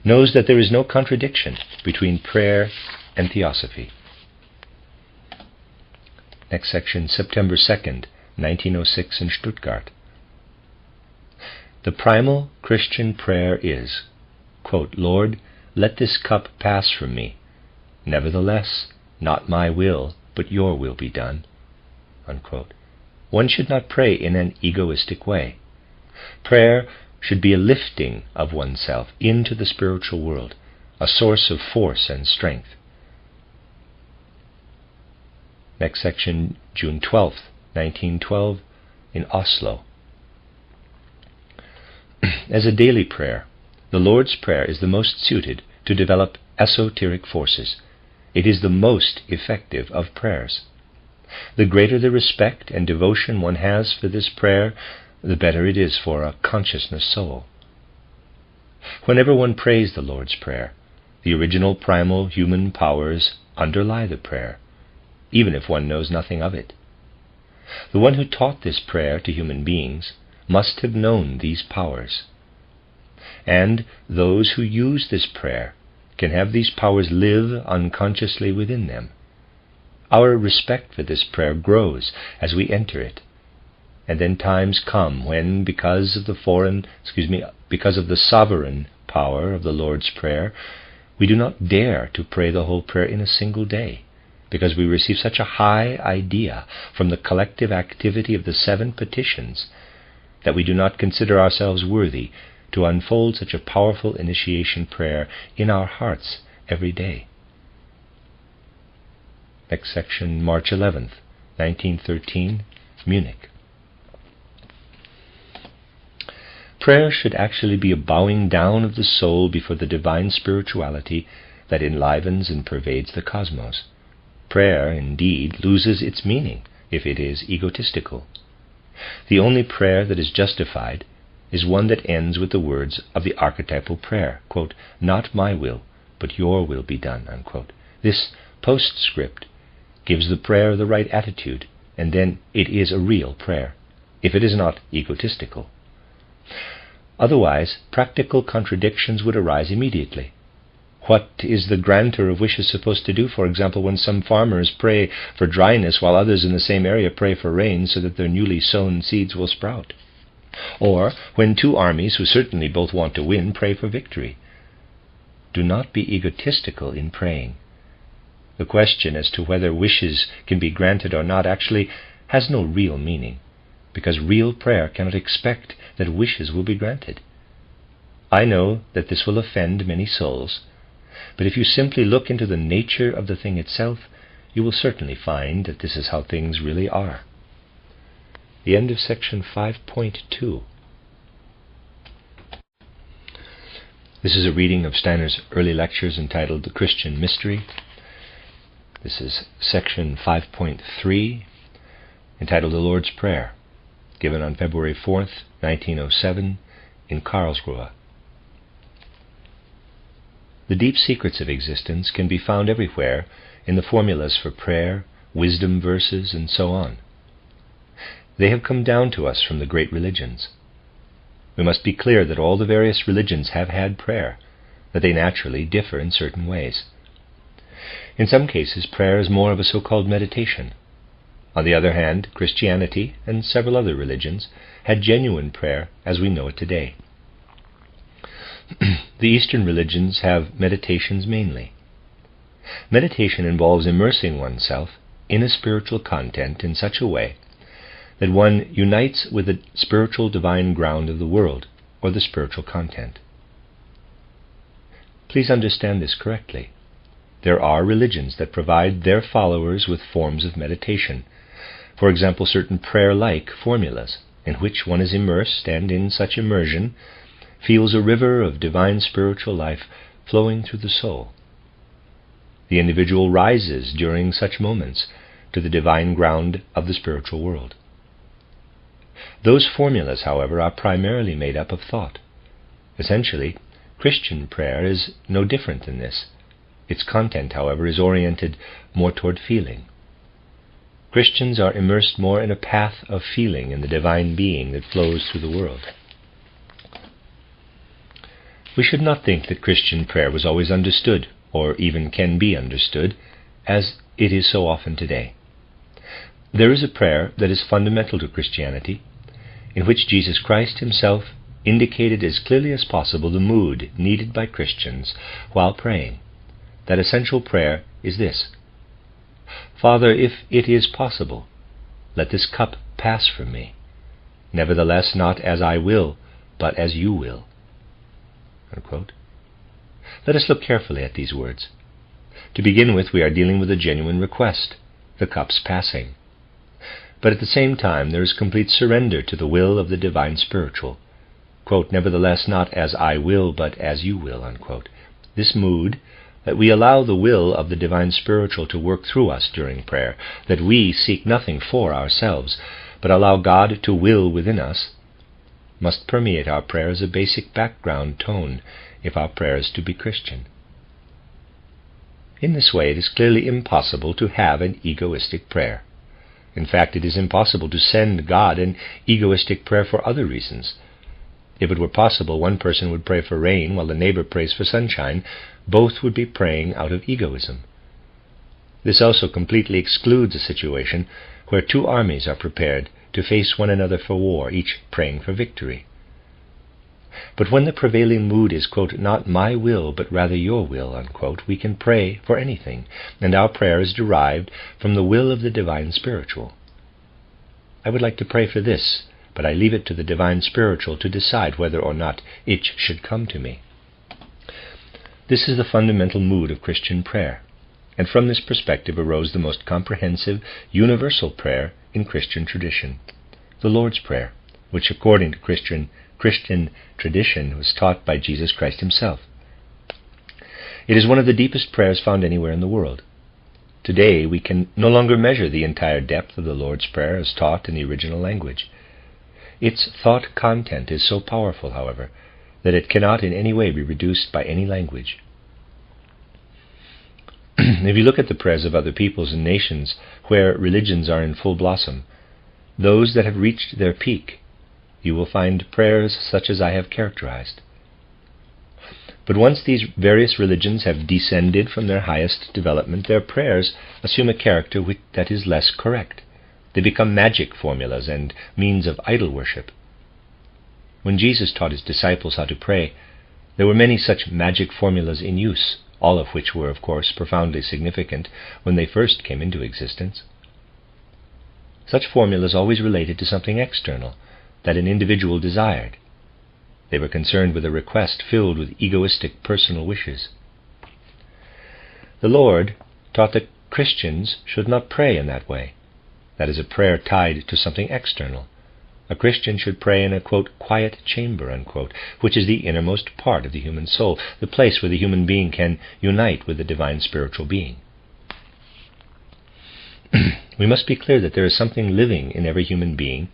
knows that there is no contradiction between prayer and Theosophy. Next section, September 2nd, 1906 in Stuttgart. The primal Christian prayer is, quote, "Lord, let this cup pass from me. Nevertheless, not my will, but your will be done." Unquote. One should not pray in an egoistic way. Prayer should be a lifting of oneself into the spiritual world, a source of force and strength. Next section, June 12th, 1912, in Oslo. As a daily prayer, the Lord's Prayer is the most suited to develop esoteric forces. It is the most effective of prayers. The greater the respect and devotion one has for this prayer, the better it is for a consciousness soul. Whenever one prays the Lord's Prayer, the original primal human powers underlie the prayer, even if one knows nothing of it. The one who taught this prayer to human beings must have known these powers. And those who use this prayer can have these powers live unconsciously within them. Our respect for this prayer grows as we enter it. And then times come when, because of the sovereign power of the Lord's Prayer, we do not dare to pray the whole prayer in a single day, because we receive such a high idea from the collective activity of the 7 petitions that we do not consider ourselves worthy to unfold such a powerful initiation prayer in our hearts every day. Next section, March 11th, 1913, Munich. Prayer should actually be a bowing down of the soul before the divine spirituality that enlivens and pervades the cosmos. Prayer, indeed, loses its meaning if it is egotistical. The only prayer that is justified is one that ends with the words of the archetypal prayer, quote, "Not my will, but your will be done," unquote. This postscript gives the prayer the right attitude, and then it is a real prayer, if it is not egotistical. Otherwise, practical contradictions would arise immediately. What is the granter of wishes supposed to do, for example, when some farmers pray for dryness while others in the same area pray for rain so that their newly sown seeds will sprout? Or when 2 armies, who certainly both want to win, pray for victory? Do not be egotistical in praying. The question as to whether wishes can be granted or not actually has no real meaning, because real prayer cannot expect that wishes will be granted. I know that this will offend many souls, but if you simply look into the nature of the thing itself, you will certainly find that this is how things really are. The end of section 5.2. This is a reading of Steiner's early lectures entitled The Christian Mystery. This is section 5.3, entitled The Lord's Prayer, given on February 4th, 1907, in Karlsruhe. The deep secrets of existence can be found everywhere in the formulas for prayer, wisdom verses, and so on. They have come down to us from the great religions. We must be clear that all the various religions have had prayer, that they naturally differ in certain ways. In some cases, prayer is more of a so-called meditation. On the other hand, Christianity and several other religions had genuine prayer as we know it today. The Eastern religions have meditations mainly. Meditation involves immersing oneself in a spiritual content in such a way that one unites with the spiritual divine ground of the world, or the spiritual content. Please understand this correctly. There are religions that provide their followers with forms of meditation, for example, certain prayer-like formulas, in which one is immersed and in such immersion feels a river of divine spiritual life flowing through the soul. The individual rises during such moments to the divine ground of the spiritual world. Those formulas, however, are primarily made up of thought. Essentially, Christian prayer is no different than this. Its content, however, is oriented more toward feeling. Christians are immersed more in a path of feeling in the divine being that flows through the world. We should not think that Christian prayer was always understood, or even can be understood, as it is so often today. There is a prayer that is fundamental to Christianity, in which Jesus Christ himself indicated as clearly as possible the mood needed by Christians while praying. That essential prayer is this: Father, if it is possible, let this cup pass from me. Nevertheless, not as I will, but as you will. Unquote. Let us look carefully at these words. To begin with, we are dealing with a genuine request, the cup's passing. But at the same time, there is complete surrender to the will of the divine spiritual. Quote, nevertheless, not as I will, but as you will. Unquote. This mood, that we allow the will of the divine spiritual to work through us during prayer, that we seek nothing for ourselves, but allow God to will within us, must permeate our prayer as a basic background tone if our prayer is to be Christian. In this way, it is clearly impossible to have an egoistic prayer. In fact, it is impossible to send God an egoistic prayer for other reasons. If it were possible, one person would pray for rain while the neighbor prays for sunshine. Both would be praying out of egoism. This also completely excludes a situation where 2 armies are prepared to face one another for war, each praying for victory. But when the prevailing mood is, quote, not my will, but rather your will, unquote, we can pray for anything, and our prayer is derived from the will of the divine spiritual. I would like to pray for this, but I leave it to the divine spiritual to decide whether or not it should come to me. This is the fundamental mood of Christian prayer, and from this perspective arose the most comprehensive, universal prayer in Christian tradition, the Lord's Prayer, which according to Christian tradition was taught by Jesus Christ himself. It is one of the deepest prayers found anywhere in the world. Today we can no longer measure the entire depth of the Lord's Prayer as taught in the original language. Its thought content is so powerful, however, that it cannot in any way be reduced by any language. If you look at the prayers of other peoples and nations where religions are in full blossom, those that have reached their peak, you will find prayers such as I have characterized. But once these various religions have descended from their highest development, their prayers assume a character that is less correct. They become magic formulas and means of idol worship. When Jesus taught his disciples how to pray, there were many such magic formulas in use, all of which were, of course, profoundly significant when they first came into existence. Such formulas always related to something external that an individual desired. They were concerned with a request filled with egoistic personal wishes. The Lord taught that Christians should not pray in that way. That is a prayer tied to something external. A Christian should pray in a, quote, quiet chamber, unquote, which is the innermost part of the human soul, the place where the human being can unite with the divine spiritual being. We must be clear that there is something living in every human being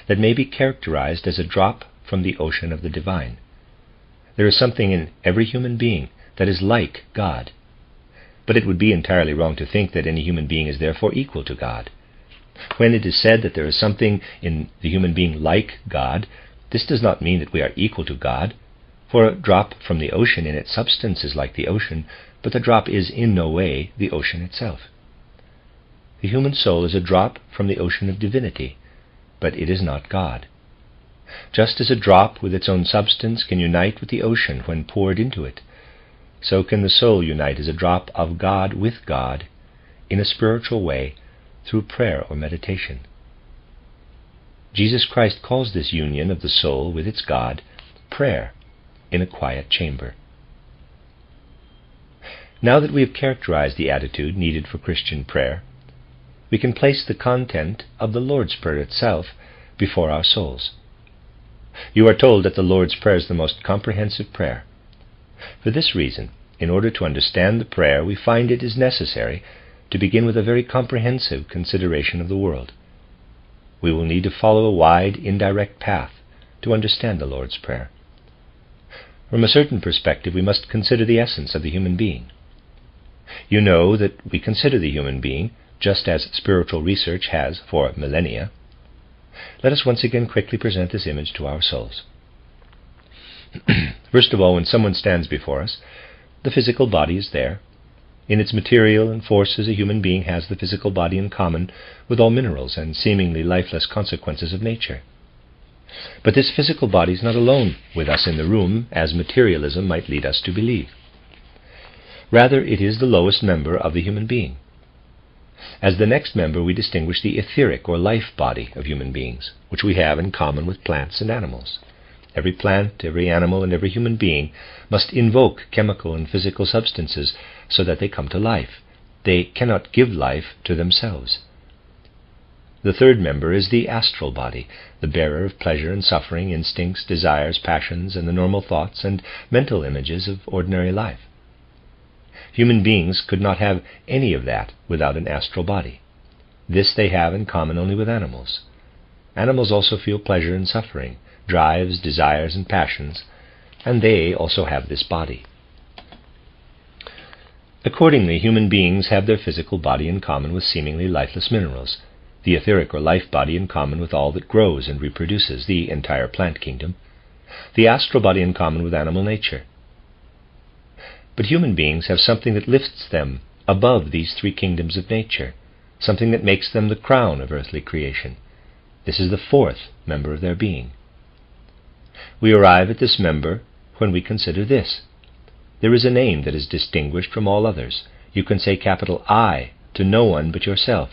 that may be characterized as a drop from the ocean of the divine. There is something in every human being that is like God. But it would be entirely wrong to think that any human being is therefore equal to God. When it is said that there is something in the human being like God, this does not mean that we are equal to God, for a drop from the ocean in its substance is like the ocean, but the drop is in no way the ocean itself. The human soul is a drop from the ocean of divinity, but it is not God. Just as a drop with its own substance can unite with the ocean when poured into it, so can the soul unite as a drop of God with God in a spiritual way through prayer or meditation. Jesus Christ calls this union of the soul with its God prayer in a quiet chamber. Now that we have characterized the attitude needed for Christian prayer, we can place the content of the Lord's Prayer itself before our souls. You are told that the Lord's Prayer is the most comprehensive prayer. For this reason, in order to understand the prayer, we find it is necessary to begin with a very comprehensive consideration of the world. We will need to follow a wide, indirect path to understand the Lord's Prayer. From a certain perspective, we must consider the essence of the human being. You know that we consider the human being just as spiritual research has for millennia. Let us once again quickly present this image to our souls. First of all, when someone stands before us, the physical body is there. In its material and forces, a human being has the physical body in common with all minerals and seemingly lifeless consequences of nature. But this physical body is not alone with us in the room, as materialism might lead us to believe. Rather, it is the lowest member of the human being. As the next member, we distinguish the etheric or life body of human beings, which we have in common with plants and animals. Every plant, every animal, and every human being must invoke chemical and physical substances so that they come to life. They cannot give life to themselves. The third member is the astral body, the bearer of pleasure and suffering, instincts, desires, passions, and the normal thoughts and mental images of ordinary life. Human beings could not have any of that without an astral body. This they have in common only with animals. Animals also feel pleasure and suffering, drives, desires, and passions, and they also have this body. Accordingly, human beings have their physical body in common with seemingly lifeless minerals, the etheric or life body in common with all that grows and reproduces, the entire plant kingdom, the astral body in common with animal nature. But human beings have something that lifts them above these three kingdoms of nature, something that makes them the crown of earthly creation. This is the fourth member of their being. We arrive at this member when we consider this. There is a name that is distinguished from all others. You can say capital I to no one but yourself.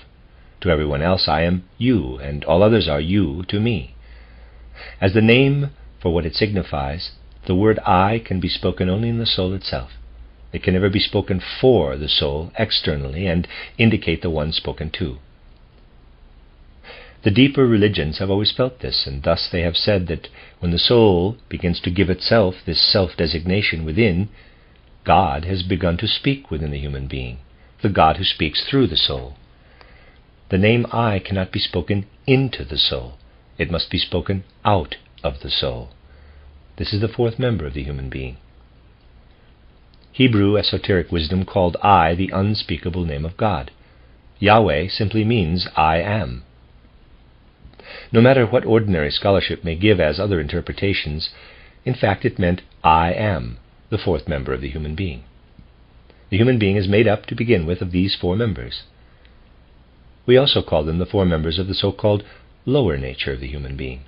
To everyone else I am you, and all others are you to me. As the name for what it signifies, the word I can be spoken only in the soul itself. It can never be spoken for the soul externally and indicate the one spoken to. The deeper religions have always felt this, and thus they have said that when the soul begins to give itself this self-designation within, God has begun to speak within the human being, the God who speaks through the soul. The name I cannot be spoken into the soul. It must be spoken out of the soul. This is the fourth member of the human being. Hebrew esoteric wisdom called I the unspeakable name of God. Yahweh simply means I am. No matter what ordinary scholarship may give as other interpretations, in fact it meant I am, the fourth member of the human being. The human being is made up to begin with of these four members. We also call them the four members of the so-called lower nature of the human being.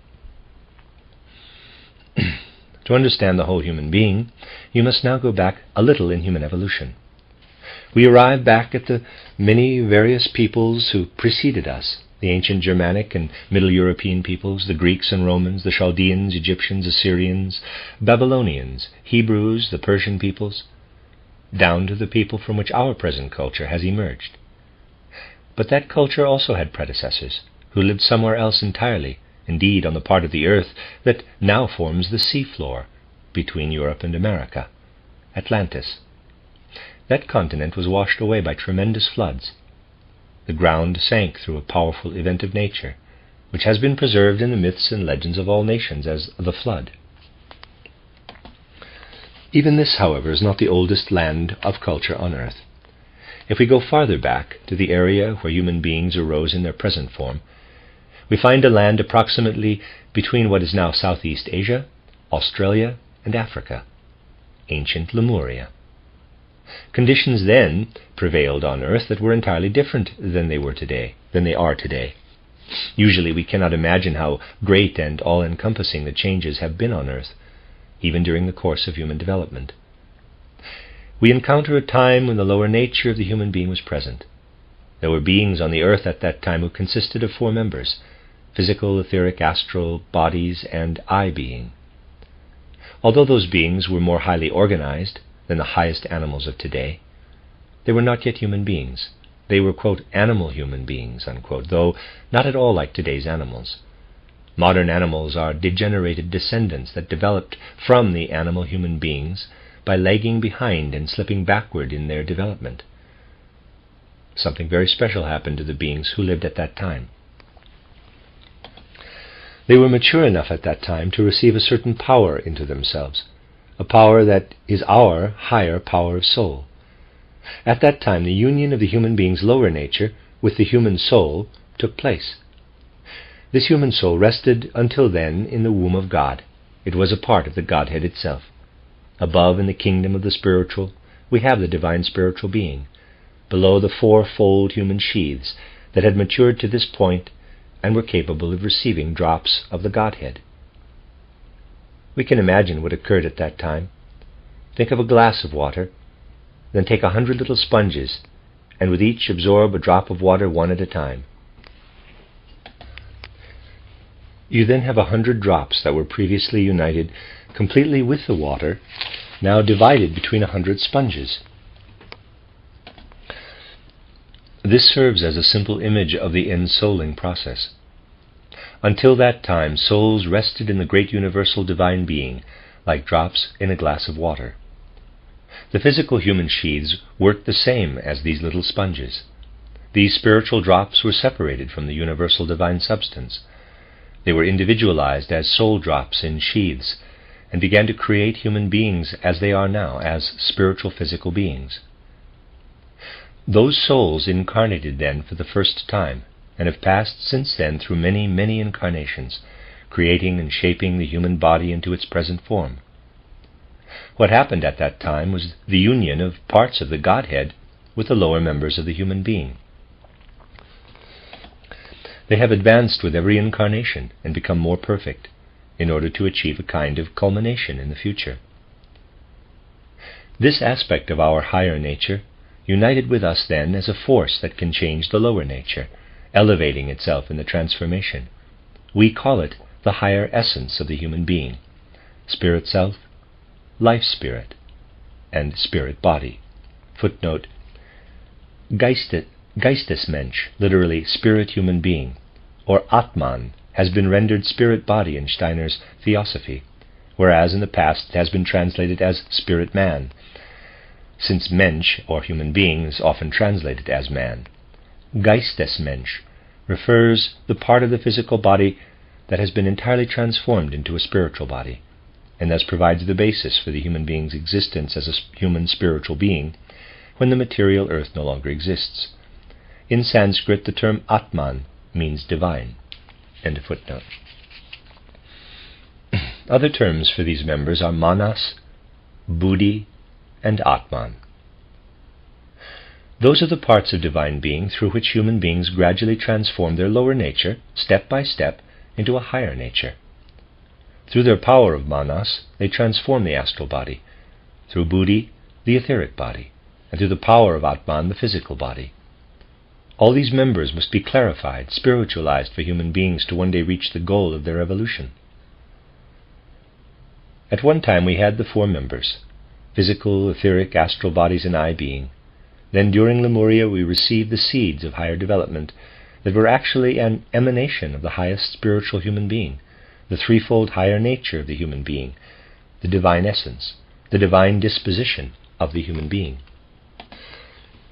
To understand the whole human being, you must now go back a little in human evolution. We arrive back at the many various peoples who preceded us, the ancient Germanic and Middle European peoples, the Greeks and Romans, the Chaldeans, Egyptians, Assyrians, Babylonians, Hebrews, the Persian peoples, down to the people from which our present culture has emerged. But that culture also had predecessors, who lived somewhere else entirely, indeed on the part of the earth that now forms the seafloor between Europe and America, Atlantis. That continent was washed away by tremendous floods. The ground sank through a powerful event of nature, which has been preserved in the myths and legends of all nations as the flood. Even this, however, is not the oldest land of culture on earth. If we go farther back to the area where human beings arose in their present form, we find a land approximately between what is now Southeast Asia, Australia, and Africa, ancient Lemuria. Conditions then prevailed on earth that were entirely different than they are today. Usually we cannot imagine how great and all-encompassing the changes have been on earth, even during the course of human development. We encounter a time when the lower nature of the human being was present. There were beings on the earth at that time who consisted of four members: physical, etheric, astral, bodies, and I-being. Although those beings were more highly organized than the highest animals of today, they were not yet human beings. They were, quote, animal human beings, unquote, though not at all like today's animals. Modern animals are degenerated descendants that developed from the animal human beings by lagging behind and slipping backward in their development. Something very special happened to the beings who lived at that time. They were mature enough at that time to receive a certain power into themselves, a power that is our higher power of soul. At that time, the union of the human being's lower nature with the human soul took place. This human soul rested until then in the womb of God. It was a part of the Godhead itself. Above, in the kingdom of the spiritual, we have the divine spiritual being. Below, the fourfold human sheaths that had matured to this point and were capable of receiving drops of the Godhead. We can imagine what occurred at that time. Think of a glass of water, then take 100 little sponges, and with each absorb a drop of water one at a time. You then have 100 drops that were previously united completely with the water, now divided between 100 sponges. This serves as a simple image of the ensouling process. Until that time, souls rested in the great universal divine being, like drops in a glass of water. The physical human sheaths worked the same as these little sponges. These spiritual drops were separated from the universal divine substance. They were individualized as soul drops in sheaths, and began to create human beings as they are now, as spiritual physical beings. Those souls incarnated then for the first time, and have passed since then through many, many incarnations, creating and shaping the human body into its present form. What happened at that time was the union of parts of the Godhead with the lower members of the human being. They have advanced with every incarnation and become more perfect, in order to achieve a kind of culmination in the future. This aspect of our higher nature united with us then as a force that can change the lower nature, elevating itself in the transformation. We call it the higher essence of the human being, spirit self, life spirit, and spirit body. Footnote: Geistesmensch, literally spirit human being, or Atman, has been rendered spirit body in Steiner's Theosophy, whereas in the past it has been translated as spirit man, since Mensch, or human being, is often translated as man. Geistesmensch refers the part of the physical body that has been entirely transformed into a spiritual body, and thus provides the basis for the human being's existence as a human spiritual being when the material earth no longer exists. In Sanskrit, the term Atman means divine. End of footnote. Other terms for these members are Manas, Buddhi, and Atman. Those are the parts of divine being through which human beings gradually transform their lower nature, step by step, into a higher nature. Through their power of Manas, they transform the astral body, through Buddhi, the etheric body, and through the power of Atman, the physical body. All these members must be clarified, spiritualized for human beings to one day reach the goal of their evolution. At one time we had the four members, physical, etheric, astral bodies, and I being. Then during Lemuria we received the seeds of higher development that were actually an emanation of the highest spiritual human being, the threefold higher nature of the human being, the divine essence, the divine disposition of the human being.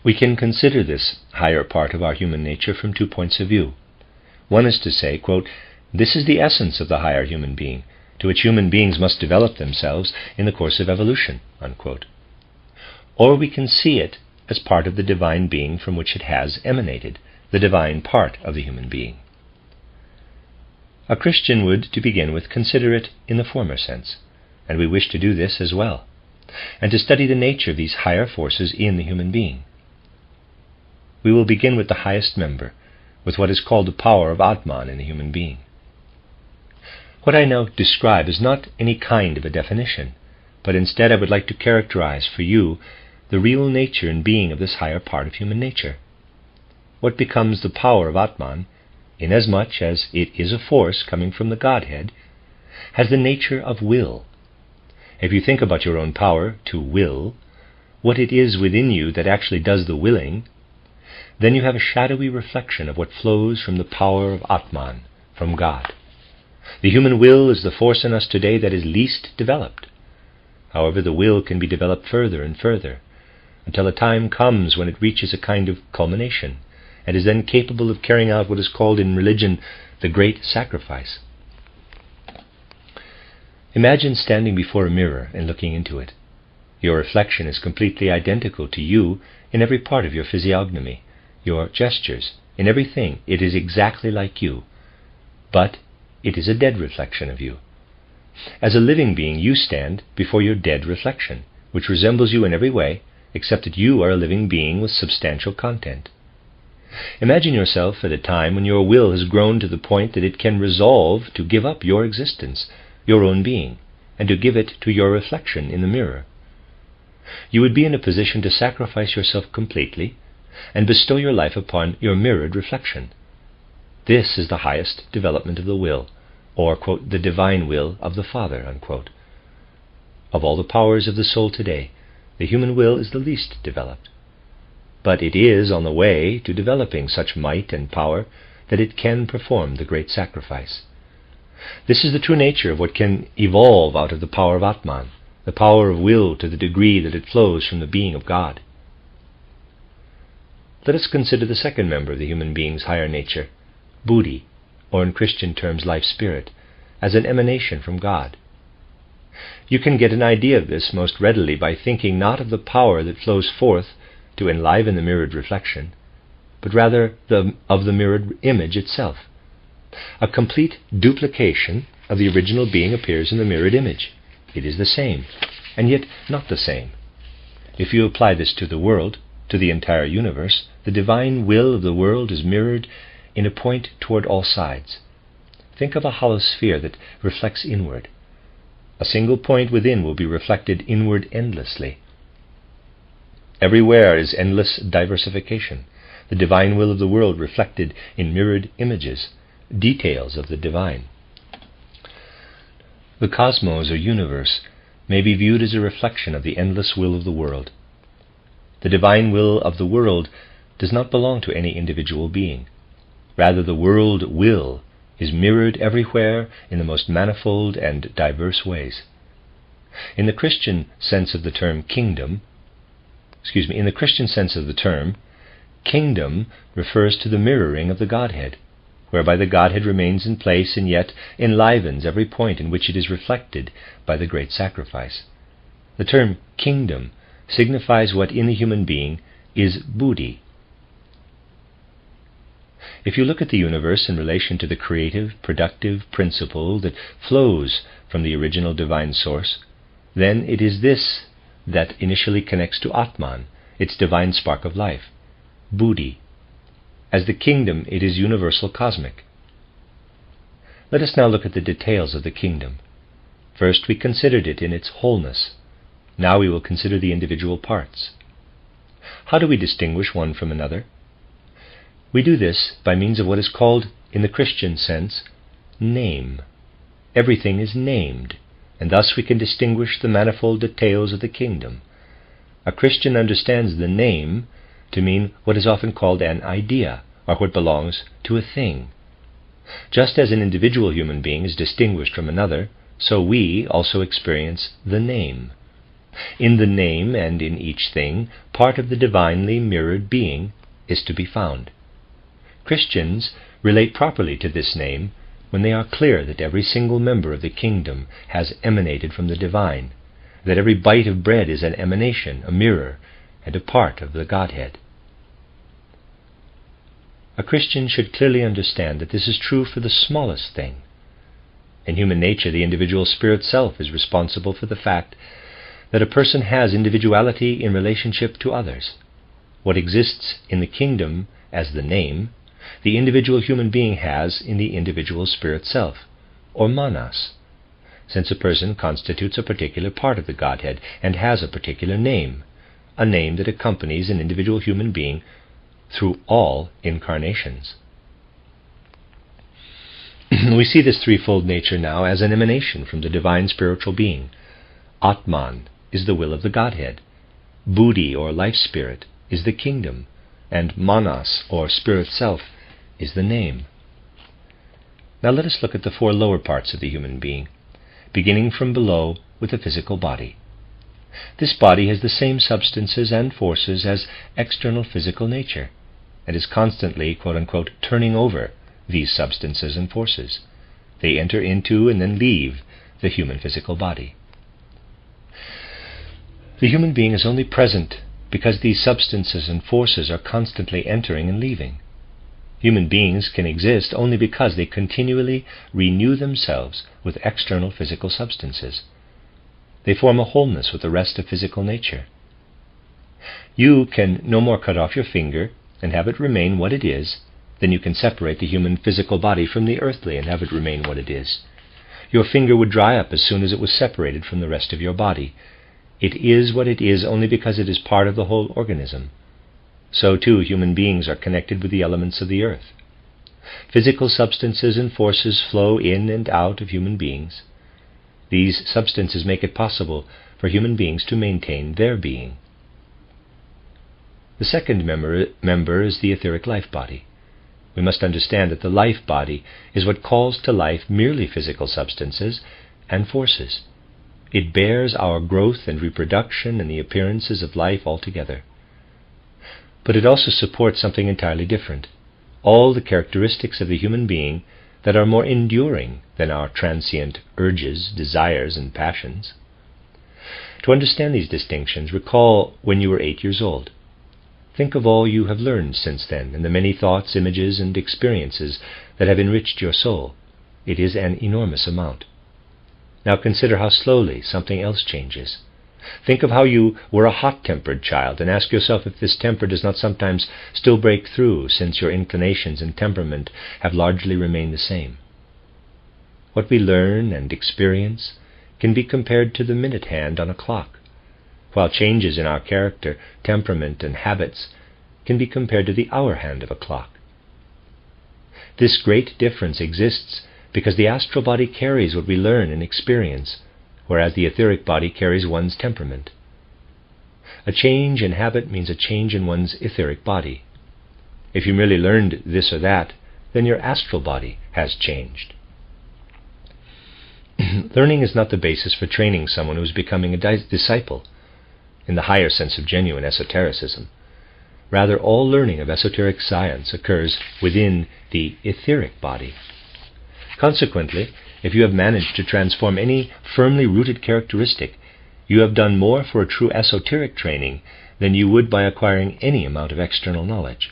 We can consider this higher part of our human nature from 2 points of view. One is to say, quote, this is the essence of the higher human being, to which human beings must develop themselves in the course of evolution, unquote. Or we can see it as part of the divine being from which it has emanated, the divine part of the human being. A Christian would, to begin with, consider it in the former sense, and we wish to do this as well, and to study the nature of these higher forces in the human being. We will begin with the highest member, with what is called the power of Atman in the human being. What I now describe is not any kind of a definition, but instead I would like to characterize for you the real nature and being of this higher part of human nature. What becomes the power of Atman, inasmuch as it is a force coming from the Godhead, has the nature of will. If you think about your own power to will, what it is within you that actually does the willing, then you have a shadowy reflection of what flows from the power of Atman, from God. The human will is the force in us today that is least developed. However, the will can be developed further and further, until a time comes when it reaches a kind of culmination, and is then capable of carrying out what is called in religion the great sacrifice. Imagine standing before a mirror and looking into it. Your reflection is completely identical to you in every part of your physiognomy, your gestures, in everything. It is exactly like you, but it is a dead reflection of you. As a living being, you stand before your dead reflection, which resembles you in every way, except that you are a living being with substantial content. Imagine yourself at a time when your will has grown to the point that it can resolve to give up your existence, your own being, and to give it to your reflection in the mirror. You would be in a position to sacrifice yourself completely and bestow your life upon your mirrored reflection. This is the highest development of the will, or, quote, the divine will of the Father, unquote. Of all the powers of the soul today, the human will is the least developed. But it is on the way to developing such might and power that it can perform the great sacrifice. This is the true nature of what can evolve out of the power of Atman, the power of will to the degree that it flows from the being of God. Let us consider the second member of the human being's higher nature, Buddhi, or in Christian terms life spirit, as an emanation from God. You can get an idea of this most readily by thinking not of the power that flows forth to enliven the mirrored reflection, but rather of the mirrored image itself. A complete duplication of the original being appears in the mirrored image. It is the same, and yet not the same. If you apply this to the world, to the entire universe, the divine will of the world is mirrored in a point toward all sides. Think of a hollow sphere that reflects inward. A single point within will be reflected inward endlessly. Everywhere is endless diversification, the divine will of the world reflected in mirrored images, details of the divine. The cosmos or universe may be viewed as a reflection of the endless will of the world. The divine will of the world does not belong to any individual being. Rather, the world will is mirrored everywhere in the most manifold and diverse ways. In the Christian sense of the term kingdom, kingdom refers to the mirroring of the Godhead, whereby the Godhead remains in place and yet enlivens every point in which it is reflected by the great sacrifice. The term kingdom signifies what in the human being is buddhi. If you look at the universe in relation to the creative, productive principle that flows from the original divine source, then it is this that initially connects to Atman, its divine spark of life, buddhi. As the kingdom, it is universal cosmic. Let us now look at the details of the kingdom. First, we considered it in its wholeness. Now we will consider the individual parts. How do we distinguish one from another? We do this by means of what is called, in the Christian sense, name. Everything is named, and thus we can distinguish the manifold details of the kingdom. A Christian understands the name to mean what is often called an idea, or what belongs to a thing. Just as an individual human being is distinguished from another, so we also experience the name. In the name and in each thing, part of the divinely mirrored being is to be found. Christians relate properly to this name when they are clear that every single member of the kingdom has emanated from the divine, that every bite of bread is an emanation, a mirror, and a part of the Godhead. A Christian should clearly understand that this is true for the smallest thing. In human nature, the individual spirit self is responsible for the fact that a person has individuality in relationship to others. What exists in the kingdom as the name, the individual human being has in the individual spirit self, or manas, since a person constitutes a particular part of the Godhead and has a particular name, a name that accompanies an individual human being through all incarnations. We see this threefold nature now as an emanation from the divine spiritual being. Atman is the will of the Godhead, buddhi or life spirit is the kingdom, and manas or spirit self is the name. Now let us look at the four lower parts of the human being, beginning from below with the physical body. This body has the same substances and forces as external physical nature, and is constantly, quote-unquote, turning over these substances and forces. They enter into and then leave the human physical body. The human being is only present because these substances and forces are constantly entering and leaving. Human beings can exist only because they continually renew themselves with external physical substances. They form a wholeness with the rest of physical nature. You can no more cut off your finger and have it remain what it is than you can separate the human physical body from the earthly and have it remain what it is. Your finger would dry up as soon as it was separated from the rest of your body. It is what it is only because it is part of the whole organism. So too, human beings are connected with the elements of the earth. Physical substances and forces flow in and out of human beings. These substances make it possible for human beings to maintain their being. The second member is the etheric life body. We must understand that the life body is what calls to life merely physical substances and forces. It bears our growth and reproduction and the appearances of life altogether. But it also supports something entirely different, all the characteristics of the human being that are more enduring than our transient urges, desires, and passions. To understand these distinctions, recall when you were 8 years old. Think of all you have learned since then, and the many thoughts, images, and experiences that have enriched your soul. It is an enormous amount. Now consider how slowly something else changes. Think of how you were a hot-tempered child, and ask yourself if this temper does not sometimes still break through, since your inclinations and temperament have largely remained the same. What we learn and experience can be compared to the minute hand on a clock, while changes in our character, temperament, and habits can be compared to the hour hand of a clock. This great difference exists because the astral body carries what we learn and experience, whereas the etheric body carries one's temperament. A change in habit means a change in one's etheric body. If you merely learned this or that, then your astral body has changed. Learning is not the basis for training someone who is becoming a disciple, in the higher sense of genuine esotericism. Rather, all learning of esoteric science occurs within the etheric body. Consequently, if you have managed to transform any firmly rooted characteristic, you have done more for a true esoteric training than you would by acquiring any amount of external knowledge.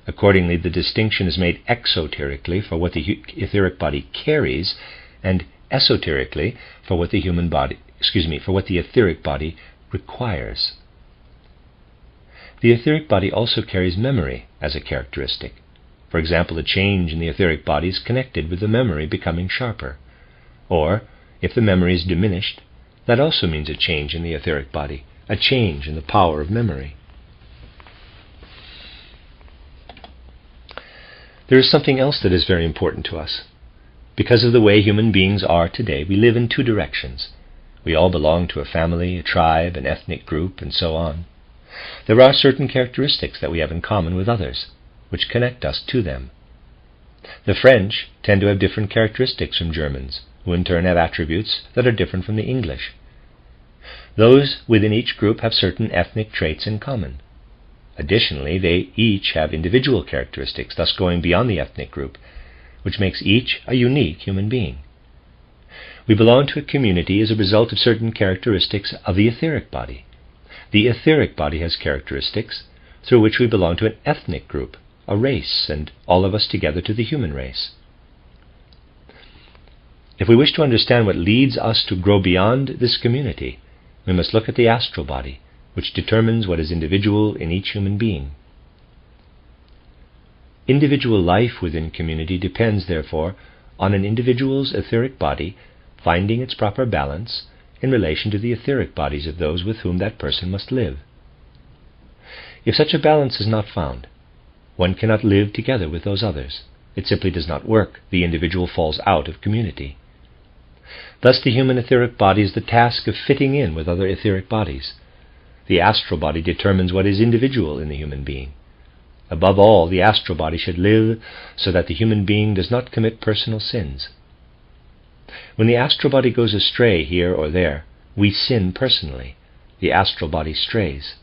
Accordingly, the distinction is made exoterically for what the etheric body carries, and esoterically for what the etheric body requires. The etheric body also carries memory as a characteristic. For example, a change in the etheric body is connected with the memory becoming sharper. Or, if the memory is diminished, that also means a change in the etheric body, a change in the power of memory. There is something else that is very important to us. Because of the way human beings are today, we live in two directions. We all belong to a family, a tribe, an ethnic group, and so on. There are certain characteristics that we have in common with others, which connect us to them. The French tend to have different characteristics from Germans, who in turn have attributes that are different from the English. Those within each group have certain ethnic traits in common. Additionally, they each have individual characteristics, thus going beyond the ethnic group, which makes each a unique human being. We belong to a community as a result of certain characteristics of the etheric body. The etheric body has characteristics through which we belong to an ethnic group, a race, and all of us together to the human race. If we wish to understand what leads us to grow beyond this community, we must look at the astral body, which determines what is individual in each human being. Individual life within community depends, therefore, on an individual's etheric body finding its proper balance in relation to the etheric bodies of those with whom that person must live. If such a balance is not found, one cannot live together with those others. It simply does not work. The individual falls out of community. Thus the human etheric body is the task of fitting in with other etheric bodies. The astral body determines what is individual in the human being. Above all, the astral body should live so that the human being does not commit personal sins. When the astral body goes astray here or there, we sin personally. The astral body strays.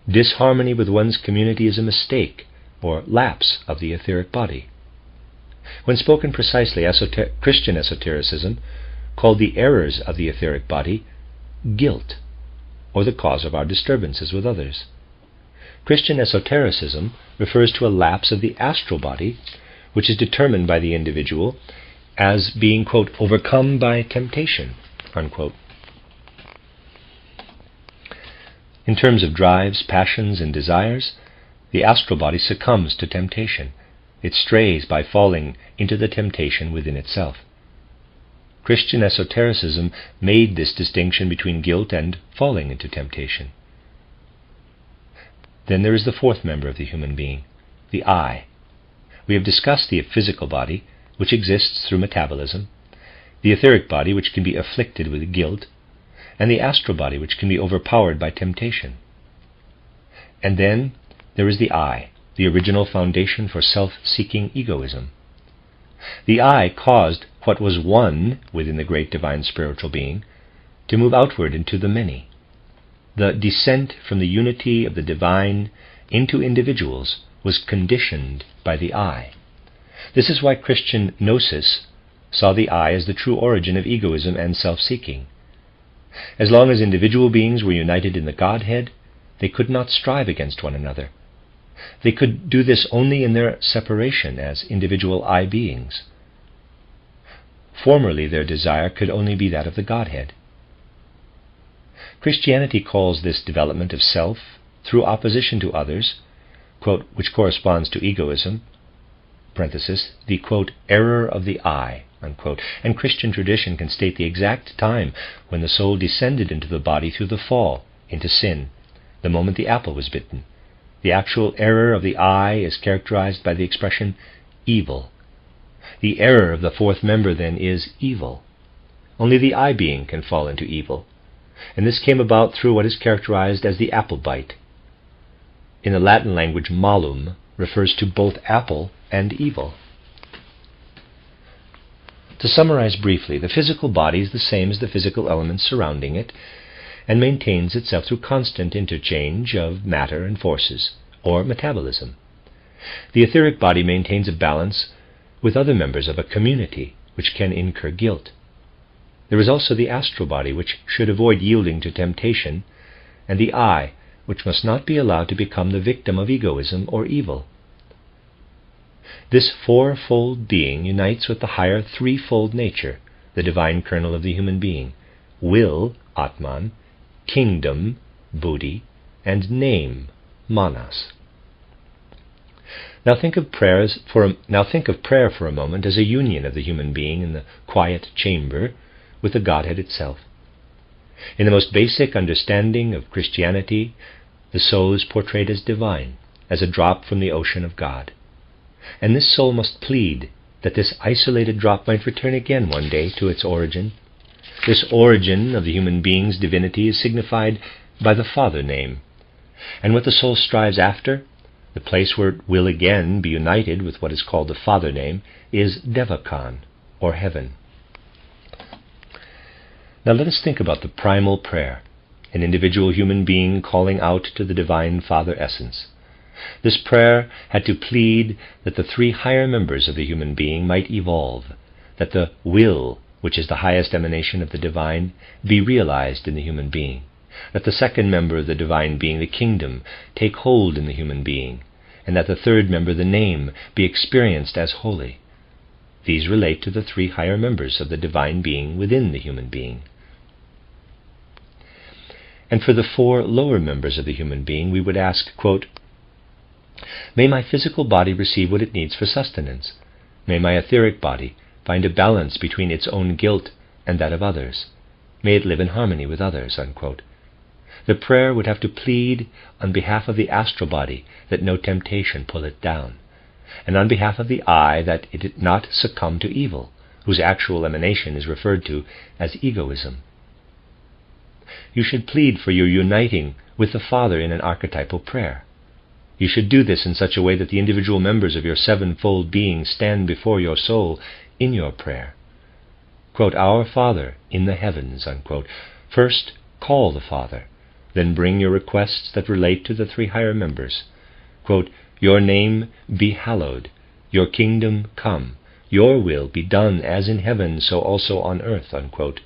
Disharmony with one's community is a mistake or lapse of the etheric body. When spoken precisely, Christian esotericism called the errors of the etheric body guilt, or the cause of our disturbances with others. Christian esotericism refers to a lapse of the astral body, which is determined by the individual as being, quote, overcome by temptation, unquote. In terms of drives, passions, and desires, the astral body succumbs to temptation. It strays by falling into the temptation within itself. Christian esotericism made this distinction between guilt and falling into temptation. Then there is the fourth member of the human being, the I. We have discussed the physical body, which exists through metabolism, the etheric body, which can be afflicted with guilt, and the astral body, which can be overpowered by temptation. And then there is the I, the original foundation for self-seeking egoism. The I caused what was one within the great divine spiritual being to move outward into the many. The descent from the unity of the divine into individuals was conditioned by the I. This is why Christian gnosis saw the I as the true origin of egoism and self-seeking. As long as individual beings were united in the Godhead, they could not strive against one another. They could do this only in their separation as individual I beings. Formerly their desire could only be that of the Godhead. Christianity calls this development of self through opposition to others, quote, which corresponds to egoism, parenthesis, the, quote, error of the I, unquote. And Christian tradition can state the exact time when the soul descended into the body through the fall, into sin, the moment the apple was bitten. The actual error of the eye is characterized by the expression evil. The error of the fourth member, then, is evil. Only the eye being can fall into evil, and this came about through what is characterized as the apple bite. In the Latin language, malum refers to both apple and evil. To summarize briefly, the physical body is the same as the physical elements surrounding it, and maintains itself through constant interchange of matter and forces, or metabolism. The etheric body maintains a balance with other members of a community, which can incur guilt. There is also the astral body, which should avoid yielding to temptation, and the I, which must not be allowed to become the victim of egoism or evil. This fourfold being unites with the higher threefold nature, the divine kernel of the human being: will, Atman; kingdom, Buddhi; and name, Manas. Now think of prayer for a moment as a union of the human being in the quiet chamber with the Godhead itself. In the most basic understanding of Christianity, the soul is portrayed as divine, as a drop from the ocean of God. And this soul must plead that this isolated drop might return again one day to its origin. This origin of the human being's divinity is signified by the Father name. And what the soul strives after, the place where it will again be united with what is called the Father name, is Devakan, or heaven. Now let us think about the primal prayer, an individual human being calling out to the divine Father Essence. This prayer had to plead that the three higher members of the human being might evolve, that the will, which is the highest emanation of the divine, be realized in the human being, that the second member of the divine being, the kingdom, take hold in the human being, and that the third member, the name, be experienced as holy. These relate to the three higher members of the divine being within the human being. And for the four lower members of the human being, we would ask, quote, "May my physical body receive what it needs for sustenance. May my etheric body find a balance between its own guilt and that of others. May it live in harmony with others," unquote. The prayer would have to plead on behalf of the astral body that no temptation pull it down, and on behalf of the I that it not succumb to evil, whose actual emanation is referred to as egoism. You should plead for your uniting with the Father in an archetypal prayer. You should do this in such a way that the individual members of your sevenfold being stand before your soul in your prayer. Quote, "Our Father in the heavens," unquote. First, call the Father. Then bring your requests that relate to the three higher members. Quote, "Your name be hallowed. Your kingdom come. Your will be done as in heaven, so also on earth," unquote.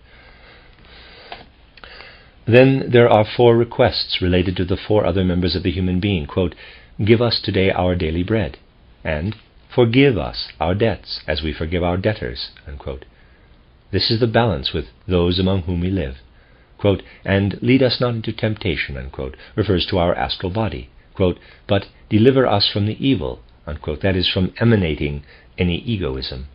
Then there are four requests related to the four other members of the human being. Quote, "Give us today our daily bread," and "Forgive us our debts as we forgive our debtors," unquote. This is the balance with those among whom we live. Quote, "And lead us not into temptation," unquote, refers to our astral body. Quote, "But deliver us from the evil," unquote, that is, from emanating any egoism.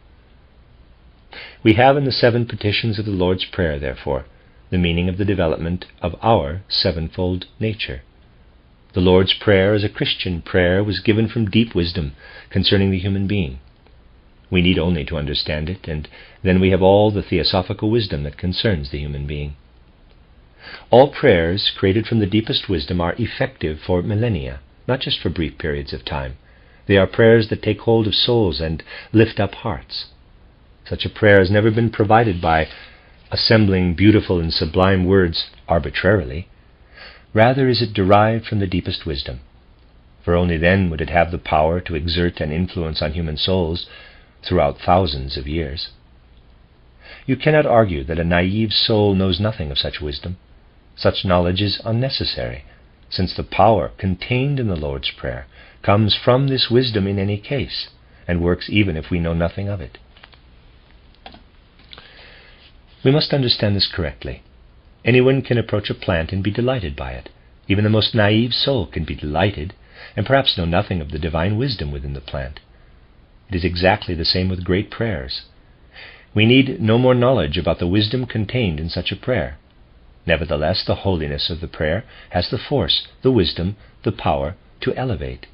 We have in the 7 petitions of the Lord's Prayer, therefore, the meaning of the development of our sevenfold nature. The Lord's Prayer as a Christian prayer was given from deep wisdom concerning the human being. We need only to understand it, and then we have all the theosophical wisdom that concerns the human being. All prayers created from the deepest wisdom are effective for millennia, not just for brief periods of time. They are prayers that take hold of souls and lift up hearts. Such a prayer has never been provided by assembling beautiful and sublime words arbitrarily. Rather is it derived from the deepest wisdom, for only then would it have the power to exert an influence on human souls throughout thousands of years. You cannot argue that a naive soul knows nothing of such wisdom. Such knowledge is unnecessary, since the power contained in the Lord's Prayer comes from this wisdom in any case, and works even if we know nothing of it. We must understand this correctly. Anyone can approach a plant and be delighted by it. Even the most naive soul can be delighted, and perhaps know nothing of the divine wisdom within the plant. It is exactly the same with great prayers. We need no more knowledge about the wisdom contained in such a prayer. Nevertheless, the holiness of the prayer has the force, the wisdom, the power to elevate.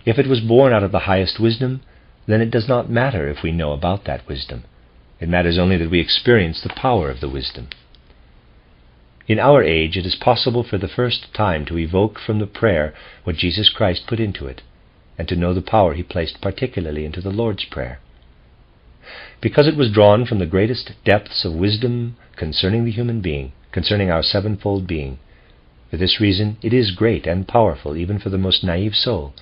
If it was born out of the highest wisdom, then it does not matter if we know about that wisdom. It matters only that we experience the power of the wisdom. In our age, it is possible for the first time to evoke from the prayer what Jesus Christ put into it, and to know the power he placed particularly into the Lord's Prayer. Because it was drawn from the greatest depths of wisdom concerning the human being, concerning our sevenfold being, for this reason it is great and powerful even for the most naive soul,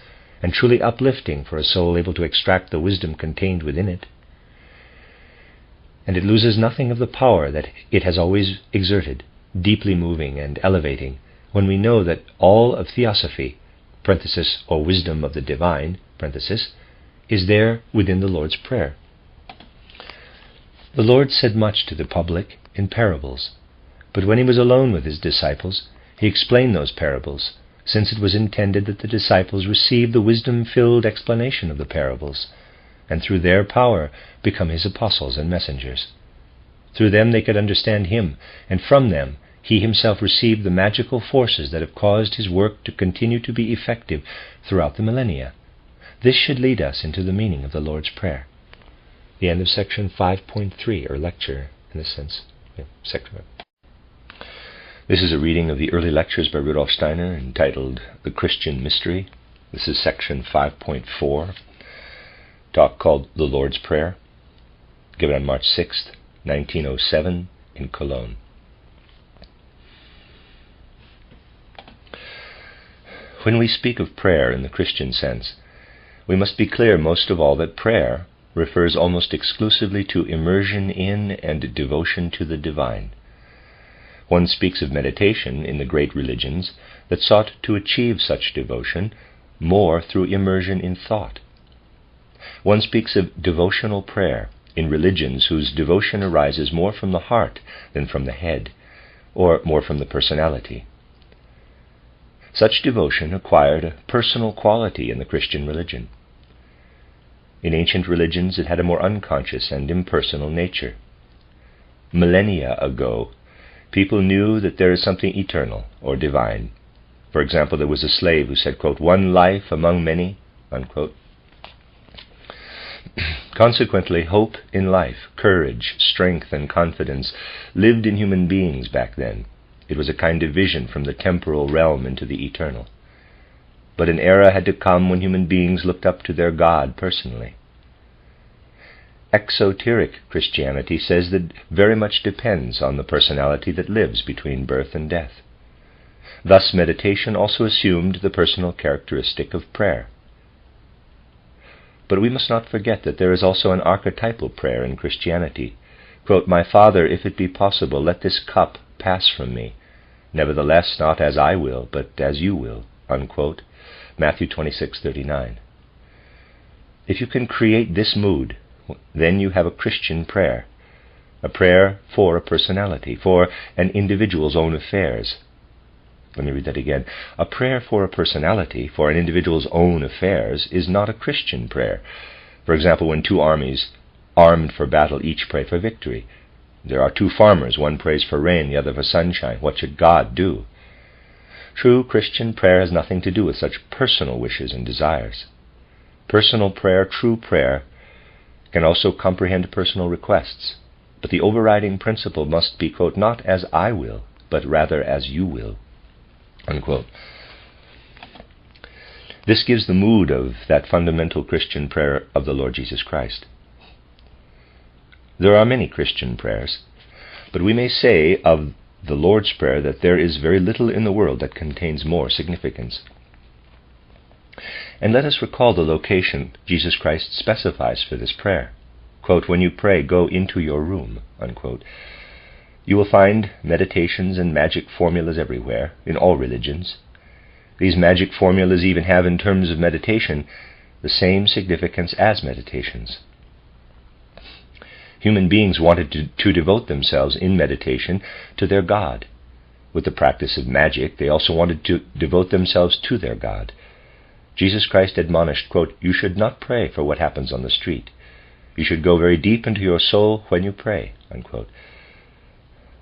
and truly uplifting for a soul able to extract the wisdom contained within it. And it loses nothing of the power that it has always exerted, deeply moving and elevating, when we know that all of theosophy, or wisdom of the divine, is there within the Lord's Prayer. The Lord said much to the public in parables, but when he was alone with his disciples, he explained those parables, since it was intended that the disciples receive the wisdom-filled explanation of the parables, and through their power become his apostles and messengers. Through them they could understand him, and from them he himself received the magical forces that have caused his work to continue to be effective throughout the millennia. This should lead us into the meaning of the Lord's Prayer. The end of section 5.3, or lecture, in a sense. This is a reading of the early lectures by Rudolf Steiner entitled The Christian Mystery. This is section 5.4, talk called The Lord's Prayer, given on March 6th, 1907, in Cologne. When we speak of prayer in the Christian sense, we must be clear most of all that prayer refers almost exclusively to immersion in and devotion to the divine. One speaks of meditation in the great religions that sought to achieve such devotion more through immersion in thought. One speaks of devotional prayer in religions whose devotion arises more from the heart than from the head, or more from the personality. Such devotion acquired a personal quality in the Christian religion. In ancient religions it had a more unconscious and impersonal nature. Millennia ago, people knew that there is something eternal or divine. For example, there was a slave who said, quote, "One life among many," unquote. Consequently, hope in life, courage, strength, and confidence lived in human beings back then. It was a kind of vision from the temporal realm into the eternal. But an era had to come when human beings looked up to their God personally. Exoteric Christianity says that very much depends on the personality that lives between birth and death. Thus, meditation also assumed the personal characteristic of prayer. But we must not forget that there is also an archetypal prayer in Christianity. Quote, "My Father, if it be possible, let this cup pass from me. Nevertheless, not as I will, but as you will," unquote. Matthew 26:39. If you can create this mood, then you have a Christian prayer, a prayer for a personality, for an individual's own affairs. Let me read that again. A prayer for a personality, for an individual's own affairs, is not a Christian prayer. For example, when two armies, armed for battle, each pray for victory. There are two farmers, one prays for rain, the other for sunshine. What should God do? True Christian prayer has nothing to do with such personal wishes and desires. Personal prayer, true prayer, can also comprehend personal requests, but the overriding principle must be, quote, "not as I will, but rather as you will," unquote. This gives the mood of that fundamental Christian prayer of the Lord Jesus Christ. There are many Christian prayers, but we may say of the Lord's Prayer that there is very little in the world that contains more significance. And let us recall the location Jesus Christ specifies for this prayer. Quote, "When you pray, go into your room," unquote. You will find meditations and magic formulas everywhere, in all religions. These magic formulas even have, in terms of meditation, the same significance as meditations. Human beings wanted to devote themselves in meditation to their God. With the practice of magic, they also wanted to devote themselves to their God. Jesus Christ admonished, quote, "You should not pray for what happens on the street. You should go very deep into your soul when you pray, unquote.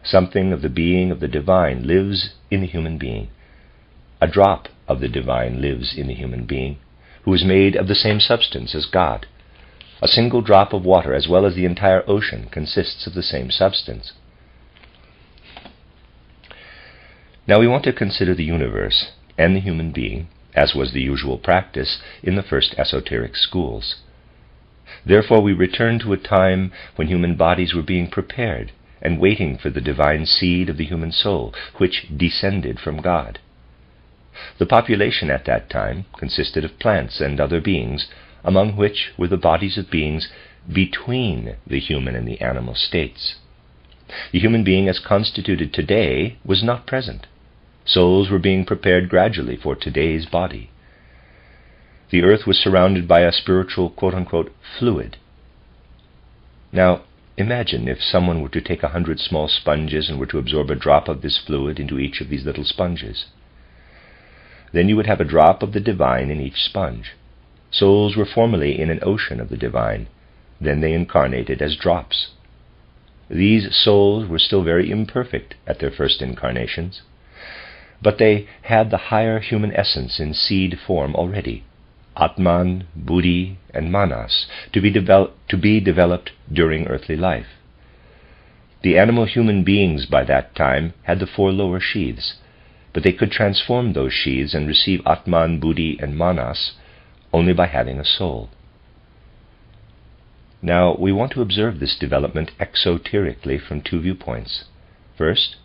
Something of the being of the divine lives in the human being. A drop of the divine lives in the human being, who is made of the same substance as God. A single drop of water, as well as the entire ocean, consists of the same substance. Now we want to consider the universe and the human being, as was the usual practice in the first esoteric schools. Therefore we return to a time when human bodies were being prepared and waiting for the divine seed of the human soul, which descended from God. The population at that time consisted of plants and other beings, among which were the bodies of beings between the human and the animal states. The human being as constituted today was not present. Souls were being prepared gradually for today's body. The earth was surrounded by a spiritual, quote-unquote, fluid. Now, imagine if someone were to take 100 small sponges and were to absorb a drop of this fluid into each of these little sponges. Then you would have a drop of the divine in each sponge. Souls were formerly in an ocean of the divine. Then they incarnated as drops. These souls were still very imperfect at their first incarnations, but they had the higher human essence in seed form already, Atman, Buddhi, and Manas, to be developed during earthly life. The animal human beings by that time had the 4 lower sheaths, but they could transform those sheaths and receive Atman, Buddhi, and Manas only by having a soul. Now, we want to observe this development exoterically from 2 viewpoints. First,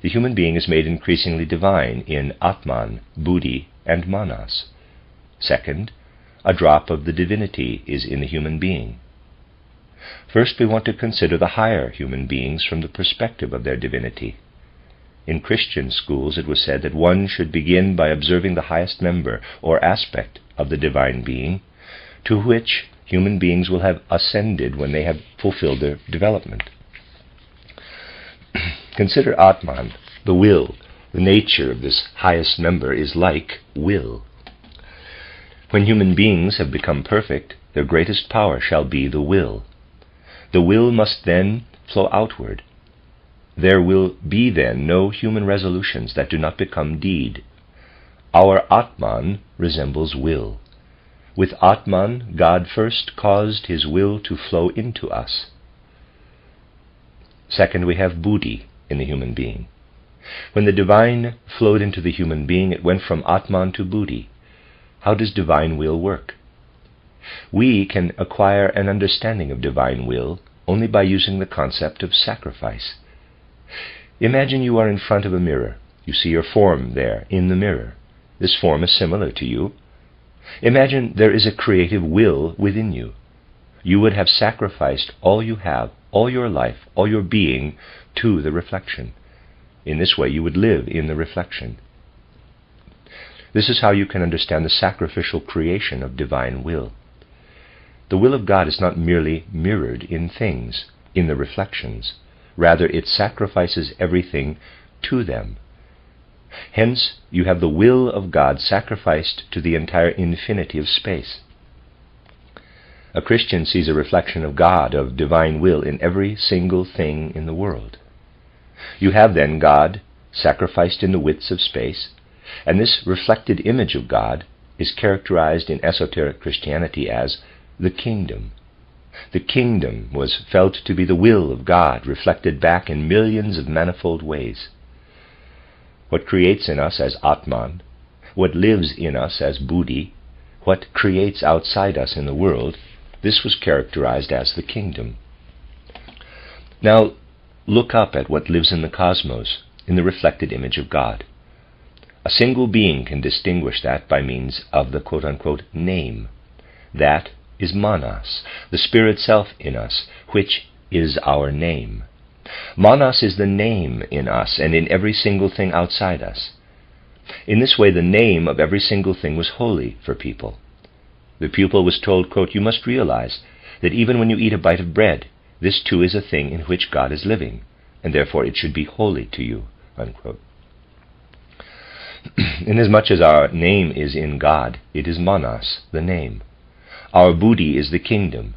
the human being is made increasingly divine in Atman, Buddhi, and Manas. Second, a drop of the divinity is in the human being. First, we want to consider the higher human beings from the perspective of their divinity. In Christian schools it was said that one should begin by observing the highest member or aspect of the divine being, to which human beings will have ascended when they have fulfilled their development. Consider Atman, the will. The nature of this highest member is like will. When human beings have become perfect, their greatest power shall be the will. The will must then flow outward. There will be then no human resolutions that do not become deed. Our Atman resembles will. With Atman, God first caused his will to flow into us. Second, we have Buddhi in the human being. When the divine flowed into the human being, it went from Atman to Buddhi. How does divine will work? We can acquire an understanding of divine will only by using the concept of sacrifice. Imagine you are in front of a mirror. You see your form there in the mirror. This form is similar to you. Imagine there is a creative will within you. You would have sacrificed all you have, all your life, all your being to the reflection. In this way you would live in the reflection. This is how you can understand the sacrificial creation of divine will. The will of God is not merely mirrored in things, in the reflections. Rather, it sacrifices everything to them. Hence, you have the will of God sacrificed to the entire infinity of space. A Christian sees a reflection of God, of divine will, in every single thing in the world. You have then God sacrificed in the widths of space, and this reflected image of God is characterized in esoteric Christianity as the kingdom. The kingdom was felt to be the will of God, reflected back in millions of manifold ways. What creates in us as Atman, what lives in us as Buddhi, what creates outside us in the world, this was characterized as the kingdom. Now, look up at what lives in the cosmos, in the reflected image of God. A single being can distinguish that by means of the quote-unquote name. That is Manas, the spirit self in us, which is our name. Manas is the name in us and in every single thing outside us. In this way, the name of every single thing was holy for people. The pupil was told, quote, "You must realize that even when you eat a bite of bread, this too is a thing in which God is living, and therefore it should be holy to you," unquote. Inasmuch as our name is in God, it is Manas, the name. Our Buddhi is the kingdom.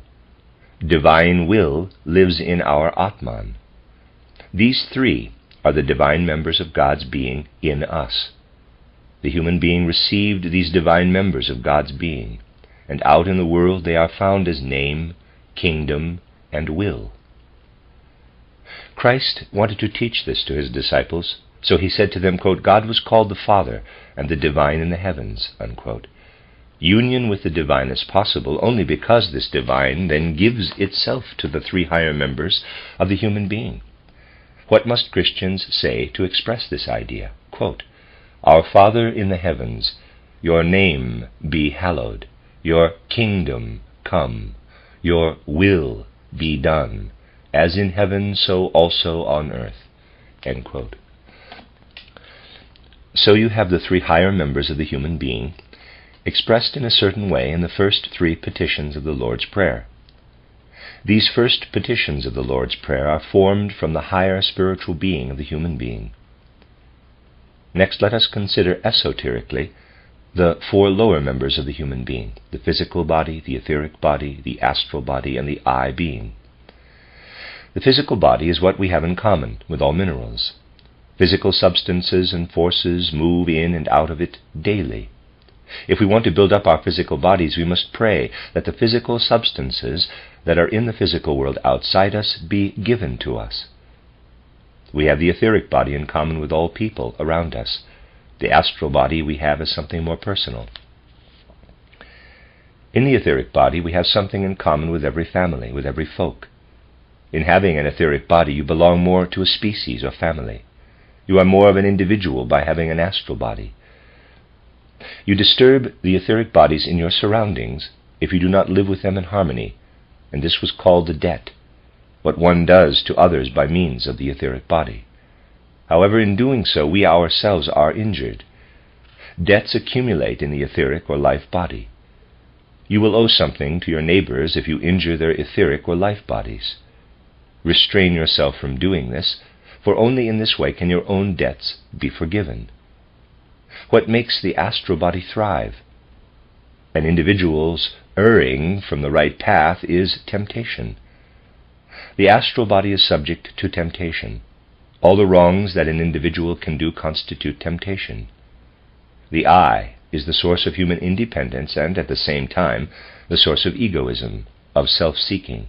divine will lives in our Atman. These three are the divine members of God's being in us. The human being received these divine members of God's being, and out in the world they are found as name, kingdom, and will. Christ wanted to teach this to his disciples, so he said to them, quote, God was called the Father, and the divine in the heavens, unquote. Union with the divine is possible only because this divine then gives itself to the three higher members of the human being. What must Christians say to express this idea? Quote, Our Father in the heavens, your name be hallowed, your kingdom come, your will be done, as in heaven so also on earth. End quote. So you have the three higher members of the human being expressed in a certain way in the first three petitions of the Lord's Prayer. These first petitions of the Lord's Prayer are formed from the higher spiritual being of the human being. Next, let us consider esoterically the four lower members of the human being, the physical body, the etheric body, the astral body, and the I being. The physical body is what we have in common with all minerals. Physical substances and forces move in and out of it daily. If we want to build up our physical bodies, we must pray that the physical substances that are in the physical world outside us be given to us. We have the etheric body in common with all people around us. The astral body we have as something more personal. In the etheric body we have something in common with every family, with every folk. In having an etheric body you belong more to a species or family. You are more of an individual by having an astral body. You disturb the etheric bodies in your surroundings if you do not live with them in harmony, and this was called the debt, what one does to others by means of the etheric body. However, in doing so, we ourselves are injured. Debts accumulate in the etheric or life body. You will owe something to your neighbors if you injure their etheric or life bodies. Restrain yourself from doing this, for only in this way can your own debts be forgiven. What makes the astral body thrive? An individual's erring from the right path is temptation. The astral body is subject to temptation. All the wrongs that an individual can do constitute temptation. The I is the source of human independence and, at the same time, the source of egoism, of self-seeking.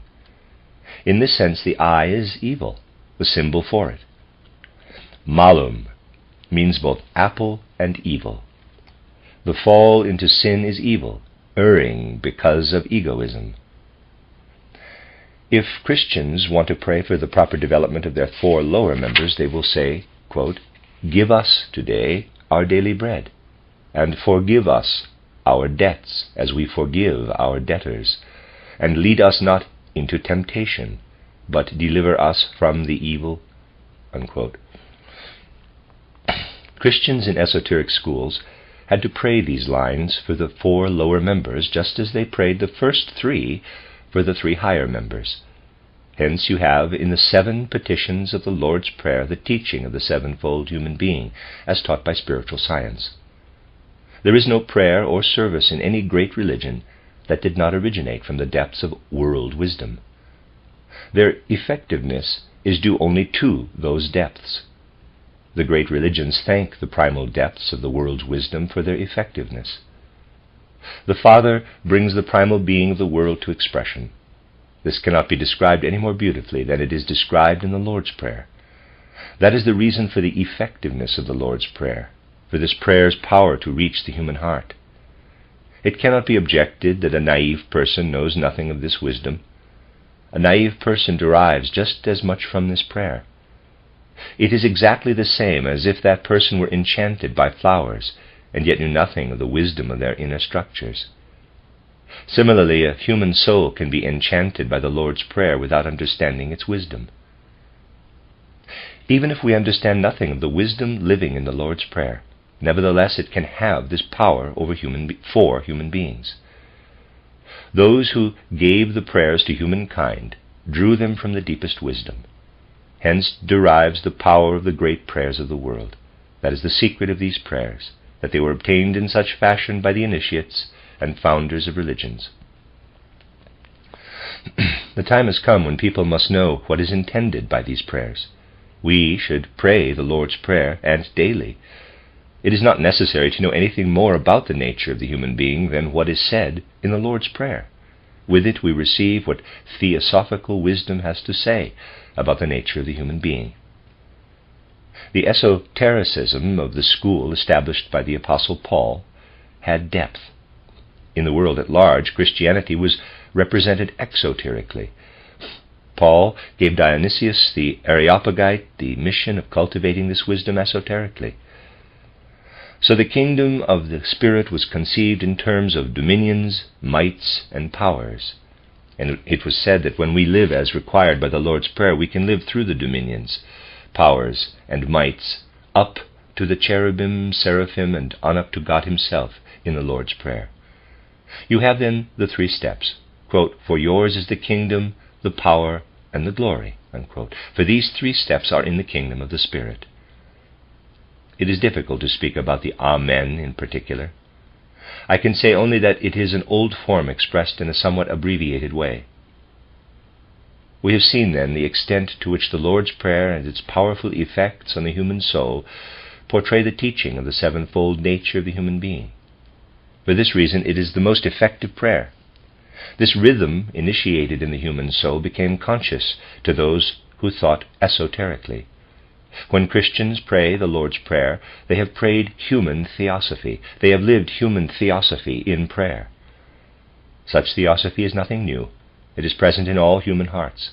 In this sense, the I is evil, the symbol for it. Malum means both apple and evil. The fall into sin is evil, erring because of egoism. If Christians want to pray for the proper development of their four lower members, they will say, quote, Give us today our daily bread, and forgive us our debts as we forgive our debtors, and lead us not into temptation, but deliver us from the evil. Unquote. Christians in esoteric schools had to pray these lines for the four lower members, just as they prayed the first three for the three higher members. Hence you have in the 7 petitions of the Lord's Prayer the teaching of the sevenfold human being, as taught by spiritual science. There is no prayer or service in any great religion that did not originate from the depths of world wisdom. Their effectiveness is due only to those depths. The great religions thank the primal depths of the world's wisdom for their effectiveness. The Father brings the primal being of the world to expression. This cannot be described any more beautifully than it is described in the Lord's Prayer. That is the reason for the effectiveness of the Lord's Prayer, for this prayer's power to reach the human heart. It cannot be objected that a naive person knows nothing of this wisdom. A naive person derives just as much from this prayer. It is exactly the same as if that person were enchanted by flowers, and yet knew nothing of the wisdom of their inner structures. Similarly, a human soul can be enchanted by the Lord's Prayer without understanding its wisdom. Even if we understand nothing of the wisdom living in the Lord's Prayer, nevertheless it can have this power over for human beings. Those who gave the prayers to humankind drew them from the deepest wisdom. Hence derives the power of the great prayers of the world. That is the secret of these prayers, that they were obtained in such fashion by the initiates and founders of religions. The time has come when people must know what is intended by these prayers. We should pray the Lord's Prayer, and daily. It is not necessary to know anything more about the nature of the human being than what is said in the Lord's Prayer. With it we receive what theosophical wisdom has to say about the nature of the human being. The esotericism of the school established by the Apostle Paul had depth. In the world at large, Christianity was represented exoterically. Paul gave Dionysius the Areopagite the mission of cultivating this wisdom esoterically. So the kingdom of the Spirit was conceived in terms of dominions, mights, and powers. And it was said that when we live as required by the Lord's Prayer, we can live through the dominions, powers, and mights, up to the cherubim, seraphim, and on up to God himself in the Lord's Prayer. You have then the 3 steps. Quote, "For yours is the kingdom, the power, and the glory." Unquote. For these 3 steps are in the kingdom of the Spirit. It is difficult to speak about the Amen in particular. I can say only that it is an old form expressed in a somewhat abbreviated way. We have seen then the extent to which the Lord's Prayer and its powerful effects on the human soul portray the teaching of the 7-fold nature of the human being. For this reason it is the most effective prayer. This rhythm initiated in the human soul became conscious to those who thought esoterically. When Christians pray the Lord's Prayer, they have prayed human theosophy. They have lived human theosophy in prayer. Such theosophy is nothing new. It is present in all human hearts.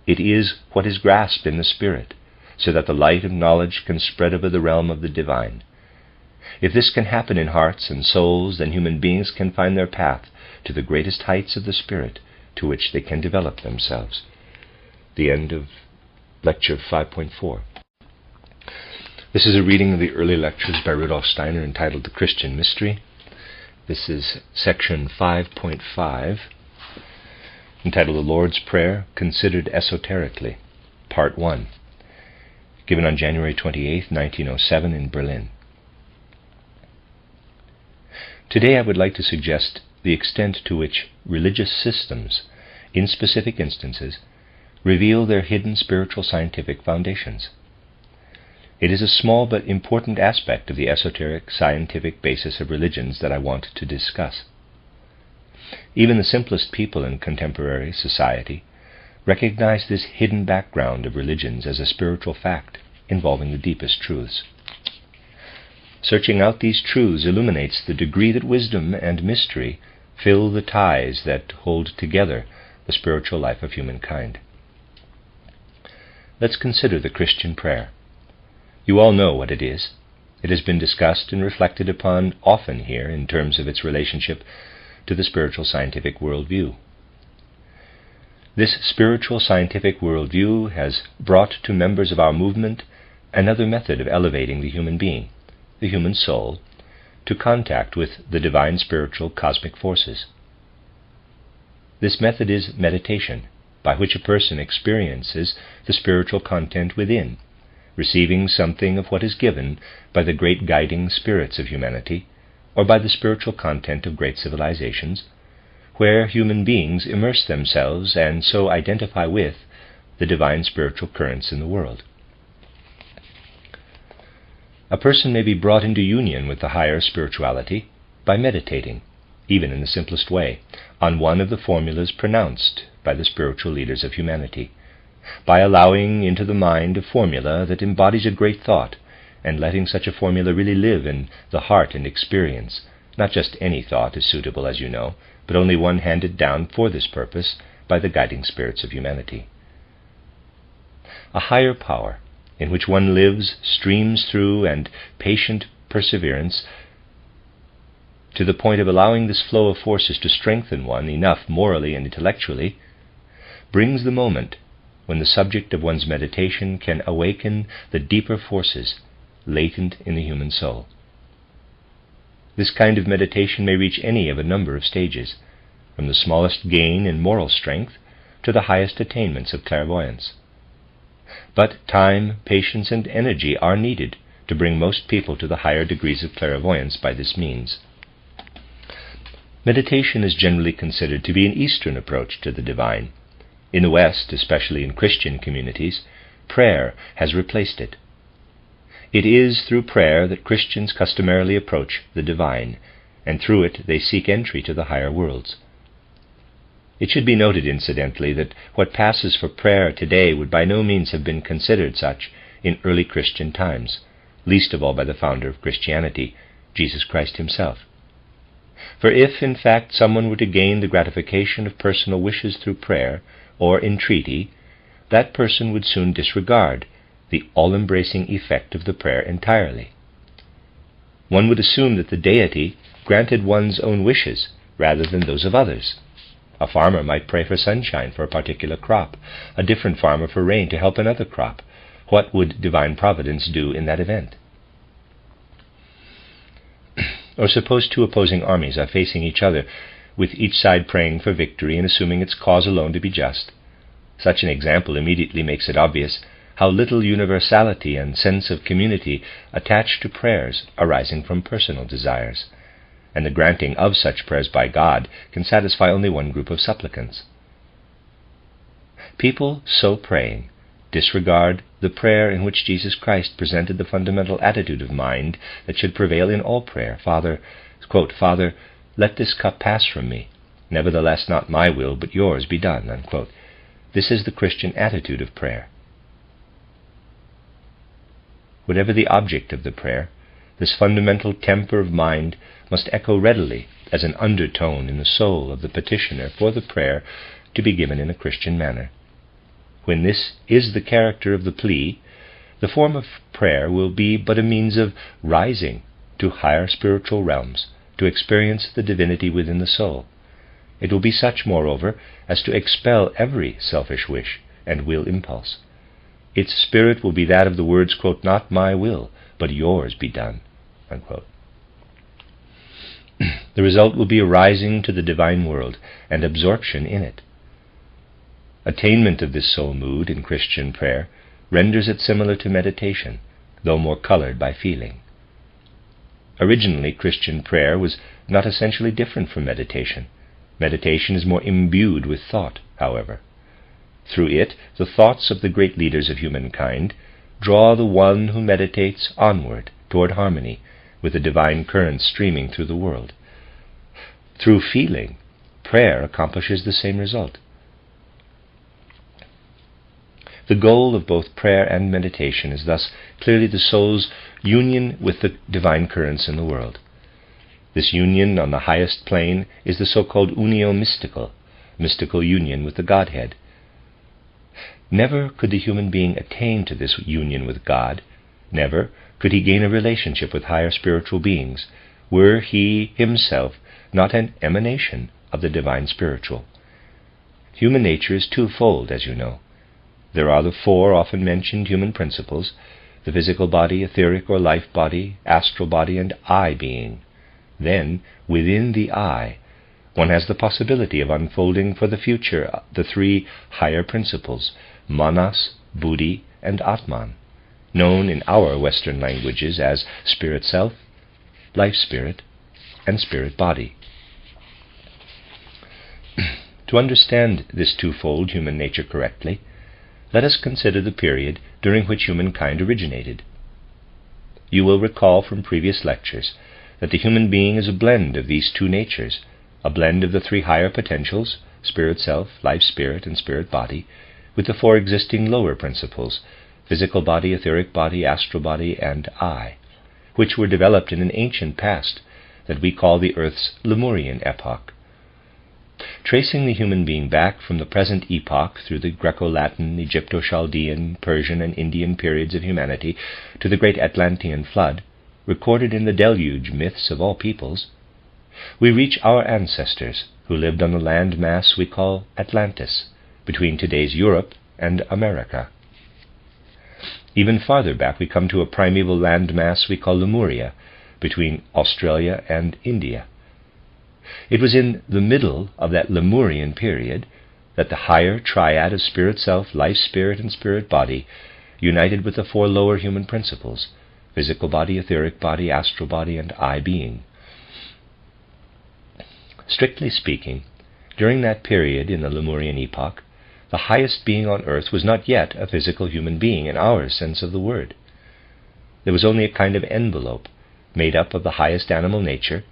It is what is grasped in the Spirit, so that the light of knowledge can spread over the realm of the divine. If this can happen in hearts and souls, then human beings can find their path to the greatest heights of the Spirit to which they can develop themselves. The end of Lecture 5.4. This is a reading of the early lectures by Rudolf Steiner entitled The Christian Mystery. This is section 5.5, entitled The Lord's Prayer Considered Esoterically, Part 1, given on January 28, 1907 in Berlin. Today I would like to suggest the extent to which religious systems, in specific instances, reveal their hidden spiritual scientific foundations. It is a small but important aspect of the esoteric scientific basis of religions that I want to discuss. Even the simplest people in contemporary society recognize this hidden background of religions as a spiritual fact involving the deepest truths. Searching out these truths illuminates the degree that wisdom and mystery fill the ties that hold together the spiritual life of humankind. Let's consider the Christian prayer. You all know what it is. It has been discussed and reflected upon often here in terms of its relationship to the spiritual scientific worldview. This spiritual scientific worldview has brought to members of our movement another method of elevating the human being, the human soul, to contact with the divine spiritual cosmic forces. This method is meditation, by which a person experiences the spiritual content within, receiving something of what is given by the great guiding spirits of humanity, or by the spiritual content of great civilizations, where human beings immerse themselves and so identify with the divine spiritual currents in the world. A person may be brought into union with the higher spirituality by meditating, even in the simplest way, on one of the formulas pronounced by the spiritual leaders of humanity, by allowing into the mind a formula that embodies a great thought, and letting such a formula really live in the heart and experience. Not just any thought is suitable, as you know, but only one handed down for this purpose by the guiding spirits of humanity. A higher power, in which one lives, streams through and patient perseverance to the point of allowing this flow of forces to strengthen one enough morally and intellectually, brings the moment when the subject of one's meditation can awaken the deeper forces latent in the human soul. This kind of meditation may reach any of a number of stages, from the smallest gain in moral strength to the highest attainments of clairvoyance. But time, patience, and energy are needed to bring most people to the higher degrees of clairvoyance by this means. Meditation is generally considered to be an Eastern approach to the divine. In the West, especially in Christian communities, prayer has replaced it. It is through prayer that Christians customarily approach the divine, and through it they seek entry to the higher worlds. It should be noted, incidentally, that what passes for prayer today would by no means have been considered such in early Christian times, least of all by the founder of Christianity, Jesus Christ himself. For if, in fact, someone were to gain the gratification of personal wishes through prayer or entreaty, that person would soon disregard the all-embracing effect of the prayer entirely. One would assume that the deity granted one's own wishes rather than those of others. A farmer might pray for sunshine for a particular crop, a different farmer for rain to help another crop. What would divine providence do in that event? Or suppose two opposing armies are facing each other, with each side praying for victory and assuming its cause alone to be just. Such an example immediately makes it obvious how little universality and sense of community attach to prayers arising from personal desires, and the granting of such prayers by God can satisfy only one group of supplicants. People so praying disregard the prayer in which Jesus Christ presented the fundamental attitude of mind that should prevail in all prayer. Father, let this cup pass from me. Nevertheless, not my will, but yours be done. Unquote. This is the Christian attitude of prayer. Whatever the object of the prayer, this fundamental temper of mind must echo readily as an undertone in the soul of the petitioner for the prayer to be given in a Christian manner. When this is the character of the plea, the form of prayer will be but a means of rising to higher spiritual realms, to experience the divinity within the soul. It will be such, moreover, as to expel every selfish wish and will impulse. Its spirit will be that of the words, quote, "Not my will, but yours be done." Unquote. The result will be a rising to the divine world and absorption in it. Attainment of this soul mood in Christian prayer renders it similar to meditation, though more colored by feeling. Originally, Christian prayer was not essentially different from meditation. Meditation is more imbued with thought, however. Through it, the thoughts of the great leaders of humankind draw the one who meditates onward toward harmony with the divine current streaming through the world. Through feeling, prayer accomplishes the same result. The goal of both prayer and meditation is thus clearly the soul's union with the divine currents in the world. This union on the highest plane is the so-called unio mystical, mystical union with the Godhead. Never could the human being attain to this union with God, never could he gain a relationship with higher spiritual beings, were he himself not an emanation of the divine spiritual. Human nature is twofold, as you know. There are the four often mentioned human principles: the physical body, etheric or life body, astral body, and I being. Then, within the I, one has the possibility of unfolding for the future the three higher principles, manas, buddhi, and atman, known in our Western languages as spirit self, life spirit, and spirit body. To understand this twofold human nature correctly, let us consider the period during which humankind originated. You will recall from previous lectures that the human being is a blend of these two natures, a blend of the three higher potentials, spirit self, life spirit, and spirit body, with the four existing lower principles, physical body, etheric body, astral body, and I, which were developed in an ancient past that we call the Earth's Lemurian epoch. Tracing the human being back from the present epoch through the Greco-Latin, Egypto-Chaldean, Persian, and Indian periods of humanity to the great Atlantean flood, recorded in the deluge myths of all peoples, we reach our ancestors who lived on the land mass we call Atlantis, between today's Europe and America. Even farther back we come to a primeval land mass we call Lemuria, between Australia and India. It was in the middle of that Lemurian period that the higher triad of spirit self, life spirit, and spirit body united with the four lower human principles, physical body, etheric body, astral body, and I being. Strictly speaking, during that period in the Lemurian epoch, the highest being on earth was not yet a physical human being in our sense of the word. There was only a kind of envelope made up of the highest animal nature,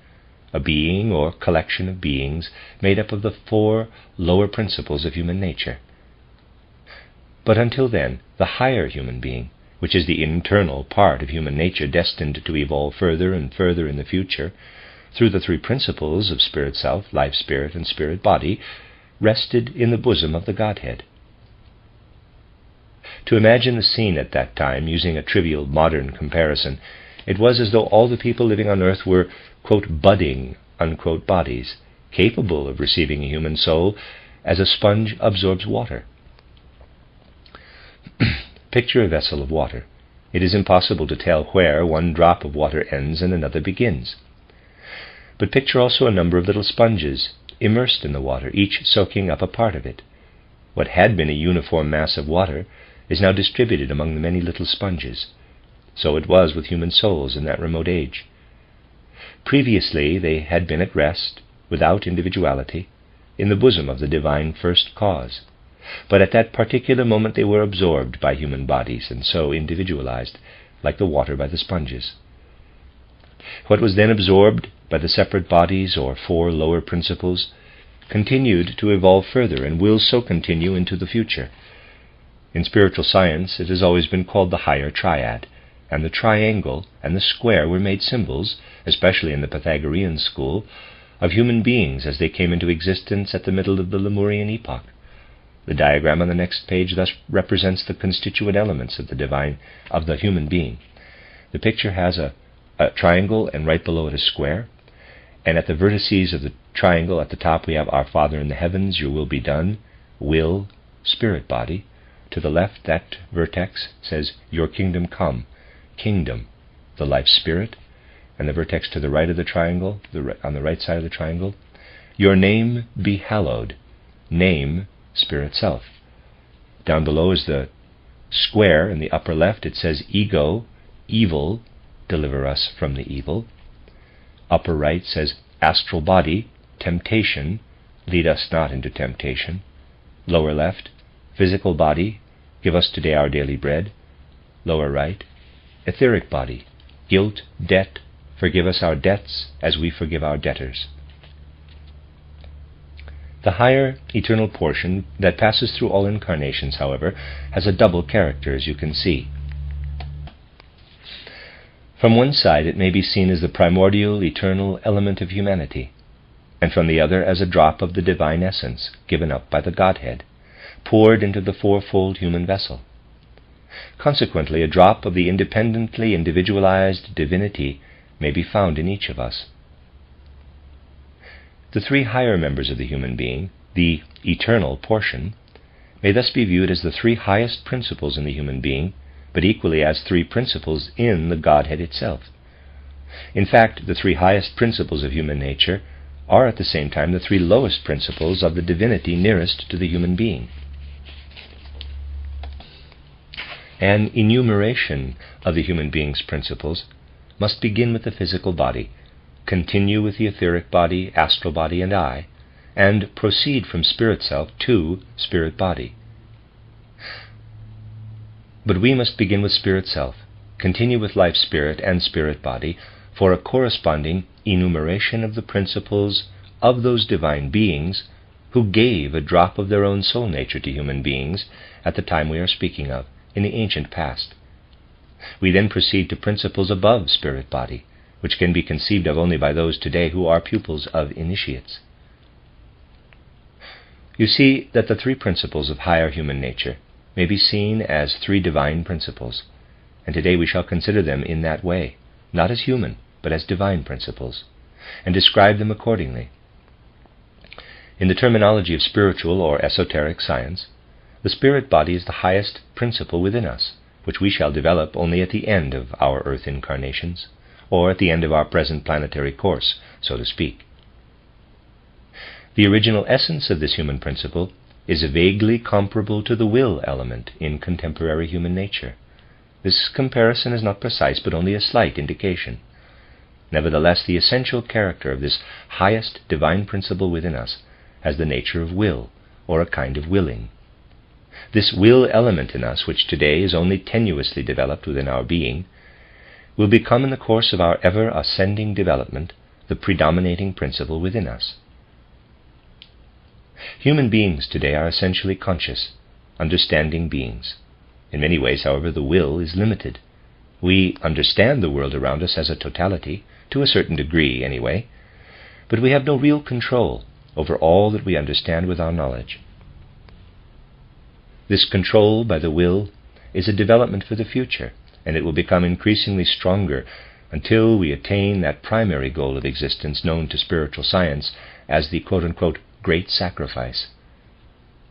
a being or collection of beings made up of the 4 lower principles of human nature. But until then, the higher human being, which is the internal part of human nature destined to evolve further and further in the future, through the 3 principles of spirit self, life spirit, and spirit body, rested in the bosom of the Godhead. To imagine the scene at that time, using a trivial modern comparison, it was as though all the people living on earth were, quote, budding, unquote, bodies, capable of receiving a human soul as a sponge absorbs water. Picture a vessel of water. It is impossible to tell where one drop of water ends and another begins. But picture also a number of little sponges immersed in the water, each soaking up a part of it. What had been a uniform mass of water is now distributed among the many little sponges. So it was with human souls in that remote age. Previously they had been at rest, without individuality, in the bosom of the divine first cause. But at that particular moment they were absorbed by human bodies, and so individualized, like the water by the sponges. What was then absorbed by the separate bodies, or 4 lower principles, continued to evolve further, and will so continue into the future. In spiritual science it has always been called the higher triad, and the triangle and the square were made symbols, especially in the Pythagorean school, of human beings as they came into existence at the middle of the Lemurian epoch. The diagram on the next page thus represents the constituent elements of the human being. The picture has a triangle, and right below it a square, and at the vertices of the triangle at the top we have Our Father in the heavens, your will be done, will, spirit body. To the left, that vertex says, your kingdom come, kingdom, the life spirit, and the vertex to the right of the triangle, on the right side of the triangle, your name be hallowed, name, spirit self. Down below is the square. In the upper left it says ego, evil, deliver us from the evil. Upper right says astral body, temptation, lead us not into temptation. Lower left, physical body, give us today our daily bread. Lower right, etheric body, guilt, debt, forgive us our debts as we forgive our debtors. The higher eternal portion that passes through all incarnations, however, has a double character, as you can see. From one side it may be seen as the primordial, eternal element of humanity, and from the other as a drop of the divine essence given up by the Godhead, poured into the 4-fold human vessel. Consequently, a drop of the independently individualized divinity may be found in each of us. The 3 higher members of the human being, the eternal portion, may thus be viewed as the 3 highest principles in the human being, but equally as 3 principles in the Godhead itself. In fact, the 3 highest principles of human nature are at the same time the 3 lowest principles of the divinity nearest to the human being. An enumeration of the human being's principles must begin with the physical body, continue with the etheric body, astral body, and I, and proceed from spirit self to spirit body. But we must begin with spirit self, continue with life spirit and spirit body, for a corresponding enumeration of the principles of those divine beings who gave a drop of their own soul nature to human beings at the time we are speaking of, in the ancient past. We then proceed to principles above spirit body, which can be conceived of only by those today who are pupils of initiates. You see that the 3 principles of higher human nature may be seen as 3 divine principles, and today we shall consider them in that way, not as human, but as divine principles, and describe them accordingly. In the terminology of spiritual or esoteric science, the spirit body is the highest principle within us, which we shall develop only at the end of our earth incarnations, or at the end of our present planetary course, so to speak. The original essence of this human principle is vaguely comparable to the will element in contemporary human nature. This comparison is not precise, but only a slight indication. Nevertheless, the essential character of this highest divine principle within us has the nature of will, or a kind of willing. This will element in us, which today is only tenuously developed within our being, will become in the course of our ever-ascending development the predominating principle within us. Human beings today are essentially conscious, understanding beings. In many ways, however, the will is limited. We understand the world around us as a totality, to a certain degree anyway, but we have no real control over all that we understand with our knowledge. This control by the will is a development for the future, and it will become increasingly stronger until we attain that primary goal of existence known to spiritual science as the quote-unquote great sacrifice.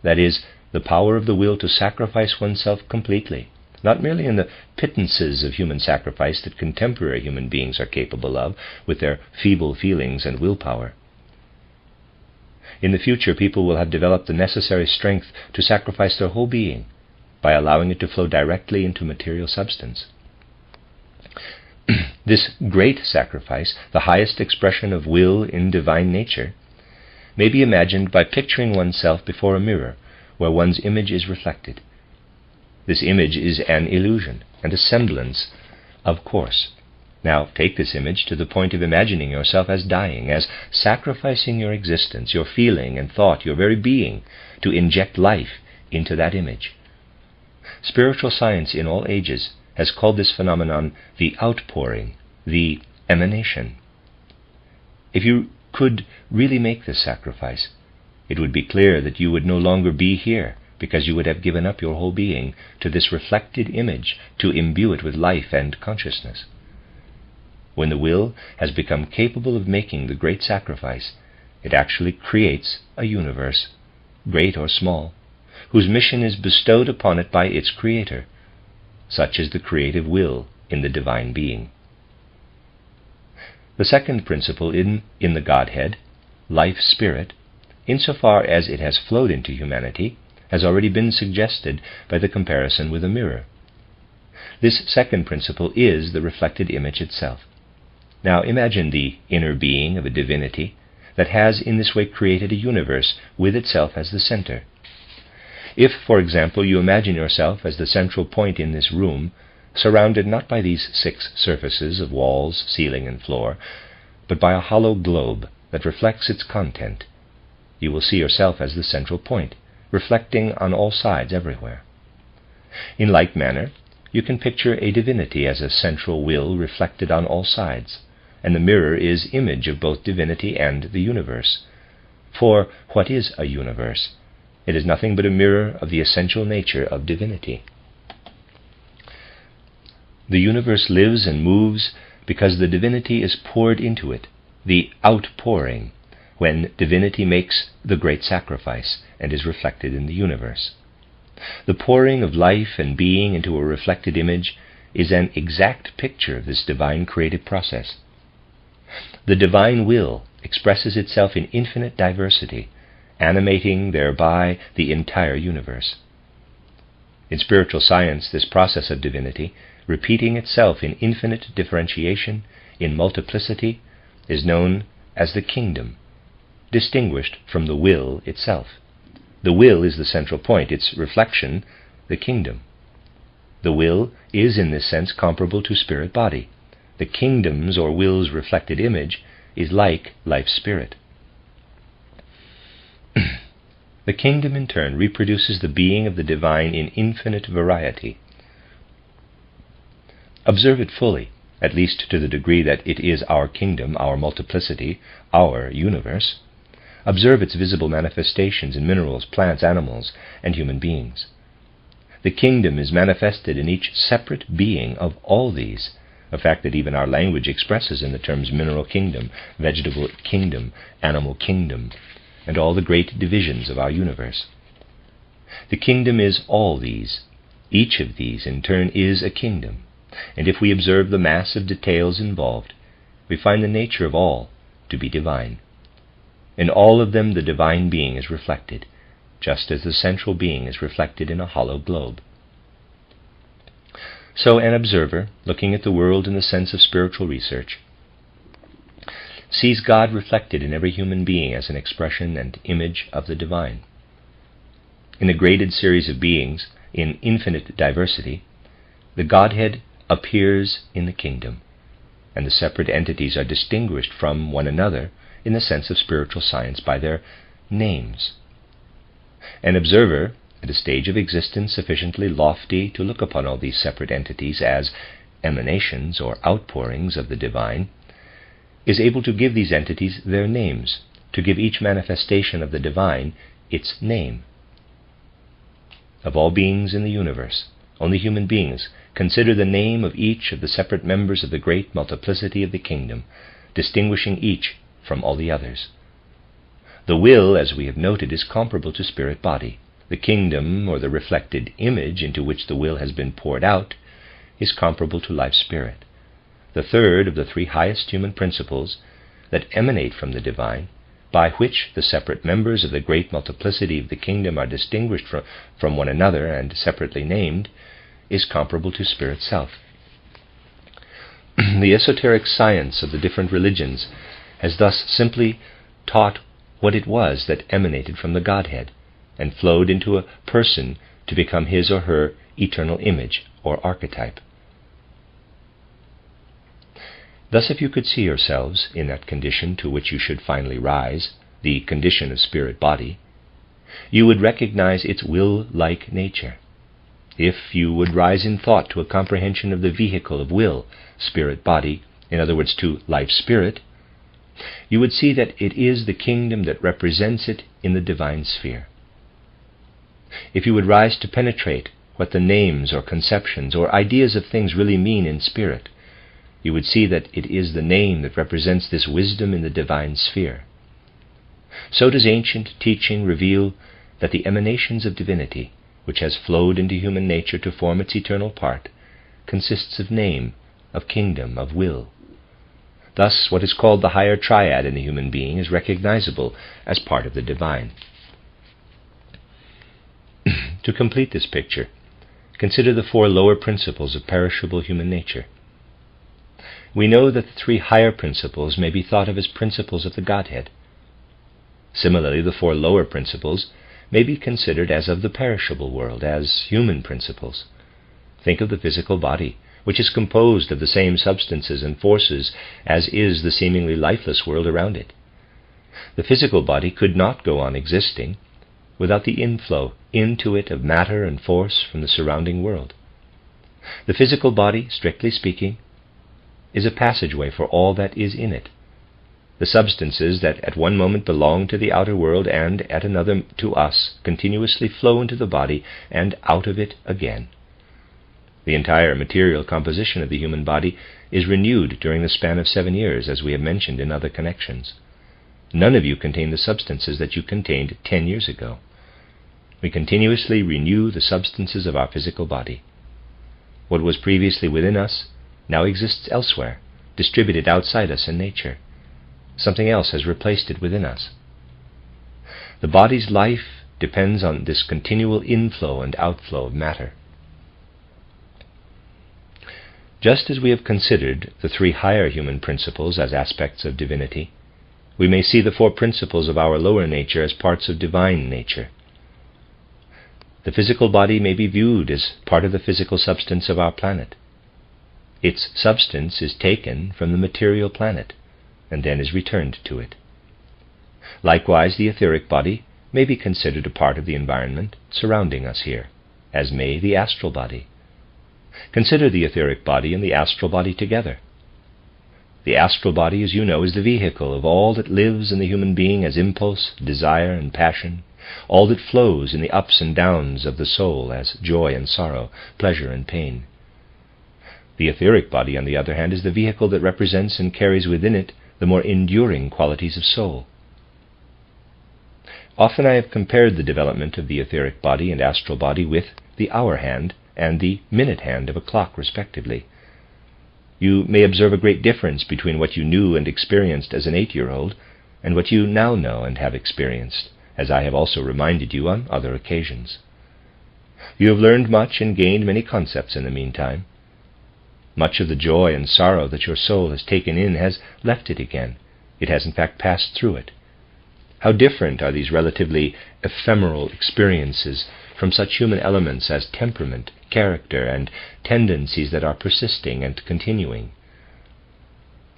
That is, the power of the will to sacrifice oneself completely, not merely in the pittances of human sacrifice that contemporary human beings are capable of with their feeble feelings and willpower. In the future, people will have developed the necessary strength to sacrifice their whole being by allowing it to flow directly into material substance. This great sacrifice, the highest expression of will in divine nature, may be imagined by picturing oneself before a mirror where one's image is reflected. This image is an illusion and a semblance, of course. Now take this image to the point of imagining yourself as dying, as sacrificing your existence, your feeling and thought, your very being, to inject life into that image. Spiritual science in all ages has called this phenomenon the outpouring, the emanation. If you could really make this sacrifice, it would be clear that you would no longer be here, because you would have given up your whole being to this reflected image to imbue it with life and consciousness. When the will has become capable of making the great sacrifice, it actually creates a universe, great or small, whose mission is bestowed upon it by its creator. Such is the creative will in the divine being. The second principle in the Godhead, life spirit, insofar as it has flowed into humanity, has already been suggested by the comparison with a mirror. This second principle is the reflected image itself. Now imagine the inner being of a divinity that has in this way created a universe with itself as the center. If, for example, you imagine yourself as the central point in this room, surrounded not by these 6 surfaces of walls, ceiling, and floor, but by a hollow globe that reflects its content, you will see yourself as the central point, reflecting on all sides everywhere. In like manner, you can picture a divinity as a central will reflected on all sides, and the mirror is image of both divinity and the universe. For what is a universe? It is nothing but a mirror of the essential nature of divinity. The universe lives and moves because the divinity is poured into it, the outpouring, when divinity makes the great sacrifice and is reflected in the universe. The pouring of life and being into a reflected image is an exact picture of this divine creative process. The divine will expresses itself in infinite diversity, animating thereby the entire universe. In spiritual science, this process of divinity, repeating itself in infinite differentiation, in multiplicity, is known as the kingdom, distinguished from the will itself. The will is the central point, its reflection, the kingdom. The will is in this sense comparable to spirit-body. The kingdom's or will's reflected image is like life-spirit. The kingdom in turn reproduces the being of the divine in infinite variety. Observe it fully, at least to the degree that it is our kingdom, our multiplicity, our universe. Observe its visible manifestations in minerals, plants, animals, and human beings. The kingdom is manifested in each separate being of all these, a fact that even our language expresses in the terms mineral kingdom, vegetable kingdom, animal kingdom, and all the great divisions of our universe. The kingdom is all these. Each of these, in turn, is a kingdom, and if we observe the mass of details involved, we find the nature of all to be divine. In all of them the divine being is reflected, just as the central being is reflected in a hollow globe. So an observer, looking at the world in the sense of spiritual research, sees God reflected in every human being as an expression and image of the divine. In a graded series of beings, in infinite diversity, the Godhead appears in the kingdom, and the separate entities are distinguished from one another in the sense of spiritual science by their names. An observer, at a stage of existence sufficiently lofty to look upon all these separate entities as emanations or outpourings of the divine, is able to give these entities their names, to give each manifestation of the divine its name. Of all beings in the universe, only human beings consider the name of each of the separate members of the great multiplicity of the kingdom, distinguishing each from all the others. The will, as we have noted, is comparable to spirit-body. The kingdom, or the reflected image into which the will has been poured out, is comparable to life-spirit, the third of the three highest human principles that emanate from the divine, by which the separate members of the great multiplicity of the kingdom are distinguished from one another and separately named, is comparable to spirit self. The esoteric science of the different religions has thus simply taught what it was that emanated from the Godhead, and flowed into a person to become his or her eternal image or archetype. Thus, if you could see yourselves in that condition to which you should finally rise, the condition of spirit-body, you would recognize its will-like nature. If you would rise in thought to a comprehension of the vehicle of will, spirit-body, in other words, to life-spirit, you would see that it is the kingdom that represents it in the divine sphere. If you would rise to penetrate what the names or conceptions or ideas of things really mean in spirit, you would see that it is the name that represents this wisdom in the divine sphere. So does ancient teaching reveal that the emanations of divinity, which has flowed into human nature to form its eternal part, consists of name, of kingdom, of will. Thus, what is called the higher triad in the human being is recognizable as part of the divine. To complete this picture, consider the four lower principles of perishable human nature. We know that the three higher principles may be thought of as principles of the Godhead. Similarly, the four lower principles may be considered as of the perishable world, as human principles. Think of the physical body, which is composed of the same substances and forces as is the seemingly lifeless world around it. The physical body could not go on existing without the inflow into it of matter and force from the surrounding world. The physical body, strictly speaking, is a passageway for all that is in it. The substances that at one moment belong to the outer world and at another to us continuously flow into the body and out of it again. The entire material composition of the human body is renewed during the span of 7 years, as we have mentioned in other connections. None of you contain the substances that you contained 10 years ago. We continuously renew the substances of our physical body. What was previously within us now exists elsewhere, distributed outside us in nature. Something else has replaced it within us. The body's life depends on this continual inflow and outflow of matter. Just as we have considered the three higher human principles as aspects of divinity, we may see the four principles of our lower nature as parts of divine nature. The physical body may be viewed as part of the physical substance of our planet. Its substance is taken from the material planet and then is returned to it. Likewise, the etheric body may be considered a part of the environment surrounding us here, as may the astral body. Consider the etheric body and the astral body together. The astral body, as you know, is the vehicle of all that lives in the human being as impulse, desire, and passion, all that flows in the ups and downs of the soul as joy and sorrow, pleasure and pain. The etheric body, on the other hand, is the vehicle that represents and carries within it the more enduring qualities of soul. Often I have compared the development of the etheric body and astral body with the hour hand and the minute hand of a clock, respectively. You may observe a great difference between what you knew and experienced as an 8-year-old and what you now know and have experienced, as I have also reminded you on other occasions. You have learned much and gained many concepts in the meantime. Much of the joy and sorrow that your soul has taken in has left it again It has in fact passed through it. How different are these relatively ephemeral experiences from such human elements as temperament, character, and tendencies that are persisting and continuing.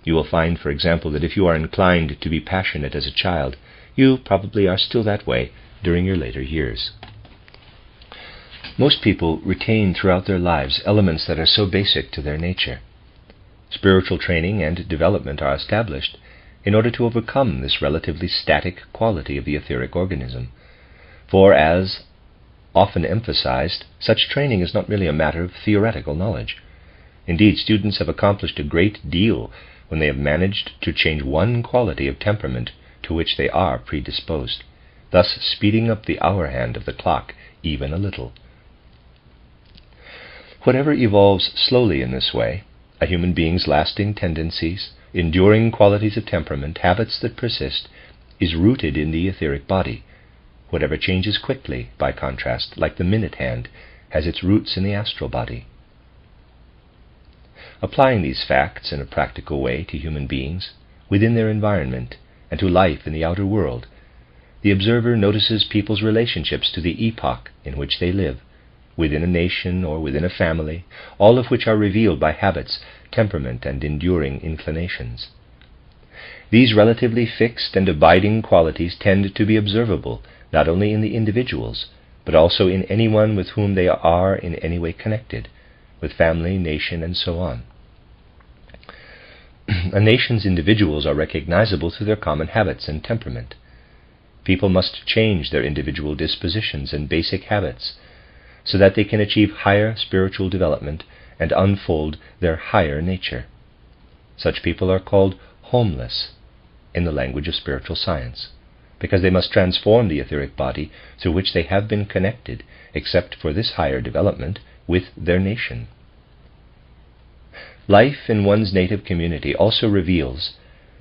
You will find, for example, that if you are inclined to be passionate as a child, you probably are still that way during your later years. Most people retain throughout their lives elements that are so basic to their nature. Spiritual training and development are established in order to overcome this relatively static quality of the etheric organism. For, as often emphasized, such training is not merely a matter of theoretical knowledge. Indeed, students have accomplished a great deal when they have managed to change one quality of temperament to which they are predisposed, thus speeding up the hour hand of the clock even a little. Whatever evolves slowly in this way, a human being's lasting tendencies, enduring qualities of temperament, habits that persist, is rooted in the etheric body. Whatever changes quickly, by contrast, like the minute hand, has its roots in the astral body. Applying these facts in a practical way to human beings, within their environment, and to life in the outer world, the observer notices people's relationships to the epoch in which they live, within a nation or within a family, all of which are revealed by habits, temperament, and enduring inclinations. These relatively fixed and abiding qualities tend to be observable not only in the individuals, but also in anyone with whom they are in any way connected, with family, nation, and so on. A nation's individuals are recognizable through their common habits and temperament. People must change their individual dispositions and basic habits so that they can achieve higher spiritual development and unfold their higher nature. Such people are called homeless in the language of spiritual science, because they must transform the etheric body through which they have been connected, except for this higher development, with their nation. Life in one's native community also reveals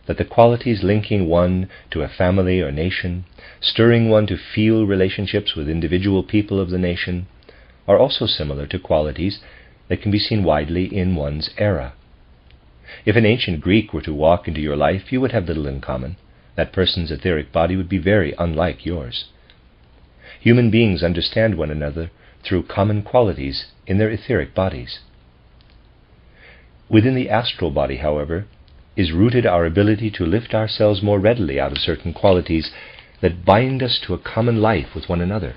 that the qualities linking one to a family or nation, stirring one to feel relationships with individual people of the nation, are also similar to qualities that can be seen widely in one's era. If an ancient Greek were to walk into your life, you would have little in common. That person's etheric body would be very unlike yours. Human beings understand one another through common qualities in their etheric bodies. Within the astral body, however, is rooted our ability to lift ourselves more readily out of certain qualities that bind us to a common life with one another,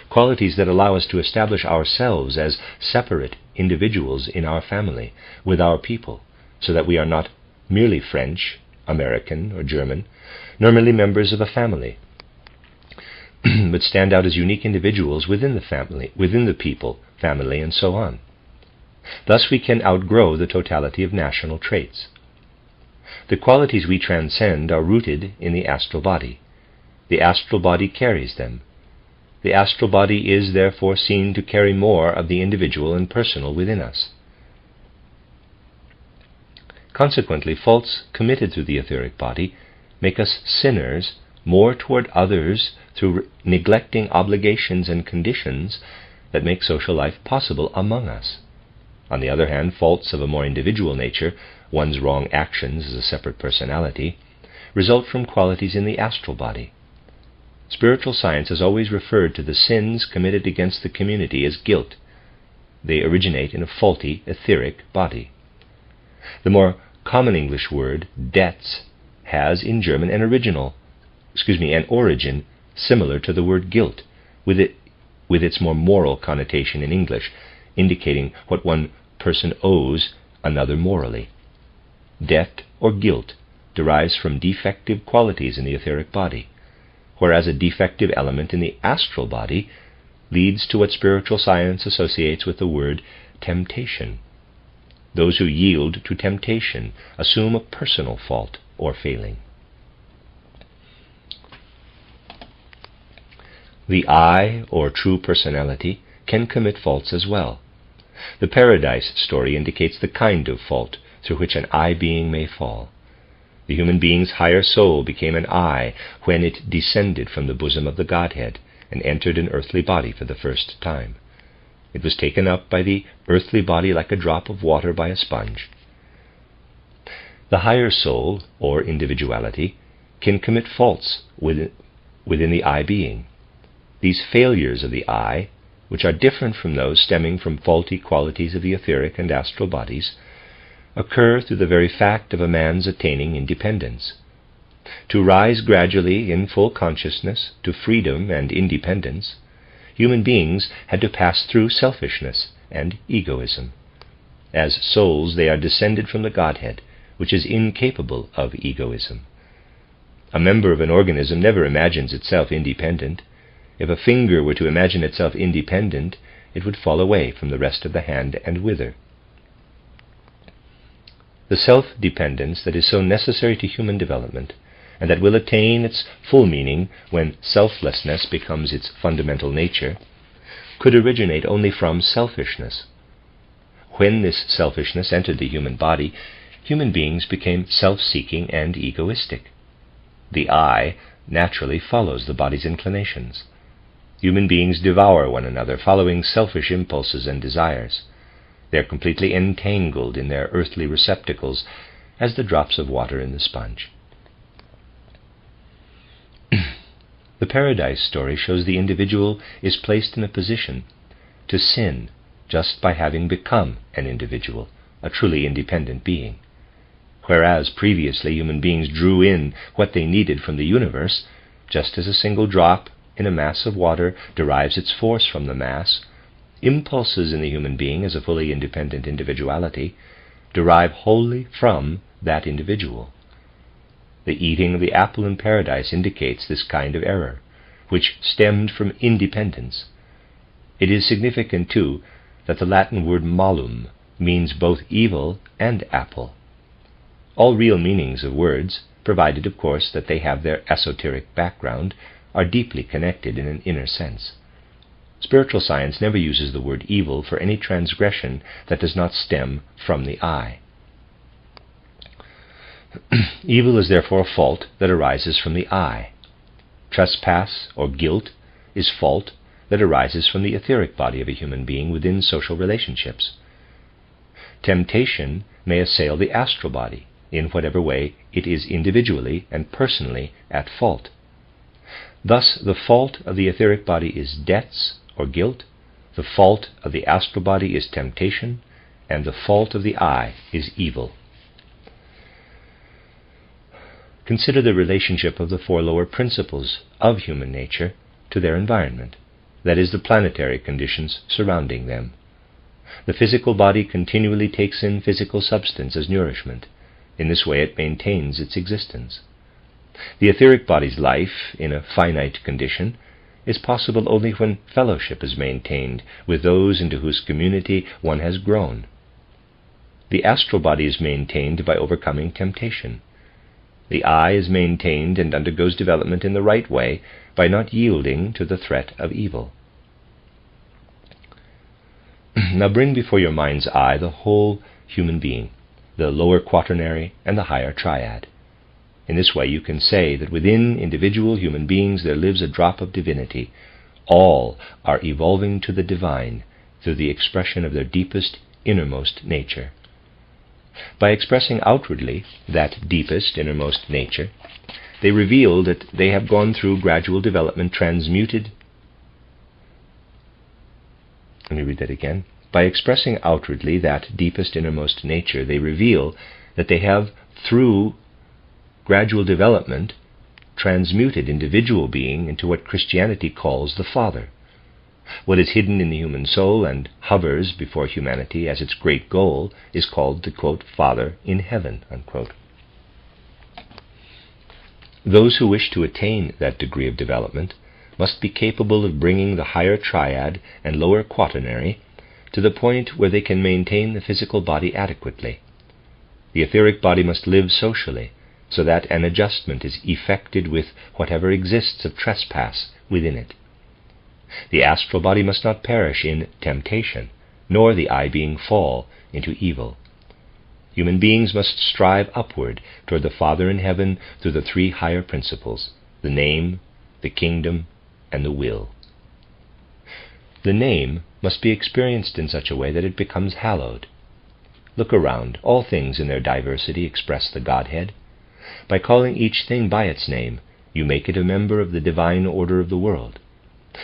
qualities that allow us to establish ourselves as separate individuals in our family, with our people, so that we are not merely French, American, or German, nor merely members of a family, but stand out as unique individuals within the family, within the people, family, and so on. Thus we can outgrow the totality of national traits. The qualities we transcend are rooted in the astral body. The astral body carries them. The astral body is therefore seen to carry more of the individual and personal within us. Consequently, faults committed through the etheric body make us sinners more toward others through neglecting obligations and conditions that make social life possible among us. On the other hand, faults of a more individual nature, one's wrong actions as a separate personality, result from qualities in the astral body. Spiritual science has always referred to the sins committed against the community as guilt. They originate in a faulty etheric body. The more common English word, debts, has in German an origin similar to the word guilt, with its more moral connotation in English, indicating what one person owes another morally. Debt or guilt derives from defective qualities in the etheric body, whereas a defective element in the astral body leads to what spiritual science associates with the word temptation. Those who yield to temptation assume a personal fault or failing. The I, or true personality, can commit faults as well. The Paradise story indicates the kind of fault through which an I being may fall. The human being's higher soul became an I when it descended from the bosom of the Godhead and entered an earthly body for the first time. It was taken up by the earthly body like a drop of water by a sponge. The higher soul, or individuality, can commit faults within the I being. These failures of the I, which are different from those stemming from faulty qualities of the etheric and astral bodies, occur through the very fact of a man's attaining independence. To rise gradually in full consciousness to freedom and independence, human beings had to pass through selfishness and egoism. As souls, they are descended from the Godhead, which is incapable of egoism. A member of an organism never imagines itself independent. If a finger were to imagine itself independent, it would fall away from the rest of the hand and wither. The self-dependence that is so necessary to human development, and that will attain its full meaning when selflessness becomes its fundamental nature, could originate only from selfishness. When this selfishness entered the human body, human beings became self-seeking and egoistic. The I naturally follows the body's inclinations. Human beings devour one another, following selfish impulses and desires. They are completely entangled in their earthly receptacles, as the drops of water in the sponge. The Paradise story shows the individual is placed in a position to sin just by having become an individual, a truly independent being. Whereas previously human beings drew in what they needed from the universe, just as a single drop in a mass of water derives its force from the mass, impulses in the human being as a fully independent individuality derive wholly from that individual. The eating of the apple in paradise indicates this kind of error, which stemmed from independence. It is significant, too, that the Latin word malum means both evil and apple. All real meanings of words, provided of course that they have their esoteric background, are deeply connected in an inner sense. Spiritual science never uses the word evil for any transgression that does not stem from the I. Evil is therefore a fault that arises from the I. Trespass or guilt is fault that arises from the etheric body of a human being within social relationships. Temptation may assail the astral body in whatever way it is individually and personally at fault. Thus, the fault of the etheric body is debts or guilt, the fault of the astral body is temptation, and the fault of the I is evil. Consider the relationship of the four lower principles of human nature to their environment, that is, the planetary conditions surrounding them. The physical body continually takes in physical substance as nourishment. In this way it maintains its existence. The etheric body's life, in a finite condition, is possible only when fellowship is maintained with those into whose community one has grown. The astral body is maintained by overcoming temptation. The I is maintained and undergoes development in the right way by not yielding to the threat of evil. Now bring before your mind's eye the whole human being, the lower quaternary and the higher triad. In this way you can say that within individual human beings there lives a drop of divinity. All are evolving to the divine through the expression of their deepest, innermost nature. By expressing outwardly that deepest, innermost nature, they reveal that they have gone through gradual development transmuted. Let me read that again. By expressing outwardly that deepest, innermost nature, they reveal that they have, through gradual development, transmuted individual being into what Christianity calls the Father. What is hidden in the human soul and hovers before humanity as its great goal is called the, quote, Father in heaven, unquote. Those who wish to attain that degree of development must be capable of bringing the higher triad and lower quaternary to the point where they can maintain the physical body adequately. The etheric body must live socially, so that an adjustment is effected with whatever exists of trespass within it. The astral body must not perish in temptation, nor the I being fall into evil. Human beings must strive upward toward the Father in heaven through the three higher principles, the name, the kingdom, and the will. The name must be experienced in such a way that it becomes hallowed. Look around. All things in their diversity express the Godhead. By calling each thing by its name, you make it a member of the divine order of the world.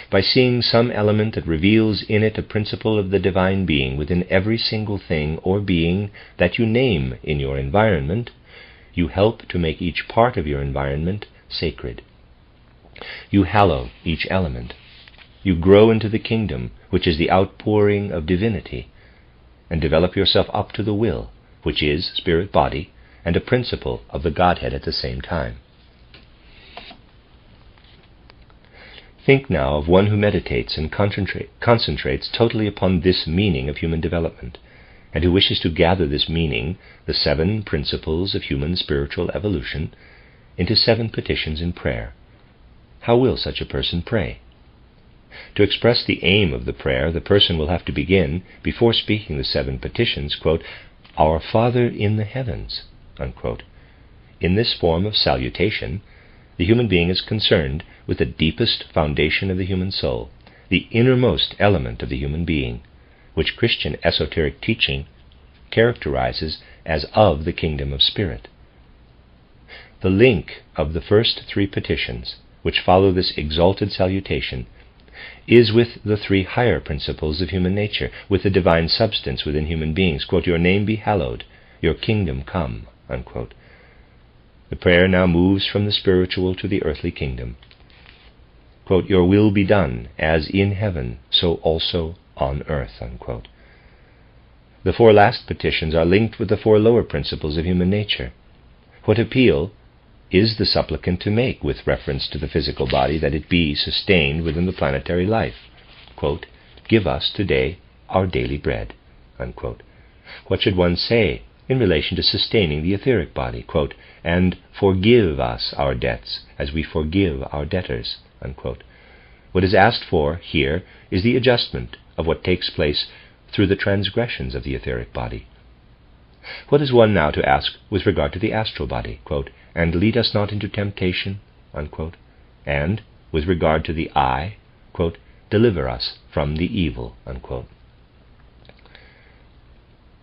By seeing some element that reveals in it a principle of the divine being within every single thing or being that you name in your environment, you help to make each part of your environment sacred. You hallow each element. You grow into the kingdom, which is the outpouring of divinity, and develop yourself up to the will, which is spirit-body, and a principle of the Godhead at the same time. Think now of one who meditates and concentrates totally upon this meaning of human development, and who wishes to gather this meaning, the 7 principles of human spiritual evolution, into 7 petitions in prayer. How will such a person pray? To express the aim of the prayer, the person will have to begin, before speaking the 7 petitions, quote, "Our Father in the heavens," unquote. In this form of salutation, the human being is concerned with the deepest foundation of the human soul, the innermost element of the human being, which Christian esoteric teaching characterizes as of the kingdom of spirit. The link of the first 3 petitions, which follow this exalted salutation, is with the 3 higher principles of human nature, with the divine substance within human beings. Quote, "Your name be hallowed, your kingdom come," unquote. The prayer now moves from the spiritual to the earthly kingdom. Quote, "Your will be done, as in heaven, so also on earth," unquote. The 4 last petitions are linked with the 4 lower principles of human nature. What appeal is the supplicant to make with reference to the physical body that it be sustained within the planetary life? Quote, "Give us today our daily bread," unquote. What should one say in relation to sustaining the etheric body? Quote, "And forgive us our debts as we forgive our debtors," unquote. What is asked for here is the adjustment of what takes place through the transgressions of the etheric body. What is one now to ask with regard to the astral body? Quote, "And lead us not into temptation," unquote. And with regard to the eye, quote, "Deliver us from the evil," unquote.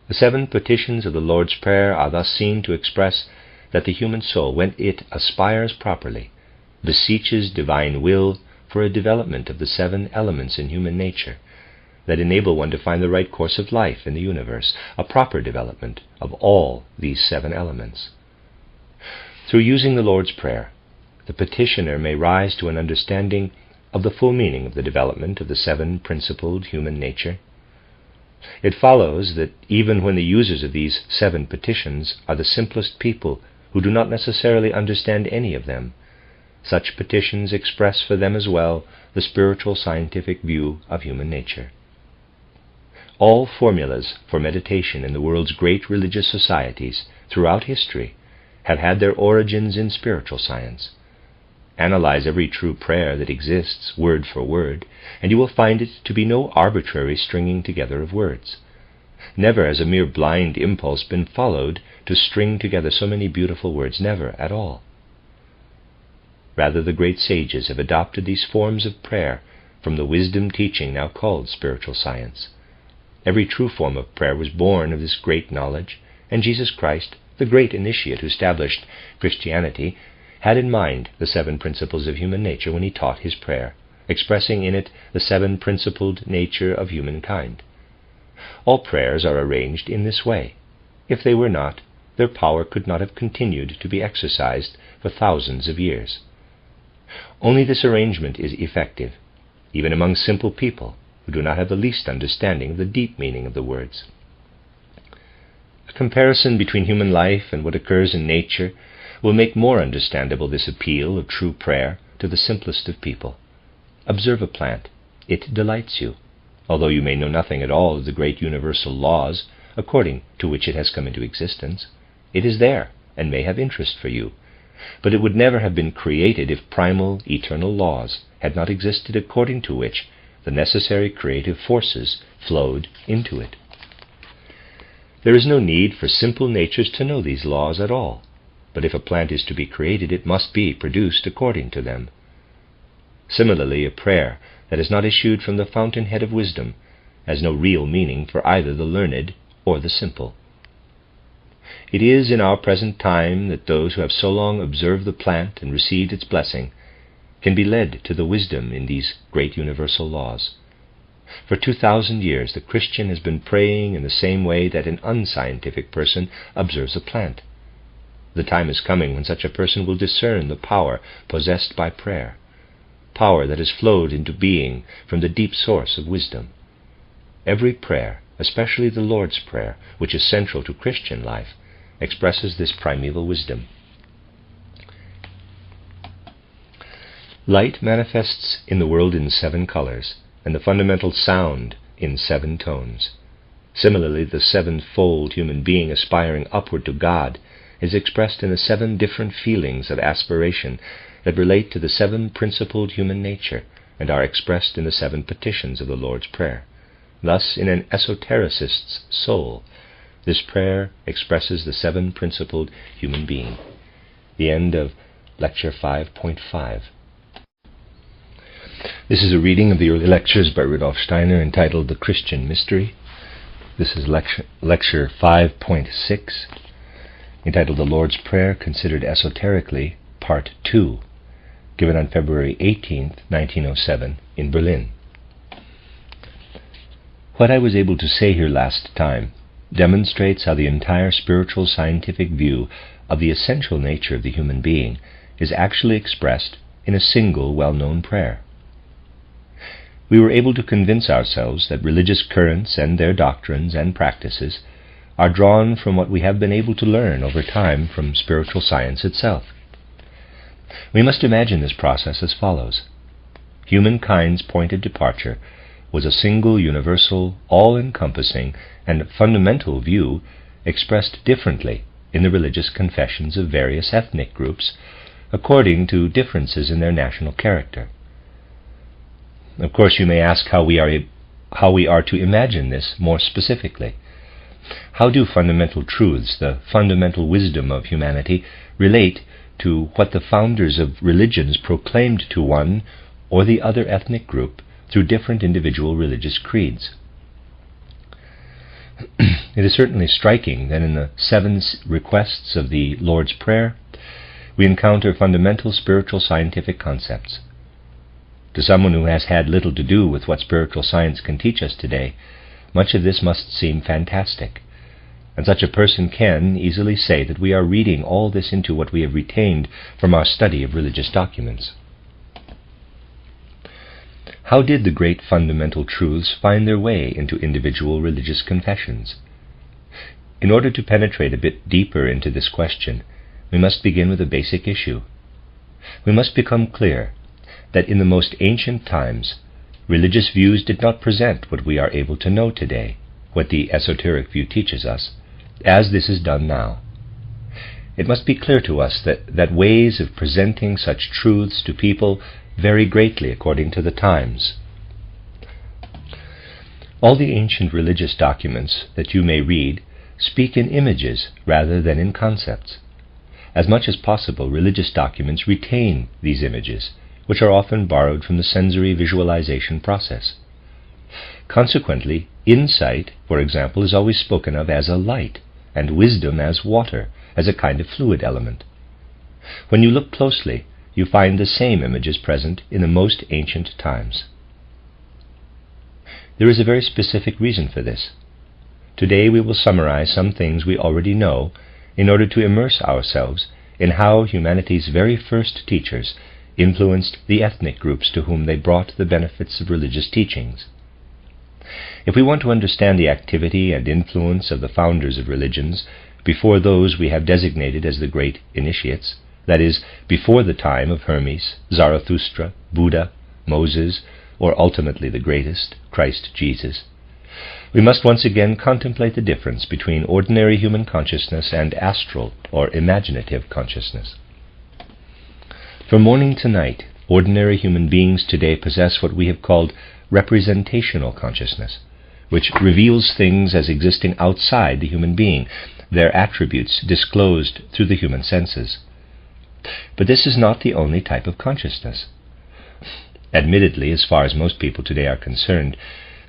The 7 petitions of the Lord's Prayer are thus seen to express that the human soul, when it aspires properly, beseeches divine will for a development of the 7 elements in human nature that enable one to find the right course of life in the universe, a proper development of all these 7 elements. Through using the Lord's Prayer, the petitioner may rise to an understanding of the full meaning of the development of the 7-principled human nature. It follows that even when the users of these 7 petitions are the simplest people who do not necessarily understand any of them, such petitions express for them as well the spiritual scientific view of human nature. All formulas for meditation in the world's great religious societies throughout history have had their origins in spiritual science. Analyze every true prayer that exists, word for word, and you will find it to be no arbitrary stringing together of words. Never has a mere blind impulse been followed to string together so many beautiful words, never at all. Rather, the great sages have adopted these forms of prayer from the wisdom teaching now called spiritual science. Every true form of prayer was born of this great knowledge, and Jesus Christ, the great initiate who established Christianity, had in mind the 7 principles of human nature when he taught his prayer, expressing in it the 7-principled nature of humankind. All prayers are arranged in this way. If they were not, their power could not have continued to be exercised for thousands of years. Only this arrangement is effective, even among simple people who do not have the least understanding of the deep meaning of the words. A comparison between human life and what occurs in nature will make more understandable this appeal of true prayer to the simplest of people. Observe a plant. It delights you, although you may know nothing at all of the great universal laws according to which it has come into existence. It is there, and may have interest for you, but it would never have been created if primal, eternal laws had not existed according to which the necessary creative forces flowed into it. There is no need for simple natures to know these laws at all, but if a plant is to be created, it must be produced according to them. Similarly, a prayer that is not issued from the fountainhead of wisdom has no real meaning for either the learned or the simple. It is in our present time that those who have so long observed the plant and received its blessing can be led to the wisdom in these great universal laws. For 2,000 years the Christian has been praying in the same way that an unscientific person observes a plant. The time is coming when such a person will discern the power possessed by prayer, power that has flowed into being from the deep source of wisdom. Every prayer, especially the Lord's Prayer, which is central to Christian life, expresses this primeval wisdom. Light manifests in the world in 7 colors, and the fundamental sound in 7 tones. Similarly, the 7-fold human being aspiring upward to God is expressed in the 7 different feelings of aspiration that relate to the 7 principled human nature and are expressed in the 7 petitions of the Lord's Prayer. Thus, in an esotericist's soul, this prayer expresses the 7 principled human being. The end of Lecture 5.5. This is a reading of the early lectures by Rudolf Steiner entitled The Christian Mystery. This is Lecture 5.6, entitled The Lord's Prayer Considered Esoterically, Part 2, given on February 18, 1907, in Berlin. What I was able to say here last time demonstrates how the entire spiritual scientific view of the essential nature of the human being is actually expressed in a single well-known prayer. We were able to convince ourselves that religious currents and their doctrines and practices are drawn from what we have been able to learn over time from spiritual science itself. We must imagine this process as follows. Humankind's point of departure was a single, universal, all-encompassing, and fundamental view expressed differently in the religious confessions of various ethnic groups according to differences in their national character. Of course, you may ask how we are to imagine this more specifically. How do fundamental truths, the fundamental wisdom of humanity, relate to what the founders of religions proclaimed to one or the other ethnic group through different individual religious creeds? It is certainly striking that in the 7 requests of the Lord's Prayer, we encounter fundamental spiritual scientific concepts. To someone who has had little to do with what spiritual science can teach us today, much of this must seem fantastic, and such a person can easily say that we are reading all this into what we have retained from our study of religious documents. How did the great fundamental truths find their way into individual religious confessions? In order to penetrate a bit deeper into this question, we must begin with a basic issue. We must become clear that in the most ancient times, religious views did not present what we are able to know today, what the esoteric view teaches us, as this is done now. It must be clear to us that ways of presenting such truths to people vary greatly according to the times. All the ancient religious documents that you may read speak in images rather than in concepts. As much as possible, religious documents retain these images, which are often borrowed from the sensory visualization process. Consequently, insight, for example, is always spoken of as a light, and wisdom as water, as a kind of fluid element. When you look closely, you find the same images present in the most ancient times. There is a very specific reason for this. Today we will summarize some things we already know in order to immerse ourselves in how humanity's very first teachers influenced the ethnic groups to whom they brought the benefits of religious teachings. If we want to understand the activity and influence of the founders of religions before those we have designated as the great initiates, that is, before the time of Hermes, Zarathustra, Buddha, Moses, or ultimately the greatest, Christ Jesus, we must once again contemplate the difference between ordinary human consciousness and astral or imaginative consciousness. From morning to night, ordinary human beings today possess what we have called representational consciousness, which reveals things as existing outside the human being, their attributes disclosed through the human senses. But this is not the only type of consciousness. Admittedly, as far as most people today are concerned,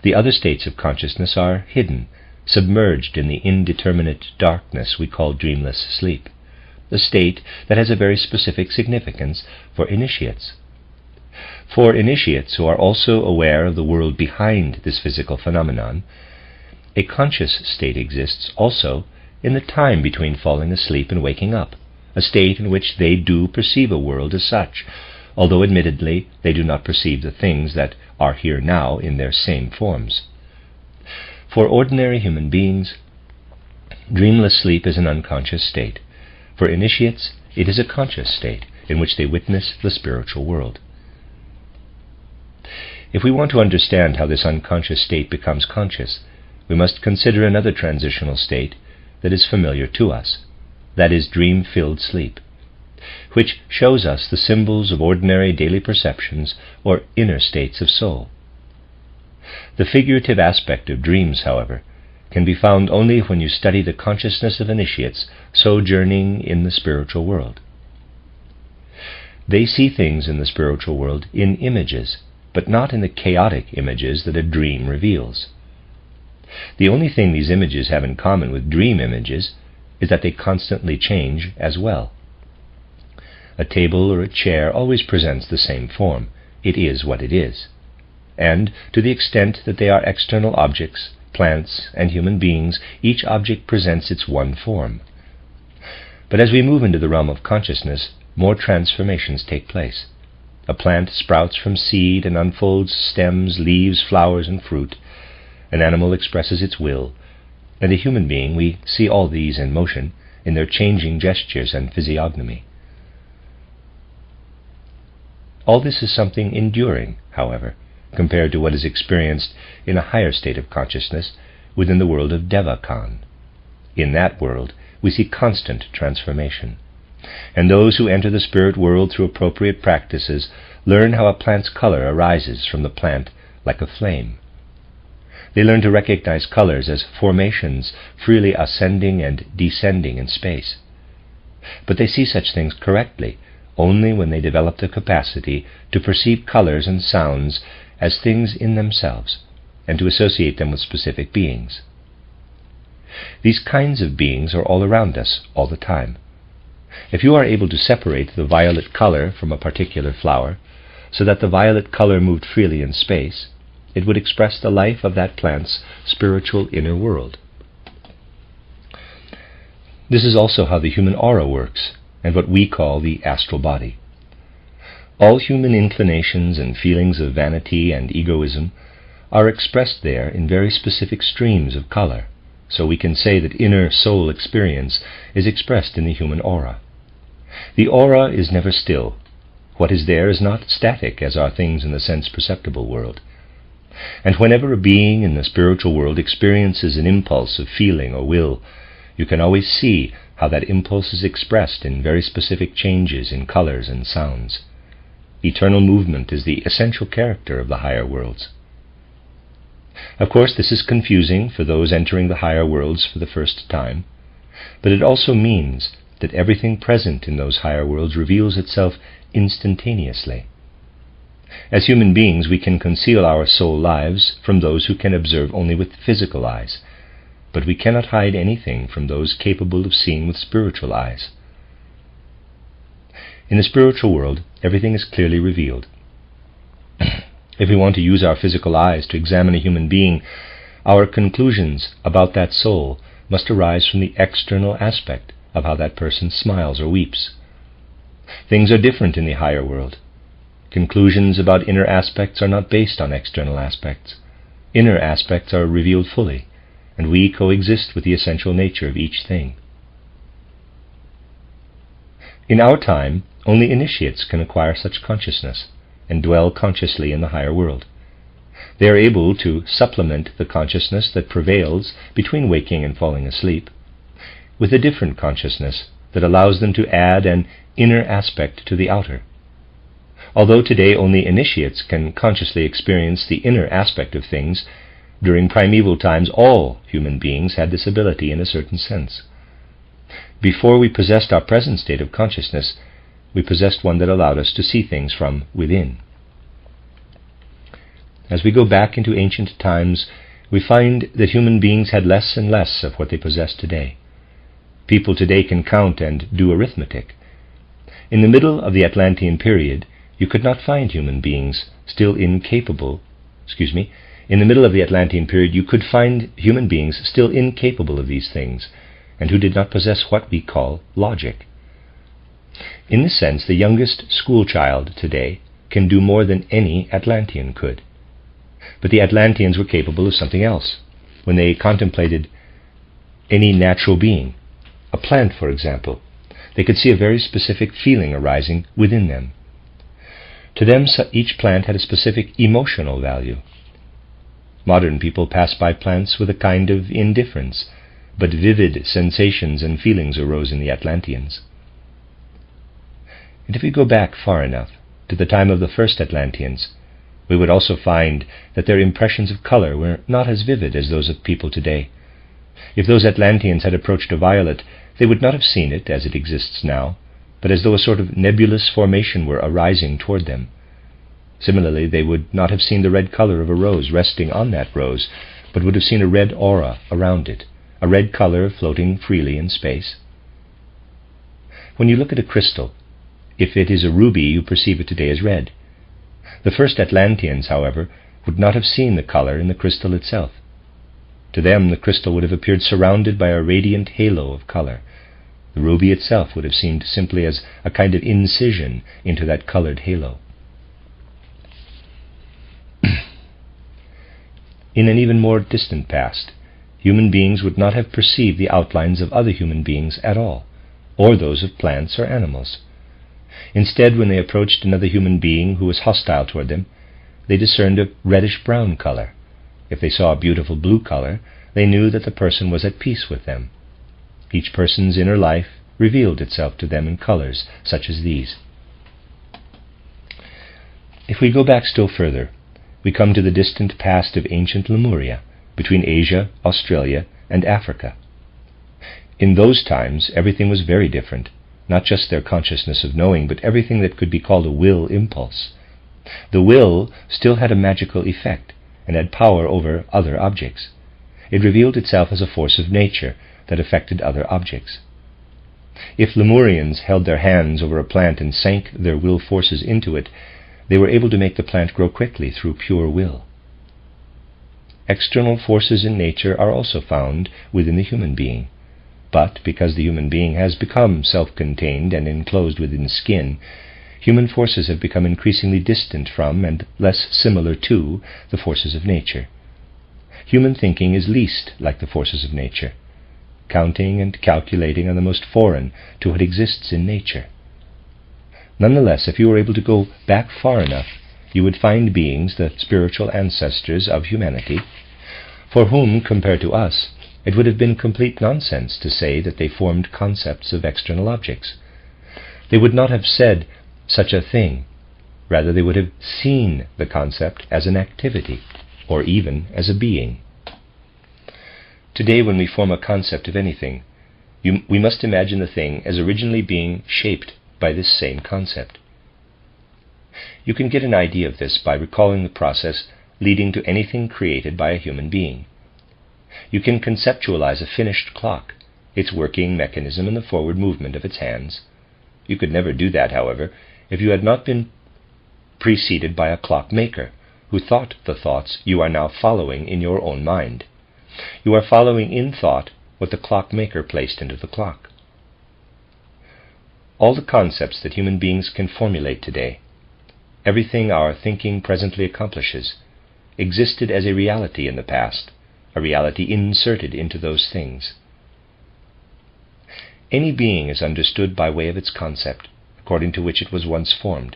the other states of consciousness are hidden, submerged in the indeterminate darkness we call dreamless sleep, a state that has a very specific significance for initiates. For initiates who are also aware of the world behind this physical phenomenon, a conscious state exists also in the time between falling asleep and waking up, a state in which they do perceive a world as such, although admittedly they do not perceive the things that are here now in their same forms. For ordinary human beings, dreamless sleep is an unconscious state. For initiates, it is a conscious state in which they witness the spiritual world. If we want to understand how this unconscious state becomes conscious, we must consider another transitional state that is familiar to us, that is dream-filled sleep, which shows us the symbols of ordinary daily perceptions or inner states of soul. The figurative aspect of dreams, however, can be found only when you study the consciousness of initiates sojourning in the spiritual world. They see things in the spiritual world in images, but not in the chaotic images that a dream reveals. The only thing these images have in common with dream images is that they constantly change as well. A table or a chair always presents the same form. It is what it is. And to the extent that they are external objects, plants, and human beings, each object presents its one form. But as we move into the realm of consciousness, more transformations take place. A plant sprouts from seed and unfolds stems, leaves, flowers, and fruit. An animal expresses its will, and a human being, we see all these in motion in their changing gestures and physiognomy. All this is something enduring, however, compared to what is experienced in a higher state of consciousness within the world of Devachan. In that world, we see constant transformation, and those who enter the spirit world through appropriate practices learn how a plant's color arises from the plant like a flame. They learn to recognize colors as formations freely ascending and descending in space. But they see such things correctly only when they develop the capacity to perceive colors and sounds as things in themselves, and to associate them with specific beings. These kinds of beings are all around us all the time. If you are able to separate the violet color from a particular flower, so that the violet color moved freely in space, it would express the life of that plant's spiritual inner world. This is also how the human aura works, and what we call the astral body. All human inclinations and feelings of vanity and egoism are expressed there in very specific streams of color, so we can say that inner soul experience is expressed in the human aura. The aura is never still. What is there is not static, as are things in the sense-perceptible world. And whenever a being in the spiritual world experiences an impulse of feeling or will, you can always see how that impulse is expressed in very specific changes in colors and sounds. Eternal movement is the essential character of the higher worlds. Of course, this is confusing for those entering the higher worlds for the first time, but it also means that everything present in those higher worlds reveals itself instantaneously. As human beings, we can conceal our soul lives from those who can observe only with physical eyes, but we cannot hide anything from those capable of seeing with spiritual eyes. In the spiritual world, everything is clearly revealed. If we want to use our physical eyes to examine a human being, our conclusions about that soul must arise from the external aspect of how that person smiles or weeps. Things are different in the higher world. Conclusions about inner aspects are not based on external aspects. Inner aspects are revealed fully, and we coexist with the essential nature of each thing. In our time, only initiates can acquire such consciousness and dwell consciously in the higher world. They are able to supplement the consciousness that prevails between waking and falling asleep with a different consciousness that allows them to add an inner aspect to the outer. Although today only initiates can consciously experience the inner aspect of things, during primeval times all human beings had this ability in a certain sense. Before we possessed our present state of consciousness, we possessed one that allowed us to see things from within. As we go back into ancient times, we find that human beings had less and less of what they possess today. People today can count and do arithmetic. In the middle of the Atlantean period, you could not find human beings still incapable, in the middle of the Atlantean period you could find human beings still incapable of these things, and who did not possess what we call logic. In this sense, the youngest school child today can do more than any Atlantean could. But the Atlanteans were capable of something else. When they contemplated any natural being, a plant for example, they could see a very specific feeling arising within them. To them, each plant had a specific emotional value. Modern people pass by plants with a kind of indifference, but vivid sensations and feelings arose in the Atlanteans. And if we go back far enough, to the time of the first Atlanteans, we would also find that their impressions of color were not as vivid as those of people today. If those Atlanteans had approached a violet, they would not have seen it as it exists now, but as though a sort of nebulous formation were arising toward them. Similarly, they would not have seen the red color of a rose resting on that rose, but would have seen a red aura around it, a red color floating freely in space. When you look at a crystal, if it is a ruby, you perceive it today as red. The first Atlanteans, however, would not have seen the color in the crystal itself. To them, the crystal would have appeared surrounded by a radiant halo of color. The ruby itself would have seemed simply as a kind of incision into that colored halo. In an even more distant past, human beings would not have perceived the outlines of other human beings at all, or those of plants or animals. Instead, when they approached another human being who was hostile toward them, they discerned a reddish-brown color. If they saw a beautiful blue color, they knew that the person was at peace with them. Each person's inner life revealed itself to them in colors such as these. If we go back still further, we come to the distant past of ancient Lemuria, between Asia, Australia, and Africa. In those times, everything was very different, not just their consciousness of knowing, but everything that could be called a will impulse. The will still had a magical effect, and had power over other objects. It revealed itself as a force of nature that affected other objects. If Lemurians held their hands over a plant and sank their will forces into it, they were able to make the plant grow quickly through pure will. External forces in nature are also found within the human being, but because the human being has become self-contained and enclosed within skin, human forces have become increasingly distant from and less similar to the forces of nature. Human thinking is least like the forces of nature. Counting and calculating are the most foreign to what exists in nature. Nonetheless, if you were able to go back far enough, you would find beings, the spiritual ancestors of humanity, for whom, compared to us, it would have been complete nonsense to say that they formed concepts of external objects. They would not have said such a thing. Rather, they would have seen the concept as an activity, or even as a being. Today, when we form a concept of anything, we must imagine the thing as originally being shaped by this same concept. You can get an idea of this by recalling the process leading to anything created by a human being. You can conceptualize a finished clock, its working mechanism and the forward movement of its hands. You could never do that, however, if you had not been preceded by a clockmaker, who thought the thoughts you are now following in your own mind. You are following in thought what the clockmaker placed into the clock. All the concepts that human beings can formulate today, everything our thinking presently accomplishes, existed as a reality in the past, a reality inserted into those things. Any being is understood by way of its concept, according to which it was once formed.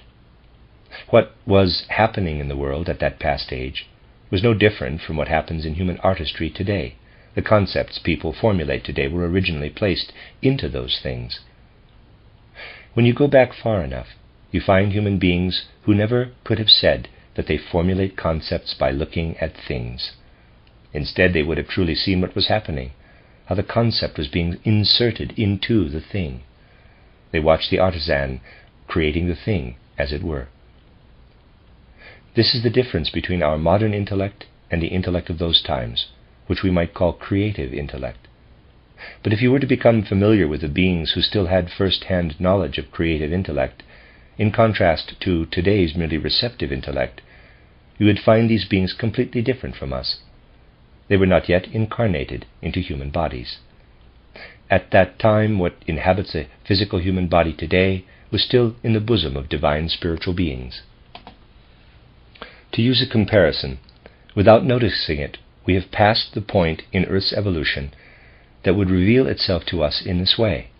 What was happening in the world at that past age was no different from what happens in human artistry today. The concepts people formulate today were originally placed into those things. When you go back far enough, you find human beings who never could have said that they formulate concepts by looking at things. Instead, they would have truly seen what was happening, how the concept was being inserted into the thing. They watched the artisan creating the thing, as it were. This is the difference between our modern intellect and the intellect of those times, which we might call creative intellect. But if you were to become familiar with the beings who still had first-hand knowledge of creative intellect, in contrast to today's merely receptive intellect, you would find these beings completely different from us. They were not yet incarnated into human bodies. At that time, what inhabits a physical human body today was still in the bosom of divine spiritual beings. To use a comparison, without noticing it, we have passed the point in Earth's evolution that would reveal itself to us in this way.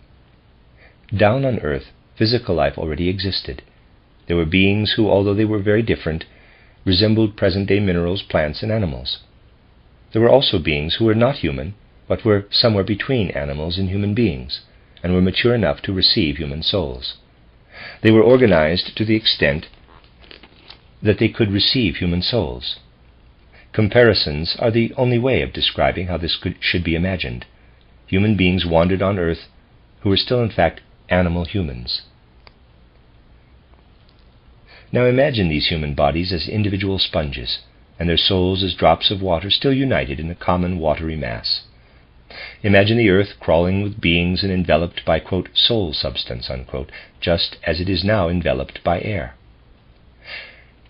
Down on Earth, physical life already existed. There were beings who, although they were very different, resembled present-day minerals, plants, and animals. There were also beings who were not human, but were somewhere between animals and human beings, and were mature enough to receive human souls. They were organized to the extent that they could receive human souls. Comparisons are the only way of describing how this should be imagined. Human beings wandered on Earth who were still in fact animal humans. Now imagine these human bodies as individual sponges, and their souls as drops of water still united in a common watery mass. Imagine the Earth crawling with beings and enveloped by, quote, soul substance, unquote, just as it is now enveloped by air.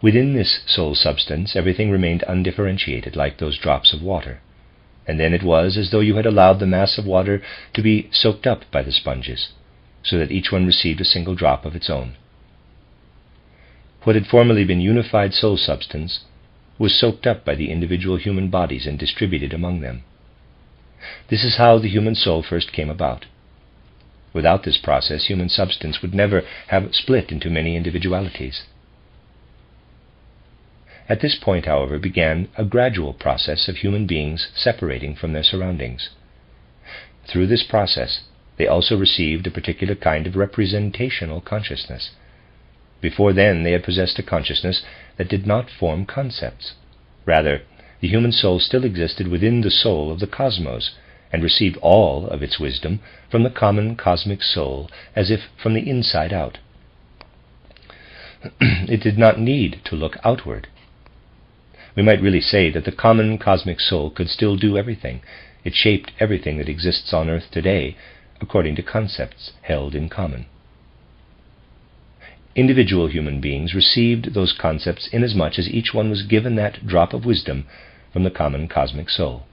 Within this soul substance, everything remained undifferentiated, like those drops of water. And then it was as though you had allowed the mass of water to be soaked up by the sponges, so that each one received a single drop of its own. What had formerly been unified soul substance was soaked up by the individual human bodies and distributed among them. This is how the human soul first came about. Without this process, human substance would never have split into many individualities. At this point, however, began a gradual process of human beings separating from their surroundings. Through this process, they also received a particular kind of representational consciousness. Before then, they had possessed a consciousness that did not form concepts. Rather, the human soul still existed within the soul of the cosmos, and received all of its wisdom from the common cosmic soul, as if from the inside out. It did not need to look outward. We might really say that the common cosmic soul could still do everything. It shaped everything that exists on Earth today according to concepts held in common. Individual human beings received those concepts inasmuch as each one was given that drop of wisdom from the common cosmic soul.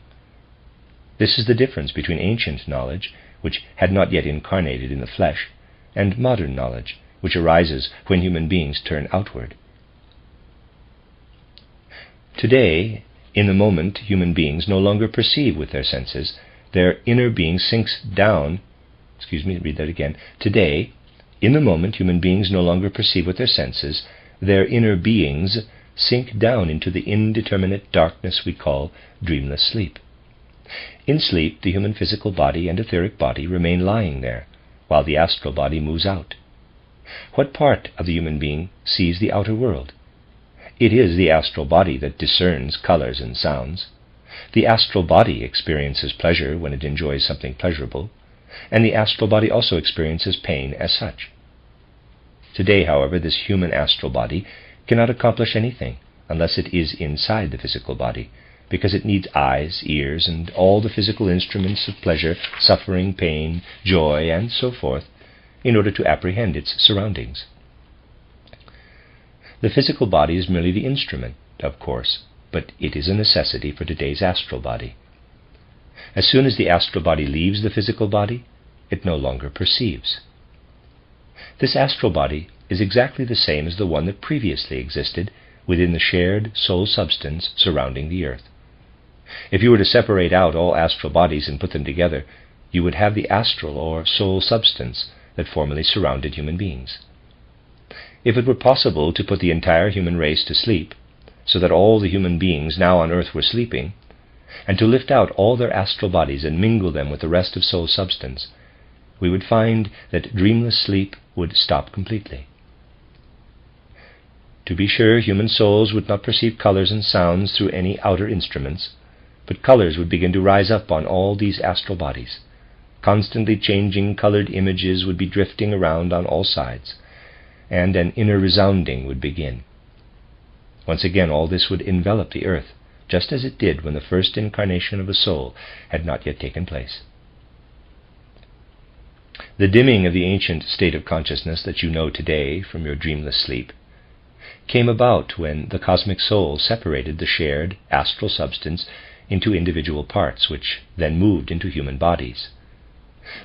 This is the difference between ancient knowledge, which had not yet incarnated in the flesh, and modern knowledge, which arises when human beings turn outward. Today, in the moment, human beings no longer perceive with their senses. Their inner being sinks down. Today, in the moment, human beings no longer perceive with their senses. Their inner beings sink down into the indeterminate darkness we call dreamless sleep. In sleep, the human physical body and etheric body remain lying there, while the astral body moves out. What part of the human being sees the outer world? It is the astral body that discerns colors and sounds. The astral body experiences pleasure when it enjoys something pleasurable, and the astral body also experiences pain as such. Today, however, this human astral body cannot accomplish anything unless it is inside the physical body, because it needs eyes, ears, and all the physical instruments of pleasure, suffering, pain, joy, and so forth, in order to apprehend its surroundings. The physical body is merely the instrument, of course, but it is a necessity for today's astral body. As soon as the astral body leaves the physical body, it no longer perceives. This astral body is exactly the same as the one that previously existed within the shared soul substance surrounding the earth. If you were to separate out all astral bodies and put them together, you would have the astral or soul substance that formerly surrounded human beings. If it were possible to put the entire human race to sleep, so that all the human beings now on earth were sleeping, and to lift out all their astral bodies and mingle them with the rest of soul substance, we would find that dreamless sleep would stop completely. To be sure, human souls would not perceive colors and sounds through any outer instruments, but colors would begin to rise up on all these astral bodies. Constantly changing colored images would be drifting around on all sides, and an inner resounding would begin. Once again, all this would envelop the earth, just as it did when the first incarnation of a soul had not yet taken place. The dimming of the ancient state of consciousness that you know today from your dreamless sleep came about when the cosmic soul separated the shared astral substance into individual parts, which then moved into human bodies.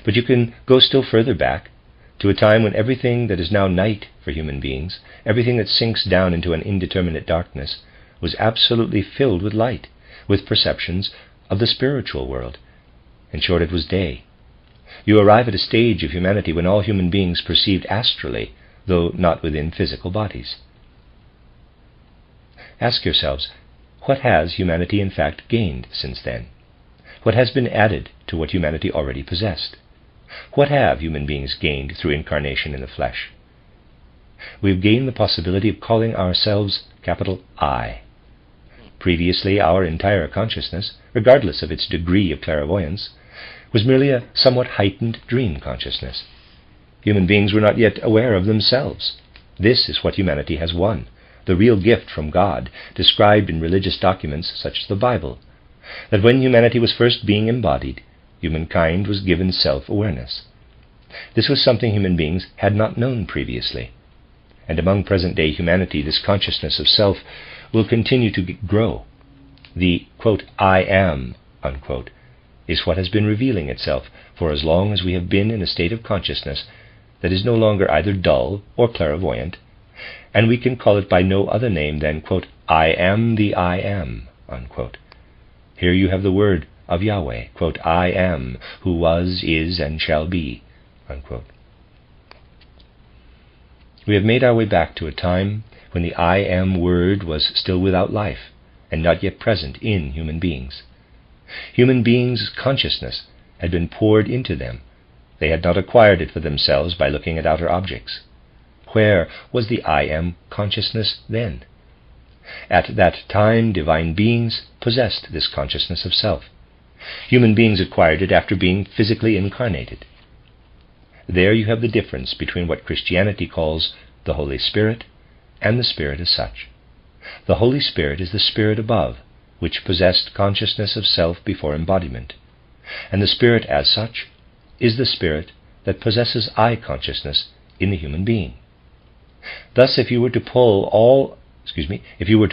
But you can go still further back, to a time when everything that is now night for human beings, everything that sinks down into an indeterminate darkness, was absolutely filled with light, with perceptions of the spiritual world. In short, it was day. You arrive at a stage of humanity when all human beings perceived astrally, though not within physical bodies. Ask yourselves, what has humanity in fact gained since then? What has been added to what humanity already possessed? What have human beings gained through incarnation in the flesh? We have gained the possibility of calling ourselves capital I. Previously, our entire consciousness, regardless of its degree of clairvoyance, was merely a somewhat heightened dream consciousness. Human beings were not yet aware of themselves. This is what humanity has won, the real gift from God, described in religious documents such as the Bible, that when humanity was first being embodied, humankind was given self-awareness. This was something human beings had not known previously. And among present-day humanity, this consciousness of self will continue to grow. The, quote, I am, unquote, is what has been revealing itself for as long as we have been in a state of consciousness that is no longer either dull or clairvoyant, and we can call it by no other name than, quote, I am the I am, unquote. Here you have the word of Yahweh, quote, I am, who was, is, and shall be, unquote. We have made our way back to a time when the I am word was still without life and not yet present in human beings. Human beings' consciousness had been poured into them. They had not acquired it for themselves by looking at outer objects. Where was the I am consciousness then? At that time, divine beings possessed this consciousness of self. Human beings acquired it after being physically incarnated. There you have the difference between what Christianity calls the Holy Spirit and the Spirit as such. The Holy Spirit is the Spirit above, which possessed consciousness of self before embodiment, and the Spirit as such is the Spirit that possesses I consciousness in the human being. Thus, if you were to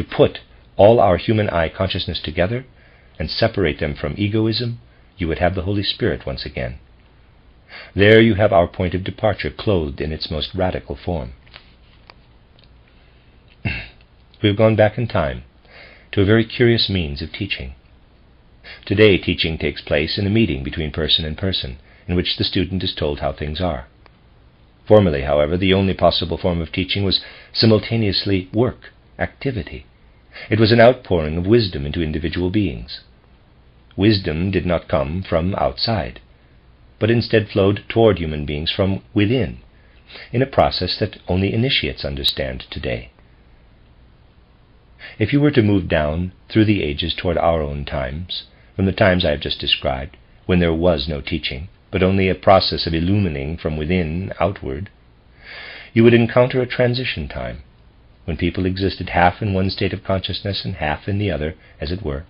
put all our human I consciousness together and separate them from egoism, you would have the Holy Spirit once again. There you have our point of departure clothed in its most radical form. We have gone back in time to a very curious means of teaching. Today, teaching takes place in a meeting between person and person, in which the student is told how things are. Formerly, however, the only possible form of teaching was simultaneously work, activity. It was an outpouring of wisdom into individual beings. Wisdom did not come from outside, but instead flowed toward human beings from within, in a process that only initiates understand today. If you were to move down through the ages toward our own times, from the times I have just described, when there was no teaching, but only a process of illumining from within outward, you would encounter a transition time, when people existed half in one state of consciousness and half in the other, as it were.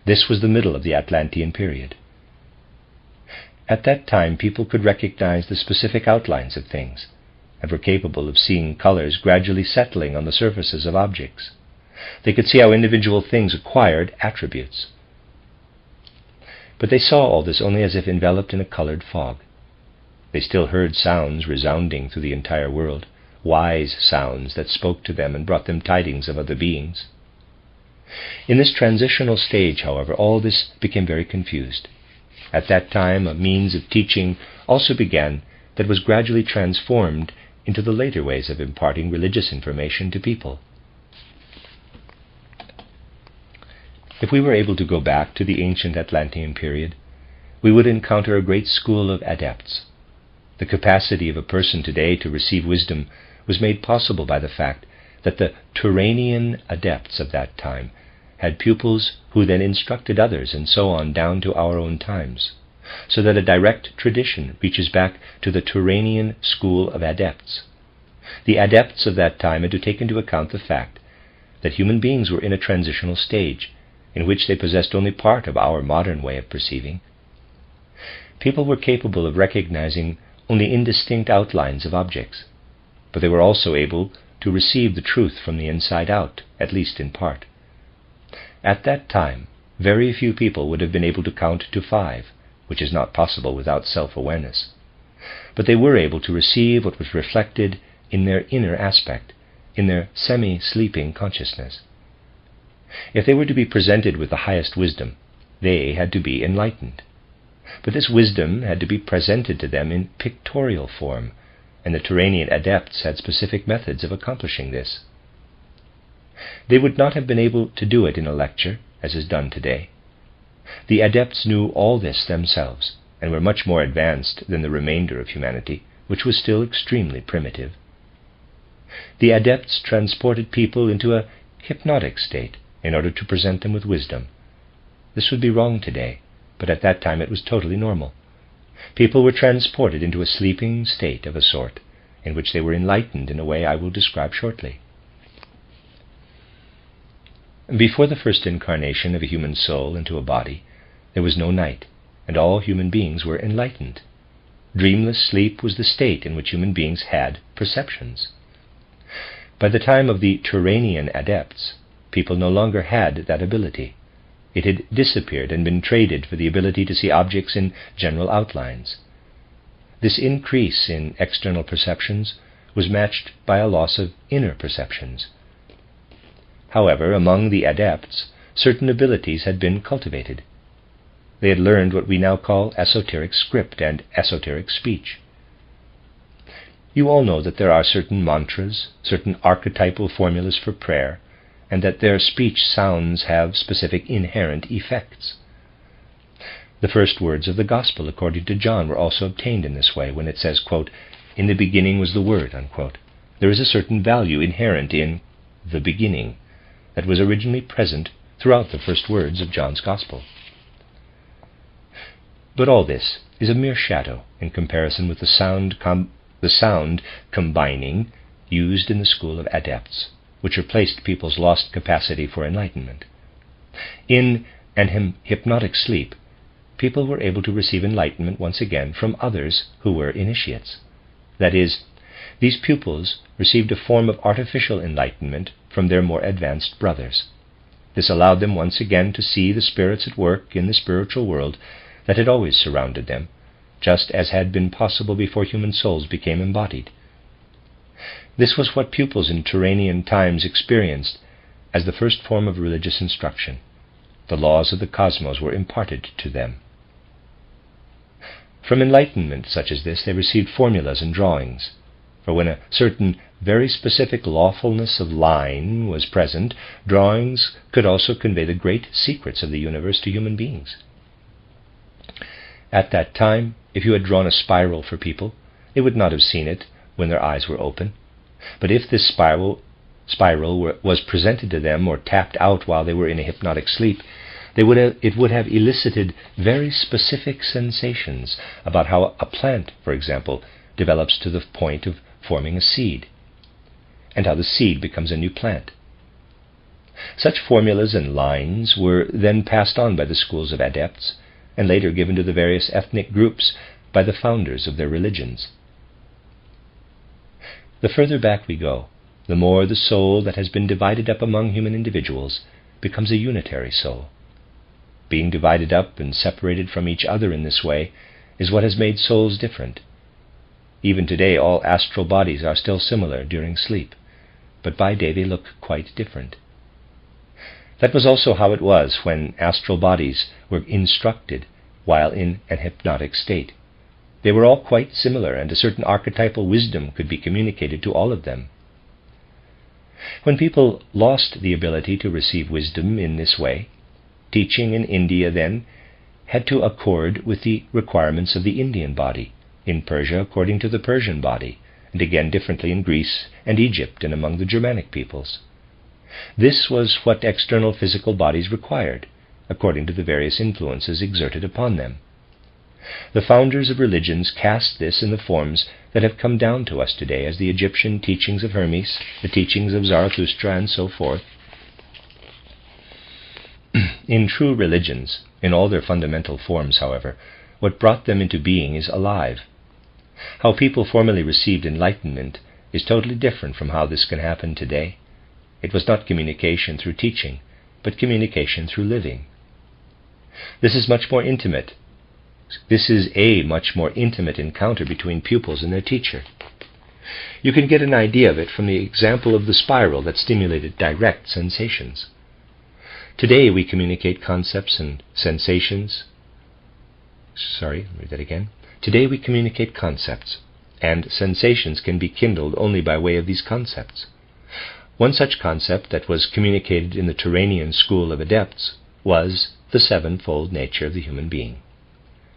This was the middle of the Atlantean period. At that time, people could recognize the specific outlines of things, and were capable of seeing colors gradually settling on the surfaces of objects. They could see how individual things acquired attributes. But they saw all this only as if enveloped in a colored fog. They still heard sounds resounding through the entire world, wise sounds that spoke to them and brought them tidings of other beings. In this transitional stage, however, all this became very confused. At that time, a means of teaching also began that was gradually transformed into the later ways of imparting religious information to people. If we were able to go back to the ancient Atlantean period, we would encounter a great school of adepts. The capacity of a person today to receive wisdom was made possible by the fact that the Turanian adepts of that time had pupils who then instructed others, and so on down to our own times, so that a direct tradition reaches back to the Turanian school of adepts. The adepts of that time had to take into account the fact that human beings were in a transitional stage, in which they possessed only part of our modern way of perceiving. People were capable of recognizing only indistinct outlines of objects, but they were also able to receive the truth from the inside out, at least in part. At that time, very few people would have been able to count to 5, which is not possible without self-awareness. But they were able to receive what was reflected in their inner aspect, in their semi-sleeping consciousness. If they were to be presented with the highest wisdom, they had to be enlightened. But this wisdom had to be presented to them in pictorial form, and the Turanian adepts had specific methods of accomplishing this. They would not have been able to do it in a lecture, as is done today. The adepts knew all this themselves, and were much more advanced than the remainder of humanity, which was still extremely primitive. The adepts transported people into a hypnotic state in order to present them with wisdom. This would be wrong today, but at that time it was totally normal. People were transported into a sleeping state of a sort, in which they were enlightened in a way I will describe shortly. Before the first incarnation of a human soul into a body, there was no night, and all human beings were enlightened. Dreamless sleep was the state in which human beings had perceptions. By the time of the Turanian adepts, people no longer had that ability. It had disappeared and been traded for the ability to see objects in general outlines. This increase in external perceptions was matched by a loss of inner perceptions. However, among the adepts, certain abilities had been cultivated. They had learned what we now call esoteric script and esoteric speech. You all know that there are certain mantras, certain archetypal formulas for prayer, and that their speech sounds have specific inherent effects. The first words of the Gospel according to John were also obtained in this way, when it says, quote, "In the beginning was the Word," unquote. There is a certain value inherent in the beginning that was originally present throughout the first words of John's Gospel. But all this is a mere shadow in comparison with the sound combining used in the school of adepts, which replaced people's lost capacity for enlightenment. In an hypnotic sleep, people were able to receive enlightenment once again from others who were initiates. That is, these pupils received a form of artificial enlightenment from their more advanced brothers. This allowed them once again to see the spirits at work in the spiritual world that had always surrounded them, just as had been possible before human souls became embodied. This was what pupils in Turanian times experienced as the first form of religious instruction. The laws of the cosmos were imparted to them. From enlightenment such as this, they received formulas and drawings, for when a certain very specific lawfulness of line was present, drawings could also convey the great secrets of the universe to human beings. At that time, if you had drawn a spiral for people, they would not have seen it when their eyes were open. But if this spiral was presented to them or tapped out while they were in a hypnotic sleep, it would have elicited very specific sensations about how a plant, for example, develops to the point of forming a seed, and how the seed becomes a new plant. Such formulas and lines were then passed on by the schools of adepts, and later given to the various ethnic groups by the founders of their religions. The further back we go, the more the soul that has been divided up among human individuals becomes a unitary soul. Being divided up and separated from each other in this way is what has made souls different. Even today all astral bodies are still similar during sleep, but by day they look quite different. That was also how it was when astral bodies were instructed while in an hypnotic state. They were all quite similar, and a certain archetypal wisdom could be communicated to all of them. When people lost the ability to receive wisdom in this way, teaching in India then had to accord with the requirements of the Indian body, in Persia according to the Persian body, and again differently in Greece and Egypt and among the Germanic peoples. This was what external physical bodies required, according to the various influences exerted upon them. The founders of religions cast this in the forms that have come down to us today as the Egyptian teachings of Hermes, the teachings of Zarathustra, and so forth. In true religions, in all their fundamental forms, however, what brought them into being is alive. How people formerly received enlightenment is totally different from how this can happen today. It was not communication through teaching, but communication through living. This is a much more intimate encounter between pupils and their teacher. You can get an idea of it from the example of the spiral that stimulated direct sensations. Today we communicate concepts and sensations. Today we communicate concepts, and sensations can be kindled only by way of these concepts. One such concept that was communicated in the Turanian school of adepts was the sevenfold nature of the human being.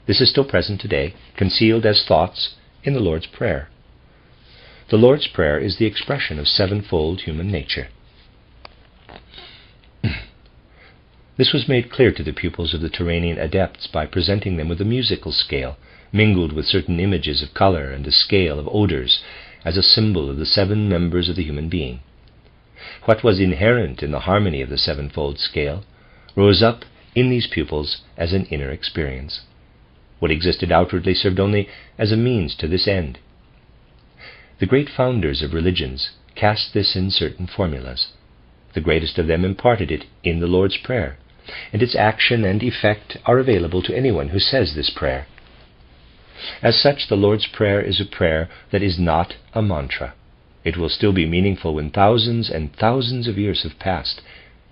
This is still present today, concealed as thoughts in the Lord's Prayer. The Lord's Prayer is the expression of sevenfold human nature. This was made clear to the pupils of the Turanian adepts by presenting them with a musical scale, mingled with certain images of color and a scale of odors, as a symbol of the seven members of the human being. What was inherent in the harmony of the sevenfold scale rose up in these pupils as an inner experience. What existed outwardly served only as a means to this end. The great founders of religions cast this in certain formulas. The greatest of them imparted it in the Lord's Prayer, and its action and effect are available to anyone who says this prayer. As such, the Lord's Prayer is a prayer that is not a mantra. It will still be meaningful when thousands and thousands of years have passed,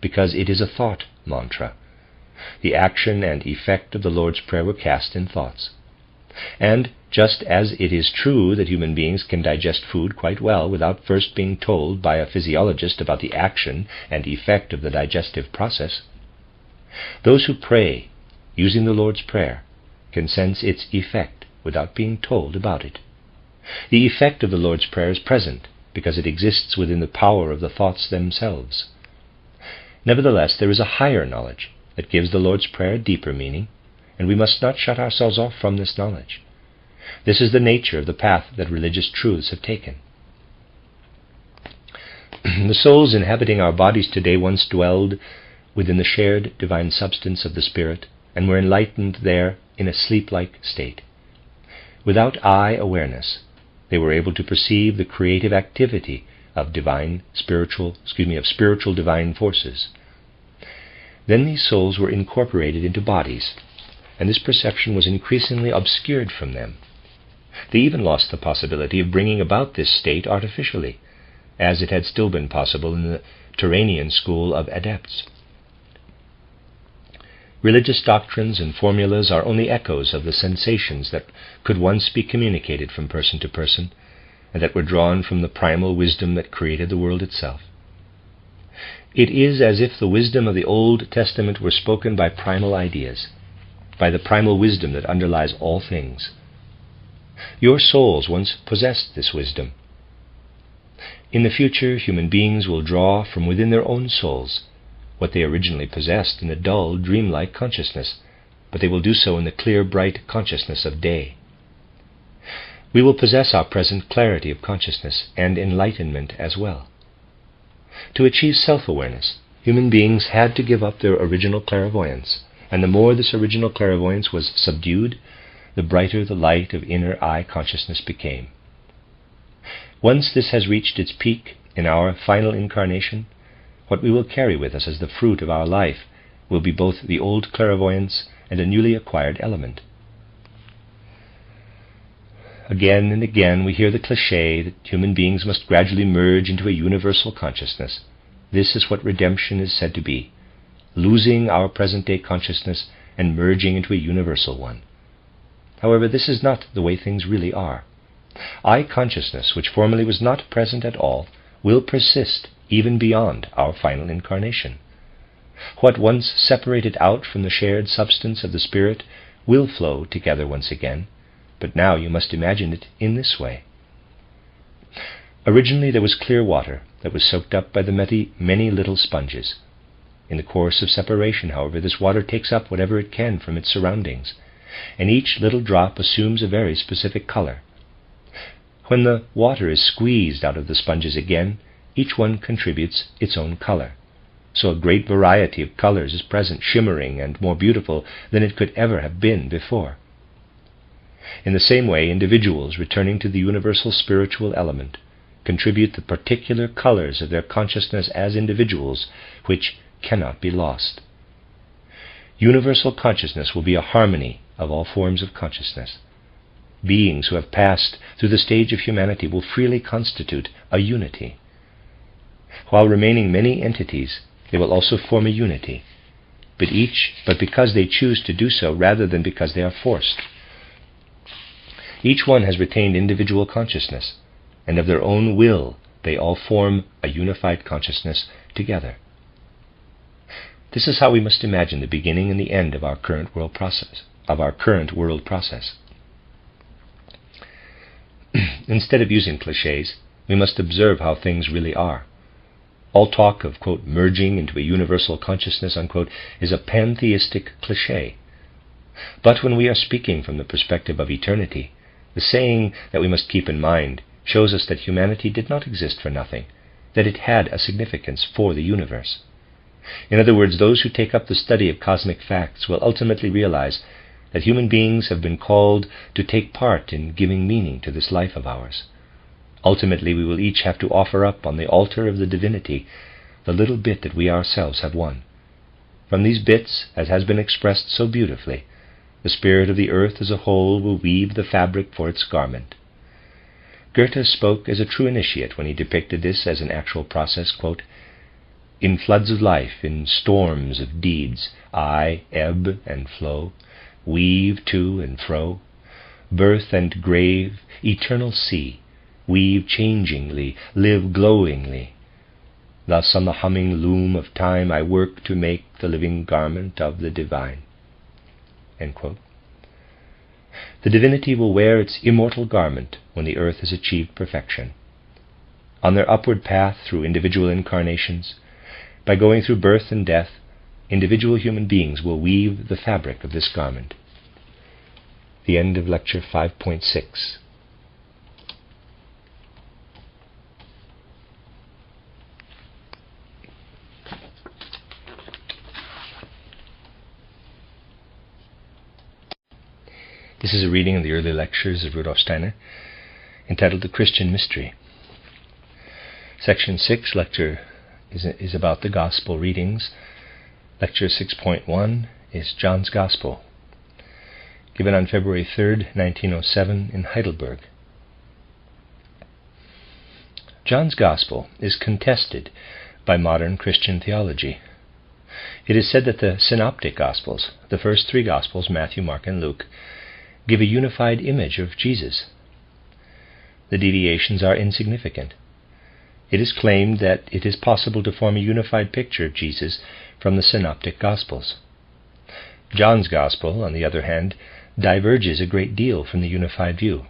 because it is a thought mantra. The action and effect of the Lord's Prayer were cast in thoughts. And just as it is true that human beings can digest food quite well without first being told by a physiologist about the action and effect of the digestive process, those who pray using the Lord's Prayer can sense its effect without being told about it. The effect of the Lord's Prayer is present because it exists within the power of the thoughts themselves. Nevertheless, there is a higher knowledge that gives the Lord's Prayer a deeper meaning, and we must not shut ourselves off from this knowledge. This is the nature of the path that religious truths have taken. The souls inhabiting our bodies today once dwelled within the shared divine substance of the Spirit, and were enlightened there in a sleep-like state. Without eye-awareness, they were able to perceive the creative activity of spiritual divine forces. Then these souls were incorporated into bodies, and this perception was increasingly obscured from them. They even lost the possibility of bringing about this state artificially, as it had still been possible in the Turanian school of adepts. Religious doctrines and formulas are only echoes of the sensations that could once be communicated from person to person, and that were drawn from the primal wisdom that created the world itself. It is as if the wisdom of the Old Testament were spoken by primal ideas, by the primal wisdom that underlies all things. Your souls once possessed this wisdom. In the future, human beings will draw from within their own souls what they originally possessed in a dull, dreamlike consciousness, but they will do so in the clear, bright consciousness of day. We will possess our present clarity of consciousness and enlightenment as well. To achieve self-awareness, human beings had to give up their original clairvoyance, and the more this original clairvoyance was subdued, the brighter the light of inner eye consciousness became. Once this has reached its peak in our final incarnation, what we will carry with us as the fruit of our life will be both the old clairvoyance and a newly acquired element. Again and again we hear the cliché that human beings must gradually merge into a universal consciousness. This is what redemption is said to be, losing our present-day consciousness and merging into a universal one. However, this is not the way things really are. I consciousness, which formerly was not present at all, will persist even beyond our final incarnation. What once separated out from the shared substance of the Spirit will flow together once again, but now you must imagine it in this way. Originally there was clear water that was soaked up by the many little sponges. In the course of separation, however, this water takes up whatever it can from its surroundings, and each little drop assumes a very specific color. When the water is squeezed out of the sponges again, each one contributes its own color. so a great variety of colors is present, shimmering and more beautiful than it could ever have been before. In the same way, individuals returning to the universal spiritual element contribute the particular colors of their consciousness as individuals, which cannot be lost. Universal consciousness will be a harmony of all forms of consciousness. Beings who have passed through the stage of humanity will freely constitute a unity. While remaining many entities, they will also form a unity, but because they choose to do so rather than because they are forced. Each one has retained individual consciousness, and of their own will they all form a unified consciousness together. This is how we must imagine the beginning and the end of our current world process. Instead of using clichés, we must observe how things really are. All talk of, quote, merging into a universal consciousness, unquote, is a pantheistic cliché. But when we are speaking from the perspective of eternity, the saying that we must keep in mind shows us that humanity did not exist for nothing, that it had a significance for the universe. In other words, those who take up the study of cosmic facts will ultimately realize that human beings have been called to take part in giving meaning to this life of ours. Ultimately, we will each have to offer up on the altar of the divinity the little bit that we ourselves have won. From these bits, as has been expressed so beautifully, the spirit of the earth as a whole will weave the fabric for its garment. Goethe spoke as a true initiate when he depicted this as an actual process, quote, "In floods of life, in storms of deeds, I ebb and flow, weave to and fro, birth and grave, eternal sea, weave changingly, live glowingly. Thus on the humming loom of time I work to make the living garment of the divine." End quote. The divinity will wear its immortal garment when the earth has achieved perfection. On their upward path through individual incarnations, by going through birth and death, individual human beings will weave the fabric of this garment. The end of Lecture 5.6. This is a reading of the early lectures of Rudolf Steiner, entitled The Christian Mystery. Section 6, lecture is about the Gospel readings. Lecture 6.1 is John's Gospel, given on February 3rd, 1907 in Heidelberg. John's Gospel is contested by modern Christian theology. It is said that the Synoptic Gospels, the first three Gospels, Matthew, Mark, and Luke, give a unified image of Jesus. The deviations are insignificant. It is claimed that it is possible to form a unified picture of Jesus from the Synoptic Gospels. John's Gospel, on the other hand, diverges a great deal from the unified view.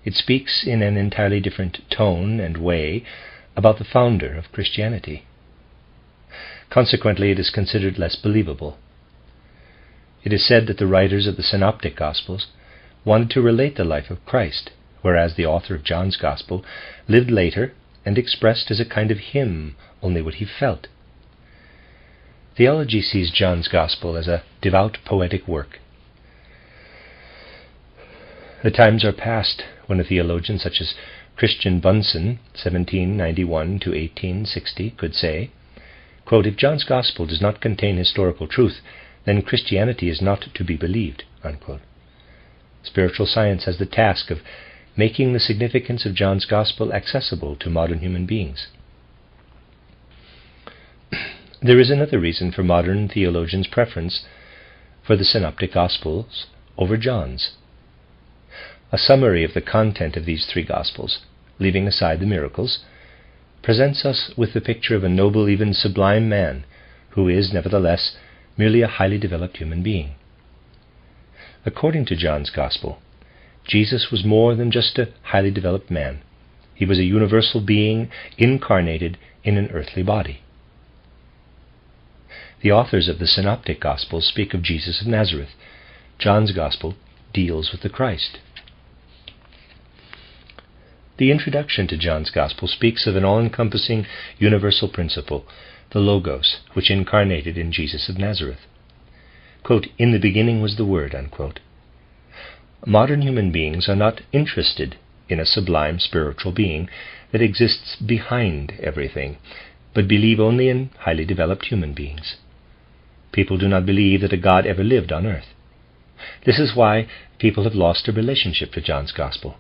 It speaks in an entirely different tone and way about the founder of Christianity. Consequently, it is considered less believable. It is said that the writers of the Synoptic Gospels wanted to relate the life of Christ, whereas the author of John's Gospel lived later and expressed as a kind of hymn only what he felt. Theology sees John's Gospel as a devout poetic work. The times are past when a theologian such as Christian Bunsen, 1791 to 1860, could say, quote, "If John's Gospel does not contain historical truth, then Christianity is not to be believed," unquote. Spiritual science has the task of making the significance of John's Gospel accessible to modern human beings. There is another reason for modern theologians' preference for the Synoptic Gospels over John's. A summary of the content of these three Gospels, leaving aside the miracles, presents us with the picture of a noble, even sublime man, who is, nevertheless, merely a highly developed human being. According to John's Gospel, Jesus was more than just a highly developed man. He was a universal being incarnated in an earthly body. The authors of the Synoptic Gospels speak of Jesus of Nazareth. John's Gospel deals with the Christ. The introduction to John's Gospel speaks of an all-encompassing universal principle, the Logos, which incarnated in Jesus of Nazareth. Quote, "In the beginning was the Word," unquote. Modern human beings are not interested in a sublime spiritual being that exists behind everything, but believe only in highly developed human beings. People do not believe that a God ever lived on earth. This is why people have lost their relationship to John's Gospel.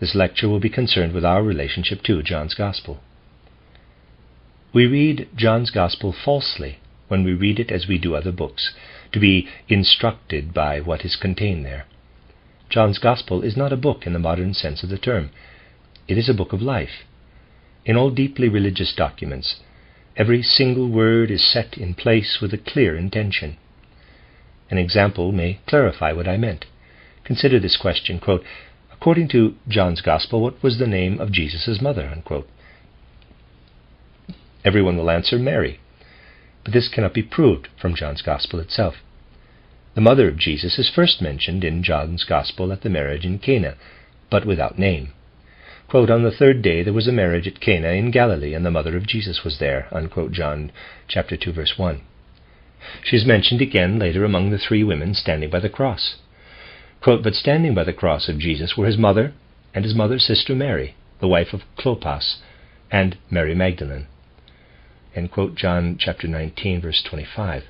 This lecture will be concerned with our relationship to John's Gospel. We read John's Gospel falsely when we read it as we do other books, to be instructed by what is contained there. John's Gospel is not a book in the modern sense of the term. It is a book of life. In all deeply religious documents, every single word is set in place with a clear intention. An example may clarify what I meant. Consider this question, quote, "According to John's Gospel, what was the name of Jesus' mother?" unquote. Everyone will answer Mary, but this cannot be proved from John's Gospel itself. The mother of Jesus is first mentioned in John's Gospel at the marriage in Cana, but without name. Quote, "On the third day there was a marriage at Cana in Galilee, and the mother of Jesus was there," unquote, John chapter 2, verse 1. She is mentioned again later among the 3 women standing by the cross. Quote, "But standing by the cross of Jesus were his mother and his mother's sister Mary, the wife of Clopas, and Mary Magdalene." End quote, John chapter 19, verse 25.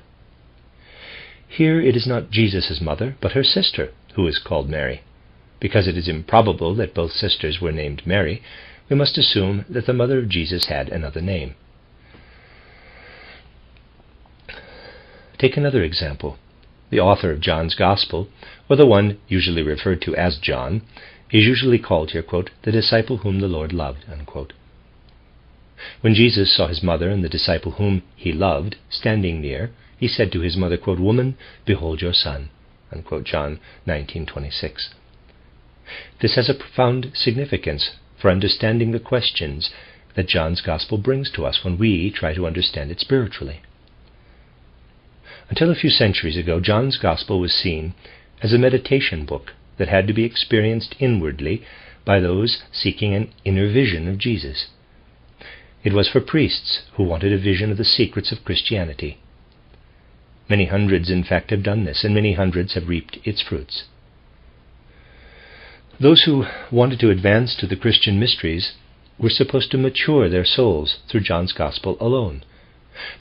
Here it is not Jesus' mother, but her sister, who is called Mary. Because it is improbable that both sisters were named Mary, we must assume that the mother of Jesus had another name. Take another example. The author of John's Gospel, or the one usually referred to as John, is usually called here, quote, "the disciple whom the Lord loved," unquote. When Jesus saw his mother and the disciple whom he loved standing near, he said to his mother, quote, "Woman, behold your son," unquote, John 19:26. This has a profound significance for understanding the questions that John's Gospel brings to us when we try to understand it spiritually. Until a few centuries ago, John's Gospel was seen as a meditation book that had to be experienced inwardly by those seeking an inner vision of Jesus. It was for priests who wanted a vision of the secrets of Christianity. Many hundreds, in fact, have done this, and many hundreds have reaped its fruits. Those who wanted to advance to the Christian mysteries were supposed to mature their souls through John's Gospel alone.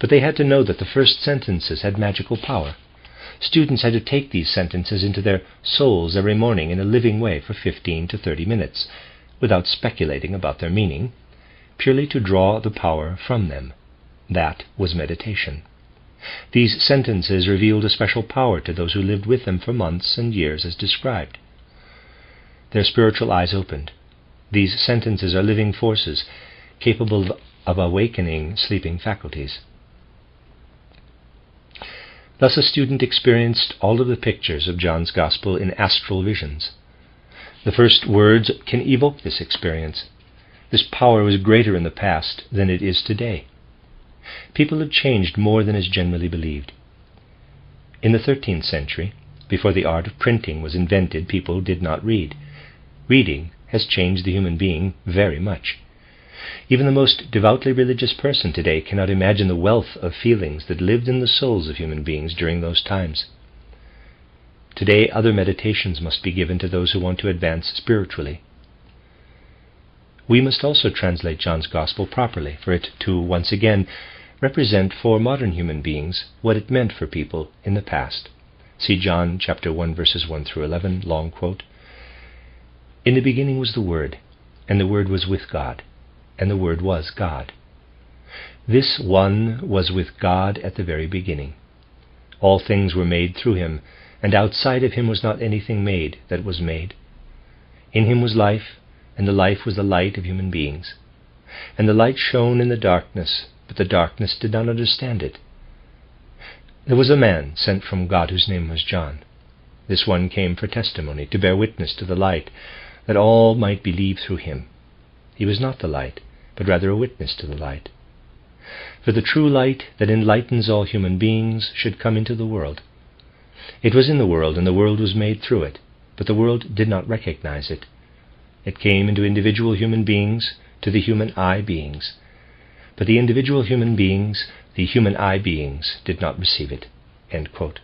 But they had to know that the first sentences had magical power. Students had to take these sentences into their souls every morning in a living way for 15 to 30 minutes, without speculating about their meaning, purely to draw the power from them. That was meditation. These sentences revealed a special power to those who lived with them for months and years as described. Their spiritual eyes opened. These sentences are living forces, capable of awakening sleeping faculties. Thus a student experienced all of the pictures of John's Gospel in astral visions. The first words can evoke this experience. This power was greater in the past than it is today. People have changed more than is generally believed. In the 13th century, before the art of printing was invented, people did not read. Reading has changed the human being very much. Even the most devoutly religious person today cannot imagine the wealth of feelings that lived in the souls of human beings during those times. Today, other meditations must be given to those who want to advance spiritually. We must also translate John's Gospel properly, for it to once again represent for modern human beings what it meant for people in the past. See John chapter 1, verses 1 through 11, long quote. "In the beginning was the Word, and the Word was with God, and the Word was God. This one was with God at the very beginning. All things were made through him, and outside of him was not anything made that was made. In him was life, and the life was the light of human beings. And the light shone in the darkness, but the darkness did not understand it. There was a man sent from God whose name was John. This one came for testimony, to bear witness to the light, that all might believe through him. He was not the light, but rather a witness to the light. For the true light that enlightens all human beings should come into the world. It was in the world, and the world was made through it, but the world did not recognize it. It came into individual human beings, to the human I beings. But the individual human beings, the human I beings, did not receive it." End quote.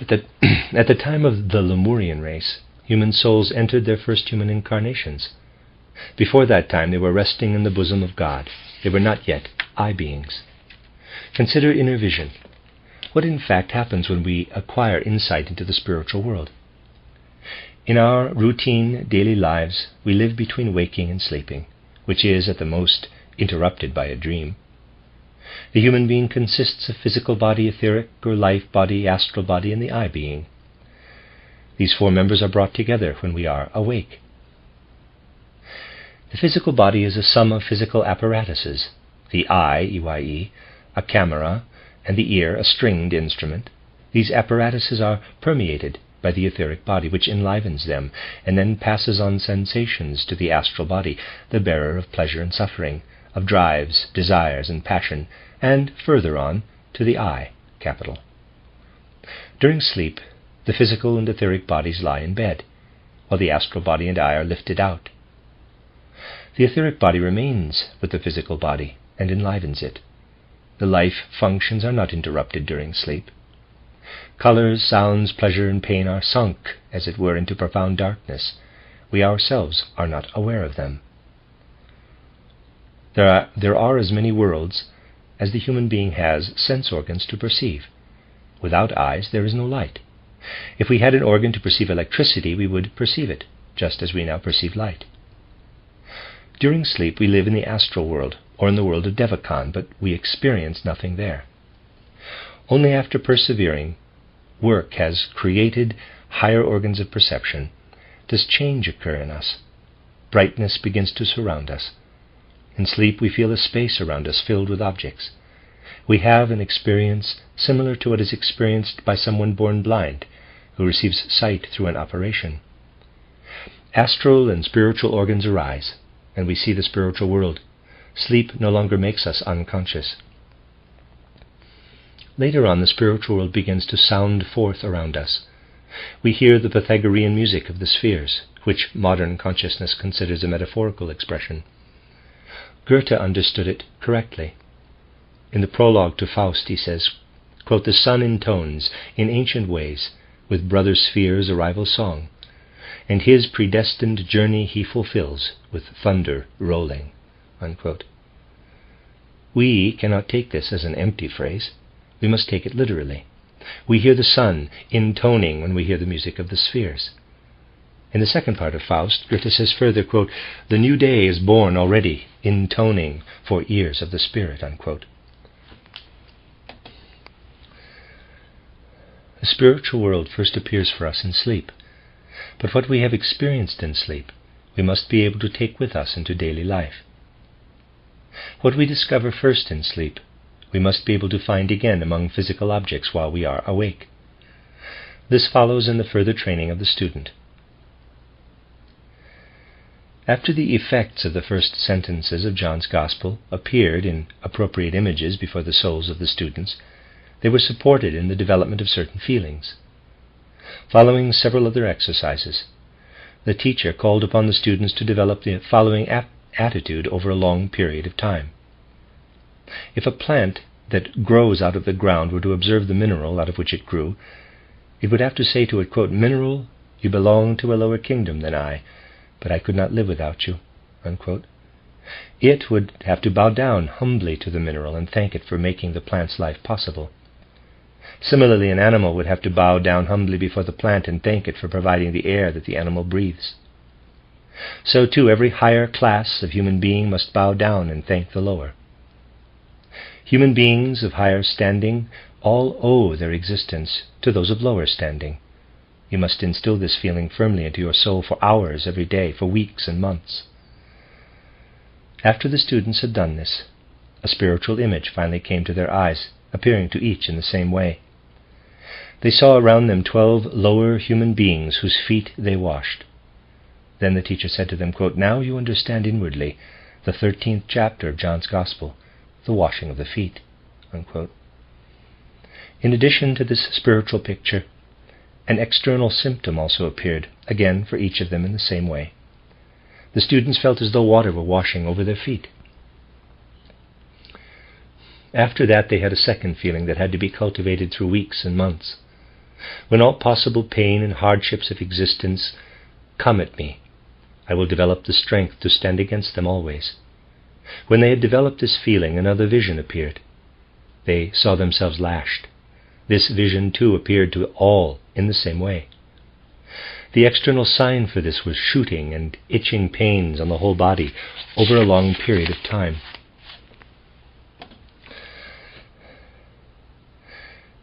At the time of the Lemurian race, human souls entered their first human incarnations. Before that time they were resting in the bosom of God. They were not yet I beings. Consider inner vision. What in fact happens when we acquire insight into the spiritual world? In our routine daily lives, we live between waking and sleeping, which is at the most interrupted by a dream. The human being consists of physical body, etheric or life body, astral body, and the I being. These four members are brought together when we are awake. The physical body is a sum of physical apparatuses. The eye, EYE, a camera, and the ear, a stringed instrument. These apparatuses are permeated by the etheric body, which enlivens them, and then passes on sensations to the astral body, the bearer of pleasure and suffering, of drives, desires, and passion, and further on to the I, capital. During sleep, the physical and etheric bodies lie in bed, while the astral body and I are lifted out. The etheric body remains with the physical body and enlivens it. The life functions are not interrupted during sleep. Colors, sounds, pleasure, and pain are sunk, as it were, into profound darkness. We ourselves are not aware of them. There are as many worlds as the human being has sense organs to perceive. Without eyes there is no light. If we had an organ to perceive electricity, we would perceive it, just as we now perceive light. During sleep we live in the astral world, or in the world of Devakan, but we experience nothing there. Only after persevering work has created higher organs of perception does change occur in us. Brightness begins to surround us. In sleep we feel a space around us filled with objects. We have an experience similar to what is experienced by someone born blind, who receives sight through an operation. Astral and spiritual organs arise, and we see the spiritual world. Sleep no longer makes us unconscious. Later on, the spiritual world begins to sound forth around us. We hear the Pythagorean music of the spheres, which modern consciousness considers a metaphorical expression. Goethe understood it correctly. In the prologue to Faust he says, quote, "The sun intones, in ancient ways, with brother spheres a rival song, and his predestined journey he fulfills with thunder rolling." Unquote. We cannot take this as an empty phrase. We must take it literally. We hear the sun intoning when we hear the music of the spheres. In the second part of Faust, Goethe says further, quote, "The new day is born already, intoning for ears of the spirit." Unquote. The spiritual world first appears for us in sleep, but what we have experienced in sleep, we must be able to take with us into daily life. What we discover first in sleep, we must be able to find again among physical objects while we are awake. This follows in the further training of the student. After the effects of the first sentences of John's Gospel appeared in appropriate images before the souls of the students, they were supported in the development of certain feelings. Following several other exercises, the teacher called upon the students to develop the following attitude over a long period of time. If a plant that grows out of the ground were to observe the mineral out of which it grew, it would have to say to it, quote, "Mineral, you belong to a lower kingdom than I, but I could not live without you." Unquote. It would have to bow down humbly to the mineral and thank it for making the plant's life possible. Similarly, an animal would have to bow down humbly before the plant and thank it for providing the air that the animal breathes. So too, every higher class of human being must bow down and thank the lower. Human beings of higher standing all owe their existence to those of lower standing. You must instill this feeling firmly into your soul for hours every day, for weeks and months. After the students had done this, a spiritual image finally came to their eyes, appearing to each in the same way. They saw around them 12 lower human beings whose feet they washed. Then the teacher said to them, quote, "Now you understand inwardly the 13th chapter of John's Gospel, the washing of the feet." Unquote. In addition to this spiritual picture, An external symptom also appeared, again for each of them in the same way. The students felt as though water were washing over their feet. After that they had a second feeling that had to be cultivated through weeks and months. When all possible pain and hardships of existence come at me, I will develop the strength to stand against them always. When they had developed this feeling, another vision appeared. They saw themselves lashed. This vision too appeared to all in the same way. The external sign for this was shooting and itching pains on the whole body over a long period of time.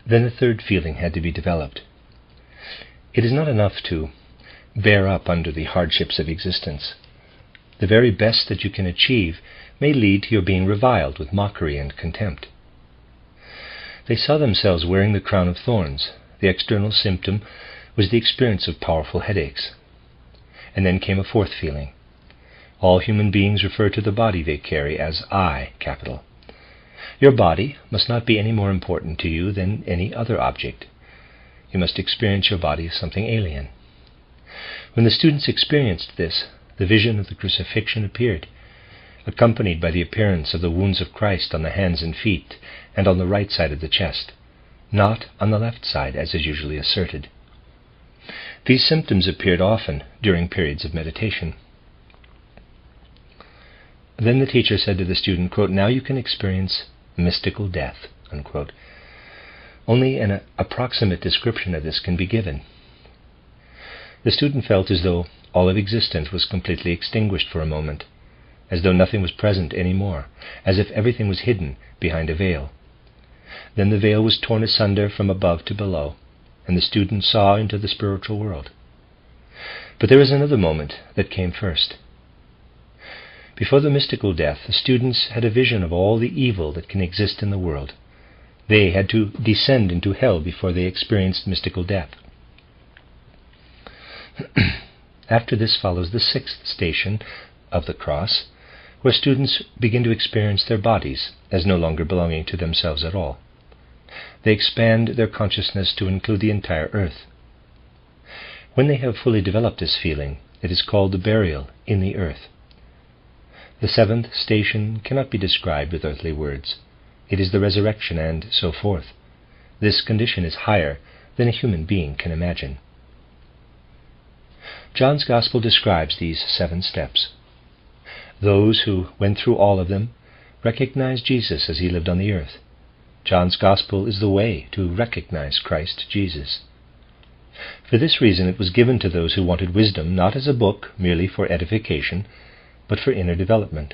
Then a third feeling had to be developed. It is not enough to bear up under the hardships of existence. The very best that you can achieve may lead to your being reviled with mockery and contempt. They saw themselves wearing the crown of thorns. The external symptom was the experience of powerful headaches. And then came a fourth feeling. All human beings refer to the body they carry as I, capital. Your body must not be any more important to you than any other object. You must experience your body as something alien. When the students experienced this, the vision of the crucifixion appeared, accompanied by the appearance of the wounds of Christ on the hands and feet and on the right side of the chest, not on the left side as is usually asserted. These symptoms appeared often during periods of meditation. Then the teacher said to the student, quote, "Now you can experience mystical death," unquote. Only an approximate description of this can be given. The student felt as though all of existence was completely extinguished for a moment, as though nothing was present any more, as if everything was hidden behind a veil. Then the veil was torn asunder from above to below, and the student saw into the spiritual world. But there was another moment that came first. Before the mystical death, the students had a vision of all the evil that can exist in the world. They had to descend into hell before they experienced mystical death. After this follows the sixth station of the cross, where students begin to experience their bodies as no longer belonging to themselves at all. They expand their consciousness to include the entire earth. When they have fully developed this feeling, it is called the burial in the earth. The seventh station cannot be described with earthly words. It is the resurrection and so forth. This condition is higher than a human being can imagine. John's Gospel describes these 7 steps. Those who went through all of them recognized Jesus as he lived on the earth. John's Gospel is the way to recognize Christ Jesus. For this reason it was given to those who wanted wisdom, not as a book merely for edification, but for inner development.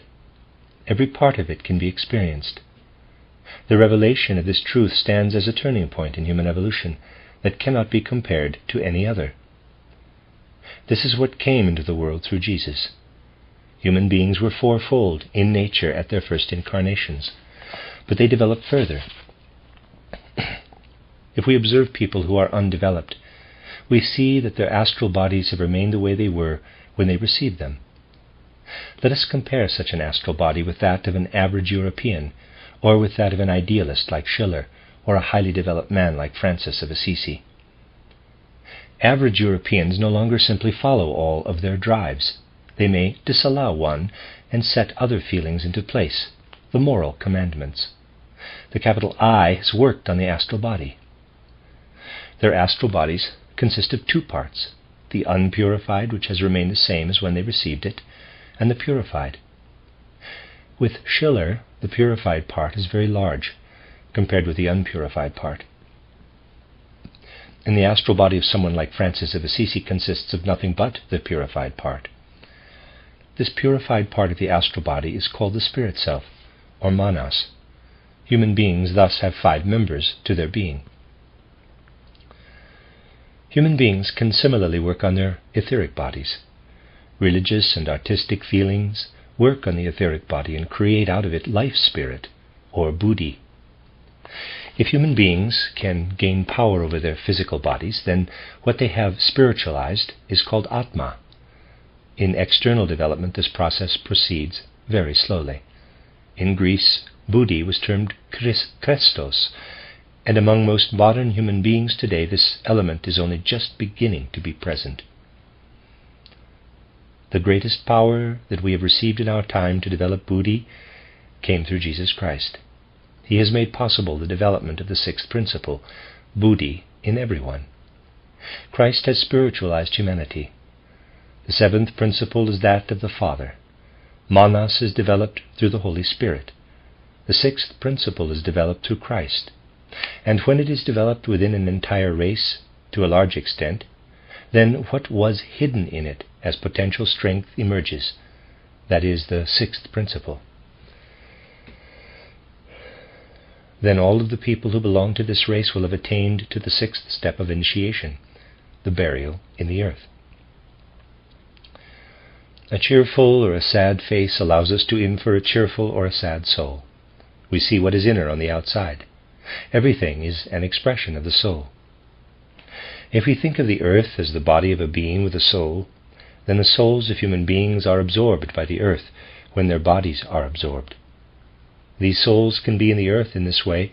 Every part of it can be experienced. The revelation of this truth stands as a turning point in human evolution that cannot be compared to any other. This is what came into the world through Jesus. Human beings were fourfold in nature at their first incarnations, but they developed further. If we observe people who are undeveloped, we see that their astral bodies have remained the way they were when they received them. Let us compare such an astral body with that of an average European, or with that of an idealist like Schiller, or a highly developed man like Francis of Assisi. Average Europeans no longer simply follow all of their drives. They may disallow one and set other feelings into place, the moral commandments. The capital I has worked on the astral body. Their astral bodies consist of 2 parts, the unpurified, which has remained the same as when they received it, and the purified. With Schiller, the purified part is very large, compared with the unpurified part. And the astral body of someone like Francis of Assisi consists of nothing but the purified part. This purified part of the astral body is called the spirit self, or manas. Human beings thus have 5 members to their being. Human beings can similarly work on their etheric bodies. Religious and artistic feelings work on the etheric body and create out of it life spirit, or buddhi. If human beings can gain power over their physical bodies, then what they have spiritualized is called Atma. In external development, this process proceeds very slowly. In Greece, buddhi was termed Christos, and among most modern human beings today, this element is only just beginning to be present. The greatest power that we have received in our time to develop buddhi came through Jesus Christ. He has made possible the development of the sixth principle, buddhi, in everyone. Christ has spiritualized humanity. The seventh principle is that of the Father. Manas is developed through the Holy Spirit. The sixth principle is developed through Christ. And when it is developed within an entire race, to a large extent, then what was hidden in it as potential strength emerges. That is the sixth principle. Then all of the people who belong to this race will have attained to the sixth step of initiation, the burial in the earth. A cheerful or a sad face allows us to infer a cheerful or a sad soul. We see what is in her on the outside. Everything is an expression of the soul. If we think of the earth as the body of a being with a soul, then the souls of human beings are absorbed by the earth when their bodies are absorbed. These souls can be in the earth in this way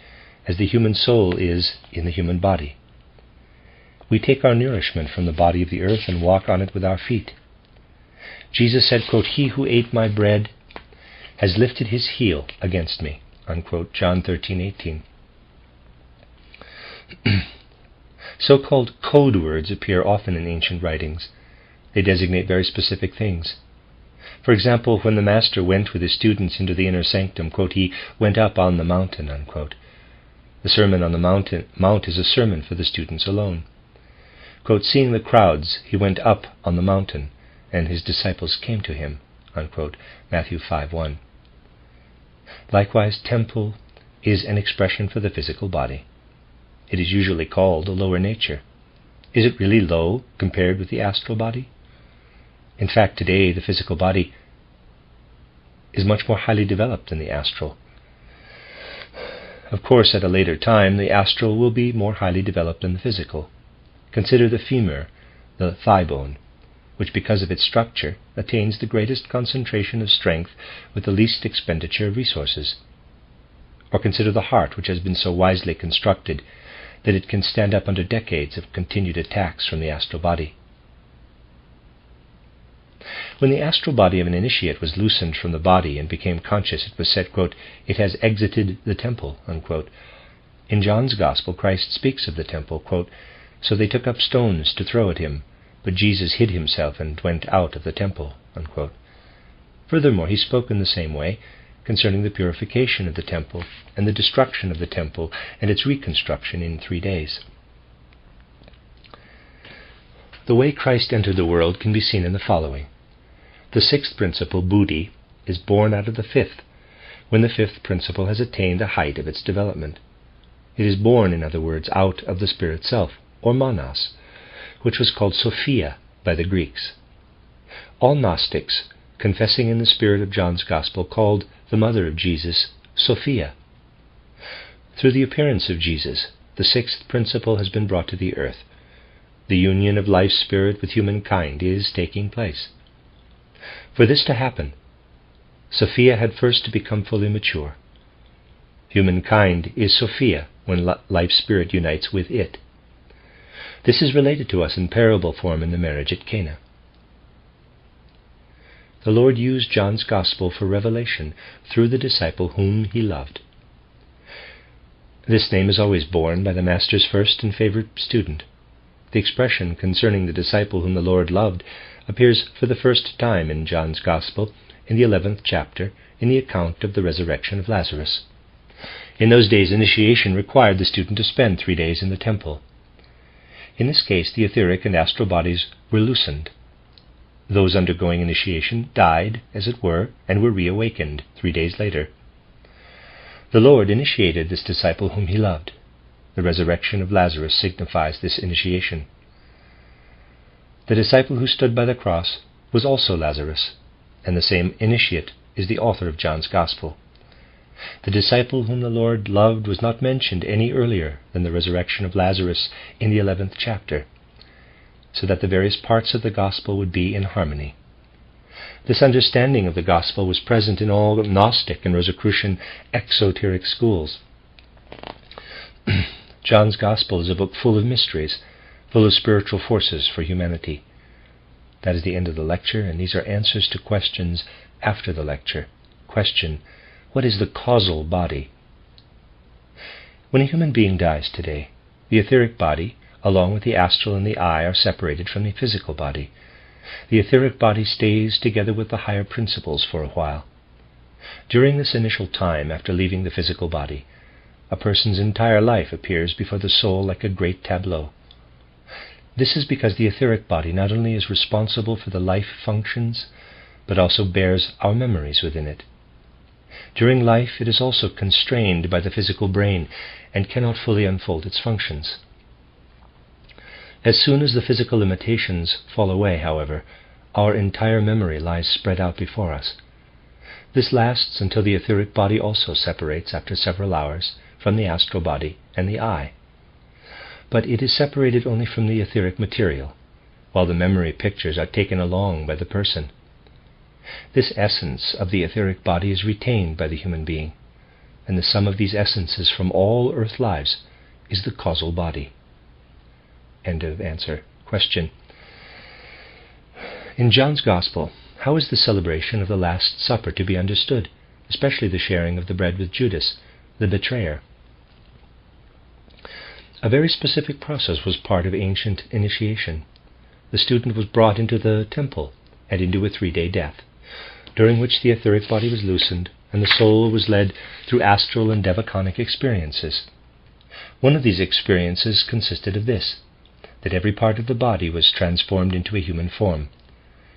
as the human soul is in the human body. We take our nourishment from the body of the earth and walk on it with our feet. Jesus said, quote, "He who ate my bread has lifted his heel against me," unquote, John 13:18. So-called code words appear often in ancient writings. They designate very specific things. For example, when the Master went with his students into the inner sanctum, quote, "He went up on the mountain," unquote. The Sermon on the Mount is a sermon for the students alone. Quote, "Seeing the crowds, he went up on the mountain, and his disciples came to him," unquote, Matthew 5:1. Likewise, temple is an expression for the physical body. It is usually called a lower nature. Is it really low compared with the astral body? In fact, today the physical body is much more highly developed than the astral. Of course, at a later time, the astral will be more highly developed than the physical. Consider the femur, the thigh bone, which because of its structure attains the greatest concentration of strength with the least expenditure of resources. Or consider the heart, which has been so wisely constructed that it can stand up under decades of continued attacks from the astral body. When the astral body of an initiate was loosened from the body and became conscious, it was said, quote, "It has exited the temple," unquote. In John's Gospel, Christ speaks of the temple, quote, "So they took up stones to throw at him, but Jesus hid himself and went out of the temple," unquote. Furthermore, he spoke in the same way concerning the purification of the temple and the destruction of the temple and its reconstruction in 3 days. The way Christ entered the world can be seen in the following. The sixth principle, buddhi, is born out of the fifth, when the fifth principle has attained the height of its development. It is born, in other words, out of the spirit self, or manas, which was called Sophia by the Greeks. All Gnostics, confessing in the spirit of John's Gospel, called the mother of Jesus Sophia. Through the appearance of Jesus, the sixth principle has been brought to the earth. The union of life spirit with humankind is taking place. For this to happen, Sophia had first to become fully mature. Humankind is Sophia when life spirit unites with it. This is related to us in parable form in the marriage at Cana. The Lord used John's Gospel for revelation through the disciple whom he loved. This name is always borne by the Master's first and favorite student. The expression concerning the disciple whom the Lord loved appears for the first time in John's Gospel in the 11th chapter in the account of the resurrection of Lazarus. In those days, initiation required the student to spend 3 days in the temple. In this case, the etheric and astral bodies were loosened. Those undergoing initiation died, as it were, and were reawakened 3 days later. The Lord initiated this disciple whom he loved. The resurrection of Lazarus signifies this initiation. The disciple who stood by the cross was also Lazarus, and the same initiate is the author of John's Gospel. The disciple whom the Lord loved was not mentioned any earlier than the resurrection of Lazarus in the 11th chapter, so that the various parts of the Gospel would be in harmony. This understanding of the Gospel was present in all Gnostic and Rosicrucian exoteric schools. John's Gospel is a book full of mysteries, full of spiritual forces for humanity. That is the end of the lecture, and these are answers to questions after the lecture. Question: what is the causal body? When a human being dies today, the etheric body, along with the astral and the eye, are separated from the physical body. The etheric body stays together with the higher principles for a while. During this initial time after leaving the physical body, a person's entire life appears before the soul like a great tableau. This is because the etheric body not only is responsible for the life functions, but also bears our memories within it. During life it is also constrained by the physical brain and cannot fully unfold its functions. As soon as the physical limitations fall away, however, our entire memory lies spread out before us. This lasts until the etheric body also separates after several hours from the astral body and the eye. But it is separated only from the etheric material, while the memory pictures are taken along by the person. This essence of the etheric body is retained by the human being, and the sum of these essences from all earth lives is the causal body. End of answer. Question: in John's Gospel, how is the celebration of the Last Supper to be understood, especially the sharing of the bread with Judas, the betrayer? A very specific process was part of ancient initiation. The student was brought into the temple and into a 3-day death, during which the etheric body was loosened and the soul was led through astral and devaconic experiences. One of these experiences consisted of this, that every part of the body was transformed into a human form.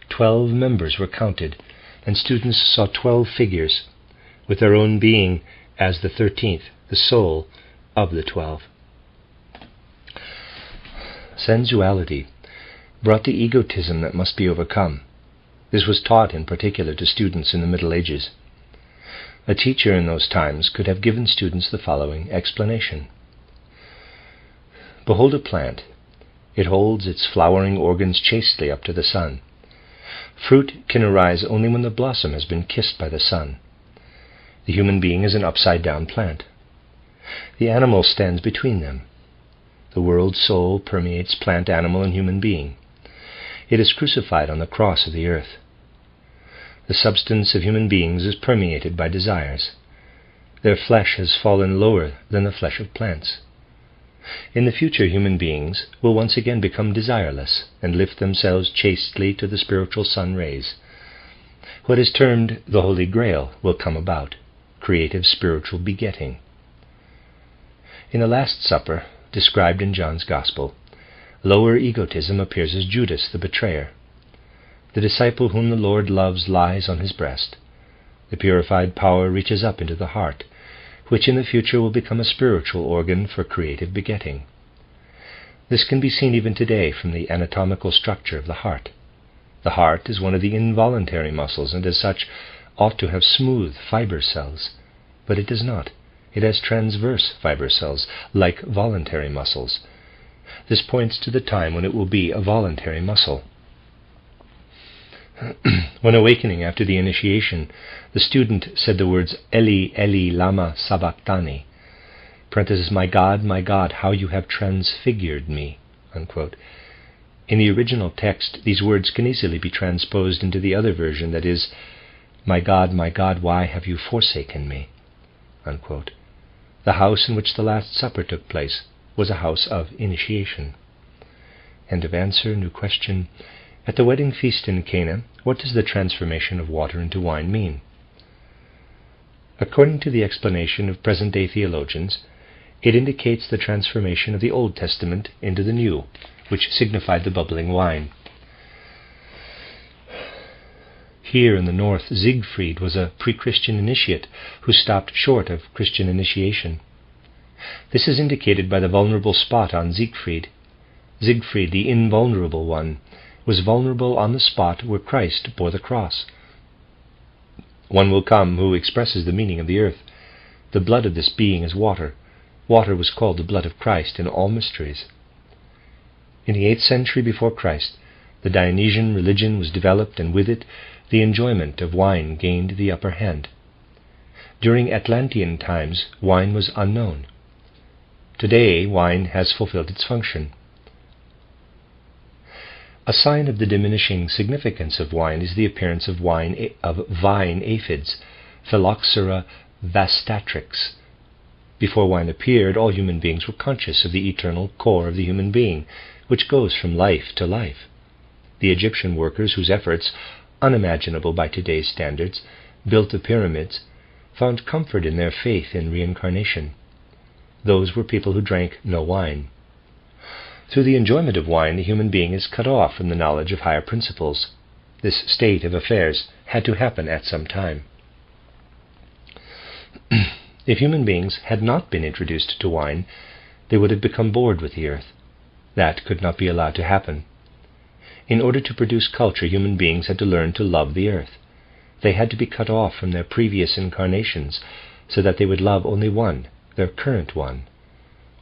12 members were counted, and students saw 12 figures, with their own being as the 13th, the soul of the 12. Sensuality brought the egotism that must be overcome. This was taught in particular to students in the Middle Ages. A teacher in those times could have given students the following explanation. Behold a plant. It holds its flowering organs chastely up to the sun. Fruit can arise only when the blossom has been kissed by the sun. The human being is an upside-down plant. The animal stands between them. The world soul permeates plant, animal, and human being. It is crucified on the cross of the earth. The substance of human beings is permeated by desires. Their flesh has fallen lower than the flesh of plants. In the future, human beings will once again become desireless and lift themselves chastely to the spiritual sun rays. What is termed the Holy Grail will come about, creative spiritual begetting. In the Last Supper, described in John's Gospel, lower egotism appears as Judas the betrayer. The disciple whom the Lord loves lies on his breast. The purified power reaches up into the heart, which in the future will become a spiritual organ for creative begetting. This can be seen even today from the anatomical structure of the heart. The heart is one of the involuntary muscles, and as such ought to have smooth fiber cells, but it does not. It has transverse fiber cells, like voluntary muscles. This points to the time when it will be a voluntary muscle. When awakening after the initiation, the student said the words, Eli, Eli, lama sabachthani, parenthesis, my God, how you have transfigured me, unquote. In the original text, these words can easily be transposed into the other version, that is, my God, why have you forsaken me, unquote. The house in which the Last Supper took place was a house of initiation. End of answer. New question. At the wedding feast in Cana, what does the transformation of water into wine mean? According to the explanation of present-day theologians, it indicates the transformation of the Old Testament into the New, which signified the bubbling wine. Here in the north, Siegfried was a pre-Christian initiate who stopped short of Christian initiation. This is indicated by the vulnerable spot on Siegfried. Siegfried, the invulnerable one, was vulnerable on the spot where Christ bore the cross. One will come who expresses the meaning of the earth. The blood of this being is water. Water was called the blood of Christ in all mysteries. In the 8th century before Christ, the Dionysian religion was developed, and with it the enjoyment of wine gained the upper hand. During Atlantean times, wine was unknown. Today, wine has fulfilled its function. A sign of the diminishing significance of wine is the appearance of vine aphids, Phylloxera vastatrix. Before wine appeared, all human beings were conscious of the eternal core of the human being, which goes from life to life. The Egyptian workers, whose efforts, unimaginable by today's standards, built the pyramids, found comfort in their faith in reincarnation. Those were people who drank no wine. Through the enjoyment of wine, the human being is cut off from the knowledge of higher principles. This state of affairs had to happen at some time. If human beings had not been introduced to wine, they would have become bored with the earth. That could not be allowed to happen. In order to produce culture, human beings had to learn to love the earth. They had to be cut off from their previous incarnations, so that they would love only one, their current one.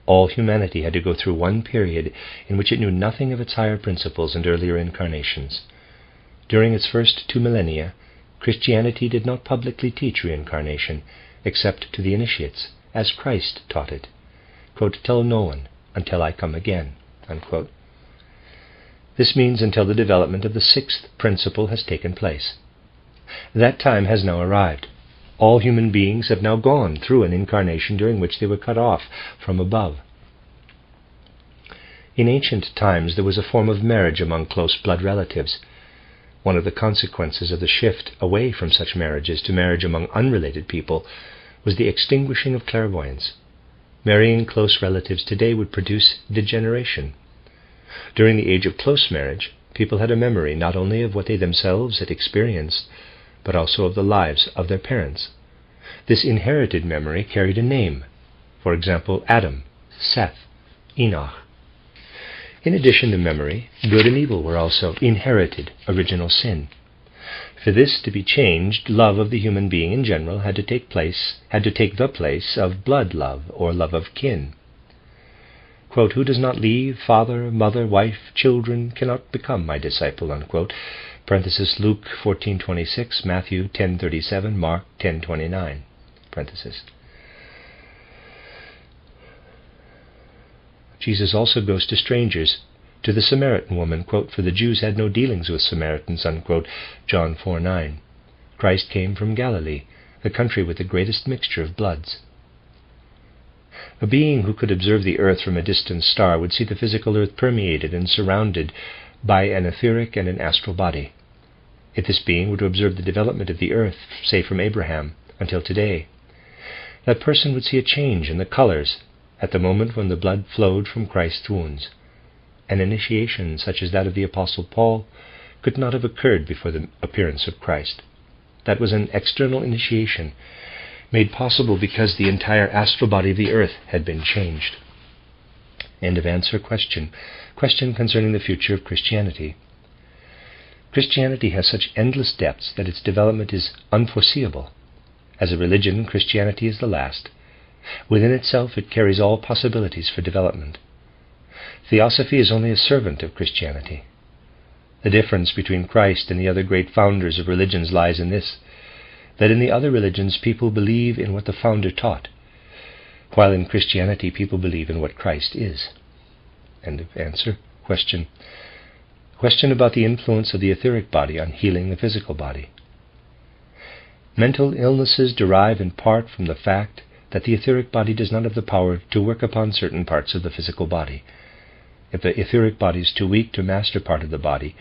All humanity had to go through one period in which it knew nothing of its higher principles and earlier incarnations. During its first 2 millennia, Christianity did not publicly teach reincarnation, except to the initiates, as Christ taught it. Quote, "Tell no one until I come again." Unquote. This means until the development of the 6th principle has taken place. That time has now arrived. All human beings have now gone through an incarnation during which they were cut off from above. In ancient times there was a form of marriage among close blood relatives. One of the consequences of the shift away from such marriages to marriage among unrelated people was the extinguishing of clairvoyance. Marrying close relatives today would produce degeneration. During the age of close marriage, people had a memory not only of what they themselves had experienced, but also of the lives of their parents. This inherited memory carried a name. For example, Adam, Seth, Enoch. In addition to memory, good and evil were also inherited original sin. For this to be changed, love of the human being in general had to take the place of blood love or love of kin. Quote, "Who does not leave father, mother, wife, children, cannot become my disciple," unquote. Parenthesis, Luke 14:26, Matthew 10:37, Mark 10:29. Parenthesis. Jesus also goes to strangers, to the Samaritan woman, quote, "For the Jews had no dealings with Samaritans," unquote, John 4:9. Christ came from Galilee, the country with the greatest mixture of bloods. A being who could observe the earth from a distant star would see the physical earth permeated and surrounded by an etheric and an astral body. If this being were to observe the development of the earth, say from Abraham until today, that person would see a change in the colors at the moment when the blood flowed from Christ's wounds. An initiation such as that of the Apostle Paul could not have occurred before the appearance of Christ. That was an external initiation, made possible because the entire astral body of the earth had been changed. End of answer. Question concerning the future of Christianity. Christianity has such endless depths that its development is unforeseeable. As a religion, Christianity is the last. Within itself it carries all possibilities for development. Theosophy is only a servant of Christianity. The difference between Christ and the other great founders of religions lies in this, that in the other religions people believe in what the founder taught, while in Christianity people believe in what Christ is. End of answer. Question about the influence of the etheric body on healing the physical body. Mental illnesses derive in part from the fact that the etheric body does not have the power to work upon certain parts of the physical body. If the etheric body is too weak to master part of the body,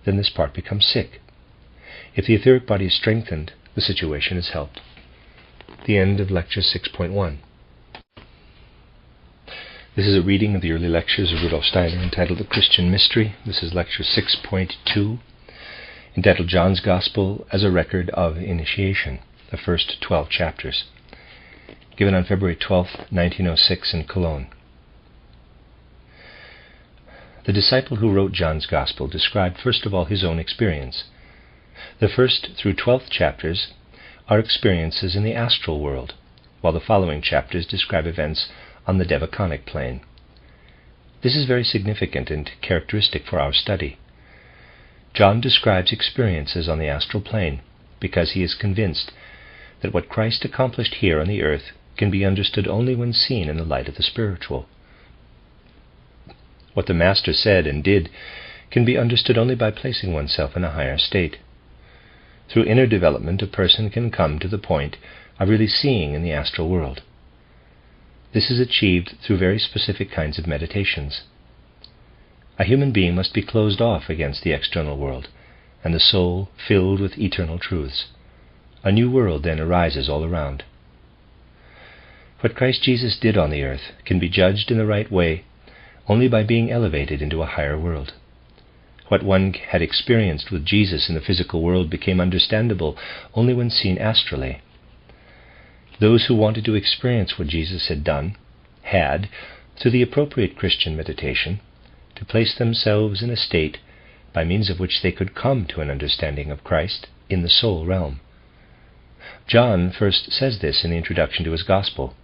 then this part becomes sick. If the etheric body is strengthened, the situation is helped. The end of Lecture 6.1. This is a reading of the early lectures of Rudolf Steiner entitled The Christian Mystery. This is Lecture 6.2, entitled John's Gospel as a Record of Initiation, the first 12 chapters, given on February 12, 1906 in Cologne. The disciple who wrote John's Gospel described first of all his own experience. The first through 12th chapters are experiences in the astral world, while the following chapters describe events on the devaconic plane. This is very significant and characteristic for our study. John describes experiences on the astral plane because he is convinced that what Christ accomplished here on the earth can be understood only when seen in the light of the spiritual. What the Master said and did can be understood only by placing oneself in a higher state. Through inner development, a person can come to the point of really seeing in the astral world. This is achieved through very specific kinds of meditations. A human being must be closed off against the external world, and the soul filled with eternal truths. A new world then arises all around. What Christ Jesus did on the earth can be judged in the right way only by being elevated into a higher world. What one had experienced with Jesus in the physical world became understandable only when seen astrally. Those who wanted to experience what Jesus had done had, through the appropriate Christian meditation, to place themselves in a state by means of which they could come to an understanding of Christ in the soul realm. John first says this in the introduction to his Gospel.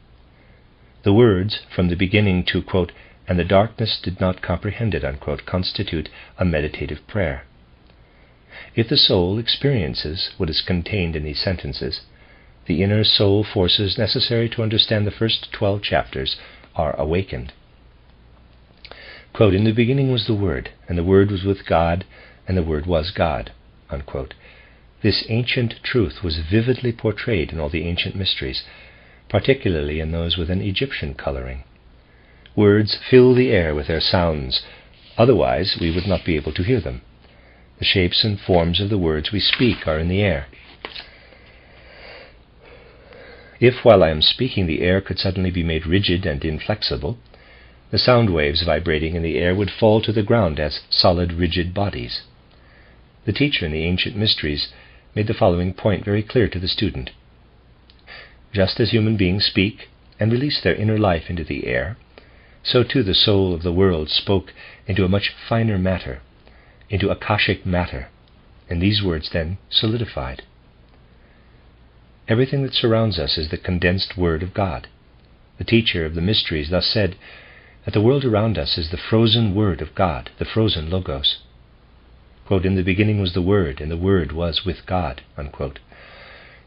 The words from the beginning to, quote, "and the darkness did not comprehend it," unquote, constitute a meditative prayer. If the soul experiences what is contained in these sentences, the inner soul forces necessary to understand the first 12 chapters are awakened. Quote, "In the beginning was the Word, and the Word was with God, and the Word was God," unquote. This ancient truth was vividly portrayed in all the ancient mysteries, particularly in those with an Egyptian coloring. Words fill the air with their sounds, otherwise we would not be able to hear them. The shapes and forms of the words we speak are in the air. If, while I am speaking, the air could suddenly be made rigid and inflexible, the sound waves vibrating in the air would fall to the ground as solid, rigid bodies. The teacher in the ancient mysteries made the following point very clear to the student. Just as human beings speak and release their inner life into the air, so too the soul of the world spoke into a much finer matter, into Akashic matter, and these words then solidified. Everything that surrounds us is the condensed Word of God. The teacher of the mysteries thus said that the world around us is the frozen Word of God, the frozen Logos. Quote, "In the beginning was the Word, and the Word was with God," unquote.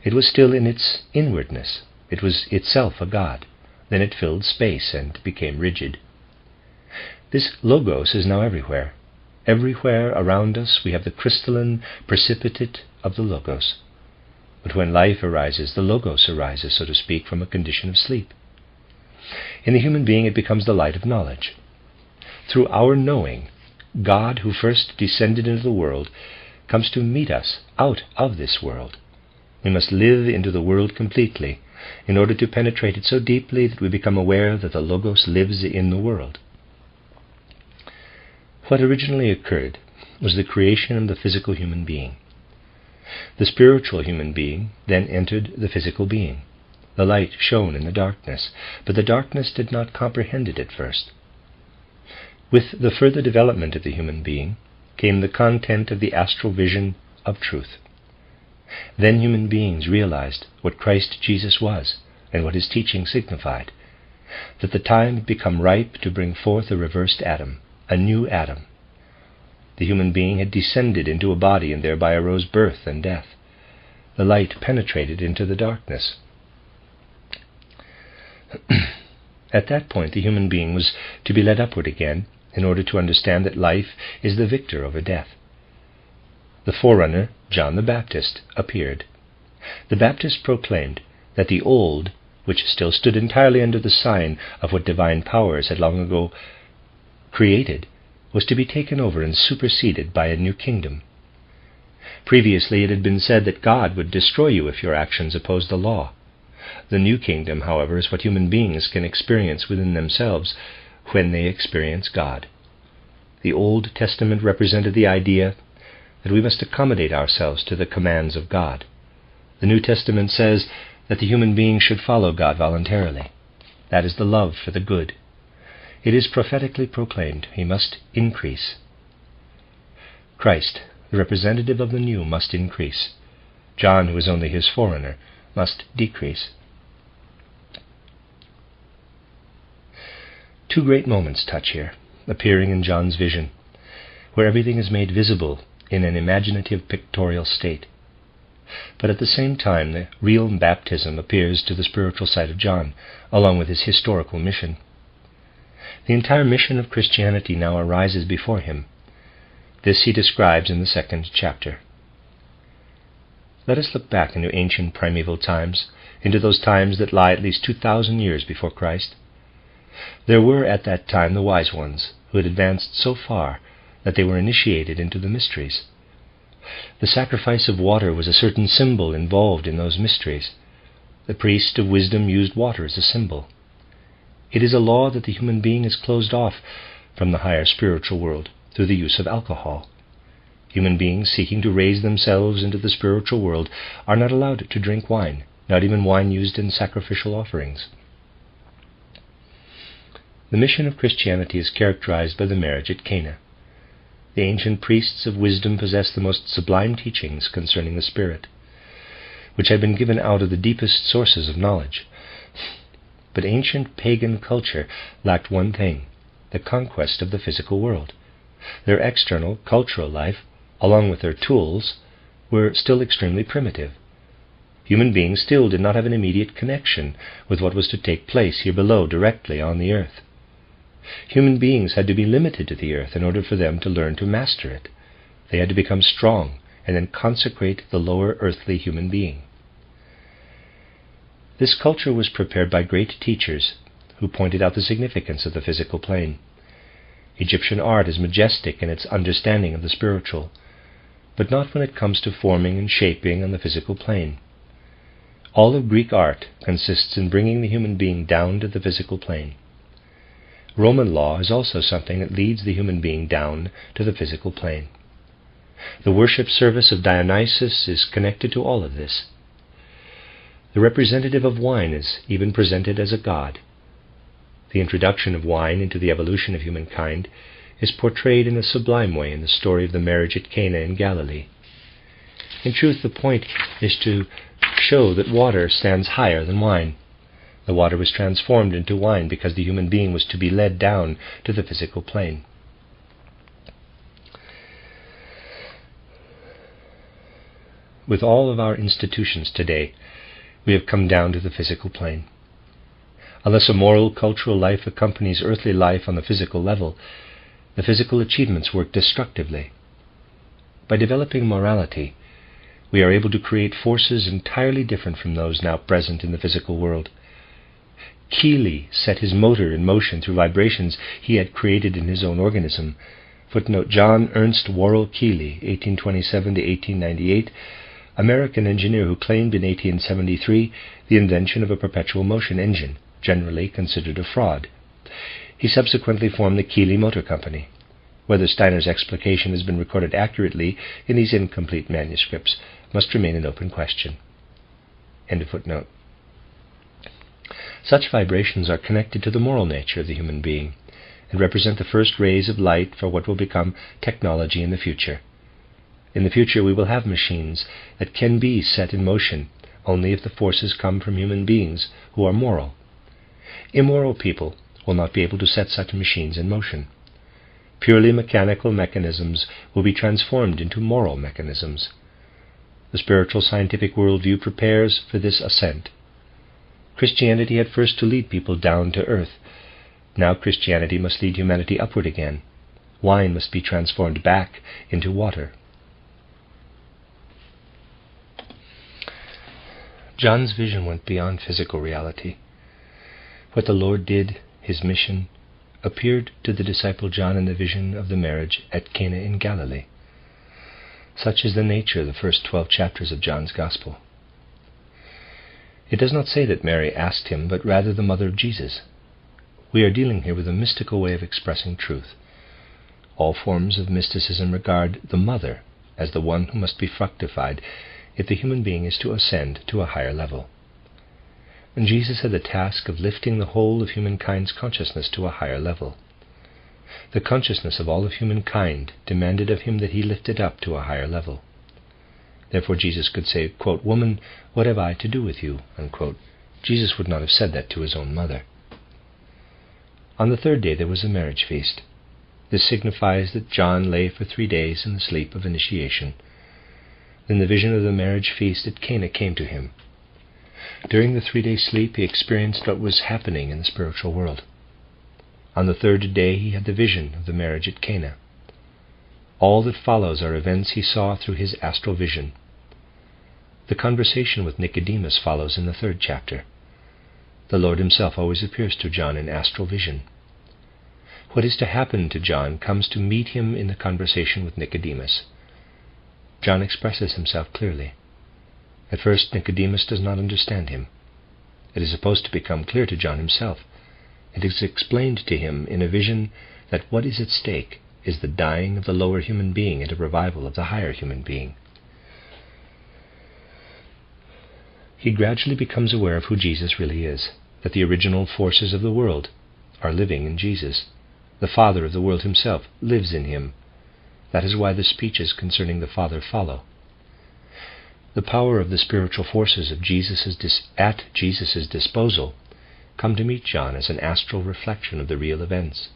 It was still in its inwardness. It was itself a God. Then it filled space and became rigid. This Logos is now everywhere. Everywhere around us we have the crystalline precipitate of the Logos. But when life arises, the Logos arises, so to speak, from a condition of sleep. In the human being it becomes the light of knowledge. Through our knowing, God, who first descended into the world, comes to meet us out of this world. We must live into the world completely in order to penetrate it so deeply that we become aware that the Logos lives in the world. What originally occurred was the creation of the physical human being. The spiritual human being then entered the physical being. The light shone in the darkness, but the darkness did not comprehend it at first. With the further development of the human being came the content of the astral vision of truth. Then human beings realized what Christ Jesus was and what his teaching signified, that the time had become ripe to bring forth a reversed Adam, a new Adam. The human being had descended into a body, and thereby arose birth and death. The light penetrated into the darkness. At that point the human being was to be led upward again in order to understand that life is the victor over death. The forerunner, John the Baptist, appeared. The Baptist proclaimed that the old, which still stood entirely under the sign of what divine powers had long ago created, was to be taken over and superseded by a new kingdom. Previously it had been said that God would destroy you if your actions opposed the law. The new kingdom, however, is what human beings can experience within themselves when they experience God. The Old Testament represented the idea that we must accommodate ourselves to the commands of God. The New Testament says that the human being should follow God voluntarily. That is the love for the good. It is prophetically proclaimed, he must increase. Christ, the representative of the new, must increase. John, who is only his forerunner, must decrease. Two great moments touch here, appearing in John's vision, where everything is made visible in an imaginative pictorial state. but at the same time the real baptism appears to the spiritual sight of John, along with his historical mission. The entire mission of Christianity now arises before him. This he describes in the 2nd chapter. Let us look back into ancient primeval times, into those times that lie at least 2,000 years before Christ. There were at that time the wise ones, who had advanced so far that they were initiated into the mysteries. The sacrifice of water was a certain symbol involved in those mysteries. The priest of wisdom used water as a symbol. It is a law that the human being is closed off from the higher spiritual world through the use of alcohol. Human beings seeking to raise themselves into the spiritual world are not allowed to drink wine, not even wine used in sacrificial offerings. The mission of Christianity is characterized by the marriage at Cana. The ancient priests of wisdom possessed the most sublime teachings concerning the Spirit, which had been given out of the deepest sources of knowledge. But ancient pagan culture lacked one thing, the conquest of the physical world. Their external, cultural life, along with their tools, were still extremely primitive. Human beings still did not have an immediate connection with what was to take place here below directly on the earth. Human beings had to be limited to the earth in order for them to learn to master it. They had to become strong and then consecrate the lower earthly human being. This culture was prepared by great teachers who pointed out the significance of the physical plane. Egyptian art is majestic in its understanding of the spiritual, but not when it comes to forming and shaping on the physical plane. All of Greek art consists in bringing the human being down to the physical plane. Roman law is also something that leads the human being down to the physical plane. The worship service of Dionysus is connected to all of this. The representative of wine is even presented as a god. The introduction of wine into the evolution of humankind is portrayed in a sublime way in the story of the marriage at Cana in Galilee. In truth, the point is to show that water stands higher than wine. The water was transformed into wine because the human being was to be led down to the physical plane. With all of our institutions today, we have come down to the physical plane. Unless a moral, cultural life accompanies earthly life on the physical level, the physical achievements work destructively. By developing morality, we are able to create forces entirely different from those now present in the physical world. Keely set his motor in motion through vibrations he had created in his own organism. Footnote: John Ernst Worrell Keely, 1827 to 1898, American engineer who claimed in 1873 the invention of a perpetual motion engine, generally considered a fraud. He subsequently formed the Keely Motor Company. Whether Steiner's explication has been recorded accurately in these incomplete manuscripts must remain an open question. End of footnote. Such vibrations are connected to the moral nature of the human being and represent the first rays of light for what will become technology in the future. In the future we will have machines that can be set in motion only if the forces come from human beings who are moral. Immoral people will not be able to set such machines in motion. Purely mechanical mechanisms will be transformed into moral mechanisms. The spiritual scientific worldview prepares for this ascent. Christianity had first to lead people down to earth. Now Christianity must lead humanity upward again. Wine must be transformed back into water. John's vision went beyond physical reality. What the Lord did, his mission, appeared to the disciple John in the vision of the marriage at Cana in Galilee. Such is the nature of the first 12 chapters of John's Gospel. It does not say that Mary asked him, but rather the mother of Jesus. We are dealing here with a mystical way of expressing truth. All forms of mysticism regard the mother as the one who must be fructified if the human being is to ascend to a higher level. And Jesus had the task of lifting the whole of humankind's consciousness to a higher level. The consciousness of all of humankind demanded of him that he lift it up to a higher level. Therefore Jesus could say, quote, "Woman, what have I to do with you?" unquote. Jesus would not have said that to his own mother. On the third day there was a marriage feast. This signifies that John lay for 3 days in the sleep of initiation. Then the vision of the marriage feast at Cana came to him. During the 3-day sleep he experienced what was happening in the spiritual world. On the 3rd day he had the vision of the marriage at Cana. All that follows are events he saw through his astral vision. The conversation with Nicodemus follows in the 3rd chapter. The Lord himself always appears to John in astral vision. What is to happen to John comes to meet him in the conversation with Nicodemus. John expresses himself clearly. At first Nicodemus does not understand him. It is supposed to become clear to John himself. It is explained to him in a vision that what is at stake is the dying of the lower human being and a revival of the higher human being. He gradually becomes aware of who Jesus really is, that the original forces of the world are living in Jesus. The Father of the world himself lives in him. That is why the speeches concerning the Father follow. The power of the spiritual forces of at Jesus' disposal come to meet John as an astral reflection of the real events.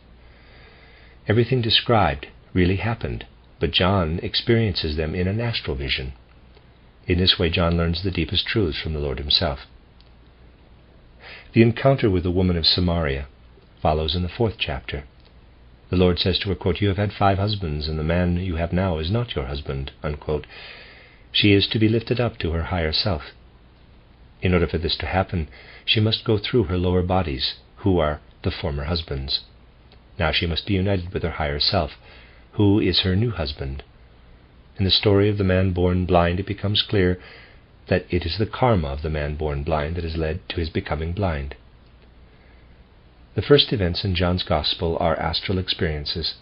Everything described really happened, but John experiences them in an astral vision. In this way John learns the deepest truths from the Lord himself. The encounter with the woman of Samaria follows in the 4th chapter. The Lord says to her, quote, "You have had 5 husbands, and the man you have now is not your husband," unquote. She is to be lifted up to her higher self. In order for this to happen, she must go through her lower bodies, who are the former husbands. Now she must be united with her higher self, who is her new husband. In the story of the man born blind, it becomes clear that it is the karma of the man born blind that has led to his becoming blind. The first events in John's Gospel are astral experiences.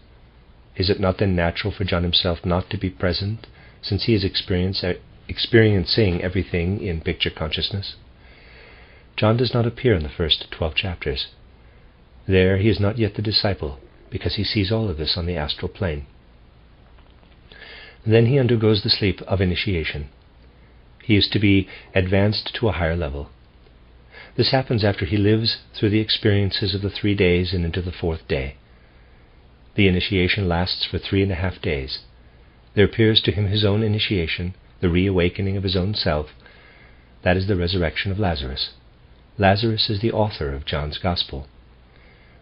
Is it not then natural for John himself not to be present, since he is experiencing everything in picture consciousness? John does not appear in the first 12 chapters. There he is not yet the disciple, because he sees all of this on the astral plane. Then he undergoes the sleep of initiation. He is to be advanced to a higher level. This happens after he lives through the experiences of the 3 days and into the 4th day. The initiation lasts for 3.5 days. There appears to him his own initiation, the reawakening of his own self. That is the resurrection of Lazarus. Lazarus is the author of John's Gospel.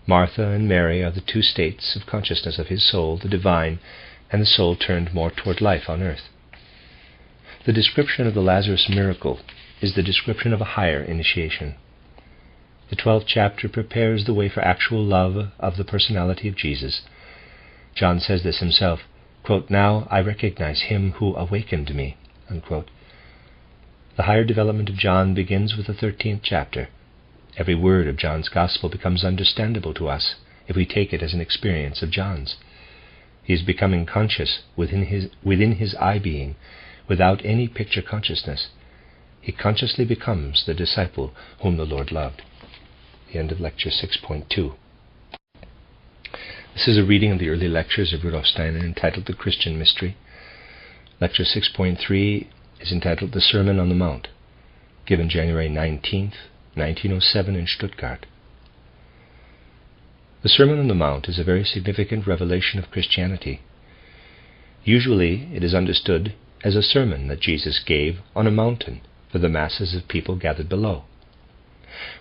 Martha and Mary are the 2 states of consciousness of his soul, the divine, and the soul turned more toward life on earth. The description of the Lazarus miracle is the description of a higher initiation. The 12th chapter prepares the way for actual love of the personality of Jesus. John says this himself, quote, "Now I recognize him who awakened me," unquote. The higher development of John begins with the 13th chapter. Every word of John's Gospel becomes understandable to us if we take it as an experience of John's. He is becoming conscious within his I-being, without any picture consciousness. He consciously becomes the disciple whom the Lord loved. The end of Lecture 6.2. This is a reading of the early lectures of Rudolf Steiner entitled The Christian Mystery. Lecture 6.3 is entitled The Sermon on the Mount, given January 19th, 1907 in Stuttgart. The Sermon on the Mount is a very significant revelation of Christianity. Usually it is understood as a sermon that Jesus gave on a mountain for the masses of people gathered below.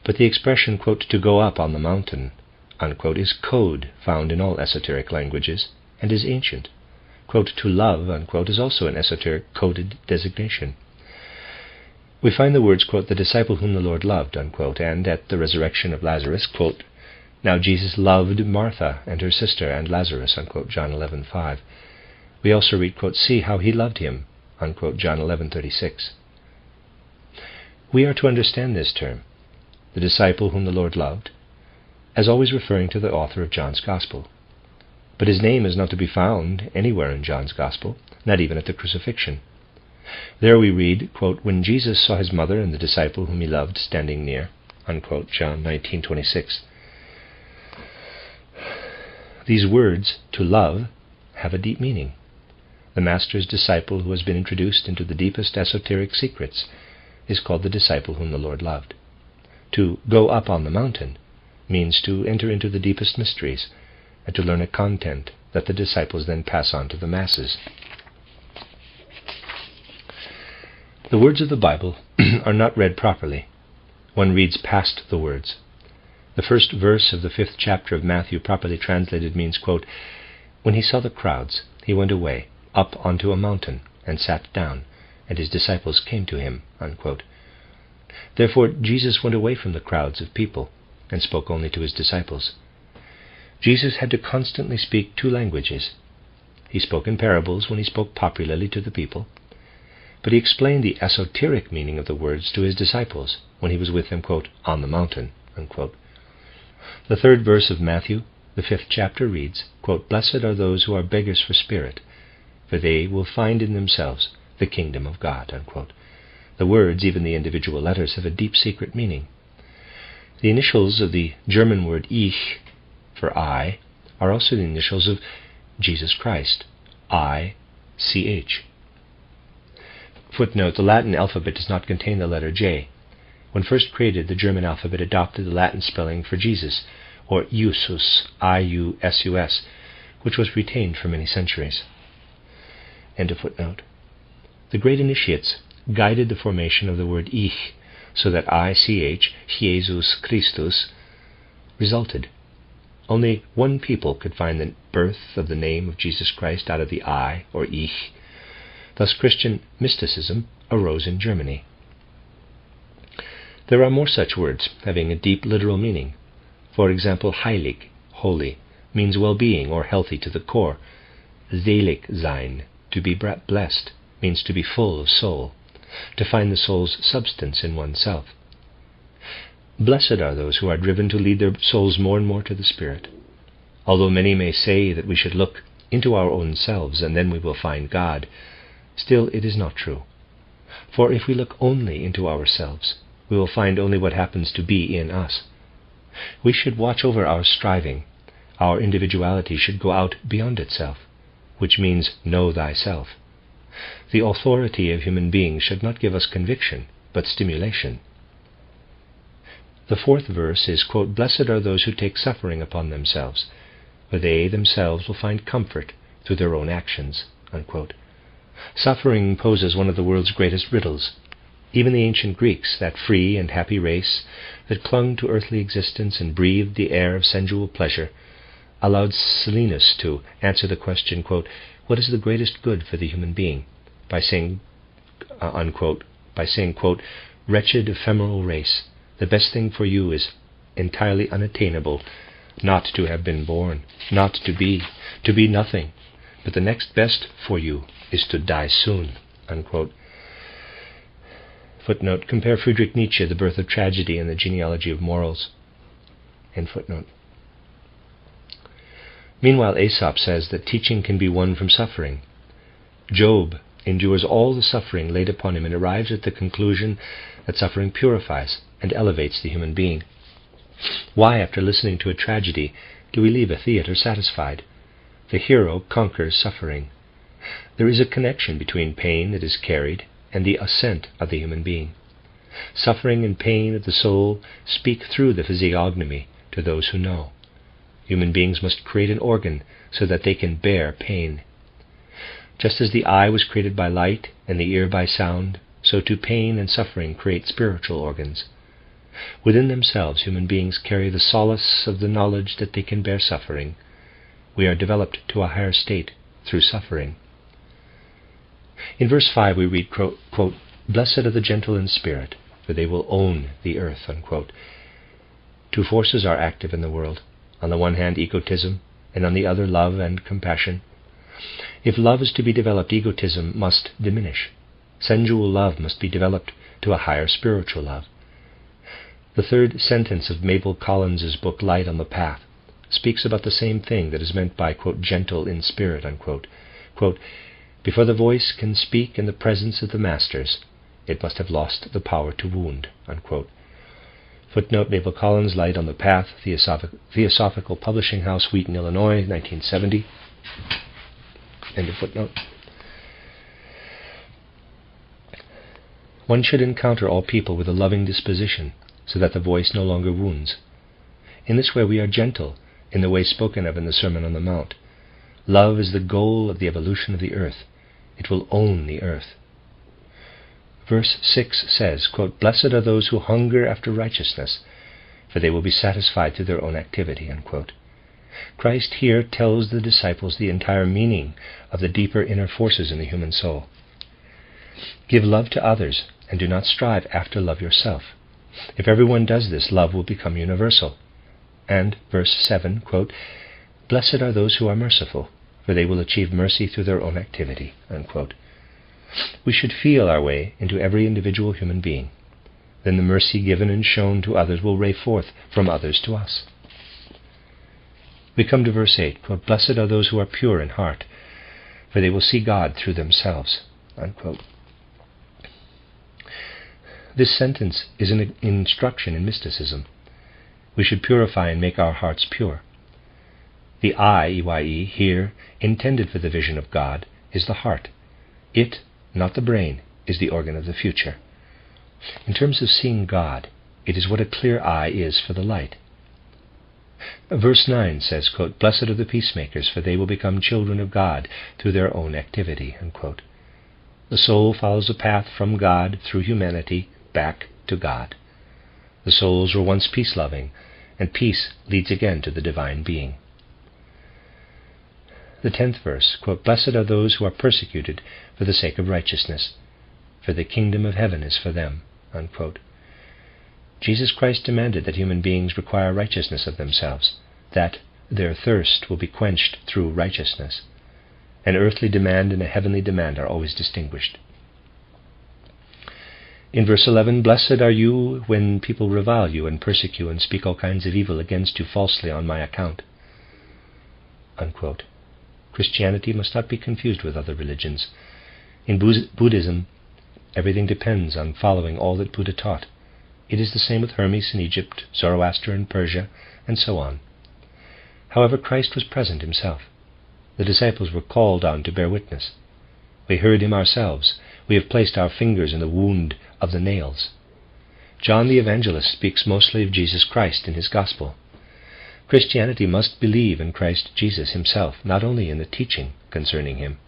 But the expression, quote, "to go up on the mountain," unquote, is code found in all esoteric languages and is ancient. Quote, "to love," unquote, is also an esoteric coded designation. We find the words, quote, "the disciple whom the Lord loved," unquote, and at the resurrection of Lazarus, quote, "Now Jesus loved Martha and her sister and Lazarus," unquote, John 11:5. We also read, quote, "see how he loved him," unquote, John 11:36. We are to understand this term, the disciple whom the Lord loved, as always referring to the author of John's Gospel. But his name is not to be found anywhere in John's Gospel, not even at the crucifixion. There we read, quote, "when Jesus saw his mother and the disciple whom he loved standing near," unquote, John 19:26. These words, "to love," have a deep meaning. The Master's disciple who has been introduced into the deepest esoteric secrets is called the disciple whom the Lord loved. To go up on the mountain means to enter into the deepest mysteries and to learn a content that the disciples then pass on to the masses. The words of the Bible are not read properly. One reads past the words. The first verse of the 5th chapter of Matthew, properly translated, means, quote, "When he saw the crowds, he went away, up onto a mountain, and sat down, and his disciples came to him," unquote. Therefore, Jesus went away from the crowds of people, and spoke only to his disciples. Jesus had to constantly speak two languages. He spoke in parables when he spoke popularly to the people, but he explained the esoteric meaning of the words to his disciples when he was with them, quote, "on the mountain," unquote. The 3rd verse of Matthew, the 5th chapter, reads, quote, "Blessed are those who are beggars for spirit, for they will find in themselves the kingdom of God," unquote. The words, even the individual letters, have a deep secret meaning. The initials of the German word Ich, for I, are also the initials of Jesus Christ, I-C-H. Footnote: the Latin alphabet does not contain the letter J. When first created, the German alphabet adopted the Latin spelling for Jesus, or Iusus, I-U-S-U-S, which was retained for many centuries. End of footnote. The great initiates guided the formation of the word Ich, so that I-C-H, Jesus Christus, resulted. Only one people could find the birth of the name of Jesus Christ out of the I, or Ich. Thus Christian mysticism arose in Germany. There are more such words having a deep literal meaning. For example, heilig, holy, means well-being or healthy to the core. Selig sein, to be blessed, means to be full of soul, to find the soul's substance in oneself. Blessed are those who are driven to lead their souls more and more to the Spirit. Although many may say that we should look into our own selves and then we will find God, still it is not true. For if we look only into ourselves, we will find only what happens to be in us. We should watch over our striving. Our individuality should go out beyond itself, which means know thyself. The authority of human beings should not give us conviction, but stimulation. The 4th verse is, quote, "Blessed are those who take suffering upon themselves, for they themselves will find comfort through their own actions," unquote. Suffering poses one of the world's greatest riddles. Even the ancient Greeks, that free and happy race that clung to earthly existence and breathed the air of sensual pleasure, allowed Silenus to answer the question, quote, "What is the greatest good for the human being?" by saying, quote, "Wretched ephemeral race, the best thing for you is entirely unattainable, not to have been born, not to be nothing, but the next best for you is to die soon," unquote. Footnote: compare Friedrich Nietzsche, The Birth of Tragedy and the Genealogy of Morals. End footnote. Meanwhile, Aesop says that teaching can be won from suffering. Job endures all the suffering laid upon him and arrives at the conclusion that suffering purifies and elevates the human being. Why, after listening to a tragedy, do we leave a theatre satisfied? The hero conquers suffering. There is a connection between pain that is carried and the ascent of the human being. Suffering and pain of the soul speak through the physiognomy to those who know. Human beings must create an organ so that they can bear pain. Just as the eye was created by light and the ear by sound, so too pain and suffering create spiritual organs. Within themselves, human beings carry the solace of the knowledge that they can bear suffering. We are developed to a higher state through suffering. In verse 5 we read, quote, "Blessed are the gentle in spirit, for they will own the earth," unquote. Two forces are active in the world. On the one hand, egotism, and on the other, love and compassion. If love is to be developed, egotism must diminish. Sensual love must be developed to a higher spiritual love. The 3rd sentence of Mabel Collins's book, Light on the Path, speaks about the same thing that is meant by, quote, "gentle in spirit," unquote. Quote, "Before the voice can speak in the presence of the masters, it must have lost the power to wound," unquote. Footnote: Mabel Collins, Light on the Path, Theosophical Publishing House, Wheaton, Illinois, 1970. End of footnote. One should encounter all people with a loving disposition, so that the voice no longer wounds. In this way we are gentle, in the way spoken of in the Sermon on the Mount. Love is the goal of the evolution of the earth. It will own the earth. Verse 6 says, quote, "Blessed are those who hunger after righteousness, for they will be satisfied through their own activity." Unquote. Christ here tells the disciples the entire meaning of the deeper inner forces in the human soul. Give love to others, and do not strive after love yourself. If everyone does this, love will become universal. And, verse 7, quote, "Blessed are those who are merciful, for they will achieve mercy through their own activity." Unquote. We should feel our way into every individual human being. Then the mercy given and shown to others will ray forth from others to us. We come to verse 8, quote, "Blessed are those who are pure in heart, for they will see God through themselves." Unquote. This sentence is an instruction in mysticism. We should purify and make our hearts pure. The eye, E-Y-E, here, intended for the vision of God, is the heart. It, not the brain, is the organ of the future. In terms of seeing God, it is what a clear eye is for the light. Verse 9 says, quote, "Blessed are the peacemakers, for they will become children of God through their own activity." Unquote. The soul follows a path from God through humanity back to God. The souls were once peace-loving, and peace leads again to the divine being. The 10th verse, quote, "Blessed are those who are persecuted for the sake of righteousness, for the kingdom of heaven is for them." Unquote. Jesus Christ demanded that human beings require righteousness of themselves, that their thirst will be quenched through righteousness. An earthly demand and a heavenly demand are always distinguished. In verse 11, "Blessed are you when people revile you and persecute and speak all kinds of evil against you falsely on my account." Unquote. Christianity must not be confused with other religions. In Buddhism, everything depends on following all that Buddha taught. It is the same with Hermes in Egypt, Zoroaster in Persia, and so on. However, Christ was present himself. The disciples were called on to bear witness. We heard him ourselves. We have placed our fingers in the wound of the nails. John the Evangelist speaks mostly of Jesus Christ in his Gospel. Christianity must believe in Christ Jesus himself, not only in the teaching concerning him.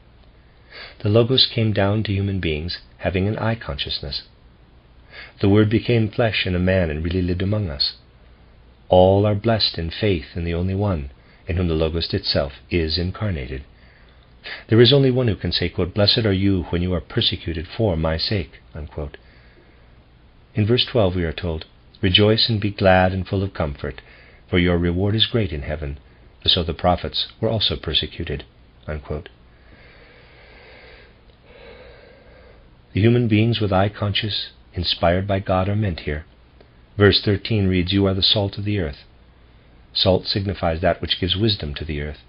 The Logos came down to human beings having an eye consciousness. The Word became flesh and a man and really lived among us. All are blessed in faith in the only one, in whom the Logos itself is incarnated. There is only one who can say, quote, "Blessed are you when you are persecuted for my sake." Unquote. In verse 12 we are told, "Rejoice and be glad and full of comfort, for your reward is great in heaven, for so the prophets were also persecuted." Unquote. The human beings with eye conscious, inspired by God, are meant here. Verse 13 reads, "You are the salt of the earth." Salt signifies that which gives wisdom to the earth.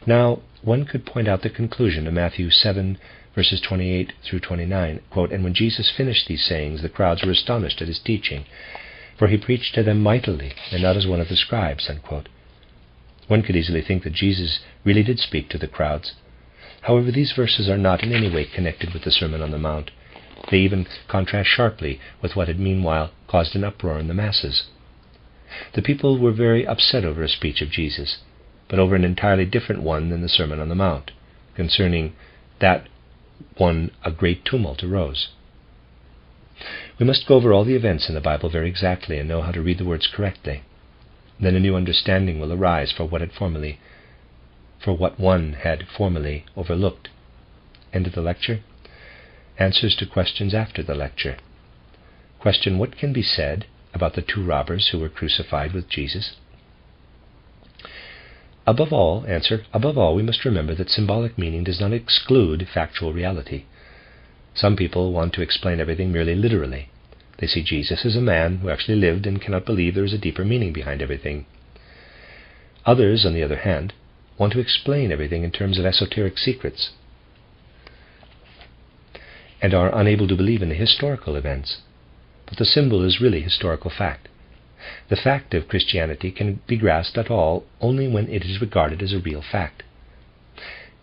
Now, one could point out the conclusion of Matthew 7, verses 28 through 29, quote, "And when Jesus finished these sayings, the crowds were astonished at his teaching, for he preached to them mightily, and not as one of the scribes." Unquote. One could easily think that Jesus really did speak to the crowds. However, these verses are not in any way connected with the Sermon on the Mount. They even contrast sharply with what had meanwhile caused an uproar in the masses. The people were very upset over a speech of Jesus, but over an entirely different one than the Sermon on the Mount. Concerning that one, a great tumult arose. We must go over all the events in the Bible very exactly and know how to read the words correctly. Then a new understanding will arise for what one had formerly overlooked. End of the lecture. Answers to questions after the lecture. Question: what can be said about the two robbers who were crucified with Jesus? Above all, we must remember that symbolic meaning does not exclude factual reality. Some people want to explain everything merely literally. They see Jesus as a man who actually lived and cannot believe there is a deeper meaning behind everything. Others, on the other hand, want to explain everything in terms of esoteric secrets and are unable to believe in the historical events. But the symbol is really historical fact. The fact of Christianity can be grasped at all only when it is regarded as a real fact.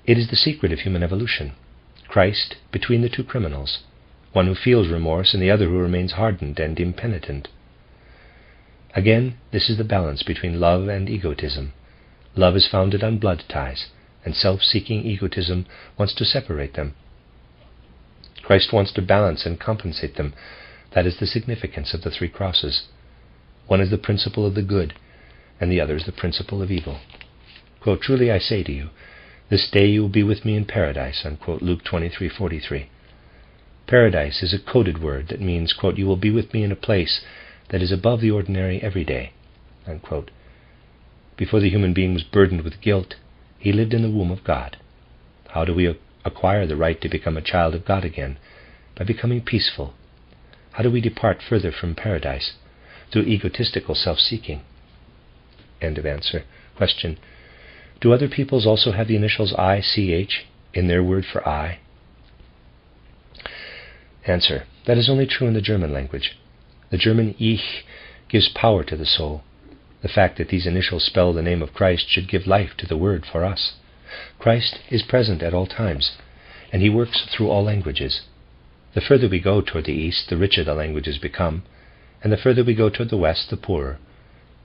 It is the secret of human evolution. Christ between the two criminals, one who feels remorse and the other who remains hardened and impenitent. Again, this is the balance between love and egotism. Love is founded on blood ties, and self-seeking egotism wants to separate them. Christ wants to balance and compensate them. That is the significance of the 3 crosses. One is the principle of the good, and the other is the principle of evil. Quote, "Truly I say to you, this day you will be with me in paradise," unquote, Luke 23:43. Paradise is a coded word that means, quote, "you will be with me in a place that is above the ordinary every day," unquote. Before the human being was burdened with guilt, he lived in the womb of God. How do we acquire the right to become a child of God again? By becoming peaceful. How do we depart further from paradise? Through egotistical self-seeking. End of answer. Question: do other peoples also have the initials ICH in their word for I? Answer: that is only true in the German language. The German Ich gives power to the soul. The fact that these initials spell the name of Christ should give life to the word for us. Christ is present at all times, and he works through all languages. The further we go toward the east, the richer the languages become, and the further we go toward the west, the poorer.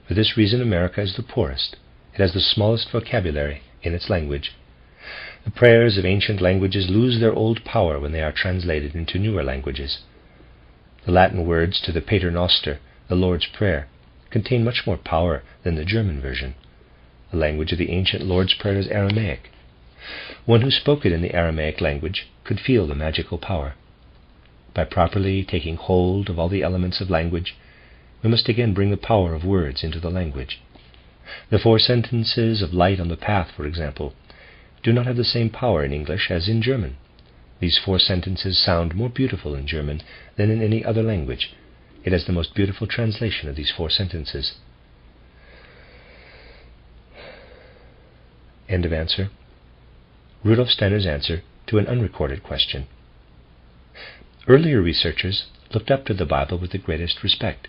For this reason America is the poorest. It has the smallest vocabulary in its language. The prayers of ancient languages lose their old power when they are translated into newer languages. The Latin words to the Pater Noster, the Lord's Prayer, contain much more power than the German version. The language of the ancient Lord's Prayer is Aramaic. One who spoke it in the Aramaic language could feel the magical power. By properly taking hold of all the elements of language, we must again bring the power of words into the language. The 4 sentences of Light on the Path, for example, do not have the same power in English as in German. These 4 sentences sound more beautiful in German than in any other language. It has the most beautiful translation of these 4 sentences. End of answer. Rudolf Steiner's answer to an unrecorded question. Earlier researchers looked up to the Bible with the greatest respect.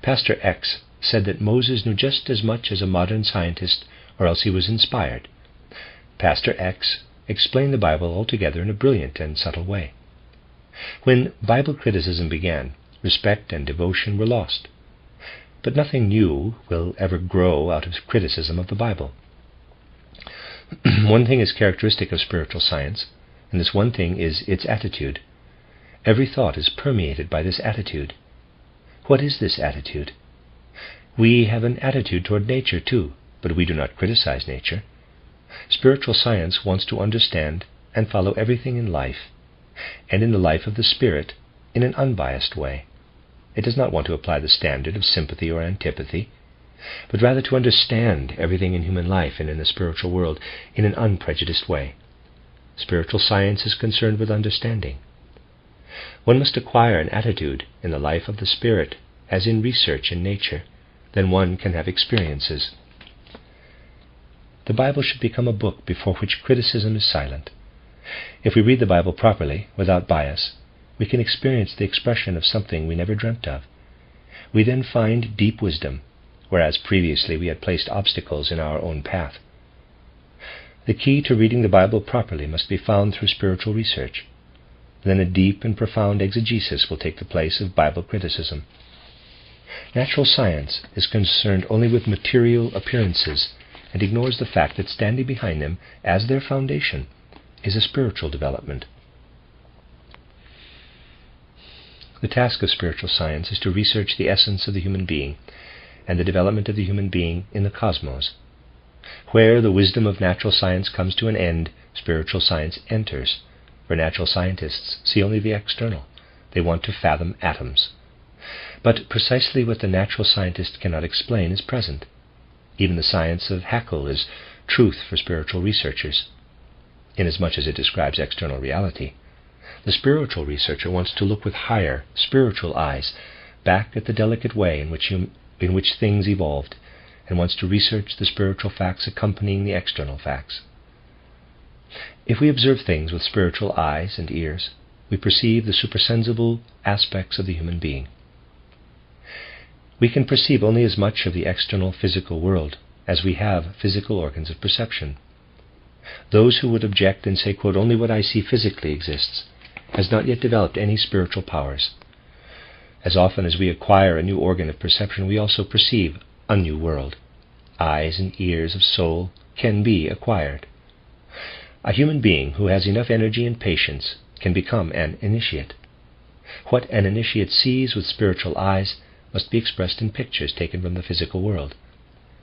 Pastor X said that Moses knew just as much as a modern scientist, or else he was inspired. Pastor X explained the Bible altogether in a brilliant and subtle way. When Bible criticism began, respect and devotion were lost. But nothing new will ever grow out of criticism of the Bible. One thing is characteristic of spiritual science, and this one thing is its attitude. Every thought is permeated by this attitude. What is this attitude? We have an attitude toward nature too, but we do not criticize nature. Spiritual science wants to understand and follow everything in life, and in the life of the Spirit, in an unbiased way. It does not want to apply the standard of sympathy or antipathy, but rather to understand everything in human life and in the spiritual world in an unprejudiced way. Spiritual science is concerned with understanding. One must acquire an attitude in the life of the Spirit, as in research in nature, then one can have experiences. The Bible should become a book before which criticism is silent. If we read the Bible properly, without bias, we can experience the expression of something we never dreamt of. We then find deep wisdom, whereas previously we had placed obstacles in our own path. The key to reading the Bible properly must be found through spiritual research. Then a deep and profound exegesis will take the place of Bible criticism. Natural science is concerned only with material appearances and ignores the fact that standing behind them as their foundation is a spiritual development. The task of spiritual science is to research the essence of the human being and the development of the human being in the cosmos. Where the wisdom of natural science comes to an end, spiritual science enters, for natural scientists see only the external. They want to fathom atoms. But precisely what the natural scientist cannot explain is present. Even the science of Haeckel is truth for spiritual researchers, inasmuch as it describes external reality. The spiritual researcher wants to look with higher, spiritual eyes back at the delicate way in which things evolved, and wants to research the spiritual facts accompanying the external facts. If we observe things with spiritual eyes and ears, we perceive the supersensible aspects of the human being. We can perceive only as much of the external physical world as we have physical organs of perception. Those who would object and say, quote, "only what I see physically exists," has not yet developed any spiritual powers. As often as we acquire a new organ of perception, we also perceive a new world. Eyes and ears of soul can be acquired. A human being who has enough energy and patience can become an initiate. What an initiate sees with spiritual eyes must be expressed in pictures taken from the physical world.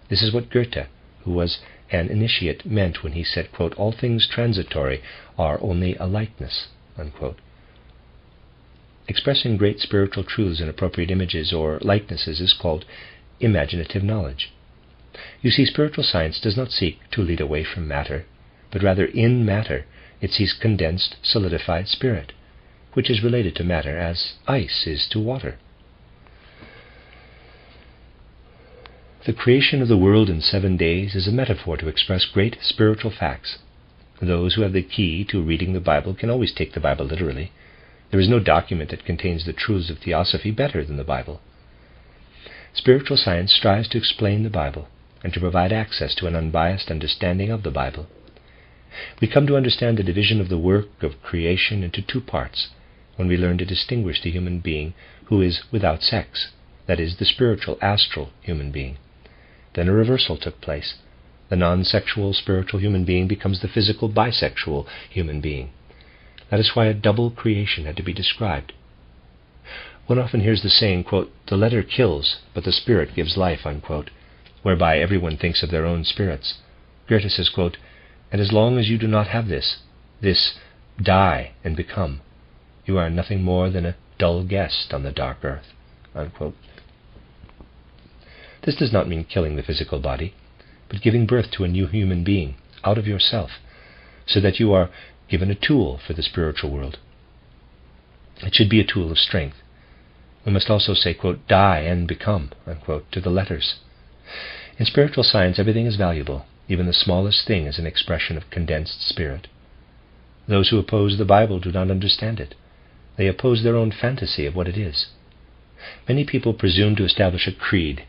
This is what Goethe, who was an initiate, meant when he said, quote, "All things transitory are only a likeness," unquote. Expressing great spiritual truths in appropriate images or likenesses is called imaginative knowledge. You see, spiritual science does not seek to lead away from matter, but rather in matter it sees condensed, solidified spirit, which is related to matter as ice is to water. The creation of the world in 7 days is a metaphor to express great spiritual facts. Those who have the key to reading the Bible can always take the Bible literally. There is no document that contains the truths of theosophy better than the Bible. Spiritual science strives to explain the Bible and to provide access to an unbiased understanding of the Bible. We come to understand the division of the work of creation into 2 parts when we learn to distinguish the human being who is without sex, that is, the spiritual, astral human being. Then a reversal took place. The non-sexual spiritual human being becomes the physical bisexual human being. That is why a double creation had to be described. One often hears the saying, quote, "The letter kills, but the spirit gives life," unquote, whereby everyone thinks of their own spirits. Goethe says, quote, "And as long as you do not have this die and become, you are nothing more than a dull guest on the dark earth," unquote. This does not mean killing the physical body, but giving birth to a new human being out of yourself, so that you are given a tool for the spiritual world. It should be a tool of strength. We must also say, quote, "Die and become," unquote, to the letters. In spiritual science, everything is valuable. Even the smallest thing is an expression of condensed spirit. Those who oppose the Bible do not understand it. They oppose their own fantasy of what it is. Many people presume to establish a creed,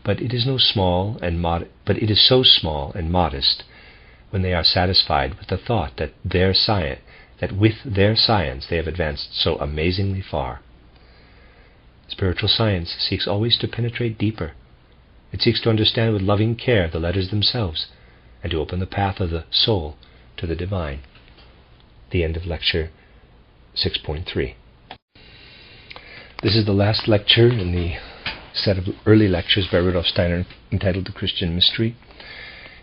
but it is so small and modest when they are satisfied with the thought that with their science they have advanced so amazingly far. Spiritual science seeks always to penetrate deeper. It seeks to understand with loving care the letters themselves and to open the path of the soul to the divine. The end of lecture 6.3. This is the last lecture in the set of early lectures by Rudolf Steiner entitled The Christian Mystery.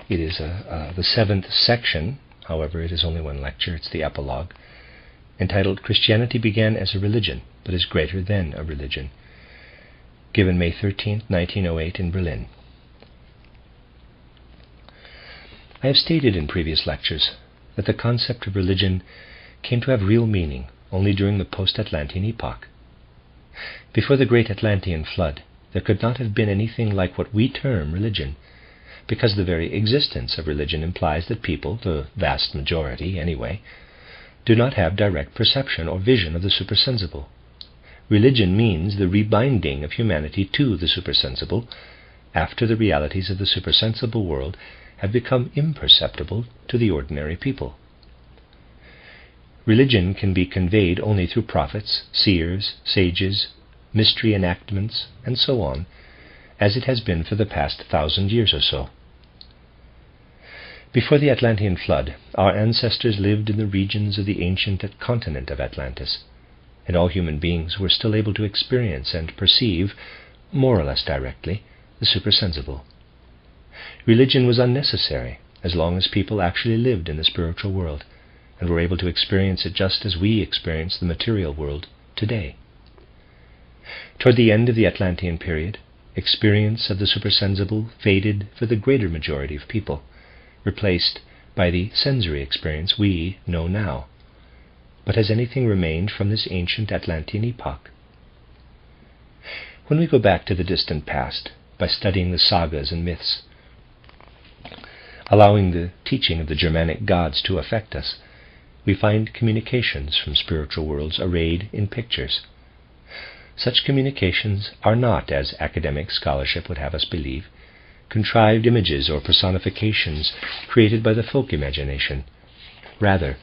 It is the 7th section, however it is only one lecture, it's the epilogue, entitled Christianity Began as a Religion, but is Greater Than a Religion, given May 13, 1908 in Berlin. I have stated in previous lectures that the concept of religion came to have real meaning only during the post-Atlantean epoch. Before the great Atlantean flood, there could not have been anything like what we term religion, because the very existence of religion implies that people, the vast majority anyway, do not have direct perception or vision of the supersensible. Religion means the rebinding of humanity to the supersensible after the realities of the supersensible world have become imperceptible to the ordinary people. Religion can be conveyed only through prophets, seers, sages, mystery enactments, and so on, as it has been for the past 1,000 years or so. Before the Atlantean flood, our ancestors lived in the regions of the ancient continent of Atlantis, and all human beings were still able to experience and perceive, more or less directly, the supersensible. Religion was unnecessary as long as people actually lived in the spiritual world and were able to experience it just as we experience the material world today. Toward the end of the Atlantean period, experience of the supersensible faded for the greater majority of people, replaced by the sensory experience we know now. But has anything remained from this ancient Atlantean epoch? When we go back to the distant past, by studying the sagas and myths, allowing the teaching of the Germanic gods to affect us, we find communications from spiritual worlds arrayed in pictures. Such communications are not, as academic scholarship would have us believe, contrived images or personifications created by the folk imagination. Rather,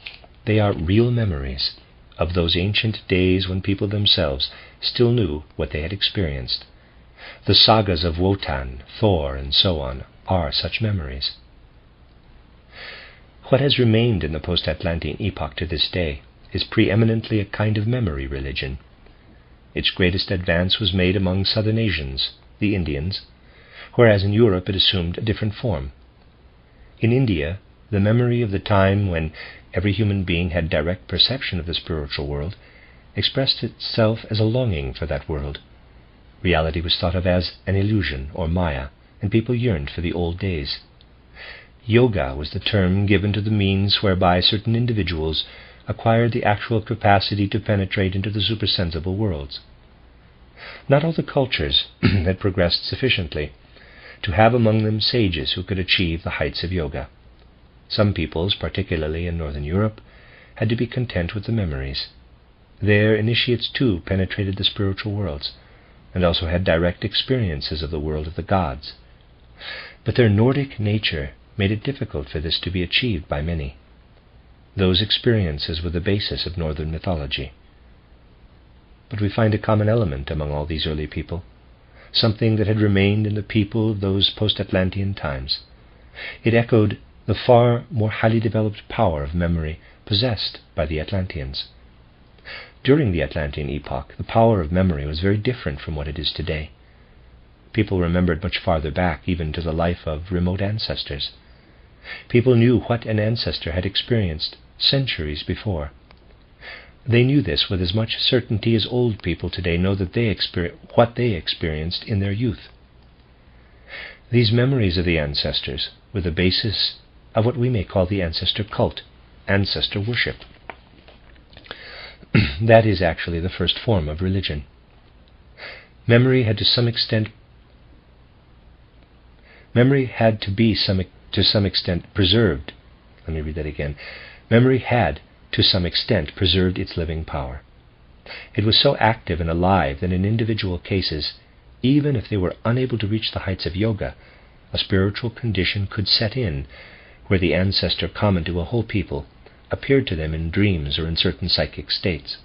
they are real memories of those ancient days when people themselves still knew what they had experienced. The sagas of Wotan, Thor, and so on are such memories. What has remained in the post-Atlantean epoch to this day is preeminently a kind of memory religion. Its greatest advance was made among Southern Asians, the Indians, whereas in Europe it assumed a different form. In India, the memory of the time when every human being had direct perception of the spiritual world expressed itself as a longing for that world. Reality was thought of as an illusion or maya, and people yearned for the old days. Yoga was the term given to the means whereby certain individuals acquired the actual capacity to penetrate into the supersensible worlds. Not all the cultures had progressed sufficiently to have among them sages who could achieve the heights of yoga. Some peoples, particularly in Northern Europe, had to be content with the memories. Their initiates too penetrated the spiritual worlds, and also had direct experiences of the world of the gods. But their Nordic nature made it difficult for this to be achieved by many. Those experiences were the basis of Northern mythology. But we find a common element among all these early people, something that had remained in the people of those post-Atlantean times. It echoed the far more highly developed power of memory possessed by the Atlanteans. During the Atlantean epoch, the power of memory was very different from what it is today. People remembered much farther back, even to the life of remote ancestors. People knew what an ancestor had experienced centuries before. They knew this with as much certainty as old people today know that what they experienced in their youth. These memories of the ancestors were the basis of what we may call the ancestor cult, ancestor worship. That is actually the first form of religion. Memory had to be to some extent preserved. Let me read that again. Memory had, to some extent, preserved its living power. It was so active and alive that in individual cases, even if they were unable to reach the heights of yoga, a spiritual condition could set in where the ancestor common to a whole people appeared to them in dreams or in certain psychic states.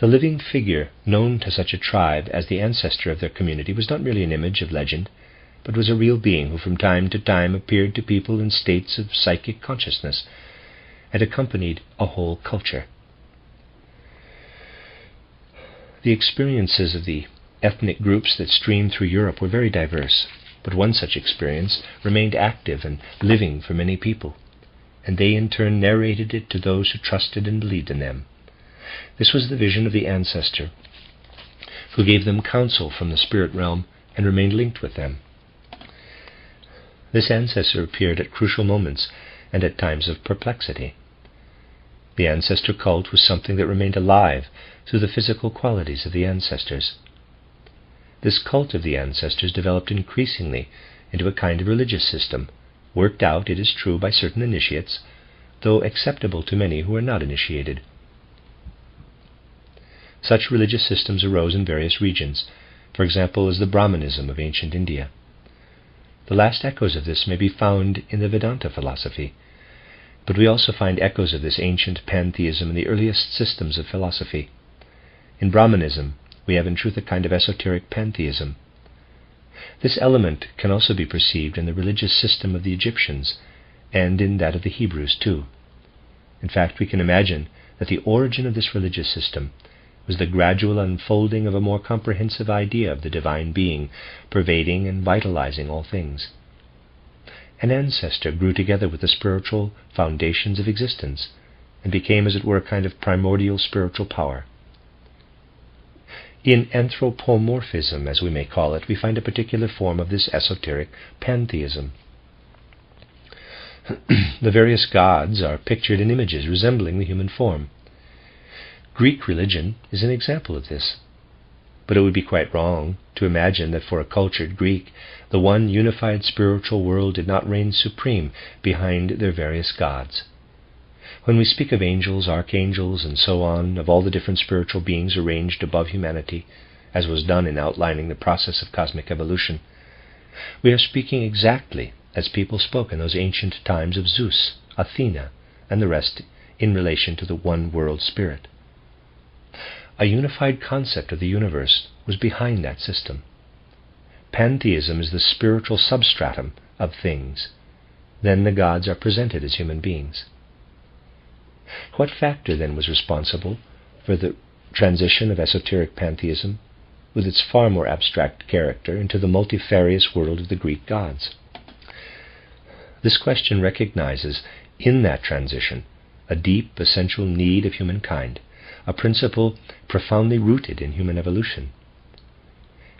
The living figure known to such a tribe as the ancestor of their community was not merely an image of legend, but was a real being who from time to time appeared to people in states of psychic consciousness and accompanied a whole culture. The experiences of the ethnic groups that streamed through Europe were very diverse, but one such experience remained active and living for many people, and they in turn narrated it to those who trusted and believed in them. This was the vision of the ancestor, who gave them counsel from the spirit realm and remained linked with them. This ancestor appeared at crucial moments and at times of perplexity. The ancestor cult was something that remained alive through the physical qualities of the ancestors. This cult of the ancestors developed increasingly into a kind of religious system, worked out, it is true, by certain initiates, though acceptable to many who were not initiated. Such religious systems arose in various regions, for example, as the Brahmanism of ancient India. The last echoes of this may be found in the Vedanta philosophy, but we also find echoes of this ancient pantheism in the earliest systems of philosophy. In Brahmanism, we have in truth a kind of esoteric pantheism. This element can also be perceived in the religious system of the Egyptians, and in that of the Hebrews too. In fact, we can imagine that the origin of this religious system was the gradual unfolding of a more comprehensive idea of the divine being, pervading and vitalizing all things. An ancestor grew together with the spiritual foundations of existence, and became, as it were, a kind of primordial spiritual power. In anthropomorphism, as we may call it, we find a particular form of this esoteric pantheism. The various gods are pictured in images resembling the human form. Greek religion is an example of this, but it would be quite wrong to imagine that for a cultured Greek, the one unified spiritual world did not reign supreme behind their various gods. When we speak of angels, archangels, and so on, of all the different spiritual beings arranged above humanity, as was done in outlining the process of cosmic evolution, we are speaking exactly as people spoke in those ancient times of Zeus, Athena, and the rest in relation to the one world spirit. A unified concept of the universe was behind that system. Pantheism is the spiritual substratum of things. Then the gods are presented as human beings. What factor then was responsible for the transition of esoteric pantheism, with its far more abstract character, into the multifarious world of the Greek gods? This question recognizes in that transition a deep, essential need of humankind, a principle profoundly rooted in human evolution.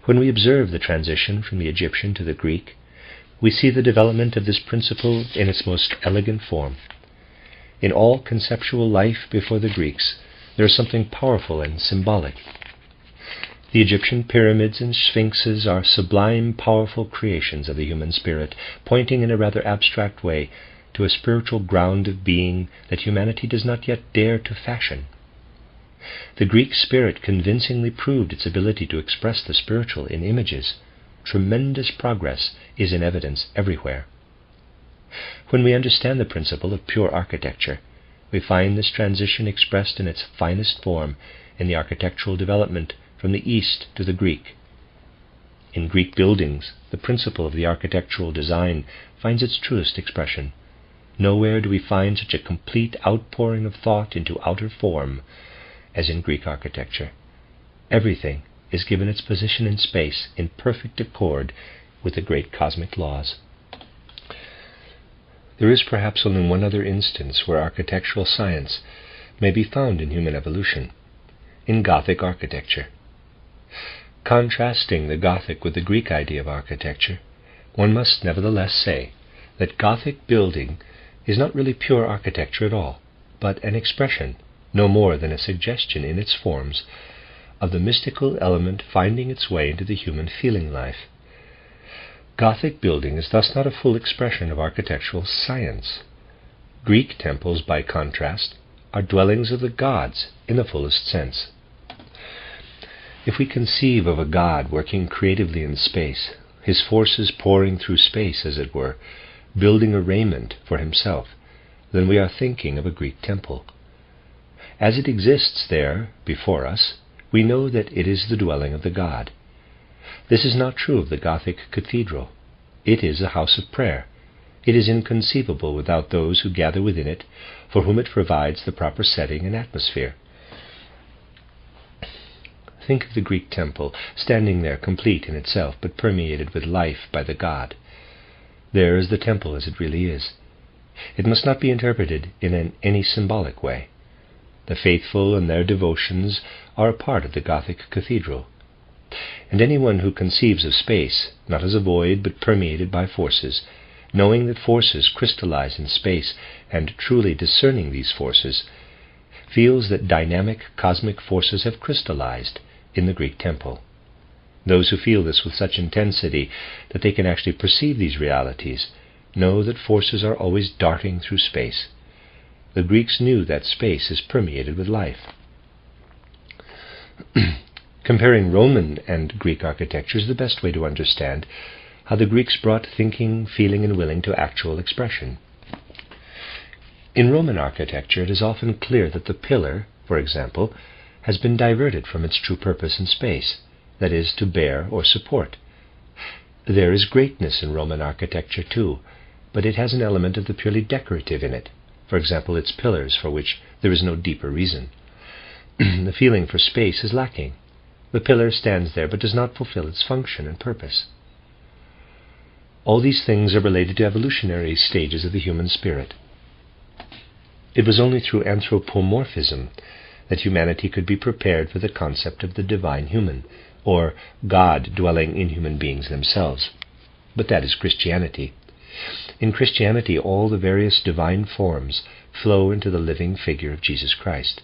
When we observe the transition from the Egyptian to the Greek, we see the development of this principle in its most elegant form. In all conceptual life before the Greeks, there is something powerful and symbolic. The Egyptian pyramids and sphinxes are sublime, powerful creations of the human spirit, pointing in a rather abstract way to a spiritual ground of being that humanity does not yet dare to fashion. The Greek spirit convincingly proved its ability to express the spiritual in images. Tremendous progress is in evidence everywhere. When we understand the principle of pure architecture, we find this transition expressed in its finest form in the architectural development from the East to the Greek. In Greek buildings, the principle of the architectural design finds its truest expression. Nowhere do we find such a complete outpouring of thought into outer form as in Greek architecture. Everything is given its position in space in perfect accord with the great cosmic laws. There is perhaps only one other instance where architectural science may be found in human evolution, in Gothic architecture. Contrasting the Gothic with the Greek idea of architecture, one must nevertheless say that Gothic building is not really pure architecture at all, but an expression, no more than a suggestion in its forms, of the mystical element finding its way into the human feeling life. Gothic building is thus not a full expression of architectural science. Greek temples, by contrast, are dwellings of the gods in the fullest sense. If we conceive of a god working creatively in space, his forces pouring through space, as it were, building a raiment for himself, then we are thinking of a Greek temple. As it exists there before us, we know that it is the dwelling of the god. This is not true of the Gothic cathedral. It is a house of prayer. It is inconceivable without those who gather within it, for whom it provides the proper setting and atmosphere. Think of the Greek temple, standing there complete in itself, but permeated with life by the god. There is the temple as it really is. It must not be interpreted in any symbolic way. The faithful and their devotions are a part of the Gothic cathedral. And anyone who conceives of space, not as a void but permeated by forces, knowing that forces crystallize in space and truly discerning these forces, feels that dynamic cosmic forces have crystallized in the Greek temple. Those who feel this with such intensity that they can actually perceive these realities know that forces are always darting through space. The Greeks knew that space is permeated with life. Comparing Roman and Greek architecture is the best way to understand how the Greeks brought thinking, feeling, and willing to actual expression. In Roman architecture, it is often clear that the pillar, for example, has been diverted from its true purpose in space, that is, to bear or support. There is greatness in Roman architecture too, but it has an element of the purely decorative in it, for example, its pillars, for which there is no deeper reason. The feeling for space is lacking. The pillar stands there but does not fulfill its function and purpose. All these things are related to evolutionary stages of the human spirit. It was only through anthropomorphism that humanity could be prepared for the concept of the divine human, or God dwelling in human beings themselves. But that is Christianity. In Christianity, all the various divine forms flow into the living figure of Jesus Christ.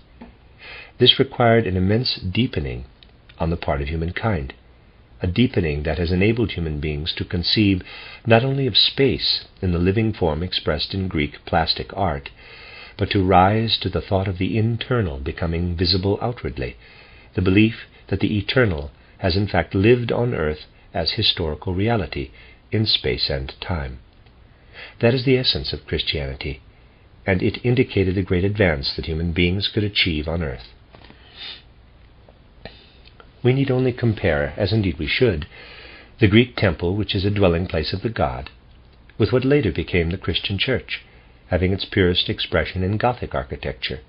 This required an immense deepening on the part of humankind, a deepening that has enabled human beings to conceive not only of space in the living form expressed in Greek plastic art, but to rise to the thought of the internal becoming visible outwardly, the belief that the eternal has in fact lived on earth as historical reality in space and time. That is the essence of Christianity, and it indicated the great advance that human beings could achieve on earth. We need only compare, as indeed we should, the Greek temple, which is a dwelling place of the god, with what later became the Christian church, having its purest expression in Gothic architecture,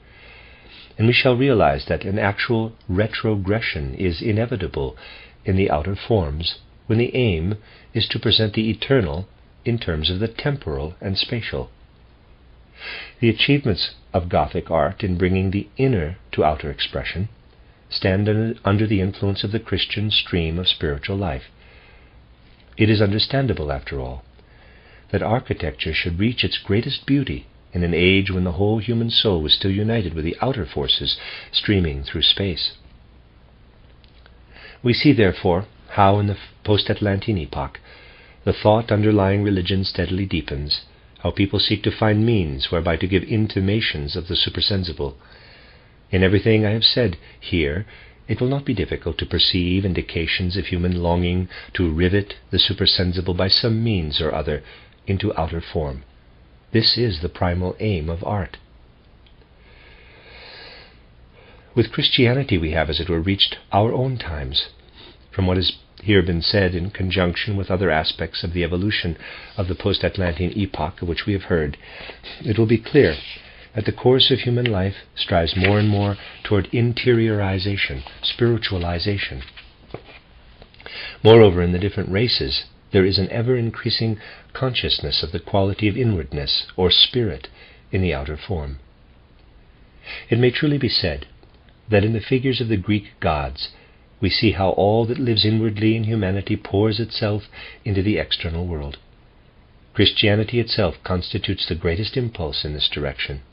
and we shall realize that an actual retrogression is inevitable in the outer forms when the aim is to present the eternal in terms of the temporal and spatial. The achievements of Gothic art in bringing the inner to outer expression stand under the influence of the Christian stream of spiritual life. It is understandable, after all, that architecture should reach its greatest beauty in an age when the whole human soul was still united with the outer forces streaming through space. We see, therefore, how in the post-Atlantean epoch the thought underlying religion steadily deepens, how people seek to find means whereby to give intimations of the supersensible. In everything I have said here, it will not be difficult to perceive indications of human longing to rivet the supersensible by some means or other into outer form. This is the primal aim of art. With Christianity we have, as it were, reached our own times. From what has here been said in conjunction with other aspects of the evolution of the post-Atlantean epoch of which we have heard, it will be clear that the course of human life strives more and more toward interiorization, spiritualization. Moreover, in the different races, there is an ever-increasing consciousness of the quality of inwardness, or spirit, in the outer form. It may truly be said that in the figures of the Greek gods we see how all that lives inwardly in humanity pours itself into the external world. Christianity itself constitutes the greatest impulse in this direction.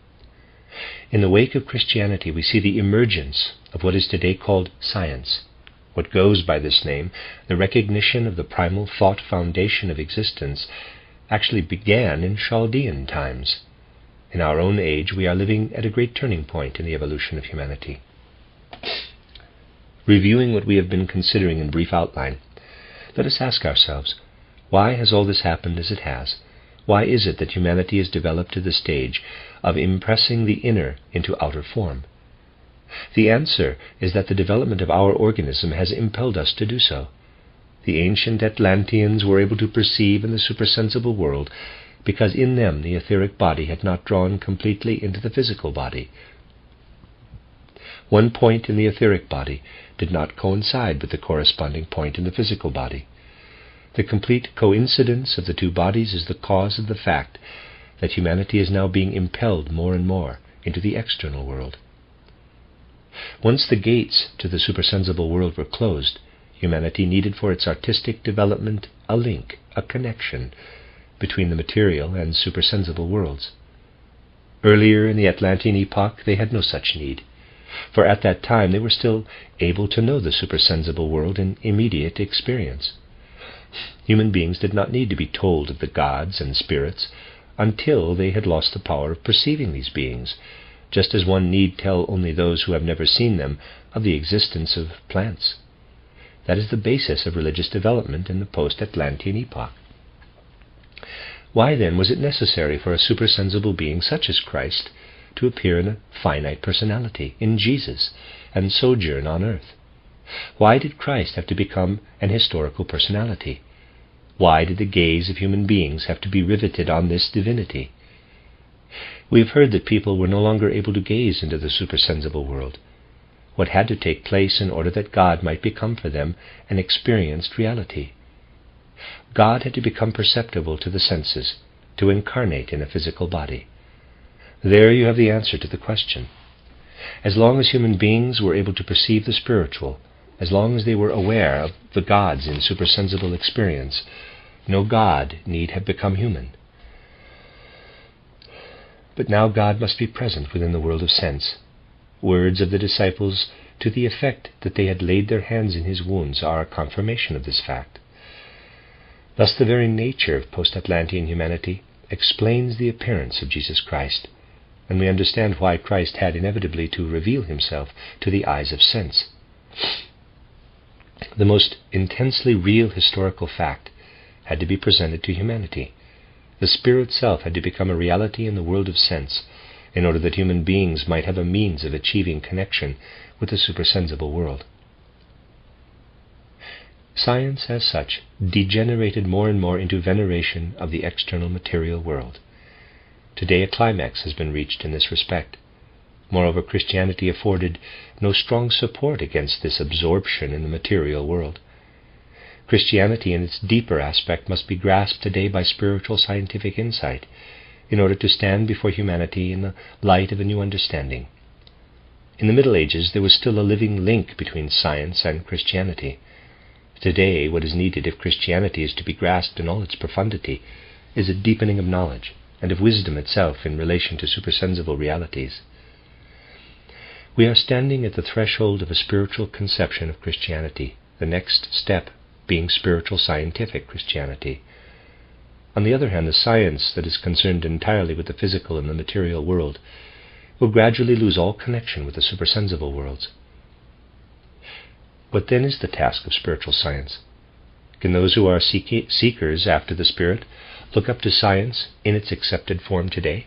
In the wake of Christianity we see the emergence of what is today called science. What goes by this name, the recognition of the primal thought foundation of existence, actually began in Chaldean times. In our own age we are living at a great turning point in the evolution of humanity. Reviewing what we have been considering in brief outline, let us ask ourselves, why has all this happened as it has? Why is it that humanity has developed to the stage of impressing the inner into outer form? The answer is that the development of our organism has impelled us to do so. The ancient Atlanteans were able to perceive in the supersensible world because in them the etheric body had not drawn completely into the physical body. One point in the etheric body did not coincide with the corresponding point in the physical body. The complete coincidence of the two bodies is the cause of the fact that humanity is now being impelled more and more into the external world. Once the gates to the supersensible world were closed, humanity needed for its artistic development a link, a connection between the material and supersensible worlds. Earlier in the Atlantean epoch they had no such need, for at that time they were still able to know the supersensible world in immediate experience. Human beings did not need to be told of the gods and spirits until they had lost the power of perceiving these beings, just as one need tell only those who have never seen them of the existence of plants. That is the basis of religious development in the post-Atlantean epoch. Why then was it necessary for a supersensible being such as Christ to appear in a finite personality, in Jesus, and sojourn on earth? Why did Christ have to become an historical personality? Why did the gaze of human beings have to be riveted on this divinity? We have heard that people were no longer able to gaze into the supersensible world. What had to take place in order that God might become for them an experienced reality? God had to become perceptible to the senses, to incarnate in a physical body. There you have the answer to the question. As long as human beings were able to perceive the spiritual, as long as they were aware of the gods in supersensible experience, no God need have become human. But now God must be present within the world of sense. Words of the disciples to the effect that they had laid their hands in his wounds are a confirmation of this fact. Thus the very nature of post-Atlantean humanity explains the appearance of Jesus Christ, and we understand why Christ had inevitably to reveal himself to the eyes of sense. The most intensely real historical fact had to be presented to humanity. The spirit self had to become a reality in the world of sense, in order that human beings might have a means of achieving connection with the supersensible world. Science, as such, degenerated more and more into veneration of the external material world. Today a climax has been reached in this respect. Moreover, Christianity afforded no strong support against this absorption in the material world. Christianity in its deeper aspect must be grasped today by spiritual scientific insight in order to stand before humanity in the light of a new understanding. In the Middle Ages, there was still a living link between science and Christianity. Today, what is needed if Christianity is to be grasped in all its profundity is a deepening of knowledge and of wisdom itself in relation to supersensible realities. We are standing at the threshold of a spiritual conception of Christianity, the next step being spiritual scientific Christianity. On the other hand, the science that is concerned entirely with the physical and the material world will gradually lose all connection with the supersensible worlds. What then is the task of spiritual science? Can those who are seekers after the Spirit look up to science in its accepted form today?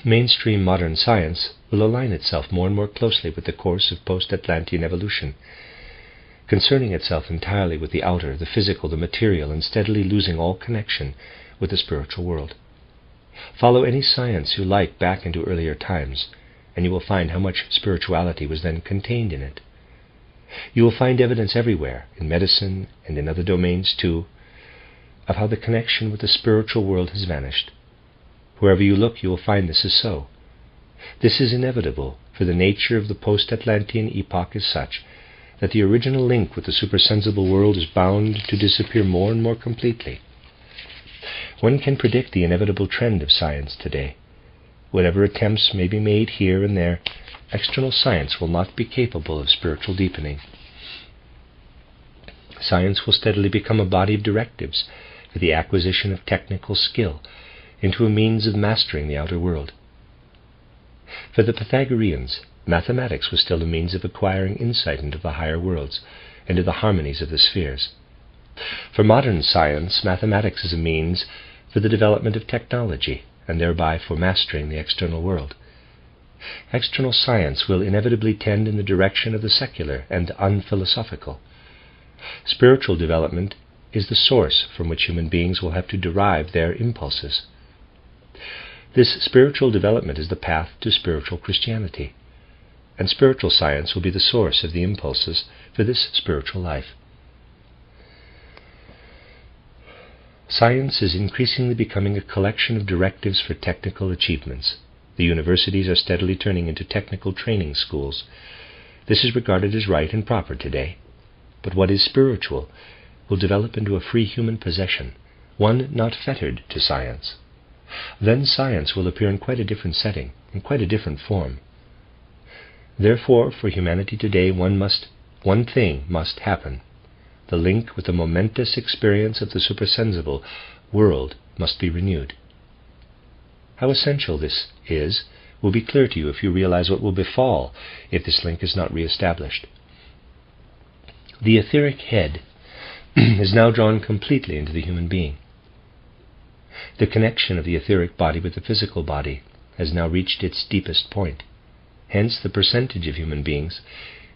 Mainstream modern science will align itself more and more closely with the course of post-Atlantean evolution, concerning itself entirely with the outer, the physical, the material, and steadily losing all connection with the spiritual world. Follow any science you like back into earlier times, and you will find how much spirituality was then contained in it. You will find evidence everywhere, in medicine and in other domains too, of how the connection with the spiritual world has vanished. Wherever you look, you will find this is so. This is inevitable, for the nature of the post-Atlantean epoch is such that the original link with the supersensible world is bound to disappear more and more completely. One can predict the inevitable trend of science today. Whatever attempts may be made here and there, external science will not be capable of spiritual deepening. Science will steadily become a body of directives for the acquisition of technical skill into a means of mastering the outer world. For the Pythagoreans, mathematics was still a means of acquiring insight into the higher worlds and into the harmonies of the spheres. For modern science, mathematics is a means for the development of technology, and thereby for mastering the external world. External science will inevitably tend in the direction of the secular and unphilosophical. Spiritual development is the source from which human beings will have to derive their impulses. This spiritual development is the path to spiritual Christianity, and spiritual science will be the source of the impulses for this spiritual life. Science is increasingly becoming a collection of directives for technical achievements. The universities are steadily turning into technical training schools. This is regarded as right and proper today. But what is spiritual will develop into a free human possession, one not fettered to science. Then science will appear in quite a different setting, in quite a different form. Therefore, for humanity today, one thing must happen. The link with the momentous experience of the supersensible world must be renewed. How essential this is will be clear to you if you realize what will befall if this link is not re-established. The etheric head is now drawn completely into the human being. The connection of the etheric body with the physical body has now reached its deepest point. Hence, the percentage of human beings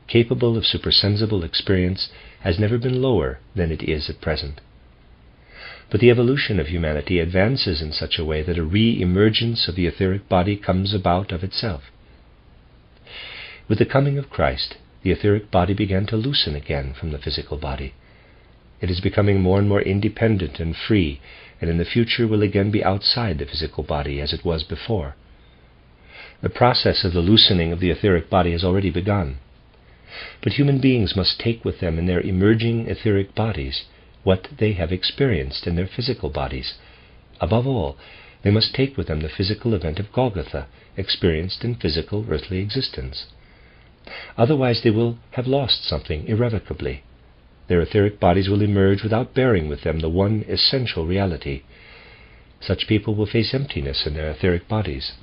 capable of supersensible experience has never been lower than it is at present. But the evolution of humanity advances in such a way that a re-emergence of the etheric body comes about of itself. With the coming of Christ, the etheric body began to loosen again from the physical body. It is becoming more and more independent and free, and in the future will again be outside the physical body as it was before. The process of the loosening of the etheric body has already begun. But human beings must take with them in their emerging etheric bodies what they have experienced in their physical bodies. Above all, they must take with them the physical event of Golgotha, experienced in physical earthly existence. Otherwise they will have lost something irrevocably. Their etheric bodies will emerge without bearing with them the one essential reality. Such people will face emptiness in their etheric bodies.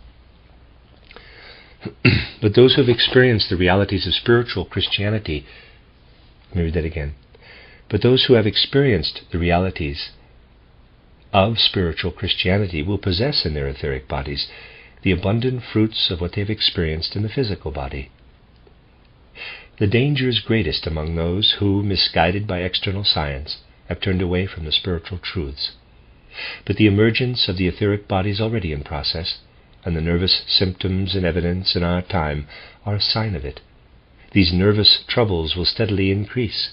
But those who have experienced the realities of spiritual Christianity, let me read that again. But those who have experienced the realities of spiritual Christianity will possess in their etheric bodies the abundant fruits of what they have experienced in the physical body. The danger is greatest among those who, misguided by external science, have turned away from the spiritual truths. But the emergence of the etheric body is already in process, and the nervous symptoms and evidence in our time are a sign of it. These nervous troubles will steadily increase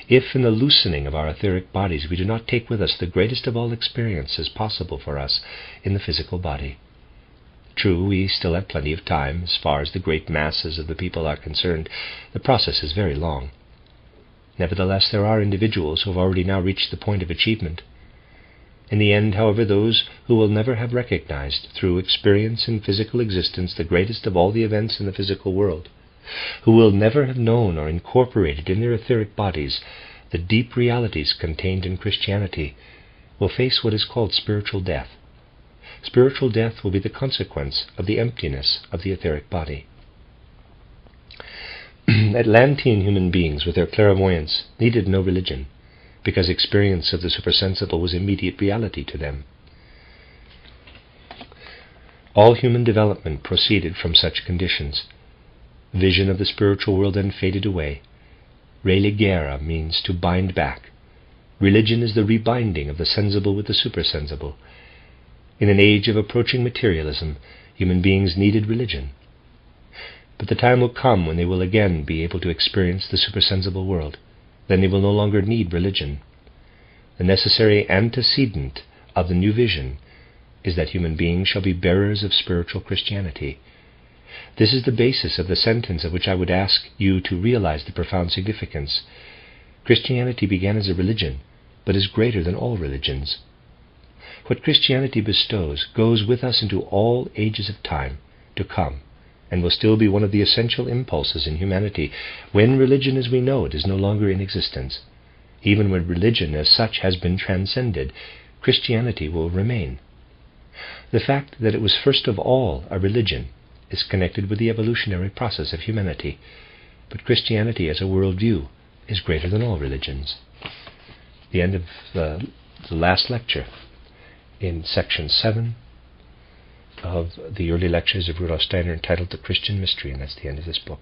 if in the loosening of our etheric bodies we do not take with us the greatest of all experiences possible for us in the physical body. True, we still have plenty of time. As far as the great masses of the people are concerned, the process is very long. Nevertheless, there are individuals who have already now reached the point of achievement. In the end, however, those who will never have recognized through experience in physical existence the greatest of all the events in the physical world, who will never have known or incorporated in their etheric bodies the deep realities contained in Christianity, will face what is called spiritual death. Spiritual death will be the consequence of the emptiness of the etheric body. Atlantean human beings, with their clairvoyance, needed no religion, because experience of the supersensible was immediate reality to them. All human development proceeded from such conditions. Vision of the spiritual world then faded away. Religare means to bind back. Religion is the rebinding of the sensible with the supersensible. In an age of approaching materialism, human beings needed religion. But the time will come when they will again be able to experience the supersensible world. Then they will no longer need religion. The necessary antecedent of the new vision is that human beings shall be bearers of spiritual Christianity. This is the basis of the sentence of which I would ask you to realize the profound significance. Christianity began as a religion, but is greater than all religions. What Christianity bestows goes with us into all ages of time to come, and will still be one of the essential impulses in humanity when religion as we know it is no longer in existence. Even when religion as such has been transcended, Christianity will remain. The fact that it was first of all a religion is connected with the evolutionary process of humanity, but Christianity as a worldview is greater than all religions. The end of the last lecture in section 7 of the early lectures of Rudolf Steiner entitled The Christian Mystery, and that's the end of this book.